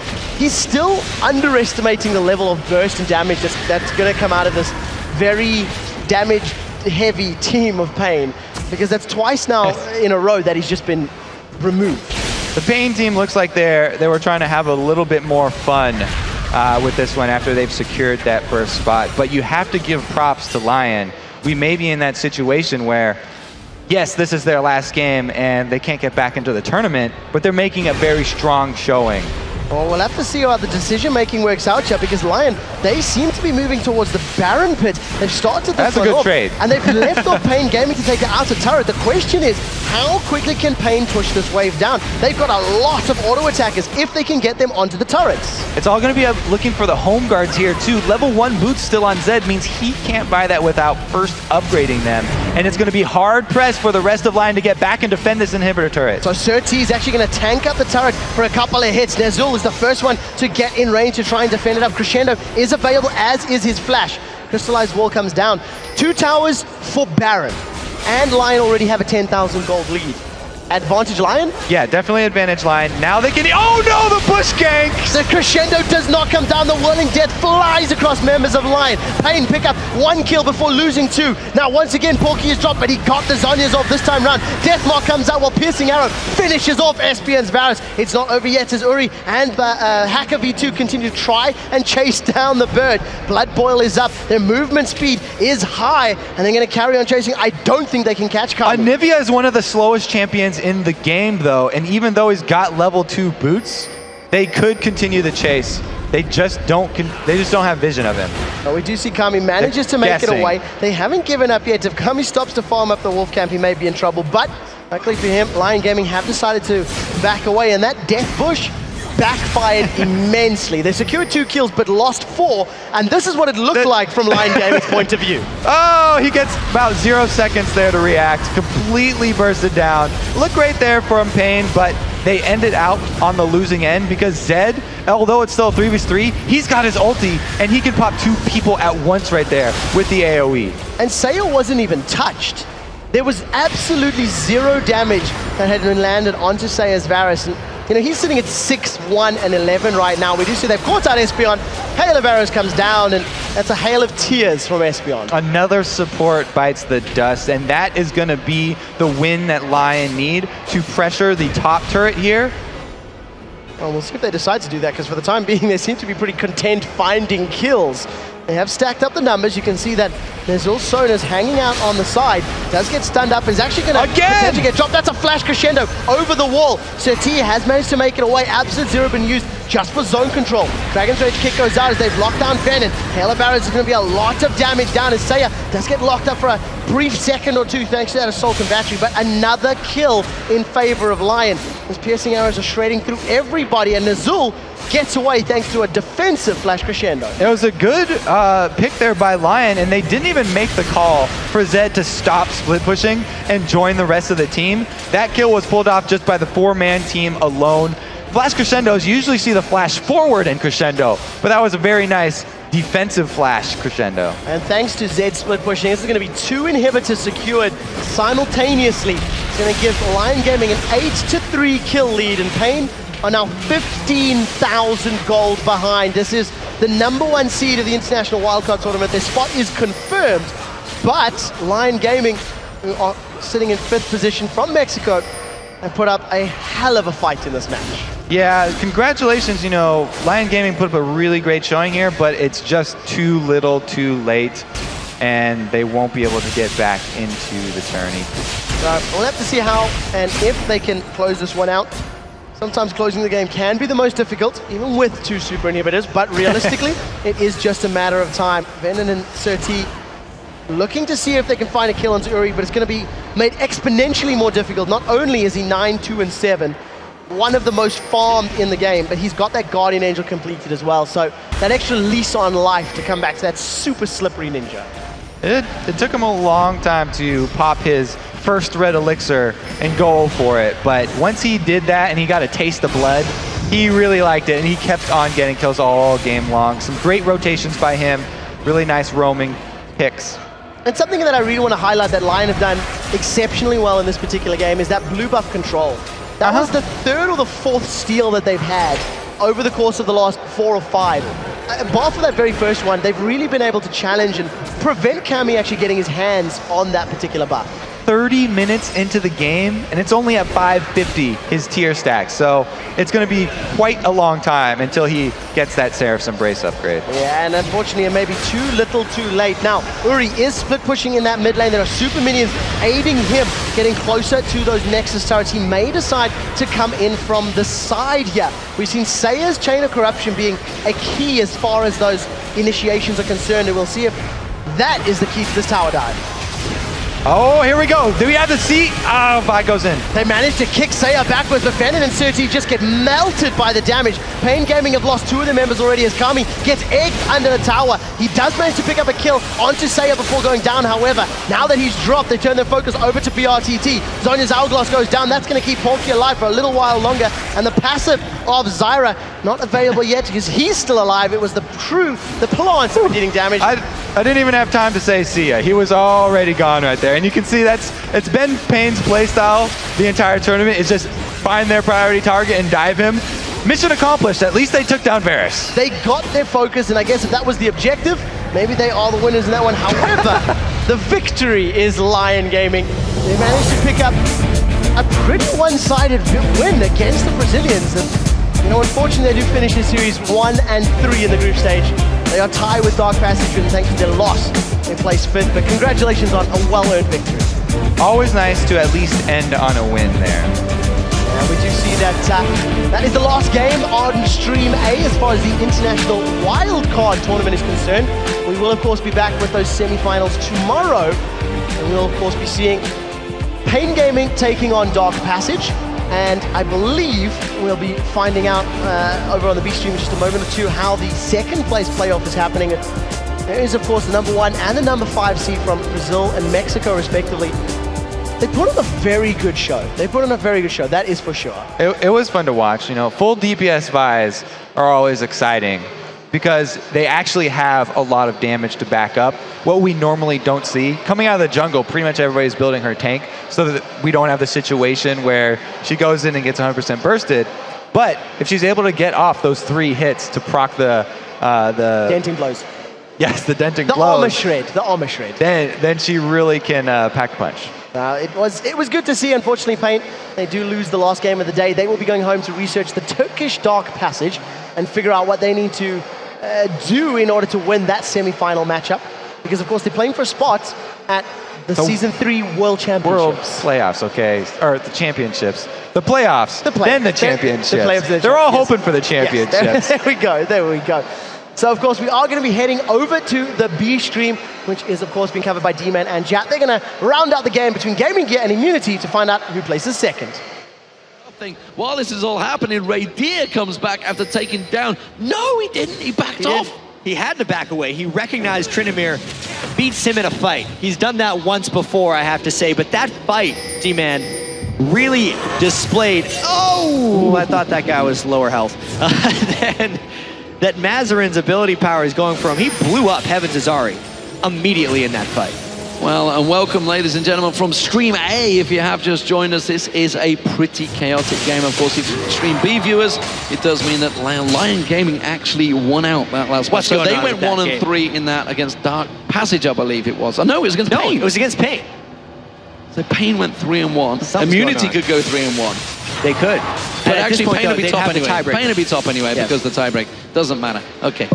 still underestimating the level of burst and damage that's going to come out of this very damage-heavy team of Pain, because that's twice now in a row that he's just been removed. The Pain team looks like they were trying to have a little bit more fun with this one after they've secured that first spot. But you have to give props to Lion. We may be in that situation where, yes, this is their last game and they can't get back into the tournament, but they're making a very strong showing. Well, we'll have to see how the decision-making works out here, because Lion, they seem to be moving towards the Baron pit. They've started this one off, trade. and they've left off Pain Gaming to take the outer turret. The question is, how quickly can Pain push this wave down? They've got a lot of auto attackers if they can get them onto the turrets. It's all going to be looking for the home guards here too. Level 1 boots still on Zed means he can't buy that without first upgrading them. And it's going to be hard pressed for the rest of Lion to get back and defend this inhibitor turret. So Sir T is actually going to tank up the turret for a couple of hits. Ner'zhul is the first one to get in range to try and defend it up. Crescendo is available, as is his flash. Crystallized Wall comes down. 2 towers for Baron. And Lion already have a 10,000 gold lead. Advantage Lion? Yeah, definitely advantage Lion. Now they can... Oh no, the push gank! The Crescendo does not come down. The Whirling Death flies across members of Lion. Pain pick up 1 kill before losing 2. Now once again, Porky is dropped, but he got the Zhonya's off this time round. Deathmark comes out while Piercing Arrow finishes off SPN's Varus. It's not over yet as Uri and Hacker V2 continue to try and chase down the bird. Blood Boil is up. Their movement speed is high, and they're going to carry on chasing. I don't think they can catch Kami. Anivia is one of the slowest champions in the game, though, and even though he's got level 2 boots, they could continue the chase. They just don't have vision of him. But we do see Kami manages to make it away. They haven't given up yet. If Kami stops to farm up the wolf camp, he may be in trouble. But luckily for him, Lion Gaming have decided to back away, and that Death Bush backfired immensely. They secured 2 kills but lost 4, and this is what it looked like from Lion Gaming's point of view. Oh, he gets about 0 seconds there to react, completely bursted down. Look right there from Pain, but they ended out on the losing end because Zed, although it's still a 3v3, he's got his ulti and he can pop 2 people at once right there with the AoE. And Saya wasn't even touched. There was absolutely 0 damage that had been landed onto Saya's Varus. And, you know, he's sitting at 6-1 and 11 right now. We do see they've caught out Espeon. Hail of Arrows comes down, and that's a hail of tears from Espeon. Another support bites the dust, and that is going to be the win that Lion need to pressure the top turret here. Well, we'll see if they decide to do that, because for the time being, they seem to be pretty content finding kills. They have stacked up the numbers. You can see that there's also Sona's hanging out on the side. Does get stunned up. Is actually going to potentially get dropped. That's a flash crescendo over the wall. Serti has managed to make it away. Absolute Zero been used just for zone control. Dragon's Rage kick goes out as they've locked down Venom. Hail of Arrows is going to be a lot of damage down as Saya does get locked up for a brief second or two thanks to that Assault and Battery, but another kill in favor of Lion. His piercing arrows are shredding through everybody, and Nazul gets away thanks to a defensive flash crescendo. It was a good pick there by Lion, and they didn't even make the call for Zed to stop split pushing and join the rest of the team. That kill was pulled off just by the 4-man team alone. Flash crescendos usually see the flash forward and crescendo, but that was a very nice defensive flash crescendo. And thanks to Zed split pushing, this is going to be 2 inhibitors secured simultaneously. It's going to give Lion Gaming an 8-3 kill lead, and Pain are now 15,000 gold behind. This is the #1 seed of the International Wildcard Tournament. Their spot is confirmed, but Lion Gaming, who are sitting in 5th position from Mexico, have put up a hell of a fight in this match. Yeah, congratulations, you know, Lion Gaming put up a really great showing here, but it's just too little too late, and they won't be able to get back into the tourney. So we'll have to see how and if they can close this one out. Sometimes closing the game can be the most difficult, even with 2 super inhibitors, but realistically, it is just a matter of time. Venom and Serti looking to see if they can find a kill onto Uri, but it's going to be made exponentially more difficult. Not only is he 9, 2, and 7, one of the most farmed in the game, but he's got that Guardian Angel completed as well, so that extra lease on life to come back to that super slippery ninja. It took him a long time to pop his first red elixir and go for it, but once he did that and he got a taste of blood, he really liked it, and he kept on getting kills all game long. Some great rotations by him, really nice roaming picks. And something that I really want to highlight that Lion have done exceptionally well in this particular game is that blue buff control. That was the 3rd or the 4th steal that they've had over the course of the last 4 or 5. Bar for that very first one, they've really been able to challenge and prevent Kami actually getting his hands on that particular buff. 30 minutes into the game, and it's only at 550, his tier stack. So it's going to be quite a long time until he gets that Seraph's Embrace upgrade. Yeah, and unfortunately, it may be too little too late. Now, Uri is split pushing in that mid lane. There are super minions aiding him, getting closer to those Nexus turrets. He may decide to come in from the side here. We've seen Saya's Chain of Corruption being a key as far as those initiations are concerned, and we'll see if that is the key to this tower dive. Oh, here we go. Do we have the seat? Oh, Vi goes in. They managed to kick Saya backwards, but Venom and Serti just get melted by the damage. Pain Gaming have lost 2 of their members already as Kami gets egged under the tower. He does manage to pick up a kill onto Saya before going down, however. Now that he's dropped, they turn their focus over to BRTT. Zonya's Hourglass goes down. That's going to keep Porky alive for a little while longer. And the passive of Zyra, not available yet because he's still alive. It was the plants that were dealing damage. I didn't even have time to say see ya. He was already gone right there. And you can see it's been Pain's playstyle the entire tournament, is just find their priority target and dive him. Mission accomplished. At least they took down Varus. They got their focus, and I guess if that was the objective, maybe they are the winners in that one. However, the victory is Lion Gaming. They managed to pick up a pretty one-sided win against the Brazilians. And, you know, unfortunately, they do finish the series 1 and 3 in the group stage. They are tied with Dark Passage, and thanks to their loss, they place 5th. But congratulations on a well-earned victory. Always nice to at least end on a win there. And we do see that that is the last game on Stream A as far as the International Wildcard Tournament is concerned. We will, of course, be back with those semifinals tomorrow. And we'll, of course, be seeing Pain Gaming taking on Dark Passage. And I believe we'll be finding out over on the B stream in just a moment or two how the 2nd place playoff is happening. There is, of course, the #1 and the #5 seed from Brazil and Mexico, respectively. they put on a very good show. They put on a very good show, that is for sure. It was fun to watch. You know, full DPS buys are always exciting because they actually have a lot of damage to back up. What we normally don't see. Coming out of the jungle, pretty much everybody's building her tank so that we don't have the situation where she goes in and gets 100% bursted. But if she's able to get off those 3 hits to proc the denting blows. Yes, the denting blows. The armor shred. Then she really can pack a punch. It was good to see. Unfortunately, Paint, they do lose the last game of the day. They will be going home to research the Turkish Dark Passage and figure out what they need to do in order to win that semi-final matchup. Because, of course, they're playing for a spot at the Season 3 World Championships. World playoffs, okay. Or the championships. The playoffs, then the championships. They're all hoping for the championships. Yes, there we go. So, of course, we are going to be heading over to the B stream, which is, of course, being covered by D-Man and Jat. They're going to round out the game between Gaming Gear and Immunity to find out who places second. While this is all happening, Raydir comes back after taking down. No, he didn't. He backed off. He had to back away. He recognized Tryndamere beats him in a fight. He's done that once before, I have to say. But that fight, D-Man, really displayed... Oh, I thought that guy was lower health. Then that Mazarin's ability power is going from... He blew up Heaven's Azari immediately in that fight. Well, and welcome, ladies and gentlemen, from Stream A. If you have just joined us, this is a pretty chaotic game. Of course, if you Stream B viewers, it does mean that Lion Gaming actually won out that last match. So they went 1-3 in that against Dark Passage, I believe it was. Oh, no, it was against Pain. It was against Pain. So Pain went 3-1. Immunity could go 3-1. They could. But actually, Pain would be top anyway. Pain would be top anyway because the tiebreak doesn't matter. Okay.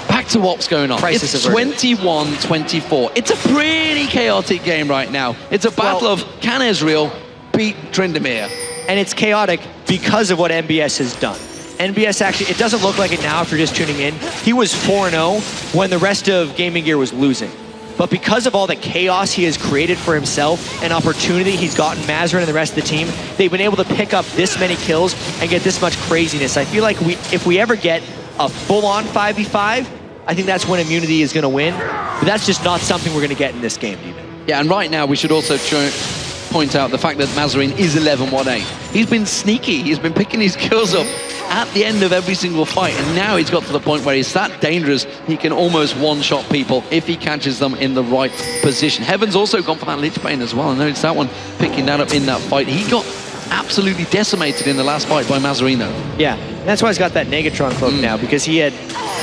Back to what's going on. Crisis it's 21-24. It's a pretty chaotic game right now. It's a battle of can Ezreal beat Tryndamere? And it's chaotic because of what MBS has done. MBS actually, it doesn't look like it now if you're just tuning in. He was 4-0 when the rest of Gaming Gear was losing. But because of all the chaos he has created for himself and opportunity he's gotten Mazarin and the rest of the team, they've been able to pick up this many kills and get this much craziness. I feel like if we ever get a full-on 5v5, I think that's when Immunity is going to win. But that's just not something we're going to get in this game, even. Yeah, and right now we should also point out the fact that Mazarin is 11-1-8. He's been sneaky. He's been picking his kills up at the end of every single fight, and now he's got to the point where he's that dangerous he can almost one-shot people if he catches them in the right position. Heaven's also gone for that Lich Bane as well. I noticed that one picking that up in that fight. He got absolutely decimated in the last fight by Mazarino. Yeah, that's why he's got that Negatron cloak now, because he had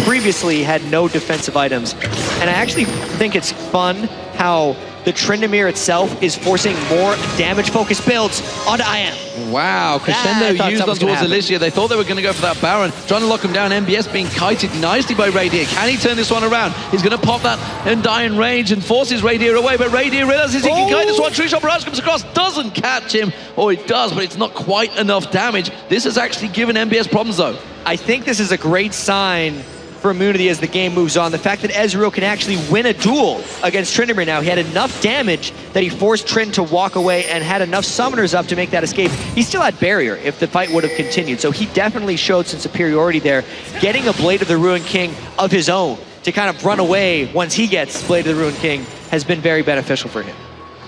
previously had no defensive items. And I actually think it's fun how the Tryndamere itself is forcing more damage-focused builds onto IM. Wow, Crescendo used on towards Alicia. They thought they were going to go for that Baron, trying to lock him down. MBS being kited nicely by Raydir. Can he turn this one around? He's going to pop that Undying Rage and forces Raydir away, but Raydir realizes he can kite this one. Tree Shot Barrage comes across, doesn't catch him. Or it does, but it's not quite enough damage. This has actually given MBS problems, though. I think this is a great sign for Immunity as the game moves on. The fact that Ezreal can actually win a duel against Tryndamere now. He had enough damage that he forced Trynd to walk away and had enough summoners up to make that escape. He still had barrier if the fight would have continued, so he definitely showed some superiority there. Getting a Blade of the Ruined King of his own to kind of run away once he gets Blade of the Ruined King has been very beneficial for him.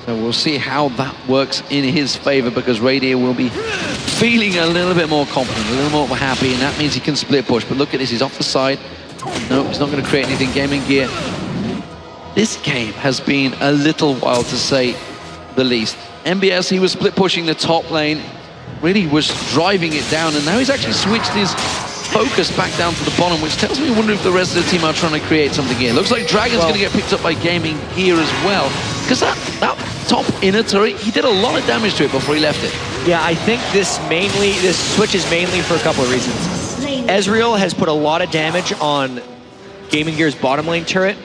So we'll see how that works in his favor, because Raydir will be feeling a little bit more confident, a little more happy, and that means he can split push. But look at this, he's off the side. No, he's not going to create anything. Gaming Gear. This game has been a little wild, to say the least. MBS, he was split pushing the top lane, really was driving it down, and now he's actually switched his focus back down to the bottom, which tells me I wonder if the rest of the team are trying to create something here. Looks like Dragon's going to get picked up by Gaming Gear as well, because that top inner turret, he did a lot of damage to it before he left it. Yeah, I think this switch is mainly for a couple of reasons. Ezreal has put a lot of damage on Gaming Gear's bottom lane turret,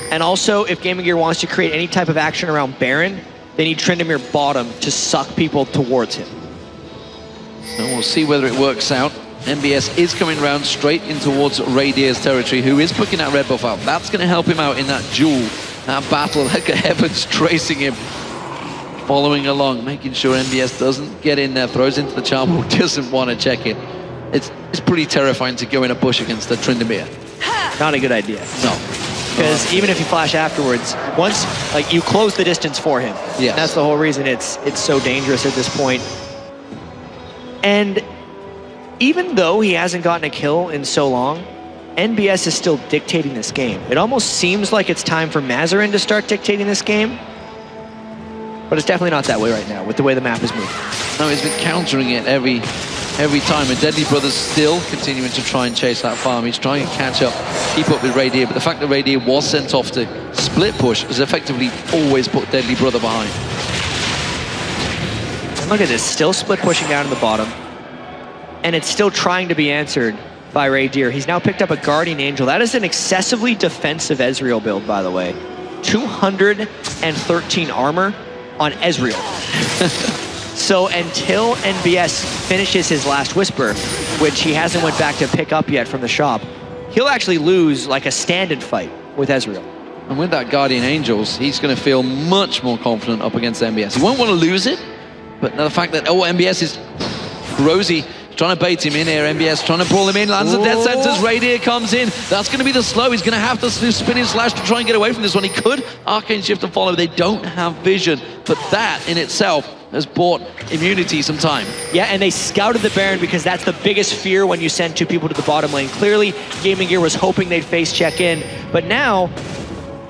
and also if Gaming Gear wants to create any type of action around Baron, they need Tryndamere bottom to suck people towards him. So we'll see whether it works out. MBS is coming around straight in towards Raydir's territory, who is picking that red buff out. That's going to help him out in that duel, that battle. Look at Heavens tracing him, following along, making sure MBS doesn't get in there, throws into the charm, who doesn't want to check it. It's pretty terrifying to go in a bush against the Tryndamere. Not a good idea. No. because even if you flash afterwards, once like you close the distance for him. Yes. That's the whole reason it's so dangerous at this point. And even though he hasn't gotten a kill in so long, NBS is still dictating this game. It almost seems like it's time for Mazarin to start dictating this game, but it's definitely not that way right now with the way the map is moving. No, he's been countering it every time, and Deadly Brother's still continuing to try and chase that farm. He's trying to catch up, keep up with Radier, but the fact that Radier was sent off to split push has effectively always put Deadly Brother behind. And look at this, still split pushing down in the bottom, and it's still trying to be answered by Radier. He's now picked up a Guardian Angel. That is an excessively defensive Ezreal build, by the way. 213 armor on Ezreal. So until NBS finishes his last Whisper, which he hasn't went back to pick up yet from the shop, he'll actually lose like a stand-and fight with Ezreal. And with that Guardian Angels, he's going to feel much more confident up against MBS. He won't want to lose it, but the fact that, MBS is Rosie trying to bait him in here. MBS trying to pull him in, lands the death sentence. Radier comes in. That's going to be the slow. He's going to have to spin his slash to try and get away from this one. He could Arcane Shift and follow. They don't have vision, but that in itself has bought Immunity some time. Yeah, and they scouted the Baron because that's the biggest fear when you send 2 people to the bottom lane. Clearly, Gaming Gear was hoping they'd face check in, but now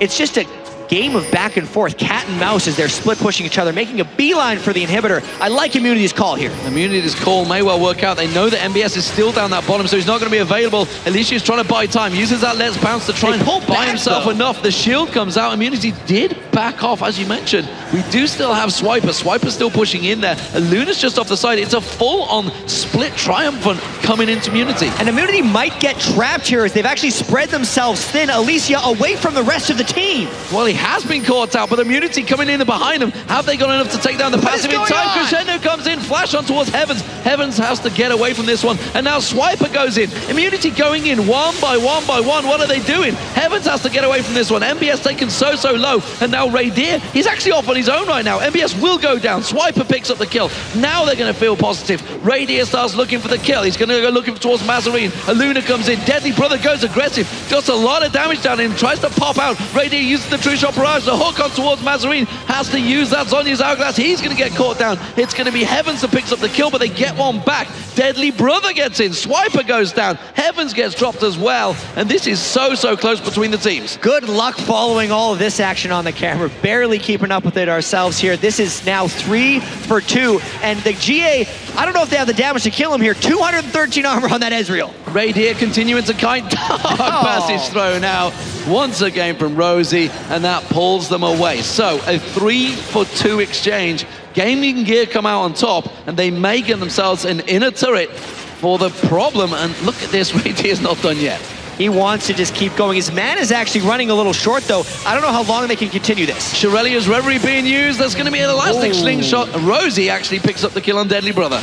it's just a game of back and forth, cat and mouse as they're split pushing each other, making a beeline for the inhibitor. I like Immunity's call here. Immunity's call may well work out. They know that MBS is still down that bottom, so he's not going to be available. Alicia's trying to buy time, uses that Let's Bounce to try and buy himself enough. The shield comes out. Immunity did back off, as you mentioned. We do still have Swiper. Swiper's still pushing in there. Luna's just off the side. It's a full-on split triumphant coming into Immunity. And Immunity might get trapped here as they've actually spread themselves thin. Alicia away from the rest of the team. Well, he has been caught out, but Immunity coming in behind him. Have they got enough to take down the passive in time? Crescendo comes in, flash on towards Heavens. Heavens has to get away from this one, and now Swiper goes in. Immunity going in one by one by one. What are they doing? Heavens has to get away from this one. MBS taken so low, and now Radier, he's actually off on his own right now. MBS will go down. Swiper picks up the kill. Now they're going to feel positive. Radier starts looking for the kill. He's going to go looking towards Mazarin. Luna comes in. Deadly Brother goes aggressive. Does a lot of damage down him. Tries to pop out. Radier uses the True Shot Barrage. The hook on towards Mazarin. Has to use that Zhonya's Hourglass. He's going to get caught down. It's going to be Heavens that picks up the kill, but they get one back. Deadly Brother gets in. Swiper goes down. Heavens gets dropped as well. And this is so close between the teams. Good luck following all of this action on the camera. Barely keeping up with it ourselves here. This is now 3 for 2. And the GA, I don't know if they have the damage to kill him here. 213 armor on that Ezreal. Radier continuing to kind dark passage throw now. Once again from Rosie, and that pulls them away. So a 3 for 2 exchange. Gaming Gear come out on top, and they may get themselves an inner turret for the problem. And look at this, Radier's not done yet. He wants to just keep going. His man is actually running a little short, though. I don't know how long they can continue this. Shirelia's Reverie being used. That's going to be an elastic slingshot. Rosie actually picks up the kill on Deadly Brother.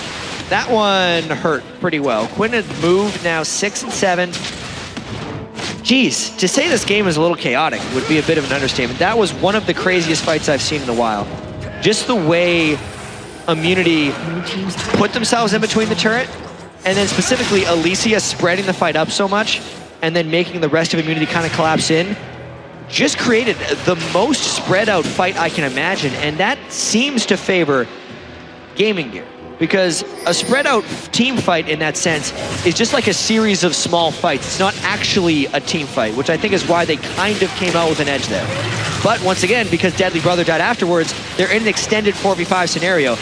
That one hurt pretty well. Quinn had moved now 6 and 7. Geez, to say this game is a little chaotic would be a bit of an understatement. That was one of the craziest fights I've seen in a while. Just the way Immunity put themselves in between the turret, and then specifically Alicia spreading the fight up so much, and then making the rest of Immunity kind of collapse in, just created the most spread out fight I can imagine, and that seems to favor Gaming Gear. Because a spread out team fight in that sense is just like a series of small fights. It's not actually a team fight, which I think is why they kind of came out with an edge there. But once again, because Deadly Brother died afterwards, they're in an extended 4v5 scenario.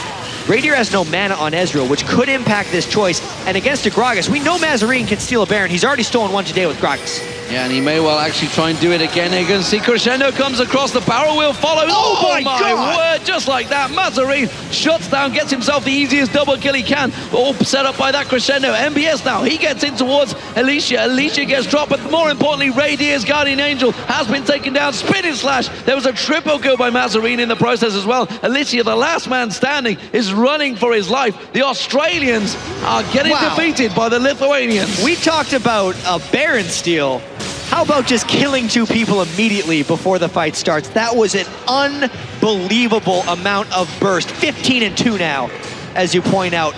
Radier has no mana on Ezreal, which could impact this choice. And against a Gragas, we know Mazarin can steal a Baron. He's already stolen one today with Gragas. Yeah, and he may well actually try and do it again. You can see Crescendo comes across, the barrel wheel follows. Oh my word, just like that. Mazarin shuts down, gets himself the easiest double kill he can. All set up by that Crescendo. MBS now, he gets in towards Alicia. Alicia gets dropped, but more importantly, Radier's Guardian Angel has been taken down. Spinning slash. There was a triple kill by Mazarin in the process as well. Alicia, the last man standing, is running for his life. The Australians are getting defeated by the Lithuanians. We talked about a Baron steal. How about just killing 2 people immediately before the fight starts? That was an unbelievable amount of burst. 15 and 2 now, as you point out.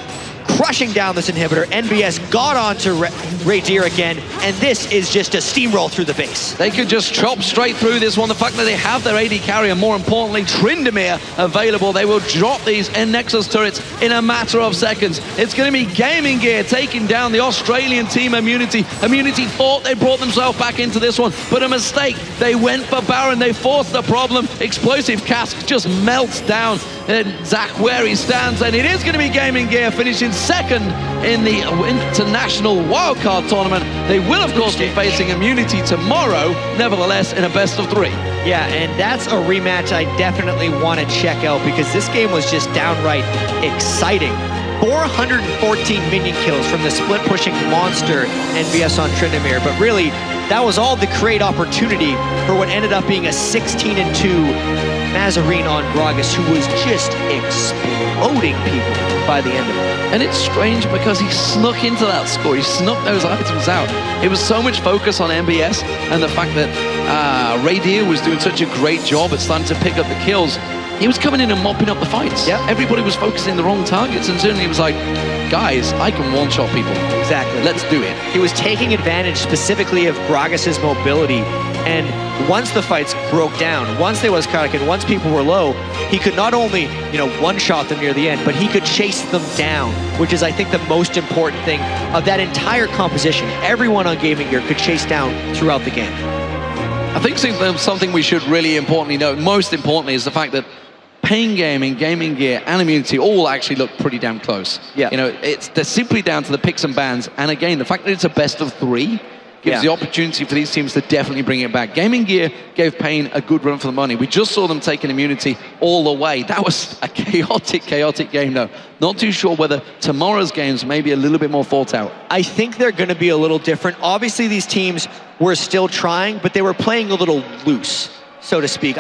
crushing down this inhibitor. NBS got onto Raydir again, and this is just a steamroll through the base. They could just chop straight through this one. The fact that they have their AD carry and more importantly, Tryndamere available, they will drop these Nexus turrets in a matter of seconds. It's going to be Gaming Gear taking down the Australian team Immunity. Immunity thought they brought themselves back into this one, but a mistake. They went for Baron, they forced the problem. Explosive Cask just melts down Zach where he stands, and it is going to be Gaming Gear finishing second in the International Wildcard Tournament. They will, of course, be facing Immunity tomorrow, nevertheless, in a best of 3. Yeah, and that's a rematch I definitely want to check out because this game was just downright exciting. 414 minion kills from the split-pushing monster NBS on Tryndamere, but really, that was all to create opportunity for what ended up being a 16-2 Mazarine on Gragas, who was just exploding people by the end of it. And it's strange because he snuck into that score. He snuck those items out. It was so much focus on MBS and the fact that Raydir was doing such a great job at starting to pick up the kills. He was coming in and mopping up the fights. Yeah. Everybody was focusing the wrong targets, and suddenly he was like, guys, I can one-shot people. Exactly. Let's do it. He was taking advantage specifically of Gragas' mobility, and once the fights broke down, once there was Karkin, once people were low, he could not only, one-shot them near the end, but he could chase them down, which is, I think, the most important thing of that entire composition. Everyone on Gaming Gear could chase down throughout the game. I think something we should really importantly note, most importantly, is the fact that Pain Gaming, Gaming Gear, and Immunity all actually look pretty damn close. Yeah. They're simply down to the picks and bans, and again, the fact that it's a best of 3 gives the opportunity for these teams to definitely bring it back. Gaming Gear gave Pain a good run for the money. We just saw them taking Immunity all the way. That was a chaotic game, though. Not too sure whether tomorrow's games may be a little bit more thought out. I think they're going to be a little different. Obviously, these teams were still trying, but they were playing a little loose, so to speak.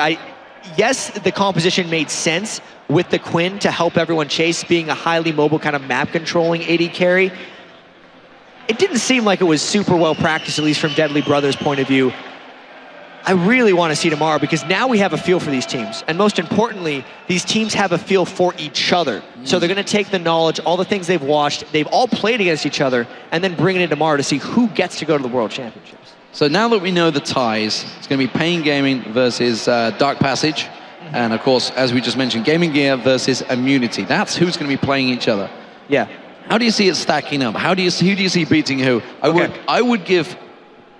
Yes, the composition made sense with the Quinn to help everyone chase, being a highly mobile kind of map-controlling AD carry. It didn't seem like it was super well practiced, at least from Deadly Brothers' point of view. I really want to see tomorrow because now we have a feel for these teams. And most importantly, these teams have a feel for each other. So they're going to take the knowledge, all the things they've watched, they've all played against each other, and then bring it in tomorrow to see who gets to go to the World Championships. So now that we know the ties, it's going to be Pain Gaming versus Dark Passage. And of course, as we just mentioned, Gaming Gear versus Immunity. That's who's going to be playing each other. Yeah. How do you see it stacking up? Who do you see beating who? I would give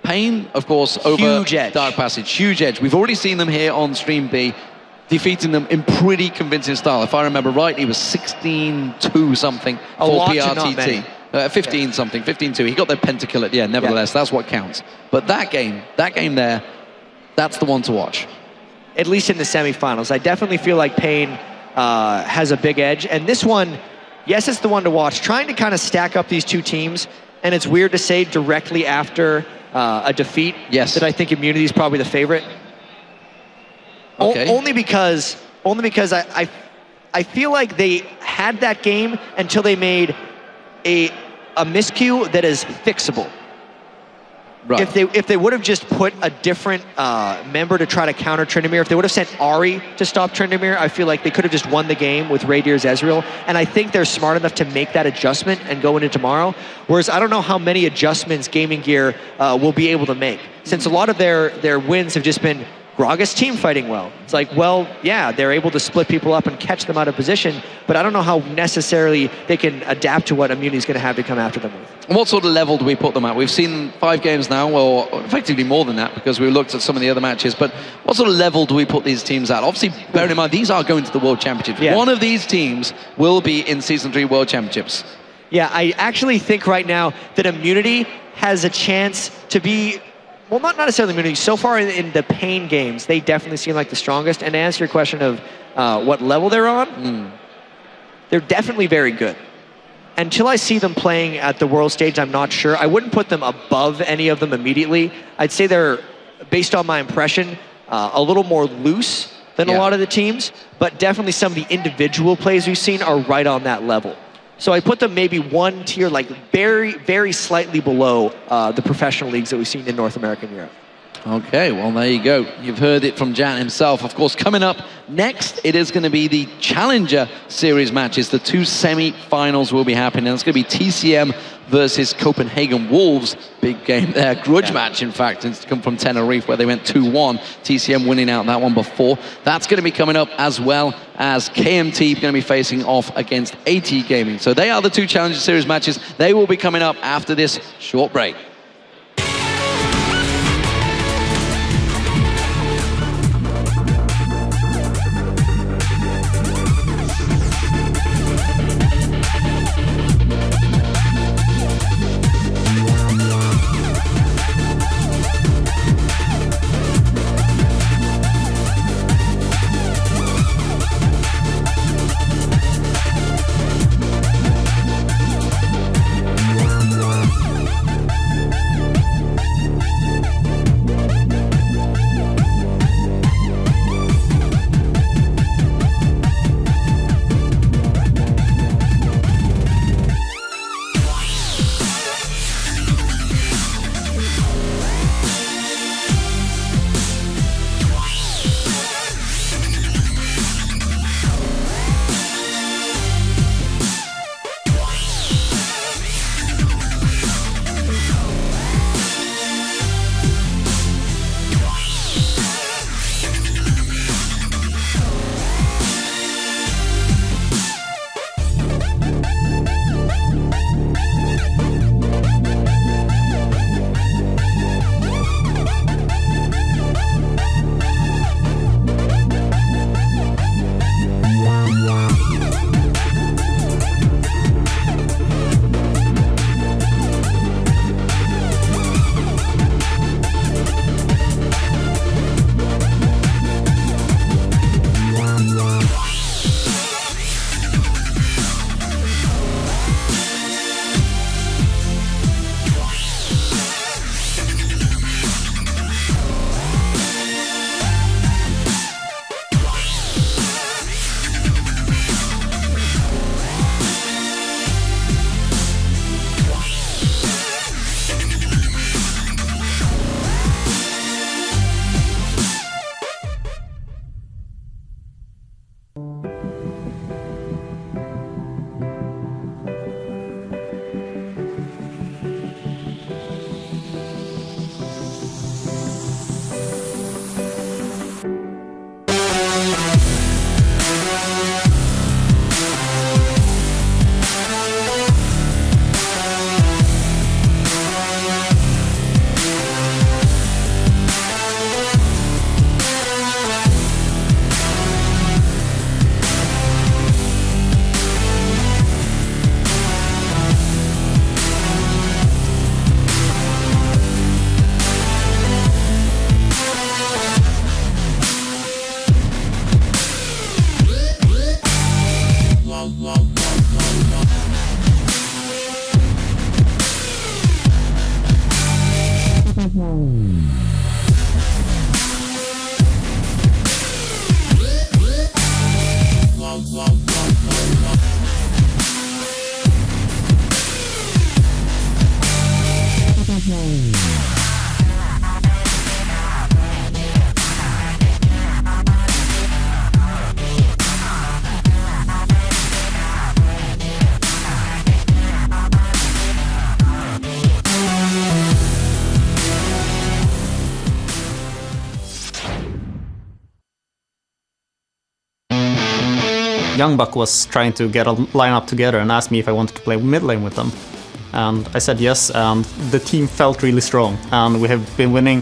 Pain, of course, over Huge edge. Dark Passage. Huge edge. We've already seen them here on Stream B, defeating them in pretty convincing style. If I remember right, he was 16-2 something A for lot to not many. 15 something, 15-2. He got their pentakill at the end, nevertheless, that's what counts. But that game there, that's the one to watch. At least in the semifinals. I definitely feel like Pain has a big edge. And this one, yes, it's the one to watch. Trying to kind of stack up these two teams, and it's weird to say directly after a defeat that I think Immunity is probably the favorite. Okay. Only because I feel like they had that game until they made a miscue that is fixable. Right. If they would have just put a different member to try to counter Tryndamere, if they would have sent Ari to stop Tryndamere, I feel like they could have just won the game with Raydir's Ezreal. And I think they're smart enough to make that adjustment and go into tomorrow. Whereas I don't know how many adjustments Gaming Gear will be able to make, since a lot of their wins have just been Gragas team fighting well. It's like, well, yeah, they're able to split people up and catch them out of position, but I don't know how necessarily they can adapt to what Immunity's going to have to come after them with. And what sort of level do we put them at? We've seen 5 games now, or effectively more than that, because we looked at some of the other matches, but what sort of level do we put these teams at? Obviously, bear in mind, these are going to the World Championships. Yeah. One of these teams will be in Season 3 World Championships. Yeah, I actually think right now that Immunity has a chance to be, well, not necessarily Immunity. So far in the Pain games, they definitely seem like the strongest. And to answer your question of what level they're on, they're definitely very good. Until I see them playing at the world stage, I'm not sure. I wouldn't put them above any of them immediately. I'd say they're, based on my impression, a little more loose than a lot of the teams, but definitely some of the individual plays we've seen are right on that level. So I put them maybe one tier, like very, very slightly below the professional leagues that we've seen in North America and Europe. Okay, well, there you go. You've heard it from Jan himself. Of course, coming up next, it is going to be the Challenger Series matches. The 2 semi-finals will be happening. It's going to be TCM versus Copenhagen Wolves. Big game there. Grudge match, in fact. It's come from Tenerife, where they went 2-1. TCM winning out that one before. That's going to be coming up, as well as KMT going to be facing off against AT Gaming. So they are the 2 Challenger Series matches. They will be coming up after this short break. Youngbuck was trying to get a lineup together and asked me if I wanted to play mid lane with them. And I said yes, and the team felt really strong. And we have been winning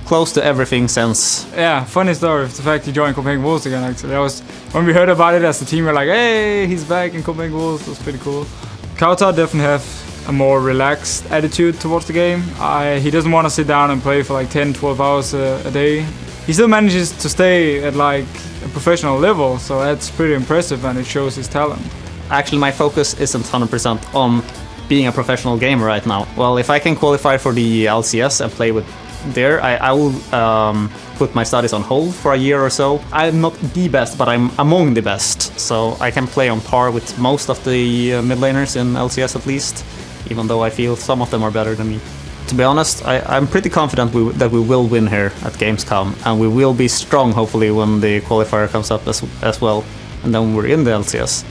close to everything since. Yeah, funny story of the fact he joined Copenhagen Wolves again, actually. That was, when we heard about it as a team, we were like, hey, he's back in Copenhagen Wolves. It was pretty cool. Kauta definitely have a more relaxed attitude towards the game. He doesn't want to sit down and play for like 10, 12 hours a day. He still manages to stay at like a professional level, so that's pretty impressive and it shows his talent. Actually, my focus isn't 100% on being a professional gamer right now. Well, if I can qualify for the LCS and play with there, I will put my studies on hold for a year or so. I'm not the best, but I'm among the best, so I can play on par with most of the mid laners in LCS at least, even though I feel some of them are better than me. To be honest, I'm pretty confident that we will win here at Gamescom, and we will be strong, hopefully, when the qualifier comes up as well, and then we're in the LCS.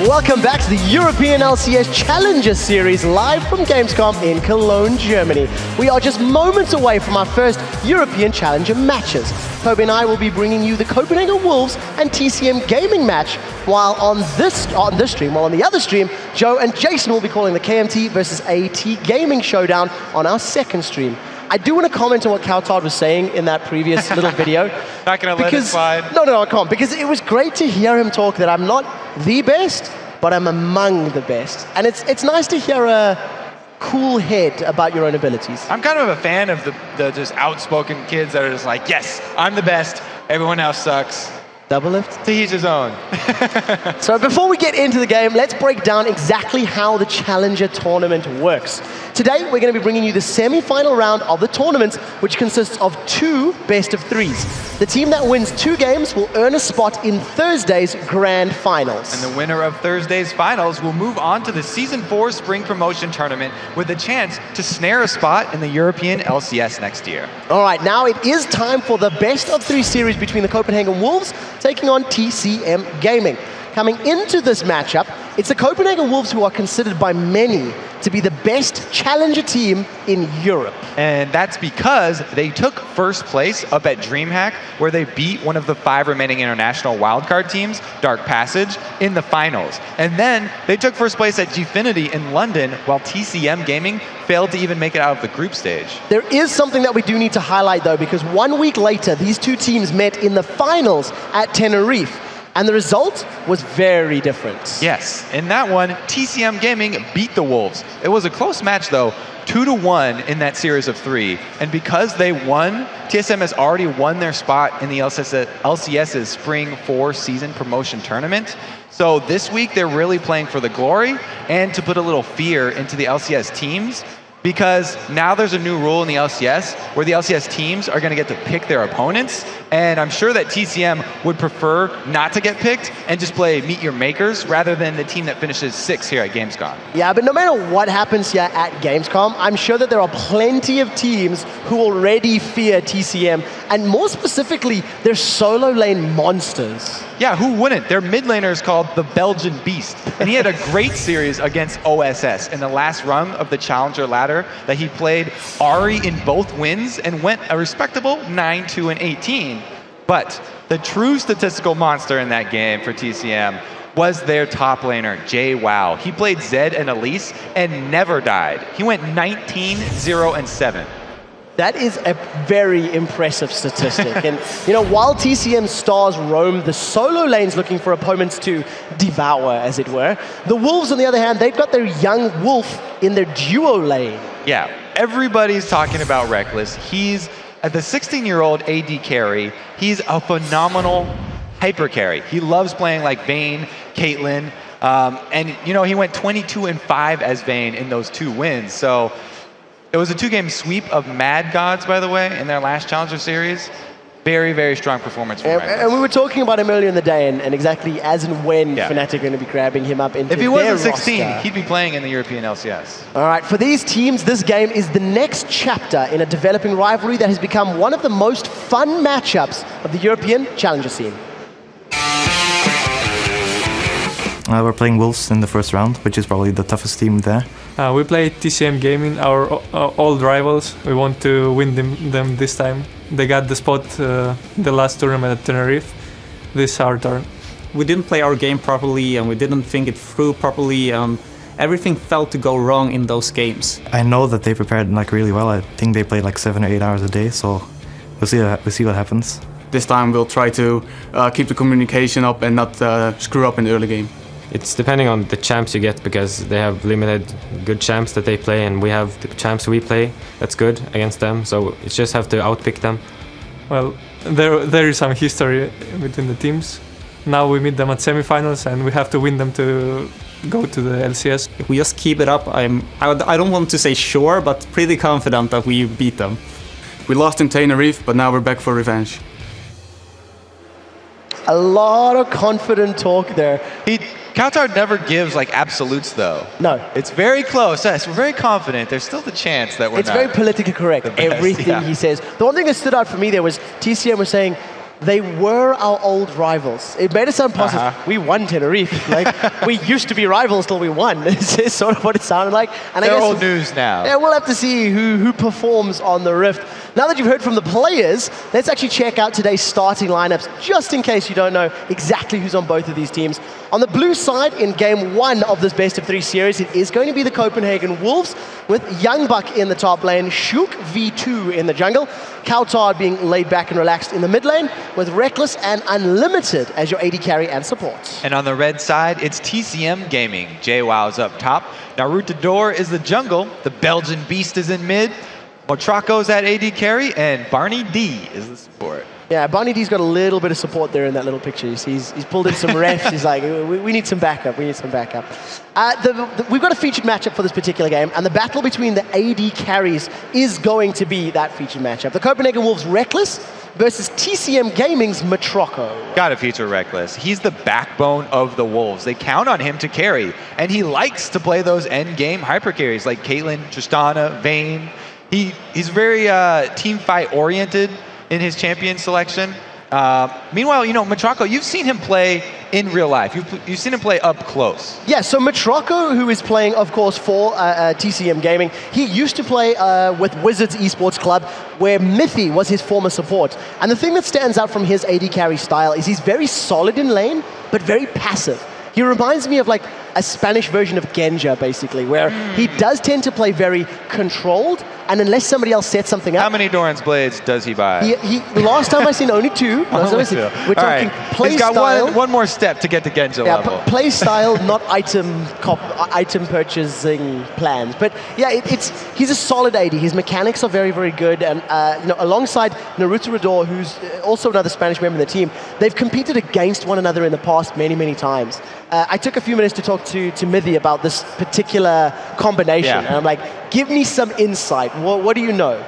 Welcome back to the European LCS Challenger Series live from Gamescom in Cologne, Germany. We are just moments away from our first European Challenger matches. Kobe and I will be bringing you the Copenhagen Wolves and TCM Gaming match, while on the other stream, Joe and Jason will be calling the KMT versus AT Gaming showdown on our second stream. I do want to comment on what Kautard was saying in that previous little video. Not going to let it slide. No, I can't. Because it was great to hear him talk that I'm not the best, but I'm among the best. And it's nice to hear a cool head about your own abilities. I'm kind of a fan of the just outspoken kids that are just like, yes, I'm the best, everyone else sucks. Double lift? To each his own. So before we get into the game, let's break down exactly how the Challenger tournament works. Today, we're going to be bringing you the semi-final round of the tournament, which consists of 2 best-of-3s. The team that wins 2 games will earn a spot in Thursday's grand finals. And the winner of Thursday's finals will move on to the Season 4 Spring Promotion Tournament with a chance to snare a spot in the European LCS next year. All right, now it is time for the best-of-3 series between the Copenhagen Wolves taking on TCM Gaming. Coming into this matchup, it's the Copenhagen Wolves who are considered by many to be the best challenger team in Europe. And that's because they took first place up at DreamHack, where they beat one of the 5 remaining international wildcard teams, Dark Passage, in the finals. And then they took first place at Gfinity in London, while TCM Gaming failed to even make it out of the group stage. There is something that we do need to highlight, though, because 1 week later, these 2 teams met in the finals at Tenerife. And the result was very different. Yes, in that one, TCM Gaming beat the Wolves. It was a close match though, 2-1 in that series of 3. And because they won, TSM has already won their spot in the LCS's Spring 4 Season Promotion Tournament. So this week they're really playing for the glory and to put a little fear into the LCS teams, because now there's a new rule in the LCS where the LCS teams are going to get to pick their opponents, and I'm sure that TCM would prefer not to get picked and just play meet your makers rather than the team that finishes 6th here at Gamescom. Yeah, but no matter what happens here at Gamescom, I'm sure that there are plenty of teams who already fear TCM, and more specifically, they're solo lane monsters. Yeah, who wouldn't? Their mid laner is called the Belgian Beast, and he had a great series against OSS in the last rung of the Challenger ladder that he played Ahri in both wins and went a respectable 9-2 and 18. But the true statistical monster in that game for TCM was their top laner, JWoww. He played Zed and Elise and never died. He went 19-0 and 7. That is a very impressive statistic. And, you know, while TCM stars roam the solo lanes looking for opponents to devour, as it were, the Wolves, on the other hand, they've got their young wolf in their duo lane. Yeah, everybody's talking about Reckless. He's the 16-year-old AD carry. He's a phenomenal hyper carry. He loves playing like Vayne, Caitlyn, and, you know, he went 22 and 5 as Vayne in those 2 wins. So it was a 2-game sweep of Mad Gods, by the way, in their last Challenger Series. Very, very strong performance from Reckless. And we were talking about him earlier in the day, and exactly as and when Fnatic are going to be grabbing him up into their roster. If he was at 16, roster. he'd be playing in the European LCS. All right, for these teams, this game is the next chapter in a developing rivalry that has become one of the most fun matchups of the European Challenger scene. We're playing Wolves in the first round, which is probably the toughest team there. We play TCM Gaming, our old rivals. We want to win them this time. They got the spot the last tournament at Tenerife. This is our turn. We didn't play our game properly, and we didn't think it through properly. Everything felt to go wrong in those games. I know that they prepared like really well. I think they played like 7 or 8 hours a day, so we'll see what happens. This time we'll try to keep the communication up and not screw up in the early game. It's depending on the champs you get, because they have limited good champs that they play, and we have the champs we play that's good against them, so it's just have to outpick them. Well, there is some history between the teams. Now we meet them at semifinals, and we have to win them to go to the LCS. If we just keep it up, I don't want to say sure, but pretty confident that we beat them. We lost in Tenerife, but now we're back for revenge. A lot of confident talk there. Kautar never gives like absolutes though. No. It's very close. Yes, we're very confident. There's still the chance that we're It's not very politically correct, the best, everything yeah. he says. The one thing that stood out for me there was TCM was saying, they were our old rivals. It made it sound positive. We won Tenerife. Like, we used to be rivals till we won. It's sort of what it sounded like. And They're I guess old news now. Yeah, we'll have to see who performs on the Rift. Now that you've heard from the players, let's actually check out today's starting lineups, just in case you don't know exactly who's on both of these teams. On the blue side, in game 1 of this best-of-3 series, it is going to be the Copenhagen Wolves, with Young Buck in the top lane, Shook V2 in the jungle, Kautar being laid back and relaxed in the mid lane, with Reckless and Unlimited as your AD carry and support. And on the red side, it's TCM Gaming. JWoww's up top. Narutador is the jungle. The Belgian Beast is in mid. Motraco's at AD carry, and Barney D is the support. Yeah, Barney D's got a little bit of support there in that little picture. You see, he's pulled in some refs. He's like, we need some backup. We need some backup. We've got a featured matchup for this particular game, and the battle between the AD carries is going to be that featured matchup. The Copenhagen Wolves Reckless versus TCM Gaming's Motraco. Gotta feature Reckless. He's the backbone of the Wolves. They count on him to carry, and he likes to play those end game hyper carries like Caitlyn, Tristana, Vayne. He's very team fight oriented in his champion selection. Meanwhile, you know, Motraco, you've seen him play in real life. You've seen him play up close. Yeah, so Motraco, who is playing, of course, for TCM Gaming, he used to play with Wizards Esports Club, where Mithy was his former support. And the thing that stands out from his AD carry style is he's very solid in lane, but very passive. He reminds me of like a Spanish version of Genja, basically, where he does tend to play very controlled, and unless somebody else sets something up... How many Doran's Blades does he buy? Last time I seen only 2. We're talking play He's got style. one more step to get to Genja level. Play style, not item purchasing plans. But yeah, he's a solid AD. His mechanics are very, very good. And alongside Narutador, who's also another Spanish member of the team, they've competed against one another in the past many, many times. I took a few minutes to talk to Mithy about this particular combination. And I'm like, give me some insight. What do you know?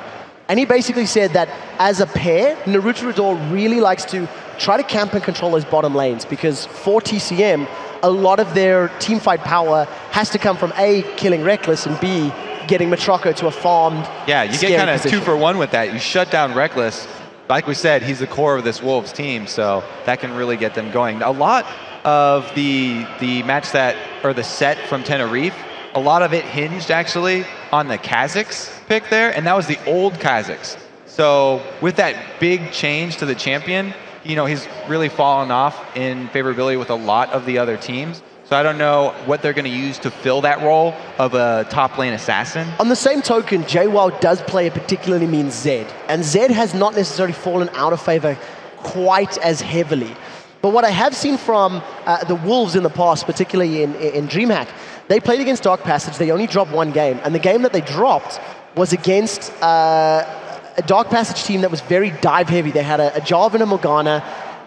And he basically said that as a pair, Narutador really likes to try to camp and control those bottom lanes, because for TCM, a lot of their team fight power has to come from A, killing Reckless, and B, getting Motraco to a farmed, yeah, you get kind of 2 for 1 with that. You shut down Reckless. Like we said, he's the core of this Wolves team, so that can really get them going. A lot of the match the set from Tenerife, a lot of it hinged actually on the Kazakhs pick there, and that was the old Kazakhs. So with that big change to the champion, you know, he's really fallen off in favorability with a lot of the other teams. So I don't know what they're going to use to fill that role of a top lane assassin. On the same token, JWoww does play a particularly mean Zed, and Zed has not necessarily fallen out of favor quite as heavily. But what I have seen from the Wolves in the past, particularly in DreamHack, they played against Dark Passage. They only dropped 1 game, and the game that they dropped was against a Dark Passage team that was very dive heavy. They had a Jarvan and a Morgana,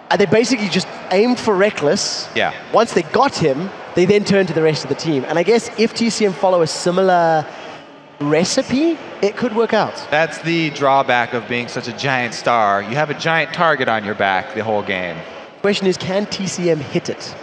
and they basically just aimed for Reckless. Yeah. Once they got him, they then turned to the rest of the team. And I guess if TCM follow a similar recipe, it could work out. That's the drawback of being such a giant star. You have a giant target on your back the whole game. Question is, can TCM hit it?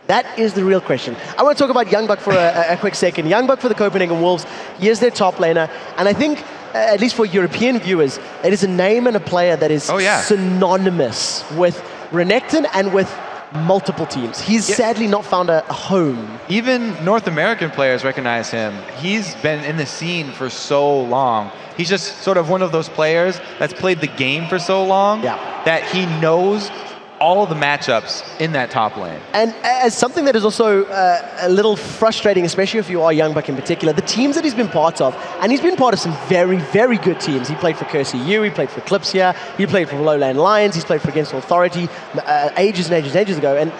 That is the real question. I want to talk about Young Buck for a quick second. Young Buck for the Copenhagen Wolves. He is their top laner. And I think, at least for European viewers, it is a name and a player that is synonymous with Renekton and with multiple teams. He's sadly not found a home. Even North American players recognize him. He's been in the scene for so long. He's just sort of one of those players that's played the game for so long that he knows all of the matchups in that top lane. And as something that is also a little frustrating, especially if you are Young Buck in particular, the teams that he's been part of, and he's been part of some very, very good teams. He played for Cursey U, he played for Eclipsia, he played for Lowland Lions, he's played for Against Authority ages and ages and ages ago. And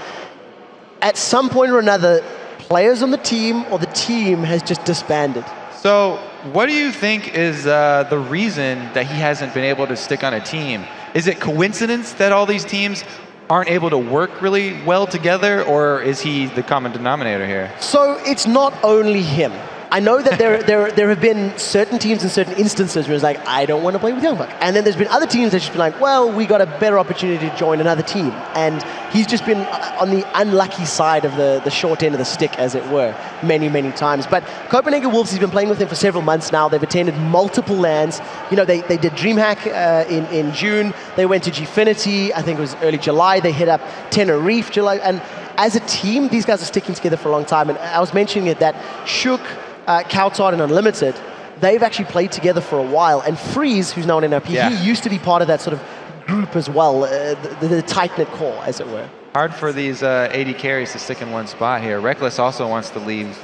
at some point or another, players on the team or the team has just disbanded. So what do you think is the reason that he hasn't been able to stick on a team? Is it coincidence that all these teams aren't able to work really well together, or is he the common denominator here? So it's not only him. I know that there have been certain teams in certain instances where it's like, I don't want to play with Youngbuck. And then there's been other teams that just been like, well, we got a better opportunity to join another team. And he's just been on the unlucky side of the short end of the stick, as it were, many, many times. But Copenhagen Wolves, he's been playing with him for several months now. They've attended multiple LANs. You know, they did DreamHack in June. They went to Gfinity, I think it was early July. They hit up Tenerife, July. And as a team, these guys are sticking together for a long time. And I was mentioning it that Shook, Coutard, and Unlimited, they've actually played together for a while. And Freeze, who's now in NRP, he used to be part of that sort of group as well, the tight-knit core, as it were. Hard for these AD carries to stick in one spot here. Reckless also wants to leave.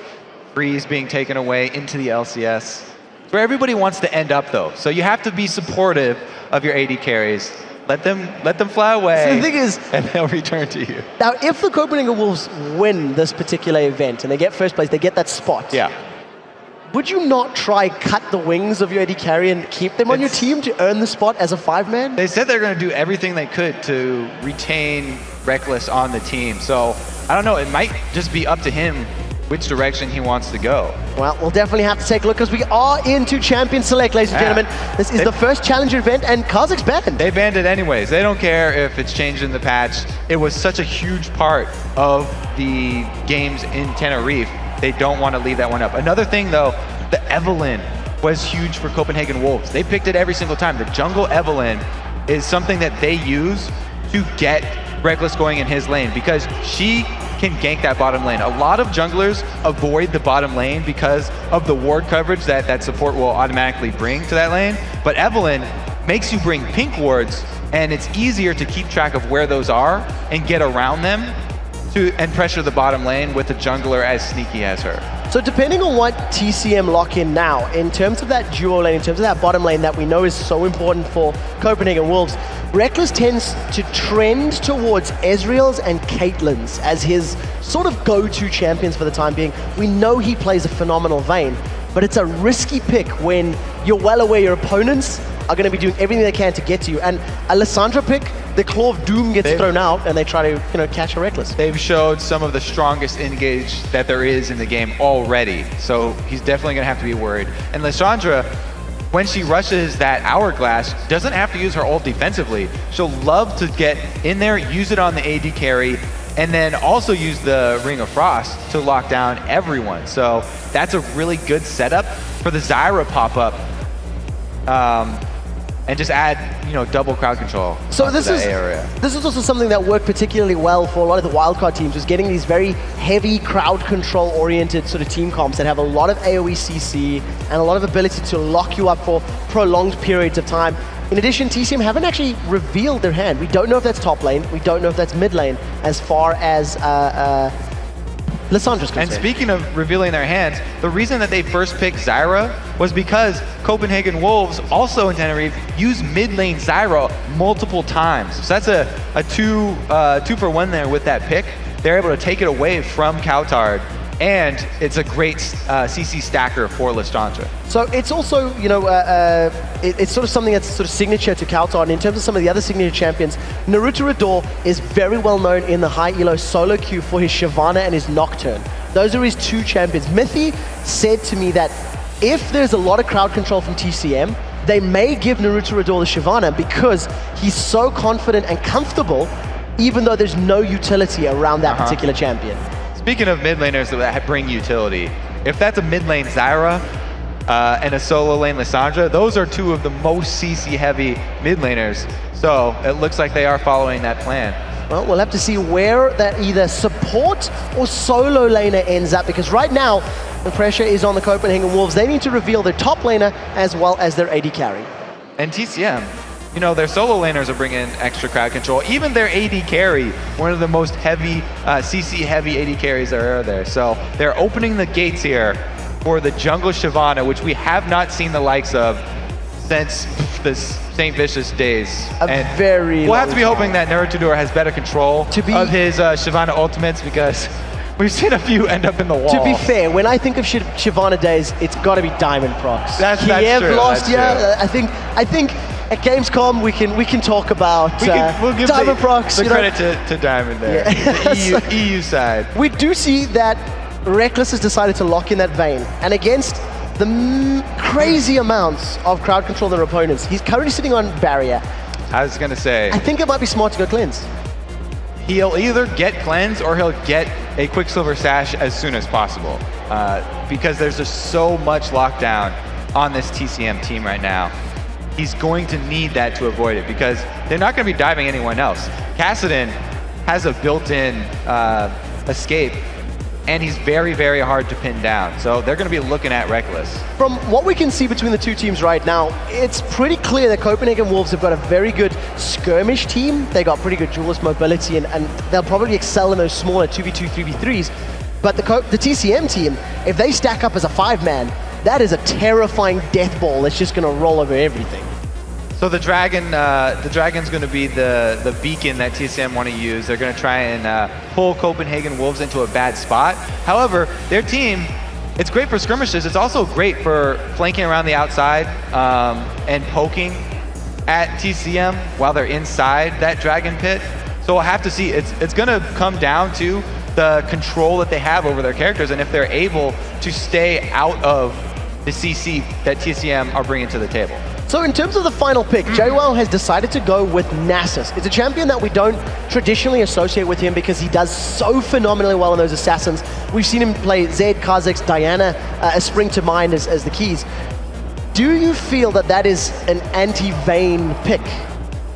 Freeze being taken away into the LCS. Where everybody wants to end up, though. So you have to be supportive of your AD carries. Let them fly away. So the thing is, and they'll return to you. Now, if the Copenhagen Wolves win this particular event and they get first place, they get that spot. Yeah. Would you not try cut the wings of your AD carry and keep them on your team to earn the spot as a 5-man? They said they're going to do everything they could to retain Reckless on the team. So I don't know. It might just be up to him which direction he wants to go. Well, we'll definitely have to take a look because we are into Champion Select, ladies and gentlemen. This is the first Challenger event, and Kazakh's banned. They banned it anyways. They don't care if it's changed in the patch. It was such a huge part of the games in Tenerife. They don't want to leave that one up. Another thing, though, the Evelyn was huge for Copenhagen Wolves. They picked it every single time. The jungle Evelyn is something that they use to get Reckless going in his lane because she can gank that bottom lane. A lot of junglers avoid the bottom lane because of the ward coverage that support will automatically bring to that lane. But Evelyn makes you bring pink wards, and it's easier to keep track of where those are and get around them and pressure the bottom lane with a jungler as sneaky as her. So depending on what TCM lock in now, in terms of that duo lane, in terms of that bottom lane that we know is so important for Copenhagen Wolves, Reckless tends to trend towards Ezreal's and Caitlyn's as his sort of go-to champions for the time being. We know he plays a phenomenal Vayne, but it's a risky pick when you're well aware your opponents are going to be doing everything they can to get to you. And a Lissandra pick, the Claw of Doom gets thrown out and they try to catch a Reckless. They've showed some of the strongest engage that there is in the game already, so he's definitely going to have to be worried. And Lissandra, when she rushes that Hourglass, doesn't have to use her ult defensively. She'll love to get in there, use it on the AD carry, and then also use the Ring of Frost to lock down everyone. So that's a really good setup for the Zyra pop-up. And just add, double crowd control. So this is also something that worked particularly well for a lot of the wildcard teams, was getting these very heavy crowd control oriented sort of team comps that have a lot of AoE CC and a lot of ability to lock you up for prolonged periods of time. In addition, TCM haven't actually revealed their hand. We don't know if that's top lane, we don't know if that's mid lane, as far as Lissandra's concerned. And speaking of revealing their hands, the reason that they first picked Zyra was because Copenhagen Wolves, also in Tenerife, use mid lane Zyra multiple times. So that's a two for one there with that pick. They're able to take it away from Coutard, and it's a great CC stacker for Lissandra. So it's also, it's sort of something that's sort of signature to Coutard. And in terms of some of the other signature champions, Naruto Rador is very well known in the high elo solo queue for his Shyvana and his Nocturne. Those are his two champions. Mithy said to me that if there's a lot of crowd control from TCM, they may give Naruto Rador the Shyvana because he's so confident and comfortable, even though there's no utility around that particular champion. Speaking of mid laners that bring utility, if that's a mid lane Zyra and a solo lane Lissandra, those are two of the most CC heavy mid laners. So it looks like they are following that plan. Well, we'll have to see where that either support or solo laner ends up, because right now the pressure is on the Copenhagen Wolves. They need to reveal their top laner as well as their AD carry. And TCM, their solo laners are bringing extra crowd control. Even their AD carry, one of the most heavy, CC heavy AD carries there are there. So they're opening the gates here for the jungle Shyvana, which we have not seen the likes of since the St. Vicious days. We'll have to be hoping that Naruto has better control of his Shyvana ultimates, because we've seen a few end up in the wall. To be fair, when I think of Shyvana days, it's got to be Diamond Procs. That's Kiev true. last year. I think at Gamescom we can talk about we'll give Diamond Procs. The credit to Diamond there, the EU side. We do see that Reckless has decided to lock in that Vayne, and against the crazy amounts of crowd control their opponents, he's currently sitting on barrier. I was going to say, I think it might be smart to go cleanse. He'll either get cleanse or he'll get a Quicksilver Sash as soon as possible, because there's just so much lockdown on this TCM team right now. He's going to need that to avoid it, because they're not going to be diving anyone else. Kassadin has a built-in escape, and he's very, very hard to pin down. So they're going to be looking at Reckless. From what we can see between the two teams right now, it's pretty clear that Copenhagen Wolves have got a very good skirmish team. They got pretty good duelist mobility, and they'll probably excel in those smaller 2v2, 3v3s. But the TCM team, if they stack up as a 5-man, that is a terrifying death ball that's just going to roll over everything. So the Dragon's going to be the beacon that TCM want to use. They're going to try and pull Copenhagen Wolves into a bad spot. However, their team, it's great for skirmishes. It's also great for flanking around the outside and poking at TCM while they're inside that Dragon pit. So we'll have to see. It's going to come down to the control that they have over their characters, and if they're able to stay out of the CC that TCM are bringing to the table. So in terms of the final pick, JWoww has decided to go with Nasus. It's a champion that we don't traditionally associate with him because he does so phenomenally well in those assassins. We've seen him play Zed, Kha'Zix, Diana, as spring to mind as the keys. Do you feel that that is an anti-Vayne pick?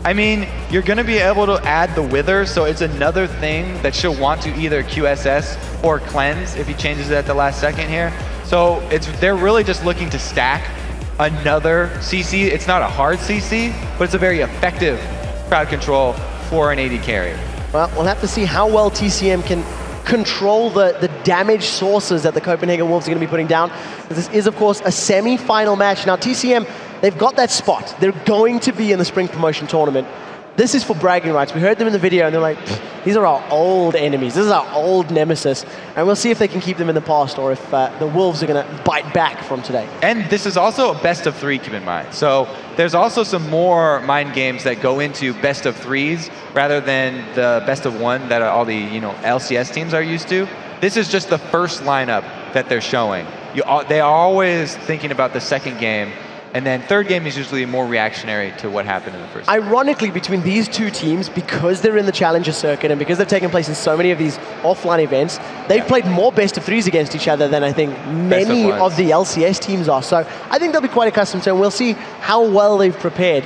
I mean, you're going to be able to add the Wither, so it's another thing that she'll want to either QSS or cleanse if he changes it at the last second here. So they're really just looking to stack another CC. It's not a hard CC, but it's a very effective crowd control for an AD carry. Well, we'll have to see how well TCM can control the damage sources that the Copenhagen Wolves are going to be putting down. This is, of course, a semi-final match. Now, TCM, they've got that spot. They're going to be in the Spring Promotion Tournament. This is for bragging rights. We heard them in the video, and they're like, these are our old enemies. This is our old nemesis. And we'll see if they can keep them in the past or if the Wolves are going to bite back from today. And this is also a best of 3, keep in mind. So there's also some more mind games that go into best of 3s rather than the best of 1 that all the LCS teams are used to. This is just the first lineup that they're showing. They are always thinking about the second game, and then third game is usually more reactionary to what happened in the first. Ironically, between these two teams, because they're in the Challenger circuit and because they've taken place in so many of these offline events, they've played more best of 3s against each other than I think many of the LCS teams are. So I think they'll be quite accustomed to it, and we'll see how well they've prepared.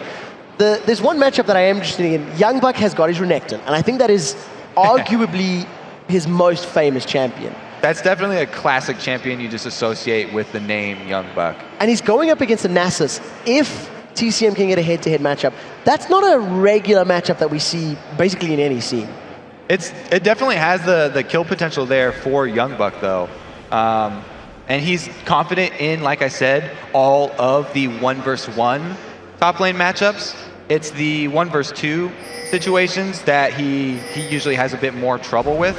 There's one matchup that I am interested in. Youngbuck has got his Renekton, and I think that is arguably his most famous champion. That's definitely a classic champion you just associate with the name Youngbuck. And he's going up against a Nasus. If TCM can get a head-to-head matchup, that's not a regular matchup that we see basically in any scene. It definitely has the kill potential there for Youngbuck, though. And he's confident in, like I said, all of the 1v1 top lane matchups. It's the 1v2 situations that he usually has a bit more trouble with.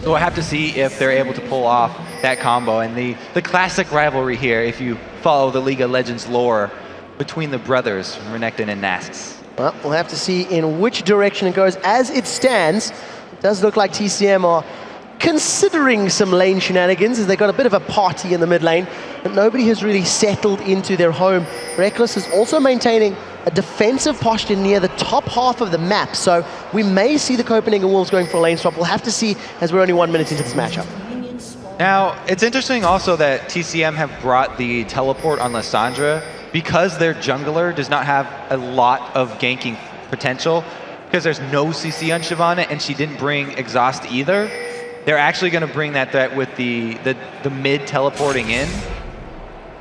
So we'll have to see if they're able to pull off that combo. And the classic rivalry here, if you follow the League of Legends lore, between the brothers, Renekton and Nasus. Well, we'll have to see in which direction it goes. As it stands, it does look like TCM are considering some lane shenanigans, as they got a bit of a party in the mid lane, but nobody has really settled into their home. Reckless is also maintaining a defensive posture near the top half of the map, so we may see the Copenhagen Wolves going for a lane swap. We'll have to see as we're only 1 minute into this matchup. Now, it's interesting also that TCM have brought the teleport on Lissandra because their jungler does not have a lot of ganking potential, because there's no CC on Shyvana and she didn't bring exhaust either. They're actually going to bring that threat with the mid teleporting in.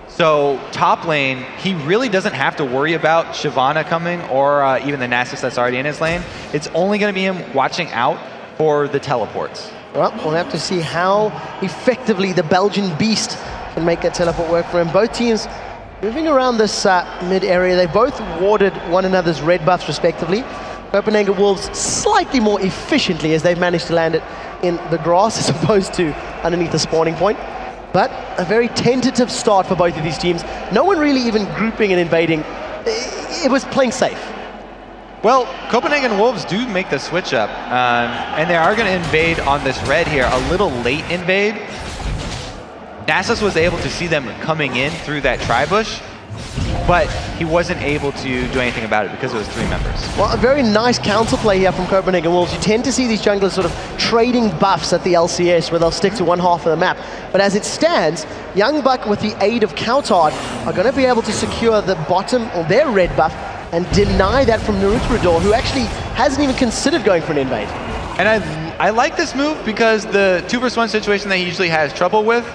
So top lane, he really doesn't have to worry about Shyvana coming or even the Nasus that's already in his lane. It's only going to be him watching out for the teleports. Well, we'll have to see how effectively the Belgian Beast can make that teleport work for him. Both teams moving around this mid area. They both warded one another's red buffs respectively. Copenhagen Wolves slightly more efficiently as they've managed to land it in the grass as opposed to underneath the spawning point. But a very tentative start for both of these teams. No one really even grouping and invading. It was playing safe. Well, Copenhagen Wolves do make the switch up, and they are going to invade on this red here. A little late invade. Nasus was able to see them coming in through that tri-bush, but he wasn't able to do anything about it because it was 3 members. Well, a very nice counterplay here from Copenhagen Wolves. You tend to see these junglers sort of trading buffs at the LCS where they'll stick to one half of the map. But as it stands, Young Buck with the aid of Kautard are going to be able to secure the bottom or their red buff and deny that from Naruto, who actually hasn't even considered going for an invade. And I like this move because the 2 versus 1 situation that he usually has trouble with,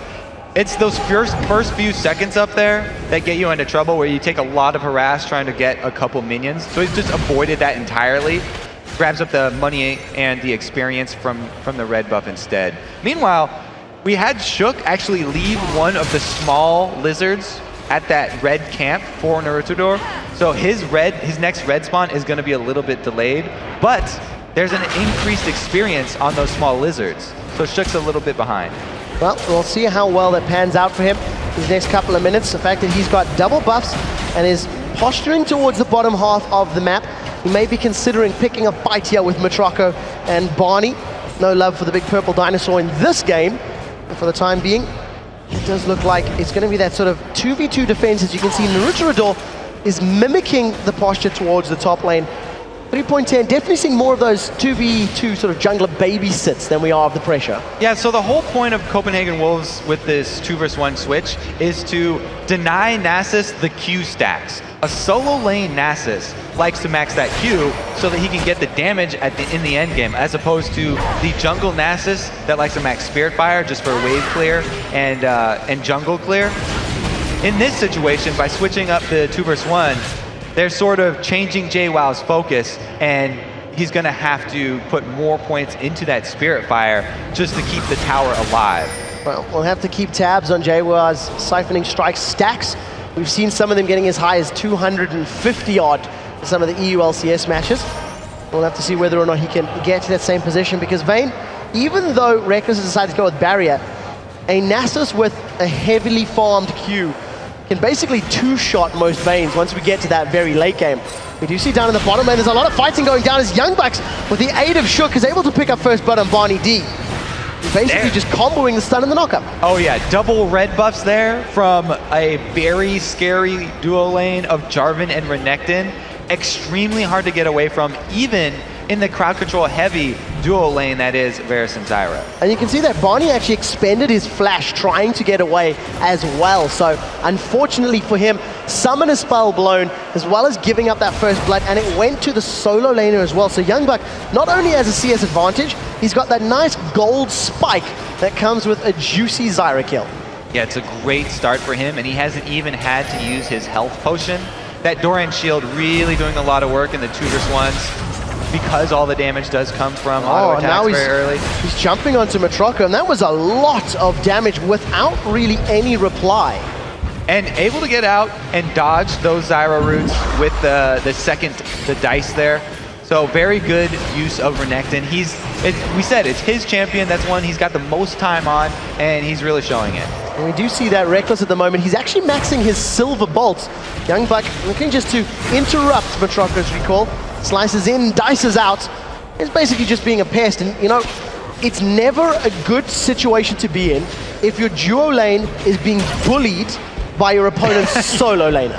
it's those first few seconds up there that get you into trouble where you take a lot of harass trying to get a couple minions. So he's just avoided that entirely, grabs up the money and the experience from the red buff instead. Meanwhile, we had Shook actually leave one of the small lizards at that red camp for Naruto. So his next red spawn is going to be a little bit delayed, but there's an increased experience on those small lizards. So Shook's a little bit behind. Well, we'll see how well that pans out for him these next couple of minutes. The fact that he's got double buffs and is posturing towards the bottom half of the map. He may be considering picking a fight here with Matroko and Barney. No love for the big purple dinosaur in this game. But for the time being, it does look like it's going to be that sort of 2v2 defense. As you can see, Naruto is mimicking the posture towards the top lane. 3.10, definitely seeing more of those 2v2 sort of jungler babysits than we are of the pressure. Yeah, so the whole point of Copenhagen Wolves with this 2 versus 1 switch is to deny Nasus the Q stacks. A solo lane Nasus likes to max that Q so that he can get the damage in the end game, as opposed to the jungle Nasus that likes to max Spirit Fire just for wave clear and jungle clear. In this situation, by switching up the 2 versus 1, they're sort of changing JWoww's focus, and he's going to have to put more points into that Spirit Fire just to keep the tower alive. Well, we'll have to keep tabs on JWoww's siphoning strike stacks. We've seen some of them getting as high as 250 odd in some of the EU LCS matches. We'll have to see whether or not he can get to that same position, because Vayne, even though Reckless has decided to go with Barrier, a Nasus with a heavily farmed Q can basically 2-shot most Vaynes once we get to that very late game. We do see down in the bottom lane, there's a lot of fighting going down as Young Bucks, with the aid of Shook, is able to pick up first blood on Barney D. Basically just comboing the stun and the knockup. Oh yeah, double red buffs there from a very scary duo lane of Jarvan and Renekton. Extremely hard to get away from, even in the crowd control heavy duo lane that is Varus and Zyra. And you can see that Barney actually expended his flash trying to get away as well. So unfortunately for him, Summoner Spell blown, as well as giving up that first blood, and it went to the solo laner as well. So Young Buck not only has a CS advantage, he's got that nice gold spike that comes with a juicy Zyra kill. Yeah, it's a great start for him, and he hasn't even had to use his health potion. That Doran shield really doing a lot of work in the 2 versus 1s, because all the damage does come from auto attacks very early. He's jumping onto Matroko, and that was a lot of damage without really any reply. And able to get out and dodge those Zyra roots with the dice there. So very good use of Renekton. We said it's his champion. That's one he's got the most time on, and he's really showing it. And we do see that Reckless at the moment. He's actually maxing his silver bolts. Young Buck looking just to interrupt Matroko's recall. Slices in, dices out. It's basically just being a pest. And, you know, it's never a good situation to be in if your duo lane is being bullied by your opponent's solo laner.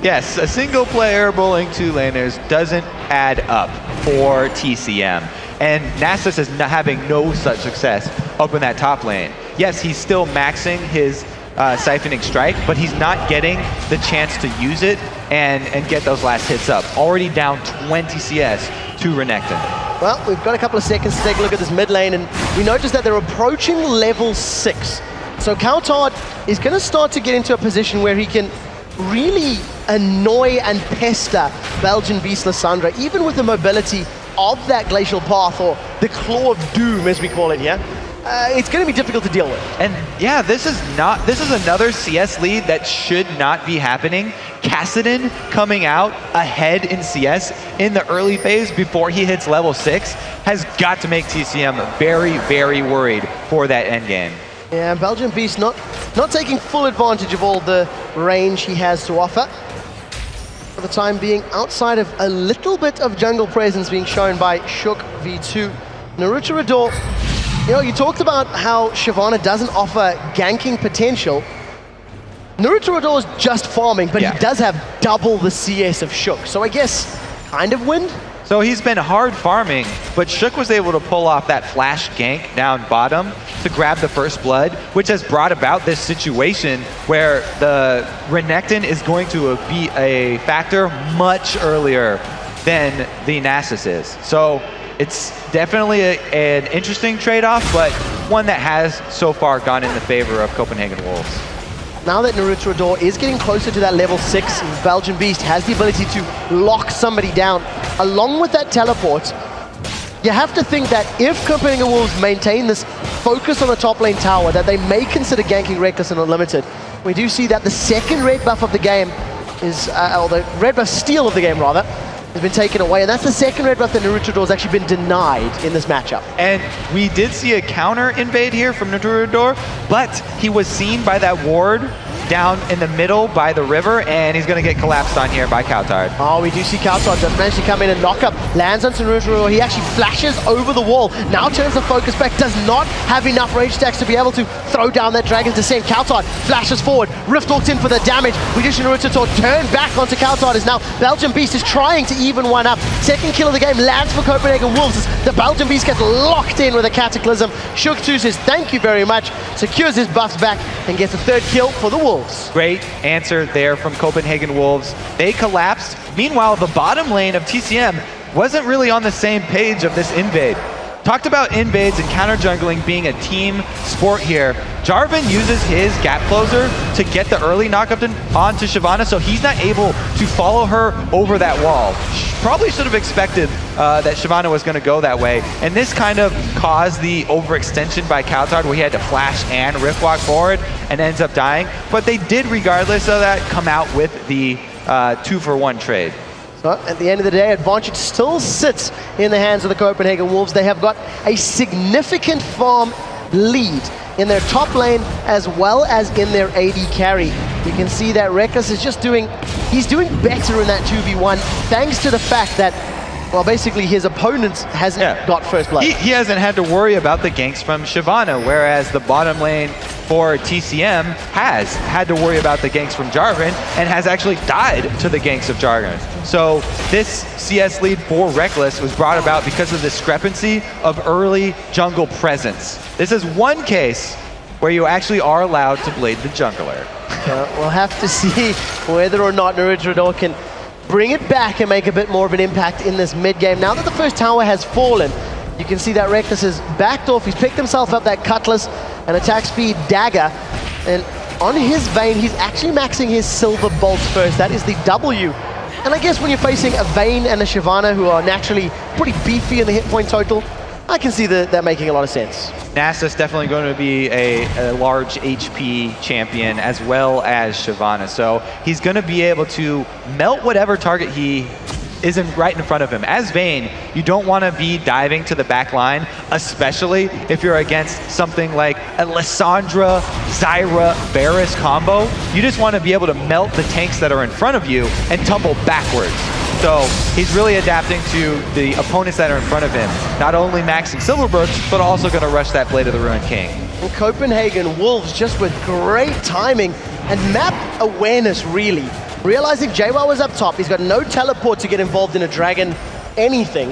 Yes, a single player bullying 2 laners doesn't add up for TCM. And Nasus is having no such success up in that top lane. Yes, he's still maxing his siphoning strike, but he's not getting the chance to use it and get those last hits up. Already down 20 CS to Renekton. Well, we've got a couple of seconds to take a look at this mid lane, and we notice that they're approaching level 6. So Kautard is going to start to get into a position where he can really annoy and pester Belgian Beast Lissandra, even with the mobility of that Glacial Path, or the Claw of Doom as we call it here. It's going to be difficult to deal with. And yeah, this is another CS lead that should not be happening. Kassadin coming out ahead in CS in the early phase before he hits level 6 has got to make TCM very, very worried for that endgame. Yeah, Belgian Beast not taking full advantage of all the range he has to offer. for the time being, outside of a little bit of jungle presence being shown by Shook v2. Naruto, you know, you talked about how Shyvana doesn't offer ganking potential. Naruto is just farming, but he does have double the CS of Shook, so I guess kind of win. So he's been hard farming, but Shook was able to pull off that flash gank down bottom to grab the first blood, which has brought about this situation where the Renekton is going to be a factor much earlier than the Nasus is. So it's definitely an interesting trade-off, but one that has so far gone in the favor of Copenhagen Wolves. Now that Naruto is getting closer to that level 6, Belgian Beast has the ability to lock somebody down. Along with that teleport, you have to think that if Copenhagen Wolves maintain this focus on the top lane tower, that they may consider ganking Reckless and Unlimited. We do see that the second red buff of the game is, or the red buff steal of the game rather, has been taken away, and that's the second red buff that Naruto has actually been denied in this matchup. And we did see a counter invade here from Naruto, but he was seen by that ward down in the middle by the river, and he's going to get collapsed on here by Kautard. Oh, we do see Kautard just manage to come in and knock up, lands onto Naruto. He actually flashes over the wall, now turns the focus back, does not have enough rage stacks to be able to throw down that Dragon's Descent. Kautard flashes forward, Rift walks in for the damage. We do see Naruto turn back onto Kautard as now Belgian Beast is trying to even one up. Second kill of the game lands for Copenhagen Wolves as the Belgian Beast gets locked in with a Cataclysm. Shook 2 says thank you very much, secures his buffs back, and gets a third kill for the Wolves. Great answer there from Copenhagen Wolves. They collapsed. Meanwhile, the bottom lane of TCM wasn't really on the same page of this invade. Talked about invades and counter jungling being a team sport here. Jarvan uses his gap closer to get the early knockup onto Shyvana, so he's not able to follow her over that wall. Probably should have expected that Shyvana was going to go that way, and this kind of caused the overextension by Kautard where he had to flash and rift walk forward and ends up dying. But they did, regardless of that, come out with the 2-for-1 trade. So at the end of the day, advantage still sits in the hands of the Copenhagen Wolves. They have got a significant farm lead in their top lane as well as in their AD carry. You can see that Reckless is just he's doing better in that 2v1 thanks to the fact that, well, basically his opponent hasn't got first blood. He hasn't had to worry about the ganks from Shyvana, whereas the bottom lane for TCM has had to worry about the ganks from Jarvan and has actually died to the ganks of Jarvan. So this CS lead for Reckless was brought about because of the discrepancy of early jungle presence. This is one case where you actually are allowed to blade the jungler. We'll have to see whether or not Naruto can bring it back and make a bit more of an impact in this mid game. Now that the first tower has fallen, you can see that Reckless has backed off. He's picked himself up that Cutlass and attack speed dagger, and on his Vayne, he's actually maxing his Silver Bolt first. That is the W. And I guess when you're facing a Vayne and a Shyvana who are naturally pretty beefy in the hit point total, I can see that making a lot of sense. Nasus definitely going to be a large HP champion as well as Shyvana, so he's going to be able to melt whatever target he isn't right in front of him. As Vayne, you don't want to be diving to the back line, especially if you're against something like a Lissandra, Zyra, Varus combo. You just want to be able to melt the tanks that are in front of you and tumble backwards. So he's really adapting to the opponents that are in front of him. Not only maxing Silverbrooks, but also going to rush that Blade of the Ruined King. And Copenhagen Wolves just with great timing and map awareness, really. Realizing JWoww was up top, he's got no teleport to get involved in a dragon, anything.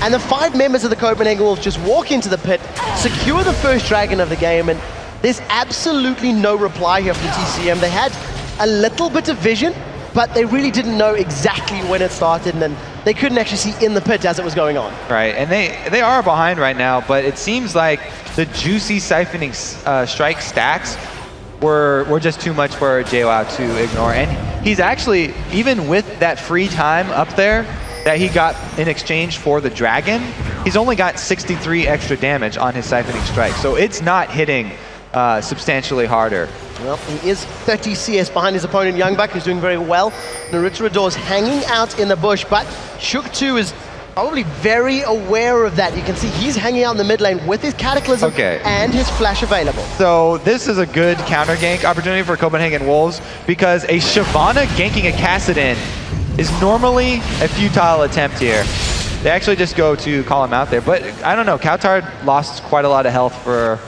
And the 5 members of the Copenhagen Wolves just walk into the pit, secure the first dragon of the game, and there's absolutely no reply here from TCM. They had a little bit of vision, but they really didn't know exactly when it started, and then they couldn't actually see in the pit as it was going on. Right, and they are behind right now, but it seems like the juicy siphoning strike stacks were just too much for JWoww to ignore. And he's actually, even with that free time up there that he got in exchange for the dragon, he's only got 63 extra damage on his siphoning strike, so it's not hitting substantially harder. Well, he is 30 CS behind his opponent, Youngbuck, who's doing very well. Naruto hanging out in the bush, but Shook 2 is probably very aware of that. You can see he's hanging out in the mid lane with his Cataclysm and his Flash available. So this is a good counter gank opportunity for Copenhagen Wolves, because a Shyvana ganking a Kassadin is normally a futile attempt here. They actually just go to call him out there. But I don't know, Kautard lost quite a lot of health for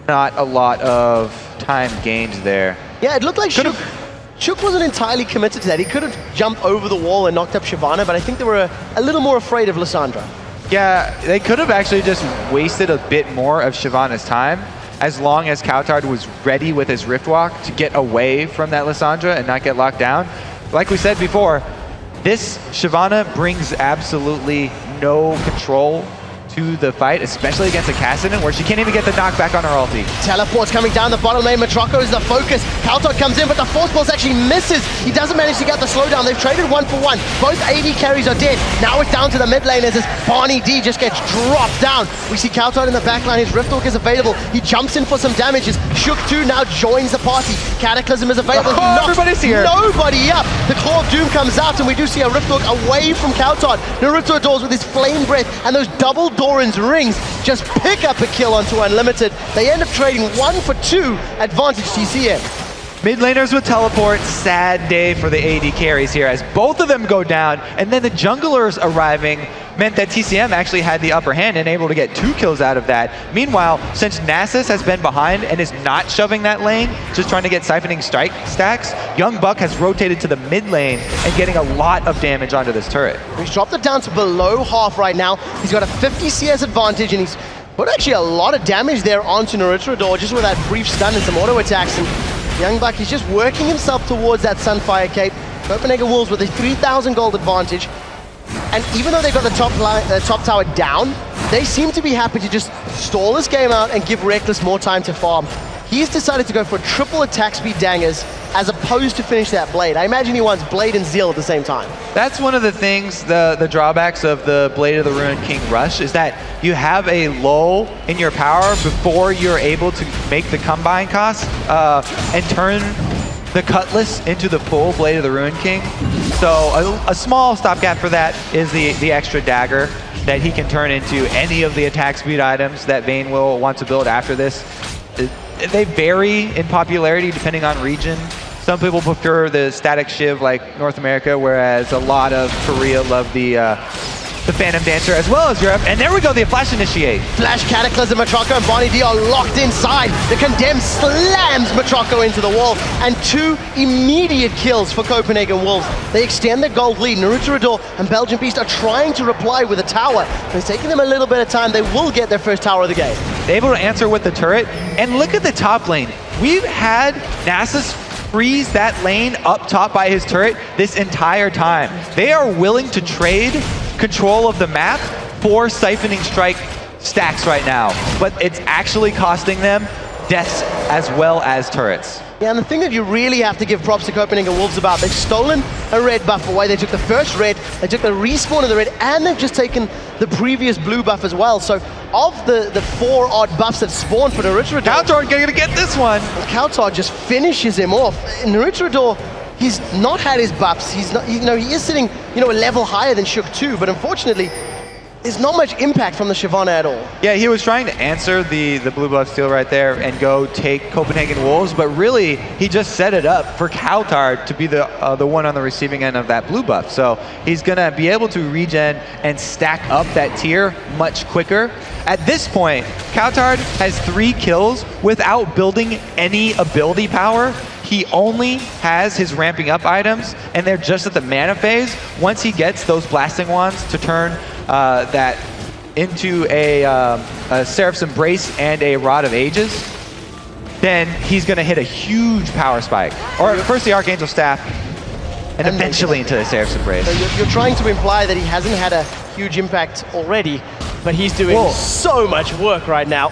not a lot of time gained there. Yeah, it looked like Shook wasn't entirely committed to that. He could have jumped over the wall and knocked up Shyvana, but I think they were a little more afraid of Lissandra. Yeah, they could have actually just wasted a bit more of Shyvana's time as long as Kautard was ready with his Riftwalk to get away from that Lissandra and not get locked down. Like we said before, this Shyvana brings absolutely no control to the fight, especially against a Kassadin, where she can't even get the knockback on her ulti. Teleport's coming down the bottom lane. Matrocco is the focus. Kautard comes in, but the Force Pulse actually misses. He doesn't manage to get the slowdown. They've traded 1-for-1. Both AD carries are dead. Now it's down to the mid lane as this Barney D just gets dropped down. We see Kautard in the back line. His Riftwalk is available. He jumps in for some damages. Shook 2 now joins the party. Cataclysm is available. He knocks everybody's here. Nobody up. The Claw of Doom comes out, and we do see a Riftwalk away from Kautard. Naruto adores with his flame breath, and those double Doran's rings just pick up a kill onto Unlimited. They end up trading 1-for-2 advantage TCM. Mid laners with teleport, sad day for the AD carries here as both of them go down, and then the junglers arriving meant that TCM actually had the upper hand and able to get 2 kills out of that. Meanwhile, since Nasus has been behind and is not shoving that lane, just trying to get siphoning strike stacks, Young Buck has rotated to the mid lane and getting a lot of damage onto this turret. He's dropped it down to below half right now. He's got a 50 CS advantage, and he's put actually a lot of damage there onto Naruto just with that brief stun and some auto attacks. And Young Buck is just working himself towards that Sunfire Cape. Copenhagen Wolves with a 3,000 gold advantage. And even though they've got the top tower down, they seem to be happy to just stall this game out and give Reckless more time to farm. He's decided to go for triple attack speed dangers as opposed to finish that Blade. I imagine he wants Blade and Zeal at the same time. That's one of the things, the drawbacks of the Blade of the Ruined King rush is that you have a lull in your power before you're able to make the combine cost and turn the Cutlass into the full Blade of the Ruined King. So a small stopgap for that is the extra dagger that he can turn into any of the attack speed items that Vayne will want to build after this. They vary in popularity depending on region. Some people prefer the static shiv like North America, whereas a lot of Korea love the Phantom Dancer as well as Europe. And there we go, the Flash Initiate. Flash Cataclysm, Matrocco and Bonnie D are locked inside. The Condemned slams Matrocco into the wall, and 2 immediate kills for Copenhagen Wolves. They extend their gold lead. Naruto Adore and Belgian Beast are trying to reply with a tower. It's taking them a little bit of time. They will get their first tower of the game. They're able to answer with the turret. And look at the top lane. We've had Nasus freeze that lane up top by his turret this entire time. They are willing to trade control of the map for siphoning strike stacks right now, but it's actually costing them deaths as well as turrets. Yeah, and the thing that you really have to give props to Copenhagen Wolves about, they've stolen a red buff away. They took the first red, they took the respawn of the red, and they've just taken the previous blue buff as well. So of the 4 odd buffs that spawned for Naruto, Kautard gonna get this one. Kautard just finishes him off. Naruto, he's not had his buffs. He's not, he is sitting, a level higher than Shook 2, but unfortunately, there's not much impact from the Shyvana at all. Yeah, he was trying to answer the blue buff steal right there and go take Copenhagen Wolves, but really he just set it up for Kautard to be the one on the receiving end of that blue buff. So he's gonna be able to regen and stack up that tier much quicker. At this point, Kautard has 3 kills without building any ability power. He only has his ramping up items, and they're just at the mana phase. Once he gets those blasting wands to turn that into a Seraph's Embrace and a Rod of Ages, then he's going to hit a huge power spike. Or first the Archangel Staff, and eventually into the Seraph's Embrace. So you're trying to imply that he hasn't had a huge impact already, but he's doing so much work right now.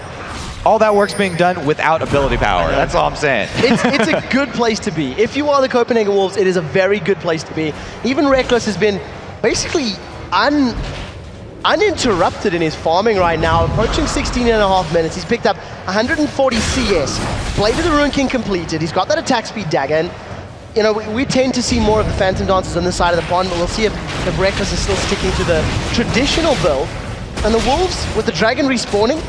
All that work's being done without ability power. That's all I'm saying. It's a good place to be. If you are the Copenhagen Wolves, it is a very good place to be. Even Reckless has been basically uninterrupted in his farming right now, approaching 16.5 minutes. He's picked up 140 CS. Blade of the Ruined King completed. He's got that attack speed dagger. And we tend to see more of the Phantom Dancers on this side of the pond, but we'll see if Reckless is still sticking to the traditional build. And the Wolves, with the Dragon respawning,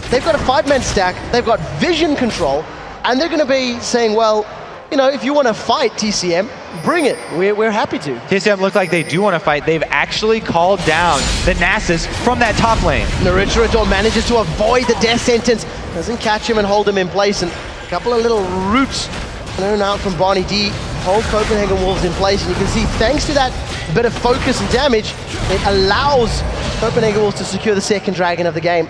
they've got a 5-man stack, they've got vision control, and they're going to be saying, well, if you want to fight TCM, bring it. We're happy to. TSM look like they do want to fight. They've actually called down the Nasus from that top lane. Naruto manages to avoid the death sentence. Doesn't catch him and hold him in place. And a couple of little roots thrown out from Barney D hold Copenhagen Wolves in place. And you can see, thanks to that bit of focus and damage, it allows Copenhagen Wolves to secure the second dragon of the game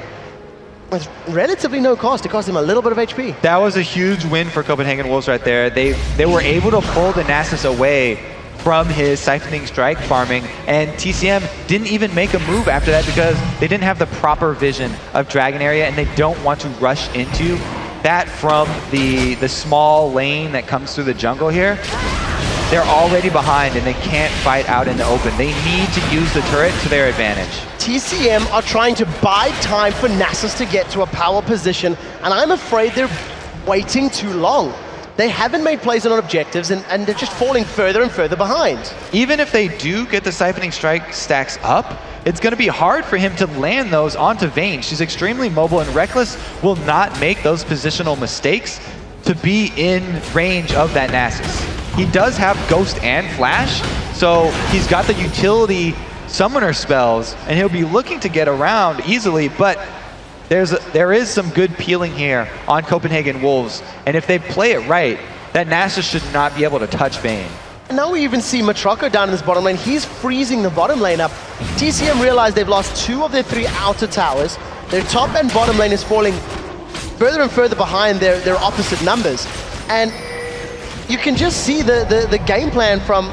with relatively no cost. It cost him a little bit of HP. That was a huge win for Copenhagen Wolves right there. They were able to pull the Nasus away from his Siphoning Strike farming, and TCM didn't even make a move after that because they didn't have the proper vision of Dragon area, and they don't want to rush into that from the small lane that comes through the jungle here. They're already behind and they can't fight out in the open. They need to use the turret to their advantage. TCM are trying to buy time for Nasus to get to a power position, and I'm afraid they're waiting too long. They haven't made plays on objectives, and they're just falling further and further behind. Even if they do get the Siphoning Strike stacks up, it's going to be hard for him to land those onto Vayne. She's extremely mobile, and Reckless will not make those positional mistakes to be in range of that Nasus. He does have Ghost and Flash, so he's got the utility summoner spells, and he'll be looking to get around easily, but there is some good peeling here on Copenhagen Wolves, and if they play it right, that Nasus should not be able to touch Vayne. And now we even see Matroko down in this bottom lane. He's freezing the bottom lane up. TCM realize they've lost 2 of their 3 outer towers. Their top and bottom lane is falling further and further behind their opposite numbers. And you can just see the game plan from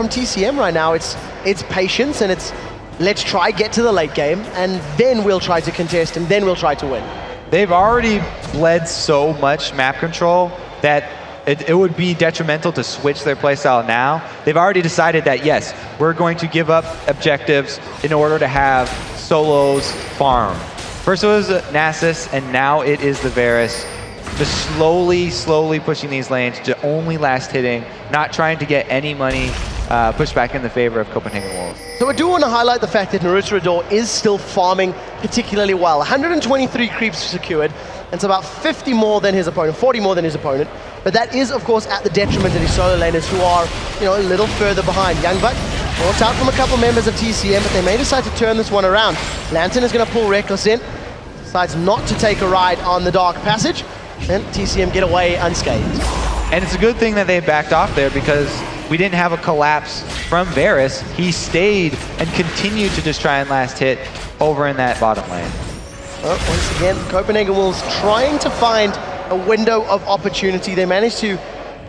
TCM right now. It's patience, and it's let's try get to the late game, and then we'll try to contest, and then we'll try to win. They've already bled so much map control that it would be detrimental to switch their playstyle now. They've already decided that, yes, we're going to give up objectives in order to have solos farm. First it was Nasus, and now it is the Varus. Just slowly pushing these lanes to only last hitting, not trying to get any money pushed back in the favor of Copenhagen Wolves. So I do want to highlight the fact that Naruto is still farming particularly well. 123 creeps secured. It's about 50 more than his opponent, 40 more than his opponent. But that is, of course, at the detriment of his solo laners who are, a little further behind. Youngbuck brought out from a couple members of TCM, but they may decide to turn this one around. Lantern is going to pull Reckless in, decides not to take a ride on the Dark Passage, and TCM get away unscathed. And it's a good thing that they backed off there because we didn't have a collapse from Varus. He stayed and continued to just try and last hit over in that bottom lane. Well, once again, Copenhagen Wolves trying to find a window of opportunity. They managed to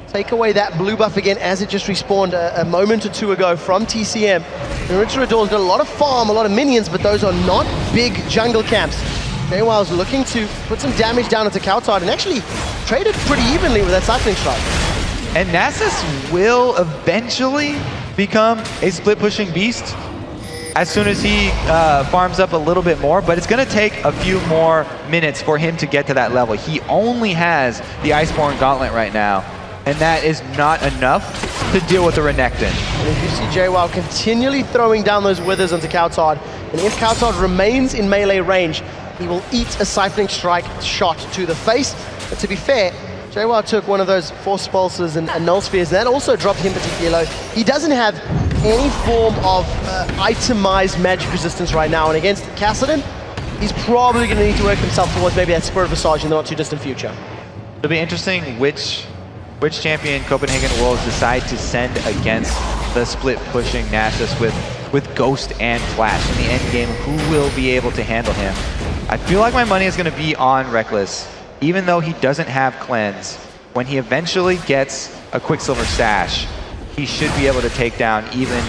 take away that blue buff again as it just respawned a moment or two ago from TCM. And Richard Ador's got a lot of farm, a lot of minions, but those are not big jungle camps. Jaywild's looking to put some damage down into Kautard and actually traded pretty evenly with that Siphoning Strike. And Nasus will eventually become a split-pushing beast as soon as he farms up a little bit more, but it's going to take a few more minutes for him to get to that level. He only has the Iceborne Gauntlet right now, and that is not enough to deal with the Renekton. And if you see Jaywild continually throwing down those withers onto Kautard, and if Kautard remains in melee range, he will eat a Siphoning Strike shot to the face. But to be fair, Jaywild took one of those Force Pulses and Null Spheres, and that also dropped him particularly low. He doesn't have any form of itemized magic resistance right now, and against Kassadin, he's probably going to need to work himself towards maybe that Spirit Visage in the not too distant future. It'll be interesting which champion Copenhagen Wolves decide to send against the split-pushing Nasus with Ghost and Flash in the end game. Who will be able to handle him? I feel like my money is going to be on Reckless, even though he doesn't have Cleanse. When he eventually gets a Quicksilver Sash, he should be able to take down even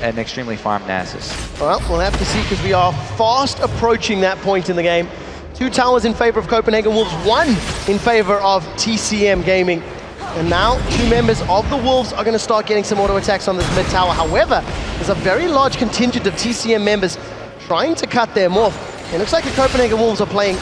an extremely farmed Nasus. Well, we'll have to see because we are fast approaching that point in the game. 2 towers in favor of Copenhagen Wolves, 1 in favor of TCM Gaming. And now 2 members of the Wolves are going to start getting some auto attacks on this mid tower. However, there's a very large contingent of TCM members trying to cut them off. It looks like the Copenhagen Wolves are playing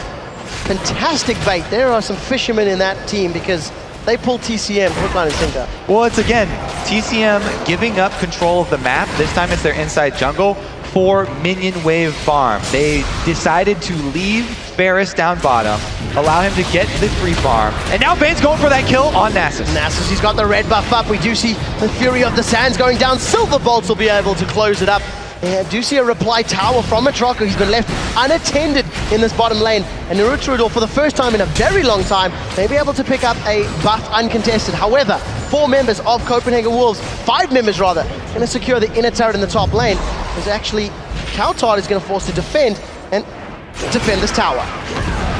fantastic bait. There are some fishermen in that team because they pull TCM hook, line, and sinker. Well, it's again, TCM giving up control of the map. This time it's their inside jungle, for minion wave farm. They decided to leave Varus down bottom, allow him to get the free farm, and now Bane's going for that kill on Nasus. Nasus, he's got the red buff up. We do see the Fury of the Sands going down. Silver Bolts will be able to close it up. I do see a reply tower from Atroko. He's been left unattended in this bottom lane. And Naruto, for the first time in a very long time, may be able to pick up a buff uncontested. However, 4 members of Copenhagen Wolves, 5 members rather, going to secure the inner turret in the top lane. Because actually, Kautard is going to force to defend this tower.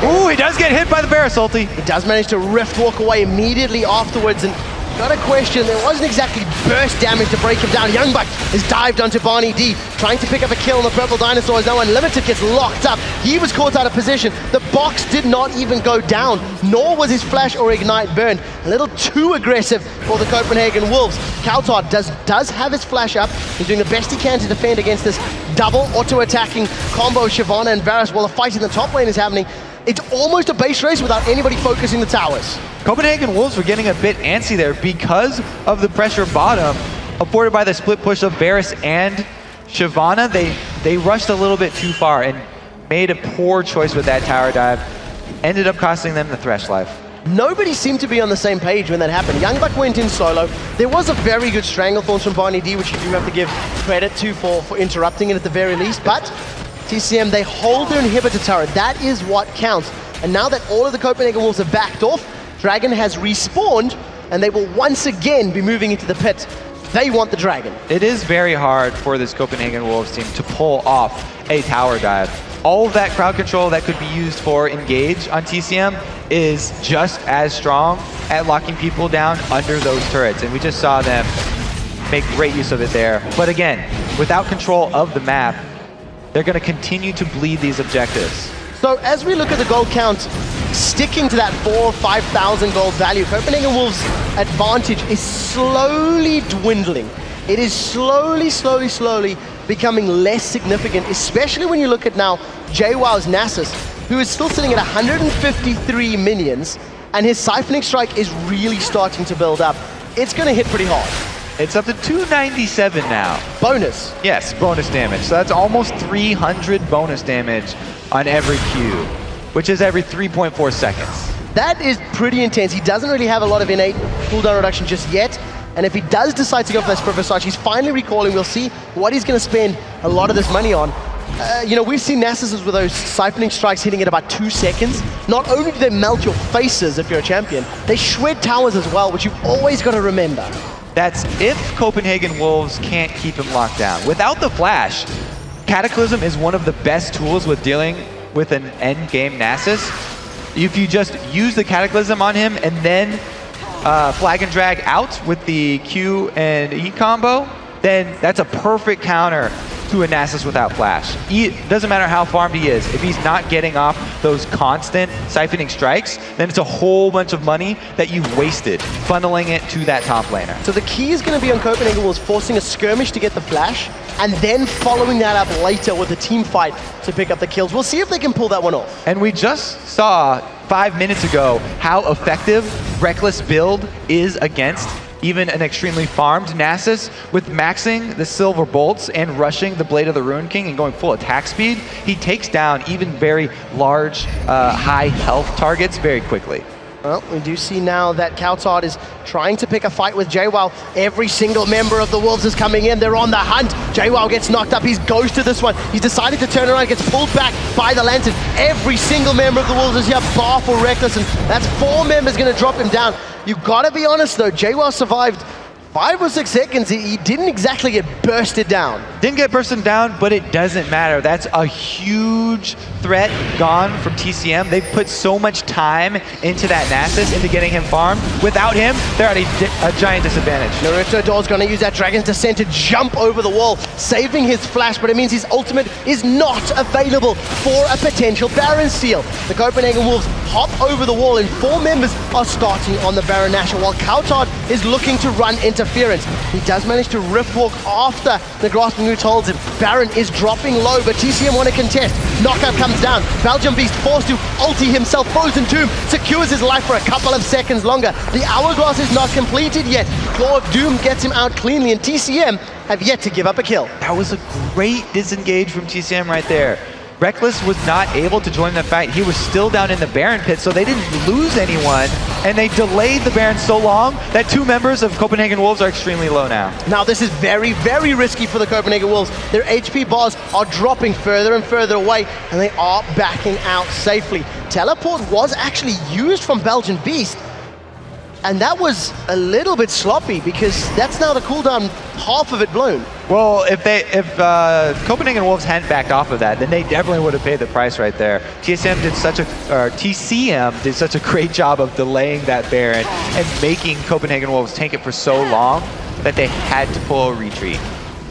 Ooh, he does get hit by the Varus ulti. He does manage to rift walk away immediately afterwards, and got a question, there wasn't exactly burst damage to break him down. Youngbuck is dived onto Barney D, trying to pick up a kill on the purple dinosaur as now Unlimited gets locked up. He was caught out of position. The box did not even go down, nor was his flash or ignite burned. A little too aggressive for the Copenhagen Wolves. Kautard does have his flash up. He's doing the best he can to defend against this double auto-attacking combo Shyvana and Varus while the fight in the top lane is happening. It's almost a base race without anybody focusing the towers. Copenhagen Wolves were getting a bit antsy there because of the pressure bottom afforded by the split push of Varus and Shyvana. They rushed a little bit too far and made a poor choice with that tower dive. Ended up costing them the Thresh life. Nobody seemed to be on the same page when that happened. Youngbuck went in solo. There was a very good Stranglethorns from Barney D, which you do have to give credit to for interrupting it at the very least, but TCM, they hold their inhibitor turret. That is what counts. And now that all of the Copenhagen Wolves have backed off, Dragon has respawned, and they will once again be moving into the pit. They want the Dragon. It is very hard for this Copenhagen Wolves team to pull off a tower dive. All of that crowd control that could be used for engage on TCM is just as strong at locking people down under those turrets. And we just saw them make great use of it there. But again, without control of the map, they're going to continue to bleed these objectives. So as we look at the gold count, sticking to that 4,000 or 5,000 gold value, Copenhagen Wolves' advantage is slowly dwindling. It is slowly becoming less significant, especially when you look at now JWoww's Nasus, who is still sitting at 153 minions, and his Siphoning Strike is really starting to build up. It's going to hit pretty hard. It's up to 297 now. Bonus? Yes, bonus damage. So that's almost 300 bonus damage on every Q, which is every 3.4 seconds. That is pretty intense. He doesn't really have a lot of innate cooldown reduction just yet. And if he does decide to go for this Professor, he's finally recalling. We'll see what he's going to spend a lot of this money on. You know, we've seen Nasus with those Siphoning Strikes hitting at about 2 seconds. Not only do they melt your faces if you're a champion, they shred towers as well, which you've always got to remember. That's if Copenhagen Wolves can't keep him locked down. Without the flash, Cataclysm is one of the best tools with dealing with an end game Nasus. If you just use the Cataclysm on him and then flag and drag out with the Q and E combo, then that's a perfect counter to a Nasus without flash. Doesn't matter how farmed he is, if he's not getting off those constant Siphoning Strikes, then it's a whole bunch of money that you've wasted funneling it to that top laner. So the key is going to be on Copenhagen Wolves forcing a skirmish to get the flash, and then following that up later with a team fight to pick up the kills. We'll see if they can pull that one off. And we just saw 5 minutes ago how effective Reckless build is against even an extremely farmed Nasus. With maxing the Silver Bolts and rushing the Blade of the Ruin King and going full attack speed, he takes down even very large, high health targets very quickly. Well, we do see now that Kautard is trying to pick a fight with JWoww. Every single member of the Wolves is coming in. They're on the hunt. JWoww gets knocked up. He's ghosted this one. He's decided to turn around, gets pulled back by the Lantern. Every single member of the Wolves is here, bar for Reckless, and that's 4 members going to drop him down. You gotta be honest though, JWoww survived 5 or 6 seconds. He didn't exactly get bursted down. Didn't get bursted down, but it doesn't matter. That's a huge threat gone from TCM. They've put so much time into that Nasus, into getting him farmed. Without him, they're at a giant disadvantage. Naruto Door's gonna use that Dragon's Descent to jump over the wall, saving his flash, but it means his ultimate is not available for a potential Baron steal. The Copenhagen Wolves hop over the wall, and 4 members are starting on the Baron Nashor, while Kautard is looking to run interference. He does manage to rift walk after the grasping root holds him. Baron is dropping low, but TCM want to contest. Knockout comes down. Belgium Beast forced to ulti himself. Frozen Tomb secures his life for a couple of seconds longer. The hourglass is not completed yet. Claw of Doom gets him out cleanly, and TCM have yet to give up a kill. That was a great disengage from TCM right there. Reckless was not able to join the fight. He was still down in the Baron pit, so they didn't lose anyone, and they delayed the Baron so long that 2 members of Copenhagen Wolves are extremely low now. Now this is very, very risky for the Copenhagen Wolves. Their HP bars are dropping further and further away, and they are backing out safely. Teleport was actually used from Belgian Beast, and that was a little bit sloppy because that's now the cooldown, half of it blown. Well, if Copenhagen Wolves hadn't backed off of that, then they definitely would have paid the price right there. TCM did such a great job of delaying that Baron and making Copenhagen Wolves tank it for so long that they had to pull a retreat.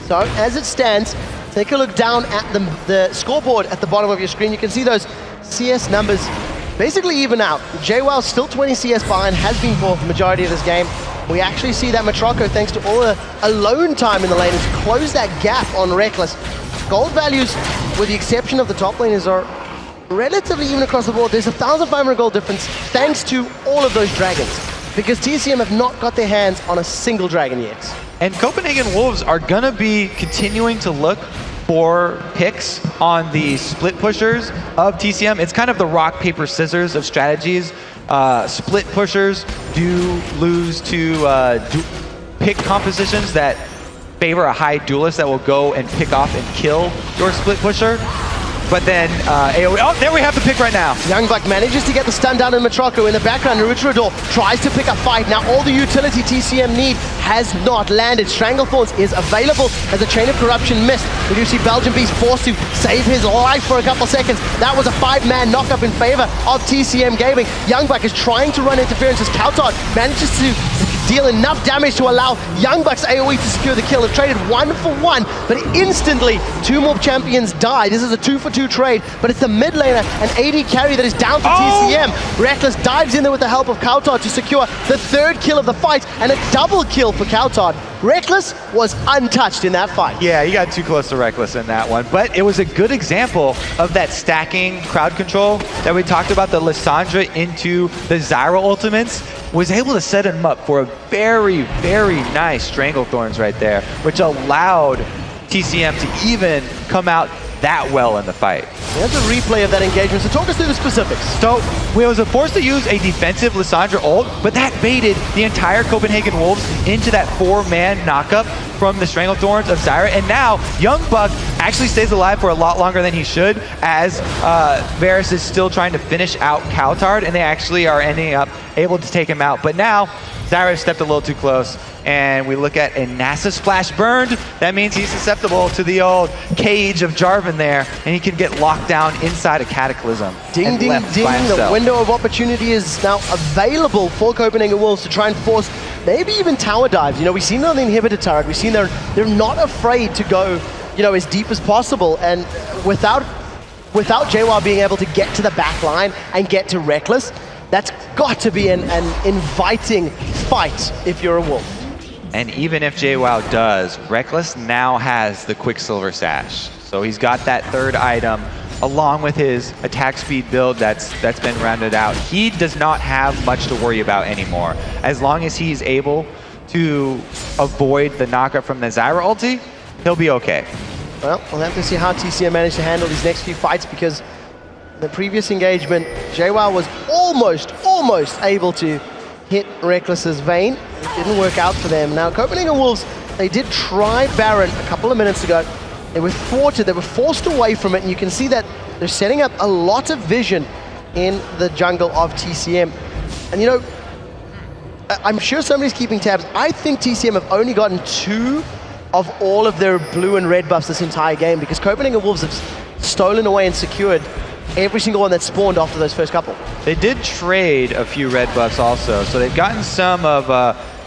So as it stands, take a look down at the scoreboard at the bottom of your screen. You can see those CS numbers basically even out. JWoww still 20 CS behind, has been for the majority of this game. We actually see that Matroco, thanks to all the alone time in the lane, has closed that gap on Reckless. Gold values, with the exception of the top laners, are relatively even across the board. There's a 1,500 gold difference thanks to all of those dragons, because TCM have not got their hands on a single dragon yet. And Copenhagen Wolves are gonna be continuing to look for picks on the split pushers of TCM. It's kind of the rock, paper, scissors of strategies. Split pushers do lose to pick compositions that favor a high duelist that will go and pick off and kill your split pusher. But then AoE, oh, there we have the pick right now. Youngbuck manages to get the stun down in Matroco. In the background, Narutorador tries to pick a fight. Now all the utility TCM need has not landed. Stranglethorns is available as a Chain of Corruption missed. We do see Belgian Beast forced to save his life for a couple seconds. That was a 5-man knockup in favor of TCM Gaming. Youngbuck is trying to run interference as Kautard manages to deal enough damage to allow Youngbuck's AoE to secure the kill. They've traded 1-for-1, but instantly 2 more champions die. This is a 2-for-2 trade, but it's the mid laner, an AD carry that is down to TCM. Reckless dives in there with the help of Kautard to secure the 3rd kill of the fight, and a double kill for Kautard. Reckless was untouched in that fight. Yeah, you got too close to Reckless in that one, but it was a good example of that stacking crowd control that we talked about. The Lissandra into the Zyra ultimates was able to set him up for a very, very nice Stranglethorns right there, which allowed TCM to even come out that well in the fight. There's a replay of that engagement, so talk us through the specifics. So, we was forced to use a defensive Lissandra ult, but that baited the entire Copenhagen Wolves into that 4-man knockup from the Stranglethorns of Zyra, and now Youngbuck actually stays alive for a lot longer than he should, as Varus is still trying to finish out Kautard, and they actually are ending up able to take him out. But now, Zyra stepped a little too close, and we look at a NASA Splash burned. That means he's susceptible to the old cage of Jarvan there, and he can get locked down inside a Cataclysm. Ding, ding, ding. The window of opportunity is now available for Copenhagen Wolves to try and force maybe even tower dives. You know, we've seen it on the inhibitor turret. We've seen they're not afraid to go, you know, as deep as possible. And without JWoww being able to get to the back line and get to Reckless, that's got to be an inviting fight if you're a Wolf. And even if JWoww does, Reckless now has the Quicksilver Sash. So he's got that 3rd item along with his attack speed build that's been rounded out. He does not have much to worry about anymore. As long as he's able to avoid the knockup from the Zyra ulti, he'll be okay. Well, we'll have to see how TCM managed to handle these next few fights, because in the previous engagement, JWoww was almost able to hit Reckless's vein. It didn't work out for them. Now, Copenhagen Wolves, they did try Baron a couple of minutes ago. They were thwarted, they were forced away from it, and you can see that they're setting up a lot of vision in the jungle of TCM. And you know, I'm sure somebody's keeping tabs. I think TCM have only gotten 2 of all of their blue and red buffs this entire game, because Copenhagen Wolves have stolen away and secured every single one that spawned after those first couple. They did trade a few red buffs also, so they've gotten some of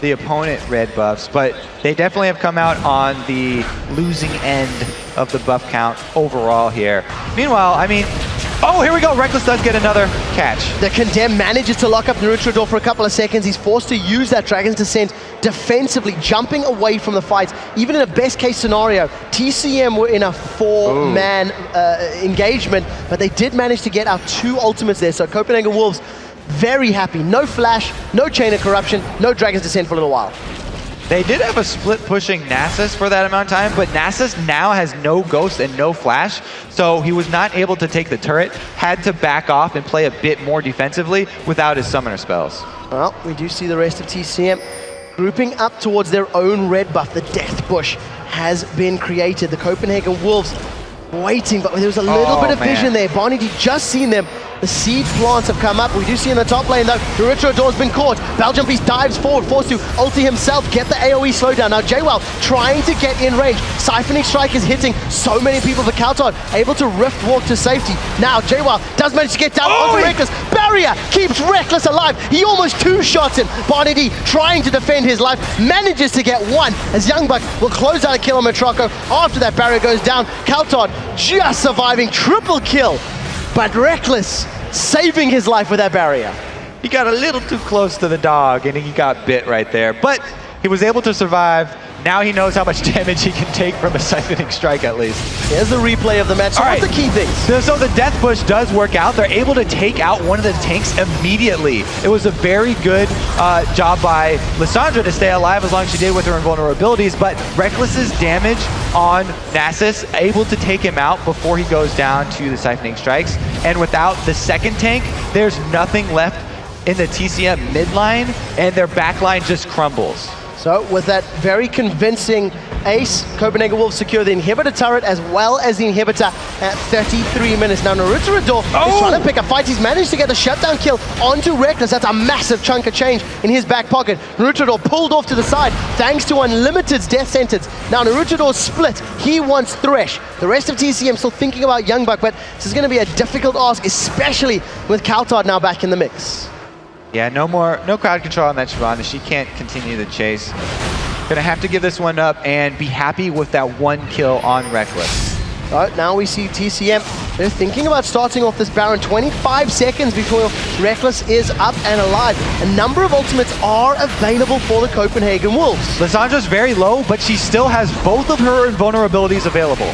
the opponent red buffs, but they definitely have come out on the losing end of the buff count overall here. Meanwhile, I mean, Oh, here we go. Reckless does get another catch. The Condemned manages to lock up Naruto for a couple of seconds. He's forced to use that Dragon's Descent defensively, jumping away from the fight. Even in a best case scenario, TCM were in a 4-man engagement, but they did manage to get out 2 ultimates there. So Copenhagen Wolves, very happy. No Flash, no Chain of Corruption, no Dragon's Descent for a little while. They did have a split pushing Nasus for that amount of time, but Nasus now has no Ghost and no Flash, so he was not able to take the turret, had to back off and play a bit more defensively without his summoner spells. Well, we do see the rest of TCM grouping up towards their own red buff. The Death Bush has been created. The Copenhagen Wolves waiting, but there was a little bit of vision there. Barney D just seen them. The seed plants have come up. We do see in the top lane though, Naruto Ador's been caught. Belgium Beast dives forward, forced to ulti himself, get the AoE slowdown. Now JWoww trying to get in range. Siphoning Strike is hitting so many people for Kaltod, able to rift walk to safety. Now JWoww does manage to get down onto Reckless. Barrier keeps Reckless alive. He almost 2-shots him. Barney D trying to defend his life, manages to get 1 as Youngbuck will close out a kill on Metraco. After that barrier goes down, Kaltod just surviving, triple kill. But Reckless saving his life with that barrier. He got a little too close to the dog and he got bit right there, but he was able to survive. Now he knows how much damage he can take from a Siphoning Strike at least. Here's the replay of the match. So what's the key things? So the Death Bush does work out. They're able to take out one of the tanks immediately. It was a very good job by Lissandra to stay alive as long as she did with her invulnerabilities, but Reckless's damage on Nasus, able to take him out before he goes down to the Siphoning Strikes. And without the second tank, there's nothing left in the TCM midline, and their backline just crumbles. So with that very convincing ace, Copenhagen Wolves secure the inhibitor turret as well as the inhibitor at 33 minutes. Now Naruto Ador is trying to pick a fight. He's managed to get the shutdown kill onto Reckless. That's a massive chunk of change in his back pocket. Naruto Ador pulled off to the side thanks to Unlimited's death sentence. Now Naruto Ador's split. He wants Thresh. The rest of TCM still thinking about Youngbuck, but this is going to be a difficult ask, especially with Kaltod now back in the mix. Yeah, no crowd control on that Shyvana. She can't continue the chase. Gonna have to give this one up and be happy with that 1 kill on Reckless. Now we see TCM. They're thinking about starting off this Baron 25 seconds before Reckless is up and alive. A number of ultimates are available for the Copenhagen Wolves. Lissandra's very low, but she still has both of her invulnerabilities available.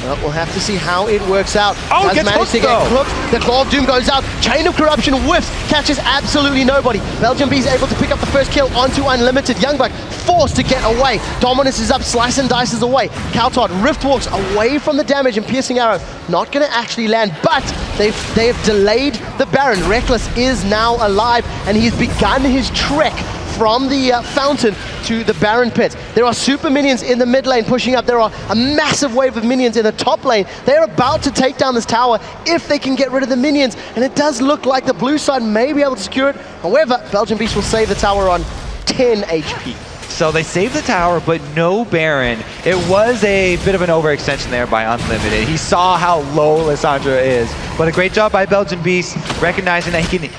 Well, we'll have to see how it works out. Oh, gets hooked though. The Claw of Doom goes out. Chain of Corruption whiffs. Catches absolutely nobody. Belgium Beast able to pick up the first kill onto Unlimited. Youngbuck forced to get away. Dominus is up. Slice and dices away. Kaltod rift walks away from the damage and Piercing Arrow. Not going to actually land, but they have delayed the Baron. Reckless is now alive and he's begun his trek from the fountain to the Baron pit. There are super minions in the mid lane pushing up. There are a massive wave of minions in the top lane. They're about to take down this tower if they can get rid of the minions, and it does look like the blue side may be able to secure it. However, Belgian Beast will save the tower on 10 HP. So they saved the tower, but no Baron. It was a bit of an overextension there by Unlimited. He saw how low Lissandra is, but a great job by Belgian Beast, recognizing that he can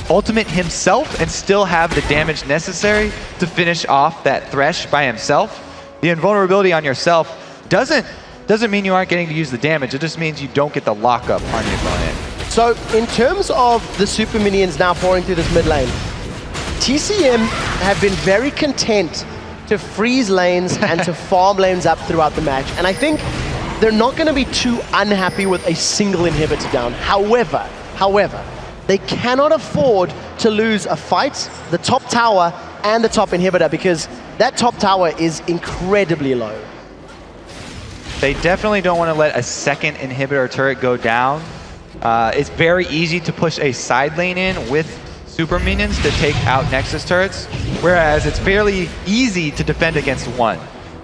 ultimate himself and still have the damage necessary to finish off that Thresh by himself. The invulnerability on yourself doesn't mean you aren't getting to use the damage, it just means you don't get the lockup on your opponent. So in terms of the super minions now pouring through this mid lane, TCM have been very content to freeze lanes and to farm lanes up throughout the match, and I think they're not going to be too unhappy with a single inhibitor down. However, they cannot afford to lose a fight, the top tower, and the top inhibitor, because that top tower is incredibly low. They definitely don't want to let a second inhibitor turret go down. It's very easy to push a side lane in with super minions to take out Nexus turrets, whereas it's fairly easy to defend against one.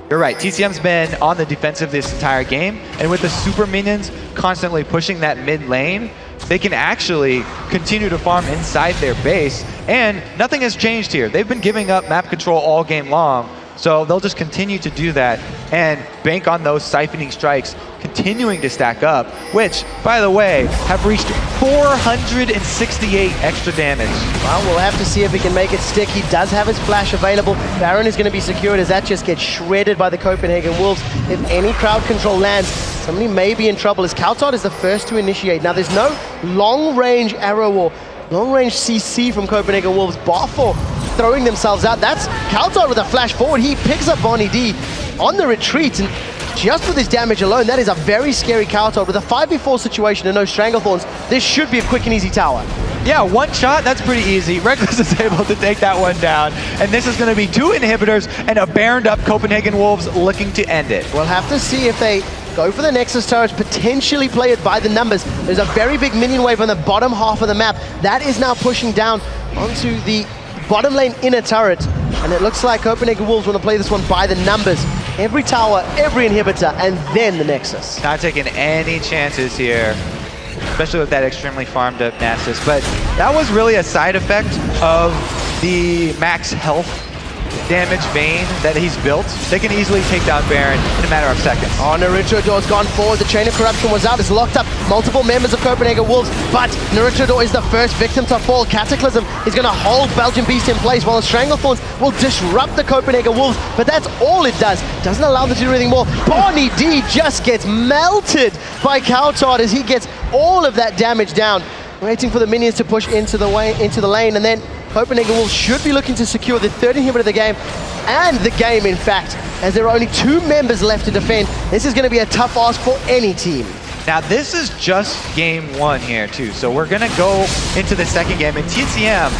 You're right, TCM's been on the defensive this entire game, and with the super minions constantly pushing that mid lane, they can actually continue to farm inside their base, and nothing has changed here. They've been giving up map control all game long, so they'll just continue to do that and bank on those Siphoning Strikes continuing to stack up, which, by the way, have reached 468 extra damage. Well, we'll have to see if he can make it stick. He does have his flash available. Baron is going to be secured as that just gets shredded by the Copenhagen Wolves. If any crowd control lands, Somebody may be in trouble as Kautard is the first to initiate. Now there's no long-range arrow or long-range CC from Copenhagen Wolves. Barfor throwing themselves out. That's Kautard with a flash forward. He picks up Bonnie D on the retreat, and just with his damage alone, that is a very scary Kautard. With a 5v4 situation and no Stranglethorns, this should be a quick and easy tower. Yeah, one shot, that's pretty easy. Reckless is able to take that one down, and this is going to be 2 inhibitors and a baroned up Copenhagen Wolves looking to end it. We'll have to see if they go for the Nexus turrets, potentially play it by the numbers. There's a very big minion wave on the bottom half of the map. That is now pushing down onto the bottom lane inner turret, and it looks like Copenhagen Wolves want to play this one by the numbers. Every tower, every inhibitor, and then the Nexus. Not taking any chances here, especially with that extremely farmed up Nasus. But that was really a side effect of the max health damage Vayne that he's built. They can easily take down Baron in a matter of seconds. Oh, Naruto-Dor's gone forward. The Chain of Corruption was out. It's locked up multiple members of Copenhagen Wolves, but Naruto-Dor is the first victim to fall. Cataclysm is going to hold Belgian Beast in place, while the Stranglethorns will disrupt the Copenhagen Wolves, but that's all it does. Doesn't allow them to do anything more. Bonnie D just gets melted by Kautard as he gets all of that damage down. Waiting for the minions to push into the lane, and then Copenhagen Wolves should be looking to secure the third inhibitor of the game, and the game, in fact, as there are only 2 members left to defend. This is going to be a tough ask for any team. Now, this is just game 1 here, too, so we're going to go into the second game, and TCM,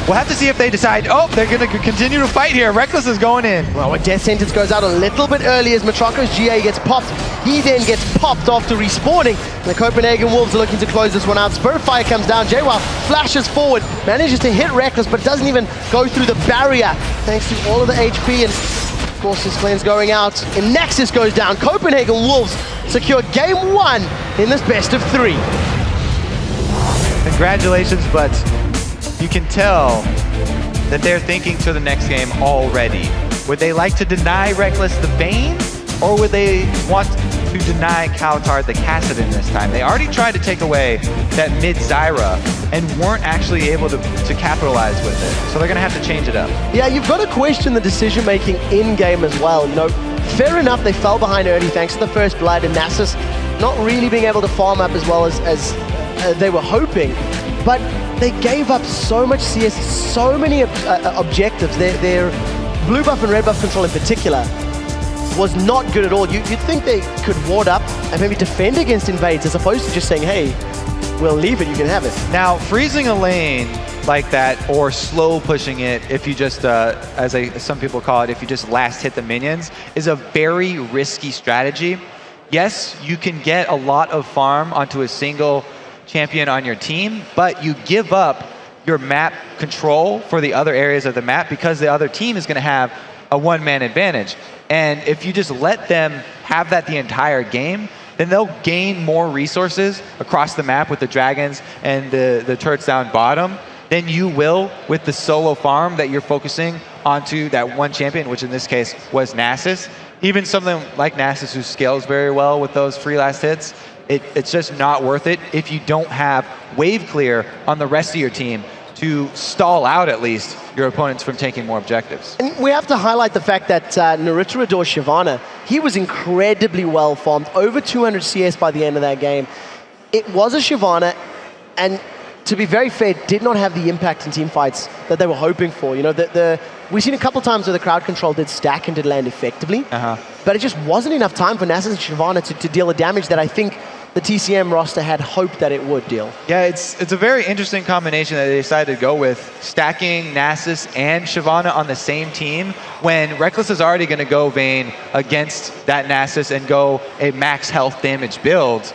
we'll have to see if they decide, oh, they're going to continue to fight here. Reckless is going in. Well, a death sentence goes out a little bit early as Matrako's GA gets popped. He then gets popped after respawning. The Copenhagen Wolves are looking to close this one out. Spiritfire comes down. JWoww flashes forward, manages to hit Reckless, but doesn't even go through the barrier thanks to all of the HP. And of course, his flame's going out. And Nexus goes down. Copenhagen Wolves secure game 1 in this best of 3. Congratulations, but you can tell that they're thinking to the next game already. Would they like to deny Reckless the Vayne, or would they want to deny Kautard the Kassadin this time? They already tried to take away that mid Zyra and weren't actually able to capitalize with it. So they're gonna have to change it up. Yeah, you've got to question the decision making in-game as well. You know, fair enough, they fell behind early thanks to the first blood, and Nasus not really being able to farm up as well as they were hoping. But they gave up so much CS, so many objectives. Their blue buff and red buff control in particular was not good at all. You'd think they could ward up and maybe defend against invades as opposed to just saying, hey, we'll leave it, you can have it. Now, freezing a lane like that, or slow pushing it, if you just, as some people call it, if you just last hit the minions, is a very risky strategy. Yes, you can get a lot of farm onto a single champion on your team, but you give up your map control for the other areas of the map because the other team is going to have a one-man advantage. And if you just let them have that the entire game, then they'll gain more resources across the map with the dragons and the turrets down bottom than you will with the solo farm that you're focusing onto that one champion, which in this case was Nasus. Even something like Nasus, who scales very well with those free last hits, it's just not worth it if you don't have wave clear on the rest of your team to stall out at least your opponents from taking more objectives. And we have to highlight the fact that Naruto-Dor Shyvana, he was incredibly well farmed, over 200 CS by the end of that game. It was a Shyvana, and to be very fair, did not have the impact in team fights that they were hoping for. You know, we've seen a couple times where the crowd control did stack and did land effectively, but it just wasn't enough time for Nasus and Shyvana to deal the damage that I think the TCM roster had hoped that it would deal. Yeah, it's a very interesting combination that they decided to go with, stacking Nasus and Shyvana on the same team when Reckless is already going to go Vayne against that Nasus and go a max health damage build.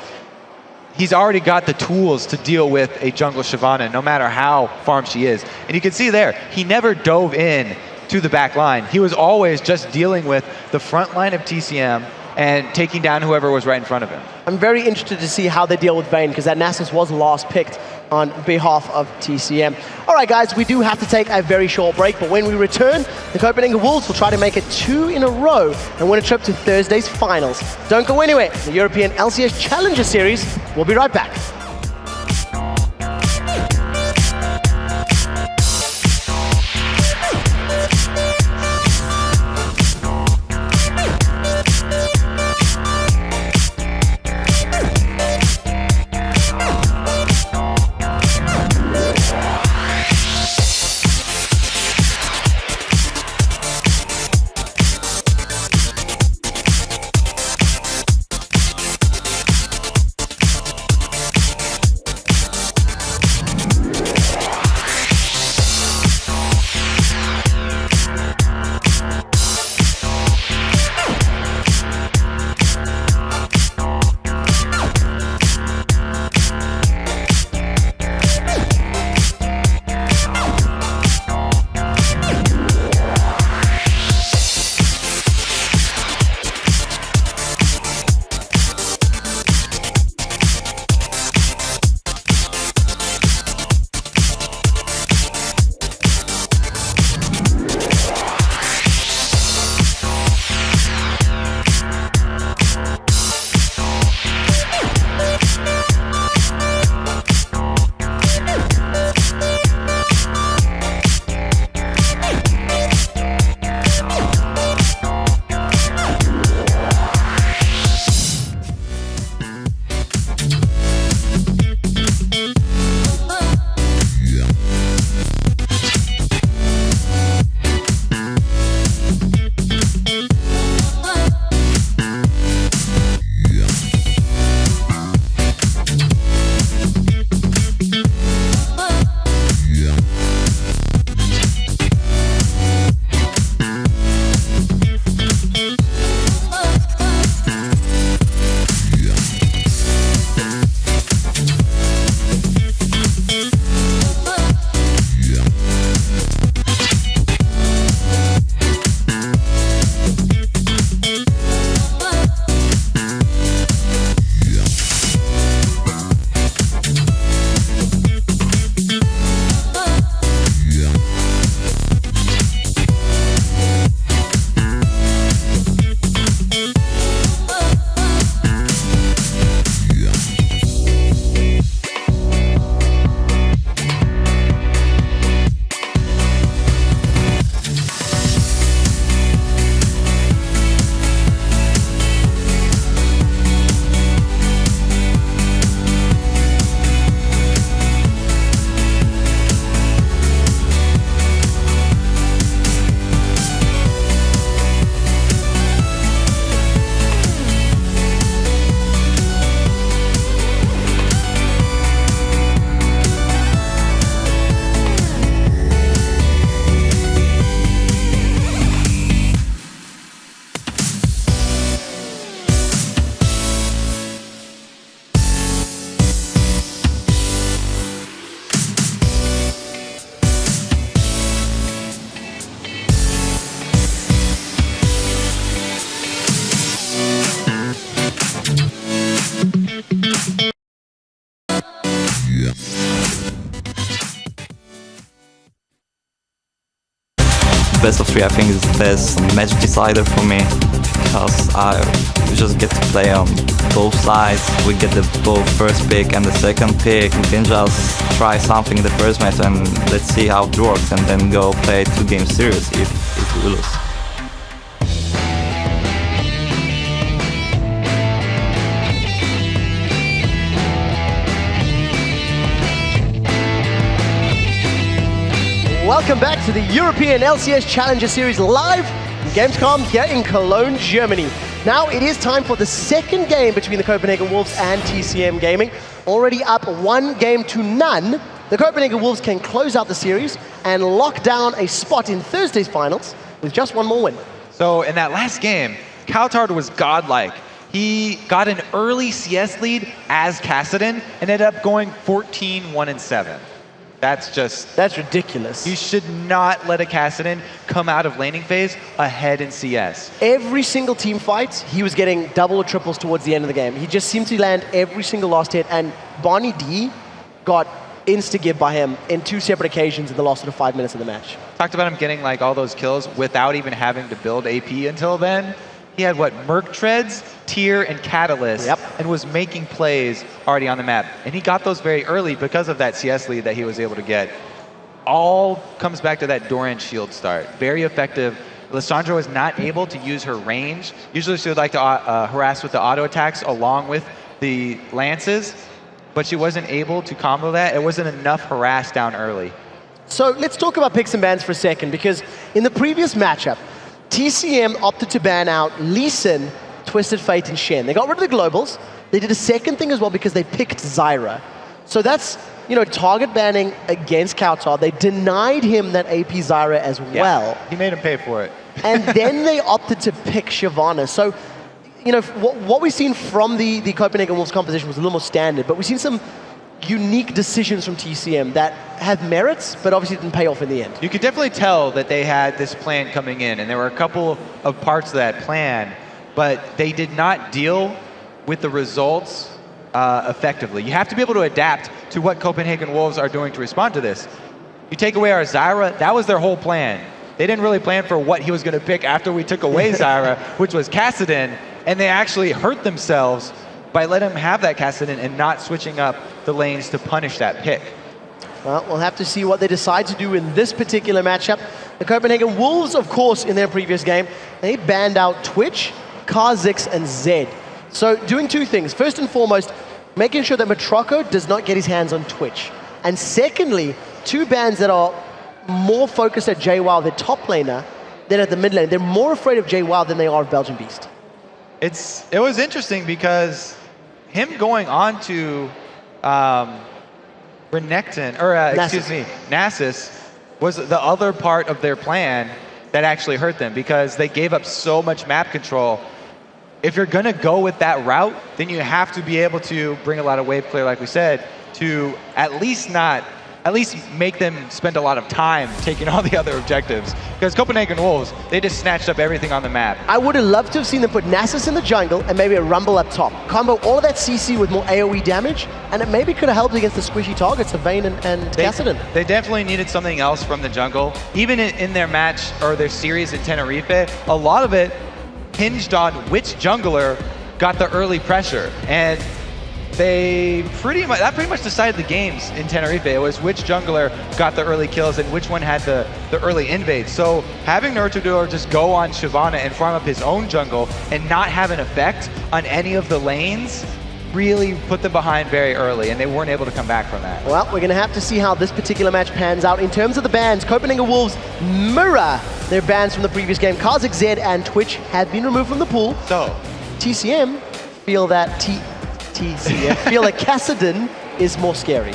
He's already got the tools to deal with a jungle Shyvana, no matter how farmed she is. And you can see there, he never dove in to the back line. He was always just dealing with the front line of TCM and taking down whoever was right in front of him. I'm very interested to see how they deal with Vayne, because that Nasus was last picked on behalf of TCM. All right, guys, we do have to take a very short break, but when we return, the Copenhagen Wolves will try to make it 2 in a row and win a trip to Thursday's finals. Don't go anywhere. The European LCS Challenger Series. We'll be right back. best of 3, I think is the best match decider for me, because we just get to play on both sides. We get the both first pick and the second pick. We can just try something in the first match and let's see how it works, and then go play 2-game series if we lose. Welcome back to the European LCS Challenger Series live in Gamescom here in Cologne, Germany. Now it is time for the second game between the Copenhagen Wolves and TCM Gaming. Already up 1-0, the Copenhagen Wolves can close out the series and lock down a spot in Thursday's finals with just one more win. So in that last game, Coutard was godlike. He got an early CS lead as Kassadin and ended up going 14-1-7. That's ridiculous. You should not let a Kassadin come out of laning phase ahead in CS. Every single team fight, he was getting double or triples towards the end of the game. He just seemed to land every single last hit, and Barney D got insta-give by him in 2 separate occasions in the last 5 minutes of the match. Talked about him getting like all those kills without even having to build AP until then. He had what, Merc Treads, Tier, and Catalyst, and was making plays already on the map. And he got those very early because of that CS lead that he was able to get. All comes back to that Doran shield start. Very effective. Lissandra was not able to use her range. Usually she would like to harass with the auto attacks along with the lances, but she wasn't able to combo that. It wasn't enough harass down early. So let's talk about picks and bans for a second, because in the previous matchup, TCM opted to ban out Lee Sin, Twisted Fate, and Shen. They got rid of the globals. They did a second thing as well because they picked Zyra. So that's, target banning against Coutard. They denied him that AP Zyra as well. He made him pay for it. And then they opted to pick Shyvana. So, what we've seen from the Copenhagen Wolves composition was a little more standard, but we've seen some unique decisions from TCM that have merits, but obviously didn't pay off in the end. You could definitely tell that they had this plan coming in, and there were a couple of parts of that plan, but they did not deal with the results effectively. You have to be able to adapt to what Copenhagen Wolves are doing to respond to this. You take away our Zyra, that was their whole plan. They didn't really plan for what he was going to pick after we took away Zyra, which was Kassadin, and they actually hurt themselves by letting him have that Kassadin and not switching up the lanes to punish that pick. Well, we'll have to see what they decide to do in this particular matchup. The Copenhagen Wolves, of course, in their previous game, they banned out Twitch, Kha'Zix, and Zed. So doing 2 things. First and foremost, making sure that Matroco does not get his hands on Twitch. And secondly, 2 bans that are more focused at JWoww, their top laner, than at the mid lane. They're more afraid of JWoww than they are of Belgian Beast. It was interesting because him going on to Renekton, or excuse me, Nasus, was the other part of their plan that actually hurt them, because they gave up so much map control. If you're going to go with that route, then you have to be able to bring a lot of wave clear, like we said, to at least make them spend a lot of time taking all the other objectives. Because Copenhagen Wolves, they just snatched up everything on the map. I would have loved to have seen them put Nasus in the jungle and maybe a Rumble up top. Combo all of that CC with more AoE damage, and it maybe could have helped against the squishy targets of Vayne and Kassadin. They definitely needed something else from the jungle. Even in their match, or their series in Tenerife, a lot of it hinged on which jungler got the early pressure. And that pretty much decided the games in Tenerife. It was which jungler got the early kills and which one had the early invades. So having Nurtudor just go on Shyvana and farm up his own jungle and not have an effect on any of the lanes really put them behind very early, and they weren't able to come back from that. Well, we're going to have to see how this particular match pans out. In terms of the bans, Copenhagen Wolves mirror their bans from the previous game. Kha'Zix, Zed, and Twitch have been removed from the pool. So TCM feel that feel that Kassadin is more scary.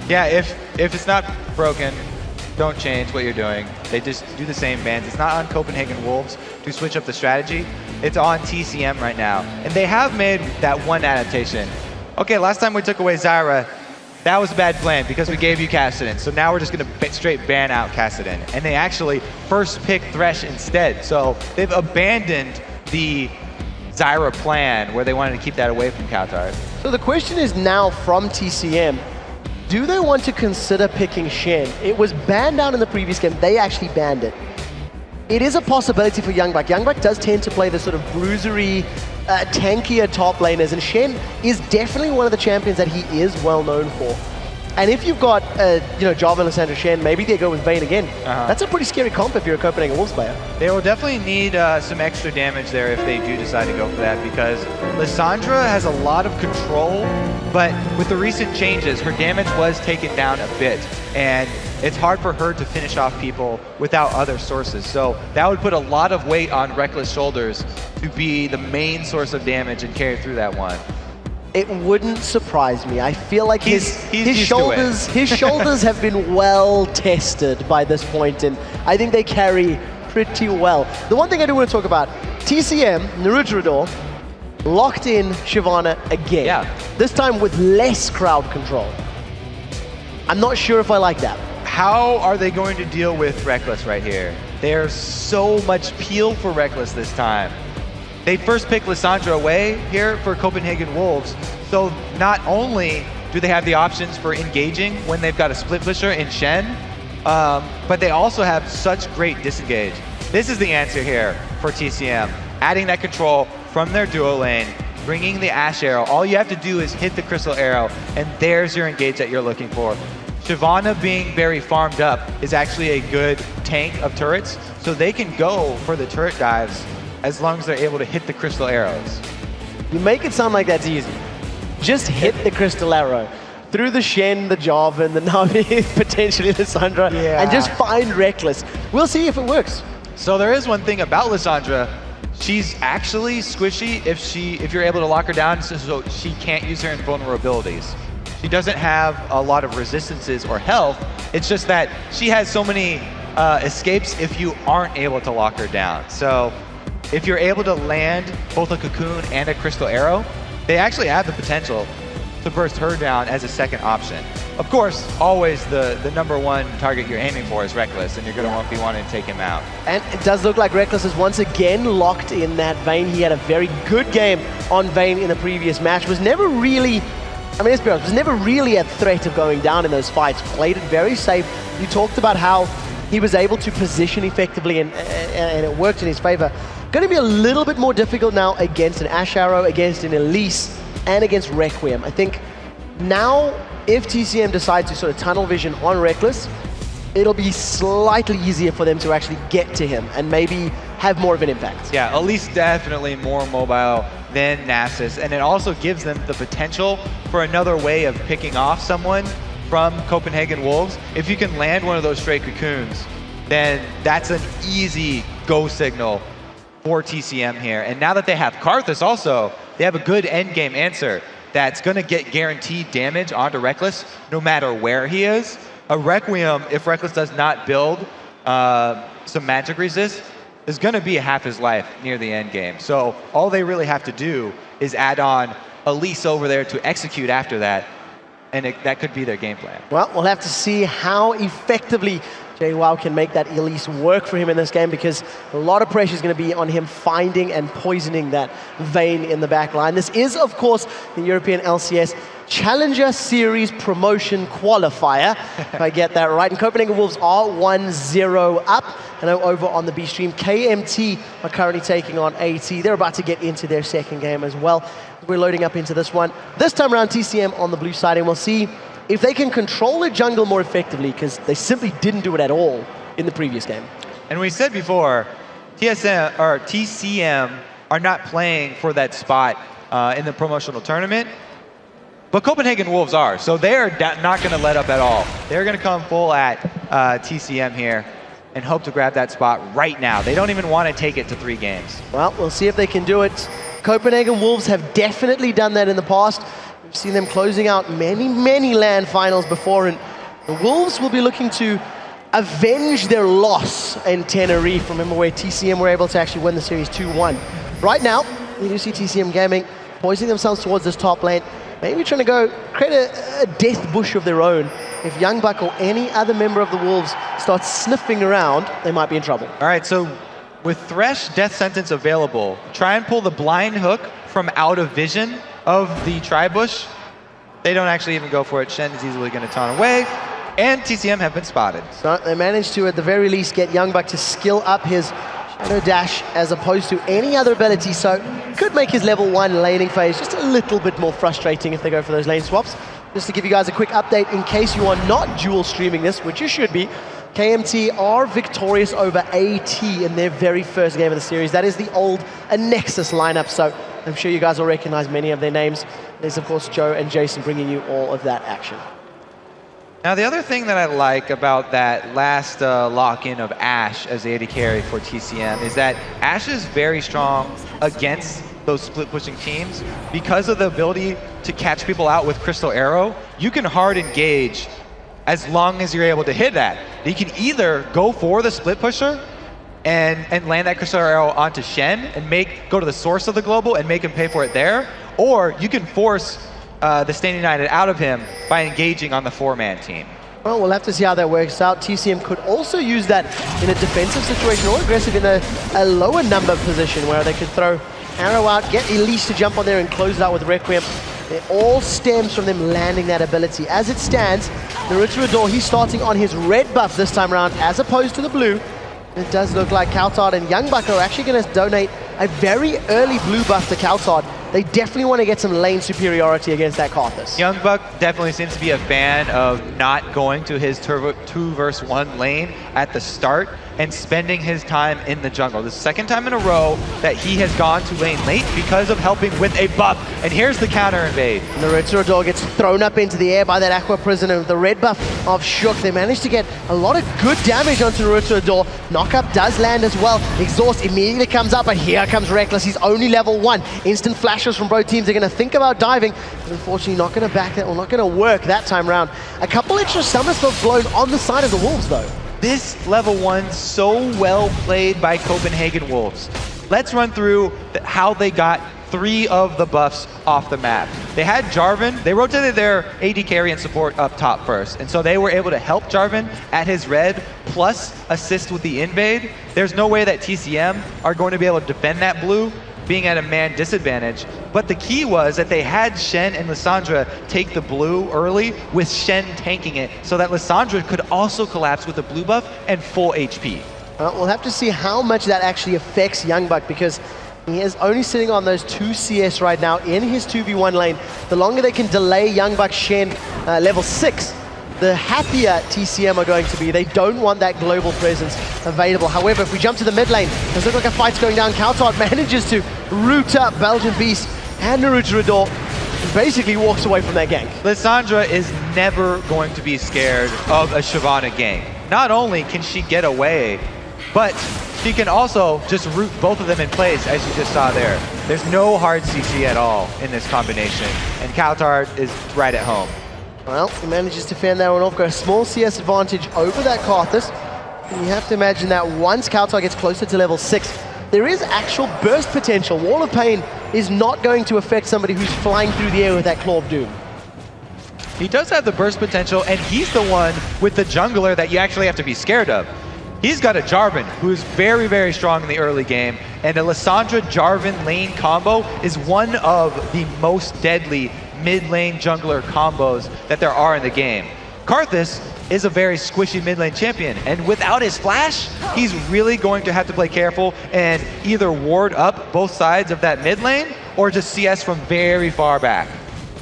Yeah, if it's not broken, don't change what you're doing. They just do the same bans. It's not on Copenhagen Wolves to switch up the strategy. It's on TCM right now. And they have made that one adaptation. Okay, last time we took away Zyra, that was a bad plan because we gave you Kassadin. So now we're just going to straight ban out Kassadin. And they actually first pick Thresh instead. So they've abandoned the Zyra plan where they wanted to keep that away from Coutard. So the question is now from TCM, do they want to consider picking Shen? It was banned out in the previous game. They actually banned it. it is a possibility for Youngbuck. Youngbuck does tend to play the sort of bruisery, tankier top laners, and Shen is definitely one of the champions that he is well known for. And if you've got, Java, Lissandra, Shen, maybe they go with Vayne again. That's a pretty scary comp if you're a Copenhagen Wolves player. They will definitely need some extra damage there if they do decide to go for that, because Lissandra has a lot of control, but with the recent changes, her damage was taken down a bit, and it's hard for her to finish off people without other sources. So that would put a lot of weight on Reckless' shoulders to be the main source of damage and carry through that one. It wouldn't surprise me. I feel like his shoulders have been well tested by this point, and I think they carry pretty well. The one thing I do want to talk about, TCM, Naruto locked in Shyvana again. Yeah. This time with less crowd control. I'm not sure if I like that. How are they going to deal with Reckless right here? There's so much peel for Reckless this time. They first pick Lissandra away here for Copenhagen Wolves, so not only do they have the options for engaging when they've got a split pusher in Shen, but they also have such great disengage. This is the answer here for TCM. Adding that control from their duo lane, bringing the Ash Arrow. All you have to do is hit the Crystal Arrow, and there's your engage that you're looking for. Shyvana being very farmed up is actually a good tank of turrets, so they can go for the turret dives as long as they're able to hit the Crystal Arrows. You make it sound like that's easy. Just hit the Crystal Arrow. Through the Shen, the Jarvan, the Na'Vi, potentially Lissandra, and just find Reckless. We'll see if it works. So there is one thing about Lissandra. She's actually squishy if you're able to lock her down, so she can't use her invulnerabilities. She doesn't have a lot of resistances or health. It's just that she has so many escapes if you aren't able to lock her down. So if you're able to land both a Cocoon and a Crystal Arrow, they actually have the potential to burst her down as a second option. Of course, always the number one target you're aiming for is Reckless, and you're going to be wanting to take him out. And it does look like Reckless is once again locked in that Vayne. He had a very good game on Vayne in the previous match. Was never really, let's be honest, was never really a threat of going down in those fights. Played it very safe. You talked about how he was able to position effectively, and it worked in his favor. Going to be a little bit more difficult now against an Ash Arrow, against an Elise, and against Requiem. I think now, if TCM decide to sort of tunnel vision on Reckless, it'll be slightly easier for them to actually get to him and maybe have more of an impact. Yeah, Elise definitely more mobile than Nasus, and it also gives them the potential for another way of picking off someone from Copenhagen Wolves. If you can land one of those straight cocoons, then that's an easy go signal for TCM here. And now that they have Karthus also, they have a good end game answer that's going to get guaranteed damage onto Reckless no matter where he is. A Requiem, if Reckless does not build some magic resist, is going to be half his life near the end game. So all they really have to do is add on Elise over there to execute after that, and that could be their game plan. Well, we'll have to see how effectively JWoww can make that Elise work for him in this game, because a lot of pressure is going to be on him finding and poisoning that Vayne in the back line. This is, of course, the European LCS Challenger Series Promotion Qualifier, if I get that right. And Copenhagen Wolves are 1-0 up. And over on the B stream, KMT are currently taking on AT. They're about to get into their second game as well. We're loading up into this one. This time around, TCM on the blue side, and we'll see if they can control the jungle more effectively, because they simply didn't do it at all in the previous game. And we said before, TCM are not playing for that spot in the promotional tournament, but Copenhagen Wolves are. So they're not going to let up at all. They're going to come full at TCM here and hope to grab that spot right now. They don't even want to take it to 3 games. Well, we'll see if they can do it. Copenhagen Wolves have definitely done that in the past. We've seen them closing out many, many LAN finals before, and the Wolves will be looking to avenge their loss in Tenerife. Remember where TCM were able to actually win the series 2-1. Right now, you do see TCM Gaming poising themselves towards this top lane, maybe trying to go create a death bush of their own. If Youngbuck or any other member of the Wolves starts sniffing around, they might be in trouble. All right, so with Thresh Death Sentence available, try and pull the blind hook from out of vision of the tri-bush. They don't actually even go for it. Shen is easily going to taunt away. and TCM have been spotted. So they managed to, at the very least, get Youngbuck to skill up his Shadow Dash as opposed to any other ability, so could make his level 1 laning phase just a little bit more frustrating if they go for those lane swaps. Just to give you guys a quick update, in case you are not dual streaming this, which you should be, KMT are victorious over AT in their very first game of the series. That is the old Nexus lineup, so I'm sure you guys will recognize many of their names. There's, of course, Joe and Jason bringing you all of that action. Now, the other thing that I like about that last lock-in of Ashe as the AD carry for TCM is that Ashe is very strong against those split-pushing teams. Because of the ability to catch people out with Crystal Arrow, you can hard engage as long as you're able to hit that. You can either go for the split pusher and land that Crystal Arrow onto Shen and go to the source of the global and make him pay for it there, or you can force the Stand United out of him by engaging on the 4-man team. Well, we'll have to see how that works out. TCM could also use that in a defensive situation or aggressive in a lower number position where they could throw Arrow out, get Elise to jump on there and close it out with Requiem. It all stems from them landing that ability. As it stands, Naruto Adore, he's starting on his red buff this time around as opposed to the blue. It does look like Kaltard and Youngbuck are actually going to donate a very early blue buff to Kaltard. They definitely want to get some lane superiority against that Karthus. Youngbuck definitely seems to be a fan of not going to his 2 versus 1 lane at the start and spending his time in the jungle. The second time in a row that he has gone to lane late because of helping with a buff. And here's the counter invade. Naruto Adore gets thrown up into the air by that Aqua Prisoner with the red buff of Shook. They managed to get a lot of good damage onto Naruto Adore. Knockup does land as well. Exhaust immediately comes up, but here comes Reckless. He's only level 1. Instant flashes from both teams. They're going to think about diving, but unfortunately not going to back that, or not going to work that time round. A couple extra summer spells blown on the side of the Wolves though. This level 1 so well played by Copenhagen Wolves. Let's run through how they got 3 of the buffs off the map. They had Jarvan. They rotated their AD carry and support up top first, and so they were able to help Jarvan at his red, plus assist with the invade. There's no way that TCM are going to be able to defend that blue, being at a man disadvantage. But the key was that they had Shen and Lissandra take the blue early, with Shen tanking it, so that Lissandra could also collapse with a blue buff and full HP. We'll have to see how much that actually affects Youngbuck, because he is only sitting on those 2 CS right now in his 2v1 lane. The longer they can delay Youngbuck Shen level 6, the happier TCM are going to be. They don't want that global presence available. However, if we jump to the mid lane, does look like a fight's going down. Kaltard manages to root up Belgian Beast and Naruto Adore. Basically walks away from that gank. Lissandra is never going to be scared of a Shyvana gank. Not only can she get away, but she can also just root both of them in place, as you just saw there. There's no hard CC at all in this combination, and Kaltard is right at home. Well, he manages to fend that one off, got a small CS advantage over that Karthus. And you have to imagine that once Kaltard gets closer to level 6, there is actual burst potential. Wall of Pain is not going to affect somebody who's flying through the air with that Claw of Doom. He does have the burst potential, and he's the one with the jungler that you actually have to be scared of. He's got a Jarvan, who's very, very strong in the early game, and a Lissandra-Jarvan lane combo is one of the most deadly mid-lane jungler combos that there are in the game. Karthus is a very squishy mid-lane champion, and without his flash, he's really going to have to play careful and either ward up both sides of that mid lane or just CS from very far back.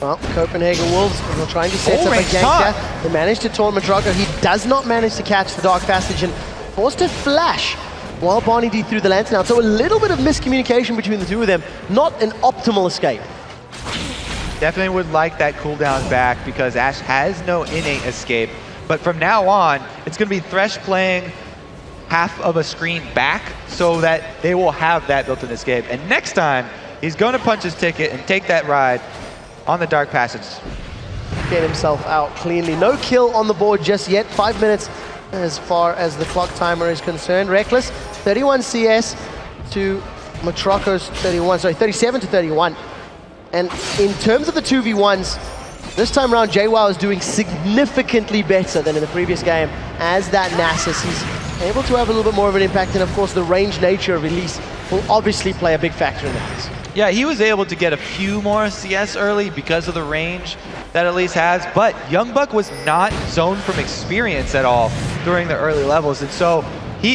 Well, Copenhagen Wolves are trying to set up a gank there. They managed to taunt Madrago. He does not manage to catch the Dark Passage and forced to flash while Barney D threw the lantern out. So a little bit of miscommunication between the two of them. Not an optimal escape. Definitely would like that cooldown back because Ashe has no innate escape. But from now on, it's going to be Thresh playing half of a screen back so that they will have that built-in escape. And next time, he's going to punch his ticket and take that ride on the Dark Passage. Get himself out cleanly. No kill on the board just yet. 5 minutes as far as the clock timer is concerned. Reckless, 31 CS to Matrako's 37 to 31. And in terms of the 2v1s, this time around, JWoww is doing significantly better than in the previous game as that Nasus. He's able to have a little bit more of an impact, and of course the range nature of Elise will obviously play a big factor in that. Yeah, he was able to get a few more CS early because of the range that Elise has, but Youngbuck was not zoned from experience at all during the early levels, and so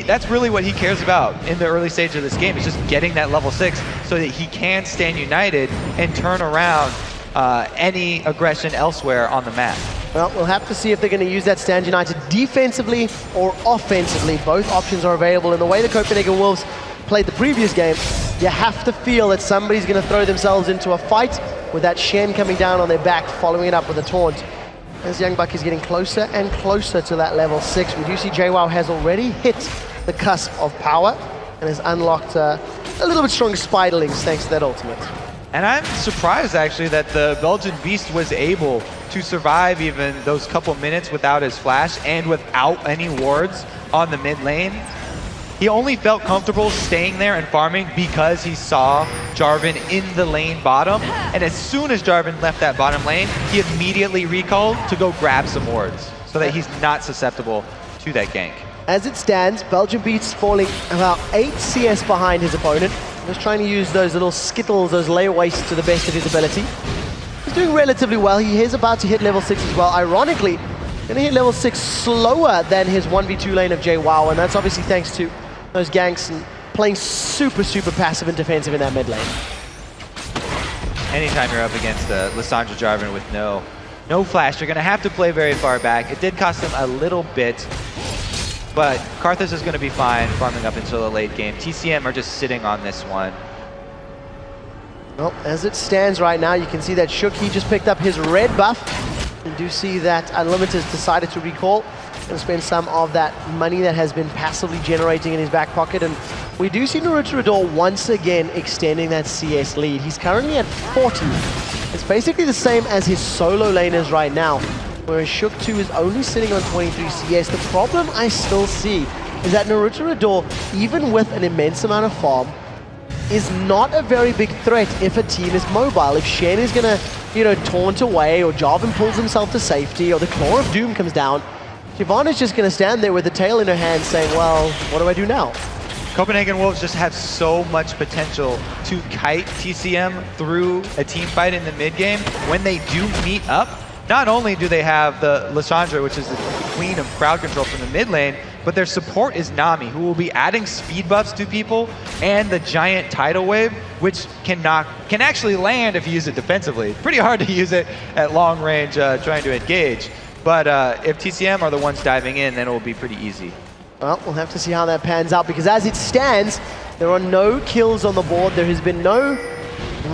that's really what he cares about in the early stage of this game. It's just getting that level 6 so that he can stand united and turn around any aggression elsewhere on the map. Well, we'll have to see if they're going to use that stand united defensively or offensively. Both options are available. In the way the Copenhagen Wolves played the previous game, you have to feel that somebody's going to throw themselves into a fight with that Shen coming down on their back, following it up with a taunt. As Youngbuck is getting closer and closer to that level 6, we do see JWoww has already hit the cusp of power and has unlocked a little bit stronger Spiderlings thanks to that ultimate. And I'm surprised actually that the Belgian Beast was able to survive even those couple minutes without his flash and without any wards on the mid lane. He only felt comfortable staying there and farming because he saw Jarvan in the lane bottom. And as soon as Jarvan left that bottom lane, he immediately recalled to go grab some wards so that he's not susceptible to that gank. As it stands, Belgian Beats falling about 8 CS behind his opponent. Just trying to use those little skittles, those layer wastes to the best of his ability. He's doing relatively well. He is about to hit level 6 as well. Ironically, going to hit level 6 slower than his 1v2 lane of JWoww, and that's obviously thanks to those ganks and playing super passive and defensive in that mid lane. Anytime you're up against Lissandra Jarvan with no flash, you're going to have to play very far back. It did cost him a little bit, but Karthus is going to be fine farming up until the late game. TCM are just sitting on this one. Well, as it stands right now, you can see that Shook, he just picked up his red buff. You do see that Unlimited has decided to recall and spend some of that money that has been passively generating in his back pocket. And we do see Naruto once again extending that CS lead. He's currently at 40. It's basically the same as his solo laners right now, whereas Shook 2 is only sitting on 23 CS. The problem I still see is that Naruto, even with an immense amount of farm, is not a very big threat if a team is mobile. If Shen is gonna, taunt away, or Jarvan pulls himself to safety, or the Claw of Doom comes down, Shyvana's just gonna stand there with the tail in her hand saying, well, what do I do now? Copenhagen Wolves just have so much potential to kite TCM through a team fight in the mid game. When they do meet up, not only do they have the Lissandra, which is the queen of crowd control from the mid lane, but their support is Nami, who will be adding speed buffs to people, and the giant tidal wave, which can actually land if you use it defensively. Pretty hard to use it at long range trying to engage. But if TCM are the ones diving in, then it will be pretty easy. Well, we'll have to see how that pans out, because as it stands, there are no kills on the board. There has been no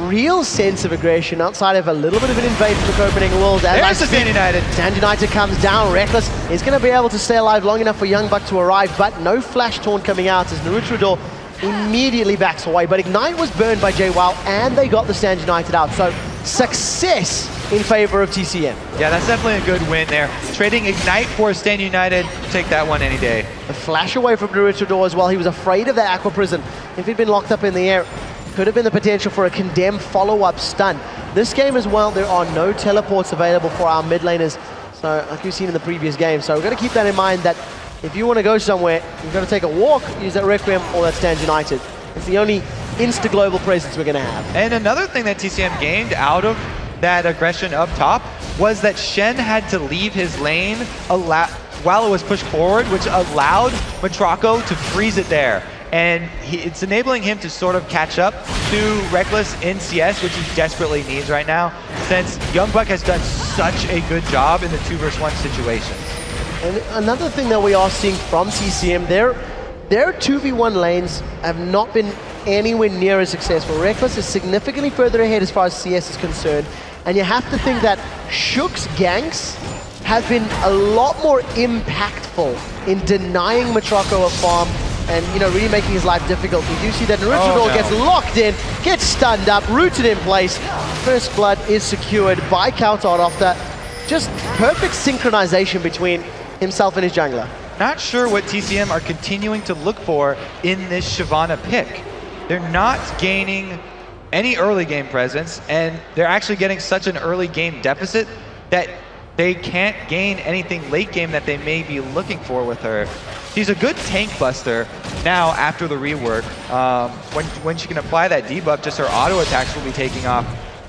real sense of aggression outside of a little bit of an invade from the Copenhagen Wolves. There's the Stand United. Stand United comes down. Reckless is going to be able to stay alive long enough for Youngbuck to arrive, but no flash taunt coming out as Naruto immediately backs away. But Ignite was burned by JWoww, and they got the Stand United out. So success in favor of TCM. Yeah, that's definitely a good win there. Trading Ignite for Stand United, take that one any day. A flash away from Naruto as well. He was afraid of that Aqua Prison. If he'd been locked up in the air, could have been the potential for a condemned follow-up stun. This game as well, there are no teleports available for our mid laners, so like we've seen in the previous game. So we've got to keep that in mind, that if you want to go somewhere, you've got to take a walk, use that Requiem or that Stand United. It's the only insta-global presence we're going to have. And another thing that TCM gained out of that aggression up top was that Shen had to leave his lane while it was pushed forward, which allowed Matraco to freeze it there. And it's enabling him to sort of catch up to Reckless in CS, which he desperately needs right now, since Youngbuck has done such a good job in the 2v1 situations. And another thing that we are seeing from TCM, their 2v1 lanes have not been anywhere near as successful. Reckless is significantly further ahead as far as CS is concerned, and you have to think that Shook's ganks have been a lot more impactful in denying Matraco a farm and really making his life difficult. We do see that Naruto gets locked in, gets stunned up, rooted in place. First blood is secured by Kautar after just perfect synchronization between himself and his jungler. Not sure what TCM are continuing to look for in this Shyvana pick. They're not gaining any early game presence, and they're actually getting such an early game deficit that they can't gain anything late game that they may be looking for with her. She's a good tank buster now after the rework. When she can apply that debuff, just her auto attacks will be taking off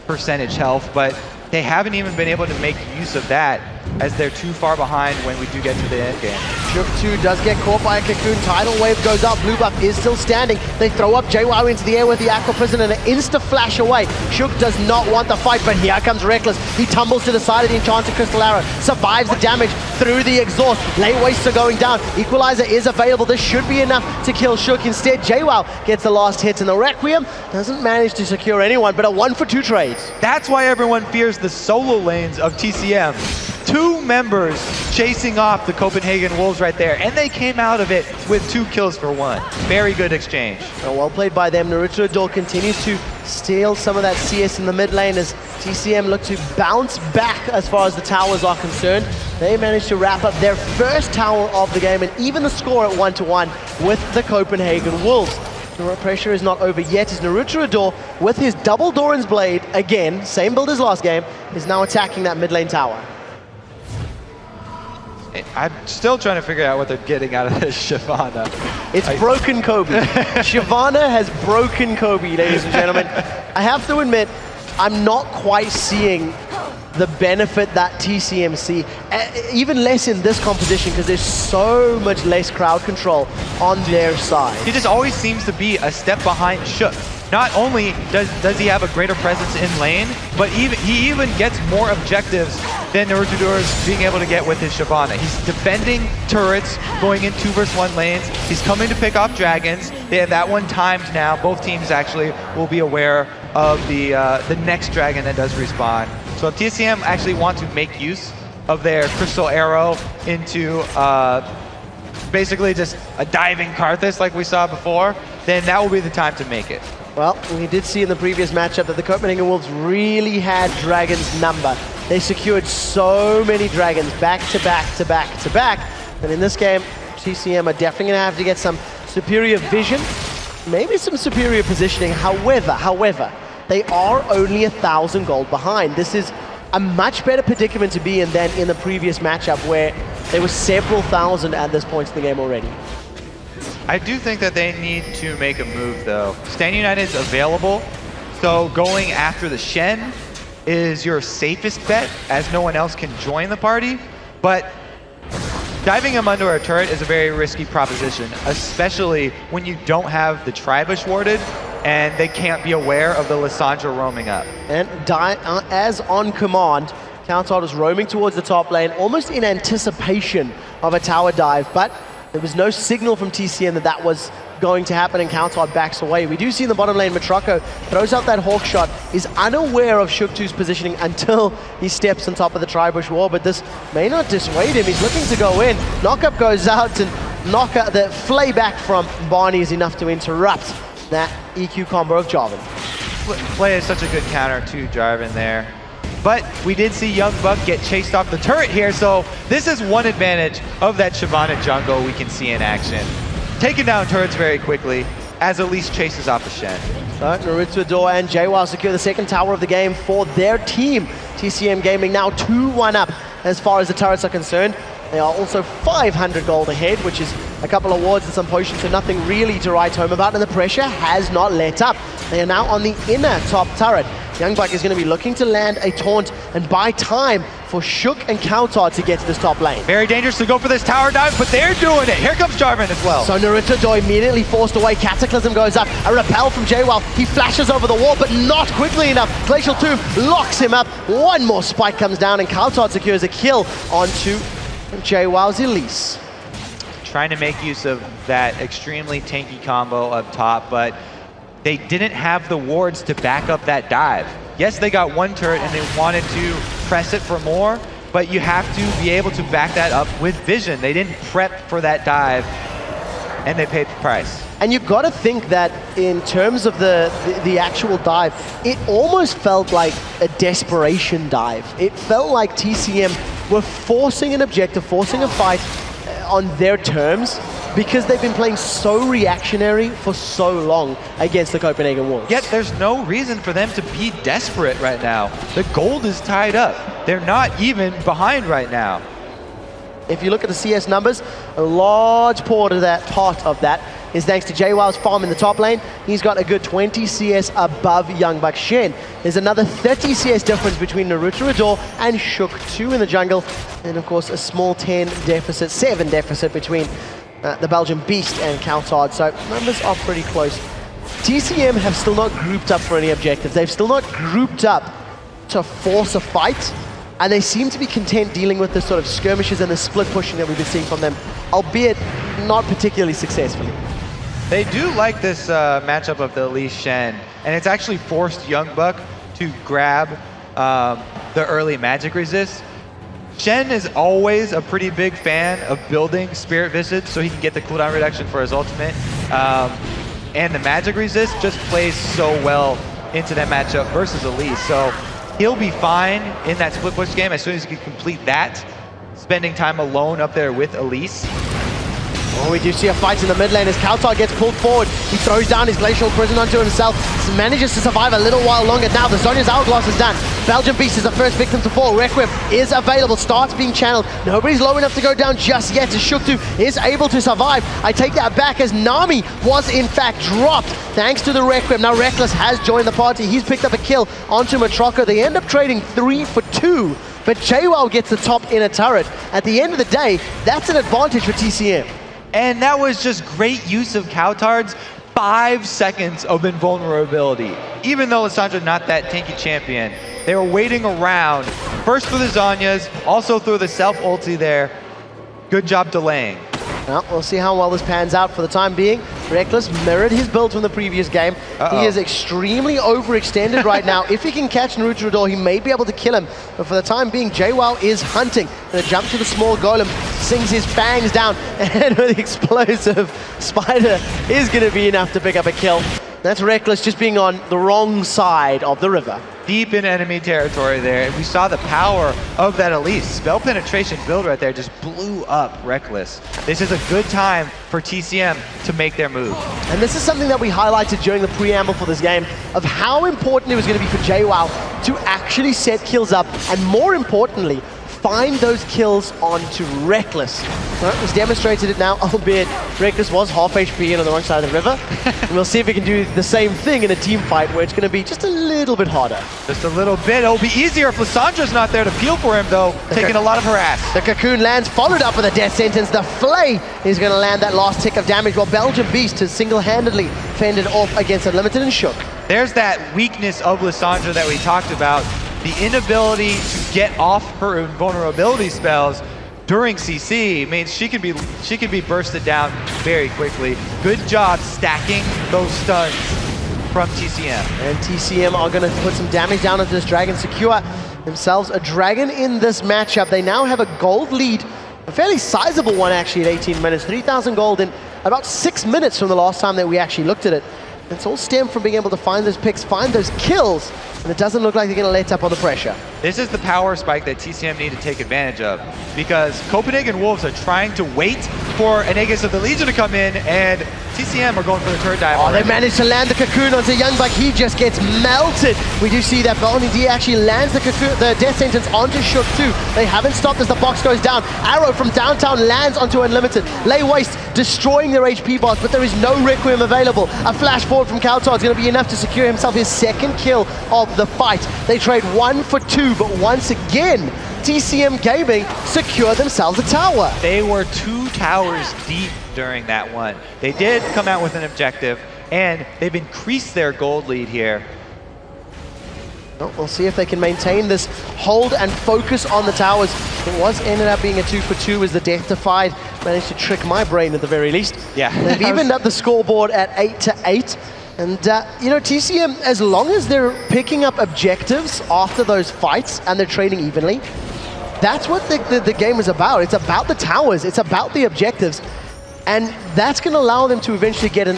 percentage health, but they haven't even been able to make use of that, as they're too far behind when we do get to the end game. Shook 2 does get caught by a cocoon. Tidal wave goes up. Blue buff is still standing. They throw up JWoww into the air with the Aqua Prison and an insta-flash away. Shook does not want the fight, but here comes Reckless. He tumbles to the side of the Enchanted Crystal Arrow, survives the damage through the exhaust. Lane wastes are going down. Equalizer is available. This should be enough to kill Shook. Instead, JWoww gets the last hit, and the Requiem doesn't manage to secure anyone, but a 1-for-2 trade. That's why everyone fears the solo lanes of TCM. 2 members chasing off the Copenhagen Wolves right there, and they came out of it with 2 kills for 1. Very good exchange. Well played by them. Naruto Adore continues to steal some of that CS in the mid lane as TCM look to bounce back as far as the towers are concerned. They managed to wrap up their first tower of the game and even the score at 1-1 with the Copenhagen Wolves. The pressure is not over yet as Naruto Adore, with his double Doran's Blade, again, same build as last game, is now attacking that mid lane tower. I'm still trying to figure out what they're getting out of this Shyvana. It's broken Kobe. Shyvana has broken Kobe, ladies and gentlemen. I have to admit, I'm not quite seeing the benefit that TCM see, even less in this composition because there's so much less crowd control on their side. He just always seems to be a step behind Shook. Not only does he have a greater presence in lane, but he even gets more objectives than Naruto Adore is being able to get with his Shyvana. He's defending turrets, going in 2v1 lanes. He's coming to pick off dragons. They have that one timed now. Both teams actually will be aware of the next dragon that does respawn. So if TCM actually want to make use of their Crystal Arrow into basically just a diving Karthus like we saw before, then that will be the time to make it. Well, we did see in the previous matchup that the Copenhagen Wolves really had Dragon's number. They secured so many dragons back to back to back to back. And in this game, TCM are definitely going to have to get some superior vision, maybe some superior positioning. However, they are only 1,000 gold behind. This is a much better predicament to be in than in the previous matchup where there were several thousand at this point in the game already. I do think that they need to make a move, though. Stand United is available, so going after the Shen is your safest bet, as no one else can join the party. But diving him under a turret is a very risky proposition, especially when you don't have the Tribush warded and they can't be aware of the Lissandra roaming up. And as on command, Countout is roaming towards the top lane, almost in anticipation of a tower dive, but there was no signal from TCM that that was going to happen, and Countout backs away. We do see in the bottom lane, Matroko throws out that Hawk shot, is unaware of Shook 2's positioning until he steps on top of the Tribush wall, but this may not dissuade him. He's looking to go in. Knockup goes out, and the flayback from Barney is enough to interrupt that EQ combo of Jarvan. Play is such a good counter to Jarvan there. But we did see Young Buck get chased off the turret here, so this is one advantage of that Shyvana jungle we can see in action. Taking down turrets very quickly, as Elise chases off the Shen. So Naruto Adore and JWoww secure the second tower of the game for their team. TCM Gaming now 2-1 up as far as the turrets are concerned. They are also 500 gold ahead, which is a couple of wards and some potions, so nothing really to write home about, and the pressure has not let up. They are now on the inner top turret. Young Buck is going to be looking to land a taunt and buy time for Shook and Countout to get to this top lane. Very dangerous to go for this tower dive, but they're doing it. Here comes Jarvan as well. So Naruto Adore immediately forced away. Cataclysm goes up. A repel from JWoww. He flashes over the wall, but not quickly enough. Glacial Tomb locks him up. One more spike comes down, and Countout secures a kill onto JWoww's Elise. Trying to make use of that extremely tanky combo up top, but they didn't have the wards to back up that dive. Yes, they got one turret and they wanted to press it for more, but you have to be able to back that up with vision. They didn't prep for that dive, and they paid the price. And you've got to think that in terms of the actual dive, it almost felt like a desperation dive. It felt like TCM were forcing an objective, forcing a fight on their terms, because they've been playing so reactionary for so long against the Copenhagen Wolves. Yet there's no reason for them to be desperate right now. The gold is tied up. They're not even behind right now. If you look at the CS numbers, a large part of that is thanks to JWoww's farm in the top lane. He's got a good 20 CS above Young Buck Shen. There's another 30 CS difference between Naruto Rador and Shook 2 in the jungle. And of course, a small 7 deficit between the Belgian Beast and Coutard. So numbers are pretty close. TCM have still not grouped up for any objectives. They've still not grouped up to force a fight. And they seem to be content dealing with the sort of skirmishes and the split pushing that we've been seeing from them, albeit not particularly successfully. They do like this matchup of the Elise Shen, and it's actually forced Young Buck to grab the early magic resist. Shen is always a pretty big fan of building Spirit Visage so he can get the cooldown reduction for his ultimate. And the magic resist just plays so well into that matchup versus Elise. So he'll be fine in that split push game as soon as he can complete that, spending time alone up there with Elise. Oh, we do see a fight in the mid lane as Coutard gets pulled forward. He throws down his Glacial Prison onto himself. Manages to survive a little while longer. Now the Zhonya's Hourglass is done. Belgian Beast is the first victim to fall. Requiem is available, starts being channeled. Nobody's low enough to go down just yet. As Shook 2 is able to survive. I take that back as Nami was in fact dropped thanks to the Requiem. Now Reckless has joined the party. He's picked up a kill onto Matroka. They end up trading 3 for 2. But JWoww gets the top inner turret. At the end of the day, that's an advantage for TCM. And that was just great use of Coutard's 5 seconds of invulnerability. Even though Lissandra not that tanky champion, they were waiting around. First through the Zhonyas, also through the self-ulti there. Good job delaying. Well, we'll see how well this pans out for the time being. Reckless mirrored his build from the previous game. He is extremely overextended right now. If he can catch Naruto Rador, he may be able to kill him. But for the time being, JWoww is hunting. Gonna jump to the small golem, sings his fangs down, and with the explosive spider is gonna be enough to pick up a kill. That's Reckless just being on the wrong side of the river. Deep in enemy territory there, and we saw the power of that Elise. Spell penetration build right there just blew up Reckless. This is a good time for TCM to make their move. And this is something that we highlighted during the preamble for this game of how important it was going to be for JWoww to actually set kills up, and more importantly, find those kills onto Reckless. Well, he's demonstrated it now, albeit Reckless was half HP and on the wrong side of the river. And we'll see if we can do the same thing in a team fight where it's going to be just a little bit harder. Just a little bit. It'll be easier if Lissandra's not there to peel for him, though, taking a lot of harass. The Cocoon lands, followed up with a death sentence. The Flay is going to land that last tick of damage, while Belgian Beast has single-handedly fended off against Unlimited and Shook. There's that weakness of Lissandra that we talked about. The inability to get off her invulnerability spells during CC means she can be bursted down very quickly. Good job stacking those stuns from TCM. And TCM are going to put some damage down onto this dragon, secure themselves a dragon in this matchup. They now have a gold lead, a fairly sizable one actually at 18 minutes, 3,000 gold in about 6 minutes from the last time that we actually looked at it. It's all stemmed from being able to find those picks, find those kills, and it doesn't look like they're going to let up on the pressure. This is the power spike that TCM need to take advantage of, because Copenhagen Wolves are trying to wait for an Aegis of the Legion to come in, and TCM are going for the turret dive. Oh, they managed to land the Cocoon onto Young Buck. He just gets melted. We do see that Bonnie D actually lands the Cocoon, the death sentence onto Shook 2. They haven't stopped as the box goes down. Arrow from downtown lands onto Unlimited. Lay waste, destroying their HP bars, but there is no Requiem available. A flash forward from Coutard is going to be enough to secure himself his second kill of the fight. They trade 1 for 2, but once again, TCM Gaming secure themselves a tower. They were 2 towers deep during that one. They did come out with an objective, and they've increased their gold lead here. Well, we'll see if they can maintain this hold and focus on the towers. It was ended up being a 2 for 2 as the Death Defied managed to trick my brain at the very least. Yeah. They've evened up the scoreboard at 8 to 8. And, you know, TCM, as long as they're picking up objectives after those fights and they're trading evenly, that's what the game is about. It's about the towers. It's about the objectives. And that's going to allow them to eventually get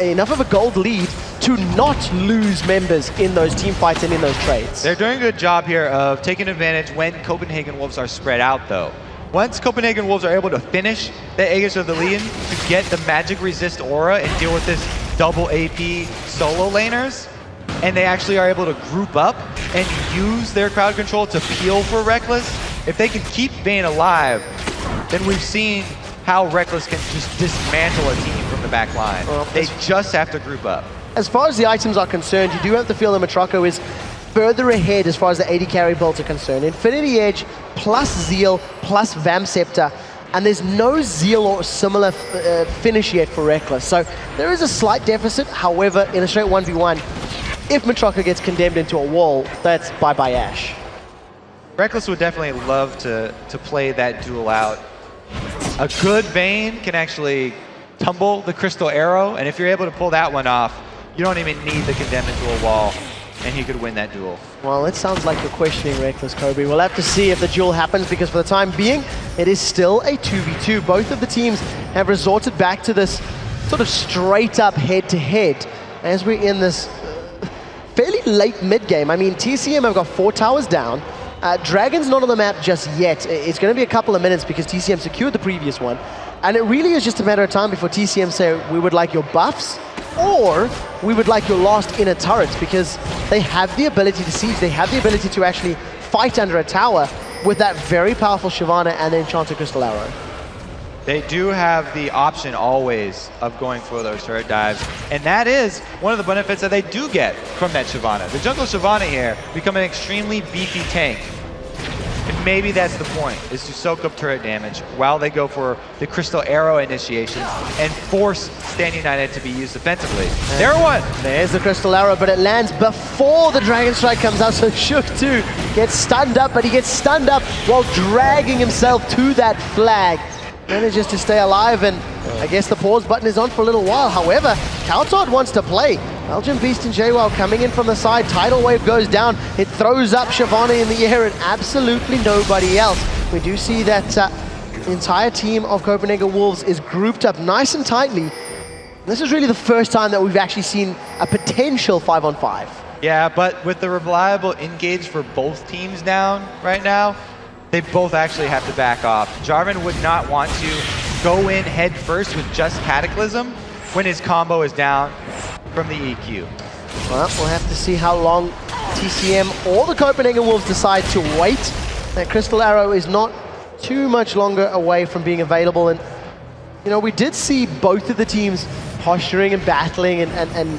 enough of a gold lead to not lose members in those team fights and in those trades. They're doing a good job here of taking advantage when Copenhagen Wolves are spread out, though. Once Copenhagen Wolves are able to finish the Aegis of the Legion to get the magic resist aura and deal with this double AP solo laners, and they actually are able to group up and use their crowd control to peel for Reckless, if they can keep Vayne alive, then we've seen how Reckless can just dismantle a team from the the back line. They just have to group up. As far as the items are concerned, you do have to feel that Matraco is further ahead as far as the 80 carry builds are concerned. Infinity Edge plus Zeal plus Vamp Scepter, and there's no Zeal or similar finish yet for Reckless. So there is a slight deficit. However, in a straight 1v1, if Matraco gets condemned into a wall, that's bye-bye Ash. Reckless would definitely love to play that duel out. A good Vayne can actually tumble the Crystal Arrow, and if you're able to pull that one off, you don't even need the condemn into a wall, and he could win that duel. Well, it sounds like you're questioning Reckless, Kobe. We'll have to see if the duel happens, because for the time being, it is still a 2v2. Both of the teams have resorted back to this sort of straight-up head-to-head as we're in this fairly late mid-game. I mean, TCM have got 4 towers down. Dragon's not on the map just yet. It's going to be a couple of minutes because TCM secured the previous one. And it really is just a matter of time before TCM say, we would like your buffs, or we would like your last inner turrets, because they have the ability to siege. They have the ability to actually fight under a tower with that very powerful Shyvana and the Enchanted Crystal Arrow. They do have the option always of going for those turret dives, and that is one of the benefits that they do get from that Shyvana. The jungle Shyvana here become an extremely beefy tank. And maybe that's the point, is to soak up turret damage while they go for the Crystal Arrow initiation and force Stand United to be used defensively. There one! There's the Crystal Arrow, but it lands before the Dragon Strike comes out, so Shook too gets stunned up, but he gets stunned up while dragging himself to that flag. Manages to stay alive, and I guess the pause button is on for a little while. However, Kaltod wants to play. Belgian Beast and JWoww coming in from the side. Tidal Wave goes down. It throws up Shyvana in the air and absolutely nobody else. We do see that the entire team of Copenhagen Wolves is grouped up nice and tightly. This is really the first time that we've actually seen a potential 5-on-5. Yeah, but with the reliable engage for both teams down right now, they both actually have to back off. Jarvan would not want to go in head first with just Cataclysm when his combo is down from the EQ. Well, we'll have to see how long TCM or the Copenhagen Wolves decide to wait. That Crystal Arrow is not too much longer away from being available, and you know, we did see both of the teams posturing and battling and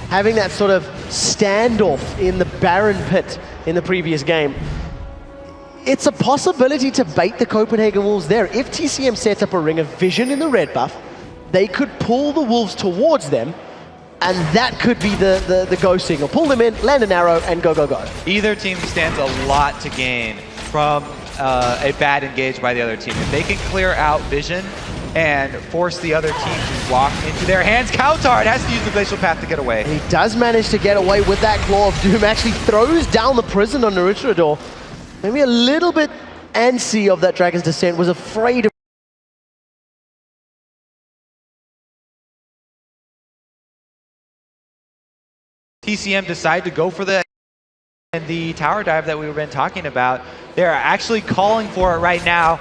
having that sort of standoff in the Baron pit in the previous game. It's a possibility to bait the Copenhagen Wolves there. If TCM sets up a Ring of Vision in the red buff, they could pull the Wolves towards them, and that could be the go signal. Pull them in, land an arrow, and go, go, go. Either team stands a lot to gain from a bad engage by the other team. If they can clear out Vision and force the other team to walk into their hands, Kaltard has to use the Glacial Path to get away. And he does manage to get away with that Claw of Doom. Actually throws down the prison on Naruto. Maybe a little bit antsy of that Dragon's Descent, was afraid of TCM decide to go for the tower dive that we've been talking about. They're actually calling for it right now,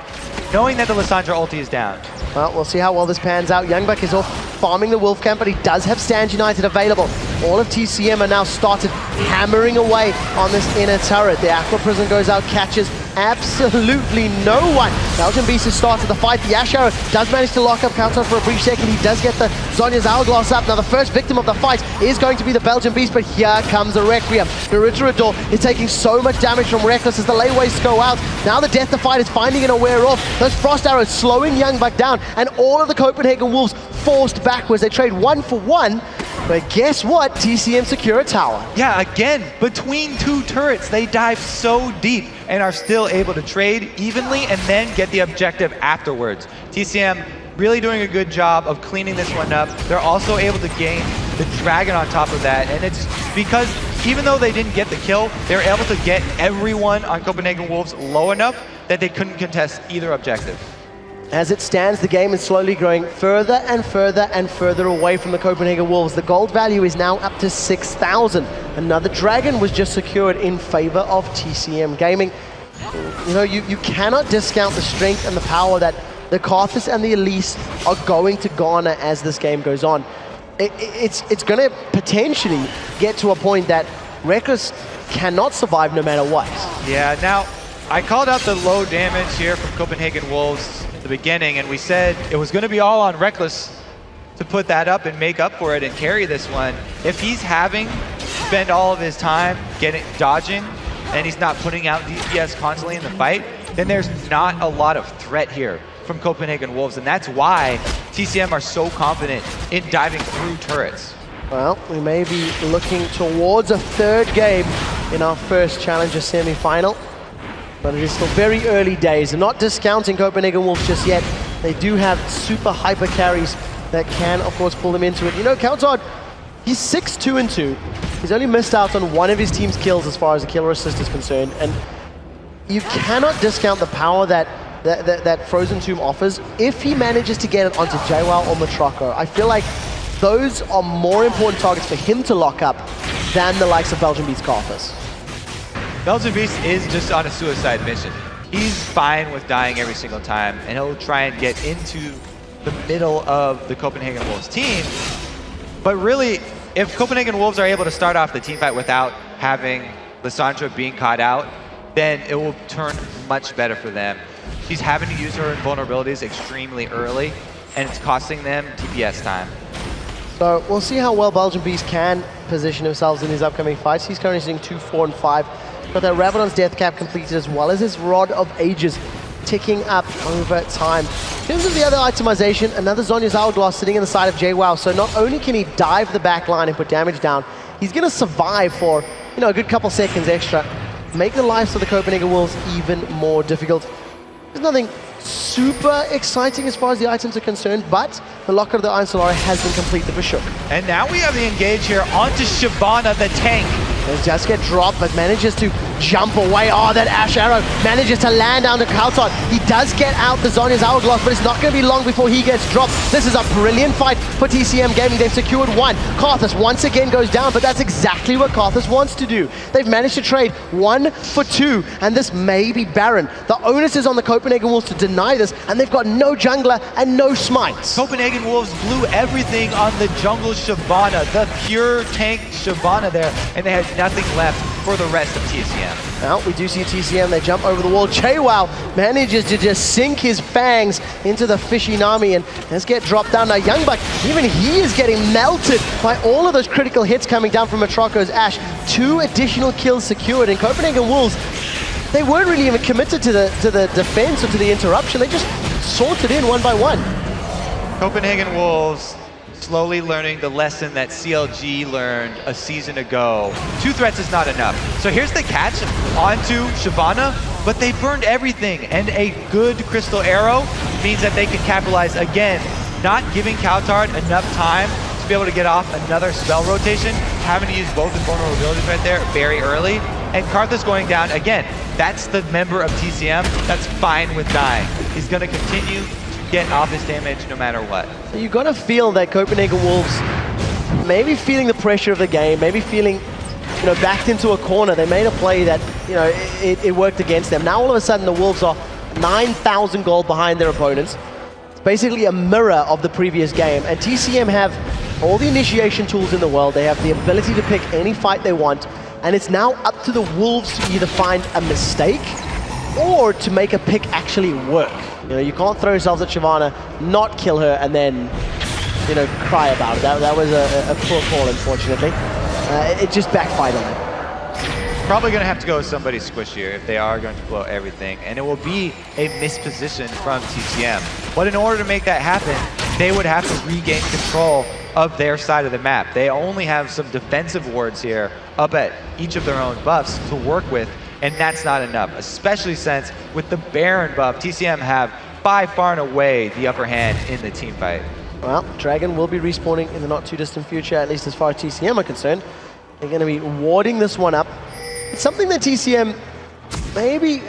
knowing that the Lissandra ulti is down. Well, we'll see how well this pans out. Youngbuck is off farming the Wolf Camp, but he does have Stand United available. All of TCM are now started hammering away on this inner turret. The Aqua Prison goes out, catches absolutely no one. Belgian Beast has started the fight. The Ash Arrow does manage to lock up Kaltod for a brief second. He does get the Zhonya's Hourglass up. Now the first victim of the fight is going to be the Belgian Beast, but here comes the Requiem. Naruto is taking so much damage from Reckless as the layways go out. Now the Death Defied is finding an aware off. Those Frost Arrows slowing Youngbuck down, and all of the Copenhagen Wolves forced backwards. They trade 1 for 1. But guess what? TCM secure a tower. Yeah, again, between two turrets, they dive so deep and are still able to trade evenly and then get the objective afterwards. TCM really doing a good job of cleaning this one up. They're also able to gain the Dragon on top of that, and it's because even though they didn't get the kill, they were able to get everyone on Copenhagen Wolves low enough that they couldn't contest either objective. As it stands, the game is slowly growing further and further and further away from the Copenhagen Wolves. The gold value is now up to 6,000. Another Dragon was just secured in favor of TCM Gaming. You know, you cannot discount the strength and the power that the Karthus and the Elise are going to garner as this game goes on. It's going to potentially get to a point that Reckless cannot survive no matter what. Yeah, now, I called out the low damage here from Copenhagen Wolves at the beginning, and we said it was going to be all on Reckless. to put that up and make up for it and carry this one. If he's having spend all of his time dodging and he's not putting out DPS constantly in the fight, then there's not a lot of threat here from Copenhagen Wolves, and that's why TCM are so confident in diving through turrets. Well, we may be looking towards a third game in our first Challenger semi-final, but it is still very early days. I'm not discounting Copenhagen Wolves just yet. They do have super hyper carries that can, of course, pull them into it. You know, Kautard, he's 6-2-2. He's only missed out on one of his team's kills as far as the killer assist is concerned, and you cannot discount the power that Frozen Tomb offers if he manages to get it onto JWoww or Matroco. I feel like those are more important targets for him to lock up than the likes of Belgian Beast Karthus. Belgian Beast is just on a suicide mission. He's fine with dying every single time, and he'll try and get into the middle of the Copenhagen Wolves team. But really, if Copenhagen Wolves are able to start off the teamfight without having Lissandra being caught out, then it will turn much better for them. She's having to use her invulnerabilities extremely early, and it's costing them DPS time. So we'll see how well Belgian Beast can position themselves in these upcoming fights. He's currently sitting 2, 4, and 5. Got that Rabadon's Death Cap completed, as well as his Rod of Ages ticking up over time. In terms of the other itemization, another Zhonya's Hourglass sitting in the side of JWoww. So not only can he dive the back line and put damage down, he's going to survive for, you know, a good couple seconds extra. Make the lives of the Copenhagen Wolves even more difficult. There's nothing super exciting as far as the items are concerned, but the Locker of the Iron Solara has been completed for sure. And now we have the engage here onto Shyvana, the tank. Does just get dropped, but manages to jump away. Oh, that Ash Arrow manages to land down to Kautard. He does get out the Zhonya's Hourglass, but it's not going to be long before he gets dropped. This is a brilliant fight for TCM Gaming. They've secured one. Karthus once again goes down, but that's exactly what Karthus wants to do. They've managed to trade 1 for 2, and this may be Baron. The onus is on the Copenhagen Wolves to deny this, and they've got no jungler and no smites. Copenhagen Wolves blew everything on the jungle Shyvana, the pure tank Shyvana there, and they had nothing left for the rest of TCM. Now, we do see TCM, they jump over the wall. JWoww manages to just sink his fangs into the fishy Nami, and let's get dropped down. Now, Youngbuck, even he is getting melted by all of those critical hits coming down from Matroco's Ash. 2 additional kills secured, and Copenhagen Wolves, they weren't really even committed to the defense or to the interruption. They just sorted in one by one. Copenhagen Wolves slowly learning the lesson that CLG learned a season ago. 2 threats is not enough. So here's the catch onto Shyvana, but they burned everything, and a good Crystal Arrow means that they can capitalize again, not giving Kautard enough time to be able to get off another spell rotation, having to use both the vulnerabilities right there very early, and Karthus going down again. That's the member of TCM that's fine with dying. He's going to continue get off his damage no matter what. So you got to feel that Copenhagen Wolves maybe feeling the pressure of the game, maybe feeling, you know, backed into a corner. They made a play that, you know, it worked against them. Now all of a sudden the Wolves are 9,000 gold behind their opponents. It's basically a mirror of the previous game, and TCM have all the initiation tools in the world. They have the ability to pick any fight they want, and it's now up to the Wolves to either find a mistake or to make a pick actually work. You know, you can't throw yourselves at Shyvana, not kill her, and then, you know, cry about it. That was a poor call, unfortunately. It just backfired on them. Probably going to have to go with somebody squishier if they are going to blow everything, and it will be a misposition from TCM. But in order to make that happen, they would have to regain control of their side of the map. They only have some defensive wards here up at each of their own buffs to work with, and that's not enough, especially since with the Baron buff, TCM have by far and away the upper hand in the team fight. Well, Dragon will be respawning in the not too distant future, at least as far as TCM are concerned. They're going to be warding this one up. It's something that TCM maybe,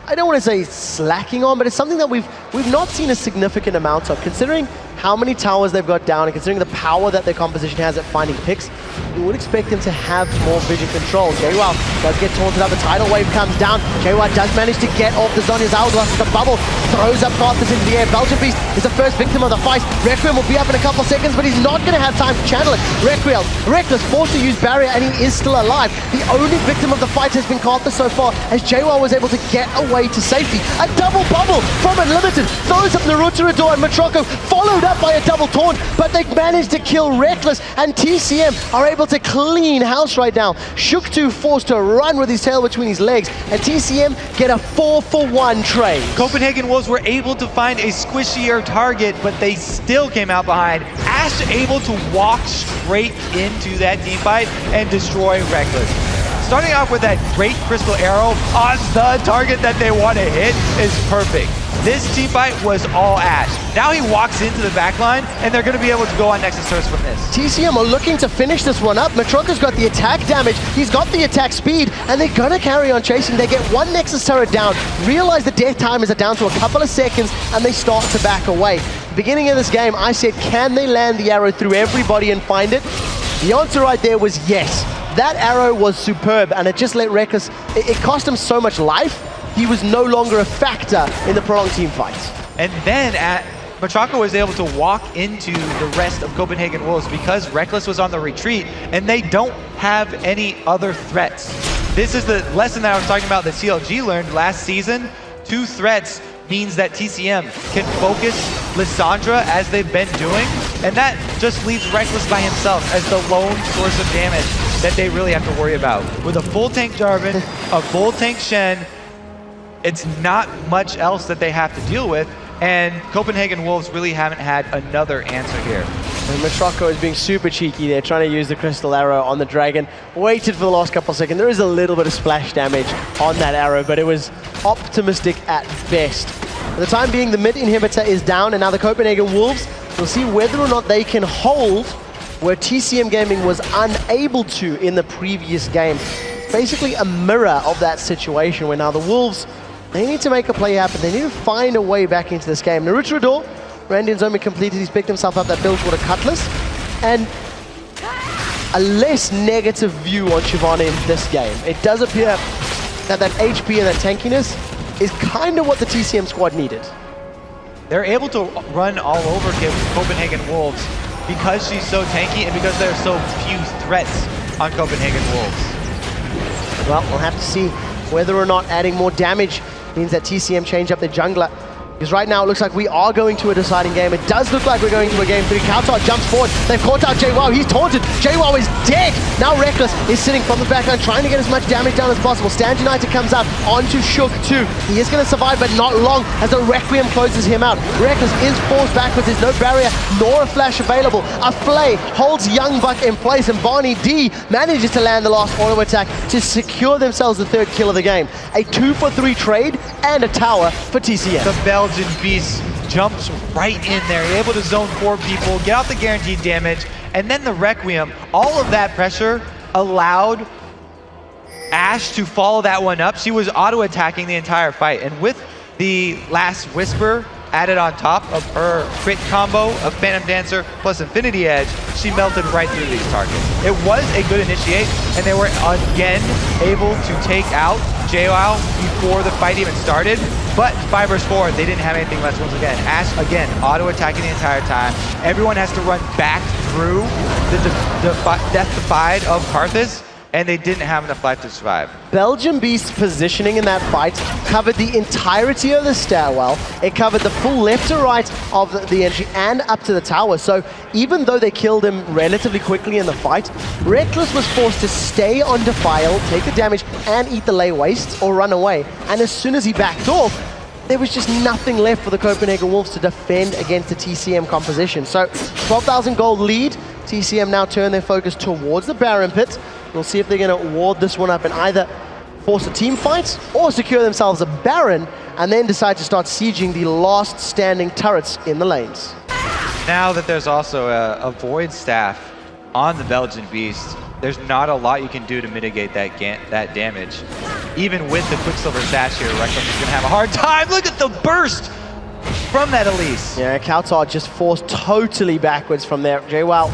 I don't want to say slacking on, but it's something that we've not seen a significant amount of, considering how many towers they've got down and considering the power that their composition has at finding picks. you would expect him to have more vision control. JWoww does get taunted up, the tidal wave comes down. JWoww does manage to get off the Zhonya's hourglass. The bubble throws up Carthus into the air. Belgian Beast is the first victim of the fight. Requiem will be up in a couple seconds, but he's not going to have time to channel it. Reckless forced to use barrier, and he is still alive. The only victim of the fight has been Carthus so far, as JWoww was able to get away to safety. A double bubble from Unlimited throws up Naruto and Matroco, followed up by a double taunt, but they've managed to kill Reckless, and TCM are able to clean house right now. Shook2 forced to run with his tail between his legs, and TCM get a 4-for-1 trade. Copenhagen Wolves were able to find a squishier target, but they still came out behind. Ash able to walk straight into that team fight and destroy Reckless. Starting off with that great crystal arrow on the target that they want to hit is perfect. This team fight was all Ash. Now he walks into the backline, and they're going to be able to go on Nexus Turrets from this. TCM are looking to finish this one up. Matroka's got the attack damage, he's got the attack speed, and they're going to carry on chasing. They get one Nexus Turret down, realize the death time is down to a couple of seconds, and they start to back away. Beginning of this game, I said, can they land the arrow through everybody and find it? The answer right there was yes. That arrow was superb, and it just let Reckless, it cost him so much life, he was no longer a factor in the prolonged team fight. And then Matroco was able to walk into the rest of Copenhagen Wolves because Reckless was on the retreat, and they don't have any other threats. This is the lesson that I was talking about that CLG learned last season. 2 threats means that TCM can focus Lissandra as they've been doing, and that just leaves Reckless by himself as the lone source of damage that they really have to worry about. With a full tank Jarvan, a full tank Shen, it's not much else that they have to deal with, and Copenhagen Wolves really haven't had another answer here. And Matroco is being super cheeky there, trying to use the crystal arrow on the dragon. Waited for the last couple of seconds. There is a little bit of splash damage on that arrow, but it was optimistic at best. For the time being, the mid inhibitor is down, and now the Copenhagen Wolves will see whether or not they can hold where TCM Gaming was unable to in the previous game. It's basically a mirror of that situation where now the Wolves, they need to make a play happen. They need to find a way back into this game. Naruto, Randy and Zomi completed. He's picked himself up that Bilgewater Cutlass. And a less negative view on Shyvana in this game. It does appear that that HP and that tankiness is kind of what the TCM squad needed. They're able to run all over Copenhagen Wolves because she's so tanky and because there are so few threats on Copenhagen Wolves. Well, we'll have to see whether or not adding more damage means that TCM change up their jungler. Because right now it looks like we are going to a deciding game. It does look like we're going to a game 3. Kautar jumps forward. They've caught out JWoww. He's taunted. JWoww is dead. Now Reckless is sitting from the backline trying to get as much damage down as possible. Stand United comes up onto Shook2. He is going to survive, but not long as the Requiem closes him out. Reckless is forced backwards. There's no barrier nor a flash available. A Flay holds Young Buck in place, and Barney D manages to land the last auto attack to secure themselves the 3rd kill of the game. A 2-for-3 trade and a tower for TCM. The Belgian Beast jumps right in there, able to zone 4 people, get out the guaranteed damage, and then the Requiem. All of that pressure allowed Ash to follow that one up. She was auto-attacking the entire fight, and with the last Whisper added on top of her crit combo of Phantom Dancer plus Infinity Edge, she melted right through these targets. It was a good initiate, and they were again able to take out JWoww before the fight even started, but 5 vs 4, they didn't have anything left once again. Ash, again, auto-attacking the entire time. Everyone has to run back through the death-defied of Karthus, and they didn't have enough life to survive. Belgian Beast's positioning in that fight covered the entirety of the stairwell. It covered the full left to right of the entry and up to the tower. So even though they killed him relatively quickly in the fight, Reckless was forced to stay on Defile, take the damage, and eat the lay waste or run away. And as soon as he backed off, there was just nothing left for the Copenhagen Wolves to defend against the TCM composition. So 12,000 gold lead. TCM now turn their focus towards the Baron Pit. We'll see if they're going to ward this one up and either force a team fight or secure themselves a Baron and then decide to start sieging the last standing turrets in the lanes. Now that there's also a Void Staff on the Belgian Beast, there's not a lot you can do to mitigate that damage. Even with the Quicksilver Sash here, Reckless is going to have a hard time. Look at the burst from that Elise. Yeah, Kautar just forced totally backwards from there. JWoww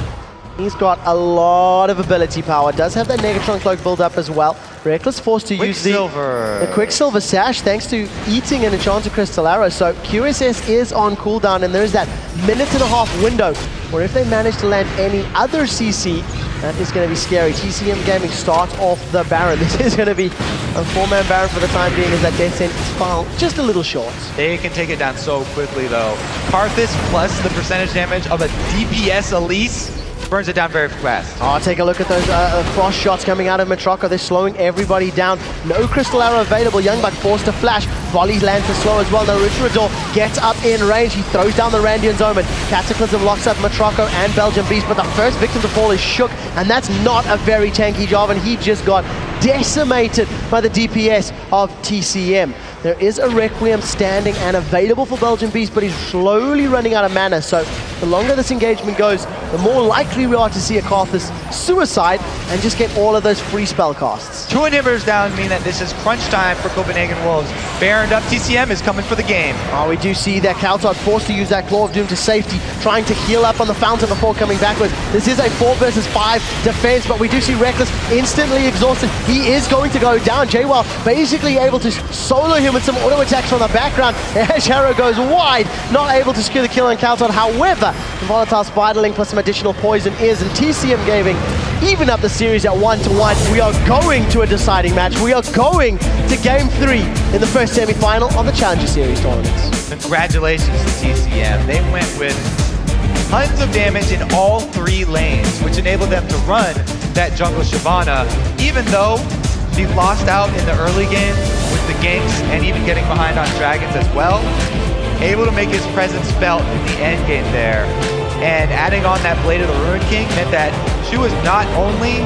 He's got a lot of ability power. Does have that Negatron cloak build up as well. Reckless forced to use the Quicksilver Sash thanks to eating an Enchanted Crystal Arrow. So QSS is on cooldown, and there is that minute-and-a-half window where if they manage to land any other CC, that is going to be scary. TCM Gaming starts off the Baron. This is going to be a 4-man Baron for the time being, as that Death Sentence file just a little short. They can take it down so quickly, though. Karthus plus the percentage damage of a DPS Elise burns it down very fast. Oh, take a look at those frost shots coming out of Metroko. They're slowing everybody down. No Crystal Arrow available. Youngbug forced to flash. Volley lands to slow as well. Now Richardor gets up in range. He throws down the Randian's Omen. Cataclysm locks up Metroko and Belgian Beast, but the first victim to fall is Shook, and that's not a very tanky job, and he just got decimated by the DPS of TCM. There is a Requiem standing and available for Belgian Beast, but he's slowly running out of mana, so the longer this engagement goes, the more likely we are to see a Karthus suicide and just get all of those free spell casts. 2 inhibitors down mean that this is crunch time for Copenhagen Wolves. Baroned up, TCM is coming for the game. Oh, we do see that Kaltod forced to use that Claw of Doom to safety, trying to heal up on the Fountain before coming backwards. This is a 4 versus 5 defense, but we do see Reckless instantly exhausted. He is going to go down. Jwal basically able to solo him with some auto attacks from the background. Ash Arrow goes wide, not able to secure the kill on Kaltod. However, the Volatile Spiderling plus some additional poison is, and TCM Gaming even up the series at 1-1. We are going to a deciding match. We are going to Game 3 in the first semi-final of the Challenger Series tournaments. Congratulations to TCM. They went with tons of damage in all 3 lanes, which enabled them to run that jungle Shyvana, even though she lost out in the early game with the ganks and even getting behind on dragons as well. Able to make his presence felt in the end game there. And adding on that Blade of the Ruin King meant that she was not only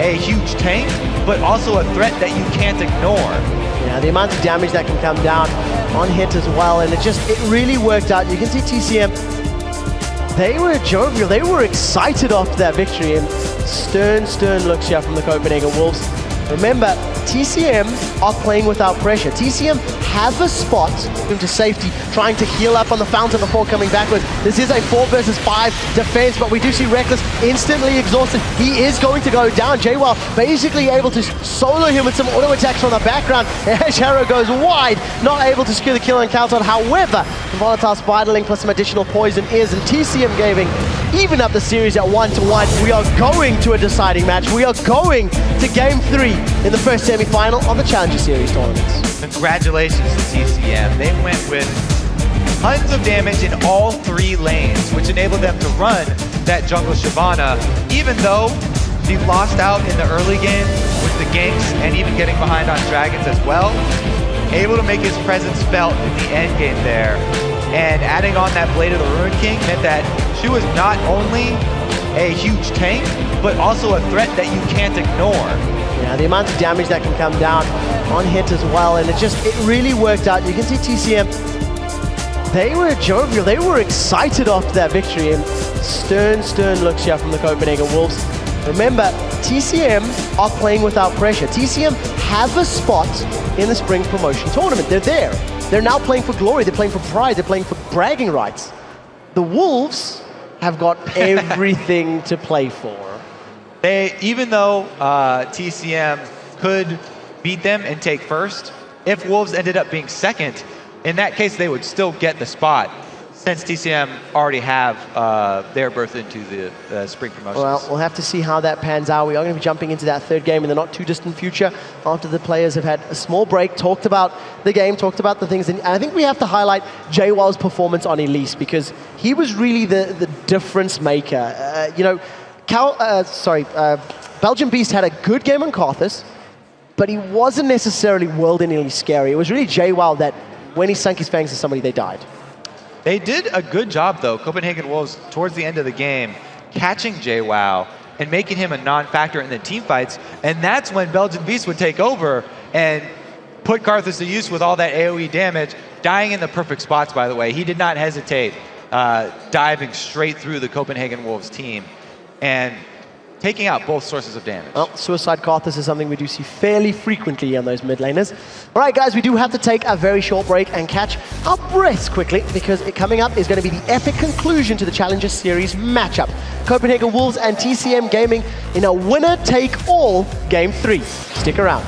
a huge tank, but also a threat that you can't ignore. Yeah, the amount of damage that can come down on hit as well, and it really worked out. You can see TCM, they were jovial, they were excited after that victory, and stern looks here from the Copenhagen Wolves. Remember, TCM are playing without pressure. TCM have a spot into safety, trying to heal up on the Fountain before coming backwards. This is a 4 versus 5 defense, but we do see Reckless instantly exhausted. He is going to go down. Jwal basically able to solo him with some auto attacks from the background. Ash Arrow goes wide, not able to secure the kill on Kaltod. However, the Volatile Spiderling plus some additional poison is, and TCM Gaming even up the series at 1-1. We are going to a deciding match. We are going to Game 3 in the first semi-final of the Challenger Series tournaments. Congratulations to TCM. They went with tons of damage in all 3 lanes, which enabled them to run that jungle Shyvana, even though she lost out in the early game with the ganks and even getting behind on dragons as well. Able to make his presence felt in the end game there. And adding on that Blade of the Ruin King meant that she was not only a huge tank, but also a threat that you can't ignore. Yeah, the amount of damage that can come down on hit as well, and it really worked out. You can see TCM, they were jovial, they were excited after that victory, and stern looks here from the Copenhagen Wolves. Remember, TCM are playing without pressure. TCM have a spot in the spring promotion tournament. They're there. They're now playing for glory, they're playing for pride, they're playing for bragging rights. The Wolves have got everything to play for. Even though TCM could beat them and take first, if Wolves ended up being second, in that case they would still get the spot, since TCM already have their berth into the spring promotions. Well, we'll have to see how that pans out. We are going to be jumping into that third game in the not too distant future after the players have had a small break, talked about the game, talked about the things. And I think we have to highlight Jwal's performance on Elise, because he was really the difference maker. Belgian Beast had a good game on Karthus, but he wasn't necessarily world-endingly scary. It was really Jwal that, when he sunk his fangs to somebody, they died. They did a good job, though, Copenhagen Wolves, towards the end of the game, catching Jwal and making him a non-factor in the team fights. And that's when Belgian Beast would take over and put Karthus to use with all that AoE damage, dying in the perfect spots, by the way. He did not hesitate, diving straight through the Copenhagen Wolves team. And taking out both sources of damage. Well, Suicide Carthus is something we do see fairly frequently on those mid laners. All right, guys, we do have to take a very short break and catch our breaths quickly, because coming up is going to be the epic conclusion to the Challenger Series matchup. Copenhagen Wolves and TCM Gaming in a winner-take-all Game 3. Stick around.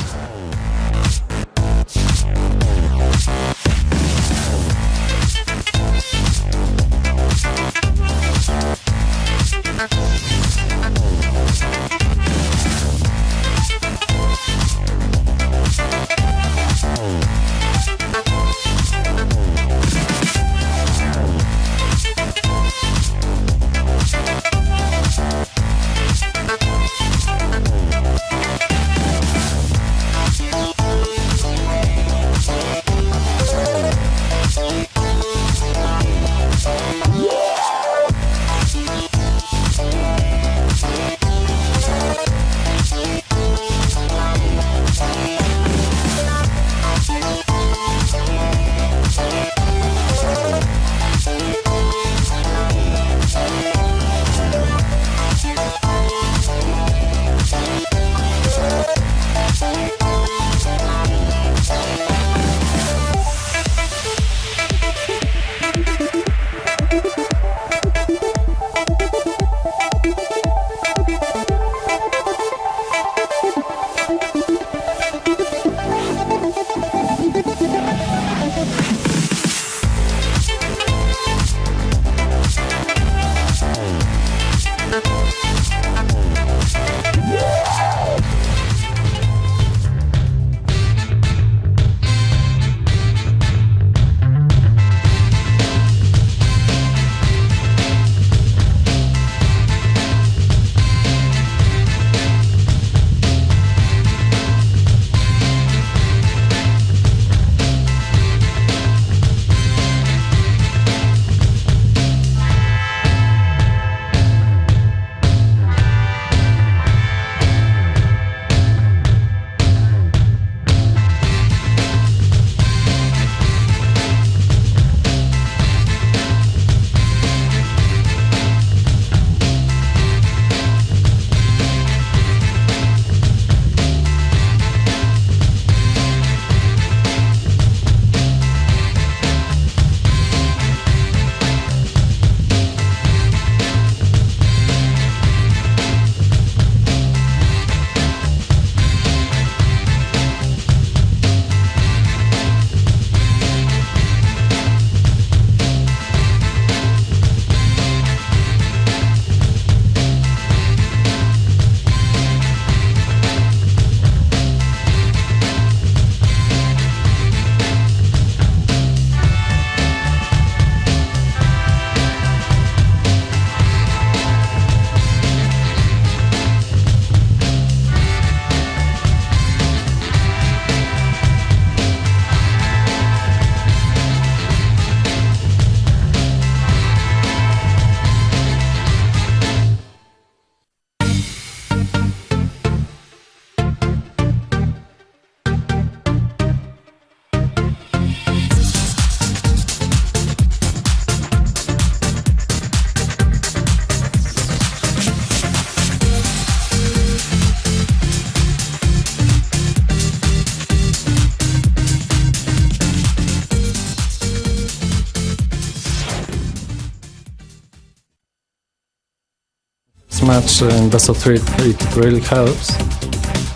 Match in best of three, it really helps.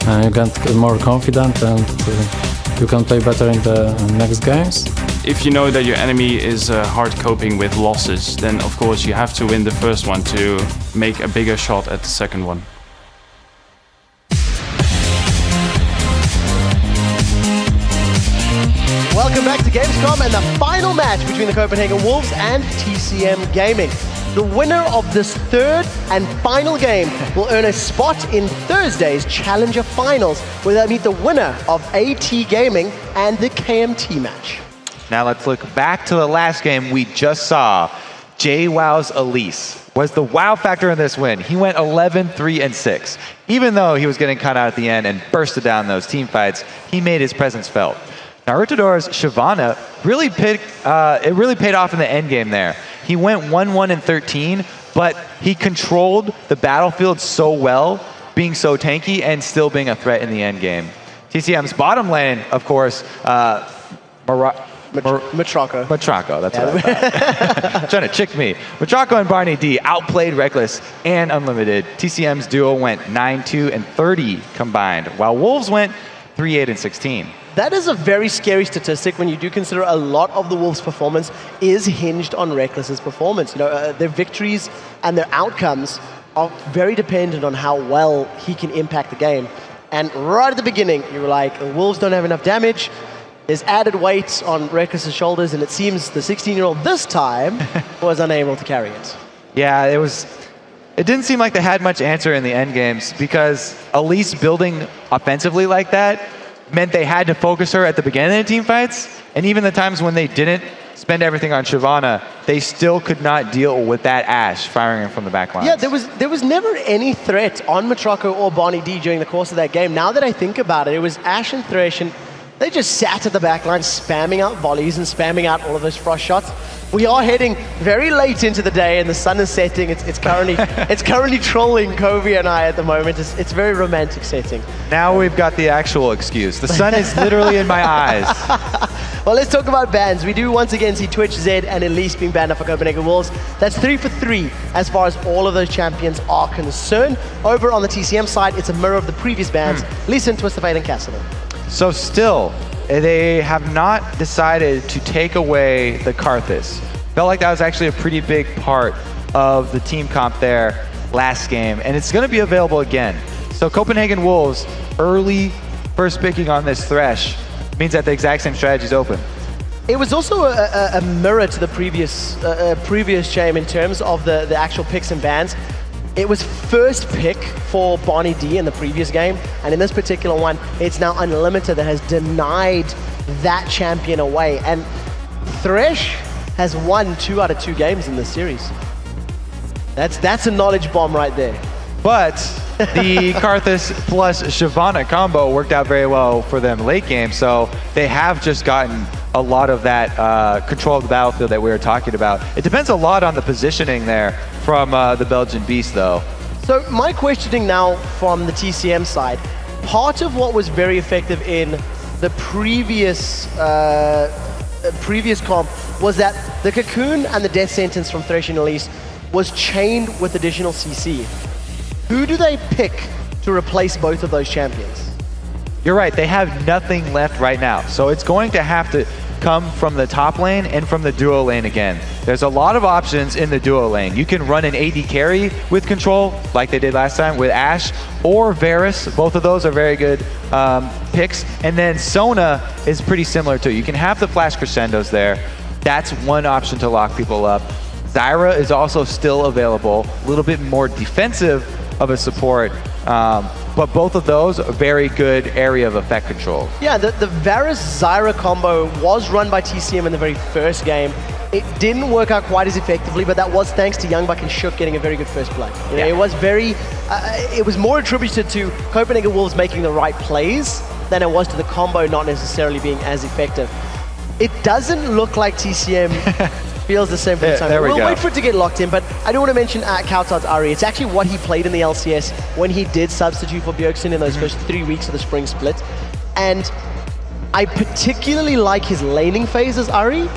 You get more confident and you can play better in the next games. If you know that your enemy is hard coping with losses, then of course you have to win the first one to make a bigger shot at the second one. Welcome back to Gamescom and the final match between the Copenhagen Wolves and TCM Gaming. The winner of this third and final game will earn a spot in Thursday's Challenger Finals, where they'll meet the winner of AT Gaming and the KMT match. Now let's look back to the last game we just saw. JWoww's Elise was the wow factor in this win. He went 11-3-6. Even though he was getting cut out at the end and bursted down those team fights, he made his presence felt. Narutador's Shyvana really paid off in the end game there. He went 1-1-13, but he controlled the battlefield so well, being so tanky and still being a threat in the end game. TCM's bottom lane, of course, Matraco. Matraco, that's what I thought. Trying to trick me. Matraco and Barney D outplayed Reckless and Unlimited. TCM's duo went 9-2 and 30 combined, while Wolves went 3-8 and 16. That is a very scary statistic when you do consider a lot of the Wolves' performance is hinged on Reckless's performance. You know, their victories and their outcomes are very dependent on how well he can impact the game. And right at the beginning, you were like, the Wolves don't have enough damage. There's added weight on Reckless's shoulders, and it seems the 16-year-old this time was unable to carry it. Yeah, it didn't seem like they had much answer in the end games, because Elise building offensively like that meant they had to focus her at the beginning of the team fights, and even the times when they didn't spend everything on Shyvana, they still could not deal with that Ashe firing her from the back line. Yeah, there was never any threat on Matraco or Barney D during the course of that game. Now that I think about it, it was Ashe and Thresh, and they just sat at the back line spamming out volleys and spamming out all of those frost shots. We are heading very late into the day and the sun is setting. It's currently trolling Kovi and I at the moment. It's a very romantic setting. Now we've got the actual excuse. The sun is literally in my eyes. Well, let's talk about bans. We do once again see Twitch, Zed, and Elise being banned for Copenhagen Wolves. That's 3 for 3 as far as all of those champions are concerned. Over on the TCM side, it's a mirror of the previous bans. Elise and Twisted Fate and Castle. So still, they have not decided to take away the Karthus. Felt like that was actually a pretty big part of the team comp there last game, and it's going to be available again. So Copenhagen Wolves, early first picking on this Thresh, means that the exact same strategy is open. It was also a mirror to the previous game in terms of the actual picks and bans. It was first pick for Barney D in the previous game, and in this particular one, it's now Unlimited that has denied that champion away. And Thresh has won 2 out of 2 games in this series. That's a knowledge bomb right there. But the Karthus plus Shyvana combo worked out very well for them late game, so they have just gotten a lot of that control of the battlefield that we were talking about. It depends a lot on the positioning there from the Belgian Beast, though. So my questioning now from the TCM side, part of what was very effective in the previous comp was that the Cocoon and the Death Sentence from Thresh and Elise was chained with additional CC. Who do they pick to replace both of those champions? You're right, they have nothing left right now. So it's going to have to come from the top lane and from the duo lane again. There's a lot of options in the duo lane. You can run an AD carry with control, like they did last time with Ashe, or Varus. Both of those are very good picks. And then Sona is pretty similar too. You can have the flash crescendos there. That's one option to lock people up. Zyra is also still available, a little bit more defensive of a support. But both of those are very good area of effect control. Yeah, the Varus-Zyra combo was run by TCM in the very first game. It didn't work out quite as effectively, but that was thanks to Youngbuck and Shook getting a very good first blood. You know, it was more attributed to Copenhagen Wolves making the right plays than it was to the combo not necessarily being as effective. It doesn't look like TCM feels the same for the time. We'll wait for it to get locked in, but I do want to mention Kautad's Ari. It's actually what he played in the LCS when he did substitute for Bjergsen in those first 3 weeks of the spring split. And I particularly like his laning phase as Ari,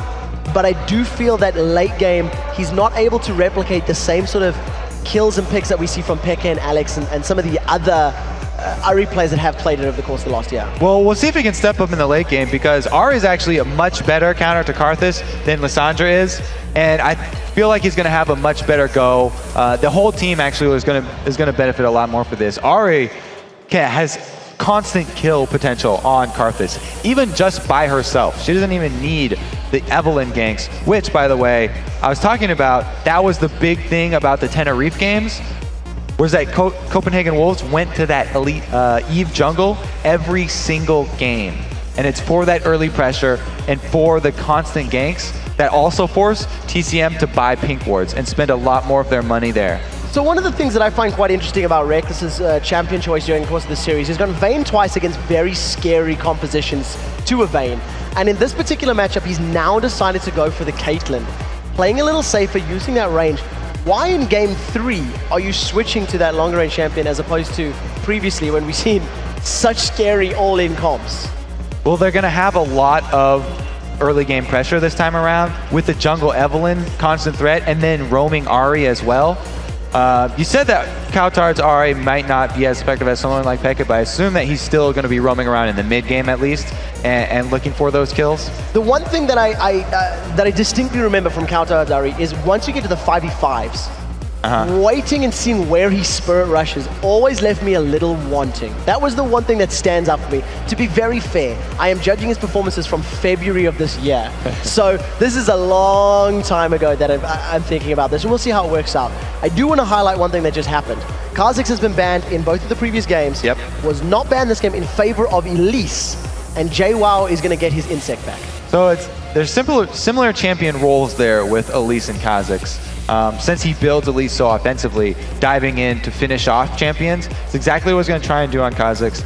but I do feel that late game, he's not able to replicate the same sort of kills and picks that we see from Pekka and Alex and some of the other Ari players that have played it over the course of the last year. Well, we'll see if he can step up in the late game, because Ari is actually a much better counter to Karthus than Lissandra is, and I feel like he's going to have a much better go. The whole team actually is going to benefit a lot more for this. Ari has constant kill potential on Karthus, even just by herself. She doesn't even need the Evelynn ganks, which, by the way, I was talking about, that was the big thing about the Tenerife games, was that Copenhagen Wolves went to that elite Eve jungle every single game. And it's for that early pressure and for the constant ganks that also force TCM to buy pink wards and spend a lot more of their money there. So one of the things that I find quite interesting about Reckless's champion choice during the course of the series, he's gone Vayne twice against very scary compositions to a Vayne. And in this particular matchup, he's now decided to go for the Caitlyn. Playing a little safer, using that range. Why in game 3 are you switching to that longer range champion as opposed to previously when we've seen such scary all-in comps? Well, they're going to have a lot of early game pressure this time around with the jungle Evelynn, constant threat, and then roaming Ahri as well. You said that Kautar's Ahri might not be as effective as someone like Pekka, but I assume that he's still going to be roaming around in the mid game at least and looking for those kills. The one thing that I distinctly remember from Kautar's Ahri is once you get to the 5v5s, waiting and seeing where he spirit rushes always left me a little wanting. That was the one thing that stands out for me. To be very fair, I am judging his performances from February of this year. So this is a long time ago that I'm thinking about this, and we'll see how it works out. I do want to highlight one thing that just happened. Kha'Zix has been banned in both of the previous games. Yep. Was not banned this game in favor of Elise, and JWoww is going to get his insect back. So there's similar champion roles there with Elise and Kha'Zix. Since he builds Elise so offensively, diving in to finish off champions, it's exactly what he's going to try and do on Kha'Zix.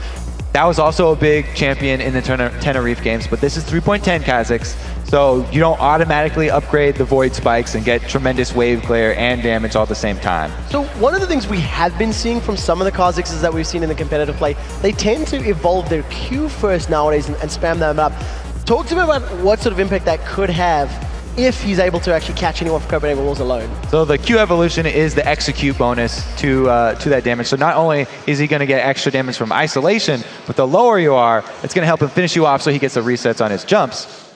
That was also a big champion in the Tenerife games, but this is 3.10 Kha'Zix, so you don't automatically upgrade the Void Spikes and get tremendous wave glare and damage all at the same time. So one of the things we have been seeing from some of the Kha'Zixes that we've seen in the competitive play, they tend to evolve their Q first nowadays and spam them up. Talk to me about what sort of impact that could have if he's able to actually catch anyone from Copenhagen Wolves alone. So the Q evolution is the execute bonus to that damage. So not only is he going to get extra damage from isolation, but the lower you are, it's going to help him finish you off so he gets the resets on his jumps.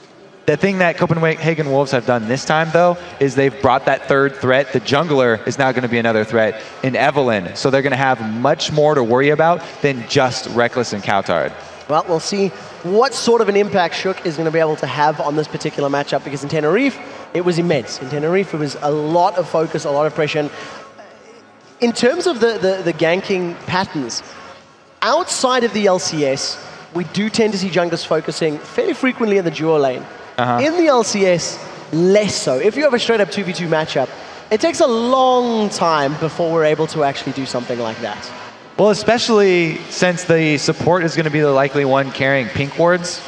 The thing that Copenhagen Wolves have done this time, though, is they've brought that third threat. The jungler is now going to be another threat in Evelynn. So they're going to have much more to worry about than just Reckless and Kautar. Well, we'll see what sort of an impact Shook is going to be able to have on this particular matchup, because in Tenerife, it was immense. In Tenerife, it was a lot of focus, a lot of pressure. And in terms of the ganking patterns, outside of the LCS, we do tend to see junglers focusing fairly frequently in the duo lane. In the LCS, less so. If you have a straight-up 2v2 matchup, it takes a long time before we're able to actually do something like that. Well, especially since the support is going to be the likely one carrying pink wards.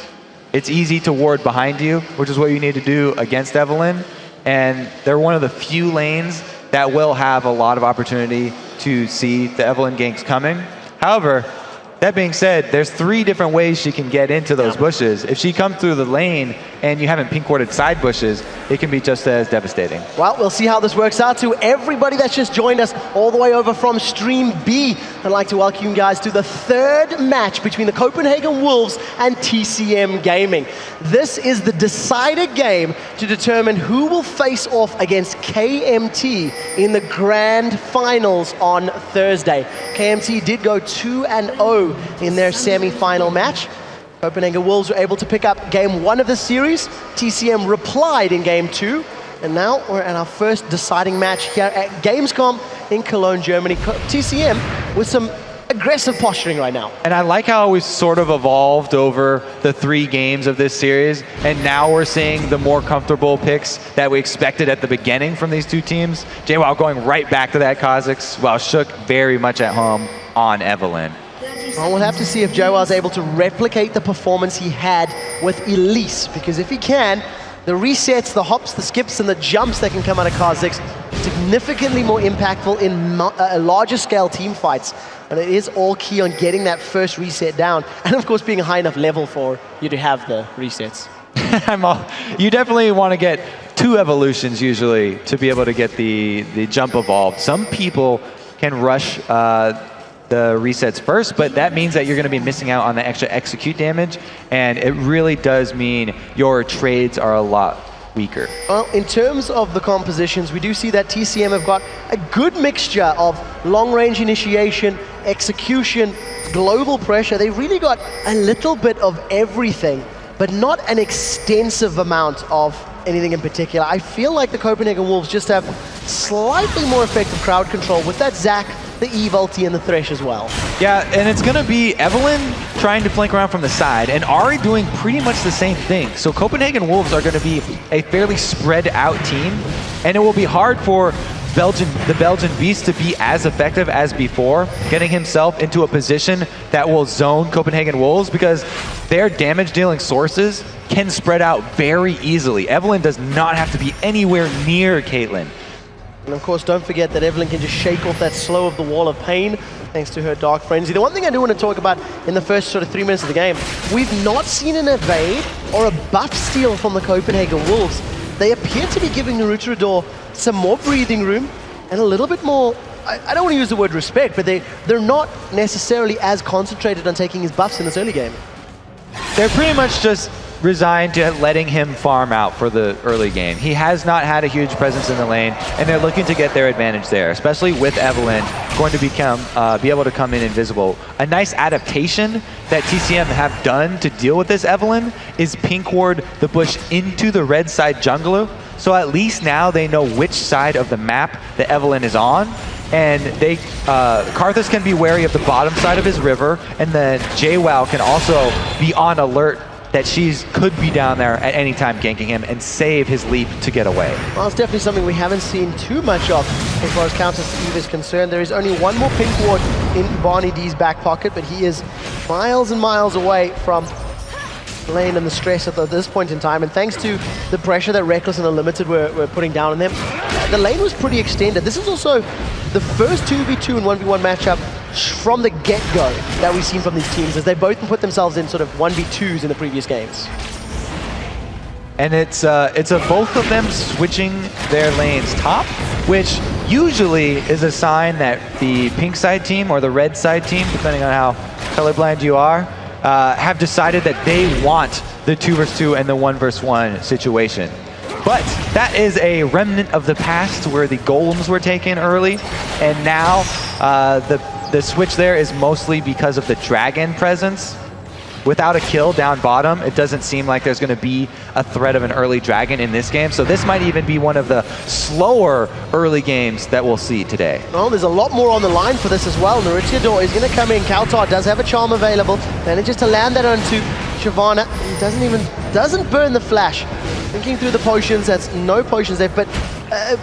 It's easy to ward behind you, which is what you need to do against Evelynn. And they're one of the few lanes that will have a lot of opportunity to see the Evelynn ganks coming. However, that being said, there's 3 different ways she can get into those bushes. If she comes through the lane and you haven't pink warded side bushes, it can be just as devastating. Well, we'll see how this works out. To everybody that's just joined us all the way over from Stream B, I'd like to welcome you guys to the 3rd match between the Copenhagen Wolves and TCM Gaming. This is the decider game to determine who will face off against KMT in the grand finals on Thursday. KMT did go 2-0 in their semi-final match. Copenhagen Wolves were able to pick up game 1 of the series. TCM replied in game 2. And now we're at our first deciding match here at Gamescom in Cologne, Germany. TCM with some aggressive posturing right now. And I like how we've sort of evolved over the 3 games of this series, and now we're seeing the more comfortable picks that we expected at the beginning from these 2 teams. JWoww going right back to that Kha'Zix, while Shook very much at home on Evelynn. Well, we'll have to see if JWoww is able to replicate the performance he had with Elise, because if he can, the resets, the hops, the skips, and the jumps that can come out of Kha'Zix significantly more impactful in larger scale team fights. And it is all key on getting that first reset down, and of course being a high enough level for you to have the resets. You definitely want to get 2 evolutions usually to be able to get the jump evolved. Some people can rush the resets first, but that means that you're going to be missing out on the extra execute damage, and it really does mean your trades are a lot weaker. Well, in terms of the compositions, we do see that TCM have got a good mixture of long-range initiation, execution, global pressure. They've really got a little bit of everything, but not an extensive amount of anything in particular. I feel like the Copenhagen Wolves just have slightly more effective crowd control with that Zac, the Eve ulti, and the Thresh as well. Yeah, and it's going to be Evelynn trying to flank around from the side, and Ahri doing pretty much the same thing. So Copenhagen Wolves are going to be a fairly spread out team, and it will be hard for the Belgian Beast to be as effective as before, getting himself into a position that will zone Copenhagen Wolves, because their damage dealing sources can spread out very easily. Evelynn does not have to be anywhere near Caitlyn. And of course, don't forget that Evelyn can just shake off that slow of the wall of pain thanks to her Dark Frenzy. The one thing I do want to talk about in the first sort of 3 minutes of the game, we've not seen an evade or a buff steal from the Copenhagen Wolves. They appear to be giving Naruto some more breathing room and a little bit more, I don't want to use the word respect, but they're not necessarily as concentrated on taking his buffs in this early game. They're pretty much just resigned to letting him farm out for the early game. He has not had a huge presence in the lane, and they're looking to get their advantage there, especially with Evelyn going to be able to come in invisible. A nice adaptation that TCM have done to deal with this Evelyn is pink ward the bush into the red side jungler, so at least now they know which side of the map the Evelyn is on, and Karthus can be wary of the bottom side of his river, and then JWoww can also be on alert that could be down there at any time ganking him and save his leap to get away. Well, it's definitely something we haven't seen too much of as far as Countess Eve is concerned. There is only one more pink ward in Barney D's back pocket, but he is miles and miles away from lane and the stress at this point in time, and thanks to the pressure that Reckless and Unlimited were putting down on them, the lane was pretty extended. This is also the first 2v2 and 1v1 matchup from the get-go that we've seen from these teams, as they both put themselves in sort of 1v2s in the previous games. And it's a both of them switching their lanes top, which usually is a sign that the pink side team or the red side team, depending on how colorblind you are, have decided that they want the 2 versus 2 and the 1 versus 1 situation. But that is a remnant of the past where the golems were taken early, and now the switch there is mostly because of the dragon presence. Without a kill down bottom, it doesn't seem like there's going to be a threat of an early dragon in this game, so this might even be one of the slower early games that we'll see today. Well, there's a lot more on the line for this as well. Naruto is going to come in. Kautar does have a charm available, manages to land that onto Shyvana. He doesn't burn the flash. Thinking through the potions, that's no potions there, but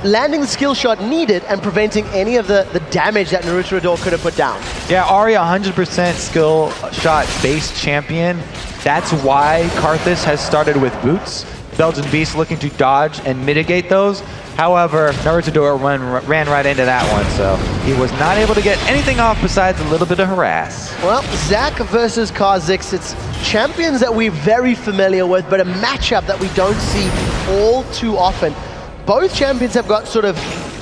landing the skill shot needed and preventing any of the damage that Naruto could have put down. Yeah, Ari 100% skill shot based champion. That's why Karthus has started with boots. Belgian Beast looking to dodge and mitigate those. However, Naruto ran right into that one, so he was not able to get anything off besides a little bit of harass. Well, Zac versus Kha'Zix, it's champions that we're very familiar with, but a matchup that we don't see all too often. Both champions have got sort of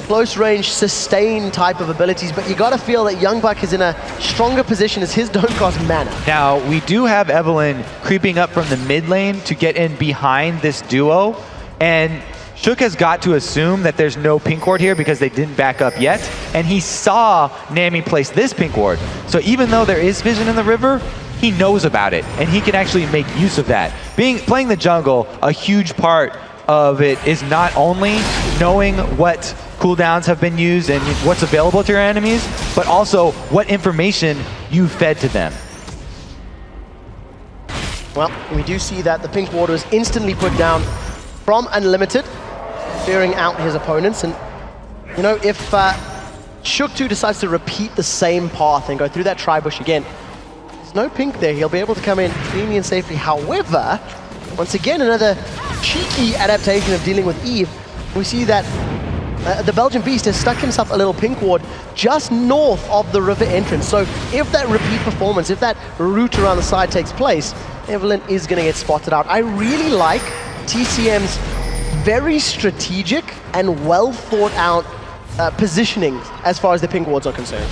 close range, sustain type of abilities, but you gotta feel that Young Buck is in a stronger position as his don't cost mana. Now, we do have Evelyn creeping up from the mid lane to get in behind this duo, and Shook has got to assume that there's no pink ward here because they didn't back up yet, and he saw Nami place this pink ward. So even though there is vision in the river, he knows about it, and he can actually make use of that. Playing the jungle, a huge part of it is not only knowing what cooldowns have been used and what's available to your enemies, but also what information you fed to them. Well, we do see that the pink ward was instantly put down from Unlimited, clearing out his opponents. And, you know, if Shook 2 decides to repeat the same path and go through that tri-bush again, there's no pink there. He'll be able to come in cleanly and safely. However, once again, another cheeky adaptation of dealing with Eve. We see that the Belgian Beast has stuck himself a little pink ward just north of the river entrance. So if that repeat performance, if that route around the side takes place, Evelyn is going to get spotted out. I really like TCM's very strategic and well thought out positioning as far as the pink wards are concerned.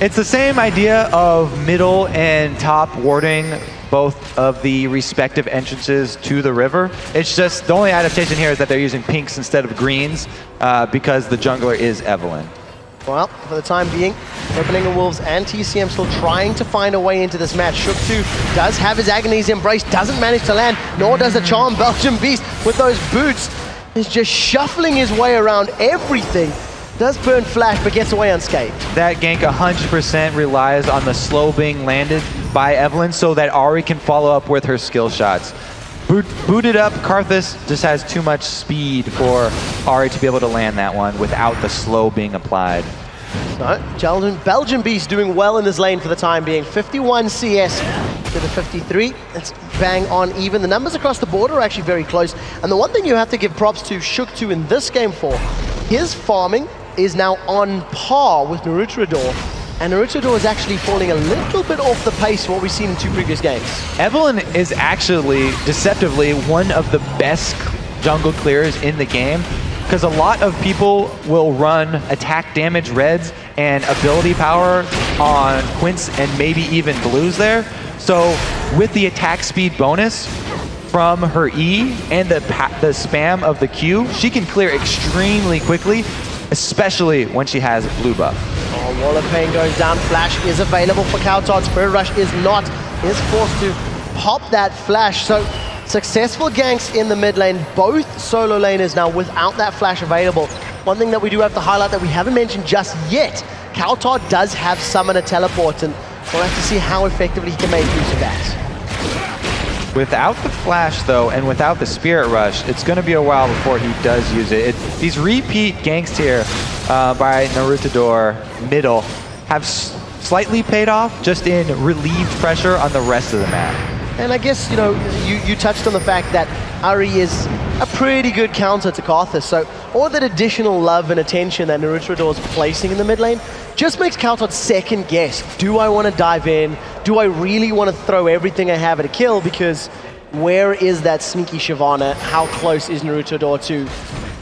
It's the same idea of middle and top warding both of the respective entrances to the river. It's just the only adaptation here is that they're using pinks instead of greens because the jungler is Evelyn. Well, for the time being, Copenhagen Wolves and TCM still trying to find a way into this match. Shook 2 does have his Agony's Embrace, doesn't manage to land, nor does the Charm Belgian Beast with those boots. He's just shuffling his way around everything. Does burn flash, but gets away unscathed. That gank 100% relies on the slow being landed by Evelyn so that Ari can follow up with her skill shots. Booted up, Karthus just has too much speed for Ari to be able to land that one without the slow being applied. So, Belgian Beast doing well in this lane for the time being. 51 CS to the 53. It's bang on even. The numbers across the board are actually very close. And the one thing you have to give props to Shook 2 in this game for His farming is now on par with Naruto-Dor, and Naruto-Dor is actually falling a little bit off the pace of what we've seen in 2 previous games. Evelyn is actually, deceptively, one of the best jungle clearers in the game, because a lot of people will run attack damage reds and ability power on Quince and maybe even blues there. So with the attack speed bonus from her E and the spam of the Q, she can clear extremely quickly, especially when she has blue buff. Oh, Wall of Pain goes down. Flash is available for Kautot. Spirit Rush is not. Is forced to pop that flash. So successful ganks in the mid lane. Both solo laners now without that flash available. One thing that we do have to highlight that we haven't mentioned just yet, Kautot does have summon a teleport, and we'll have to see how effectively he can make use of that. Without the flash, though, and without the Spirit Rush, it's going to be a while before he does use it. These repeat ganks here by Naruto-Dor middle have slightly paid off, just in relieved pressure on the rest of the map. And I guess, you know, you touched on the fact that Ari is a pretty good counter to Karthus, so all that additional love and attention that Naruto-Dor is placing in the mid lane just makes Kautot second guess. Do I want to dive in? Do I really want to throw everything I have at a kill? Because where is that sneaky Shyvana? How close is Naruto-Dor to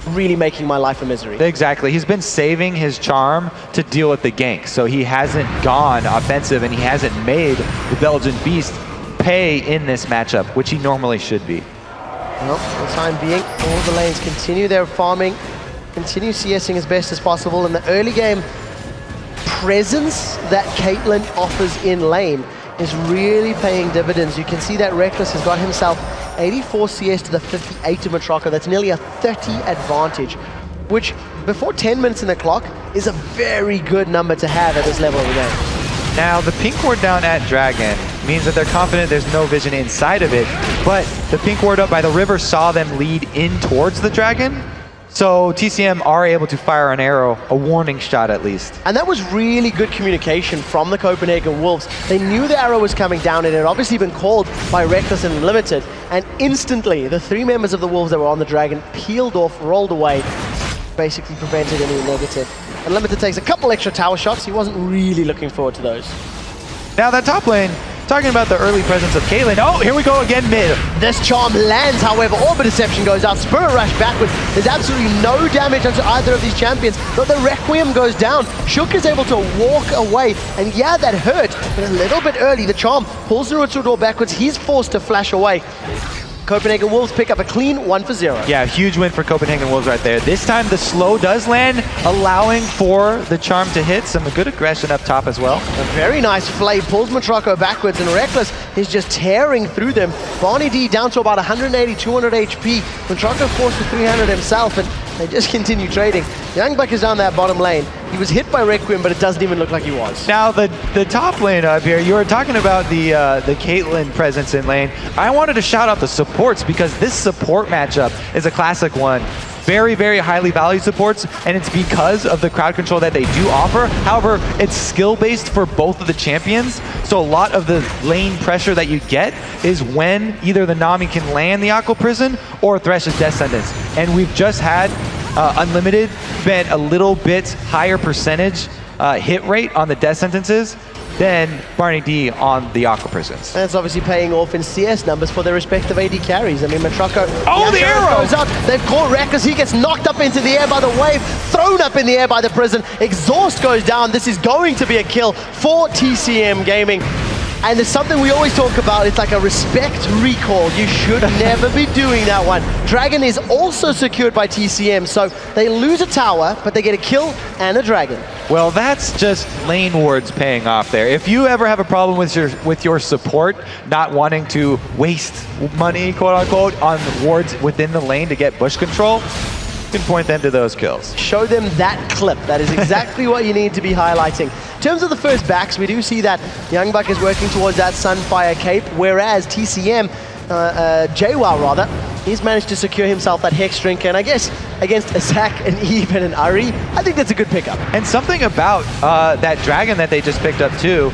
really making my life a misery? Exactly. He's been saving his charm to deal with the gank, so he hasn't gone offensive and he hasn't made the Belgian Beast pay in this matchup, which he normally should be. Well, for the time being, all the lanes continue their farming, continue CSing as best as possible. In the early game, presence that Caitlyn offers in lane is really paying dividends. You can see that Reckless has got himself 84 CS to the 58 of Matraka. That's nearly a 30 advantage, which before 10 minutes in the clock is a very good number to have at this level of the game. Now, the pink ward down at Dragon means that they're confident there's no vision inside of it, but the pink ward up by the river saw them lead in towards the Dragon, so TCM are able to fire an arrow, a warning shot at least. And that was really good communication from the Copenhagen Wolves. They knew the arrow was coming down, and it had obviously been called by Reckless and Limited, and instantly the 3 members of the Wolves that were on the Dragon peeled off, rolled away, basically prevented any negative. And Limited takes a couple extra tower shots. He wasn't really looking forward to those. Now that top lane, talking about the early presence of Caitlyn. Oh, here we go again mid. This charm lands, however, Orbit Deception goes out. Spirit Rush backwards. There's absolutely no damage onto either of these champions, but the Requiem goes down. Shook is able to walk away, and yeah, that hurt, but a little bit early. The charm pulls Naruto-Dor backwards. He's forced to flash away. Copenhagen Wolves pick up a clean 1-0. Yeah, huge win for Copenhagen Wolves right there. This time the slow does land, allowing for the charm to hit. Some good aggression up top as well. A very nice flay pulls Matrako backwards, and Reckless is just tearing through them. Barney D down to about 180, 200 HP. Matrako forced to 300 himself, and they just continue trading. Young Buck is down that bottom lane. He was hit by Requiem, but it doesn't even look like he was. Now the top lane up here, you were talking about the Caitlyn presence in lane. I wanted to shout out the supports, because this support matchup is a classic one. Very, very highly valued supports, and it's because of the crowd control that they do offer. However, it's skill-based for both of the champions, so a lot of the lane pressure that you get is when either the Nami can land the Aqua Prison or Thresh's Death Sentence. And we've just had Unlimited bet a little bit higher percentage hit rate on the Death Sentences than Barney D on the Aqua Prisons. And it's obviously paying off in CS numbers for their respective AD carries. I mean, Matrako... Oh, the arrow! Goes up. They've caught Reckless. He gets knocked up into the air by the wave, thrown up in the air by the prison. Exhaust goes down. This is going to be a kill for TCM Gaming. And there's something we always talk about. It's like a respect recall. You should never be doing that one. Dragon is also secured by TCM, so they lose a tower, but they get a kill and a dragon. Well, that's just lane wards paying off there. If you ever have a problem with your support not wanting to waste money, quote unquote, on wards within the lane to get bush control, you can point them to those kills. Show them that clip. That is exactly what you need to be highlighting. In terms of the first backs, we do see that Young Buck is working towards that Sunfire Cape, whereas TCM, JWoww rather, he's managed to secure himself that Hex Drink, and I guess against Azak and Eve and an Ari, I think that's a good pickup. And something about that Dragon that they just picked up too,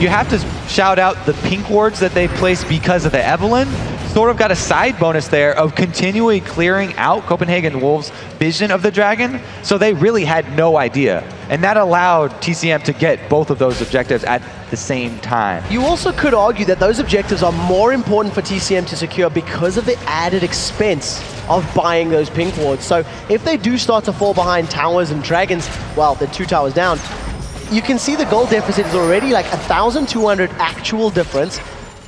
you have to shout out the pink wards that they placed because of the Evelyn. sort of got a side bonus there of continually clearing out Copenhagen Wolves' vision of the dragon, so they really had no idea. And that allowed TCM to get both of those objectives at the same time. You also could argue that those objectives are more important for TCM to secure because of the added expense of buying those pink wards. So if they do start to fall behind towers and dragons, well, they're 2 towers down, you can see the gold deficit is already like 1,200 actual difference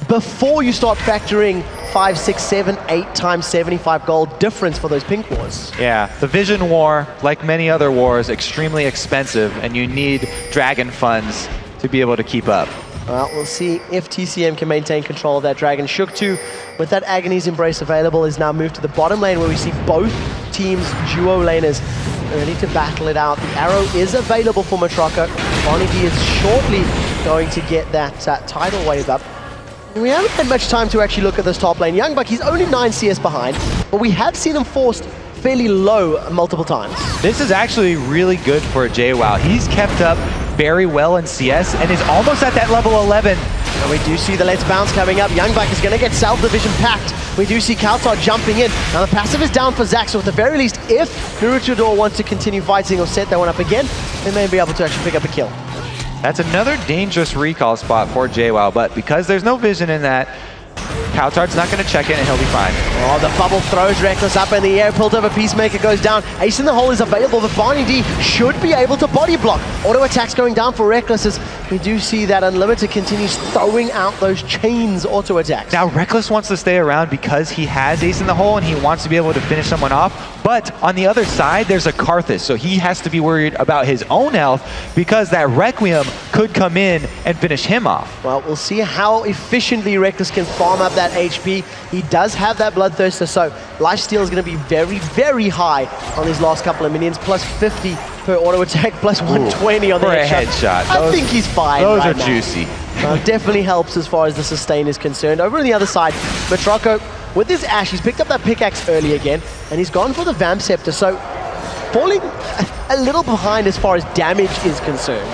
before you start factoring 5, 6, 7, 8 times 75 gold difference for those pink wars. Yeah, the Vision War, like many other wars, extremely expensive, and you need dragon funds to be able to keep up. Well, we'll see if TCM can maintain control of that dragon. Shook 2, with that Agony's Embrace available, is now moved to the bottom lane where we see both teams' duo laners ready to battle it out. The arrow is available for Matroko. Bonnie D is shortly going to get that tidal wave up. We haven't had much time to actually look at this top lane. Young Buck, he's only 9 CS behind, but we have seen him forced fairly low multiple times. This is actually really good for JWoww. He's kept up very well in CS and is almost at that level 11. And we do see the Let's Bounce coming up. Young Buck is going to get self-division packed. We do see Kautar jumping in. Now the passive is down for Zac, so at the very least, if Naruto wants to continue fighting or set that one up again, they may be able to actually pick up a kill. That's another dangerous recall spot for JWoww, but because there's no vision in that, Kautar's not going to check it and he'll be fine. Oh, the bubble throws Reckless up in the air. Pulled over Peacemaker goes down. Ace in the hole is available, but Barney D should be able to body block. Auto attacks going down for Reckless as we do see that Unlimited continues throwing out those chains auto attacks. Now Reckless wants to stay around because he has Ace in the hole and he wants to be able to finish someone off. But on the other side, there's a Karthus, so he has to be worried about his own health because that Requiem could come in and finish him off. Well, we'll see how efficiently Reckless can farm up that HP. He does have that Bloodthirster, so lifesteal is going to be very, very high on these last couple of minions. Plus 50 per auto attack, plus 120 on the headshot. I think he's fine. Those right are now. juicy. Definitely helps as far as the sustain is concerned. Over on the other side, Matroko, with his Ashe, he's picked up that pickaxe early again, and he's gone for the Vamp Scepter, so falling a little behind as far as damage is concerned.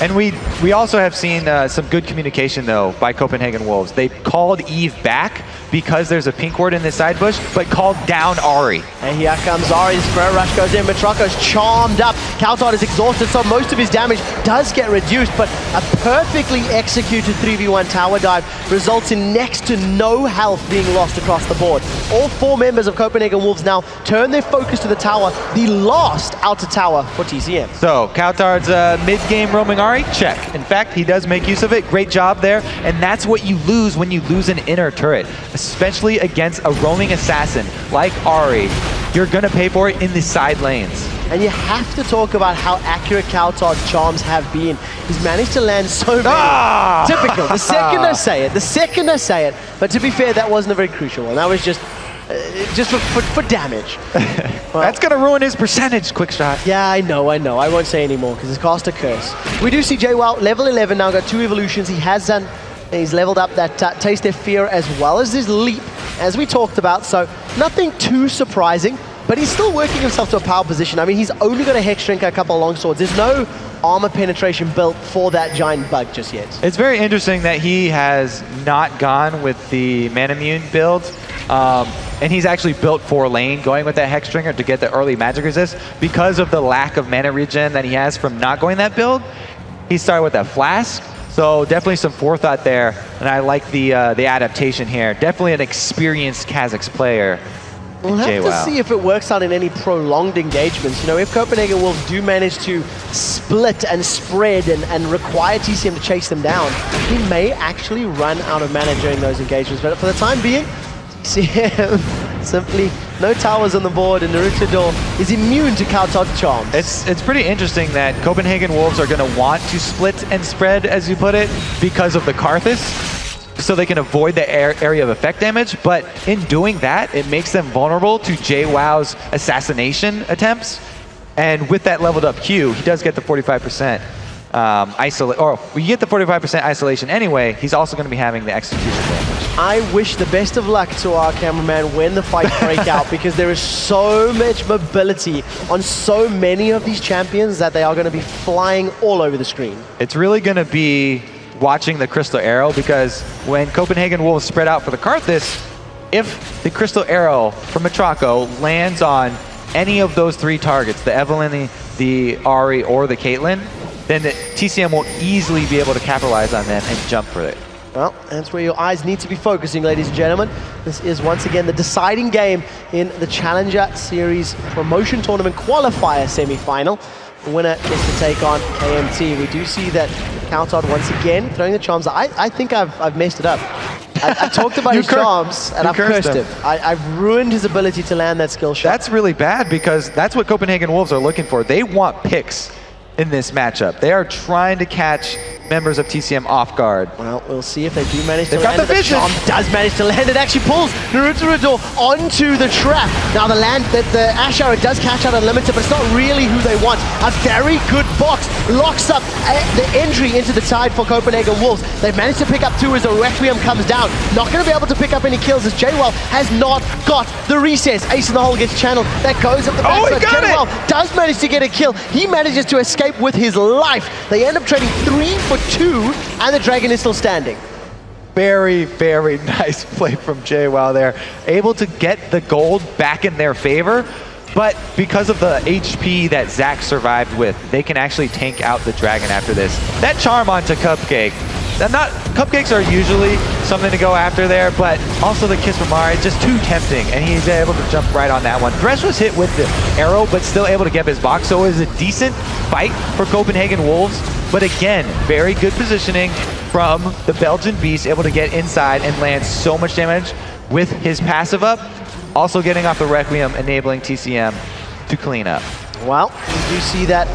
And we also have seen some good communication, though, by Copenhagen Wolves. They called Eve back because there's a pink ward in the side bush, but called down Ahri. And here comes Ahri. The Spirit Rush goes in. Matroko's charmed up. Kautar is exhausted, so most of his damage does get reduced, but a perfectly executed 3v1 tower dive results in next to no health being lost across the board. All 4 members of Copenhagen Wolves now turn their focus to the tower, the last outer tower for TCM. So, Kautar's mid-game roaming Ahri, check. In fact, he does make use of it. Great job there. And that's what you lose when you lose an inner turret, especially against a roaming assassin like Ahri. You're going to pay for it in the side lanes. And you have to talk about how accurate Kautar's charms have been. He's managed to land so many. Typical. The second I say it. But to be fair, that wasn't a very crucial one. That was just for damage. Well, that's going to ruin his percentage, quick shot. Yeah, I know. I won't say anymore because it's cast a curse. We do see JWoww, level 11 now, got 2 evolutions. He's leveled up that Taste of Fear as well as his Leap, as we talked about. So nothing too surprising, but he's still working himself to a power position. I mean, he's only got a Hex Drink and a couple of longswords. There's no armor penetration built for that giant bug just yet. It's very interesting that he has not gone with the Manamune build. And he's actually built 4 lane going with that Hex Stringer to get the early magic resist because of the lack of mana regen that he has from not going that build. He started with that Flask, so definitely some forethought there, and I like the adaptation here. Definitely an experienced Kha'Zix player. We'll have to see if it works out in any prolonged engagements. You know, if Copenhagen Wolves do manage to split and spread and require TCM to chase them down, he may actually run out of mana during those engagements. But for the time being, TCM simply no towers on the board, and Naruto is immune to Kautar's charms. It's pretty interesting that Copenhagen Wolves are going to want to split and spread, as you put it, because of the Karthus, so they can avoid the area of effect damage, but in doing that, it makes them vulnerable to JWoww's assassination attempts. And with that leveled up Q, he does get the 45% we get the 45% isolation anyway. He's also going to be having the execution damage. I wish the best of luck to our cameraman when the fights break out, because there is so much mobility on so many of these champions that they are going to be flying all over the screen. It's really going to be watching the Crystal Arrow, because when Copenhagen Wolves spread out for the Karthus, if the Crystal Arrow from Matraco lands on any of those 3 targets, the Evelyn, the Ahri, or the Caitlyn, then the TCM will easily be able to capitalize on them and jump for it. Well, that's where your eyes need to be focusing, ladies and gentlemen. This is once again the deciding game in the Challenger Series Promotion Tournament Qualifier semi-final. The winner gets to take on KMT. We do see that Countodd once again throwing the charms. I think I've messed it up. I talked about his charms, and I've cursed him. I've ruined his ability to land that skill shot. That's really bad, because that's what Copenhagen Wolves are looking for. They want picks in this matchup. They are trying to catch members of TCM off guard. Well, we'll see if they do manage to They've land got the it. vision. The charm does manage to land it. Actually pulls Naruto onto the trap. Now the Ash Arrow does catch out Unlimited, but it's not really who they want. A very good box locks up the entry into the side for Copenhagen Wolves. They've managed to pick up 2 as the Requiem comes down. Not going to be able to pick up any kills as JWoww has not got the recess. Ace in the hole gets channeled. That goes up the backside. JWoww does manage to get a kill. He manages to escape with his life. They end up trading 3 for 2, and the Dragon is still standing. Very, very nice play from JWoww there. Able to get the gold back in their favor, but because of the HP that Zach survived with, they can actually tank out the Dragon after this. That charm onto Cupcake. Cupcakes are usually something to go after there, but also the Kiss from Ahri, just too tempting, and he's able to jump right on that one. Thresh was hit with the arrow, but still able to get his box, so it was a decent fight for Copenhagen Wolves. But again, very good positioning from the Belgian Beast, able to get inside and land so much damage with his passive up. Also getting off the Requiem, enabling TCM to clean up. Well, you do see that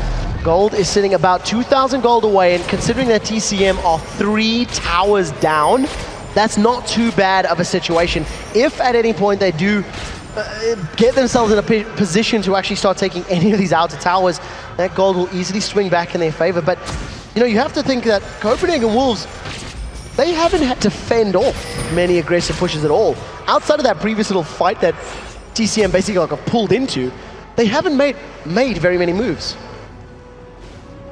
gold is sitting about 2,000 gold away, and considering that TCM are 3 towers down, that's not too bad of a situation. If at any point they do get themselves in a position to actually start taking any of these outer towers, that gold will easily swing back in their favor. But you know, you have to think that Copenhagen Wolves, they haven't had to fend off many aggressive pushes at all. Outside of that previous little fight that TCM basically got pulled into, they haven't made very many moves.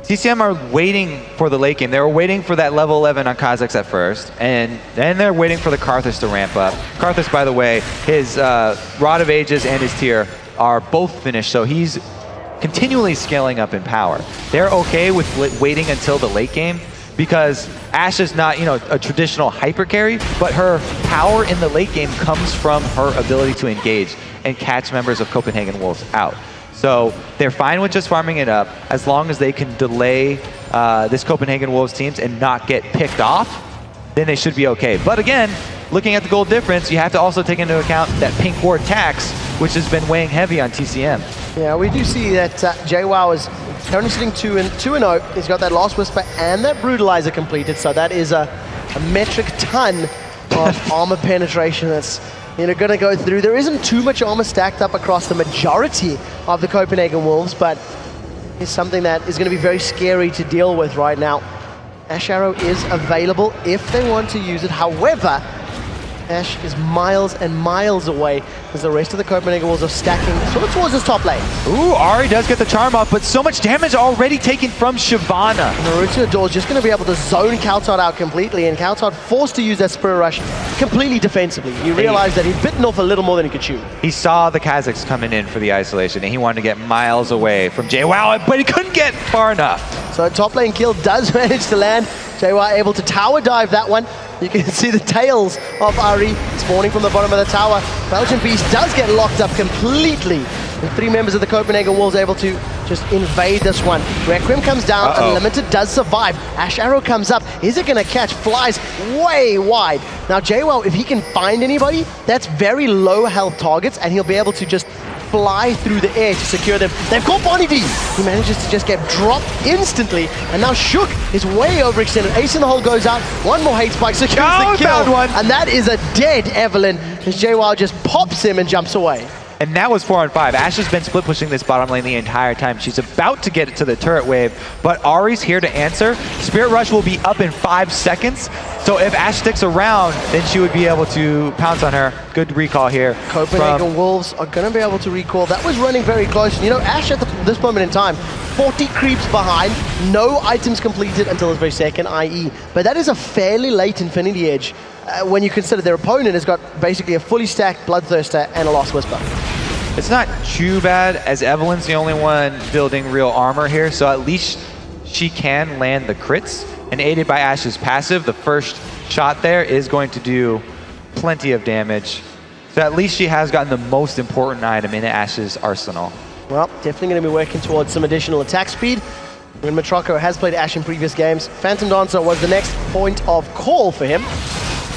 TCM are waiting for the late game. They were waiting for that level 11 on Kha'Zix at first, and then they're waiting for the Karthus to ramp up. Karthus, by the way, his Rod of Ages and his tier are both finished, so he's continually scaling up in power. They're okay with waiting until the late game, because Ashe is not, you know, a traditional hyper carry, but her power in the late game comes from her ability to engage and catch members of Copenhagen Wolves out. So they're fine with just farming it up as long as they can delay this Copenhagen Wolves teams and not get picked off, then they should be okay. But again, looking at the gold difference, you have to also take into account that pink ward tax, which has been weighing heavy on TCM. Yeah, we do see that JWoww is currently sitting 2-0. He's got that Last Whisper and that Brutalizer completed, so that is a metric ton of armor penetration that's going to go through. There isn't too much armor stacked up across the majority of the Copenhagen Wolves, but it's something that is going to be very scary to deal with right now. Ash Arrow is available if they want to use it. However, Ash is miles and miles away as the rest of the Copenhagen Wolves are stacking sort of towards this top lane. Ooh, Ahri does get the charm off, but so much damage already taken from Shyvana. Naruto Adore is just going to be able to zone Countodd out completely, and Countodd forced to use that Spirit Rush completely defensively. He realized that he'd bitten off a little more than he could chew. He saw the Kha'Zix coming in for the isolation, and he wanted to get miles away from JWoww, but he couldn't get far enough. So top lane kill does manage to land. JWoww able to tower dive that one. You can see the tails of Ahri spawning from the bottom of the tower. Belgian Beast does get locked up completely. And 3 members of the Copenhagen Wolves able to just invade this one. Requiem comes down, Unlimited does survive. Ash Arrow comes up. Is it going to catch? Flies way wide. Now JWoww, if he can find anybody, that's very low health targets, and he'll be able to just fly through the air to secure them. They've caught Bonnie D. He manages to just get dropped instantly, and now Shook is way overextended. Ace in the hole goes out. One more hate spike secures the kill, and that is a dead Evelyn as JWoww just pops him and jumps away. And that was 4 on 5. Ashe has been split pushing this bottom lane the entire time. She's about to get it to the turret wave, but Ahri's here to answer. Spirit Rush will be up in 5 seconds. So if Ashe sticks around, then she would be able to pounce on her. Good recall here. Copenhagen Wolves are going to be able to recall. That was running very close. You know, Ashe at this moment in time, 40 creeps behind, no items completed until this very second IE. But that is a fairly late Infinity Edge when you consider their opponent has got basically a fully stacked Bloodthirster and a Lost Whisper. It's not too bad, as Evelyn's the only one building real armor here, so at least she can land the crits. And aided by Ashe's passive, the first shot there is going to do plenty of damage. So at least she has gotten the most important item in Ashe's arsenal. Well, definitely going to be working towards some additional attack speed. When Matroko has played Ashe in previous games, Phantom Dancer was the next point of call for him.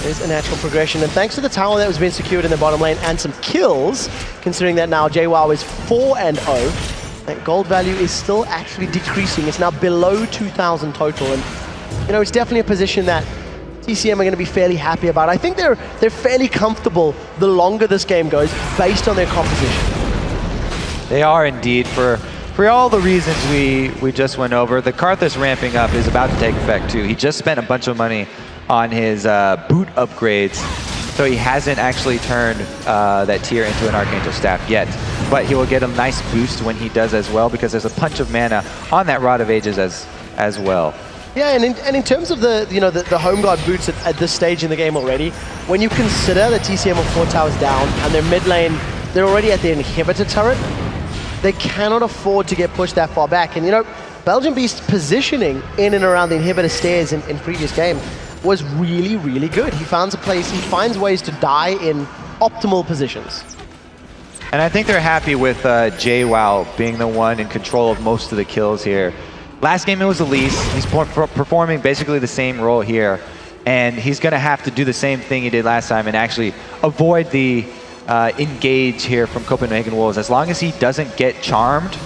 There's a natural progression, and thanks to the tower that was being secured in the bottom lane and some kills, considering that now JWoww is 4-0, that gold value is still actually decreasing. It's now below 2,000 total, and you know, it's definitely a position that TCM are going to be fairly happy about. I think they're fairly comfortable the longer this game goes, based on their composition. They are indeed, for all the reasons we just went over. The Karthus ramping up is about to take effect too. He just spent a bunch of money on his boot upgrades, so he hasn't actually turned that tier into an Archangel Staff yet. But he will get a nice boost when he does as well, because there's a punch of mana on that Rod of Ages as well. Yeah, and in terms of the Home Guard boots at this stage in the game already, when you consider the TCM are 4 towers down and their mid lane, they're already at the inhibitor turret, they cannot afford to get pushed that far back. And you know, Belgian Beast's positioning in and around the inhibitor stairs in previous game was really, really good. He finds ways to die in optimal positions. And I think they're happy with JWoww being the one in control of most of the kills here. Last game it was Elise. He's performing basically the same role here, and he's going to have to do the same thing he did last time and actually avoid the engage here from Copenhagen Wolves. As long as he doesn't get charmed,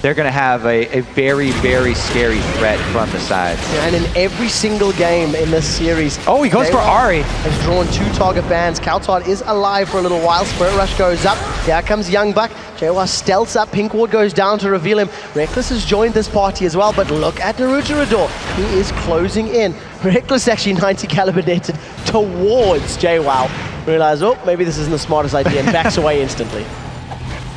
they're going to have a very, very scary threat from the side. Yeah, and in every single game in this series... Oh, he goes for Ahri. Has drawn 2 target bans. Kaltard is alive for a little while. Spirit Rush goes up. Here comes Young Buck. JWoww stealths up. Pink Ward goes down to reveal him. Reckless has joined this party as well, but look at Naruto. He is closing in. Reckless actually 90 caliber netted towards JWoww. Realize, oh, maybe this isn't the smartest idea, and backs away instantly.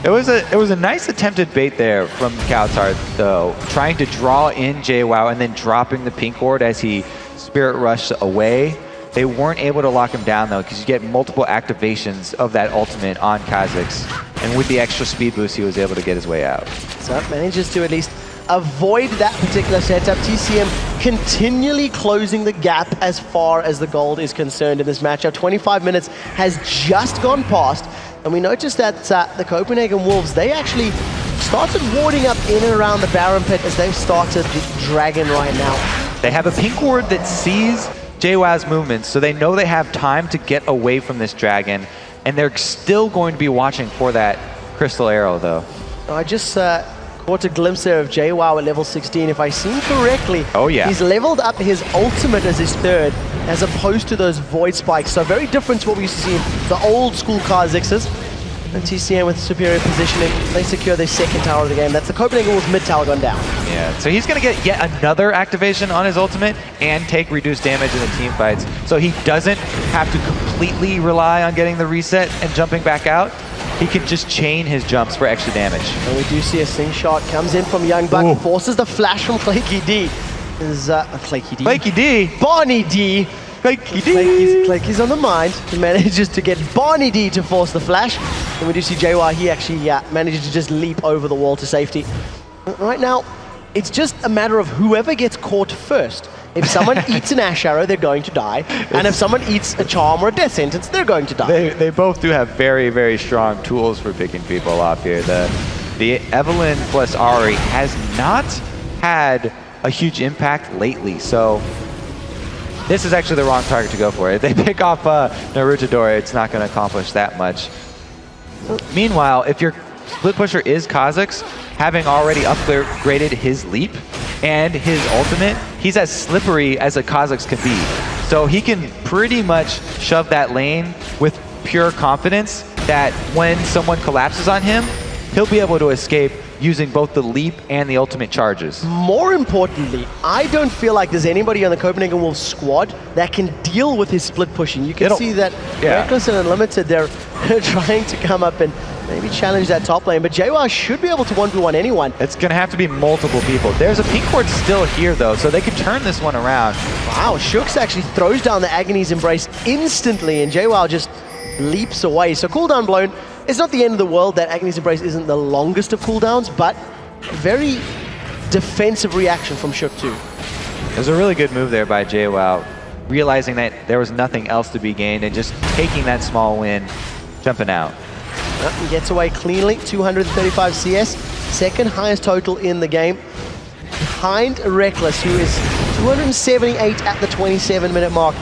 It was a nice attempted bait there from Kaltard, though, trying to draw in JWoww and then dropping the Pink Ward as he Spirit Rushed away. They weren't able to lock him down, though, because you get multiple activations of that ultimate on Kha'Zix. And with the extra speed boost, he was able to get his way out. So manages to at least avoid that particular setup. TCM continually closing the gap as far as the gold is concerned in this matchup. 25 minutes has just gone past. And we noticed that the Copenhagen Wolves, they actually started warding up in and around the Baron Pit as they've started the Dragon right now. They have a Pink Ward that sees JWoww's movements, so they know they have time to get away from this Dragon, and they're still going to be watching for that Crystal Arrow, though. I just caught a glimpse there of JWoww at level 16. If I seen correctly, he's leveled up his ultimate as his 3rd, as opposed to those Void Spikes. So very different to what we used to see in the old school Kha'Zixes. And TCM with superior positioning, they secure their 2nd tower of the game. That's the Copenhagen Wolves mid tower gone down. Yeah, so he's going to get yet another activation on his ultimate and take reduced damage in the team fights. So he doesn't have to completely rely on getting the reset and jumping back out. He can just chain his jumps for extra damage. And we do see a sing shot comes in from Young Buck, forces the flash from Claky D. Claky D? Barney D. Claky's on the mind. He manages to get Barney D to force the flash. And we do see JWoww, he actually manages to just leap over the wall to safety. Right now, it's just a matter of whoever gets caught first. If someone eats an Ash Arrow, they're going to die. And if someone eats a Charm or a Death Sentence, they're going to die. They both do have very, very strong tools for picking people off here. The Evelyn plus Ahri has not had a huge impact lately, so this is actually the wrong target to go for. If they pick off Naruto, it's not going to accomplish that much. Meanwhile, if your split pusher is Kha'Zix, having already upgraded his leap and his ultimate, he's as slippery as a Kha'Zix can be. So he can pretty much shove that lane with pure confidence that when someone collapses on him, he'll be able to escape using both the leap and the ultimate charges. More importantly, I don't feel like there's anybody on the Copenhagen Wolves squad that can deal with his split pushing. You can see that Reckless and Unlimited, they're trying to come up and maybe challenge that top lane, but JWoww should be able to 1v1 anyone. It's going to have to be multiple people. There's a pink ward still here, though, so they could turn this one around. Wow, Shooks actually throws down the Agony's Embrace instantly, and JWoww just leaps away. So cooldown blown. It's not the end of the world that Agony's Embrace isn't the longest of cooldowns, but very defensive reaction from Shook too. It was a really good move there by JWoww, realizing that there was nothing else to be gained and just taking that small win, jumping out. He gets away cleanly, 235 CS, second highest total in the game, behind Reckless, who is 278 at the 27-minute mark.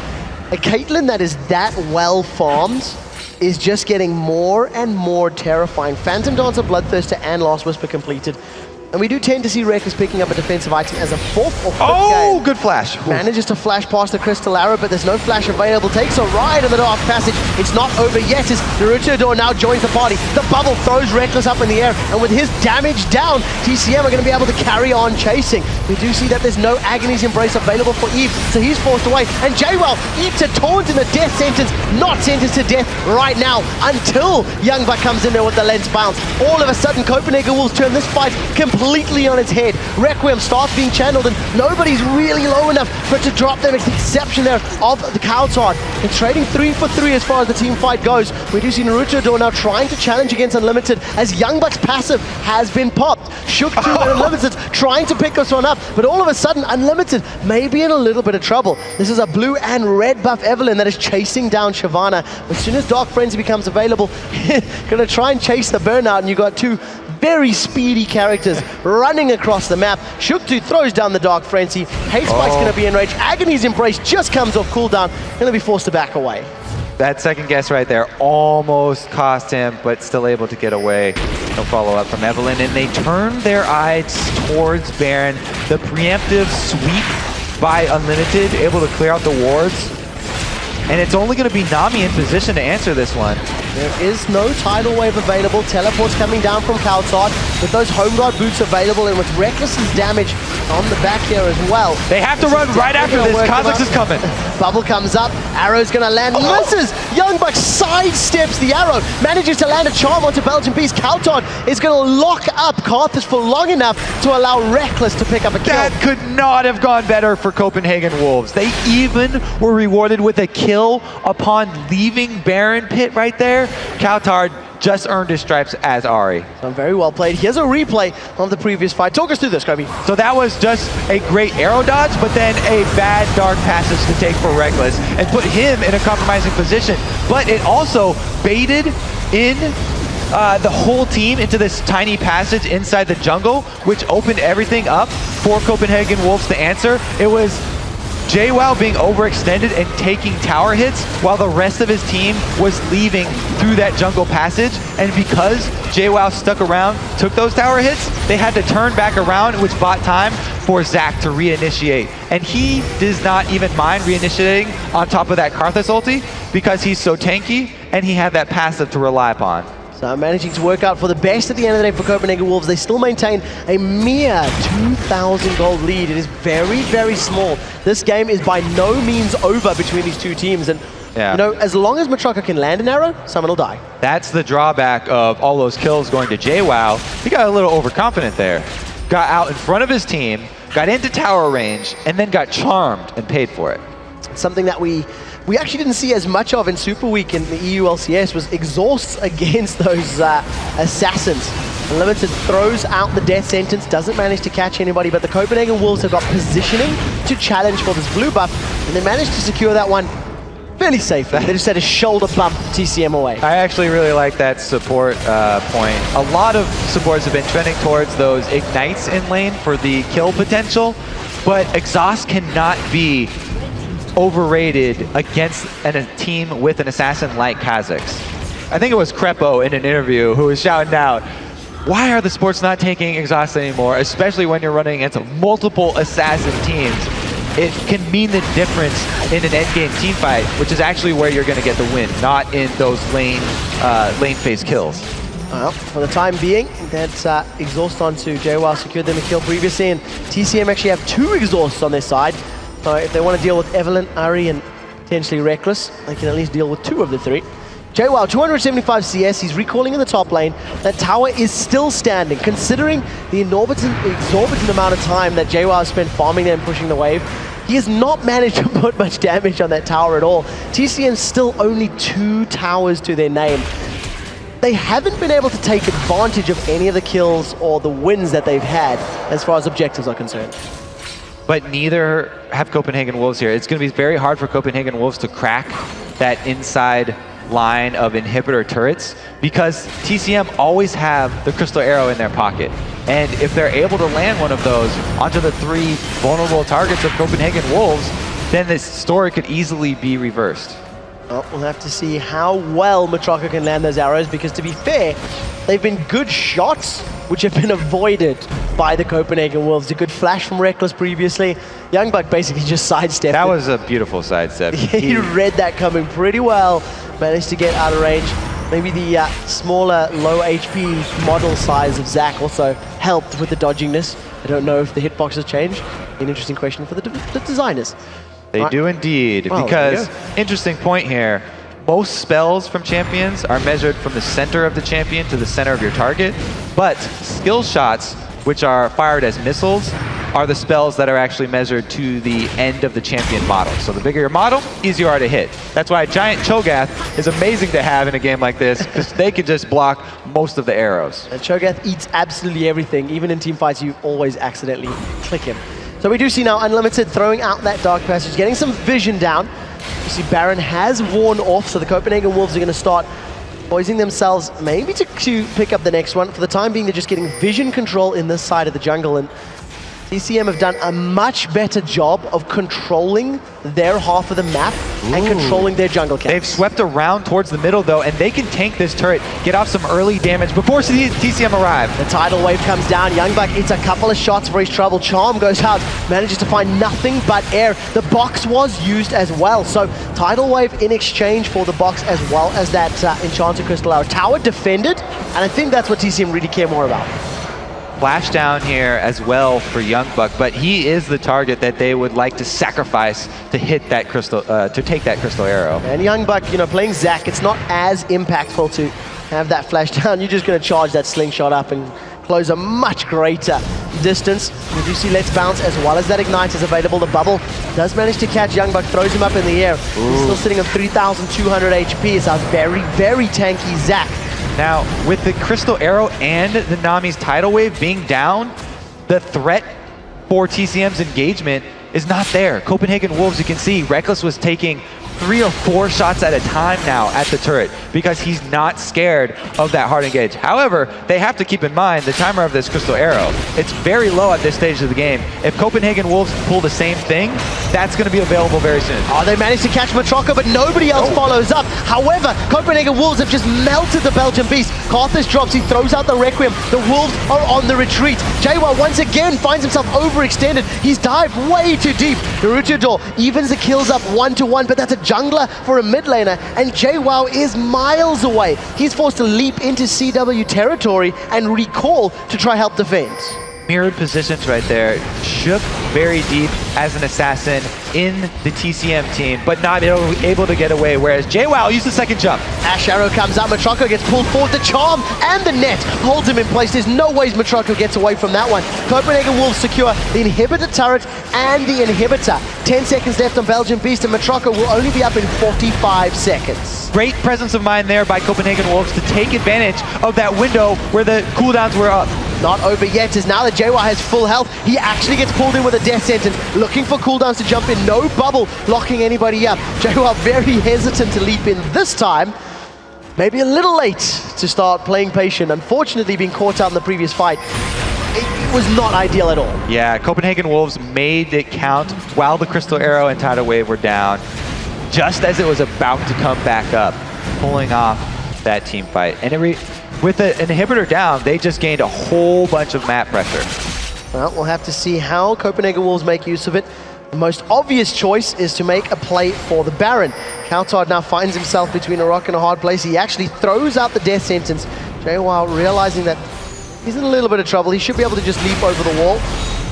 A Caitlyn that is that well farmed is just getting more and more terrifying. Phantom Dancer, Bloodthirster, and Last Whisper completed. And we do tend to see Reckless picking up a defensive item as a fourth or fifth game. Good flash. Manages to flash past the Crystal Arrow, but there's no flash available. Takes a ride in the Dark Passage. It's not over yet as Naruto now joins the party. The bubble throws Reckless up in the air, and with his damage down, TCM are going to be able to carry on chasing. We do see that there's no Agony's Embrace available for Eve, so he's forced away. And JWoww eats a taunt in a death sentence, not sentenced to death right now until Youngbuck comes in there with the lens bounce. All of a sudden, Copenhagen Wolves turn this fight completely on its head. Requiem starts being channeled and nobody's really low enough for it to drop them. It's the exception there of the Coulthard. They're trading 3 for 3 as far as the team fight goes. We do see Naruto now trying to challenge against Unlimited as Youngbuck's passive has been popped. Shook 2 and Unlimited trying to pick this one up, but all of a sudden Unlimited may be in a little bit of trouble. This is a blue and red buff Evelyn that is chasing down Shyvana. As soon as Dark Frenzy becomes available, gonna try and chase the burnout, and you got two very speedy characters running across the map. Shook2 throws down the Dark Frenzy. Hate Spike's going to be enraged. Agony's Embrace just comes off cooldown. Going to be forced to back away. That second guess right there almost cost him, but still able to get away. No follow-up from Evelyn, and they turn their eyes towards Baron. The preemptive sweep by Unlimited, able to clear out the wards. And it's only going to be Nami in position to answer this one. There is no tidal wave available. Teleports coming down from Coulthard with those home guard boots available, and with Reckless's damage on the back here as well. They have to run right after this. Kha'Zix is coming. Bubble comes up. Arrow's going to land. Misses. Youngbuck sidesteps the arrow. Manages to land a charm onto Belgian Beast. Coulthard is going to lock up Carthus for long enough to allow Reckless to pick up a kill. That could not have gone better for Copenhagen Wolves. They even were rewarded with a kill upon leaving Baron Pit right there. Coulthard just earned his stripes as Ahri. So very well played. Here's a replay of the previous fight. Talk us through this, Kobe. So that was just a great arrow dodge, but then a bad Dark Passage to take for Reckless and put him in a compromising position. But it also baited in the whole team into this tiny passage inside the jungle, which opened everything up for Copenhagen Wolves to answer. It was JWoww being overextended and taking tower hits while the rest of his team was leaving through that jungle passage. And because JWoww stuck around, took those tower hits, they had to turn back around, which bought time for Zac to reinitiate. And he does not even mind reinitiating on top of that Karthus ulti because he's so tanky and he had that passive to rely upon. So managing to work out for the best at the end of the day for Copenhagen Wolves. They still maintain a mere 2,000 gold lead. It is very, very small. This game is by no means over between these two teams. And you know, as long as Matraka can land an arrow, someone will die. That's the drawback of all those kills going to JWoww. He got a little overconfident there. Got out in front of his team, got into tower range, and then got charmed and paid for it. Something that we actually didn't see as much of in Super Week in the EU LCS was exhausts against those assassins. Unlimited throws out the death sentence, doesn't manage to catch anybody, but the Copenhagen Wolves have got positioning to challenge for this blue buff, and they managed to secure that one fairly safely. They just had a shoulder bump TCM away. I actually really like that support point. A lot of supports have been trending towards those ignites in lane for the kill potential, but exhaust cannot be overrated against a team with an assassin like Kha'Zix. I think it was Crepo in an interview who was shouting out, why are the sports not taking exhaust anymore, especially when you're running against multiple assassin teams? It can mean the difference in an endgame team fight, which is actually where you're going to get the win, not in those lane phase kills. Well, for the time being, that's exhaust onto JWoww, secured them a kill previously, and TCM actually have 2 exhausts on their side. So if they want to deal with Evelyn, Ari, and potentially Reckless, they can at least deal with 2 of the 3. JWoww, 275 CS, he's recalling in the top lane. That tower is still standing, considering the exorbitant amount of time that JWoww spent farming there and pushing the wave. He has not managed to put much damage on that tower at all. TCM still only 2 towers to their name. They haven't been able to take advantage of any of the kills or the wins that they've had as far as objectives are concerned. But neither have Copenhagen Wolves here. It's going to be very hard for Copenhagen Wolves to crack that inside line of inhibitor turrets because TCM always have the Crystal Arrow in their pocket. And if they're able to land one of those onto the 3 vulnerable targets of Copenhagen Wolves, then this story could easily be reversed. Well, we'll have to see how well Matraka can land those arrows, because to be fair, they've been good shots which have been avoided by the Copenhagen Wolves. A good flash from Reckless previously. Youngbuck basically just sidestepped. That was a beautiful sidestep. He read that coming pretty well. Managed to get out of range. Maybe the smaller, low HP model size of Zac also helped with the dodginess. I don't know if the hitbox has changed. An interesting question for the designers. They do indeed, well, because interesting point here. Most spells from champions are measured from the center of the champion to the center of your target, but skill shots, which are fired as missiles, are the spells that are actually measured to the end of the champion model. So the bigger your model, easier you are to hit. That's why Giant Cho'Gath is amazing to have in a game like this, because they can just block most of the arrows. And Cho'Gath eats absolutely everything. Even in team fights, you always accidentally click him. So we do see now Unlimited throwing out that Dark Passage, getting some vision down. You see Baron has worn off, so the Copenhagen Wolves are going to start poising themselves maybe to pick up the next one. For the time being, they're just getting vision control in this side of the jungle, and TCM have done a much better job of controlling their half of the map and controlling their jungle camps. They've swept around towards the middle though, and they can tank this turret, get off some early damage before TCM arrive. The tidal wave comes down. Youngbuck eats a couple of shots for his trouble. Charm goes out, manages to find nothing but air. The box was used as well, so tidal wave in exchange for the box as well as that Enchanted Crystal Arrow. Tower defended, and I think that's what TCM really care more about. Flash down here as well for Youngbuck, but he is the target that they would like to sacrifice to hit that crystal, to take that Crystal Arrow. And Youngbuck, you know, playing Zac, it's not as impactful to have that flash down. You're just going to charge that slingshot up and close a much greater distance. You do see Let's Bounce as well as that Ignite is available. The bubble does manage to catch Youngbuck, throws him up in the air. He's still sitting on 3,200 HP. It's a very, very tanky Zac. Now, with the Crystal Arrow and the Nami's Tidal Wave being down, the threat for TCM's engagement is not there. Copenhagen Wolves, you can see, Reckless was taking 3 or 4 shots at a time now at the turret because he's not scared of that hard engage. However, they have to keep in mind the timer of this Crystal Arrow. It's very low at this stage of the game. If Copenhagen Wolves pull the same thing, that's going to be available very soon. Oh, they managed to catch Matraka, but nobody else follows up. However, Copenhagen Wolves have just melted the Belgian Beast. Karthus drops, he throws out the Requiem. The Wolves are on the retreat. JWoww once again finds himself overextended. He's dived way too deep. Naruto evens the kills up 1-1, but that's a jungler for a mid laner, and JWoww is miles away. He's forced to leap into CW territory and recall to try help defend. Mirrored positions right there. Shook very deep as an assassin in the TCM team, but not able to get away, whereas JWoww used the second jump. Ash Arrow comes out, Matraka gets pulled forward, the Charm and the net holds him in place. There's no ways Matraka gets away from that one. Copenhagen Wolves secure the inhibitor turret and the inhibitor. 10 seconds left on Belgian Beast, and Matraka will only be up in 45 seconds. Great presence of mind there by Copenhagen Wolves to take advantage of that window where the cooldowns were up. Not over yet, as now that JWoww has full health, he actually gets pulled in with a death sentence, looking for cooldowns to jump in. No bubble locking anybody up. JWoww very hesitant to leap in this time. Maybe a little late to start playing patient. Unfortunately, being caught out in the previous fight, it was not ideal at all. Yeah, Copenhagen Wolves made it count while the Crystal Arrow and Tidal Wave were down, just as it was about to come back up, pulling off that team fight. And with the inhibitor down, they just gained a whole bunch of map pressure. Well, we'll have to see how Copenhagen Wolves make use of it. The most obvious choice is to make a play for the Baron. Kautard now finds himself between a rock and a hard place. He actually throws out the death sentence JWoww realizing that he's in a little bit of trouble. He should be able to just leap over the wall.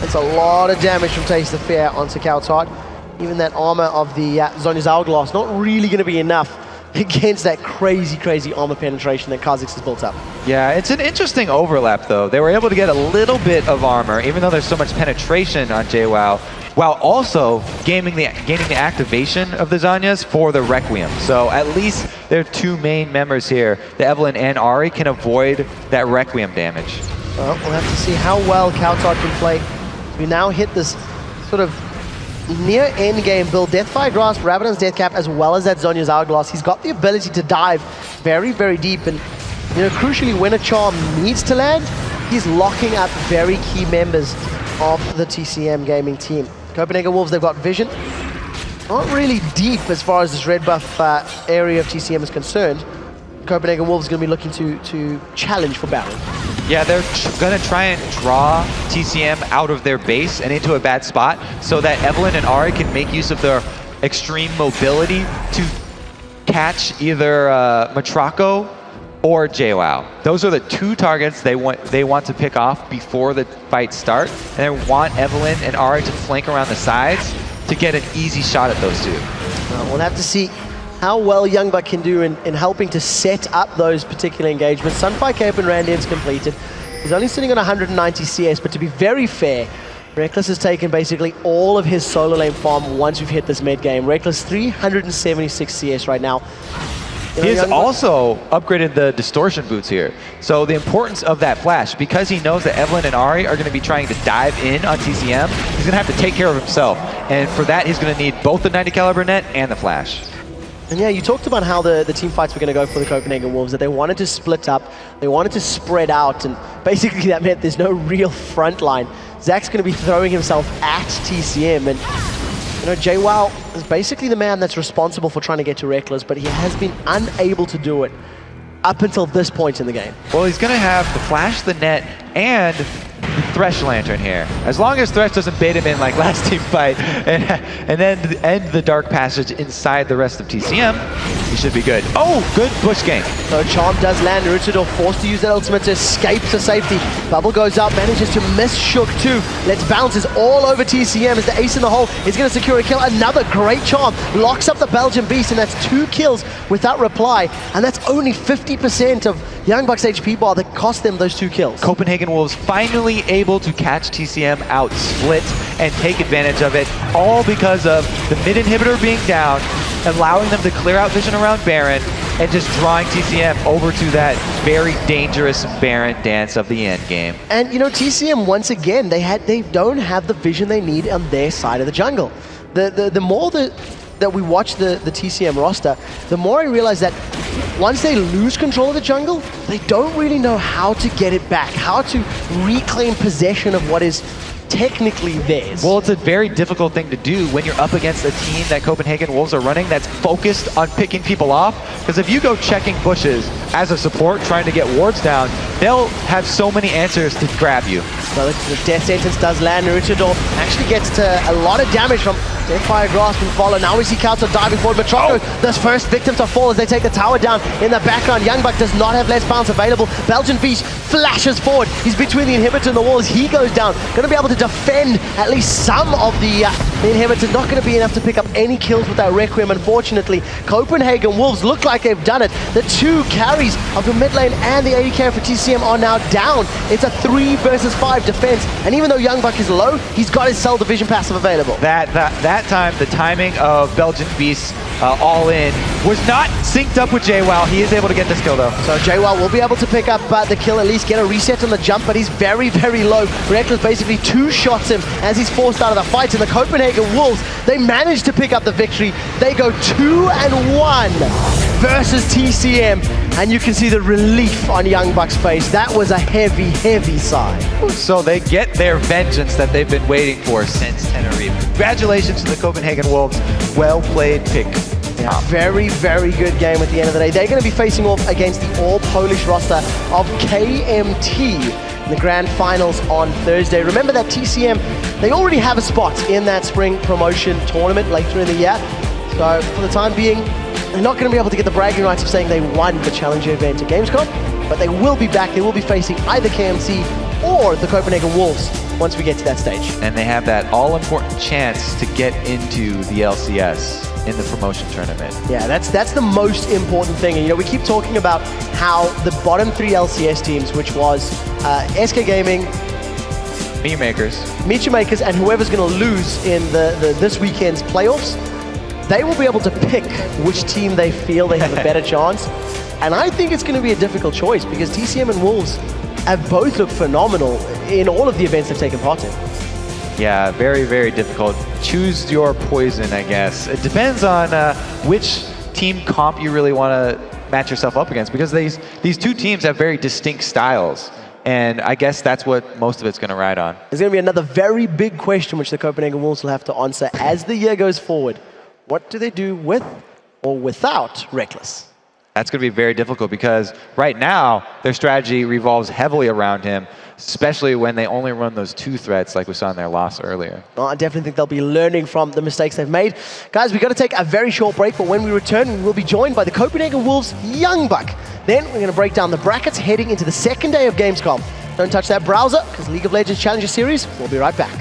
It's a lot of damage from Taste of Fear onto Kautot. Even that armor of the Zhonya's Hourglass not really going to be enough against that crazy armor penetration that Kha'Zix has built up. Yeah, it's an interesting overlap though. They were able to get a little bit of armor, even though there's so much penetration on JWoww, while also gaining the activation of the Zhonyas for the Requiem. So at least their two main members here, the Evelynn and Ahri, can avoid that Requiem damage. Well, we'll have to see how well Kautot can play. We now hit this sort of near end game build. Deathfire Grasp, Rabadon's Death Cap, as well as that Zhonya's Hourglass. He's got the ability to dive very deep, and you know, crucially, when a charm needs to land, he's locking up very key members of the TCM gaming team. Copenhagen Wolves, they've got vision. Not really deep as far as this red buff area of TCM is concerned. Copenhagen Wolves is going to be looking to challenge for Baron. Yeah, they're going to try and draw TCM out of their base and into a bad spot so that Evelynn and Ahri can make use of their extreme mobility to catch either Matraco or JWoww. Those are the two targets they want to pick off before the fight starts, and they want Evelynn and Ahri to flank around the sides to get an easy shot at those two. We'll have to see how well Youngbuck can do in helping to set up those particular engagements. Sunfire Cape and Randian's completed. He's only sitting on 190 CS, but to be very fair, Reckless has taken basically all of his solo lane farm once we've hit this mid game. Reckless 376 CS right now. He has also upgraded the distortion boots here. So the importance of that flash, because he knows that Evelynn and Ahri are going to be trying to dive in on TCM, he's going to have to take care of himself. And for that, he's going to need both the 90 caliber net and the flash. And yeah, you talked about how the team fights were going to go for the Copenhagen Wolves, that they wanted to split up, they wanted to spread out, and basically that meant there's no real front line. Zach's going to be throwing himself at TCM, and you know, JWoww is basically the man that's responsible for trying to get to Reckless, but he has been unable to do it up until this point in the game. Well, he's going to have the flash, the net, and the Thresh Lantern here. As long as Thresh doesn't bait him in like last team fight and then end the Dark Passage inside the rest of TCM, he should be good. Oh, good push game. So Charm does land. Luchador forced to use that ultimate to escape to safety. Bubble goes up, manages to miss Shook too. Let's bounces all over TCM as the ace in the hole is going to secure a kill. Another great Charm. Locks up the Belgian Beast, and that's 2 kills without reply. And that's only 50% of Youngbuck's HP bar that cost them those 2 kills. Copenhagen Wolves finally able to catch TCM out split and take advantage of it, all because of the mid inhibitor being down, allowing them to clear out vision around Baron, and just drawing TCM over to that very dangerous Baron dance of the end game. And you know, TCM once again, they don't have the vision they need on their side of the jungle. The more that we watch the TCM roster, the more I realize that once they lose control of the jungle, they don't really know how to get it back, how to reclaim possession of what is technically theirs. Well, it's a very difficult thing to do when you're up against a team that Copenhagen Wolves are running that's focused on picking people off. Because if you go checking bushes as a support trying to get wards down, they'll have so many answers to grab you. So the death sentence does land. Luchador actually gets to a lot of damage from Deathfire Grasp and Follow. Now we see Kautot diving forward. Matraco, this first victim to fall as they take the tower down in the background. Youngbuck does not have Let's Bounce available. Belgian Beast flashes forward. He's between the inhibitor and the wall as he goes down. Going to be able to defend at least some of the inhibitor. Not going to be enough to pick up any kills with that Requiem, unfortunately. Copenhagen Wolves look like they've done it. The 2 carries of the mid lane and the AD carry for TCM are now down. It's a 3 versus 5 defense. And even though Youngbuck is low, he's got his Cell Division passive available. That time, the timing of Belgian Beast all in was not synced up with JWoww. He is able to get this kill though. So JWoww will be able to pick up the kill, at least get a reset on the jump, but he's very low. Reckless basically 2 shots him as he's forced out of the fight, and the Copenhagen Wolves, they managed to pick up the victory. They go 2-1 versus TCM, and you can see the relief on Youngbuck's face. That was a heavy sigh. So they get their vengeance that they've been waiting for since Tenerife. Congratulations to the Copenhagen Wolves. Well played pick. Yeah, very good game at the end of the day. They're going to be facing off against the all-Polish roster of KMT in the grand finals on Thursday. Remember that TCM, they already have a spot in that spring promotion tournament later in the year. So for the time being, they're not going to be able to get the bragging rights of saying they won the Challenger event at Gamescom. but they will be back. They will be facing either KMC or the Copenhagen Wolves once we get to that stage. And they have that all-important chance to get into the LCS in the promotion tournament. Yeah, that's the most important thing. And, we keep talking about how the bottom 3 LCS teams, which was SK Gaming, Meat Makers, and whoever's going to lose in this weekend's playoffs, they will be able to pick which team they feel they have a better chance. And I think it's going to be a difficult choice because TCM and Wolves have both looked phenomenal in all of the events they've taken part in. Yeah, very, very difficult. Choose your poison, I guess. It depends on which team comp you really want to match yourself up against, because these two teams have very distinct styles. And I guess that's what most of it's going to ride on. There's going to be another very big question which the Copenhagen Wolves will have to answer as the year goes forward. What do they do with or without Reckless? That's going to be very difficult because right now their strategy revolves heavily around him, especially when they only run those 2 threats like we saw in their loss earlier. Well, I definitely think they'll be learning from the mistakes they've made. Guys, we've got to take a very short break, but when we return, we will be joined by the Copenhagen Wolves Young Buck. Then we're going to break down the brackets heading into the second day of Gamescom. Don't touch that browser, because League of Legends Challenger Series will be right back.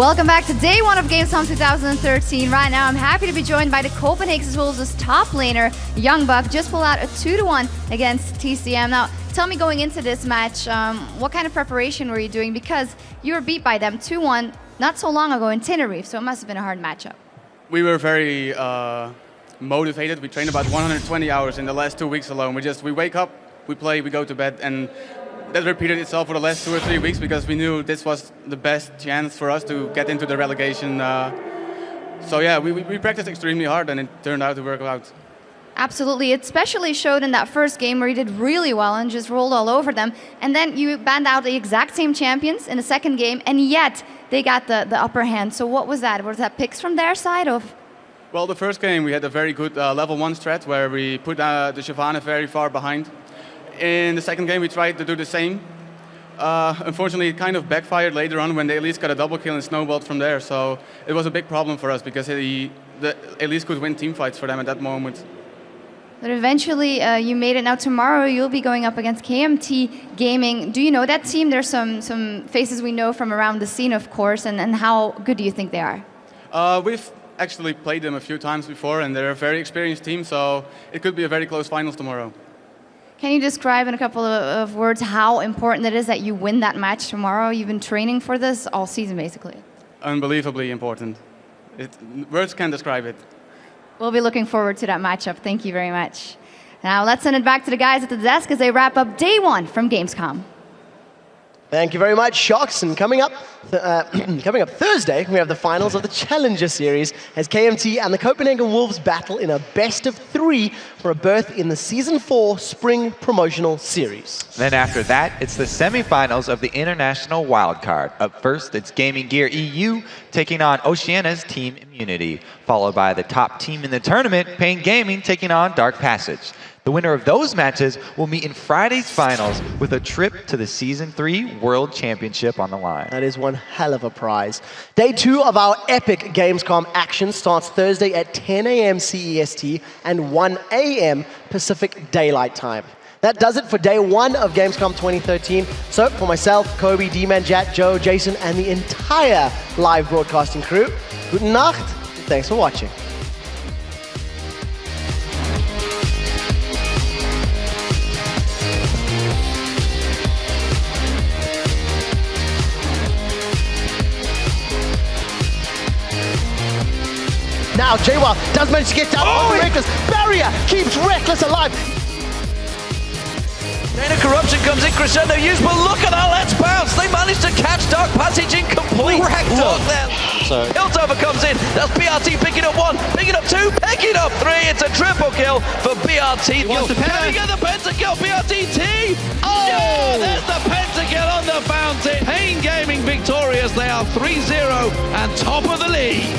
Welcome back to day one of Gamescom 2013. Right now, I'm happy to be joined by the Copenhagen Wolves' top laner, Young Buck, just pulled out a 2-1 against TCM. Now, tell me going into this match, what kind of preparation were you doing? Because you were beat by them 2-1 not so long ago in Tenerife, so it must have been a hard matchup. We were very motivated. We trained about 120 hours in the last 2 weeks alone. We wake up, we play, we go to bed, and that repeated itself for the last 2 or 3 weeks because we knew this was the best chance for us to get into the relegation. So yeah, we practiced extremely hard and it turned out to work out. Absolutely. It especially showed in that first game where you did really well and just rolled all over them. And then you banned out the exact same champions in the second game, and yet they got the upper hand. So what was that? Was that picks from their side? Well, the first game we had a very good level 1 strat where we put the Shyvana very far behind. In the second game we tried to do the same. Unfortunately, it kind of backfired later on when they Elise got a double kill and snowballed from there. So it was a big problem for us because the Elise could win team fights for them at that moment. But eventually you made it. Now tomorrow you'll be going up against KMT Gaming. Do you know that team? There's some faces we know from around the scene, of course, and how good do you think they are? We've actually played them a few times before and they're a very experienced team, so it could be a very close finals tomorrow. Can you describe in a couple of words how important it is that you win that match tomorrow? You've been training for this all season, basically. Unbelievably important. Words can't describe it. We'll be looking forward to that matchup. Thank you very much. Now let's send it back to the guys at the desk as they wrap up day one from Gamescom. Thank you very much, Shocks. And coming up Thursday, we have the finals of the Challenger Series as KMT and the Copenhagen Wolves battle in a best-of-3 for a berth in the Season 4 Spring Promotional Series. Then after that, it's the semifinals of the International Wildcard. Up first, it's Gaming Gear EU taking on Oceania's Team Immunity, followed by the top team in the tournament, Pain Gaming, taking on Dark Passage. The winner of those matches will meet in Friday's finals with a trip to the Season 3 World Championship on the line. That is one hell of a prize. Day 2 of our epic Gamescom action starts Thursday at 10 a.m. CEST and 1 a.m. Pacific Daylight Time. That does it for day 1 of Gamescom 2013. So for myself, Kobe, D-Man, Jat, Joe, Jason, and the entire live broadcasting crew, guten Nacht, and thanks for watching. Now, J-Wild does manage to get down on the Reckless. Barrier keeps Reckless alive. Chain of Corruption comes in crescendo use, but look at that, let's bounce. They managed to catch Dark Passage in complete look there. Piltover comes in, that's BRT picking up 1, picking up 2, picking up 3. It's a triple kill for BRT. Can we get the pentakill, BRTT? Oh! Yeah, there's the pentakill on the bounty. Pain Gaming victorious, they are 3-0 and top of the league.